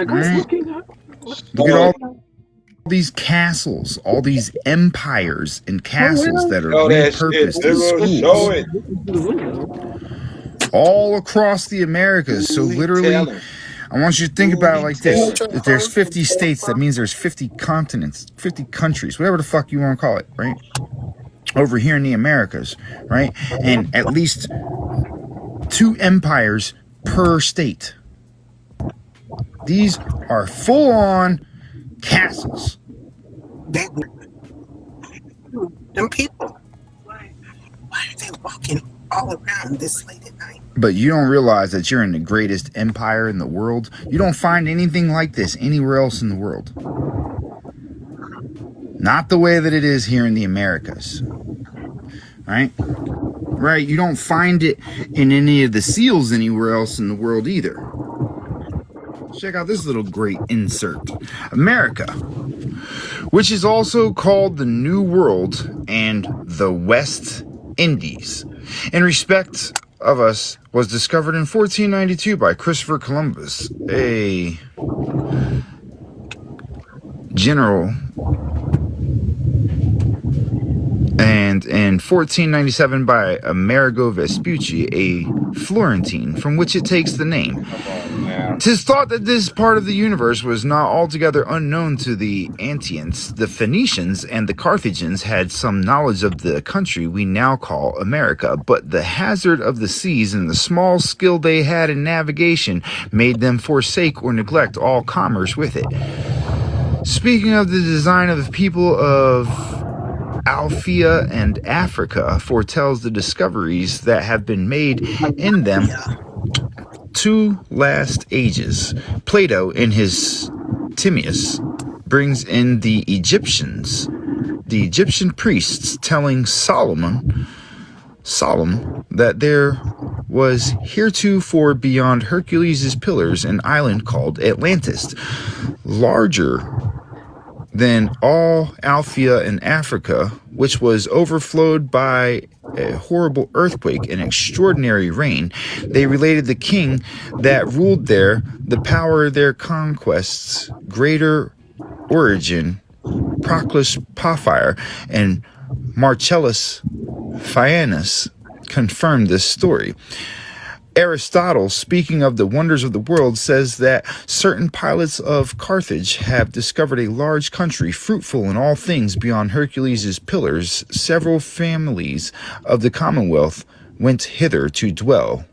at all these castles, all these empires and castles that are repurposed as schools. All across the Americas. So literally, I want you to think about it like this. If there's 50 states, that means there's 50 continents, 50 countries, whatever the fuck you want to call it, right? Over here in the Americas, right? And at least 2 empires per state. These are full-on castles. Them people. Why are they walking all around this late at night? But you don't realize that you're in the greatest empire in the world. You don't find anything like this anywhere else in the world. Not the way that it is here in the Americas. Right? Right, you don't find it in any of the seals anywhere else in the world either. Check out this little great insert. America, which is also called the New World and the West Indies, in respect of us, was discovered in 1492 by Christopher Columbus, a general, and in 1497 by Amerigo Vespucci, a Florentine, from which it takes the name. 'Tis thought that this part of the universe was not altogether unknown to the Antiochs. The Phoenicians and the Carthaginians had some knowledge of the country we now call America, but the hazard of the seas and the small skill they had in navigation made them forsake or neglect all commerce with it. Speaking of the design of the people of Alphia and Africa, foretells the discoveries that have been made in them 2 last ages. Plato, in his Timaeus, brings in the Egyptian priests telling Solomon that there was heretofore beyond Hercules' pillars an island called Atlantis, larger than all Alphia in Africa, which was overflowed by a horrible earthquake and extraordinary rain. They related the king that ruled there, the power of their conquests, greater origin, Proclus Porphyr, and Marcellus Fianus confirmed this story. Aristotle, speaking of the wonders of the world, says that certain pilots of Carthage have discovered a large country fruitful in all things beyond Hercules' pillars. Several families of the Commonwealth went hither to dwell.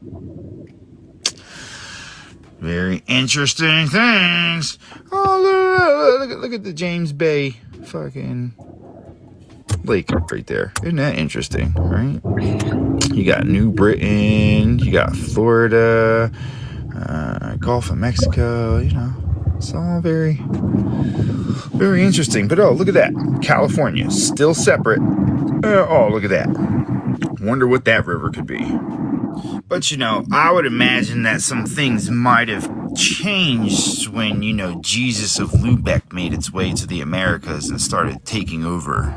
Very interesting things. Oh, look at the James Bay fucking lake right there. Isn't that interesting, right? You got New Britain, you got Florida, Gulf of Mexico, you know. It's all very, very interesting. But oh, look at that. California, still separate. Oh, look at that. Wonder what that river could be. But, you know, I would imagine that some things might have changed when, you know, Jesus of Lubeck made its way to the Americas and started taking over.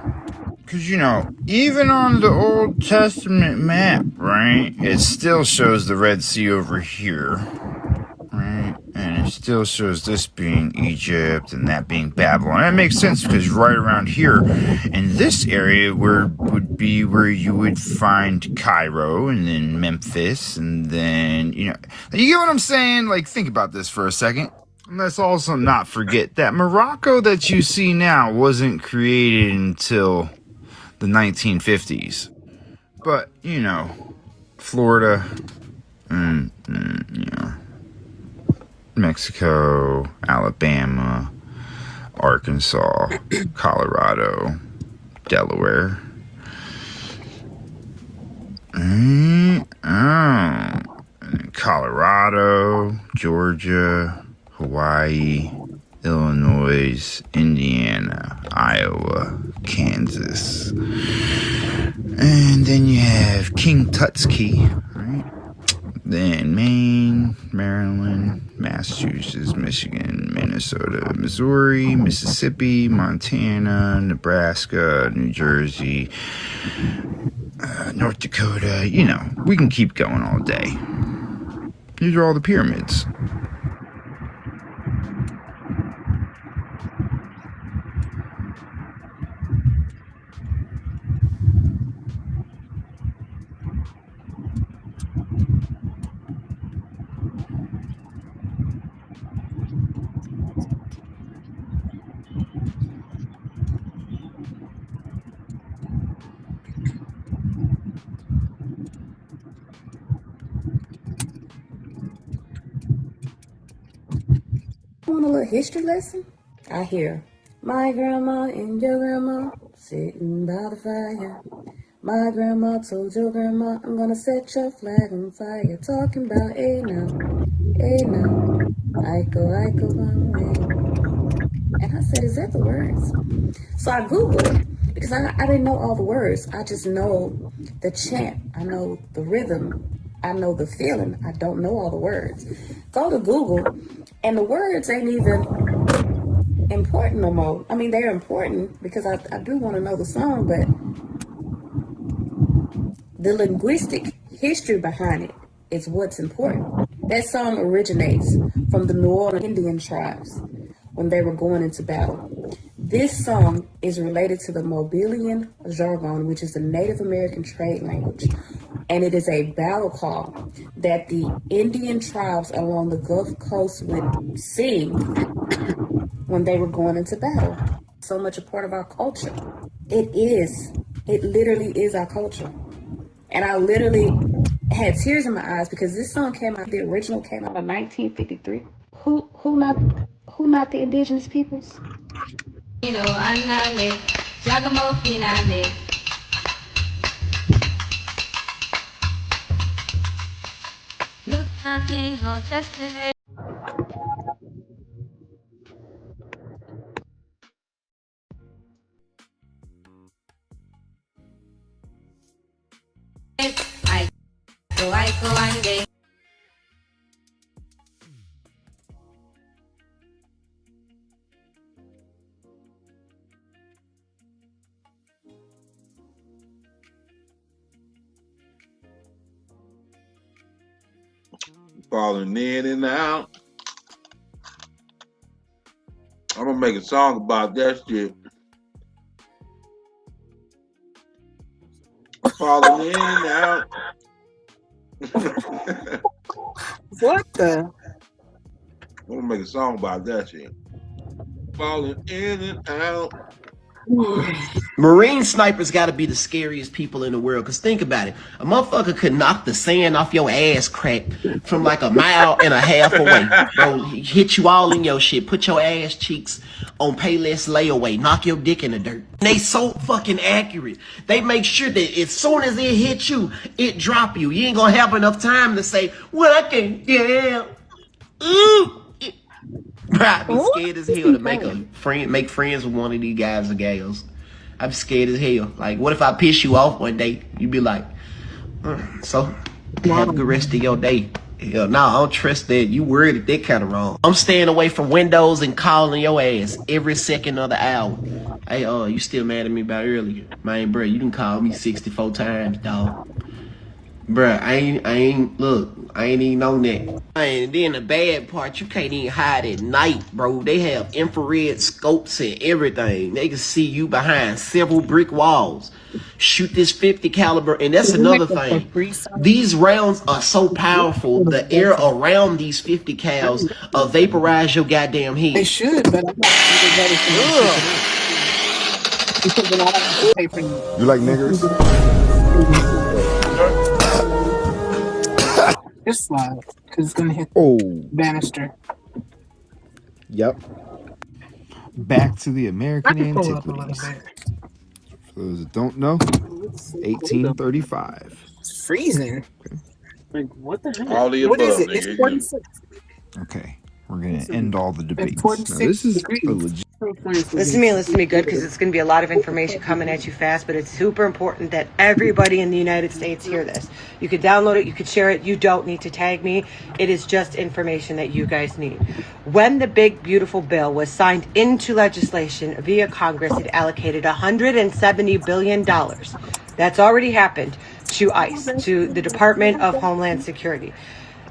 Because, you know, even on the Old Testament map, right, it still shows the Red Sea over here, right? And it still shows this being Egypt and that being Babylon. That makes sense because right around here in this area would be where you would find Cairo and then Memphis and then, you get what I'm saying? Like, think about this for a second. And let's also not forget that Morocco that you see now wasn't created until the 1950s. But, Florida and, Mexico, Alabama, Arkansas, Colorado, Delaware. Colorado, Georgia, Hawaii, Illinois, Indiana, Iowa, Kansas. And then you have King Tut's Key, right? Then Maine, Maryland, Massachusetts, Michigan, Minnesota, Missouri, Mississippi, Montana, Nebraska, New Jersey, North Dakota. We can keep going all day. These are all the pyramids. Want a little history lesson? I hear my grandma and your grandma sitting by the fire. My grandma told your grandma, I'm gonna set your flag on fire. Talking about, hey now, I go one way. And I said, is that the words? So I Googled it because I didn't know all the words. I just know the chant. I know the rhythm. I know the feeling. I don't know all the words. Go to Google, and the words ain't even important no more. I mean, they're important because I do want to know the song, but the linguistic history behind it is what's important. That song originates from the New Orleans Indian tribes when they were going into battle. This song is related to the Mobilian jargon, which is the Native American trade language. And it is a battle call that the Indian tribes along the Gulf Coast would sing when they were going into battle. So much a part of our culture. It is. It literally is our culture. And I literally had tears in my eyes because this song came out, the original came out in 1953. Who not the indigenous peoples? Falling in and out. I'm gonna make a song about that shit. Falling in and out. What the? I'm gonna make a song about that shit. Falling in and out. Marine snipers got to be the scariest people in the world. Because think about it. A motherfucker could knock the sand off your ass crack from like a mile and a half away. Bro, hit you all in your shit. Put your ass cheeks on Payless layaway. Knock your dick in the dirt. They so fucking accurate. They make sure that as soon as it hit you, it drop you. You ain't going to have enough time to say, well, I can't get out. Ooh. Bro, I'd be scared as hell to make friends with one of these guys or gals. I'd be scared as hell. Like, what if I piss you off one day? You'd be like, so have a good rest of your day. Hell no, I don't trust that. You worded that kind of wrong. I'm staying away from windows and calling your ass every second of the hour. Hey, you still mad at me about earlier? Man, bro, you done called me 64 times, dog. Bruh, I ain't even on that. And then the bad part, you can't even hide at night, bro. They have infrared scopes and everything. They can see you behind several brick walls. Shoot this 50 caliber, and that's another thing. These rounds are so powerful, the air around these 50 cals vaporize your goddamn head. They should, but I'm not because then I don't have to pay for you. You like niggers? Just slide, because it's going to hit Oh, banister. yep. Back to the American I can pull up a little antiquities. bit. For those that don't know, 1835. It's freezing. Like, what the heck? All the What is above, it? It's nigga. 46. Okay, we're gonna end all the debates. Now, 46 this is degrees. a legit. Listen to me good, because it's going to be a lot of information coming at you fast, but it's super important that everybody in the United States hear this. You could download it, you could share it, you don't need to tag me. It is just information that you guys need. When the big, beautiful bill was signed into legislation via Congress, it allocated $170 billion. That's already happened to ICE, to the Department of Homeland Security.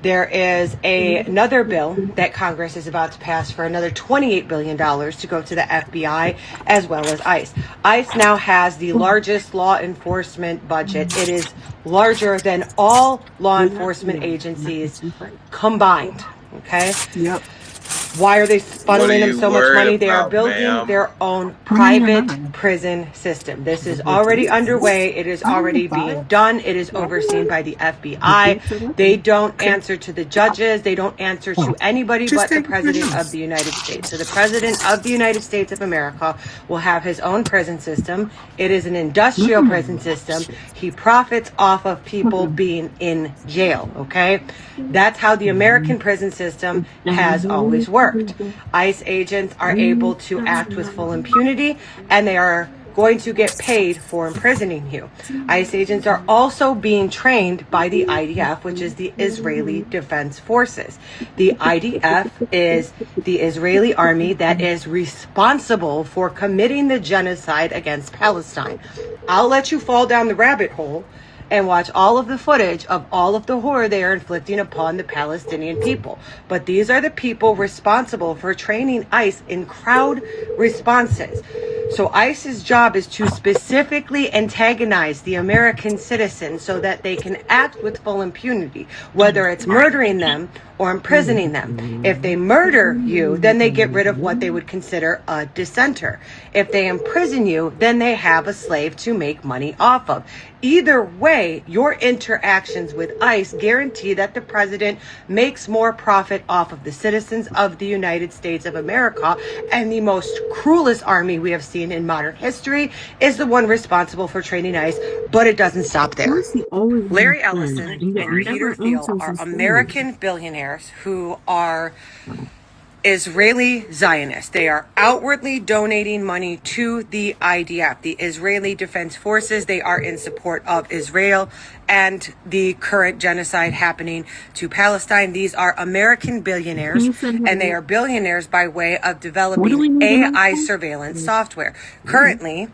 There is another bill that Congress is about to pass for another $28 billion to go to the FBI as well as ICE. ICE now has the largest law enforcement budget. It is larger than all law enforcement agencies combined. Okay? Yep. Why are they funneling them so much money? They are about, building ma'am? their own private prison system. This is already underway. It is already being done. It is overseen by the FBI. They don't answer to the judges. They don't answer to anybody but the President of the United States. So the President of the United States of America will have his own prison system. It is an industrial prison system. He profits off of people being in jail, okay? That's how the American prison system has always worked. ICE agents are able to act with full impunity, and they are going to get paid for imprisoning you. ICE agents are also being trained by the IDF, which is the Israeli Defense Forces. The IDF is the Israeli army that is responsible for committing the genocide against Palestine. I'll let you fall down the rabbit hole and watch all of the footage of all of the horror they are inflicting upon the Palestinian people. But these are the people responsible for training ICE in crowd responses. So ICE's job is to specifically antagonize the American citizens so that they can act with full impunity, whether it's murdering them or imprisoning them. If they murder you, then they get rid of what they would consider a dissenter. If they imprison you, then they have a slave to make money off of. Either way, your interactions with ICE guarantee that the president makes more profit off of the citizens of the United States of America. And the most cruelest army we have seen in modern history is the one responsible for training ICE, but it doesn't stop there. Larry Ellison and Peter Thiel are American billionaires who are Israeli Zionists. They are outwardly donating money to the IDF, the Israeli Defense Forces. They are in support of Israel and the current genocide happening to Palestine. These are American billionaires, and they are billionaires by way of developing AI surveillance software. Currently,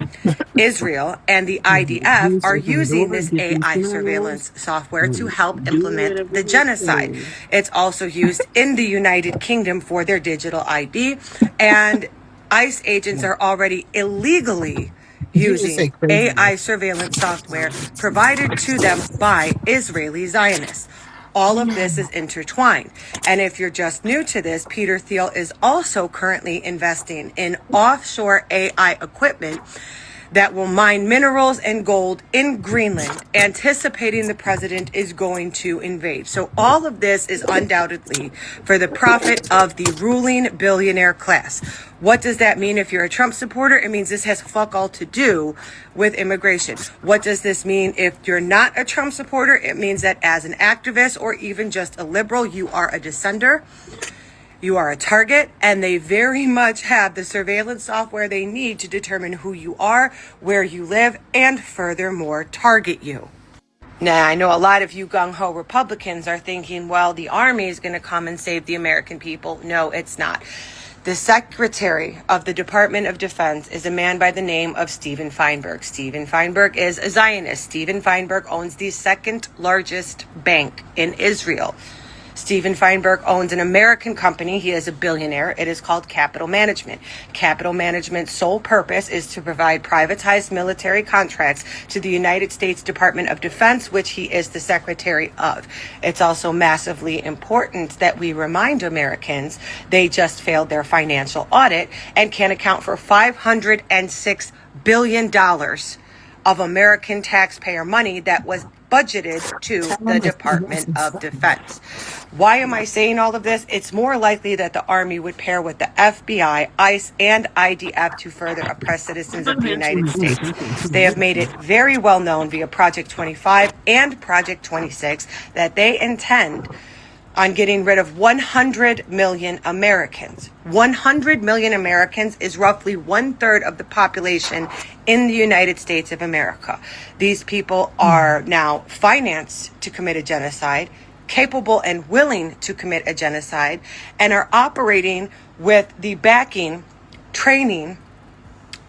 Israel and the IDF are using this AI surveillance software to help implement the genocide. It's also used in the United Kingdom for their digital ID, and ICE agents are already illegally using AI surveillance software provided to them by Israeli Zionists. All of this is intertwined. And if you're just new to this, Peter Thiel is also currently investing in offshore AI equipment that will mine minerals and gold in Greenland, anticipating the president is going to invade. So all of this is undoubtedly for the profit of the ruling billionaire class. What does that mean if you're a Trump supporter? It means this has fuck all to do with immigration. What does this mean if you're not a Trump supporter? It means that as an activist or even just a liberal, you are a dissenter. You are a target, and they very much have the surveillance software they need to determine who you are, where you live, and furthermore, target you. Now, I know a lot of you gung-ho Republicans are thinking, well, the army is going to come and save the American people. No, it's not. The Secretary of the Department of Defense is a man by the name of Steven Feinberg. Steven Feinberg is a Zionist. Steven Feinberg owns the second largest bank in Israel. Steven Feinberg owns an American company. He is a billionaire. It is called Capital Management. Capital Management's sole purpose is to provide privatized military contracts to the United States Department of Defense, which he is the secretary of. It's also massively important that we remind Americans they just failed their financial audit and can account for $506 billion of American taxpayer money that was budgeted to the Department of Defense. Why am I saying all of this? It's more likely that the Army would pair with the FBI, ICE, and IDF to further oppress citizens of the United States. They have made it very well known via Project 25 and Project 26 that they intend on getting rid of 100 million Americans. 100 million Americans is roughly 1/3 of the population in the United States of America. These people are now financed to commit a genocide, capable and willing to commit a genocide, and are operating with the backing, training,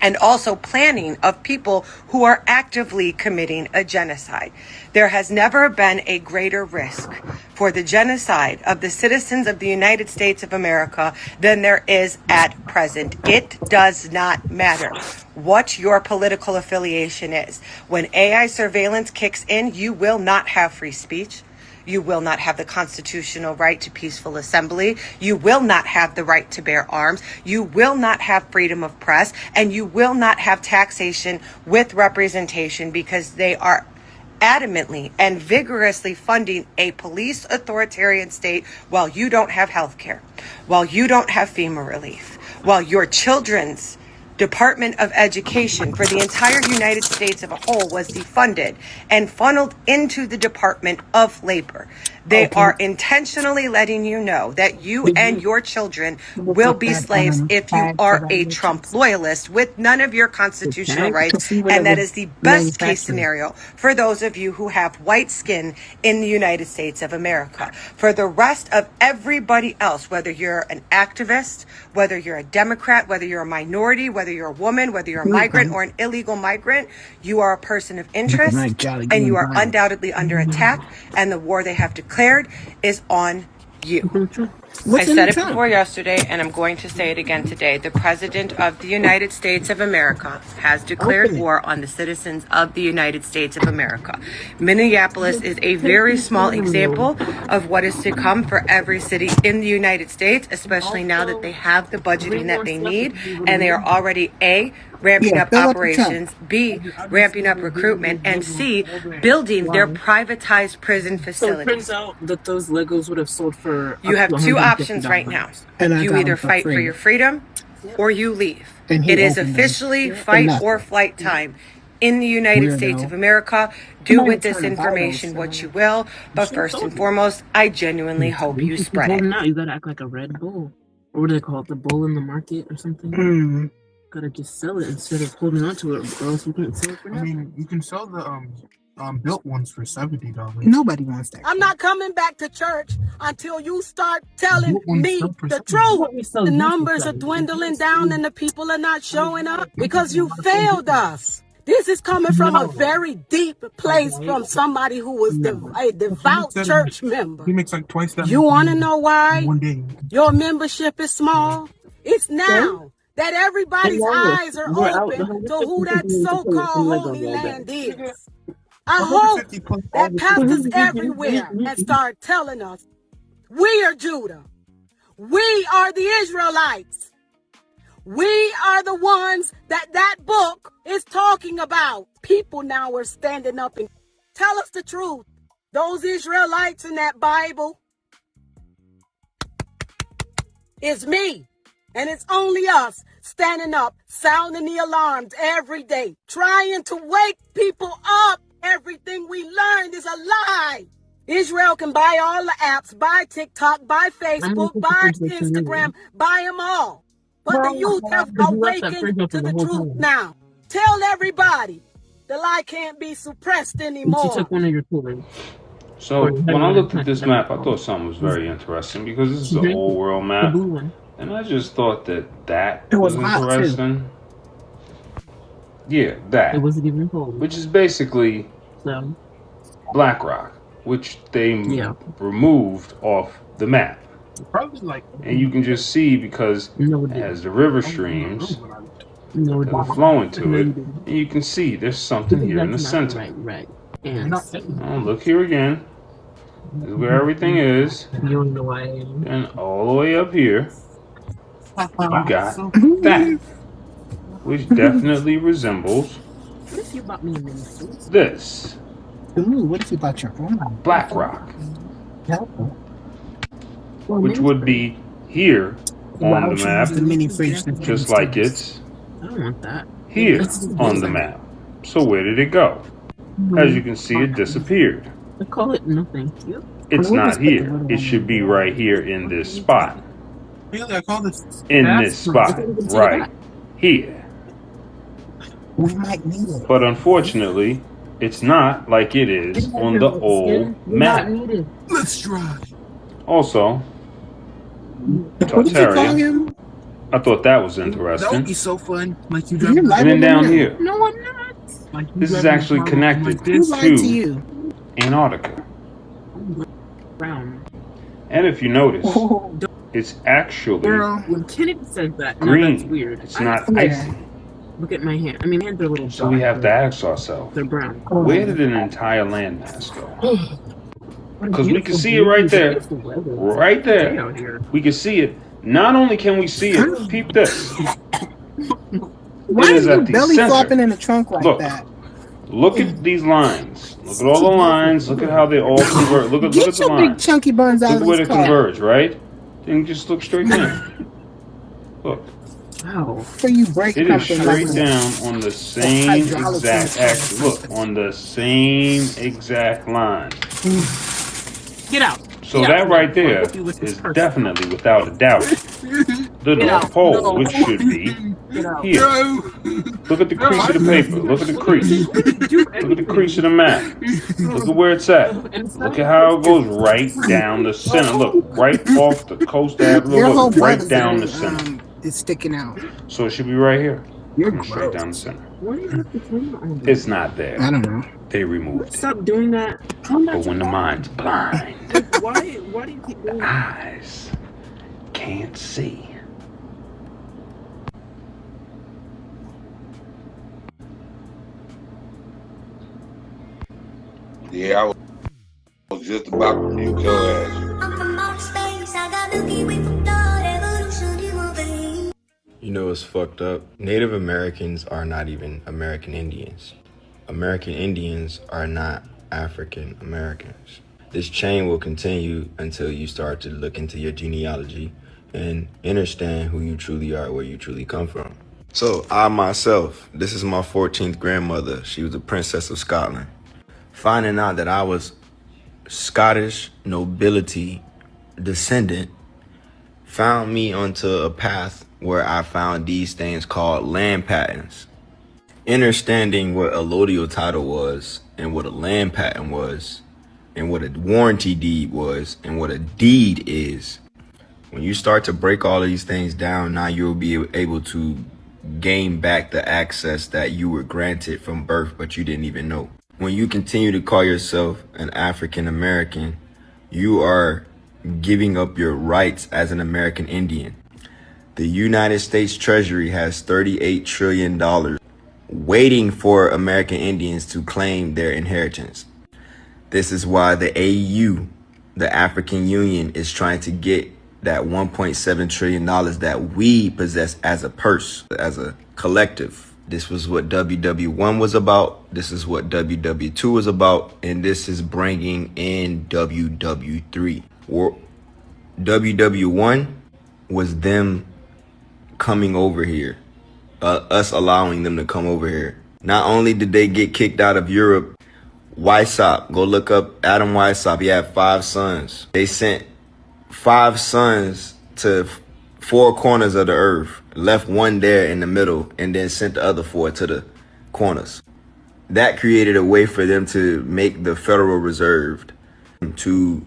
and also planning of people who are actively committing a genocide. There has never been a greater risk for the genocide of the citizens of the United States of America than there is at present. It does not matter what your political affiliation is. When AI surveillance kicks in, you will not have free speech. You will not have the constitutional right to peaceful assembly. You will not have the right to bear arms. You will not have freedom of press. And you will not have taxation with representation, because they are adamantly and vigorously funding a police authoritarian state while you don't have health care, while you don't have FEMA relief, while your children's Department of Education for the entire United States as a whole was defunded and funneled into the Department of Labor. They are intentionally letting you know that you and your children will be slaves if you are a Trump loyalist with none of your constitutional rights. And that is the best case scenario for those of you who have white skin in the United States of America. For the rest of everybody else, whether you're an activist, whether you're a Democrat, whether you're a minority, whether you're a woman, whether you're a migrant or an illegal migrant, you are a person of interest and you are undoubtedly under attack, and the war they have declared is on you. I said it before yesterday, and I'm going to say it again today. The President of the United States of America has declared war on the citizens of the United States of America. Minneapolis is a very small example of what is to come for every city in the United States, especially now that they have the budgeting that they need, and they are already A, ramping up operations, B, ramping up recruitment, and C, building their privatized prison So it facilities. turns out that those Legos would have sold for You have two options right now. You either fight for your freedom or you leave. It is officially fight or flight time in the United States of America. Do with this information what you will, but first and foremost, I genuinely hope you spread it. Now you gotta act like a Red Bull. Or what do they call it? The bull in the market or something? Gotta just sell it instead of holding on to it, or else you can't sell it for nothing. I mean, you can sell the built ones for $70. Nobody wants that. I'm not coming back to church until you start telling me the truth. The numbers are dwindling down and the people are not showing up because you failed us. This is coming from a very deep place from somebody who was a devout church member. He makes like twice that. You want to know why one day. your membership is small? It's now that everybody's eyes are open to who that so-called Holy Land is. I hope that pastors everywhere and start telling us, we are Judah. We are the Israelites. We are the ones that book is talking about. People now are standing up and tell us the truth. Those Israelites in that Bible is me. And it's only us standing up, sounding the alarms every day, trying to wake people up. Everything we learned is a lie. Israel can buy all the apps, buy TikTok, buy Facebook, buy Instagram, buy them all. But the youth have awakened to the truth now. Tell everybody the lie can't be suppressed anymore. She took one of your children. So when I looked at this map, I thought something was very interesting because this is an old world map. And I just thought that It was was hot, too. interesting. Yeah, that. It wasn't even cold. Which is basically So, Black Rock, which they yeah. removed off the map. Probably like. And you can just see because No, it it didn't. has the river streams No, it that are didn't. flowing to No, it. you didn't. And you can see there's something here in the That's not center. right. And Oh, look here again. This is where everything is. you don't know why I am. And all the way up here, you got that, which definitely resembles What if you bought me a mini-suit? this, Ooh, what if you bought your own? Black Rock, Helpful. Well, which would be here Why on would the you map, use the mini fridge? just like it's I don't want that. here That's on the map. So where did it go? As you can see, it disappeared. I call it no thank you. It's not here. It should be right here in this spot. Really, I call this. In That's this fine. spot, I didn't even say right that. here. We might need it. But unfortunately, it's not like it is on the old map. Let's try. Also, What did you call Tartarian, him? I thought that was That would interesting. be so fun. Like you You drive. lied And then to down me. here, No, I'm not. Like you this is driving actually a car connected like Who this. lied to to you? Antarctica. Brown. And if you notice, Oh, it's actually girl. When Kennedy says that, now green. that's weird. It's not Yeah. icy. Look at my hand. I mean, hands are a little So we dark, have to ask ourselves, They're brown. where did an entire landmass go? What a Because we can beautiful, see it right there. beautiful weather. Right Day there. out here. We can see it. Not only can we see it, peep this. Why It is is your at the belly center. flopping in the trunk like Look. that? Look at these lines. Look at all the lines. Look at how they all converge. Look at Get the your big lines. chunky buns out Look at of where this they car. converge, right? Then just look straight down. Look. Wow. For you break It is something like straight down on the same hydraulics exact and axis. Look, on the same exact line. Get out. So Get that out. right there I'll whip you with this is person. definitely, without a doubt, the Get North out. Pole, No. which should be Get out. here. Look at the crease of the paper. Look at the crease. Look at the crease of the map. Look at where it's at. Look at how it goes right down the center. Look, right off the coast avenue. Your whole Look, right brother's down the center. is sticking out. So it should be right here. You're Coming straight gross. down the center. Why do you have to clean all this? It's not there. I don't know. They removed it. Stop doing that. I'm not But when the mind's blind, like, why do you keep doing that? eyes can't see. Yeah, I was just about to mute your ass. You know what's fucked up? Native Americans are not even American Indians. American Indians are not African Americans. This chain will continue until you start to look into your genealogy and understand who you truly are, where you truly come from. So I myself, this is my 14th grandmother. She was a princess of Scotland. Finding out that I was Scottish nobility descendant found me onto a path where I found these things called land patents. Understanding what a allodial title was and what a land patent was and what a warranty deed was and what a deed is. When you start to break all of these things down, now you'll be able to gain back the access that you were granted from birth, but you didn't even know. When you continue to call yourself an African American, you are giving up your rights as an American Indian. The United States Treasury has $38 trillion waiting for American Indians to claim their inheritance. This is why the AU, the African Union, is trying to get that $1.7 trillion that we possess as a purse, as a collective. This was what WW1 was about. This is what WW2 was about. And this is bringing in WW3. WW1 was them coming over here, us allowing them to come over here. Not only did they get kicked out of Europe, Weishaupt, go look up Adam Weishaupt. He had 5 sons. They sent 5 sons to 4 corners of the earth, left 1 there in the middle, and then sent the other 4 to the corners. That created a way for them to make the Federal Reserve to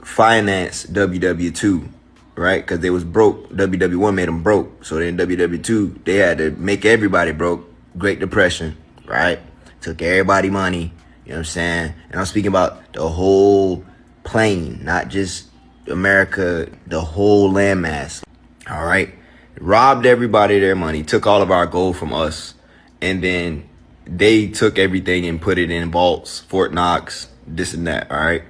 finance WW2 right? Because they was broke. WW1 made them broke. So then WW2, they had to make everybody broke. Great Depression, right? Took everybody money. You know what I'm saying? And I'm speaking about the whole plane, not just America, the whole landmass. All right? Robbed everybody their money, took all of our gold from us, and then they took everything and put it in vaults, Fort Knox, this and that, all right?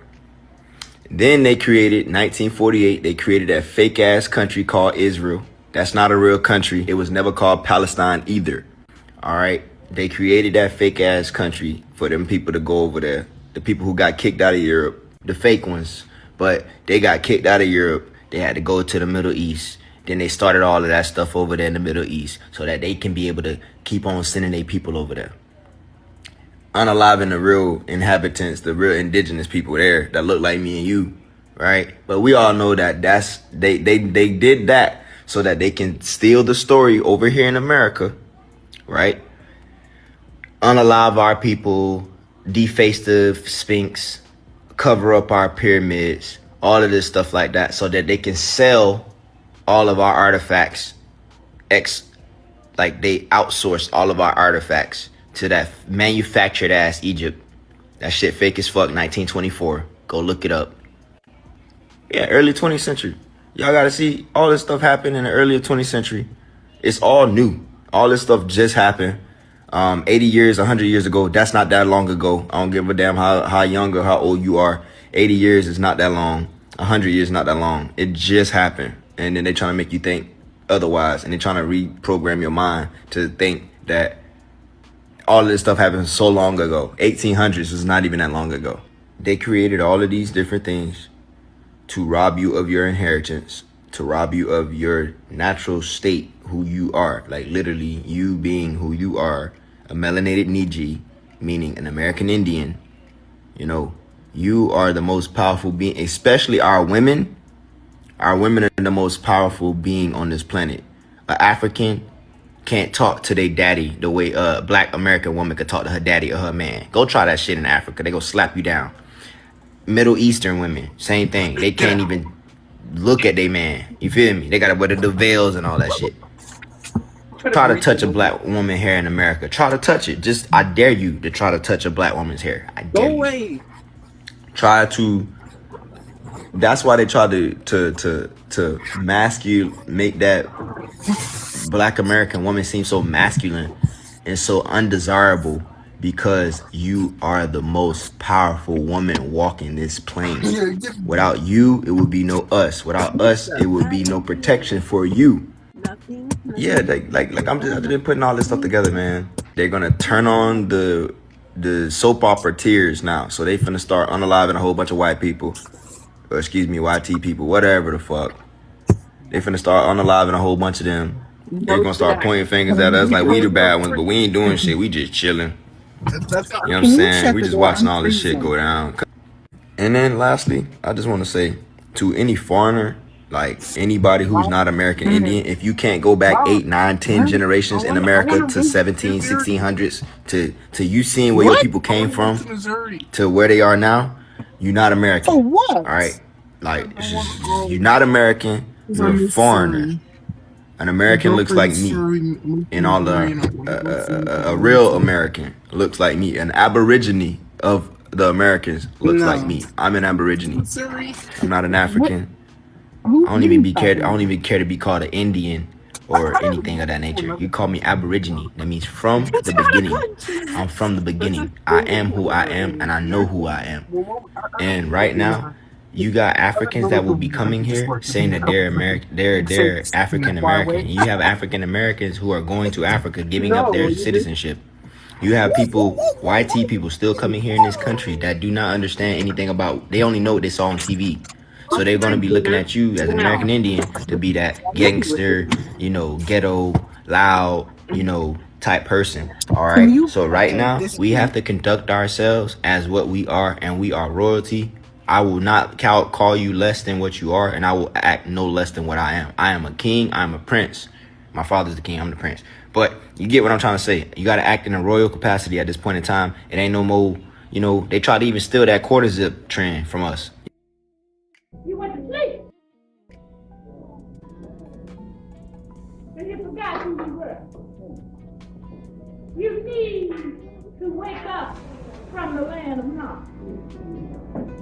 Then they created, 1948, they created that fake ass country called Israel. That's not a real country. It was never called Palestine either, all right? They created that fake ass country for them people to go over there. The people who got kicked out of Europe, the fake ones, but they got kicked out of Europe. They had to go to the Middle East. Then they started all of that stuff over there in the Middle East so that they can be able to keep on sending their people over there. Unaliving the real inhabitants, the real indigenous people there that look like me and you, right? But we all know that they did that so that they can steal the story over here in America, right? Unalive our people, deface the Sphinx, cover up our pyramids, all of this stuff like that so that they can sell all of our artifacts, like they outsourced all of our artifacts to that manufactured ass Egypt. That shit fake as fuck, 1924. Go look it up. Yeah, early 20th century. Y'all gotta see all this stuff happened in the early 20th century. It's all new. All this stuff just happened. 80 years, 100 years ago, that's not that long ago. I don't give a damn how young or how old you are. 80 years is not that long. 100 years is not that long. It just happened. And then they trying to make you think otherwise. And they're trying to reprogram your mind to think that all of this stuff happened so long ago. 1800s was not even that long ago. They created all of these different things to rob you of your inheritance, to rob you of your natural state, who you are. Like literally you being who you are, a melanated Niji, meaning an American Indian. You know, you are the most powerful being, especially our women. Our women are the most powerful being on this planet. An African can't talk to their daddy the way a black American woman could talk to her daddy or her man. Go try that shit in Africa. They go slap you down. Middle Eastern women, same thing. They can't even look at their man. You feel me? They gotta wear the veils and all that shit. Try to touch a black woman hair in America. Try to touch it. Just, I dare you to try to touch a black woman's hair. I dare you. Go away. Try to. That's why they try to make that black American woman seem so masculine and so undesirable, because you are the most powerful woman walking this plane. Without you, it would be no us. Without us, it would be no protection for you. Yeah, like I'm just putting all this stuff together, man. They're gonna turn on the soap opera Tears now, so they finna start unaliving a whole bunch of white people. Or excuse me, YT people, whatever the fuck. They finna start unaliving a whole bunch of them. They're gonna start pointing fingers at us like we the bad ones, but we ain't doing shit. We just chilling. You know what I'm saying? We just watching all this shit go down. And then lastly, I just want to say to any foreigner, like anybody who's not American Indian, if you can't go back 8, 9, 10 generations in America to 17, 1600s to you seeing where your people came from to where they are now, you're not American. All right, like you're not American. You're a foreigner. An American looks like me, and all a real American looks like me. An Aborigine of the Americans looks like me. I'm an Aborigine. I'm not an African. I don't even care to be called an Indian or anything of that nature. You call me Aborigine. That means from the beginning. I'm from the beginning. I am who I am, and I know who I am. And right now, you got Africans that will be coming here saying that they're American, they're African American. And you have African Americans who are going to Africa, giving up their citizenship. You have people, YT people, still coming here in this country that do not understand anything about. They only know what they saw on TV. So they're going to be looking at you as an American Indian to be that gangster, you know, ghetto, loud, you know, type person. All right. So right now, we have to conduct ourselves as what we are, and we are royalty. I will not call you less than what you are, and I will act no less than what I am. I am a king. I'm a prince. My father's the king. I'm the prince. But you get what I'm trying to say. You got to act in a royal capacity at this point in time. It ain't no more, you know, they try to even steal that quarter zip trend from us. You went to sleep. You need to wake up from the land of Nod.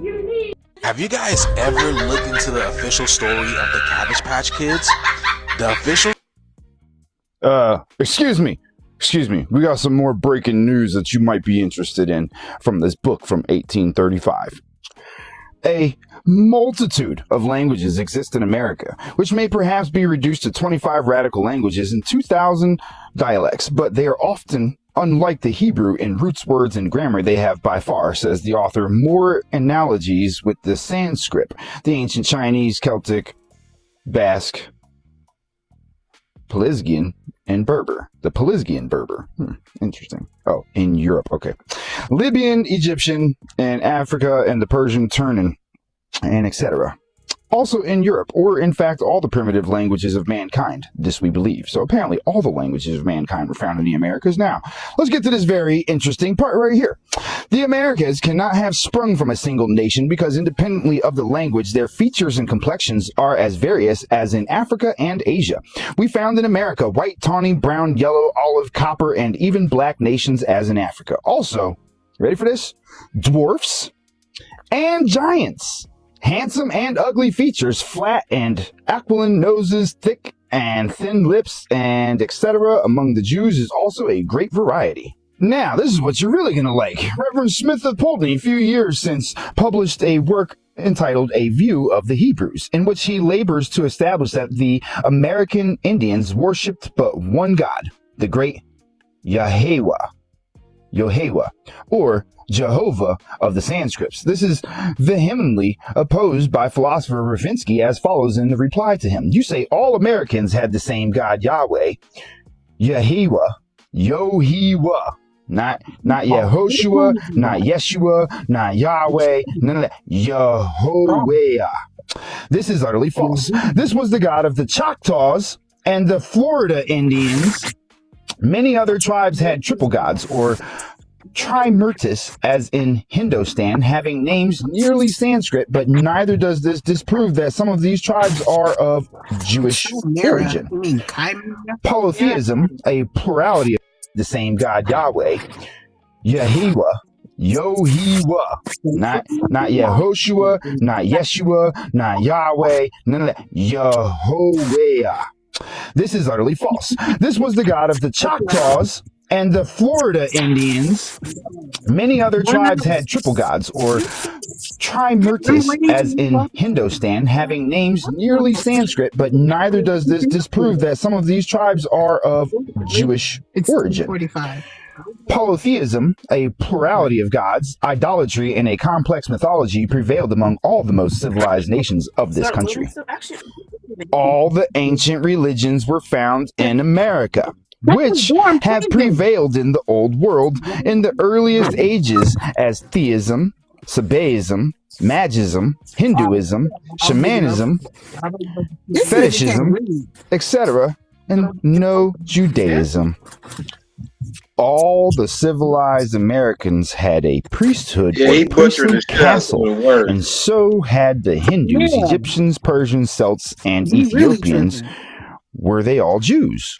You need. Have you guys ever looked into the official story of the Cabbage Patch Kids? The official. Excuse me. We got some more breaking news that you might be interested in from this book from 1835. A multitude of languages exist in America, which may perhaps be reduced to 25 radical languages and 2,000 dialects, but they are often, unlike the Hebrew in roots, words, and grammar, they have by far, says the author, more analogies with the Sanskrit, the ancient Chinese, Celtic, Basque, Pelasgian, and Berber. The Pelasgian Berber. Interesting. Oh, in Europe. Okay. Libyan, Egyptian, and Africa, and the Persian Turnan, and etc. Also in Europe, or in fact all the primitive languages of mankind, this we believe. So apparently all the languages of mankind were found in the Americas. Now, let's get to this very interesting part right here. The Americas cannot have sprung from a single nation because independently of the language, their features and complexions are as various as in Africa and Asia. We found in America white, tawny, brown, yellow, olive, copper, and even black nations as in Africa. Also, ready for this? Dwarfs and giants. Handsome and ugly features, flat and aquiline noses, thick and thin lips, and etc. among the Jews is also a great variety. Now, this is what you're really going to like. Reverend Smith of Poultney, a few years since, published a work entitled A View of the Hebrews, in which he labors to establish that the American Indians worshipped but one God, the great Yahweh, or Jehovah of the Sanskrits. This is vehemently opposed by philosopher Rafinsky as follows in the reply to him. You say all Americans had the same God, Yahweh, Yehovah, not Yehoshua, not Yeshua, not Yahweh, none of that. Yehovah. This is utterly false. This was the God of the Choctaws and the Florida Indians. Many other tribes had triple gods, or Trimurtis, as in Hindustan, having names nearly Sanskrit, but neither does this disprove that some of these tribes are of Jewish origin. Polytheism, a plurality of the same God, Yahweh, Yehovah, not Yehoshua, not Yeshua, not Yahweh, none of that. Yehovah. This is utterly false. This was the God of the Choctaws and the Florida Indians. Many other tribes had triple gods, or Trimurtis, as in Hindustan, having names nearly Sanskrit, but neither does this disprove that some of these tribes are of Jewish origin. Polytheism, a plurality of gods, idolatry, and a complex mythology prevailed among all the most civilized nations of this country. All the ancient religions were found in America, which have prevailed in the old world in the earliest ages as theism, Sabaism, Magism, Hinduism, Shamanism, Fetishism, etc., and no Judaism. All the civilized Americans had a priesthood or priestly castle, and so had the Hindus, Egyptians, Persians, Celts, and Ethiopians. Were they all Jews?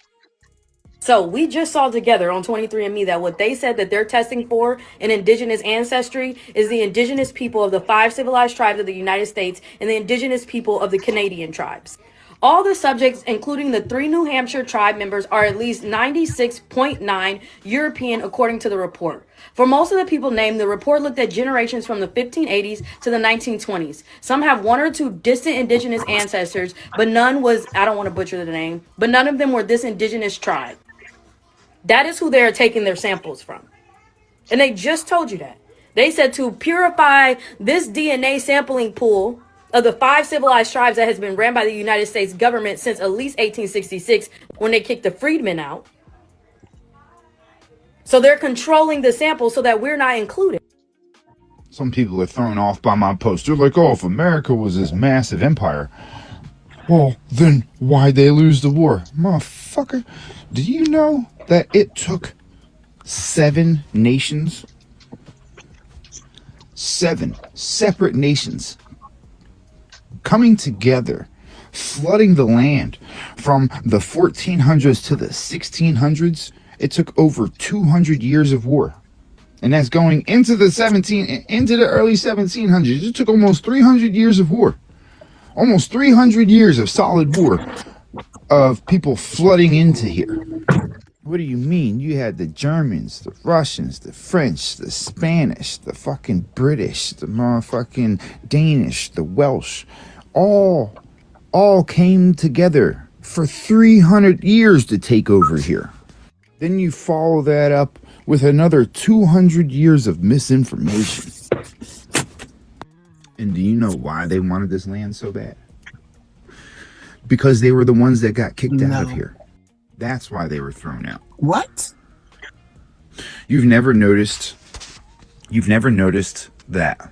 So we just saw together on 23andMe that what they said that they're testing for in indigenous ancestry is the indigenous people of the 5 civilized tribes of the United States and the indigenous people of the Canadian tribes. All the subjects, including the 3 New Hampshire tribe members, are at least 96.9 European, according to the report. For most of the people named, the report looked at generations from the 1580s to the 1920s. Some have 1 or 2 distant indigenous ancestors, but none was, I don't want to butcher the name, but none of them were this indigenous tribe. That is who they're taking their samples from. And they just told you that. They said to purify this DNA sampling pool of the 5 civilized tribes that has been ran by the United States government since at least 1866 when they kicked the freedmen out. So they're controlling the sample so that we're not included. Some people are thrown off by my post. They're like, oh, if America was this massive empire, well, then why'd they lose the war? Motherfucker, do you know that it took 7 nations? 7 separate nations coming together, flooding the land from the 1400s to the 1600s, It took over 200 years of war. And that's going into the early 1700s. It took almost 300 years of war. Almost 300 years of solid war of people flooding into here. What do you mean? You had the Germans, the Russians, the French, the Spanish, the fucking British, the motherfucking Danish, the Welsh. All came together for 300 years to take over here. Then you follow that up with another 200 years of misinformation. And do you know why they wanted this land so bad? Because they were the ones that got kicked out of here. That's why they were thrown out. What? You've never noticed that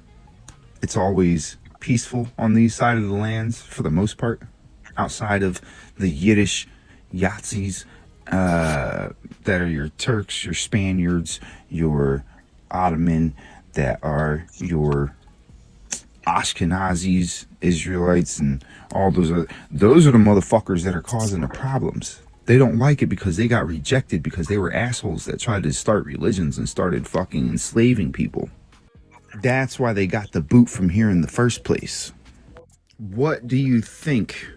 it's always peaceful on these side of the lands for the most part, outside of the Yiddish Yahtzees that are your Turks, your Spaniards, your Ottoman, that are your Ashkenazis, Israelites, and all those are the motherfuckers that are causing the problems. They don't like it because they got rejected because they were assholes that tried to start religions and started fucking enslaving people. That's why they got the boot from here in the first place. What do you think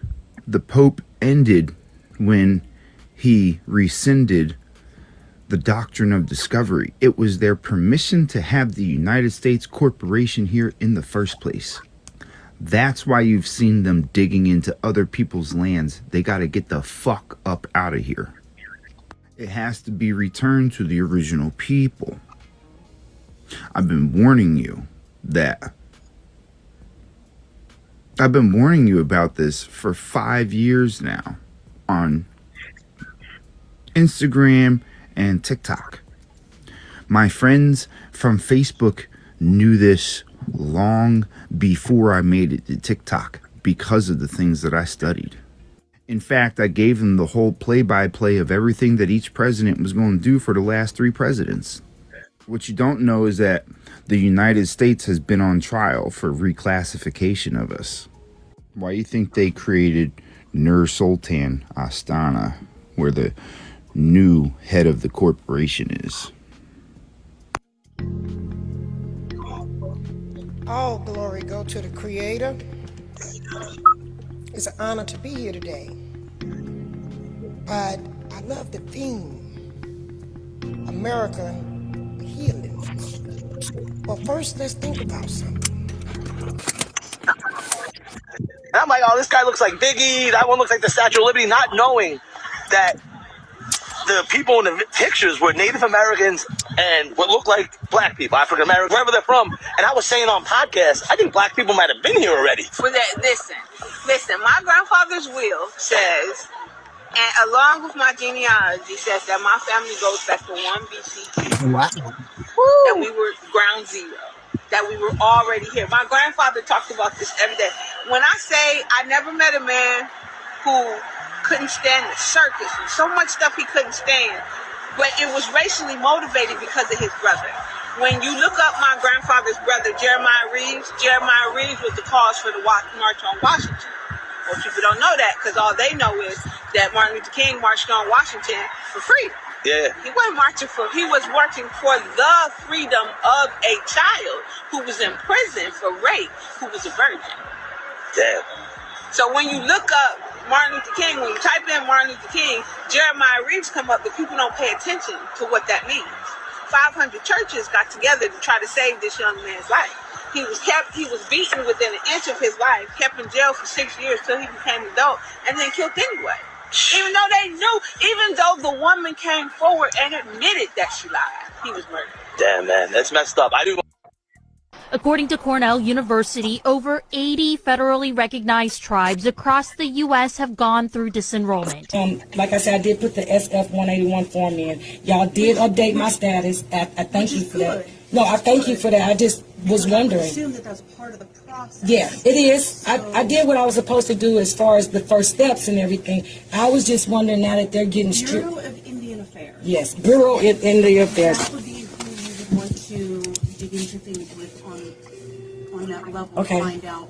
the Pope ended when he rescinded the doctrine of discovery? It was their permission to have the United States Corporation here in the first place. That's why you've seen them digging into other people's lands. They got to get the fuck up out of here. It has to be returned to the original people. I've been warning you about this for 5 years now on Instagram and TikTok. My friends from Facebook knew this long before I made it to TikTok because of the things that I studied. In fact, I gave them the whole play-by-play of everything that each president was going to do for the last 3 presidents. What you don't know is that the United States has been on trial for reclassification of us. Why do you think they created Nur Sultan Astana, where the new head of the corporation is? All glory go to the Creator. It's an honor to be here today. But I love the theme, America healing. But first, let's think about something. And I'm like, oh, this guy looks like Biggie. That one looks like the Statue of Liberty, not knowing that the people in the pictures were Native Americans and what looked like black people, African Americans, wherever they're from. And I was saying on podcasts, I think black people might have been here already. Listen, my grandfather's will says, and along with my genealogy, says that my family goes back to 1 BC. Wow. That we were ground zero. That we were already here. My grandfather talked about this every day. When I say I never met a man who couldn't stand the circus and so much stuff he couldn't stand, but it was racially motivated because of his brother. When you look up my grandfather's brother, Jeremiah Reeves was the cause for the March on Washington. Most people don't know that because all they know is that Martin Luther King marched on Washington for freedom. Yeah. He wasn't marching he was marching for the freedom of a child who was in prison for rape, who was a virgin. Damn. So when you look up Martin Luther King, when you type in Martin Luther King, Jeremiah Reeves come up, but people don't pay attention to what that means. 500 churches got together to try to save this young man's life. He was beaten within an inch of his life, kept in jail for 6 years till he became an adult, and then killed anyway. Even though they knew, even though the woman came forward and admitted that she lied, he was murdered. Damn, man, that's messed up. According to Cornell University, over 80 federally recognized tribes across the U.S. have gone through disenrollment. Like I said, I did put the SF-181 form in. Y'all did update my status. I thank you for that. No, I thank you for that. I just was wondering. I assume that that's part of the process. Yeah, it is. I did what I was supposed to do as far as the first steps and everything. I was just wondering now that they're getting strict. Bureau of Indian Affairs. Yes, Bureau of Indian Affairs. That would be who you would want to dig into things with on that level. Okay. Find out,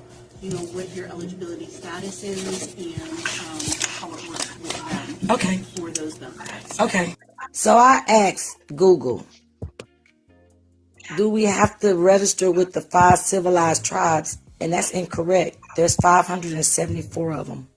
what your eligibility status is and how it works with them. Okay. For those benefits. Okay. So I asked Google, do we have to register with the 5 civilized tribes? And that's incorrect. There's 574 of them.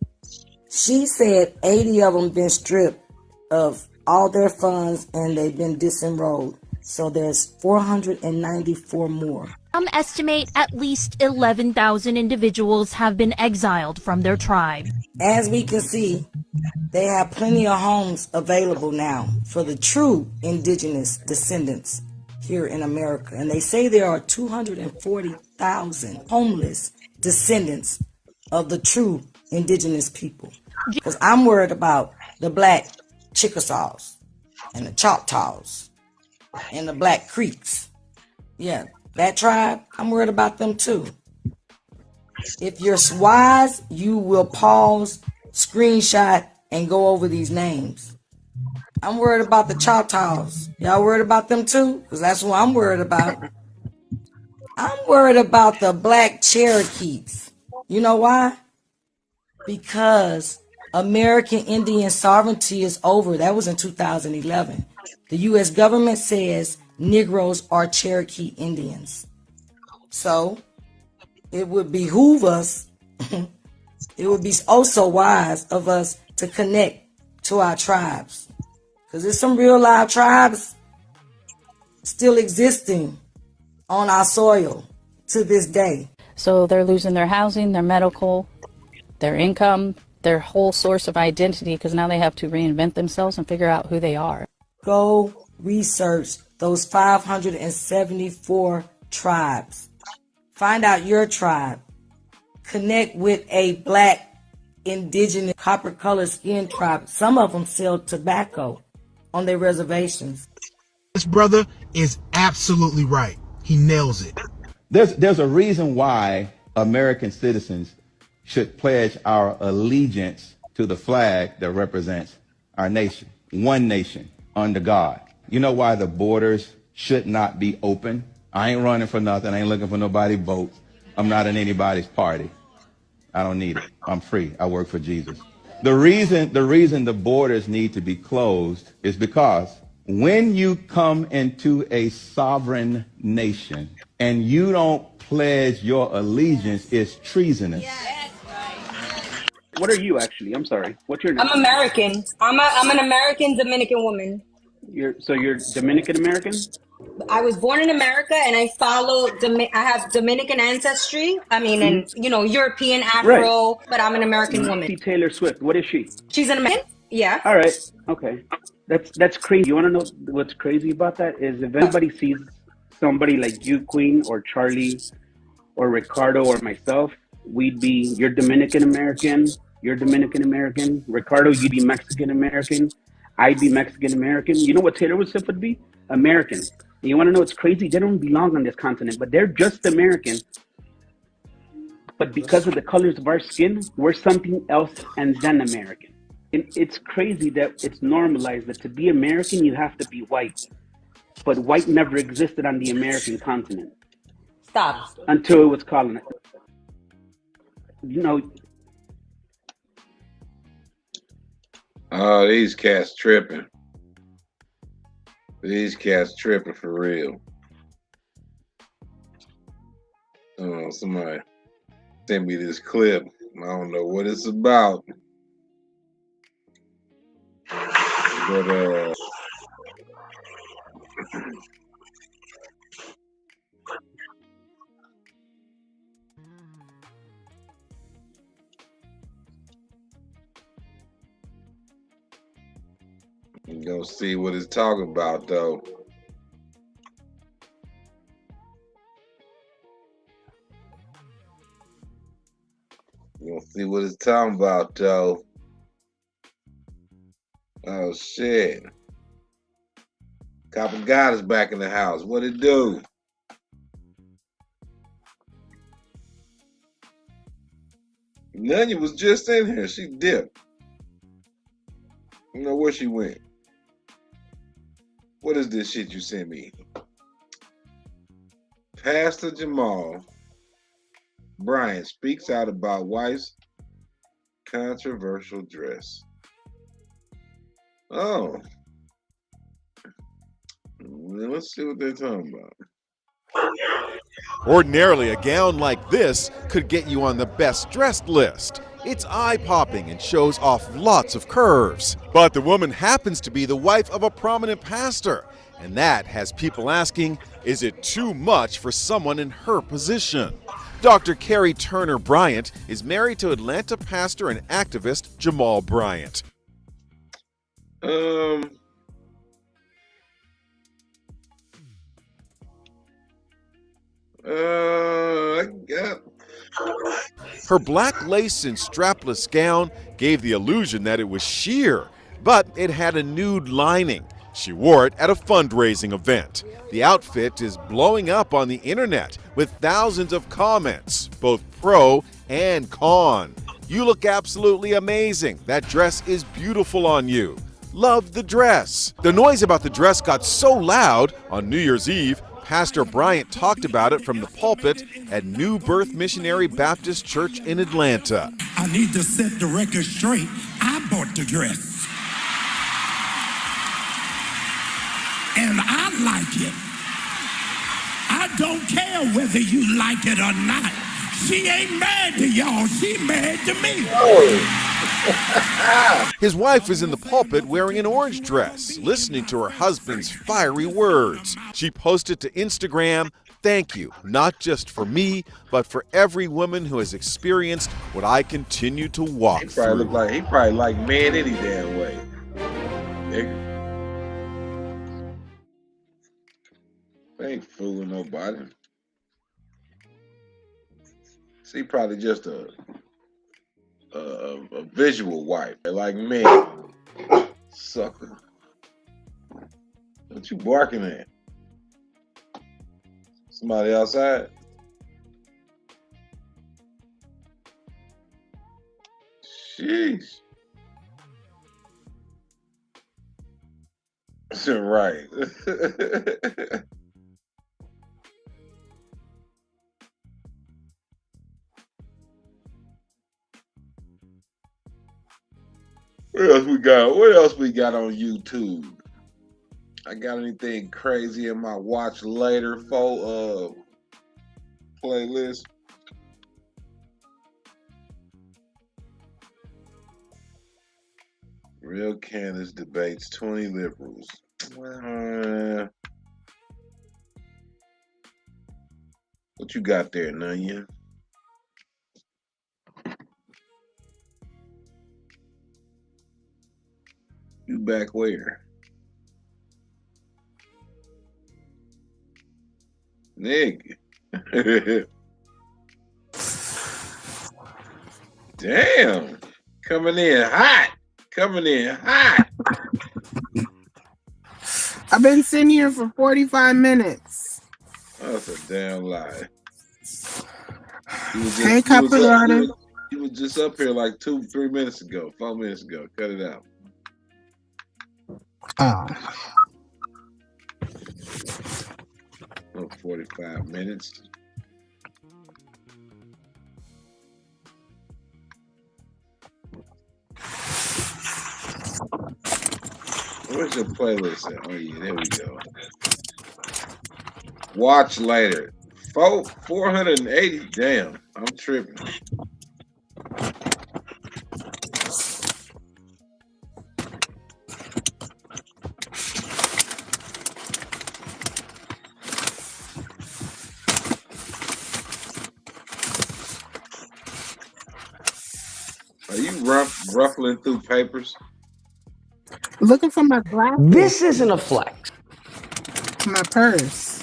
She said 80 of them been stripped of all their funds and they've been disenrolled. So there's 494 more. Some estimate at least 11,000 individuals have been exiled from their tribe. As we can see, they have plenty of homes available now for the true indigenous descendants here in America. And they say there are 240,000 homeless descendants of the true indigenous people. Because I'm worried about the Black Chickasaws and the Choctaws and the Black Creeks. Yeah, that tribe, I'm worried about them too. If you're wise, you will pause, screenshot, and go over these names. I'm worried about the Choctaws. Y'all worried about them too? Because that's what I'm worried about. I'm worried about the Black Cherokees. You know why? Because American Indian sovereignty is over. That was in 2011. The U.S. government says Negroes are Cherokee Indians. So it would behoove us, it would be also wise of us to connect to our tribes. Because there's some real live tribes still existing on our soil to this day. So they're losing their housing, their medical, their income, their whole source of identity, because now they have to reinvent themselves and figure out who they are. Go research those 574 tribes. Find out your tribe. Connect with a Black, indigenous, copper-colored skin tribe. Some of them sell tobacco on their reservations. This brother is absolutely right. He nails it. There's a reason why American citizens should pledge our allegiance to the flag that represents our nation. One nation under God. You know why the borders should not be open? I ain't running for nothing. I ain't looking for nobody's vote. I'm not in anybody's party. I don't need it. I'm free. I work for Jesus. The reason the borders need to be closed is because when you come into a sovereign nation and you don't pledge your allegiance, it's treasonous. What are you actually? I'm sorry. What's your name? I'm American. I'm an American Dominican woman. You're Dominican American? I was born in America and I follow I have Dominican ancestry. I mean, and European Afro, Right. but I'm an American woman. Taylor Swift. What is she? She's an American? Yeah. All right. Okay. That's crazy. You want to know what's crazy about that? Is if anybody sees somebody like you, Queen, or Charlie, or Ricardo, or myself, we'd be, you're Dominican American, you're Dominican American. Ricardo, you'd be Mexican American. I'd be Mexican American. You know what Taylor Swift would be? American. And you want to know what's crazy? They don't belong on this continent, but they're just American. But because of the colors of our skin, we're something else and then American. And it's crazy that it's normalized that to be American, you have to be white. But white never existed on the American continent. Stop. Until it was colonized. You know. Oh, these cats tripping. These cats tripping for real. Oh, somebody sent me this clip. I don't know what it's about. But you gonna see what it's talking about though. You gonna see what it's talking about though. Oh shit. Copper God is back in the house. What it do? Nunya was just in here. She dipped. You know where she went. What is this shit you sent me? Pastor Jamal Bryant speaks out about wife's controversial dress. Oh. Well, let's see what they're talking about. Ordinarily, a gown like this could get you on the best dressed list. It's eye-popping and shows off lots of curves. But the woman happens to be the wife of a prominent pastor, and that has people asking, is it too much for someone in her position? Dr. Carrie Turner Bryant is married to Atlanta pastor and activist Jamal Bryant. Her black lace and strapless gown gave the illusion that it was sheer, but it had a nude lining. She wore it at a fundraising event. The outfit is blowing up on the internet with thousands of comments, both pro and con. You look absolutely amazing. That dress is beautiful on you. Love the dress. The noise about the dress got so loud on New Year's Eve, Pastor Bryant talked about it from the pulpit at New Birth Missionary Baptist Church in Atlanta. I need to set the record straight. I bought the dress. And I like it. I don't care whether you like it or not. She ain't mad to y'all. She mad to me. His wife is in the pulpit wearing an orange dress, listening to her husband's fiery words. She posted to Instagram, "Thank you, not just for me, but for every woman who has experienced what I continue to walk He probably through." look like he probably like man any damn way. They ain't fooling nobody. See, probably just a visual wife, like me. Sucker. What you barking at? Somebody outside? Sheesh. Right. What else we got? What else we got on YouTube? I got anything crazy in my watch later playlist? Real Candace debates 20 liberals. What you got there, Nanya? You back where? Nigga. Damn. Coming in hot. Coming in hot. I've been sitting here for 45 minutes. That's a damn lie. Hey, Capistrano. You was just up here like 2-3 minutes ago, 4 minutes ago. Cut it out. Oh. 45 minutes. Where's your playlist at? Oh yeah, there we go. Watch later. 480. Damn, I'm tripping. Are you ruffling through papers? Looking for my glasses. This isn't a flex. My purse.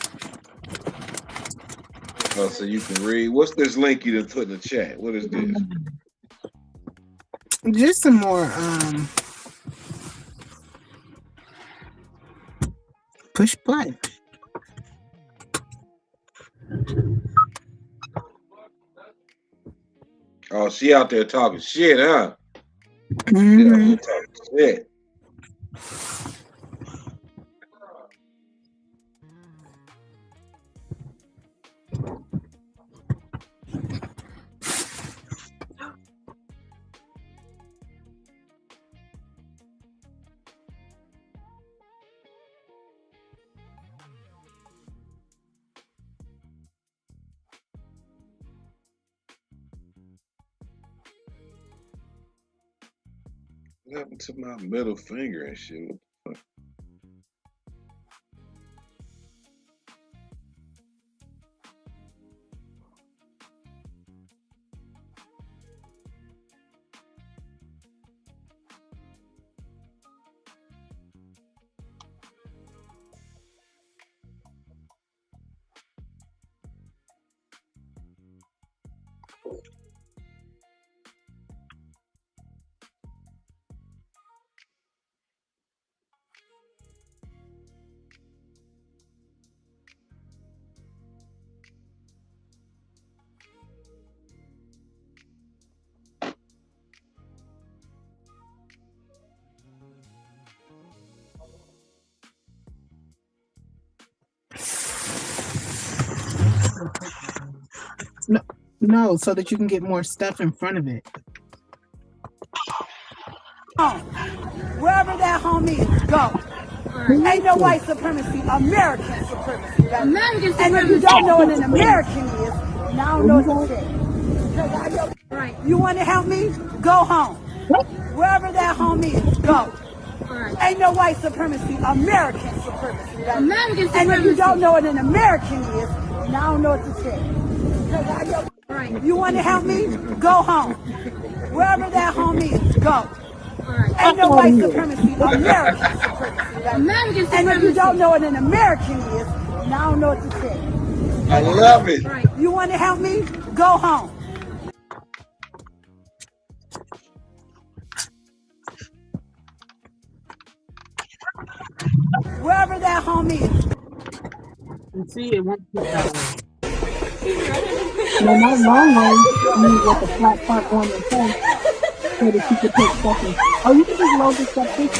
Oh, so you can read. What's this link you done put in the chat? What is this? Just some more push play. Oh, she out there talking shit, huh? Mm-hmm. She out there talking shit. What happened to my middle finger and shit? What the fuck? No, so that you can get more stuff in front of it. Wherever that homie is, go. Ain't no white supremacy, American supremacy. Right? American supremacy. And if you don't know what an American is, now I don't know what to say. Right. You want to help me? Go home. Wherever that homie is, go. Ain't no white supremacy, American supremacy. Right? American supremacy. And if you don't know what an American is, now I don't know what to say. Right. You want to help me? Go home. Wherever that homie is, go. Ain't no white supremacy, American supremacy. Right? American supremacy. And if you don't know what an American is, now I don't know what to say. I love it. Right. You want to help me? Go home. Wherever that homie is. You see, it won't put that way. No, not long one. I mean, with the flat part on the face, so that you can take stuff in. Oh, you can just load this stuff this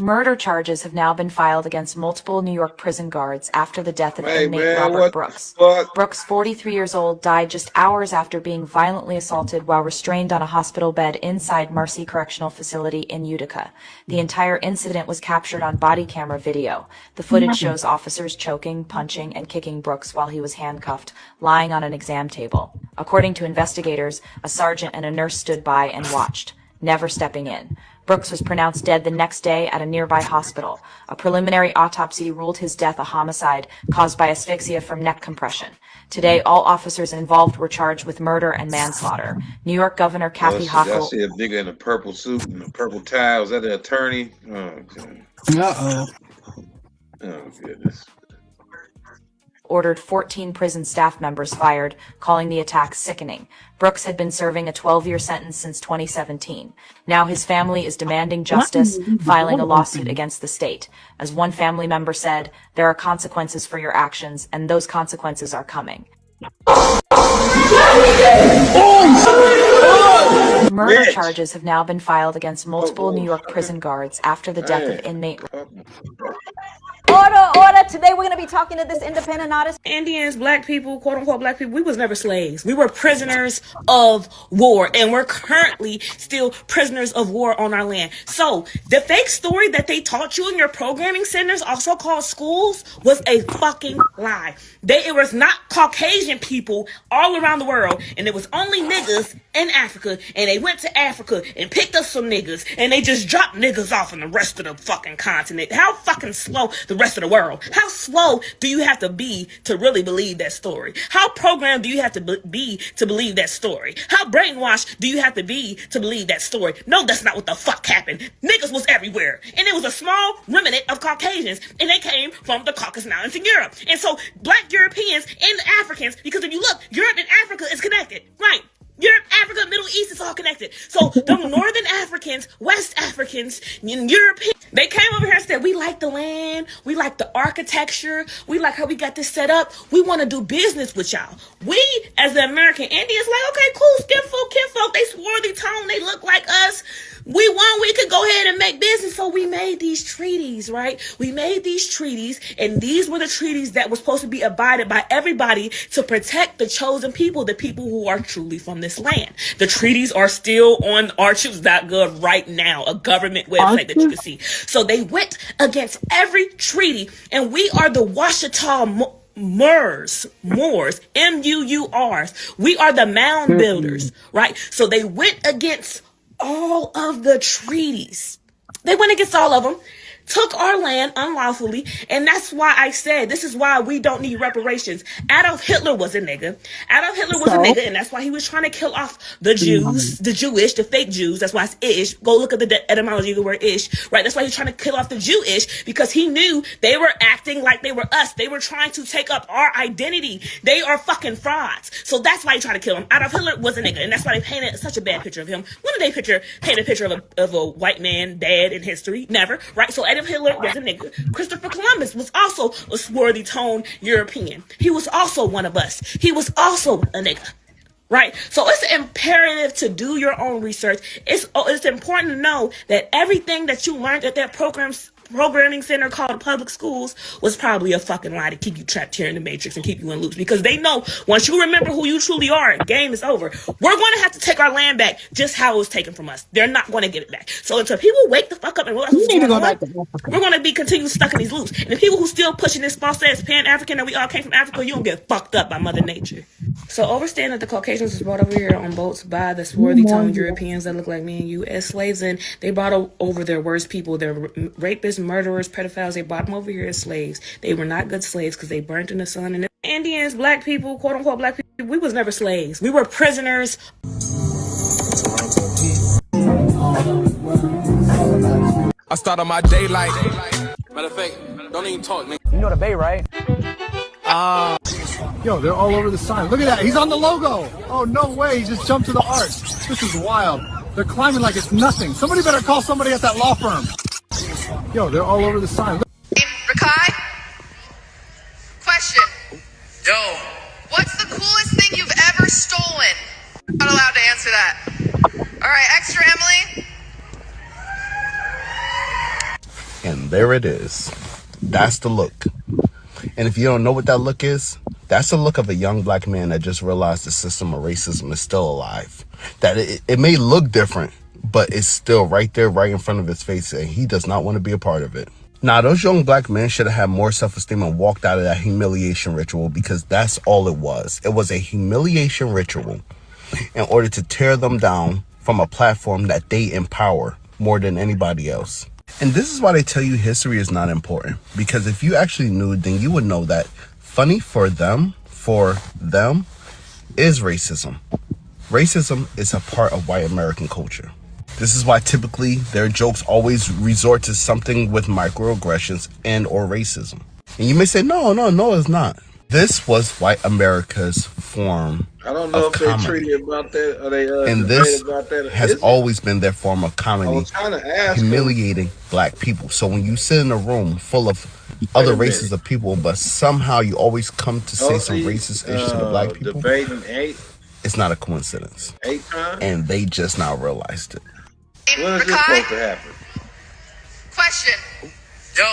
Murder charges have now been filed against multiple New York prison guards after the death of inmate Robert Brooks. Brooks, 43 years old, died just hours after being violently assaulted while restrained on a hospital bed inside Marcy Correctional Facility in Utica. The entire incident was captured on body camera video. The footage shows officers choking, punching, and kicking Brooks while he was handcuffed, lying on an exam table. According to investigators, a sergeant and a nurse stood by and watched, never stepping in. Brooks was pronounced dead the next day at a nearby hospital. A preliminary autopsy ruled his death a homicide caused by asphyxia from neck compression. Today, all officers involved were charged with murder and manslaughter. New York Governor Kathy Hochul... I see a nigga in a purple suit and a purple tie. Was that the attorney? Oh, okay. Uh-oh. Oh, goodness. Ordered 14 prison staff members fired, calling the attack sickening. Brooks had been serving a 12-year sentence since 2017. Now his family is demanding justice, filing a lawsuit against the state. As one family member said, there are consequences for your actions, and those consequences are coming. Murder charges have now been filed against multiple New York prison guards after the death of inmate... Order, order. Today we're going to be talking to this independent artist. Indians, black people, quote unquote black people, we was never slaves. We were prisoners of war, and we're currently still prisoners of war on our land. So the fake story that they taught you in your programming centers, also called schools, was a fucking lie. It was not Caucasian people all around the world, and it was only niggas in Africa, and they went to Africa and picked up some niggas, and they just dropped niggas off in the rest of the fucking continent. How fucking slow the rest of the world? How slow do you have to be to really believe that story? How programmed do you have to be to believe that story? How brainwashed do you have to be to believe that story? No, that's not what the fuck happened. Niggas was everywhere, and it was a small remnant of Caucasians, and they came from the Caucasus Mountains in Europe. And so black Europeans and Africans, because if you look, Europe and Africa is connected, right? Europe, Africa, Middle East is all connected. So the Northern Africans, West Africans, and Europeans, they came over here and said, we like the land, we like the architecture, we like how we got this set up, we want to do business with y'all. We, as the American Indians, like, okay, cool, kinfolk, they swarthy tone, they look like us. We could go ahead and make business, so we made these treaties, right? We made these treaties, and these were the treaties that were supposed to be abided by everybody to protect the chosen people, the people who are truly from this land. The treaties are still on archives.gov right now, a government website that you can see. So they went against every treaty, and we are the Washita Moors, M-U-U-Rs. We are the mound builders, right? So they went against all of the treaties. They went against all of them, took our land unlawfully, and that's why I said this is why we don't need reparations. Adolf Hitler was a nigga. And that's why he was trying to kill off the Jews, the Jewish, the fake Jews. That's why it's ish. Go look at the etymology of the word ish, right? That's why he's trying to kill off the Jewish, because he knew they were acting like they were us. They were trying to take up our identity. They are fucking frauds. So that's why he tried to kill him. Adolf Hitler was a nigga, and that's why they painted such a bad picture of him. When did they paint a picture of a white man dead in history? Never, right? So Adolf Hitler was a nigga. Christopher Columbus was also a swarthy toned European. He was also one of us. He was also a nigga. Right? So it's imperative to do your own research. It's important to know that everything that you learned at that programming center called public schools was probably a fucking lie to keep you trapped here in the matrix and keep you in loops, because they know once you remember who you truly are, game is over. We're going to have to take our land back just how it was taken from us. They're not going to get it back. So until people wake the fuck up and realize what's going on, we're going to be continued stuck in these loops. And the people who still pushing this false ass Pan-African and we all came from Africa, you don't get fucked up by Mother Nature. So overstand that the Caucasians was brought over here on boats by the swarthy toned Europeans that look like me and you as slaves, and they brought over their worst people, their rapists, murderers, pedophiles. They brought them over here as slaves. They were not good slaves because they burnt in the sun. And the Indians, black people, quote unquote black people, we was never slaves. We were prisoners. I started my day like, matter of fact, don't even talk, nigga. You know the Bay, right? Yo, they're all over the sign. Look at that. He's on the logo. Oh, no way. He just jumped to the arch. This is wild. They're climbing like it's nothing. Somebody better call somebody at that law firm. Yo, they're all over the sign. Rakai? Question. Yo. What's the coolest thing you've ever stolen? Not allowed to answer that. All right, extra Emily. And there it is. That's the look. And if you don't know what that look is, that's the look of a young black man that just realized the system of racism is still alive. That it may look different, but it's still right there, right in front of his face, and he does not want to be a part of it. Now, those young black men should have had more self-esteem and walked out of that humiliation ritual, because that's all it was. It was a humiliation ritual in order to tear them down from a platform that they empower more than anybody else. And this is why they tell you history is not important, because if you actually knew, then you would know that funny for them is racism. Racism is a part of white American culture. This is why typically their jokes always resort to something with microaggressions and or racism. And you may say, no, it's not. This was white America's form I don't know of if comedy. they treaty about that or they And debate this about that. has Is it? always been their form of I comedy, was trying to ask him. humiliating black people. So when you sit in a room full of other minute. races of people, but somehow you always come to say some racist ish to the black people, Debating it's not a coincidence. 8 times? And they just now realized it. When is this supposed to happen? Question. Yo.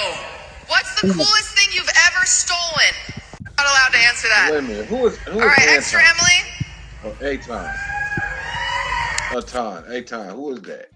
What's the coolest thing you've ever stolen? Not allowed to answer that. Wait a minute. Who is All right, extra Emily. Oh, 8 times. A ton. 8 times. Who is that?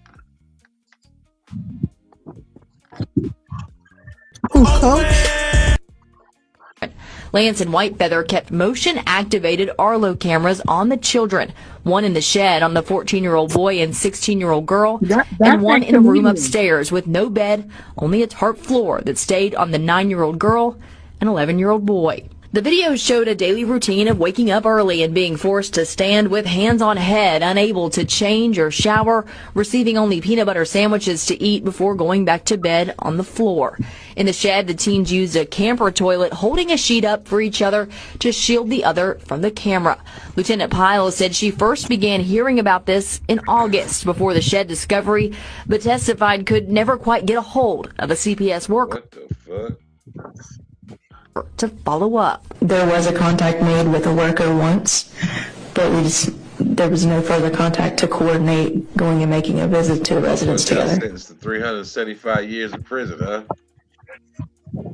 Lance and Whitefeather kept motion-activated Arlo cameras on the children, one in the shed on the 14-year-old boy and 16-year-old girl, and one in a room upstairs with no bed, only a tarp floor that stayed on the 9-year-old girl and 11-year-old boy. The video showed a daily routine of waking up early and being forced to stand with hands on head, unable to change or shower, receiving only peanut butter sandwiches to eat before going back to bed on the floor. In the shed, the teens used a camper toilet, holding a sheet up for each other to shield the other from the camera. Lieutenant Pyle said she first began hearing about this in August before the shed discovery, but testified could never quite get a hold of a CPS worker. What the fuck? To follow up. There was a contact made with a worker once, but there was no further contact to coordinate going and making a visit to a residence together. Sentenced to 375 years in prison, huh?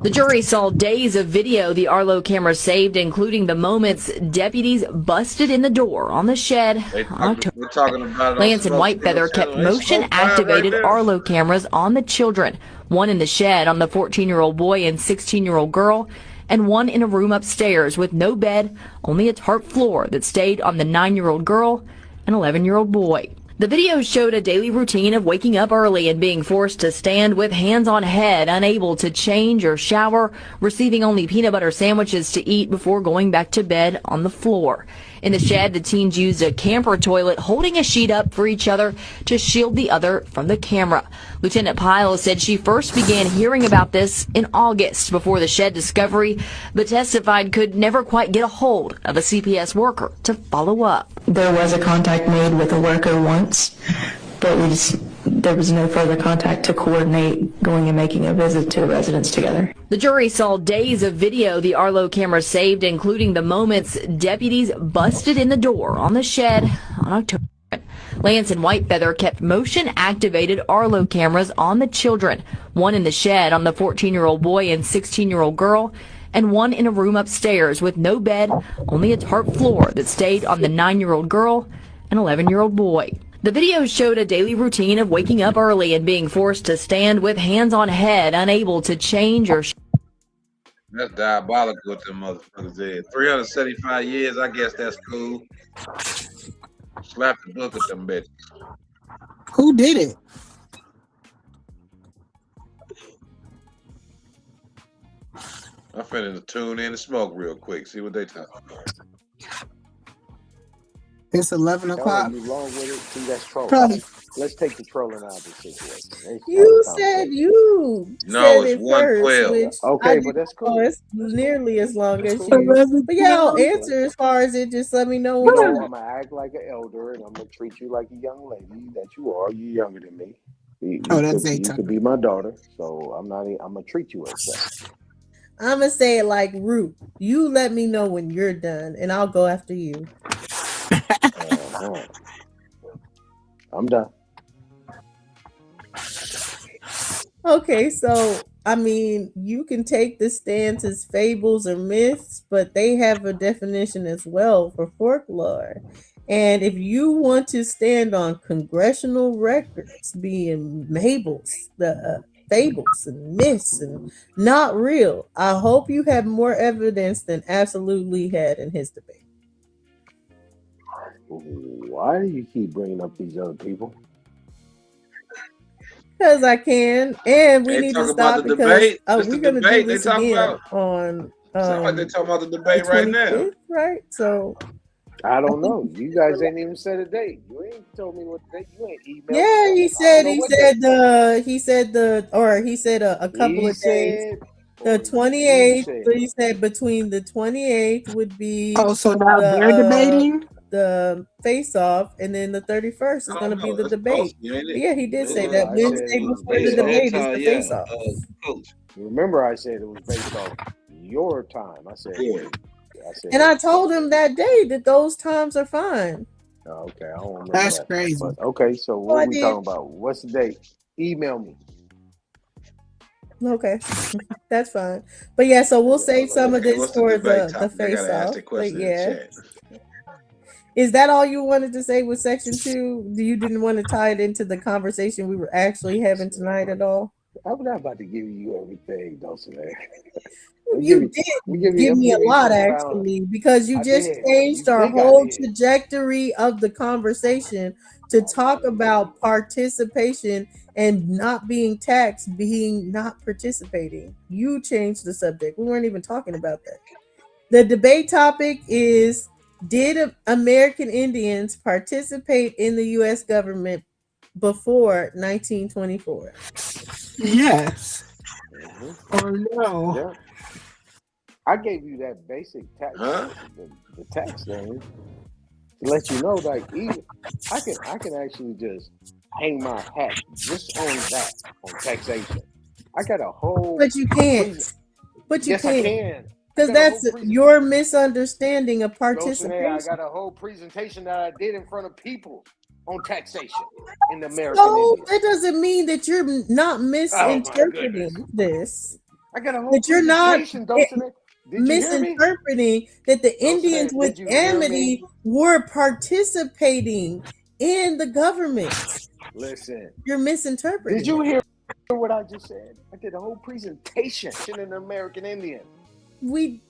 The jury saw days of video the Arlo camera saved, including the moments deputies busted in the door on the shed. We're talking about it. Lance and Whitefeather kept motion-activated Arlo cameras on the children, one in the shed on the 14-year-old boy and 16-year-old girl, and one in a room upstairs with no bed, only a tarp floor that stayed on the 9-year-old girl and 11-year-old boy. The video showed a daily routine of waking up early and being forced to stand with hands on head, unable to change or shower, receiving only peanut butter sandwiches to eat before going back to bed on the floor. In the shed, the teens used a camper toilet, holding a sheet up for each other to shield the other from the camera. Lieutenant Pyle said she first began hearing about this in August before the shed discovery, but testified could never quite get a hold of a CPS worker to follow up. There was a contact made with a worker once, but there was no further contact to coordinate going and making a visit to a residence together. The jury saw days of video the Arlo camera saved, including the moments deputies busted in the door on the shed on October. Lance and Whitefeather kept motion-activated Arlo cameras on the children, one in the shed on the 14-year-old boy and 16-year-old girl, and one in a room upstairs with no bed, only a tarp floor that stayed on the 9-year-old girl and 11-year-old boy. The video showed a daily routine of waking up early and being forced to stand with hands on head, unable to change or... That's diabolical what them motherfuckers did. 375 years, I guess that's cool. Slap the book at them bitches. Who did it? I'm finna tune in and smoke real quick. See what they talking about. It's 11 o'clock. You wrong with it? See, that's trolling. Probably. Let's take the trolling out of the situation. You said you No, said it's it first, 112. which Okay, I but that's didn't know cool. it's nearly as long as It's you. 11 But yeah, I'll p.m. answer as far as it. Just let me know You when know, you're. I'm gonna act like an elder, and I'm gonna treat you like a young lady that you are. You're younger than me. Oh, that's You Zaytown. could be my daughter, so I'm not. I'm gonna treat you as such. I'm gonna say it like Root. You let me know when you're done, and I'll go after you. I'm done. Okay, so I mean, you can take the stance as fables or myths, but they have a definition as well for folklore. And if you want to stand on congressional records being fables and myths and not real, I hope you have more evidence than Absolutely had in his debate. Why do you keep bringing up these other people? Because I can, and we They need to talk stop about the because debate. we're This the going to do debate they this talk again about. on Sound like they talking about the the debate right now. 25th, right? So I don't know. You guys ain't even said a date. You ain't told me what date. You ain't emailed me. yeah, he I said don't know what date. he said a couple He of days. said, The or you 28th. said. So he said between the 28th would be Oh, so now they're debating? the face off, and then the 31st is I going to don't be know. the It's debate. supposed to be, ain't it? Yeah, he did say No, that I said Wednesday it was before the based off. debate is the face off. Coach. Remember, I said it was based off your time. I said, Yeah. I said, And I told him that day that those times are fine. okay, I don't remember That's that. crazy. But okay, so Oh, what I are we did. talking about? What's the date? Email me. Okay, that's fine. But yeah, so we'll save some of Okay, this what's the for debate the topic? I face gotta ask off. that But question in yeah, the chat. is that all you wanted to say with section 2? You didn't want to tie it into the conversation we were actually having tonight at all? I'm not about to give you everything, Dulcinea. You did give me a lot actually, because you just changed our whole trajectory of the conversation to talk about participation and not being taxed, being not participating. You changed the subject. We weren't even talking about that. The debate topic is: did American Indians participate in the U.S. government before 1924? Yes. Or no. Yeah. I gave you that basic tax, the tax thing, to let you know, like, even I can actually just hang my hat just on that, on taxation. I got a whole. But you can't. But you yes, can't. I can. Because that's your misunderstanding of Dulcinea, I participation. got a whole presentation that I did in front of people on taxation in the American So Indian. that doesn't mean that you're not misinterpreting goodness. this. I got a whole That you're not presentation, Dulcinea. Did you hear me? misinterpreting that the Indians Dulcinea, with did you hear me? amity were participating in the government. Listen. You're misinterpreting. Did you hear what I just said? I did a whole presentation in the American Indian. we.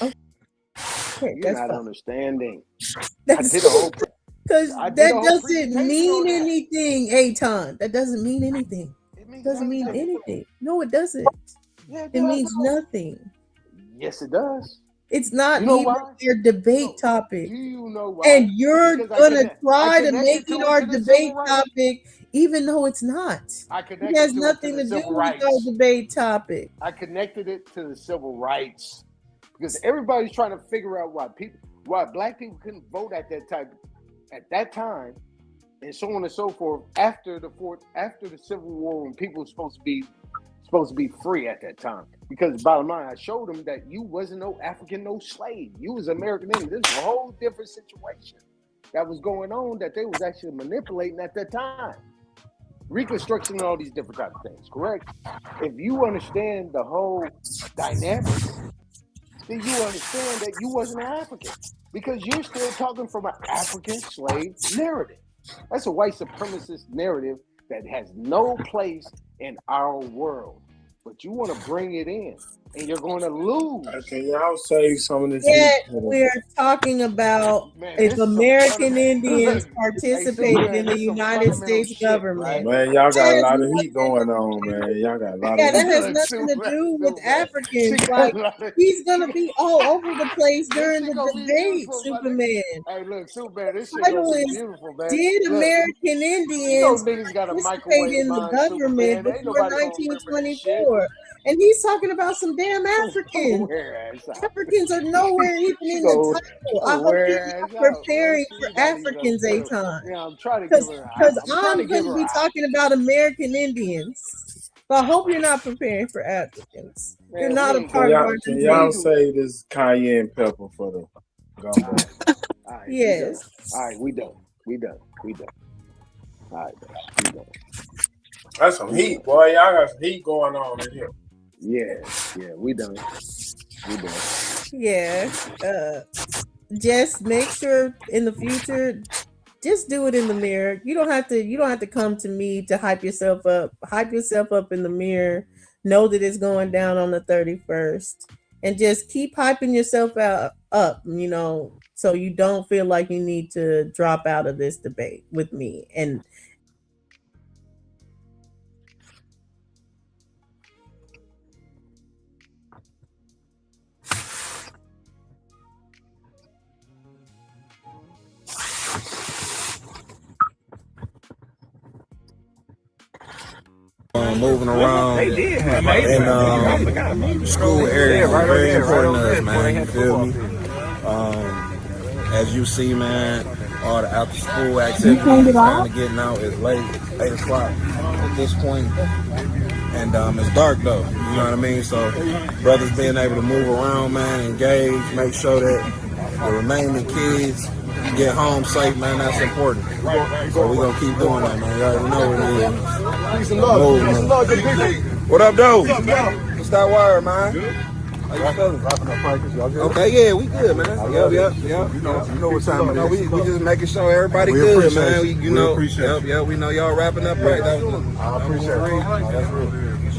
Okay, You're not understanding. That's I did a whole because I did that a whole doesn't presentation mean on that. anything, Aton. That doesn't mean anything. It means Doesn't mean everything. anything. No, it doesn't. Yeah, It means nothing. Yes, it does. It's not You know even why? our debate topic. Do you know why? And you're Because gonna try to make connected it to our to the debate civil rights. topic, even though it's not. I It connected has to nothing the to do civil with rights. our debate topic. I connected it to the civil rights because everybody's trying to figure out why black people couldn't vote at that time, and so on and so forth after the Civil War, when people were supposed to be free at that time. Because bottom line, I showed them that you wasn't no African, no slave. You was American Indian. This is a whole different situation that was going on that they was actually manipulating at that time. Reconstruction and all these different type of things, correct? If you understand the whole dynamics, then you understand that you wasn't an African because you're still talking from an African slave narrative. That's a white supremacist narrative that has no place in our world. But you want to bring it in, and you're going to lose. Can y'all say some of this? Yet we're talking about if American Indians participated in the United States government. Man, y'all got a lot of heat going on, man. Y'all got a lot of heat. That has nothing to do with Africans. Like, he's gonna be all over the place during the debate, Superman. Hey, look, Superman, this shit gonna be beautiful, man. Did American Indians participate in the government before 1924? And he's talking about some damn Africans. Africans are nowhere even in the title. I hope you're not preparing for Africans, Aton. Yeah, I'm trying to give her. Because I'm going to be talking about American Indians. So I hope you're not preparing for Africans. You're not a part of our Can y'all say this cayenne pepper for the gumbo? Yes. All right, we done. All right, we done. That's some heat, boy. Y'all got some heat going on in here. Yeah, we done. Yeah. Just make sure in the future, just do it in the mirror. You don't have to come to me to hype yourself up. Hype yourself up in the mirror. Know that it's going down on the 31st. And just keep hyping yourself up, so you don't feel like you need to drop out of this debate with me. And moving around in school area, very important to us, man. You feel me? As you see, man, all the after school activities kind of getting out. It's late, 8 o'clock at this point, and it's dark though. You know what I mean? So brothers being able to move around, man, engage, make sure that the remaining kids get home safe, man. That's important. So we're gonna keep doing that, man. You already know what it is. What up, though? What's that word, man? How you feeling? Wrapping up practice, y'all good? Okay, yeah, we good, man. Yep. You know what time it is. We just making sure everybody good, man. We know y'all wrapping up practice. I appreciate it. That's real.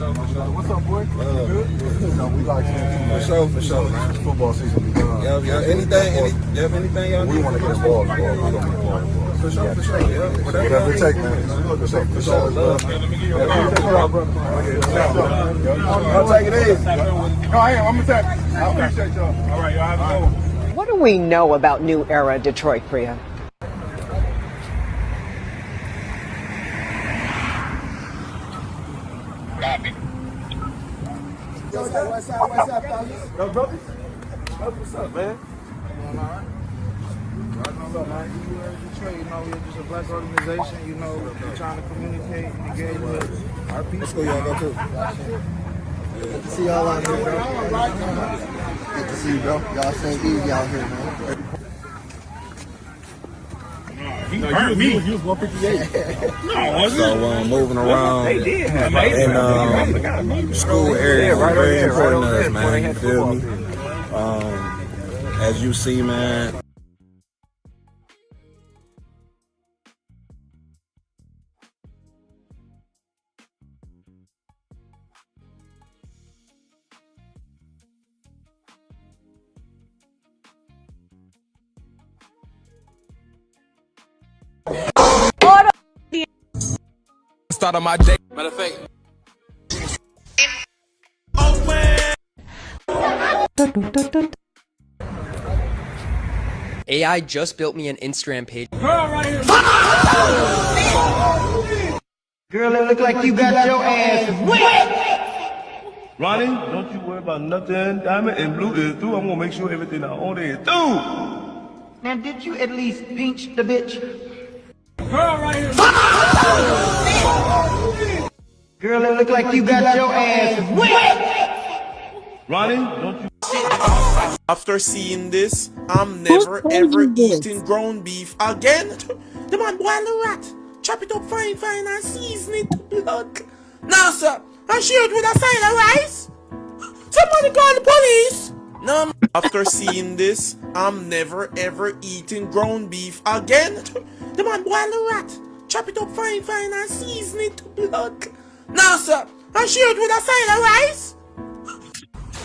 What's up, boy? Good. We like seeing for sure, man. It's football season be done. Anything y'all need? We want to get involved. For sure. Whatever it takes, man. For sure. I'll take it easy. No, I am. I'm going to take it. I appreciate y'all. All right, y'all have a good one. What do we know about New Era Detroit, Priya? What's up, fellas? Yo, brother. What's up, man? What's up, man? Detroit, we're just a black organization, we're trying to communicate and engage with our people. What school y'all go to? Good to see y'all out here, bro. Good to see you, bro. Y'all stay easy out here, man. He hurt me. He was 158. No, wasn't it? So moving around in school area, very important to us, man. You feel me? As you see, man. started my day. Matter of fact, AI just built me an Instagram page. Girl, it look like you got your ass wet. Ronnie, don't you worry about nothing. Diamond and Blue is through. I'm gonna make sure everything I own is through. Now, did you at least pinch the bitch? Girl, right here. Girl, it look like you got your ass wet. Ronnie, don't you? After seeing this, I'm never ever eating ground beef again. The man boil the rat, chop it up fine and season it to blood. Now sir, I shoot with a side of rice. Somebody call the police. No. After seeing this, I'm never ever eating ground beef again. The man boil the rat, chop it up fine and season it to blood. Now sir, I shoot with a side of rice.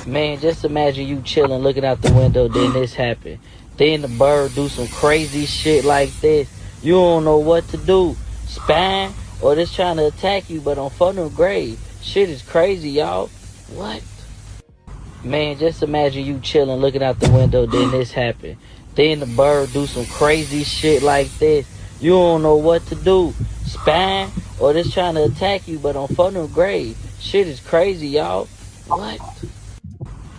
Man, just imagine you chilling, looking out the window, then this happen. Then the bird do some crazy shit like this. You don't know what to do. Spine, or just trying to attack you, but on funnel grade. Shit is crazy, y'all. What? Man, just imagine you chilling, looking out the window, then this happen. Then the bird do some crazy shit like this. You don't know what to do. Spine, or just trying to attack you, but on funnel grade. Shit is crazy, y'all. What?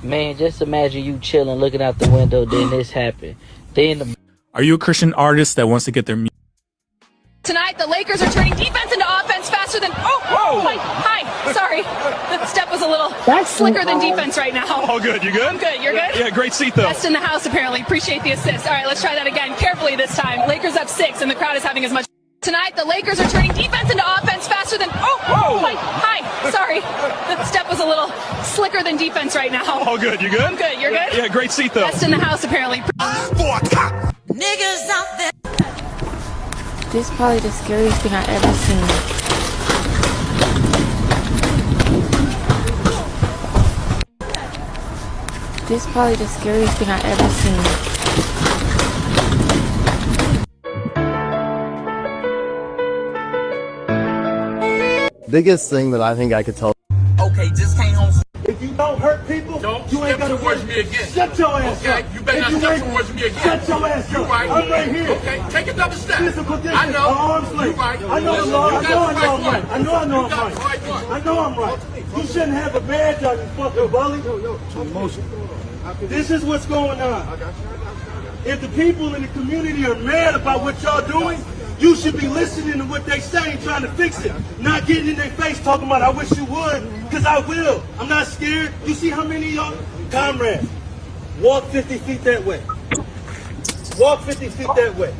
Man, just imagine you chilling, looking out the window, then this happen. Then Are you a Christian artist that wants to get their music? Tonight, the Lakers are turning defense into offense faster than... Oh, hi, sorry. The step was a little slicker than defense right now. Oh, good. You good? I'm good. You're good? Yeah, great seat, though. Best in the house, apparently. Appreciate the assist. All right, let's try that again. Carefully this time. Lakers up 6, and the crowd is having as much... Tonight, the Lakers are turning defense into offense faster than... Hi, sorry. The step was a little slicker than defense right now. Oh, good. You good? I'm good. You're good? Yeah, great seat, though. Best in the house, apparently. Niggas out there. This is probably the scariest thing I've ever seen. This is probably the scariest thing I've ever seen. Biggest thing that I think I could tell. Okay, just came home. If you don't hurt people, you ain't gotta towards me again. Shut your ass up. You better not step towards me again. Shut your ass up. I'm right here. Okay, take another step. Physical distance. I know. Arms length. Right. I know the law. I know I'm right. I know I'm right. I know I'm right. You shouldn't have a badge on, you fucking bully. This is what's going on. If the people in the community are mad about what y'all doing, you should be listening to what they say and trying to fix it. Not getting in their face talking about, I wish you would, because I will. I'm not scared. You see how many of y'all? Comrades, walk 50 feet that way. Walk 50 feet that way.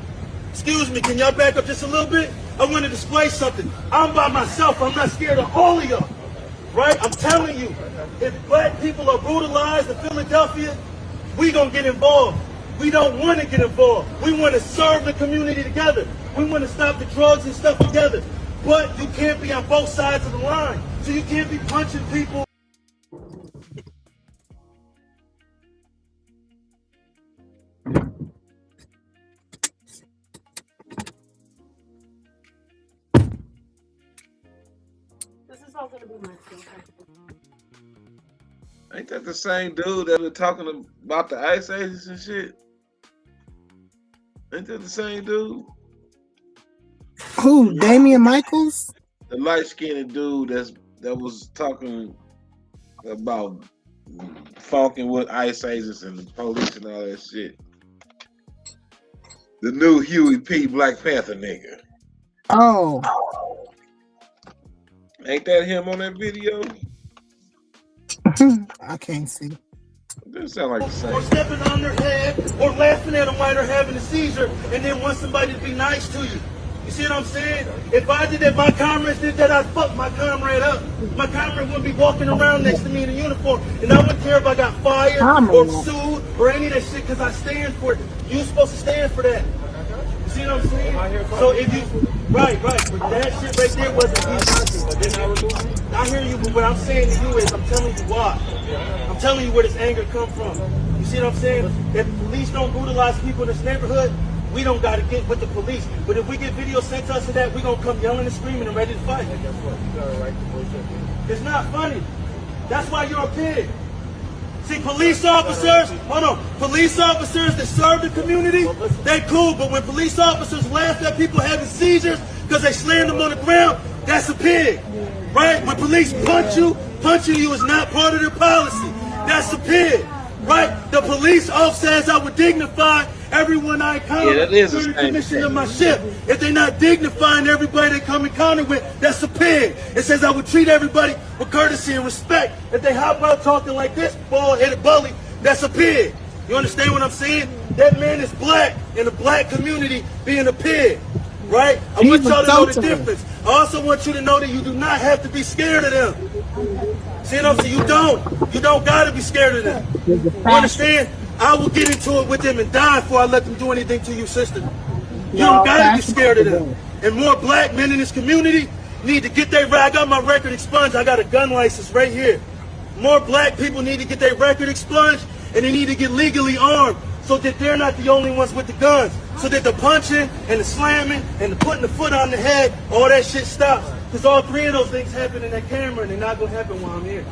Excuse me, can y'all back up just a little bit? I want to display something. I'm by myself. I'm not scared of all of y'all. Right? I'm telling you, if black people are brutalized in Philadelphia, we gonna get involved. We don't want to get involved. We want to serve the community together. We want to stop the drugs and stuff together. But you can't be on both sides of the line. So you can't be punching people. This is all going to be my skill. Ain't that the same dude that was talking about the Ice Ages and shit? Ain't that the same dude? Who? Damian Michaels? The light-skinned dude that was talking about funking with Ice Ages and the police and all that shit. The new Huey P. Black Panther nigga. Oh. Ain't that him on that video? I can't see. That sound like the same. Or stepping on their head, or laughing at them while they're having a seizure, and then want somebody to be nice to you. You see what I'm saying? If I did that, my comrades did that, I'd fuck my comrade up. My comrade wouldn't be walking around next to me in a uniform, and I wouldn't care if I got fired or sued or any of that shit, because I stand for it. You're supposed to stand for that. You see what I'm saying? So if you, right, but that shit right there wasn't me. I hear you, but what I'm saying to you is, I'm telling you why. I'm telling you where this anger come from. You see what I'm saying? If the police don't brutalize people in this neighborhood, we don't got to get with the police. But if we get video sent to us of that, we going to come yelling and screaming and ready to fight. Guess what? You got a right to bullshit. It's not funny. That's why you're a pig. See, police officers, hold on, police officers that serve the community, they cool, but when police officers laugh at people having seizures because they slammed them on the ground, that's a pig, right? When police punch you, punching you is not part of their policy. That's a pig, right? The police officer says I would dignify everyone I encounter through the commission of my ship. If they're not dignifying everybody they come encounter with, that's a pig. It says I would treat everybody with courtesy and respect. If they hop out talking like this, bald-headed bully, that's a pig. You understand what I'm saying? That man is black in the black community being a pig, right? I want y'all to know the difference. I also want you to know that you do not have to be scared of them. See what I'm saying? You don't gotta be scared of them. You understand? I will get into it with them and die before I let them do anything to you, sister. You don't gotta be scared of them. And more black men in this community need to get their right. I got my record expunged. I got a gun license right here. More black people need to get their record expunged, and they need to get legally armed so that they're not the only ones with the guns. So that the punching and the slamming and the putting the foot on the head, all that shit stops. Because all three of those things happen in that camera, and they're not gonna happen while I'm here.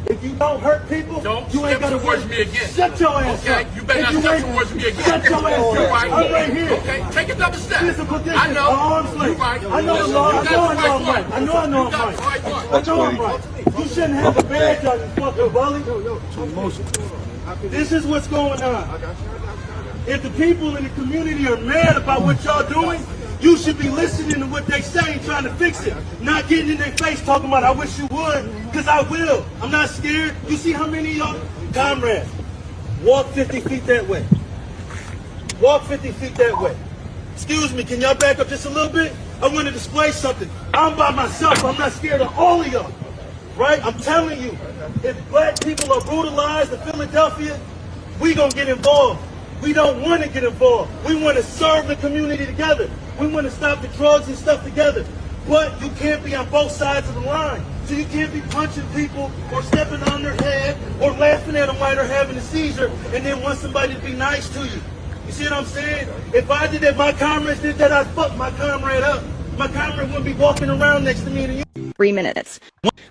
If you don't hurt people, you ain't gotta towards me again. Shut your ass up. Okay, you better not step towards me again. Shut your ass up. I'm right here. Okay, take another step. Physical distance. I know. Arms length. I know the law. I know I'm right. I know I'm right. You shouldn't have a badge on, you fucking bully. This is what's going on. If the people in the community are mad about what y'all doing, you should be listening to what they say and trying to fix it. Not getting in their face talking about, I wish you would, because I will. I'm not scared. You see how many of y'all, comrades, walk 50 feet that way. Walk 50 feet that way. Excuse me, can y'all back up just a little bit? I want to display something. I'm by myself. I'm not scared of all of y'all. Right? I'm telling you, if black people are brutalized in Philadelphia, we gonna get involved. We don't want to get involved. We want to serve the community together. We want to stop the drugs and stuff together. But you can't be on both sides of the line. So you can't be punching people or stepping on their head or laughing at them while they're having a seizure and then want somebody to be nice to you. You see what I'm saying? If I did that, my comrades did that, I'd fuck my comrade up. My comrade wouldn't be walking around next to me and you. 3 minutes.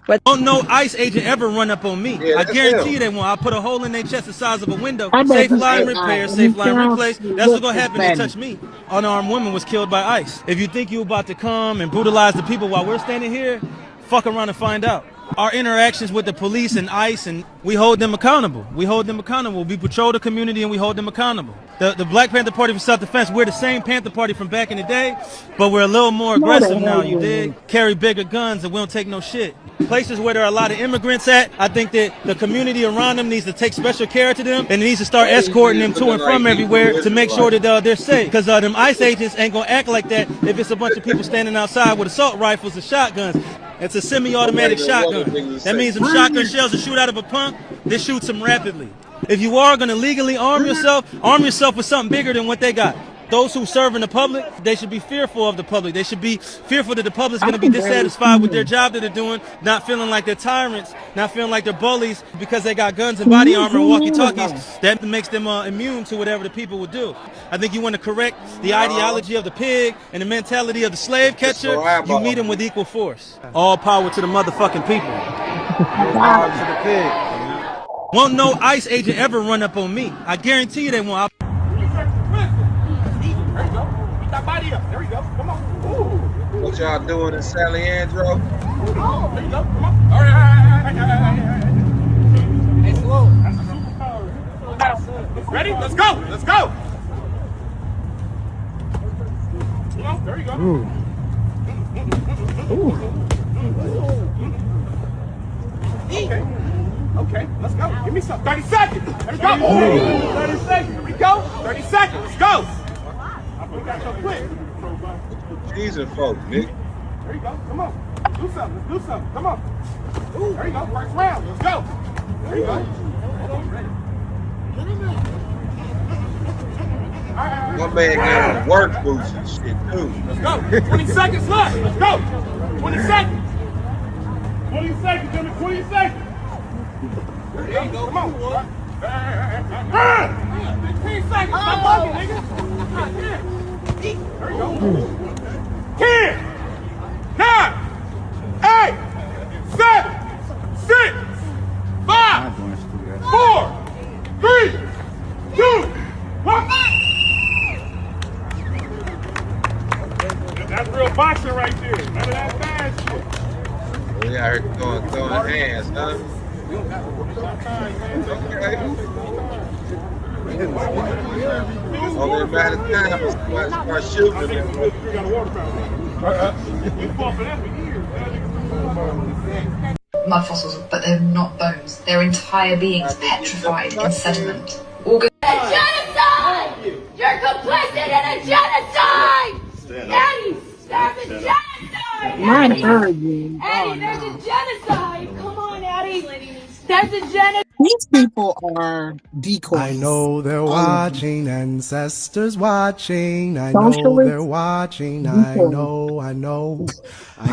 But don't no ICE agent ever run up on me. I guarantee you they won't. I'll put a hole in their chest the size of a window. Safe line repair, safe line replace. That's what's gonna happen if they touch me. Unarmed woman was killed by ICE. If you think you're about to come and brutalize the people while we're standing here, fuck around and find out. Our interactions with the police and ICE, and we hold them accountable. We hold them accountable. We patrol the community and we hold them accountable. The Black Panther Party for Self-Defense, we're the same Panther Party from back in the day, but we're a little more aggressive now, you dig? Carry bigger guns and we don't take no shit. Places where there are a lot of immigrants at, I think that the community around them needs to take special care to them and needs to start escorting them to and from everywhere to make sure that they're safe. Because them ICE agents ain't gonna act like that if it's a bunch of people standing outside with assault rifles and shotguns. It's a semi-automatic shotgun. That means them shotgun shells that shoot out of a pump, they shoot them rapidly. If you are gonna legally arm yourself with something bigger than what they got. Those who serve in the public, they should be fearful of the public. They should be fearful that the public's going to be dissatisfied with their job that they're doing, not feeling like they're tyrants, not feeling like they're bullies because they got guns and body armor and walkie-talkies. That makes them immune to whatever the people would do. I think you want to correct the ideology of the pig and the mentality of the slave catcher. You meet them with equal force. All power to the motherfucking people. Power to the pig. Won't no ICE agent ever run up on me. I guarantee you they won't. Body up. There we go. Come on. Ooh. What y'all doing in San Leandro? Oh, there you go. Come on. All right. Hey, slow. Ready? Let's go. Let's go. Come on. There you go. Ooh. Okay. Let's go. Give me some. 30 seconds. There we go. 30 seconds. Here we go. 30 seconds. Let's go. Jesus, folks, Nick. There you go. Come on. Do something. Let's do something. Come on. Ooh, there you go. First round. Let's go. There you go. My man got work boots and shit, too. Let's go. 20 seconds left. Let's go. 20 seconds. 20 seconds. Give me 20 seconds. There you go. Come on. 15 seconds. Stop bugging, nigga. God damn. There you go. 10, 9, 8, 7, 6, 5, 4, 3, 2, 1. That's real boxing right there. None of that bad shit. We out here throwing hands, huh? Okay. Only a matter of time before somebody start shooting them. Mud fossils, but they're not bones. They're entire beings petrified in sediment. Genocide! You're complicit in a genocide! Eddie, there's a genocide! Mine heard you. Eddie, there's a genocide! Come on, Eddie! There's a genocide! These people are decoys. I know they're watching, ancestors watching. I Socialist know they're watching. I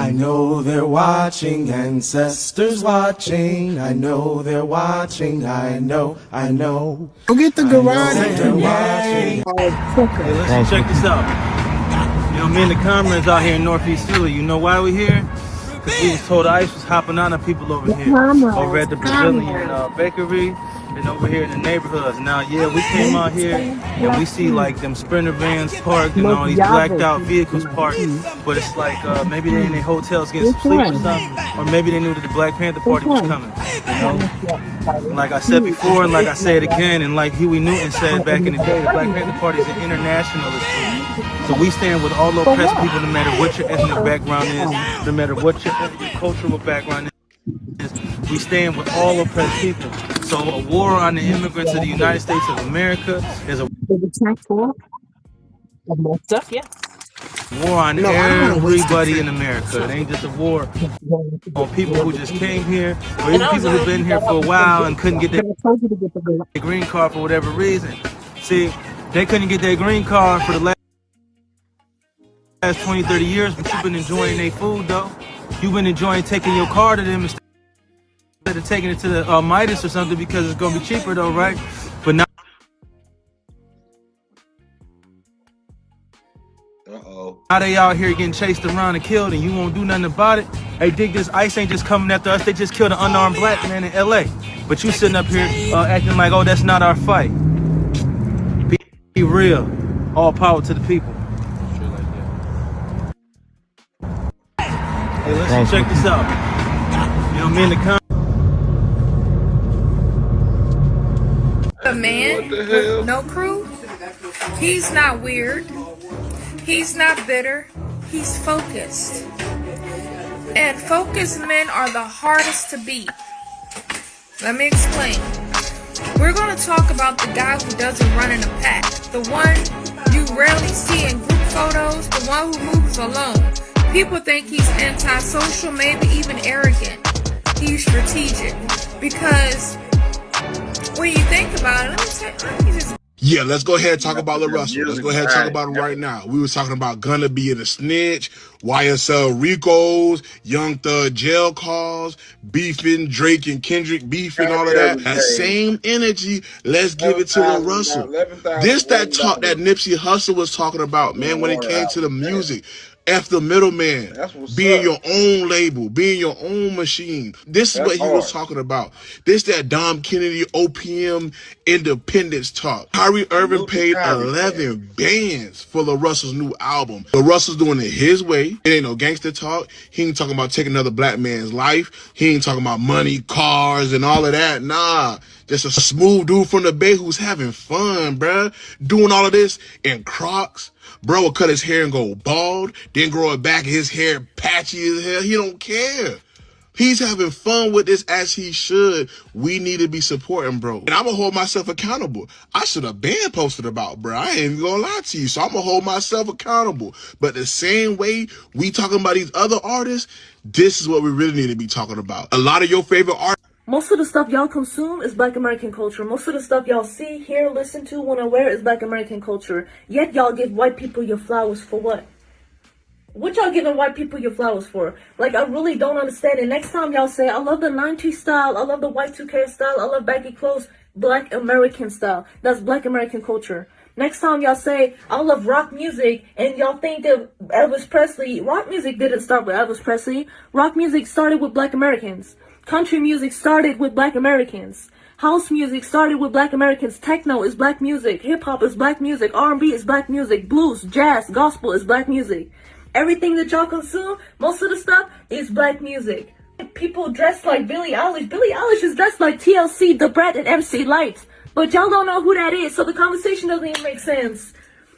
know they're watching, ancestors watching. I know they're watching. I know. Go get the garage. They're watching. Hey, listen, check this out. You know, me and the comrades out here in Northeast Philly, you know why we here? Because we was told ICE was hopping on the people over here. Over at the Brazilian bakery and over here in the neighborhoods. Now, yeah, we came out here and we see like them Sprinter vans parked and all these blacked out vehicles parked. But it's like maybe they're in their hotels getting some sleep or something. Or maybe they knew that the Black Panther Party was coming. You know? Like I said before and like I say it again and like Huey Newton said back in the day, the Black Panther Party is an internationalist movement. So we stand with all oppressed people no matter what your ethnic background is, no matter what your cultural background is. We stand with all oppressed people. So a war on the immigrants of the United States of America is a war on everybody in America. It ain't just a war on people who just came here, or even people who've been here for a while and couldn't get their green card for whatever reason. See, they couldn't get their green card for the last 20, 30 years, but you've been enjoying their food though. You've been enjoying taking your car to them instead of taking it to the Midas or something because it's gonna be cheaper though, right? But now they out here getting chased around and killed and you won't do nothing about it. Hey, dig this, ICE ain't just coming after us, they just killed an unarmed black man in LA. But you sitting up here acting like, oh, that's not our fight. Be real. All power to the people. Hey, listen, check this out. You know, me and A man with no crew, he's not weird, he's not bitter, he's focused. And focused men are the hardest to beat. Let me explain. We're going to talk about the guy who doesn't run in a pack, the one you rarely see in group photos, the one who moves alone. People think he's antisocial, maybe even arrogant. He's strategic because when you think about it, let me just... Yeah, let's go ahead and talk about Lil Russell. Let's go ahead and talk about him right now. We were talking about Gunna being a snitch, YSL Ricos, Young Thug jail calls, beefing, Drake and Kendrick beefing, all of that. That same energy, let's give it to Lil Russell. This that talk that Nipsey Hussle was talking about, man, when it came to the music. F the middleman, being your own label, being your own machine. This is what he was talking about. This that Dom Kennedy OPM independence talk. Kyrie Irving paid 11 bands for Lil Russell's new album. Lil Russell's doing it his way. It ain't no gangster talk. He ain't talking about taking another black man's life. He ain't talking about money, cars, and all of that. Nah. Just a smooth dude from the Bay who's having fun, bruh. Doing all of this in Crocs. Bro will cut his hair and go bald, then grow it back, his hair patchy as hell. He don't care. He's having fun with this as he should. We need to be supporting, bro. And I'm going to hold myself accountable. I should have been posted about, bro. I ain't even going to lie to you. So I'm going to hold myself accountable. But the same way we talking about these other artists, this is what we really need to be talking about. A lot of your favorite artists. Most of the stuff y'all consume is Black American culture. Most of the stuff y'all see, hear, listen to, want to wear is Black American culture. Yet y'all give white people your flowers for what? What y'all giving white people your flowers for? Like, I really don't understand. And next time y'all say, I love the 90s style, I love the Y2K style, I love baggy clothes, Black American style. That's Black American culture. Next time y'all say, I love rock music, and y'all think that Elvis Presley, rock music didn't start with Elvis Presley. Rock music started with Black Americans. Country music started with Black Americans. House music started with Black Americans. Techno is Black music. Hip-hop is Black music. R&B is Black music. Blues, jazz, gospel is Black music. Everything that y'all consume, most of the stuff, is Black music. People dress like Billie Eilish. Billie Eilish is dressed like TLC, The Brat, and MC Lights. But y'all don't know who that is, so the conversation doesn't even make sense.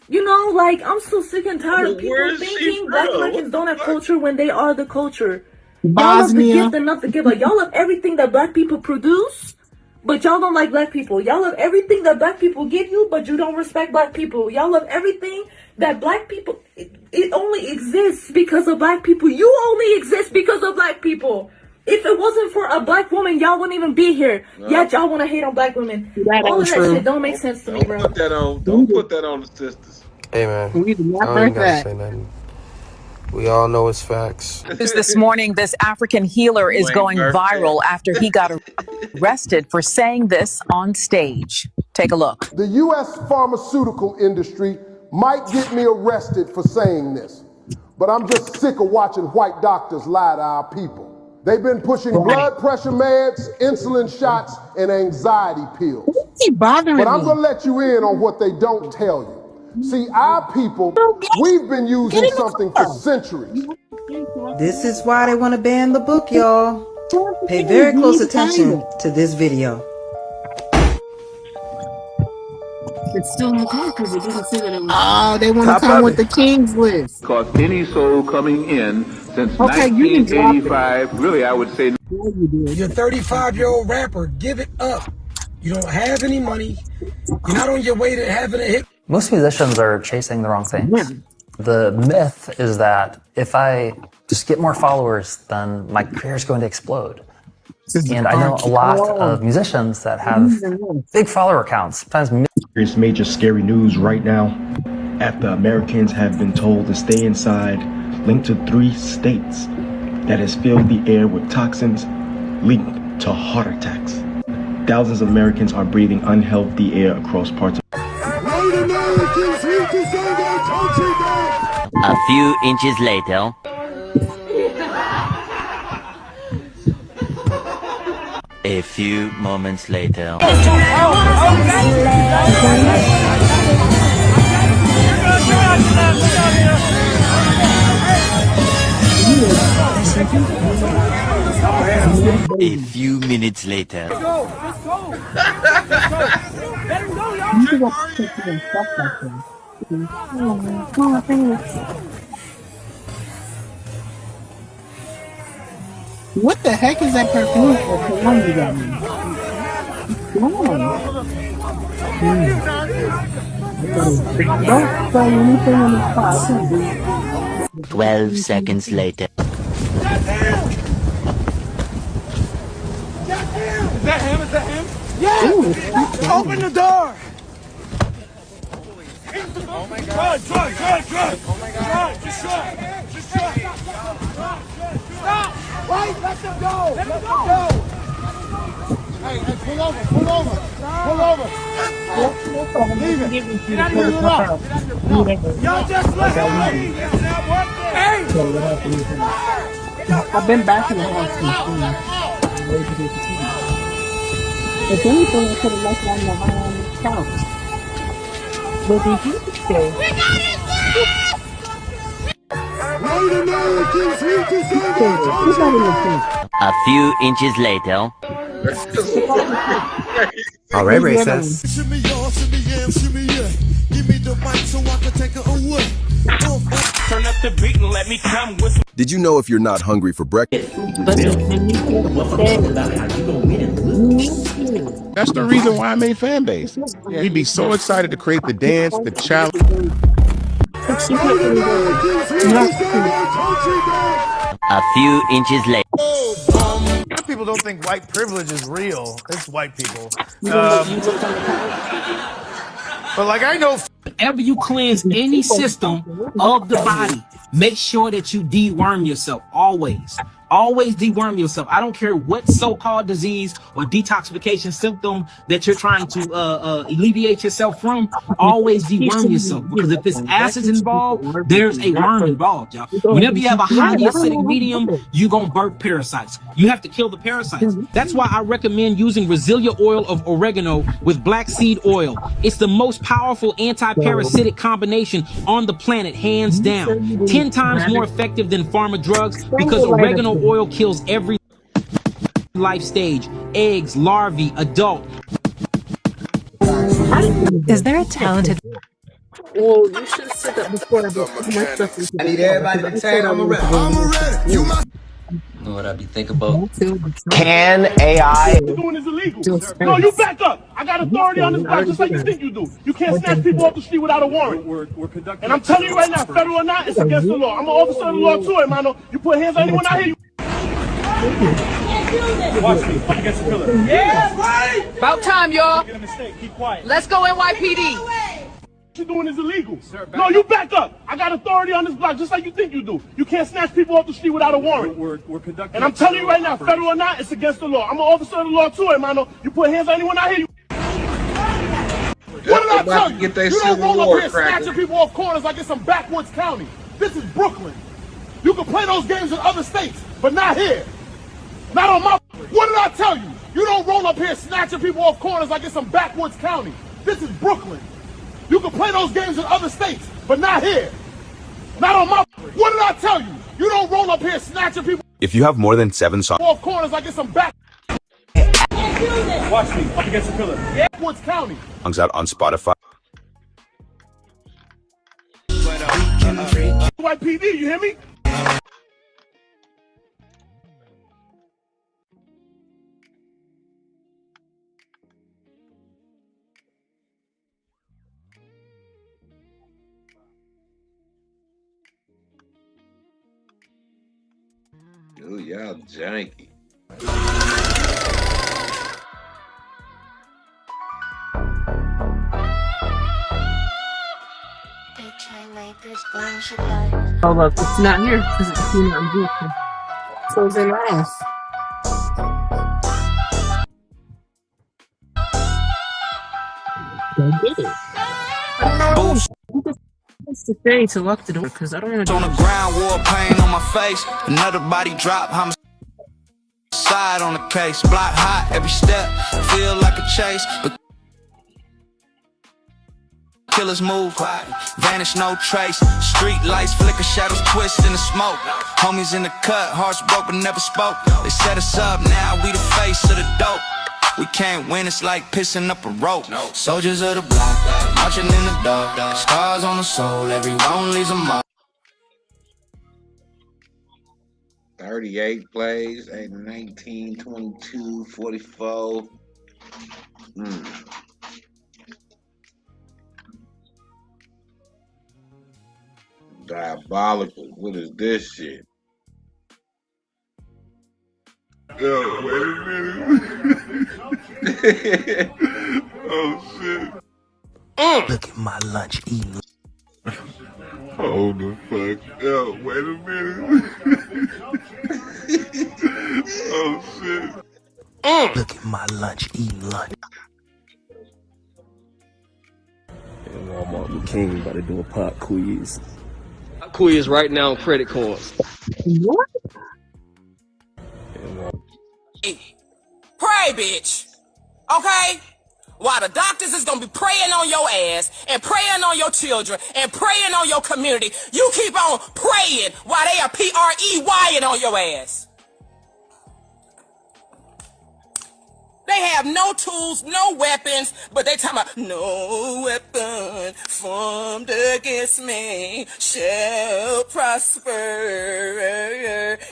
You know, like, I'm so sick and tired of people thinking Black Americans don't have culture when they are the culture. Y'all love the gift and not the giver. Y'all love everything that Black people produce, but y'all don't like Black people. Y'all love everything that Black people give you, but you don't respect Black people. Y'all love everything that Black people, it only exists because of Black people. You only exist because of Black people. If it wasn't for a Black woman, y'all wouldn't even be here. No. Yet y'all want to hate on Black women. All of that shit don't make sense to me, bro. Don't put that on the sisters. Hey, man. I ain't gotta say nothing. We all know it's facts. This morning, this African healer is going viral after he got arrested for saying this on stage. Take a look. The U.S. pharmaceutical industry might get me arrested for saying this, but I'm just sick of watching white doctors lie to our people. They've been pushing blood pressure meds, insulin shots, and anxiety pills. But I'm gonna let you in on what they don't tell you. See, our people, we've been using something for centuries. This is why they want to ban the book, y'all. Pay very close attention to this video. It's still in the car because it didn't say that it was. Oh, they want to come with the King's List. Because any soul coming in since 1985, really, I would say. You're a 35-year-old rapper. Give it up. You don't have any money. You're not on your way to having a hit. Most musicians are chasing the wrong things. The myth is that if I just get more followers, then my career is going to explode. And I know a lot of musicians that have big follower counts. Sometimes there's major scary news right now after Americans have been told to stay inside, linked to 3 states that has filled the air with toxins linked to heart attacks. Thousands of Americans are breathing unhealthy air across parts of A few inches later. A few moments later. A few minutes later. What the heck is that perfume for? Cologne you got me. Don't say anything on the spot. 12 seconds later. Is that him? Is that him? Yeah! Open the door! Oh my God. Drive! Oh my God. Just drive! Stop! Wait! Let them go! Let them go! Hey, pull over! Leave it! Get out of here! No. Y'all just let him leave! It's not working! Hey! I've been back in the house since if anything, I could have left it on the couch. But did you stay? We got it! A few inches later. All right, racist. Turn up the beat and let me come with. Did you know if you're not hungry for breakfast? That's the reason why I made Fanbase. We'd be so excited to create the dance, the challenge. A few inches later. Black people don't think white privilege is real. It's white people. But like I know, whenever you cleanse any system of the body, make sure that you deworm yourself always. Always deworm yourself. I don't care what so-called disease or detoxification symptom that you're trying to alleviate yourself from. Always deworm yourself, because if it's acids involved, there's a worm involved, y'all. Whenever you have a highly acidic medium, you're gonna birth parasites. You have to kill the parasites. That's why I recommend using Resilia oil of oregano with black seed oil. It's the most powerful anti-parasitic combination on the planet, hands down. 10 times more effective than pharma drugs, because oregano oil kills every life stage: eggs, larvae, adult. Is there a talented... Well, you should have said that before. I need everybody to tag on the rep. You know what I be thinking about? Can AI? What you're doing is illegal. No, you back up. I got authority on this block just like you think you do. You can't snatch people off the street without a warrant. We're conducting. And I'm telling you right now, federal or not, it's against the law. I'm an officer of the law too, hermano. You put hands on anyone out here. Watch me. I'm against the pillar. Yeah, right. About time, y'all. Keep quiet. Let's go NYPD. What you're doing is illegal. Sir, no, you back up. I got authority on this block just like you think you do. You can't snatch people off the street without a warrant. We're conducting. And I'm telling you right now, federal or not, it's against the law. I'm an officer of the law too, hermano. You put hands on anyone out here. What did I tell you? You don't roll up here snatching people off corners like it's some backwoods county. This is Brooklyn. You can play those games in other states, but not here. Not on my... What did I tell you? You don't roll up here snatching people off corners like it's some backwoods county. This is Brooklyn. You can play those games in other states, but not here. Not on my... What did I tell you? You don't roll up here snatching people... If you have more than 7 songs off corners like it's some back... Watch me. Up against the pillar. Backwoods county. out on Spotify. NYPD, you hear me? Ooh, y'all janky. Oh, look, it's not here because it's too not beautiful. So it's in ass. They did it. It's the thing to lock the door because I don't want to. On the ground, war pain on my face. Another body drop. I'm side on the case. Block hot every step. Feel like a chase, but killers move quiet. Vanish, no trace. Street lights flicker, shadows twist in the smoke. Homies in the cut, hearts broke but never spoke. They set us up, now we the face of the dope. We can't win, it's like pissing up a rope. Soldiers of the block, marching in the dark. Scars on the soul, everyone leaves a mark. 38 plays, 8, 19, 22, 44. Diabolical. What is this shit? Yo, wait a minute. Oh shit. Look at my lunch eating. Hold the fuck. Yo, wait a minute. Oh shit. Look at my lunch eating lunch. And Walmart the King about to do a pop quiz. Quiz right now on credit cards. What? Pray, bitch. Okay? While the doctors is gonna be praying on your ass and praying on your children and praying on your community, you keep on praying while they are PREYing on your ass. They have no tools, no weapons, but they talking about no weapon formed against me shall prosper.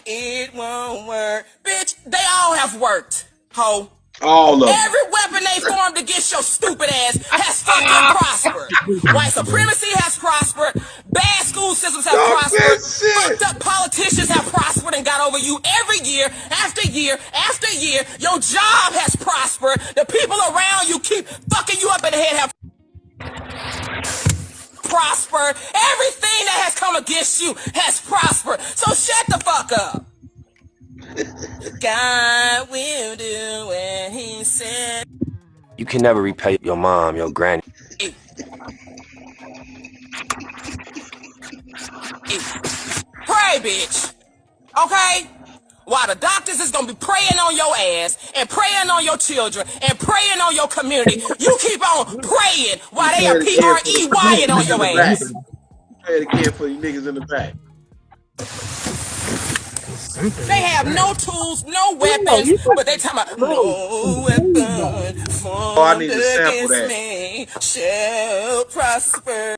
It won't work. Bitch, they all have worked, ho. All of them. Every weapon they formed against your stupid ass has fucking prospered. White supremacy has prospered. Bad school systems have prospered. Fucked up politicians have prospered and got over you every year after year after year. Your job has prospered. The people around you keep fucking you up in the head have prospered. Everything that has come against you has prospered. So shut the fuck up. God will do when he said. You can never repay your mom, your granny. Pray, bitch. Okay? While the doctors is gonna be praying on your ass and praying on your children and praying on your community, you keep on praying while they are PREYing on your ass. Play it again for you niggas in the back. They have no tools, no weapons, but they talking about no weapon formed against me shall prosper.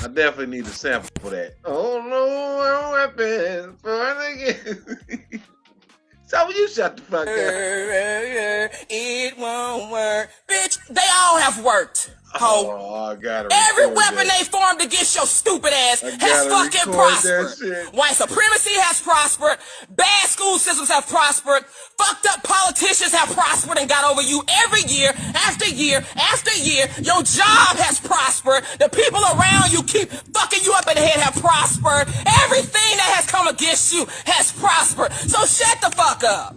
I definitely need a sample for that. Oh no weapon formed against. So you shut the fuck up. It won't work, bitch. They all have worked. Oh, I got it. Every weapon they formed against your stupid ass has fucking prospered. White supremacy has prospered. Bad school systems have prospered. Fucked up politicians have prospered and got over you every year after year after year. Your job has prospered. The people around you keep fucking you up in the head have prospered. Everything that has come against you has prospered. So shut the fuck up.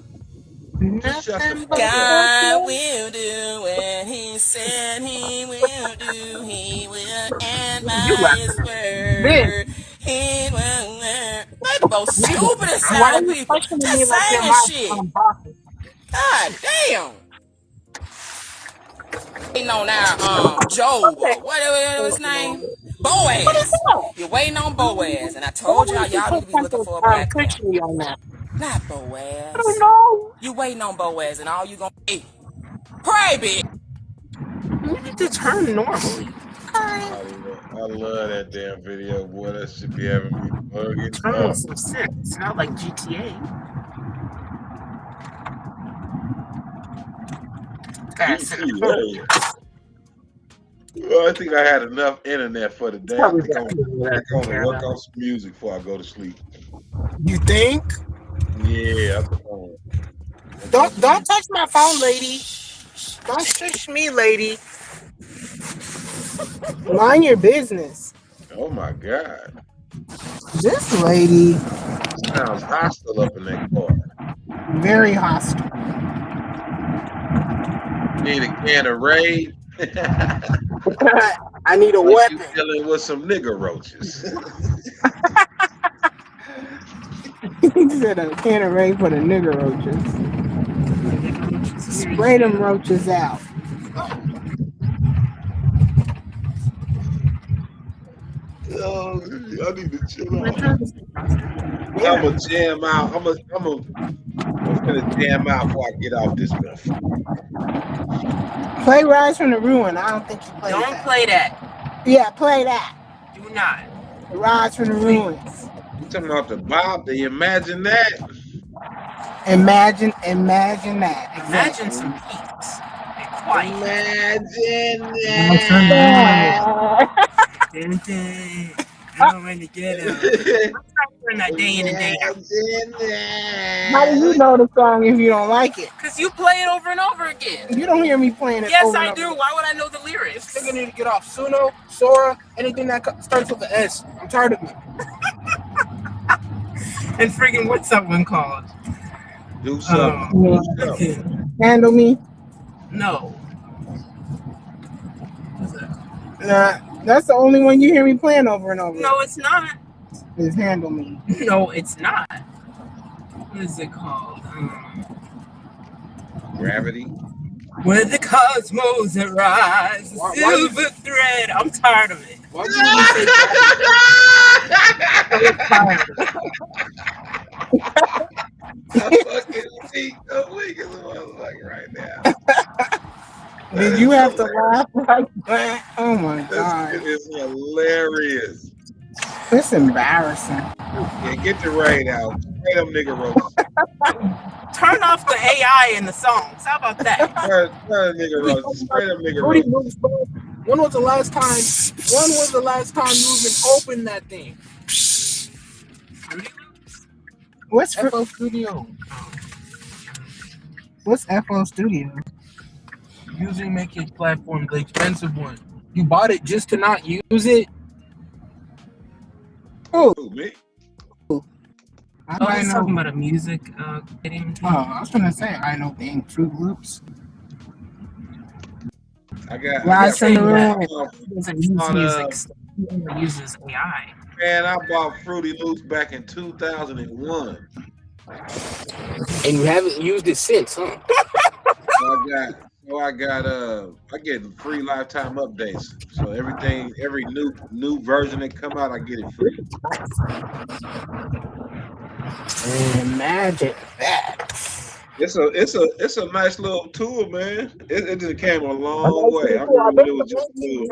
God will do when he said he will do, he will, and by his word, he will work. Like the most stupidest sounding people just saying shit. God damn. Waiting on our Job, what was his name? Boaz. You're waiting on Boaz, and I told y'all need to be looking for a black man. Not Boaz. I don't know. You waiting on Boaz, and all you gonna eat. Pray, bitch. You need to turn normally. I love that damn video, boy. That should be having me bugging. Turn with some sense. It's not like GTA. Well, I think I had enough internet for the day. I think I'm gonna work on some music before I go to sleep. You think? Yeah. Don't touch my phone, lady. Don't shush me, lady. Mind your business. Oh my God. This lady sounds hostile up in that car. Very hostile. Need a can of Raid. I need a weapon. You dealing with some nigger roaches. He said a can of Raid for the nigger roaches. Spray them roaches out. Oh, I need to chill out. I'm gonna jam out. I'm gonna jam out before I get off this stuff. Play Rise from the Ruin. I don't think you play that. Don't play that. Yeah, play that. Do not. Rise from the Ruins. You talking about the Bob? Do you imagine that? Imagine that. Imagine some peaks. Imagine that. I don't want to get it. I'm that day in and day out. How do you know the song if you don't like it? Because you play it over and over again. You don't hear me playing it. Yes, over I and do. over. Why would I know the lyrics? This nigga need to get off. Suno, Sora, anything that starts with the S. I'm tired of it. And freaking what's that one called? Do something. Handle Me? No. Nah, that's the only one you hear me playing over and over. No, it's not. Is Handle Me. No, it's not. What is it called? Gravity. When the cosmos arise, the silver thread. I'm tired of it. Why do you say right now. Did you have to laugh like that? Oh my God. It is hilarious. It's embarrassing. Yeah, get the rain out. Spray them nigga roaches. Turn off the AI in the songs. How about that? Turn nigga roaches. Spray them nigga roaches. When was the last time you even opened that thing? What's FL Studio? What's FL Studio? Usually make it platform the expensive one. You bought it just to not use it? Who, me? Oh, he's talking about a music video. Oh, I was gonna say I know the Fruit Loops. I got Rise from the Red. He doesn't use music. He uses AI. Man, I bought Fruity Loops back in 2001. And you haven't used it since, huh? I get free lifetime updates. So every new version that come out, I get it free. Imagine that. It's a nice little tool, man. It just came a long way. I remember when it was just a little.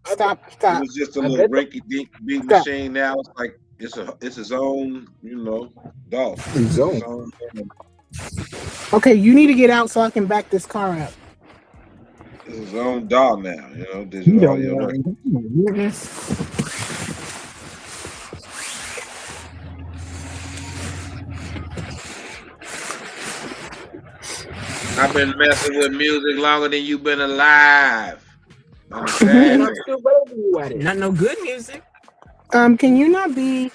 Stop. It was just a little rinky-dink beat machine. Now it's like it's its own, DAW. Its own. Okay, you need to get out so I can back this car up. It's its own DAW now, digital audio. I've been messing with music longer than you've been alive. I'm still better than you at it. Not no good music. Can you not be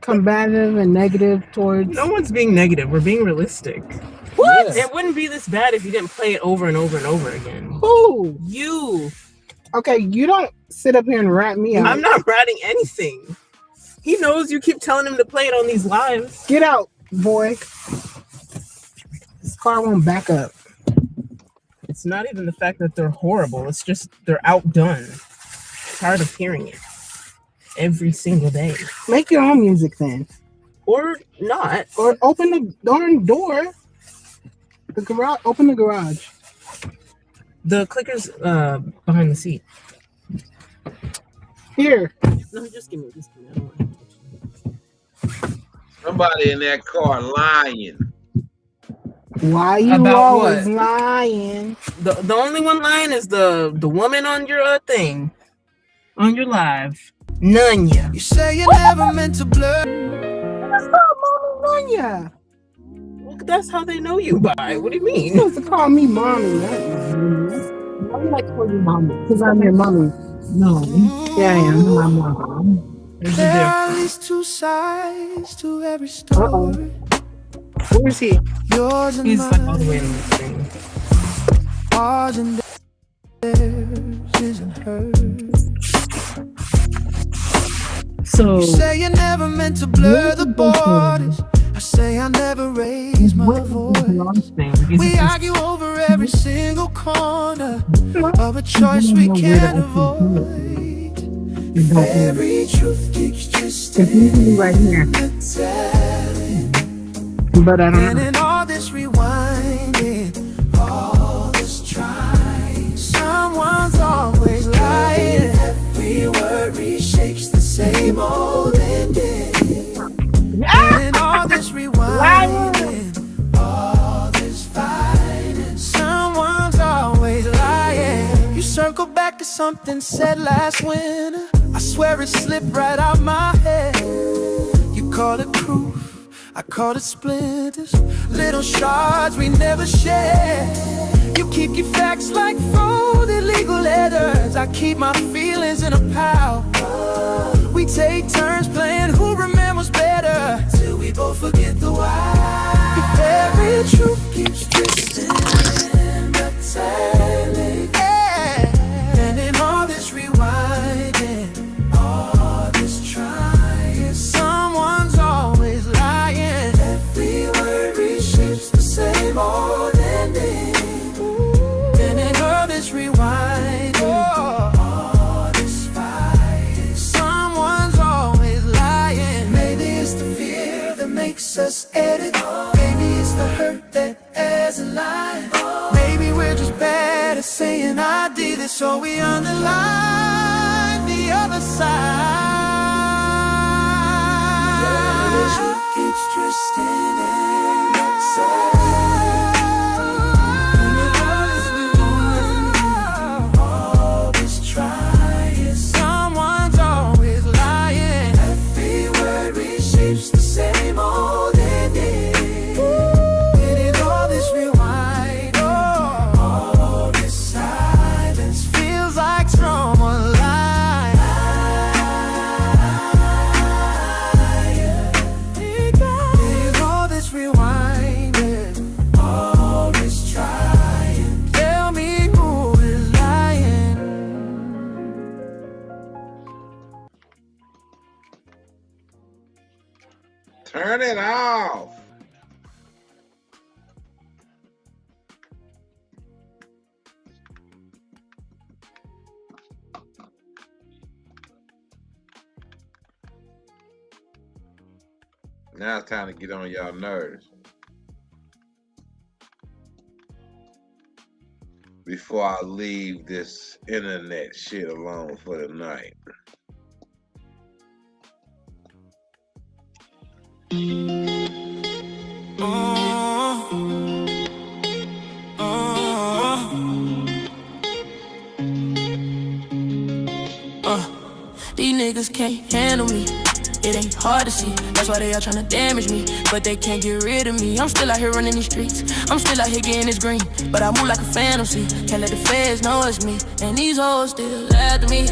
combative and negative towards? No one's being negative. We're being realistic. What? It wouldn't be this bad if you didn't play it over and over and over again. Who? You. Okay, you don't sit up here and rat me out. I'm not ratting anything. He knows you keep telling him to play it on these lives. Get out, boy. This car won't back up. It's not even the fact that they're horrible. It's just they're outdone. Tired of hearing it every single day. Make your own music then. Or not. Or open the darn door. The garage. Open the garage. The clicker's behind the seat. Here. No, just give me. I don't want it. Somebody in that car lying. Why you About always what? lying? The only one lying is the woman on your thing, on your live. Nunya. You say you never meant to blur. That's not Mommy Nunya. Well, that's how they know you by. What do you mean? You supposed to call me Mommy. I like to call you Mommy because I'm your mommy. No. Yeah, I am. My mom. There are at least two sides to every story. Where is he? Yours and He's mine. like all the way in the thing. Ours and theirs isn't hers. So You say you never meant to blur the borders. I say I never raised my voice. We argue over every single corner of a choice we can't avoid. If every truth keeps twisting right here. and telling. But I don't And know. in all this rewinding, all this trying, someone's always lying. Every word reshapes the same old ending. And in all this rewinding, all this fighting, someone's always lying. You circle back to something said last winter. I swear it slipped right out my head. You call it proof, I call it splinters, little shards we never share. You keep your facts like folded legal letters. I keep my feelings in a pile. We take turns playing who remembers better, till we both forget the why. If every truth keeps twisting but telling, and in all this rewinding, all this trying, someone's always lying. Every word reshapes the same old ending. And in all this rewinding, all this fighting, someone's always lying. Maybe it's the fear that makes us edit. Maybe it's the hurt that has a line. Maybe we're just bad at saying I did it, so we underline the other side. Keeps twisting and outside. And it always reminds, all this trying, someone's always lying. Every word reshapes the same old ending. And in all this rewind, all this silence feels like someone lying. Now it's time to get on y'all nerves. Before I leave this internet shit alone for the night. These niggas can't handle me. It ain't hard to see, that's why they all tryna damage me. But they can't get rid of me. I'm still out here running these streets. I'm still out here getting this green. But I move like a fantasy. Can't let the feds know it's me. And these hoes still after me,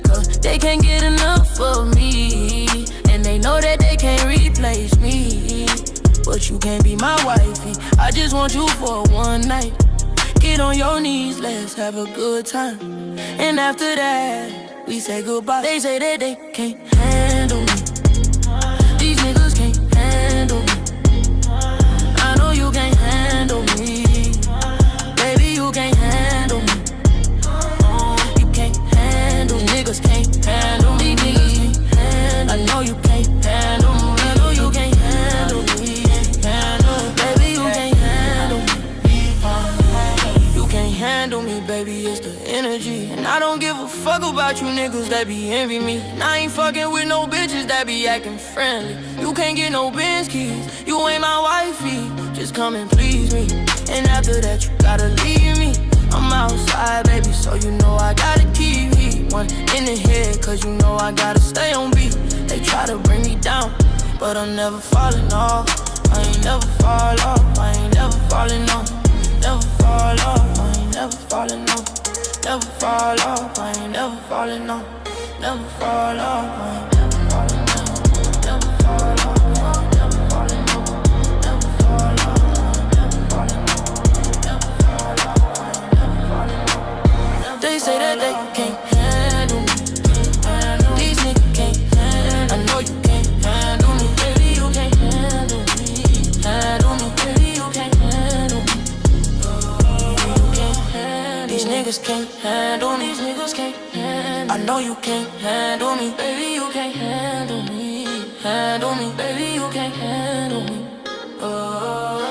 cause they can't get enough of me. And they know that they can't replace me. But you can't be my wifey. I just want you for one night. Get on your knees, let's have a good time. And after that, we say goodbye. They say that they can't handle me. These niggas can't handle me. I know you can't handle me. Baby, you can't handle me. You can't handle me. Niggas can't handle me. Niggas can't handle me. I know you can't handle me. I know you can't handle me. Baby, you can't handle me. You can't handle me, baby, it's the energy. And I don't give a fuck about you niggas that be envy me. And I ain't fucking with no bitches that be acting friendly. You can't get no Benz keys, you ain't my wifey. Just come and please me. And after that you gotta leave me. I'm outside, baby, so you know I gotta keep heat. One in the head, cause you know I gotta stay on beat. They try to bring me down, but I'm never falling off. I ain't never fall off, I ain't never falling off. Never fall off, I ain't never falling off. Never fall off, I ain't never falling off. Never fall off, I ain't never falling off. Never fall off, I ain't never falling off. Never fall off, I ain't never falling off. Never fall off, I ain't never falling off. They say that they can't handle me. These niggas can't handle me. I know you can't handle me. Baby, you can't handle me. Handle me, baby, you can't handle me. These niggas can't handle me. These niggas can't handle me. I know you can't handle me. Baby, you can't handle me. Handle me, baby, you can't handle me.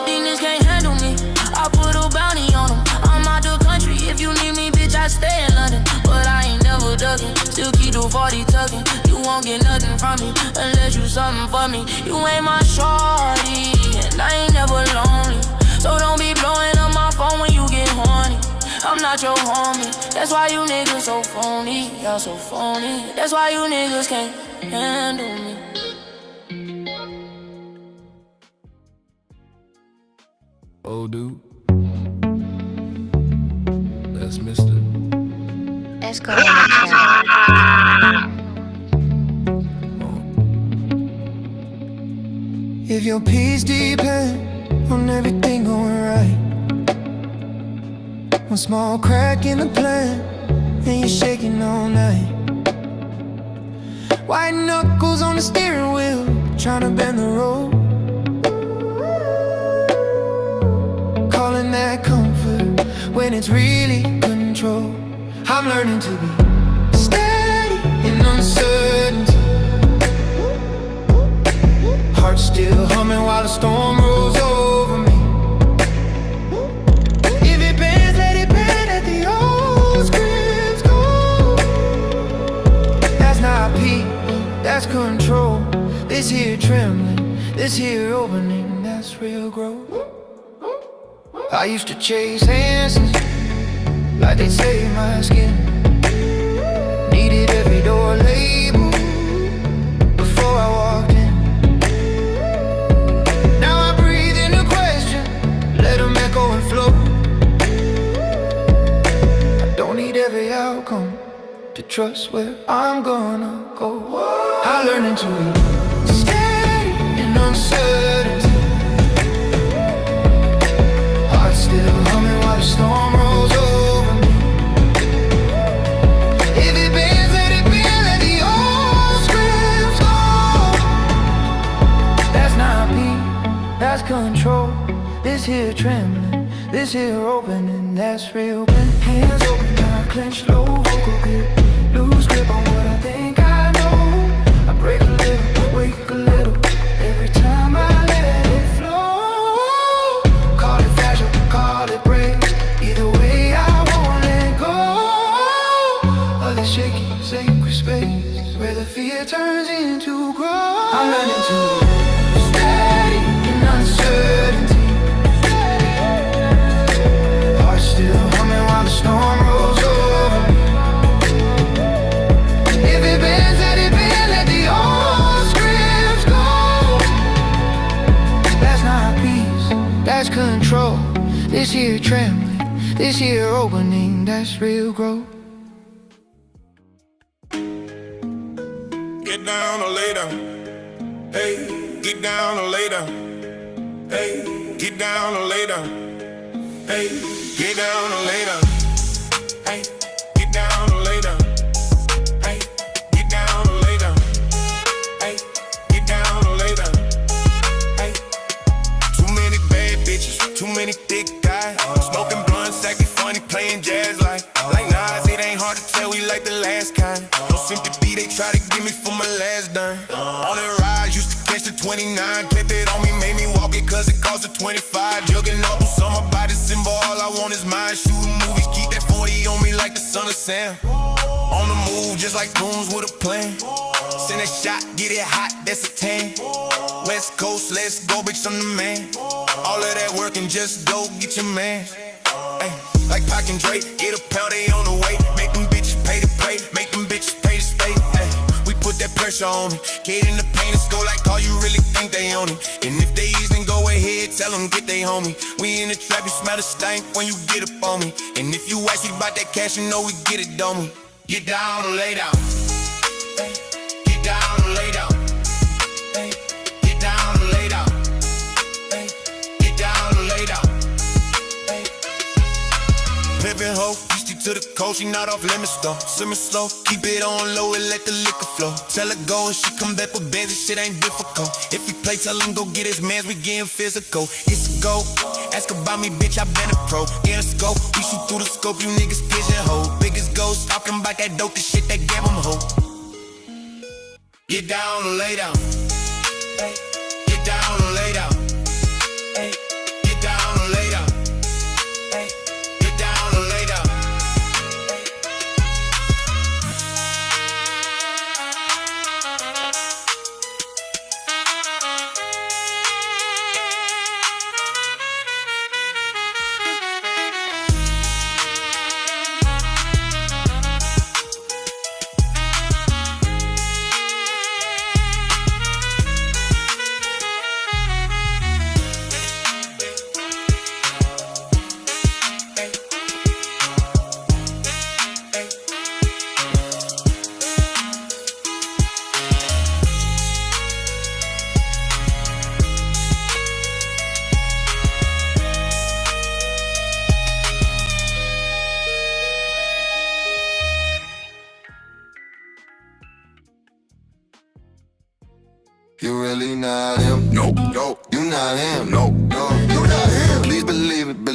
These niggas can't handle me. I put a bounty on them. I'm out the country. If you need me, bitch, I stay in London. But I ain't never ducking. Still keep the 40 tucking. You won't get nothing from me unless you something for me. You ain't my shorty, and I ain't never lonely. So don't be blowing up my phone when you get horny. I'm not your homie. That's why you niggas so phony. Y'all so phony. That's why you niggas can't handle me. Oh, dude. That's Mr. Let's go on the chat. If your peace depend on everything going right, one small crack in the plan and you're shaking all night. White knuckles on the steering wheel, trying to bend the road. Calling that comfort when it's really control. I'm learning to be steady in uncertainty. Heart still humming while the storm rolls over me. If it bends, let it bend, let the old scripts go. That's not peace, that's control. This here trembling, this here opening, that's real growth. I used to chase answers like they saved my skin. Needed every door label before I walked in. Now I breathe in the question, let them echo and flow. I don't need every outcome to trust where I'm gonna go. I'm learning to be steady in uncertainty. Heart still humming while the storm rolls over me. If it bends, let it bend, let the old scripts go. That's not peace, that's control. This here trembling, this here opening, that's real. Hands open, I clench low, vocal grip. Lose grip on what I think I know. I break a little, wake a little every time that's control. This here trembling, this here opening, that's real growth. Get down or lay down. Hey, get down or lay down. Hey, get down or lay down. Hey, get down or lay down. Hey, get down or lay down. Hey, get down or lay down. Hey, get down or lay down. Hey, too many bad bitches, too many thick guys. Smoking blunts, acting funny, playing jazz like Nas. It ain't hard to tell we like the last kind. No sympathy, they try to give me for my last dime. On the ride, used to catch the 29, clip it on me, made me walk it cause it cost a 25. Jugging up on summer by the symbol, all I want is mine. Shooting movies, keep that 40 on me like the son of Sam. On the move, just like goons with a plan. Send a shot, get it hot, that's a 10. West Coast, let's go, bitch, I'm the man. All of that work and just go get your man. Ay, like Pac and Drake, get a pound, they on the way. Make them bitches pay to play, make them bitches pay to stay. Ay, we put that pressure on me. Get in the paint, let's go like all you really think they own it. And if they ease, then go ahead, tell them get they homie. We in the trap, you smell the stank when you get up on me. And if you ask me about that cash, you know we get it, don't we? Get down or lay down. Ay, get down or lay down. Ay, get down or lay down. Ay, get down or lay down. Pimpin' hoe, used to the cold, she not off limits though. Simmer slow, keep it on low and let the liquor flow. Tell her go and she come back with bands, this shit ain't difficult. If we play, tell him go get his mans, we getting physical. It's a go, ask about me, bitch, I been a pro. In a scope, we shoot through the scope, you niggas pigeonhole. Biggest ghost, talking about that dope, the shit that gave him hope. Get down or lay down. Hey, get down or lay down. Hey, get down or lay down. Hey, get down or lay down. You really not him? No, no. You not him? No, no. You not him? Please believe it,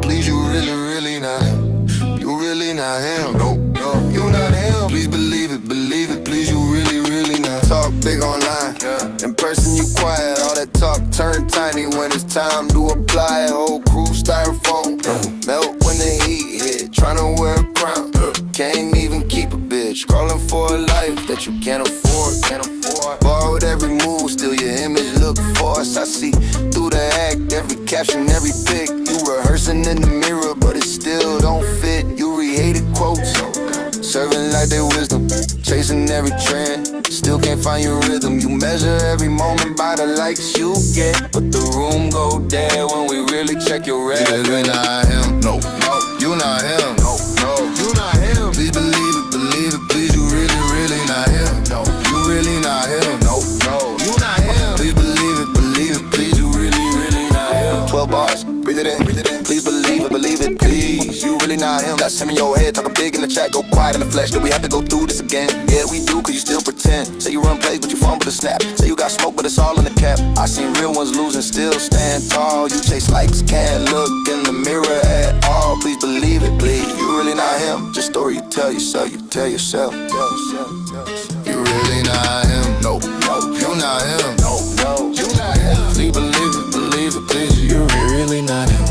please. You really, really not him. You really not him? No, no. You not him? Please believe it, please. You really, really not. Talk big online, in person you quiet. All that talk turn tiny when it's time to apply. Whole crew styrofoam, melt when the heat hit. Tryna wear a crown, can't even keep a bitch. Calling for a life that you can't afford, Borrowed every move, still your image look forced. I see through the act, every caption, every pic. You rehearsing in the mirror, but it still don't fit. You re-hated quotes, serving like they wisdom, chasing every trend, still can't find your rhythm. You measure every moment by the likes you get, but the room go dead when we really check your record. You not him, no, no. You not him, no, no. You not him. Please believe it, please. You really, really not him, no. You really not him, no, no. You not him. Please believe it, please. You really, really not him. 12 bars, breathe it in, please believe it, please. You really not him. That's him in your head, talking big in the chat, go quiet in the flesh. Do we have to go through this again? Yeah, we do, cause you still pretend. Say you run plays, but you fumble the snap. Say you got smoke, but it's all in the cap. I seen real ones losing, still stand tall. You chase likes, can't look in the mirror at all. Please believe it, please. You really not him. Just story you tell yourself, you tell yourself. You really not him. No, no. You not him. No, no. You not him. Please believe it, please. You really not him.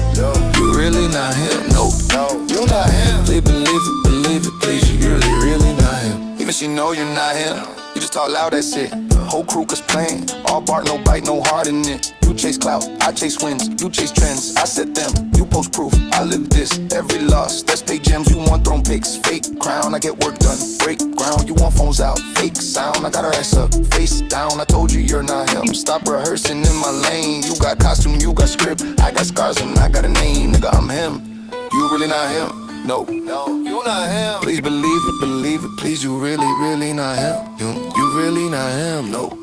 You really not him. No, no. You not him. Please believe it, please. You really not him. Even she know you're not him. You just talk loud, that's it. Whole crew was playing. All bark, no bite, no heart in it. You chase clout, I chase wins. You chase trends, I set them. You post proof, I live this. Every loss, that's pay gems. You want throne picks, fake crown. I get work done, break ground. You want phones out, fake sound. I got her ass up, face down. I told you you're not him. Stop rehearsing in my lane. You got costume, you got script. I got scars and I got a name. Nigga, I'm him. You really not him. No, you not him. Please believe it, please, you really not him. You really not him. No,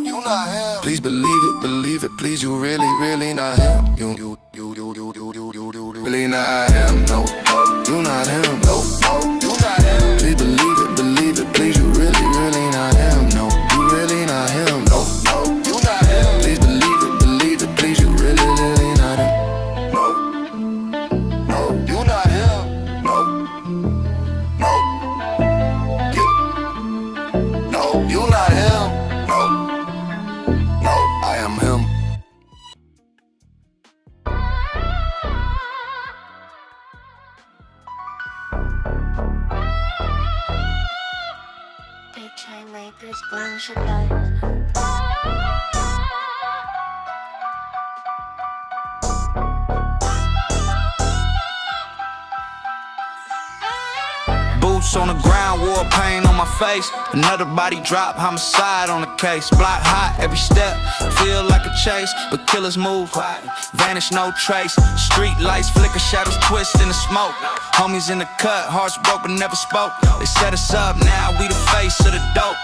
you not him. Please believe it, please, you really not him. You really not him. No, you not him. No, you not him. Please believe it, please, you really not him. No, you really not him. No, you not him. Please believe it, please, you really not him. No, you not him. No, you not him. No, I am him. Bitch, I made this brown sugar. Boots on the ground, war pain on my face. Another body drop, homicide on the case. Block hot, every step, feel like a chase. But killers move quiet, vanish, no trace. Street lights flicker, shadows twist in the smoke. Homies in the cut, hearts broke but never spoke. They set us up, now we the face of the dope.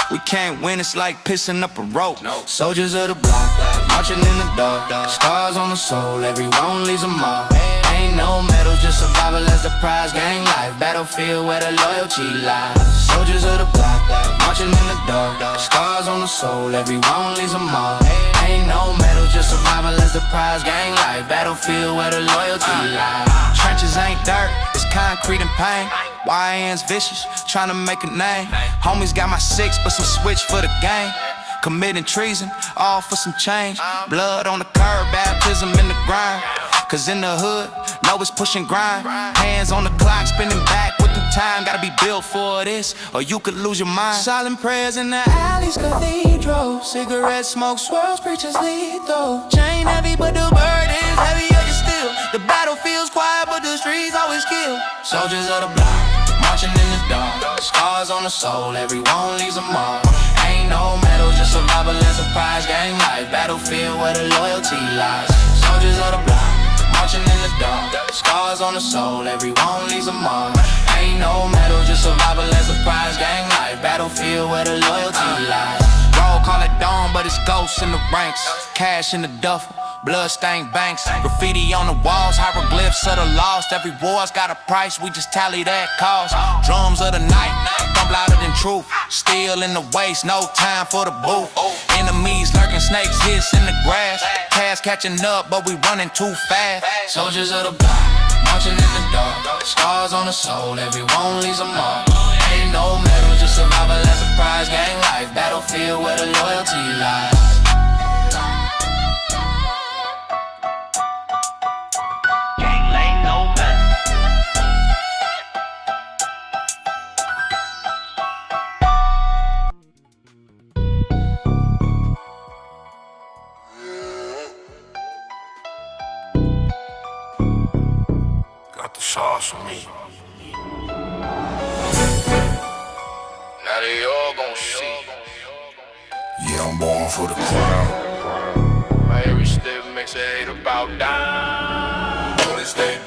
We can't win, it's like pissing up a rope. Soldiers of the block, marching in the dark. Scars on the soul, everyone leaves a mark. Ain't no medals, just survival as the prize. Gang life, battlefield where the loyalty lies. Soldiers of the block, marching in the dark. Scars on the soul, everyone leaves a mark. Ain't no medals, just survival as the prize. Gang life, battlefield where the loyalty lies. Trenches ain't dirt, it's concrete and pain. YN's vicious, tryna make a name. Homies got my six, but some switch for the game. Committing treason, all for some change. Blood on the curb, baptism in the grind. Cause in the hood, know it's pushing grind. Hands on the clock, spinning back with the time. Gotta be built for this, or you could lose your mind. Silent prayers in the alleys, cathedral. Cigarette smoke swirls, preachers lethal. Chain heavy, but the burden's heavier still. The battlefield's quiet, but the streets always kill. Soldiers of the block, marching in the dark. Scars on the soul, everyone leaves a mark. Ain't no medal, just survival and surprise. Gang life, battlefield where the loyalty lies. Soldiers of the block, marching in the dark. Scars on the soul, everyone leaves a mark. Ain't no medal, just survival and surprise. Gang life, battlefield where the loyalty lies. Roll, call it dawn, but it's ghosts in the ranks. Cash in the duffel, blood-stained banks. Graffiti on the walls, hieroglyphs of the lost. Every war's got a price, we just tally that cost. Drums of the night, thump louder than truth. Steel in the waist, no time for the booth. Enemies lurking, snakes hiss in the grass. Cash catching up, but we running too fast. Soldiers of the block, marching in the dark. Scars on the soul, everyone leaves a mark. Ain't no medal, just survival and surprise. Gang life, battlefield where the loyalty lies. Sauce on me. Now they all gon' see. Yeah, I'm born for the crown. My every step makes a hater bow down. Stay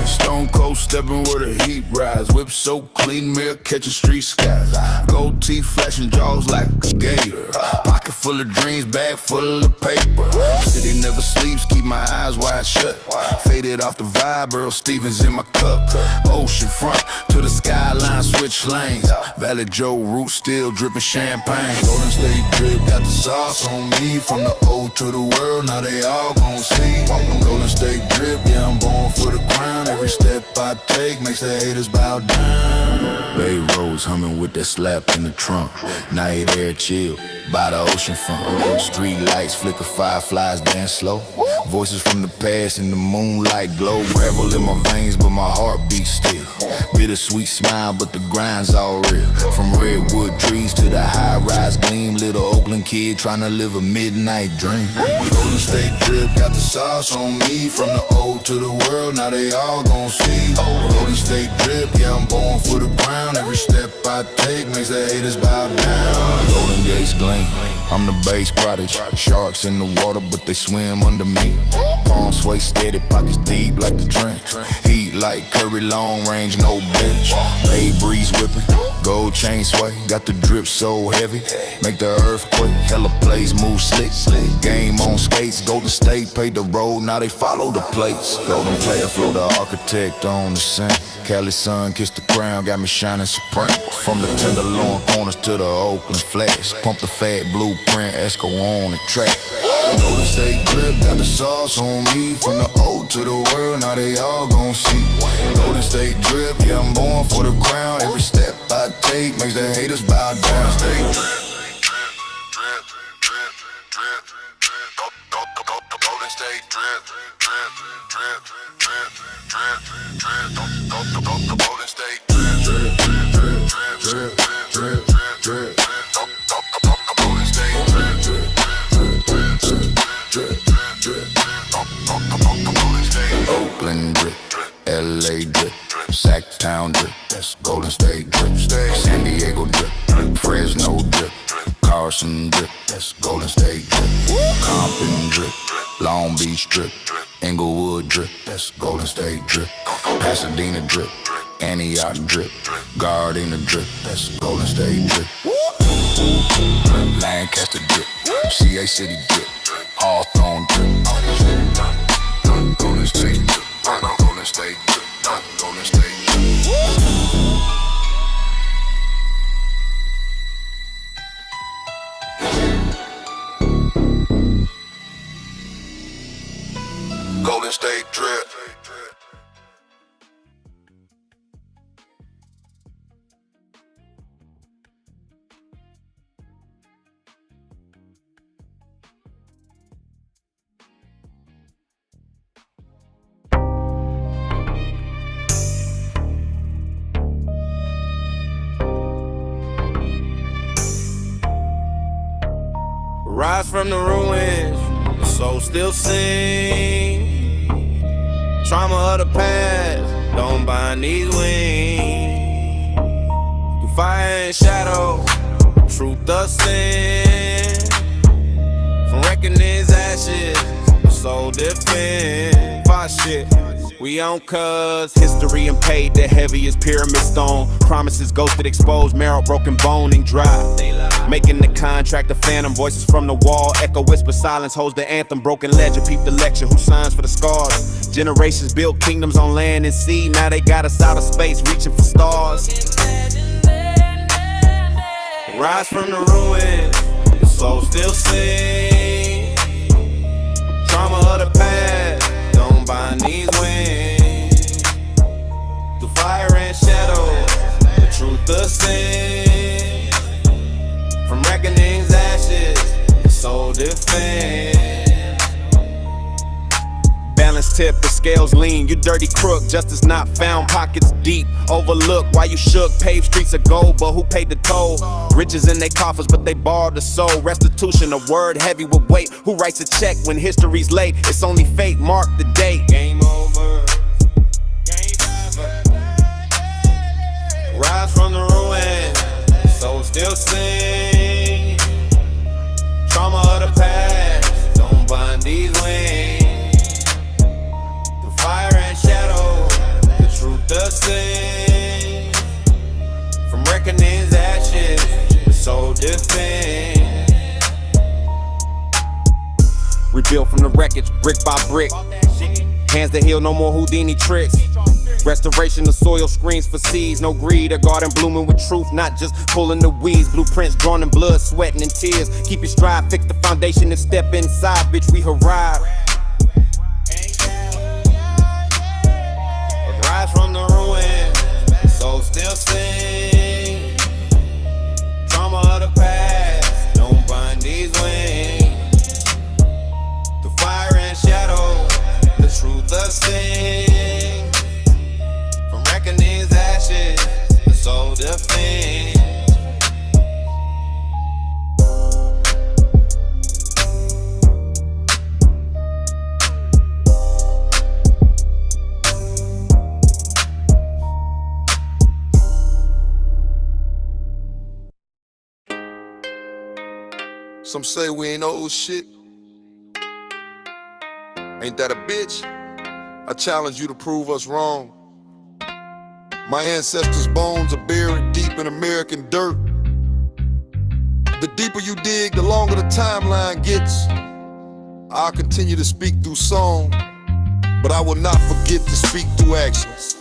Stone cold stepping where the heat rise. Whip so clean, mirror catching street skies. Gold teeth flashing jaws like a gator. Pocket full of dreams, bag full of paper. City never sleeps, keep my eyes wide shut. Faded off the vibe, Earl Stevens in my cup. Ocean front to the skyline, switch lanes. Valley Joe root still dripping champagne. Golden State drip, got the sauce on me. From the old to the world, now they all gon' see. Golden State drip, yeah, I'm born for the crown. Every step I take, take makes the haters bow down. Bay Rose humming with that slap in the trunk. Night air chill by the ocean front. Street lights flicker, fireflies dance slow. Voices from the past in the moonlight glow. Gravel in my veins but my heart beats still. Bittersweet smile but the grind's all real. From redwood trees to the high-rise gleam. Little Oakland kid trying to live a midnight dream. Golden State drip got the sauce on me. From the old to the world, now they all gon' see. Golden State drip, yeah, I'm born for the crown. Every step I take makes the haters bow down. Golden Gates gleam, I'm the base prodigy. Sharks in the water, but they swim under me. Palms sway steady, pockets deep like the trench. Heat like Curry, long range, no bench. Bay breeze whipping, gold chain sway. Got the drip so heavy, make the earthquake. Hella plays move slick. Game on skates, Golden State paid the road, now they follow the plates. Golden player flow, the architect on the scene. Cali sun kissed the crown, got me shining supreme. From the Tenderloin corners to the Oakland Flash. Pump the fat blueprint, Esco on the track. Golden State drip, got the sauce on me. From the old to the world, now they all gon' see. Golden State drip, yeah, I'm born for the crown. Every step I take makes the haters bow down. Golden State drip, drip, drip, drip, drip, drip, Golden State drip, drip, drip, drip, drip, drip, drip, Golden State drip, drip, drip, drip, Golden State. Oakland drip, LA drip, Sacktown drip, that's Golden State drip. San Diego drip, Fresno drip, Carson drip, that's Golden State drip. Compton drip, Long Beach drip, Inglewood drip, that's Golden State drip. Pasadena drip, Antioch drip, Gardena drip, that's Golden State drip. Lancaster drip, CA City drip, Hawthorne drip. Golden State drip, Golden State drip, Golden State drip. Golden State drip. Rise from the ruins, the soul still sing. Trauma of the past, don't bind these wings. Through fire and shadow, truth does sin. From reckoning's ashes, the soul defend. Fire shit, we on cuz history and paid the heaviest pyramid stone. Promises ghosted, exposed, marrow broken, bone and dry. Making the contract a phantom, voices from the wall. Echo whisper silence, holds the anthem. Broken ledger, peep the lecture, who signs for the scars? Generations built kingdoms on land and sea. Now they got us out of space, reaching for stars. Rise from the ruins, the soul still sing. Trauma of the past, don't bind these wings. Through fire and shadow, the truth the sin. From reckoning's ashes, the soul defend. Balance tip, the scales lean. You dirty crook, justice not found, pockets deep. Overlooked while you shook, paved streets of gold, but who paid the toll? Riches in their coffers, but they borrowed the soul. Restitution, a word heavy with weight. Who writes a check when history's late? It's only fate, mark the date. Game over. Game over. Rise from the ruins, soul still sing. Trauma of the past, don't bind these wings. Through fire and shadow, the truth does sing. From reckoning's ashes, the soul defend. Rebuilt from the wreckage, brick by brick. Hands that heal, no more Houdini tricks. Restoration of soil, screens for seeds. No greed, a garden blooming with truth, not just pulling the weeds. Blueprints drawn in blood, sweating and tears. Keep your stride, fix the foundation and step inside, bitch, we arrive. Rise from the ruins. truth a sting. From reckoning's ashes, the soul defends. Some say we ain't old shit. Ain't that a bitch? I challenge you to prove us wrong. My ancestors' bones are buried deep in American dirt. The deeper you dig, the longer the timeline gets. I'll continue to speak through song, but I will not forget to speak through actions.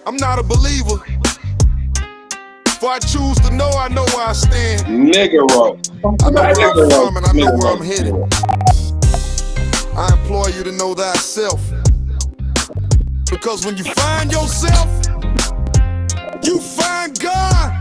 I'm not a believer. If I choose to know, I know where I stand. Nigga roll. I know where I'm from and I know where I'm headed. I implore you to know thyself. Because when you find yourself, you find God.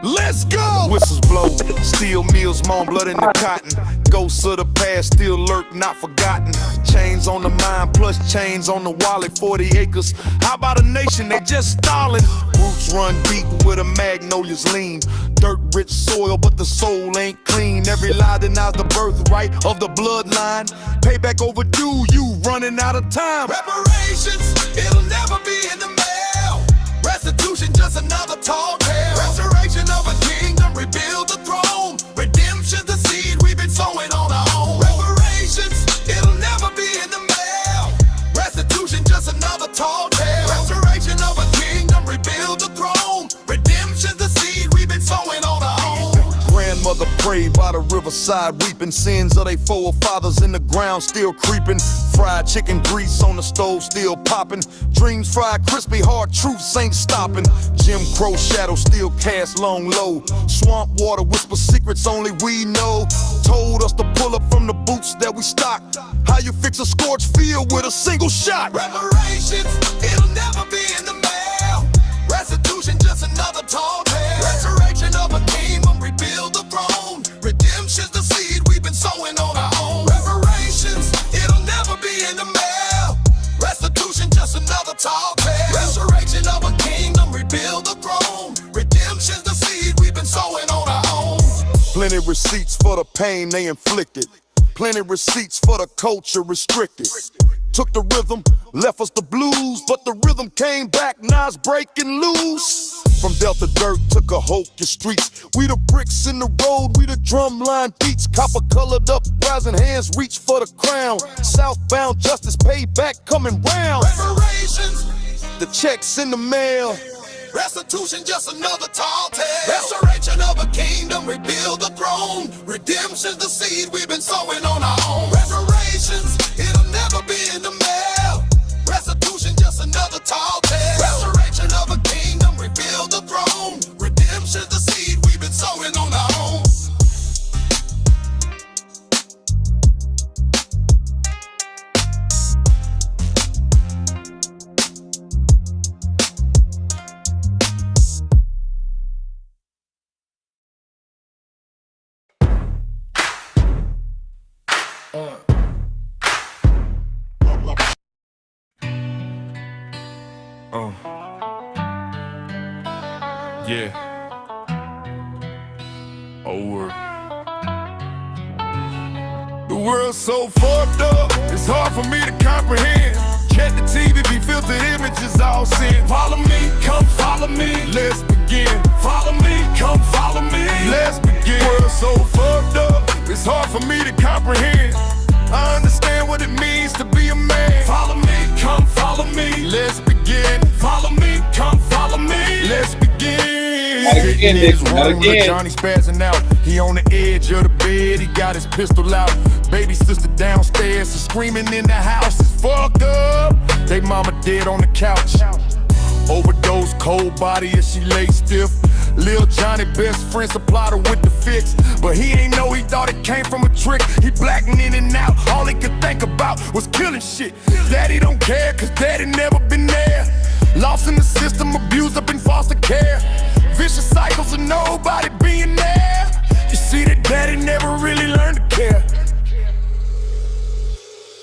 Let's go! Whistles blow, steel mills, moan blood in the cotton. Ghosts of the past still lurk, not forgotten. Chains on the mind, plus chains on the wallet. 40 acres, how about a nation? They just stalling. Roots run deep where the magnolias lean. Dirt-rich soil, but the soul ain't clean. Every lie denies the birthright of the bloodline. Payback overdue, you running out of time. Reparations, it'll never be in the mail. Restitution, just another tall tale. Restoration of a kingdom, rebuild the throne. Redemption, the seed we've been sowing on our own. Reparations, it'll never be in the mail. Restitution, just another tall tale. Restoration of a kingdom, rebuild the throne. Redemption, the seed we've been sowing on our own. Grandmother prayed by the riverside, weeping sins of they forefathers in the ground still creeping. Fried chicken grease on the stove still popping. Dreams fried crispy, hard truths ain't stopping. Jim Crow shadow still cast long low. Swamp water whisper secrets only we know. Told us to pull up from the boots that we stocked. How you fix a scorched field with a single shot? Reparations, it'll never be in the mail. Restitution, just another tall tale. Restoration of a kingdom, rebuild the throne. Redemption's the seed we've been sowing on our own. Reparations, it'll never be in the mail. Restitution, just another tall tale. Restoration of a kingdom, rebuild the throne. Redemption's the seed we've been sowing on our own. Plenty receipts for the pain they inflicted. Plenty receipts for the culture restricted. Took the rhythm, left us the blues, but the rhythm came back, now it's breaking loose. From Delta dirt to Cahokia streets, we the bricks in the road, we the drumline beats. Copper colored up, rising hands reach for the crown. Southbound justice payback coming round. Reparations, the checks in the mail. Restitution, just another tall tale. Restoration of a kingdom, rebuild the throne. Redemption's the seed we've been sowing on our own. Reparations, it'll never be in the mail. Restitution, just another tall tale. Restoration of a kingdom, rebuild the throne. Redemption's the seed we've been sowing on our own. Yeah. Over. The world's so fucked up, it's hard for me to comprehend. Check the TV, be filtered images all sin. Follow me, come follow me, let's begin. Follow me, come follow me, let's begin. World's so fucked up, it's hard for me to comprehend. I understand what it means to be a man. Follow me, come follow me, let's begin. Follow me, come follow me, let's begin. Sitting in his room, Johnny spazzing out. He on the edge of the bed, he got his pistol out. Baby sister downstairs is screaming in the house. It's fucked up. They mama dead on the couch. Overdose, cold body as she lay stiff. Lil Johnny best friend supplied her with the fix, but he ain't know, he thought it came from a trick. He blacking in and out, all he could think about was killing shit. Daddy don't care, cause daddy never been there. Lost in the system, abused up in foster care. Vicious cycles of nobody being there. You see that daddy never really learned to care.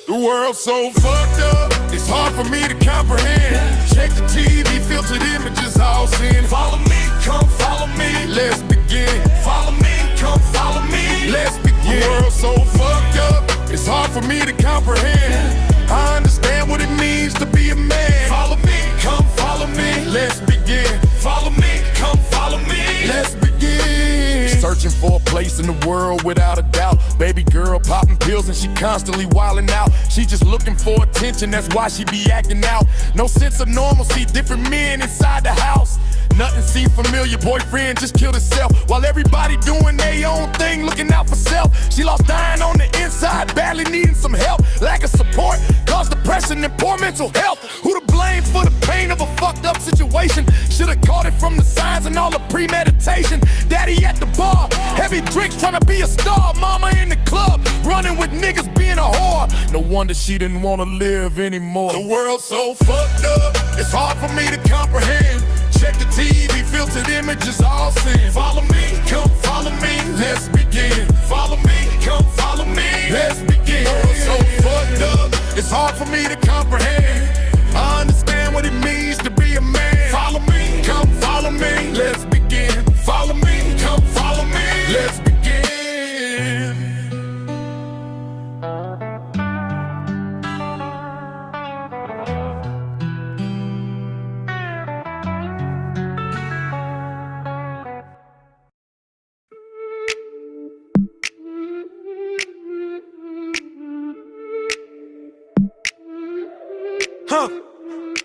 The world's so fucked up, it's hard for me to comprehend. Check the TV, filtered images, all sin. Follow me, come follow me, let's begin. Follow me, come follow me, let's begin. The world's so fucked up, it's hard for me to comprehend. I understand what it means to be a man. Follow me, come follow me, let's begin. Follow me, come follow me, let's begin. Searching for a place in the world without a doubt. Baby girl popping pills and she constantly wilding out. She just looking for attention, that's why she be acting out. No sense of normalcy, different men inside the house. Nothing seemed familiar, boyfriend just killed himself. While everybody doing their own thing, looking out for self. She lost dying on the inside, badly needing some help. Lack of support, caused depression and poor mental health. Who to blame for the pain of a fucked up situation? Should've caught it from the signs and all the premeditation. Daddy at the bar, heavy drinks trying to be a star. Mama in the club, running with niggas being a whore. No wonder she didn't wanna live anymore. The world's so fucked up, it's hard for me to comprehend. Check the TV, filtered images, all sin. Follow me, come follow me, let's begin. Follow me, come follow me, let's begin. So fucked up, it's hard for me to comprehend. I understand what it means to be a man. Follow me, come follow me, let's begin. Follow me, come follow me, let's begin.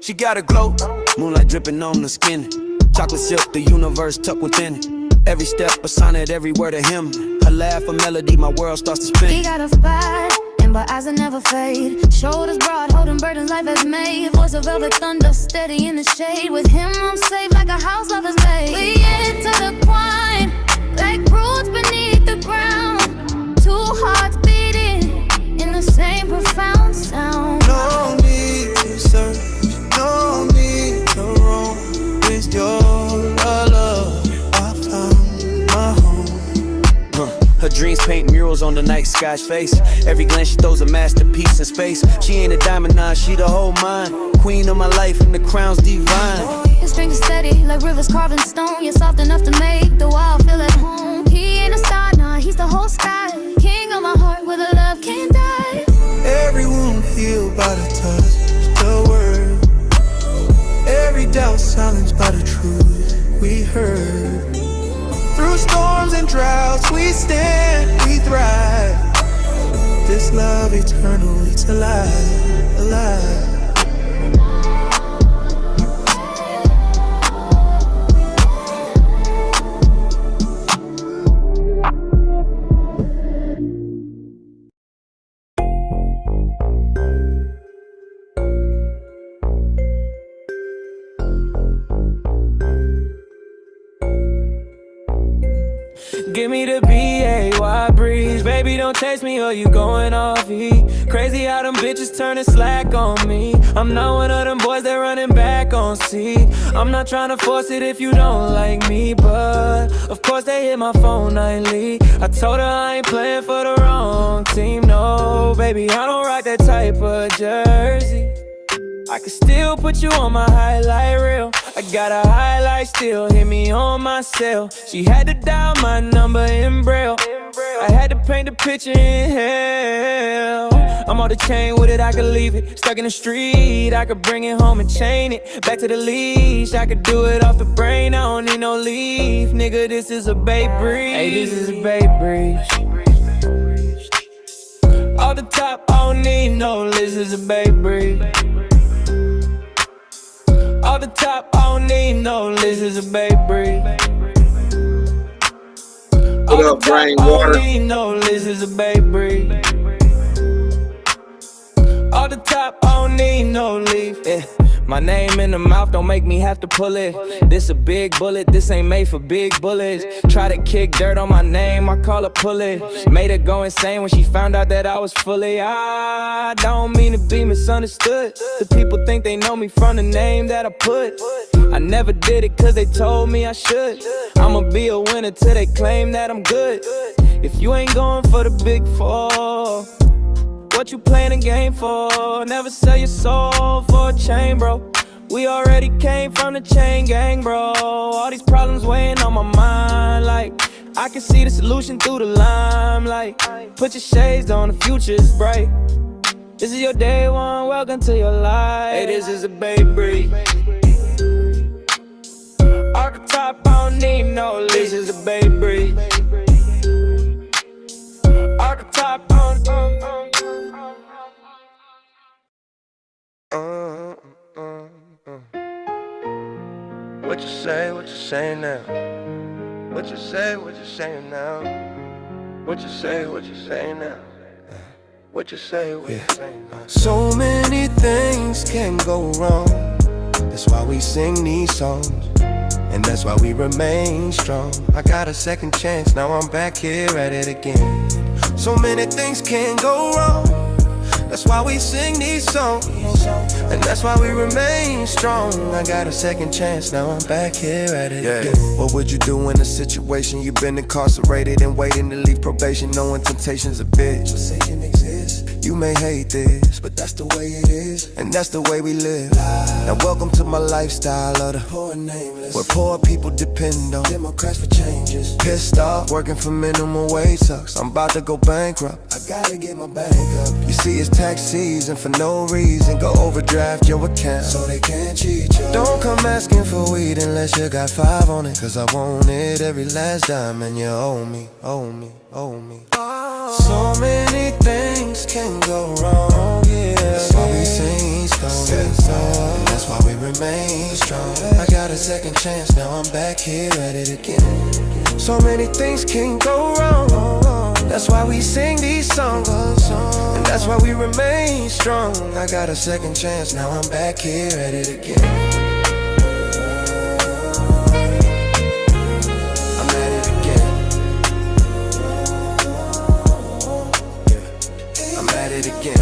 She got a glow, moonlight dripping on the skin. Chocolate silk, the universe tucked within it. Every step a sonnet, every word a hymn. Her laugh a melody, my world starts to spin. He got a spot, and but eyes that never fade. Shoulders broad, holding burdens life has made. Voice of velvet thunder, steady in the shade. With him I'm safe like a house love is made. We enter the twine, like roots beneath the ground. Two hearts beating in the same profound sound. No need to search, no need to roam. With your love, I found my home. Her dreams paint murals on the night sky's face. Every glance she throws a masterpiece in space. She ain't a diamond nine, she the whole mine. Queen of my life and the crown's divine. His strength is steady like rivers carving stone. You're soft enough to make the wild feel at home. He ain't a star, nah, he's the whole sky. King of my heart where the love can't die. Every wound healed by the touch, the word. Every doubt silenced by the truth we heard. Through storms and droughts we stand, we thrive. This love eternal, it's alive, alive. Give me the B-A-Y breeze. Baby, don't chase me or you going off E. Crazy how them bitches turning slack on me. I'm not one of them boys that running back on C. I'm not trying to force it if you don't like me, but of course they hit my phone nightly. I told her I ain't playing for the wrong team. No, baby, I don't rock that type of jersey. I can still put you on my highlight reel. I got a highlight still, hit me on my cell. She had to dial my number in Braille. I had to paint the picture in hell. I'm on the chain with it, I could leave it. Stuck in the street, I could bring it home and chain it. Back to the leash, I could do it off the brain. I don't need no leaf, nigga, this is a Bay Breeze. Hey, this is a Bay Breeze. Off the top, I don't need no, this is a Bay Breeze. Off the top, I don't need no, this is a Bay Breeze. What up, Brain Water? No, this is a Bay Breeze. Off the top, I don't need no leaf. Yeah. My name in the mouth don't make me have to pull it. This a big bullet, this ain't made for big bullets. Try to kick dirt on my name, I call her pull it. Made her go insane when she found out that I was fully. I don't mean to be misunderstood. The people think they know me from the name that I put. I never did it cause they told me I should. I'ma be a winner till they claim that I'm good. If you ain't going for the big four, What you playing a game for? Never sell your soul for a chain, bro. We already came from the chain gang, bro. All these problems weighing on my mind, like I can see the solution through the limelight. Put your shades on, the future is bright. This is your day one, welcome to your life. Hey, this is a baby breed. Archetype, I don't need no leash. This is a baby breed. Archetype, I don't What you say now? What you say now? What you say now? What you say now? So many things can go wrong. That's why we sing these songs, and that's why we remain strong. I got a second chance, now I'm back here at it again. So many things can go wrong. That's why we sing these songs, and that's why we remain strong. I got a second chance, now I'm back here at it again. What would you do in a situation you've been incarcerated and waiting to leave probation, knowing temptation's a bitch? Satan exists. You may hate this, but that's the way it is, and that's the way we live. Now welcome to my lifestyle of the poor and nameless, where poor people depend on Democrats for changes. Pissed off, working for minimum wage sucks. I'm about to go bankrupt, I gotta get my bank up. You see it's tax season for no reason. Go overdraft your account so they can't cheat you. Don't come asking for weed unless you got 5 on it, cause I want it every last dime, and you owe me, owe me, owe me. So many things can go wrong, yeah. That's why we sing songs, and that's why we remain strong. I got a second chance, now I'm back here at it again. So many things can go wrong. That's why we sing these songs, and that's why we remain strong. I got a second chance, now I'm back here at it again. Again.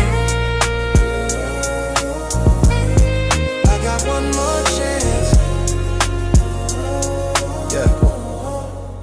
I got one more chance. Yeah.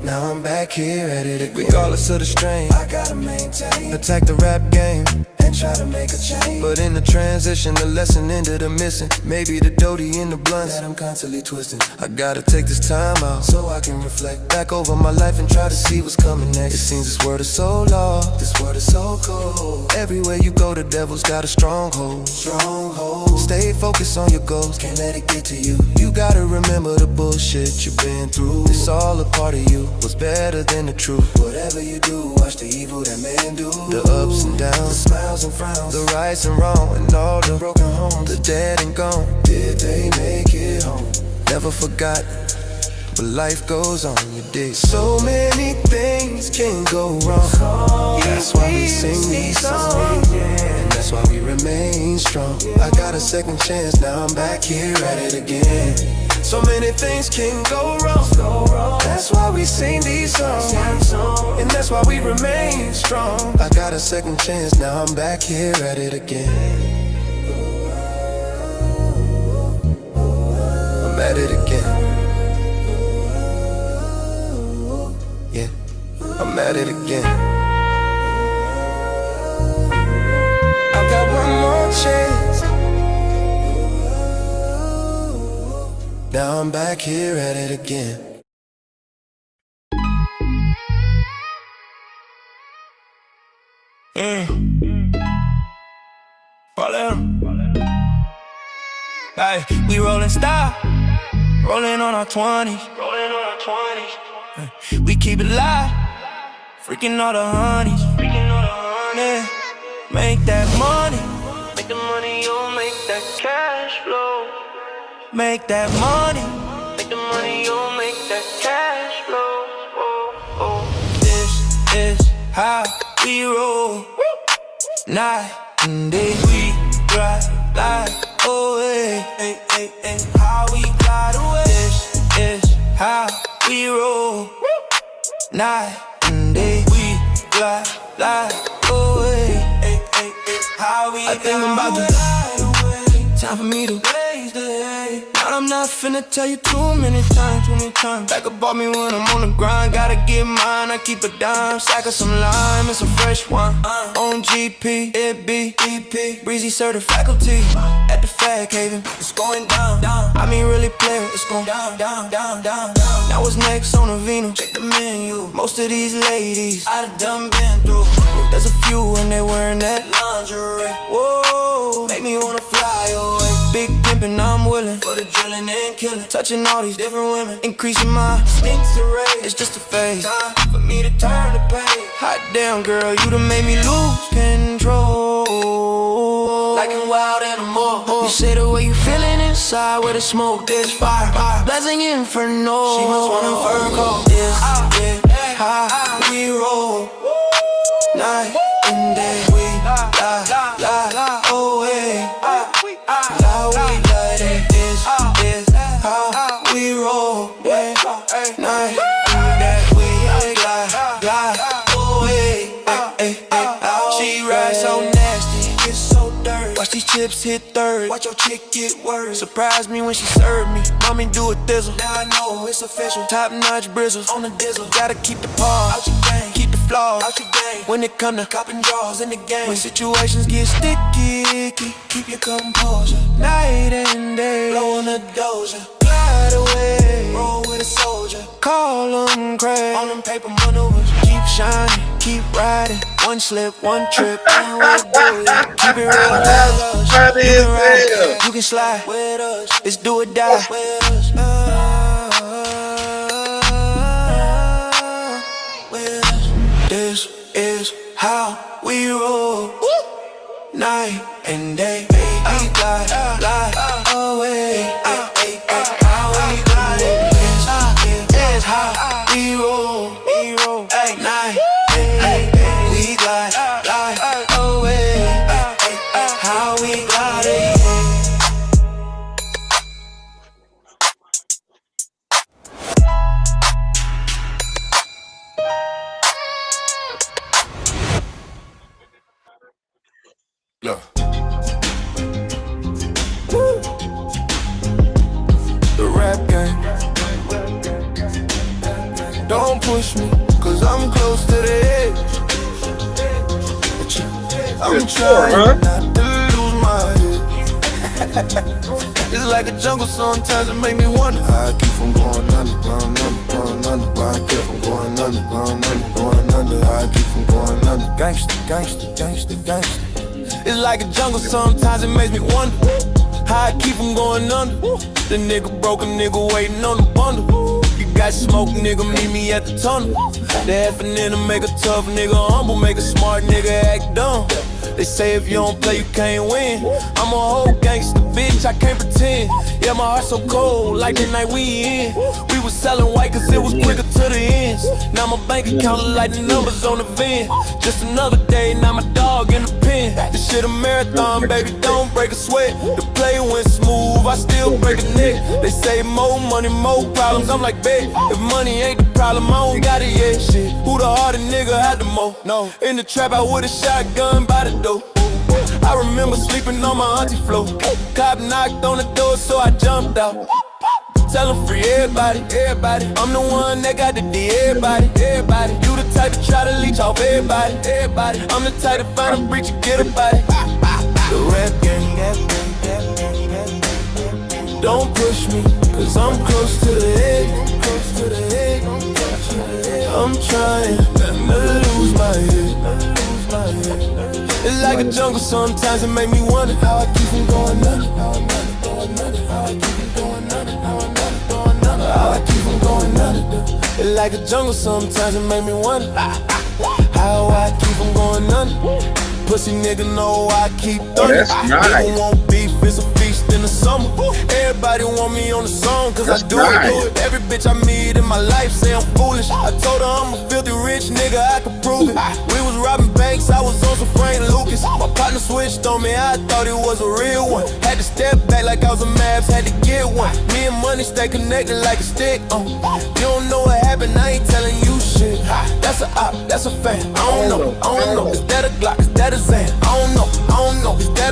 Now I'm back here at it again. Regardless of the strain, I gotta maintain. Attack the rap game and try to make a change. But in the transition, the lesson ended up missing. Maybe the Dodie in the blunts that I'm constantly twisting. I gotta take this time out so I can reflect back over my life and try to see what's coming next. It seems this world is so lost, this world is so cold. Everywhere you go, the devil's got a stronghold. Stronghold. Stay focused on your goals, can't let it get to you. You gotta remember the bullshit you've been through. It's all a part of you, what's better than the truth. Whatever you do, watch the evil that man do. The ups and downs, the smiles and frowns, the rights and wrong, and all the broken homes, the dead and gone. Did they make it home? Never forgot, but life goes on, you dig. So many things can go wrong. That's why we sing these songs, and that's why we remain strong. I got a second chance, now I'm back here at it again. So many things can go wrong. That's why we sing these songs, and that's why we remain strong. I got a second chance, now I'm back here at it again. I'm at it again. Yeah, I'm at it again. I got one more chance. Now I'm back here at it again. Hey, we rollin' style, rollin' on our 20s. We keep it live, freaking all the honeys. Yeah. Make that money, make the money, you'll make that cash flow. Make that money, make the money, you'll make that cash flow. Oh, oh. This is how we roll. Night and day, we ride like away. Hey, hey, hey, how we glide away. This is how we roll. Night and day, we glide like away. Hey, hey, hey, how we I think I'm about to die away. Time for me to blaze the hay. Now I'm not not finna tell you too many times. Back up on me when I'm on the grind. Gotta get mine, I keep a dime. Sack of some lime and some fresh wine. On GP, it be EP. Breezy certified faculty. At the Fag Haven, it's going down. I mean really player, it's going down. Now what's next on the Vino? Check the menu. Most of these ladies I done been through. There's a few and they wearing that lingerie. Whoa, make me wanna fly away. Big pimpin', I'm willing for the drilling and killing. Touching all these different women, increasing my stinks array. It's just a phase, time for me to turn the page. Hot damn girl, you done made me lose control. Like a wild animal. You say the way you feeling inside with the smoke, there's fire. Blazing inferno. She must want a fur coat. This is how we roll. Night and day we lie away. How we light it. This is how we roll. Night and day we lie away. She rides so nasty, it's so dirty. Watch these chips hit third. Watch your chick get worse. Surprise me when she serve me. Mommy do a thizzle. Now I know it's official. Top notch bristles on the dizzle. Gotta keep the paws out your game. Keep the flaws out your game. When it come to copping draws in the game. When situations get sticky, keep your composure. Night and day, blow on the doja. Glide away, roll with a soldier. Call them crazy. On them paper maneuvers. Keep shining, keep riding. One slip, one trip, and we'll do it. Keep it real with us. You can slide with us. Let's do it, die with us. With us. This is how we roll. Night and day, we glide away. How we glide it. This is how we roll. Night and day, we glide away. How we glide it. Look. The rap game. Don't push me, cause I'm close to the edge. I'm trying not to lose my head. It's like a jungle sometimes, it make me wonder how I keep from going underground, why I keep from going underground, how I keep from going under. Gangsta. It's like a jungle sometimes, it makes me wonder how I keep from going under. The nigga broke, a nigga waiting on the bundle. You got smoke, nigga, meet me at the tunnel. The half a nigga make a tough nigga humble, make a smart nigga act dumb. They say if you don't play, you can't win. I'm a whole gangster, bitch, I can't pretend. Yeah, my heart so cold, like the night we in. We was selling white cause it was quicker to the ends. Now my bank account look like the numbers on the VIN. Just another day, now my dog in the pen. This shit a marathon, baby, don't break a sweat. The play went smooth, I still break a neck. They say more money, more problems, I'm like, bet. If money ain't the problem, I don't got it yet. Shit, who the harder nigga had the mo? No, in the trap, I would've shotgun by the door. I remember sleeping on my auntie floor. Cop knocked on the door, so I jumped out. Tell them free everybody. I'm the one that got the D, everybody. You the type to try to leech off everybody. I'm the type to find a breach and get a body. The rap game, don't push me, cause I'm close to the edge. I'm trying not to lose my head. It's like a jungle sometimes, it make me wonder how I keep from going under. How I keep from going under. It's like a jungle sometimes, it make me wonder how I keep from going under. Pussy nigga know I keep thunder. Nigga want beef, it's a feast in the summer. Everybody want me on the song, cause I do it. Every bitch I meet in my life say I'm foolish. I told her I'm a filthy rich nigga, I can prove it. We was robbing banks, I was on some Frank Lucas. My partner switched on me, I thought it was a real one. Had to step back like I was a Mavs, had to get one. Me and money stay connected like a stick. You don't know what happened, I ain't telling you shit. That's a op, that's a fan. I don't know. Is that a Glock? Is that a Zan? I don't know. Is that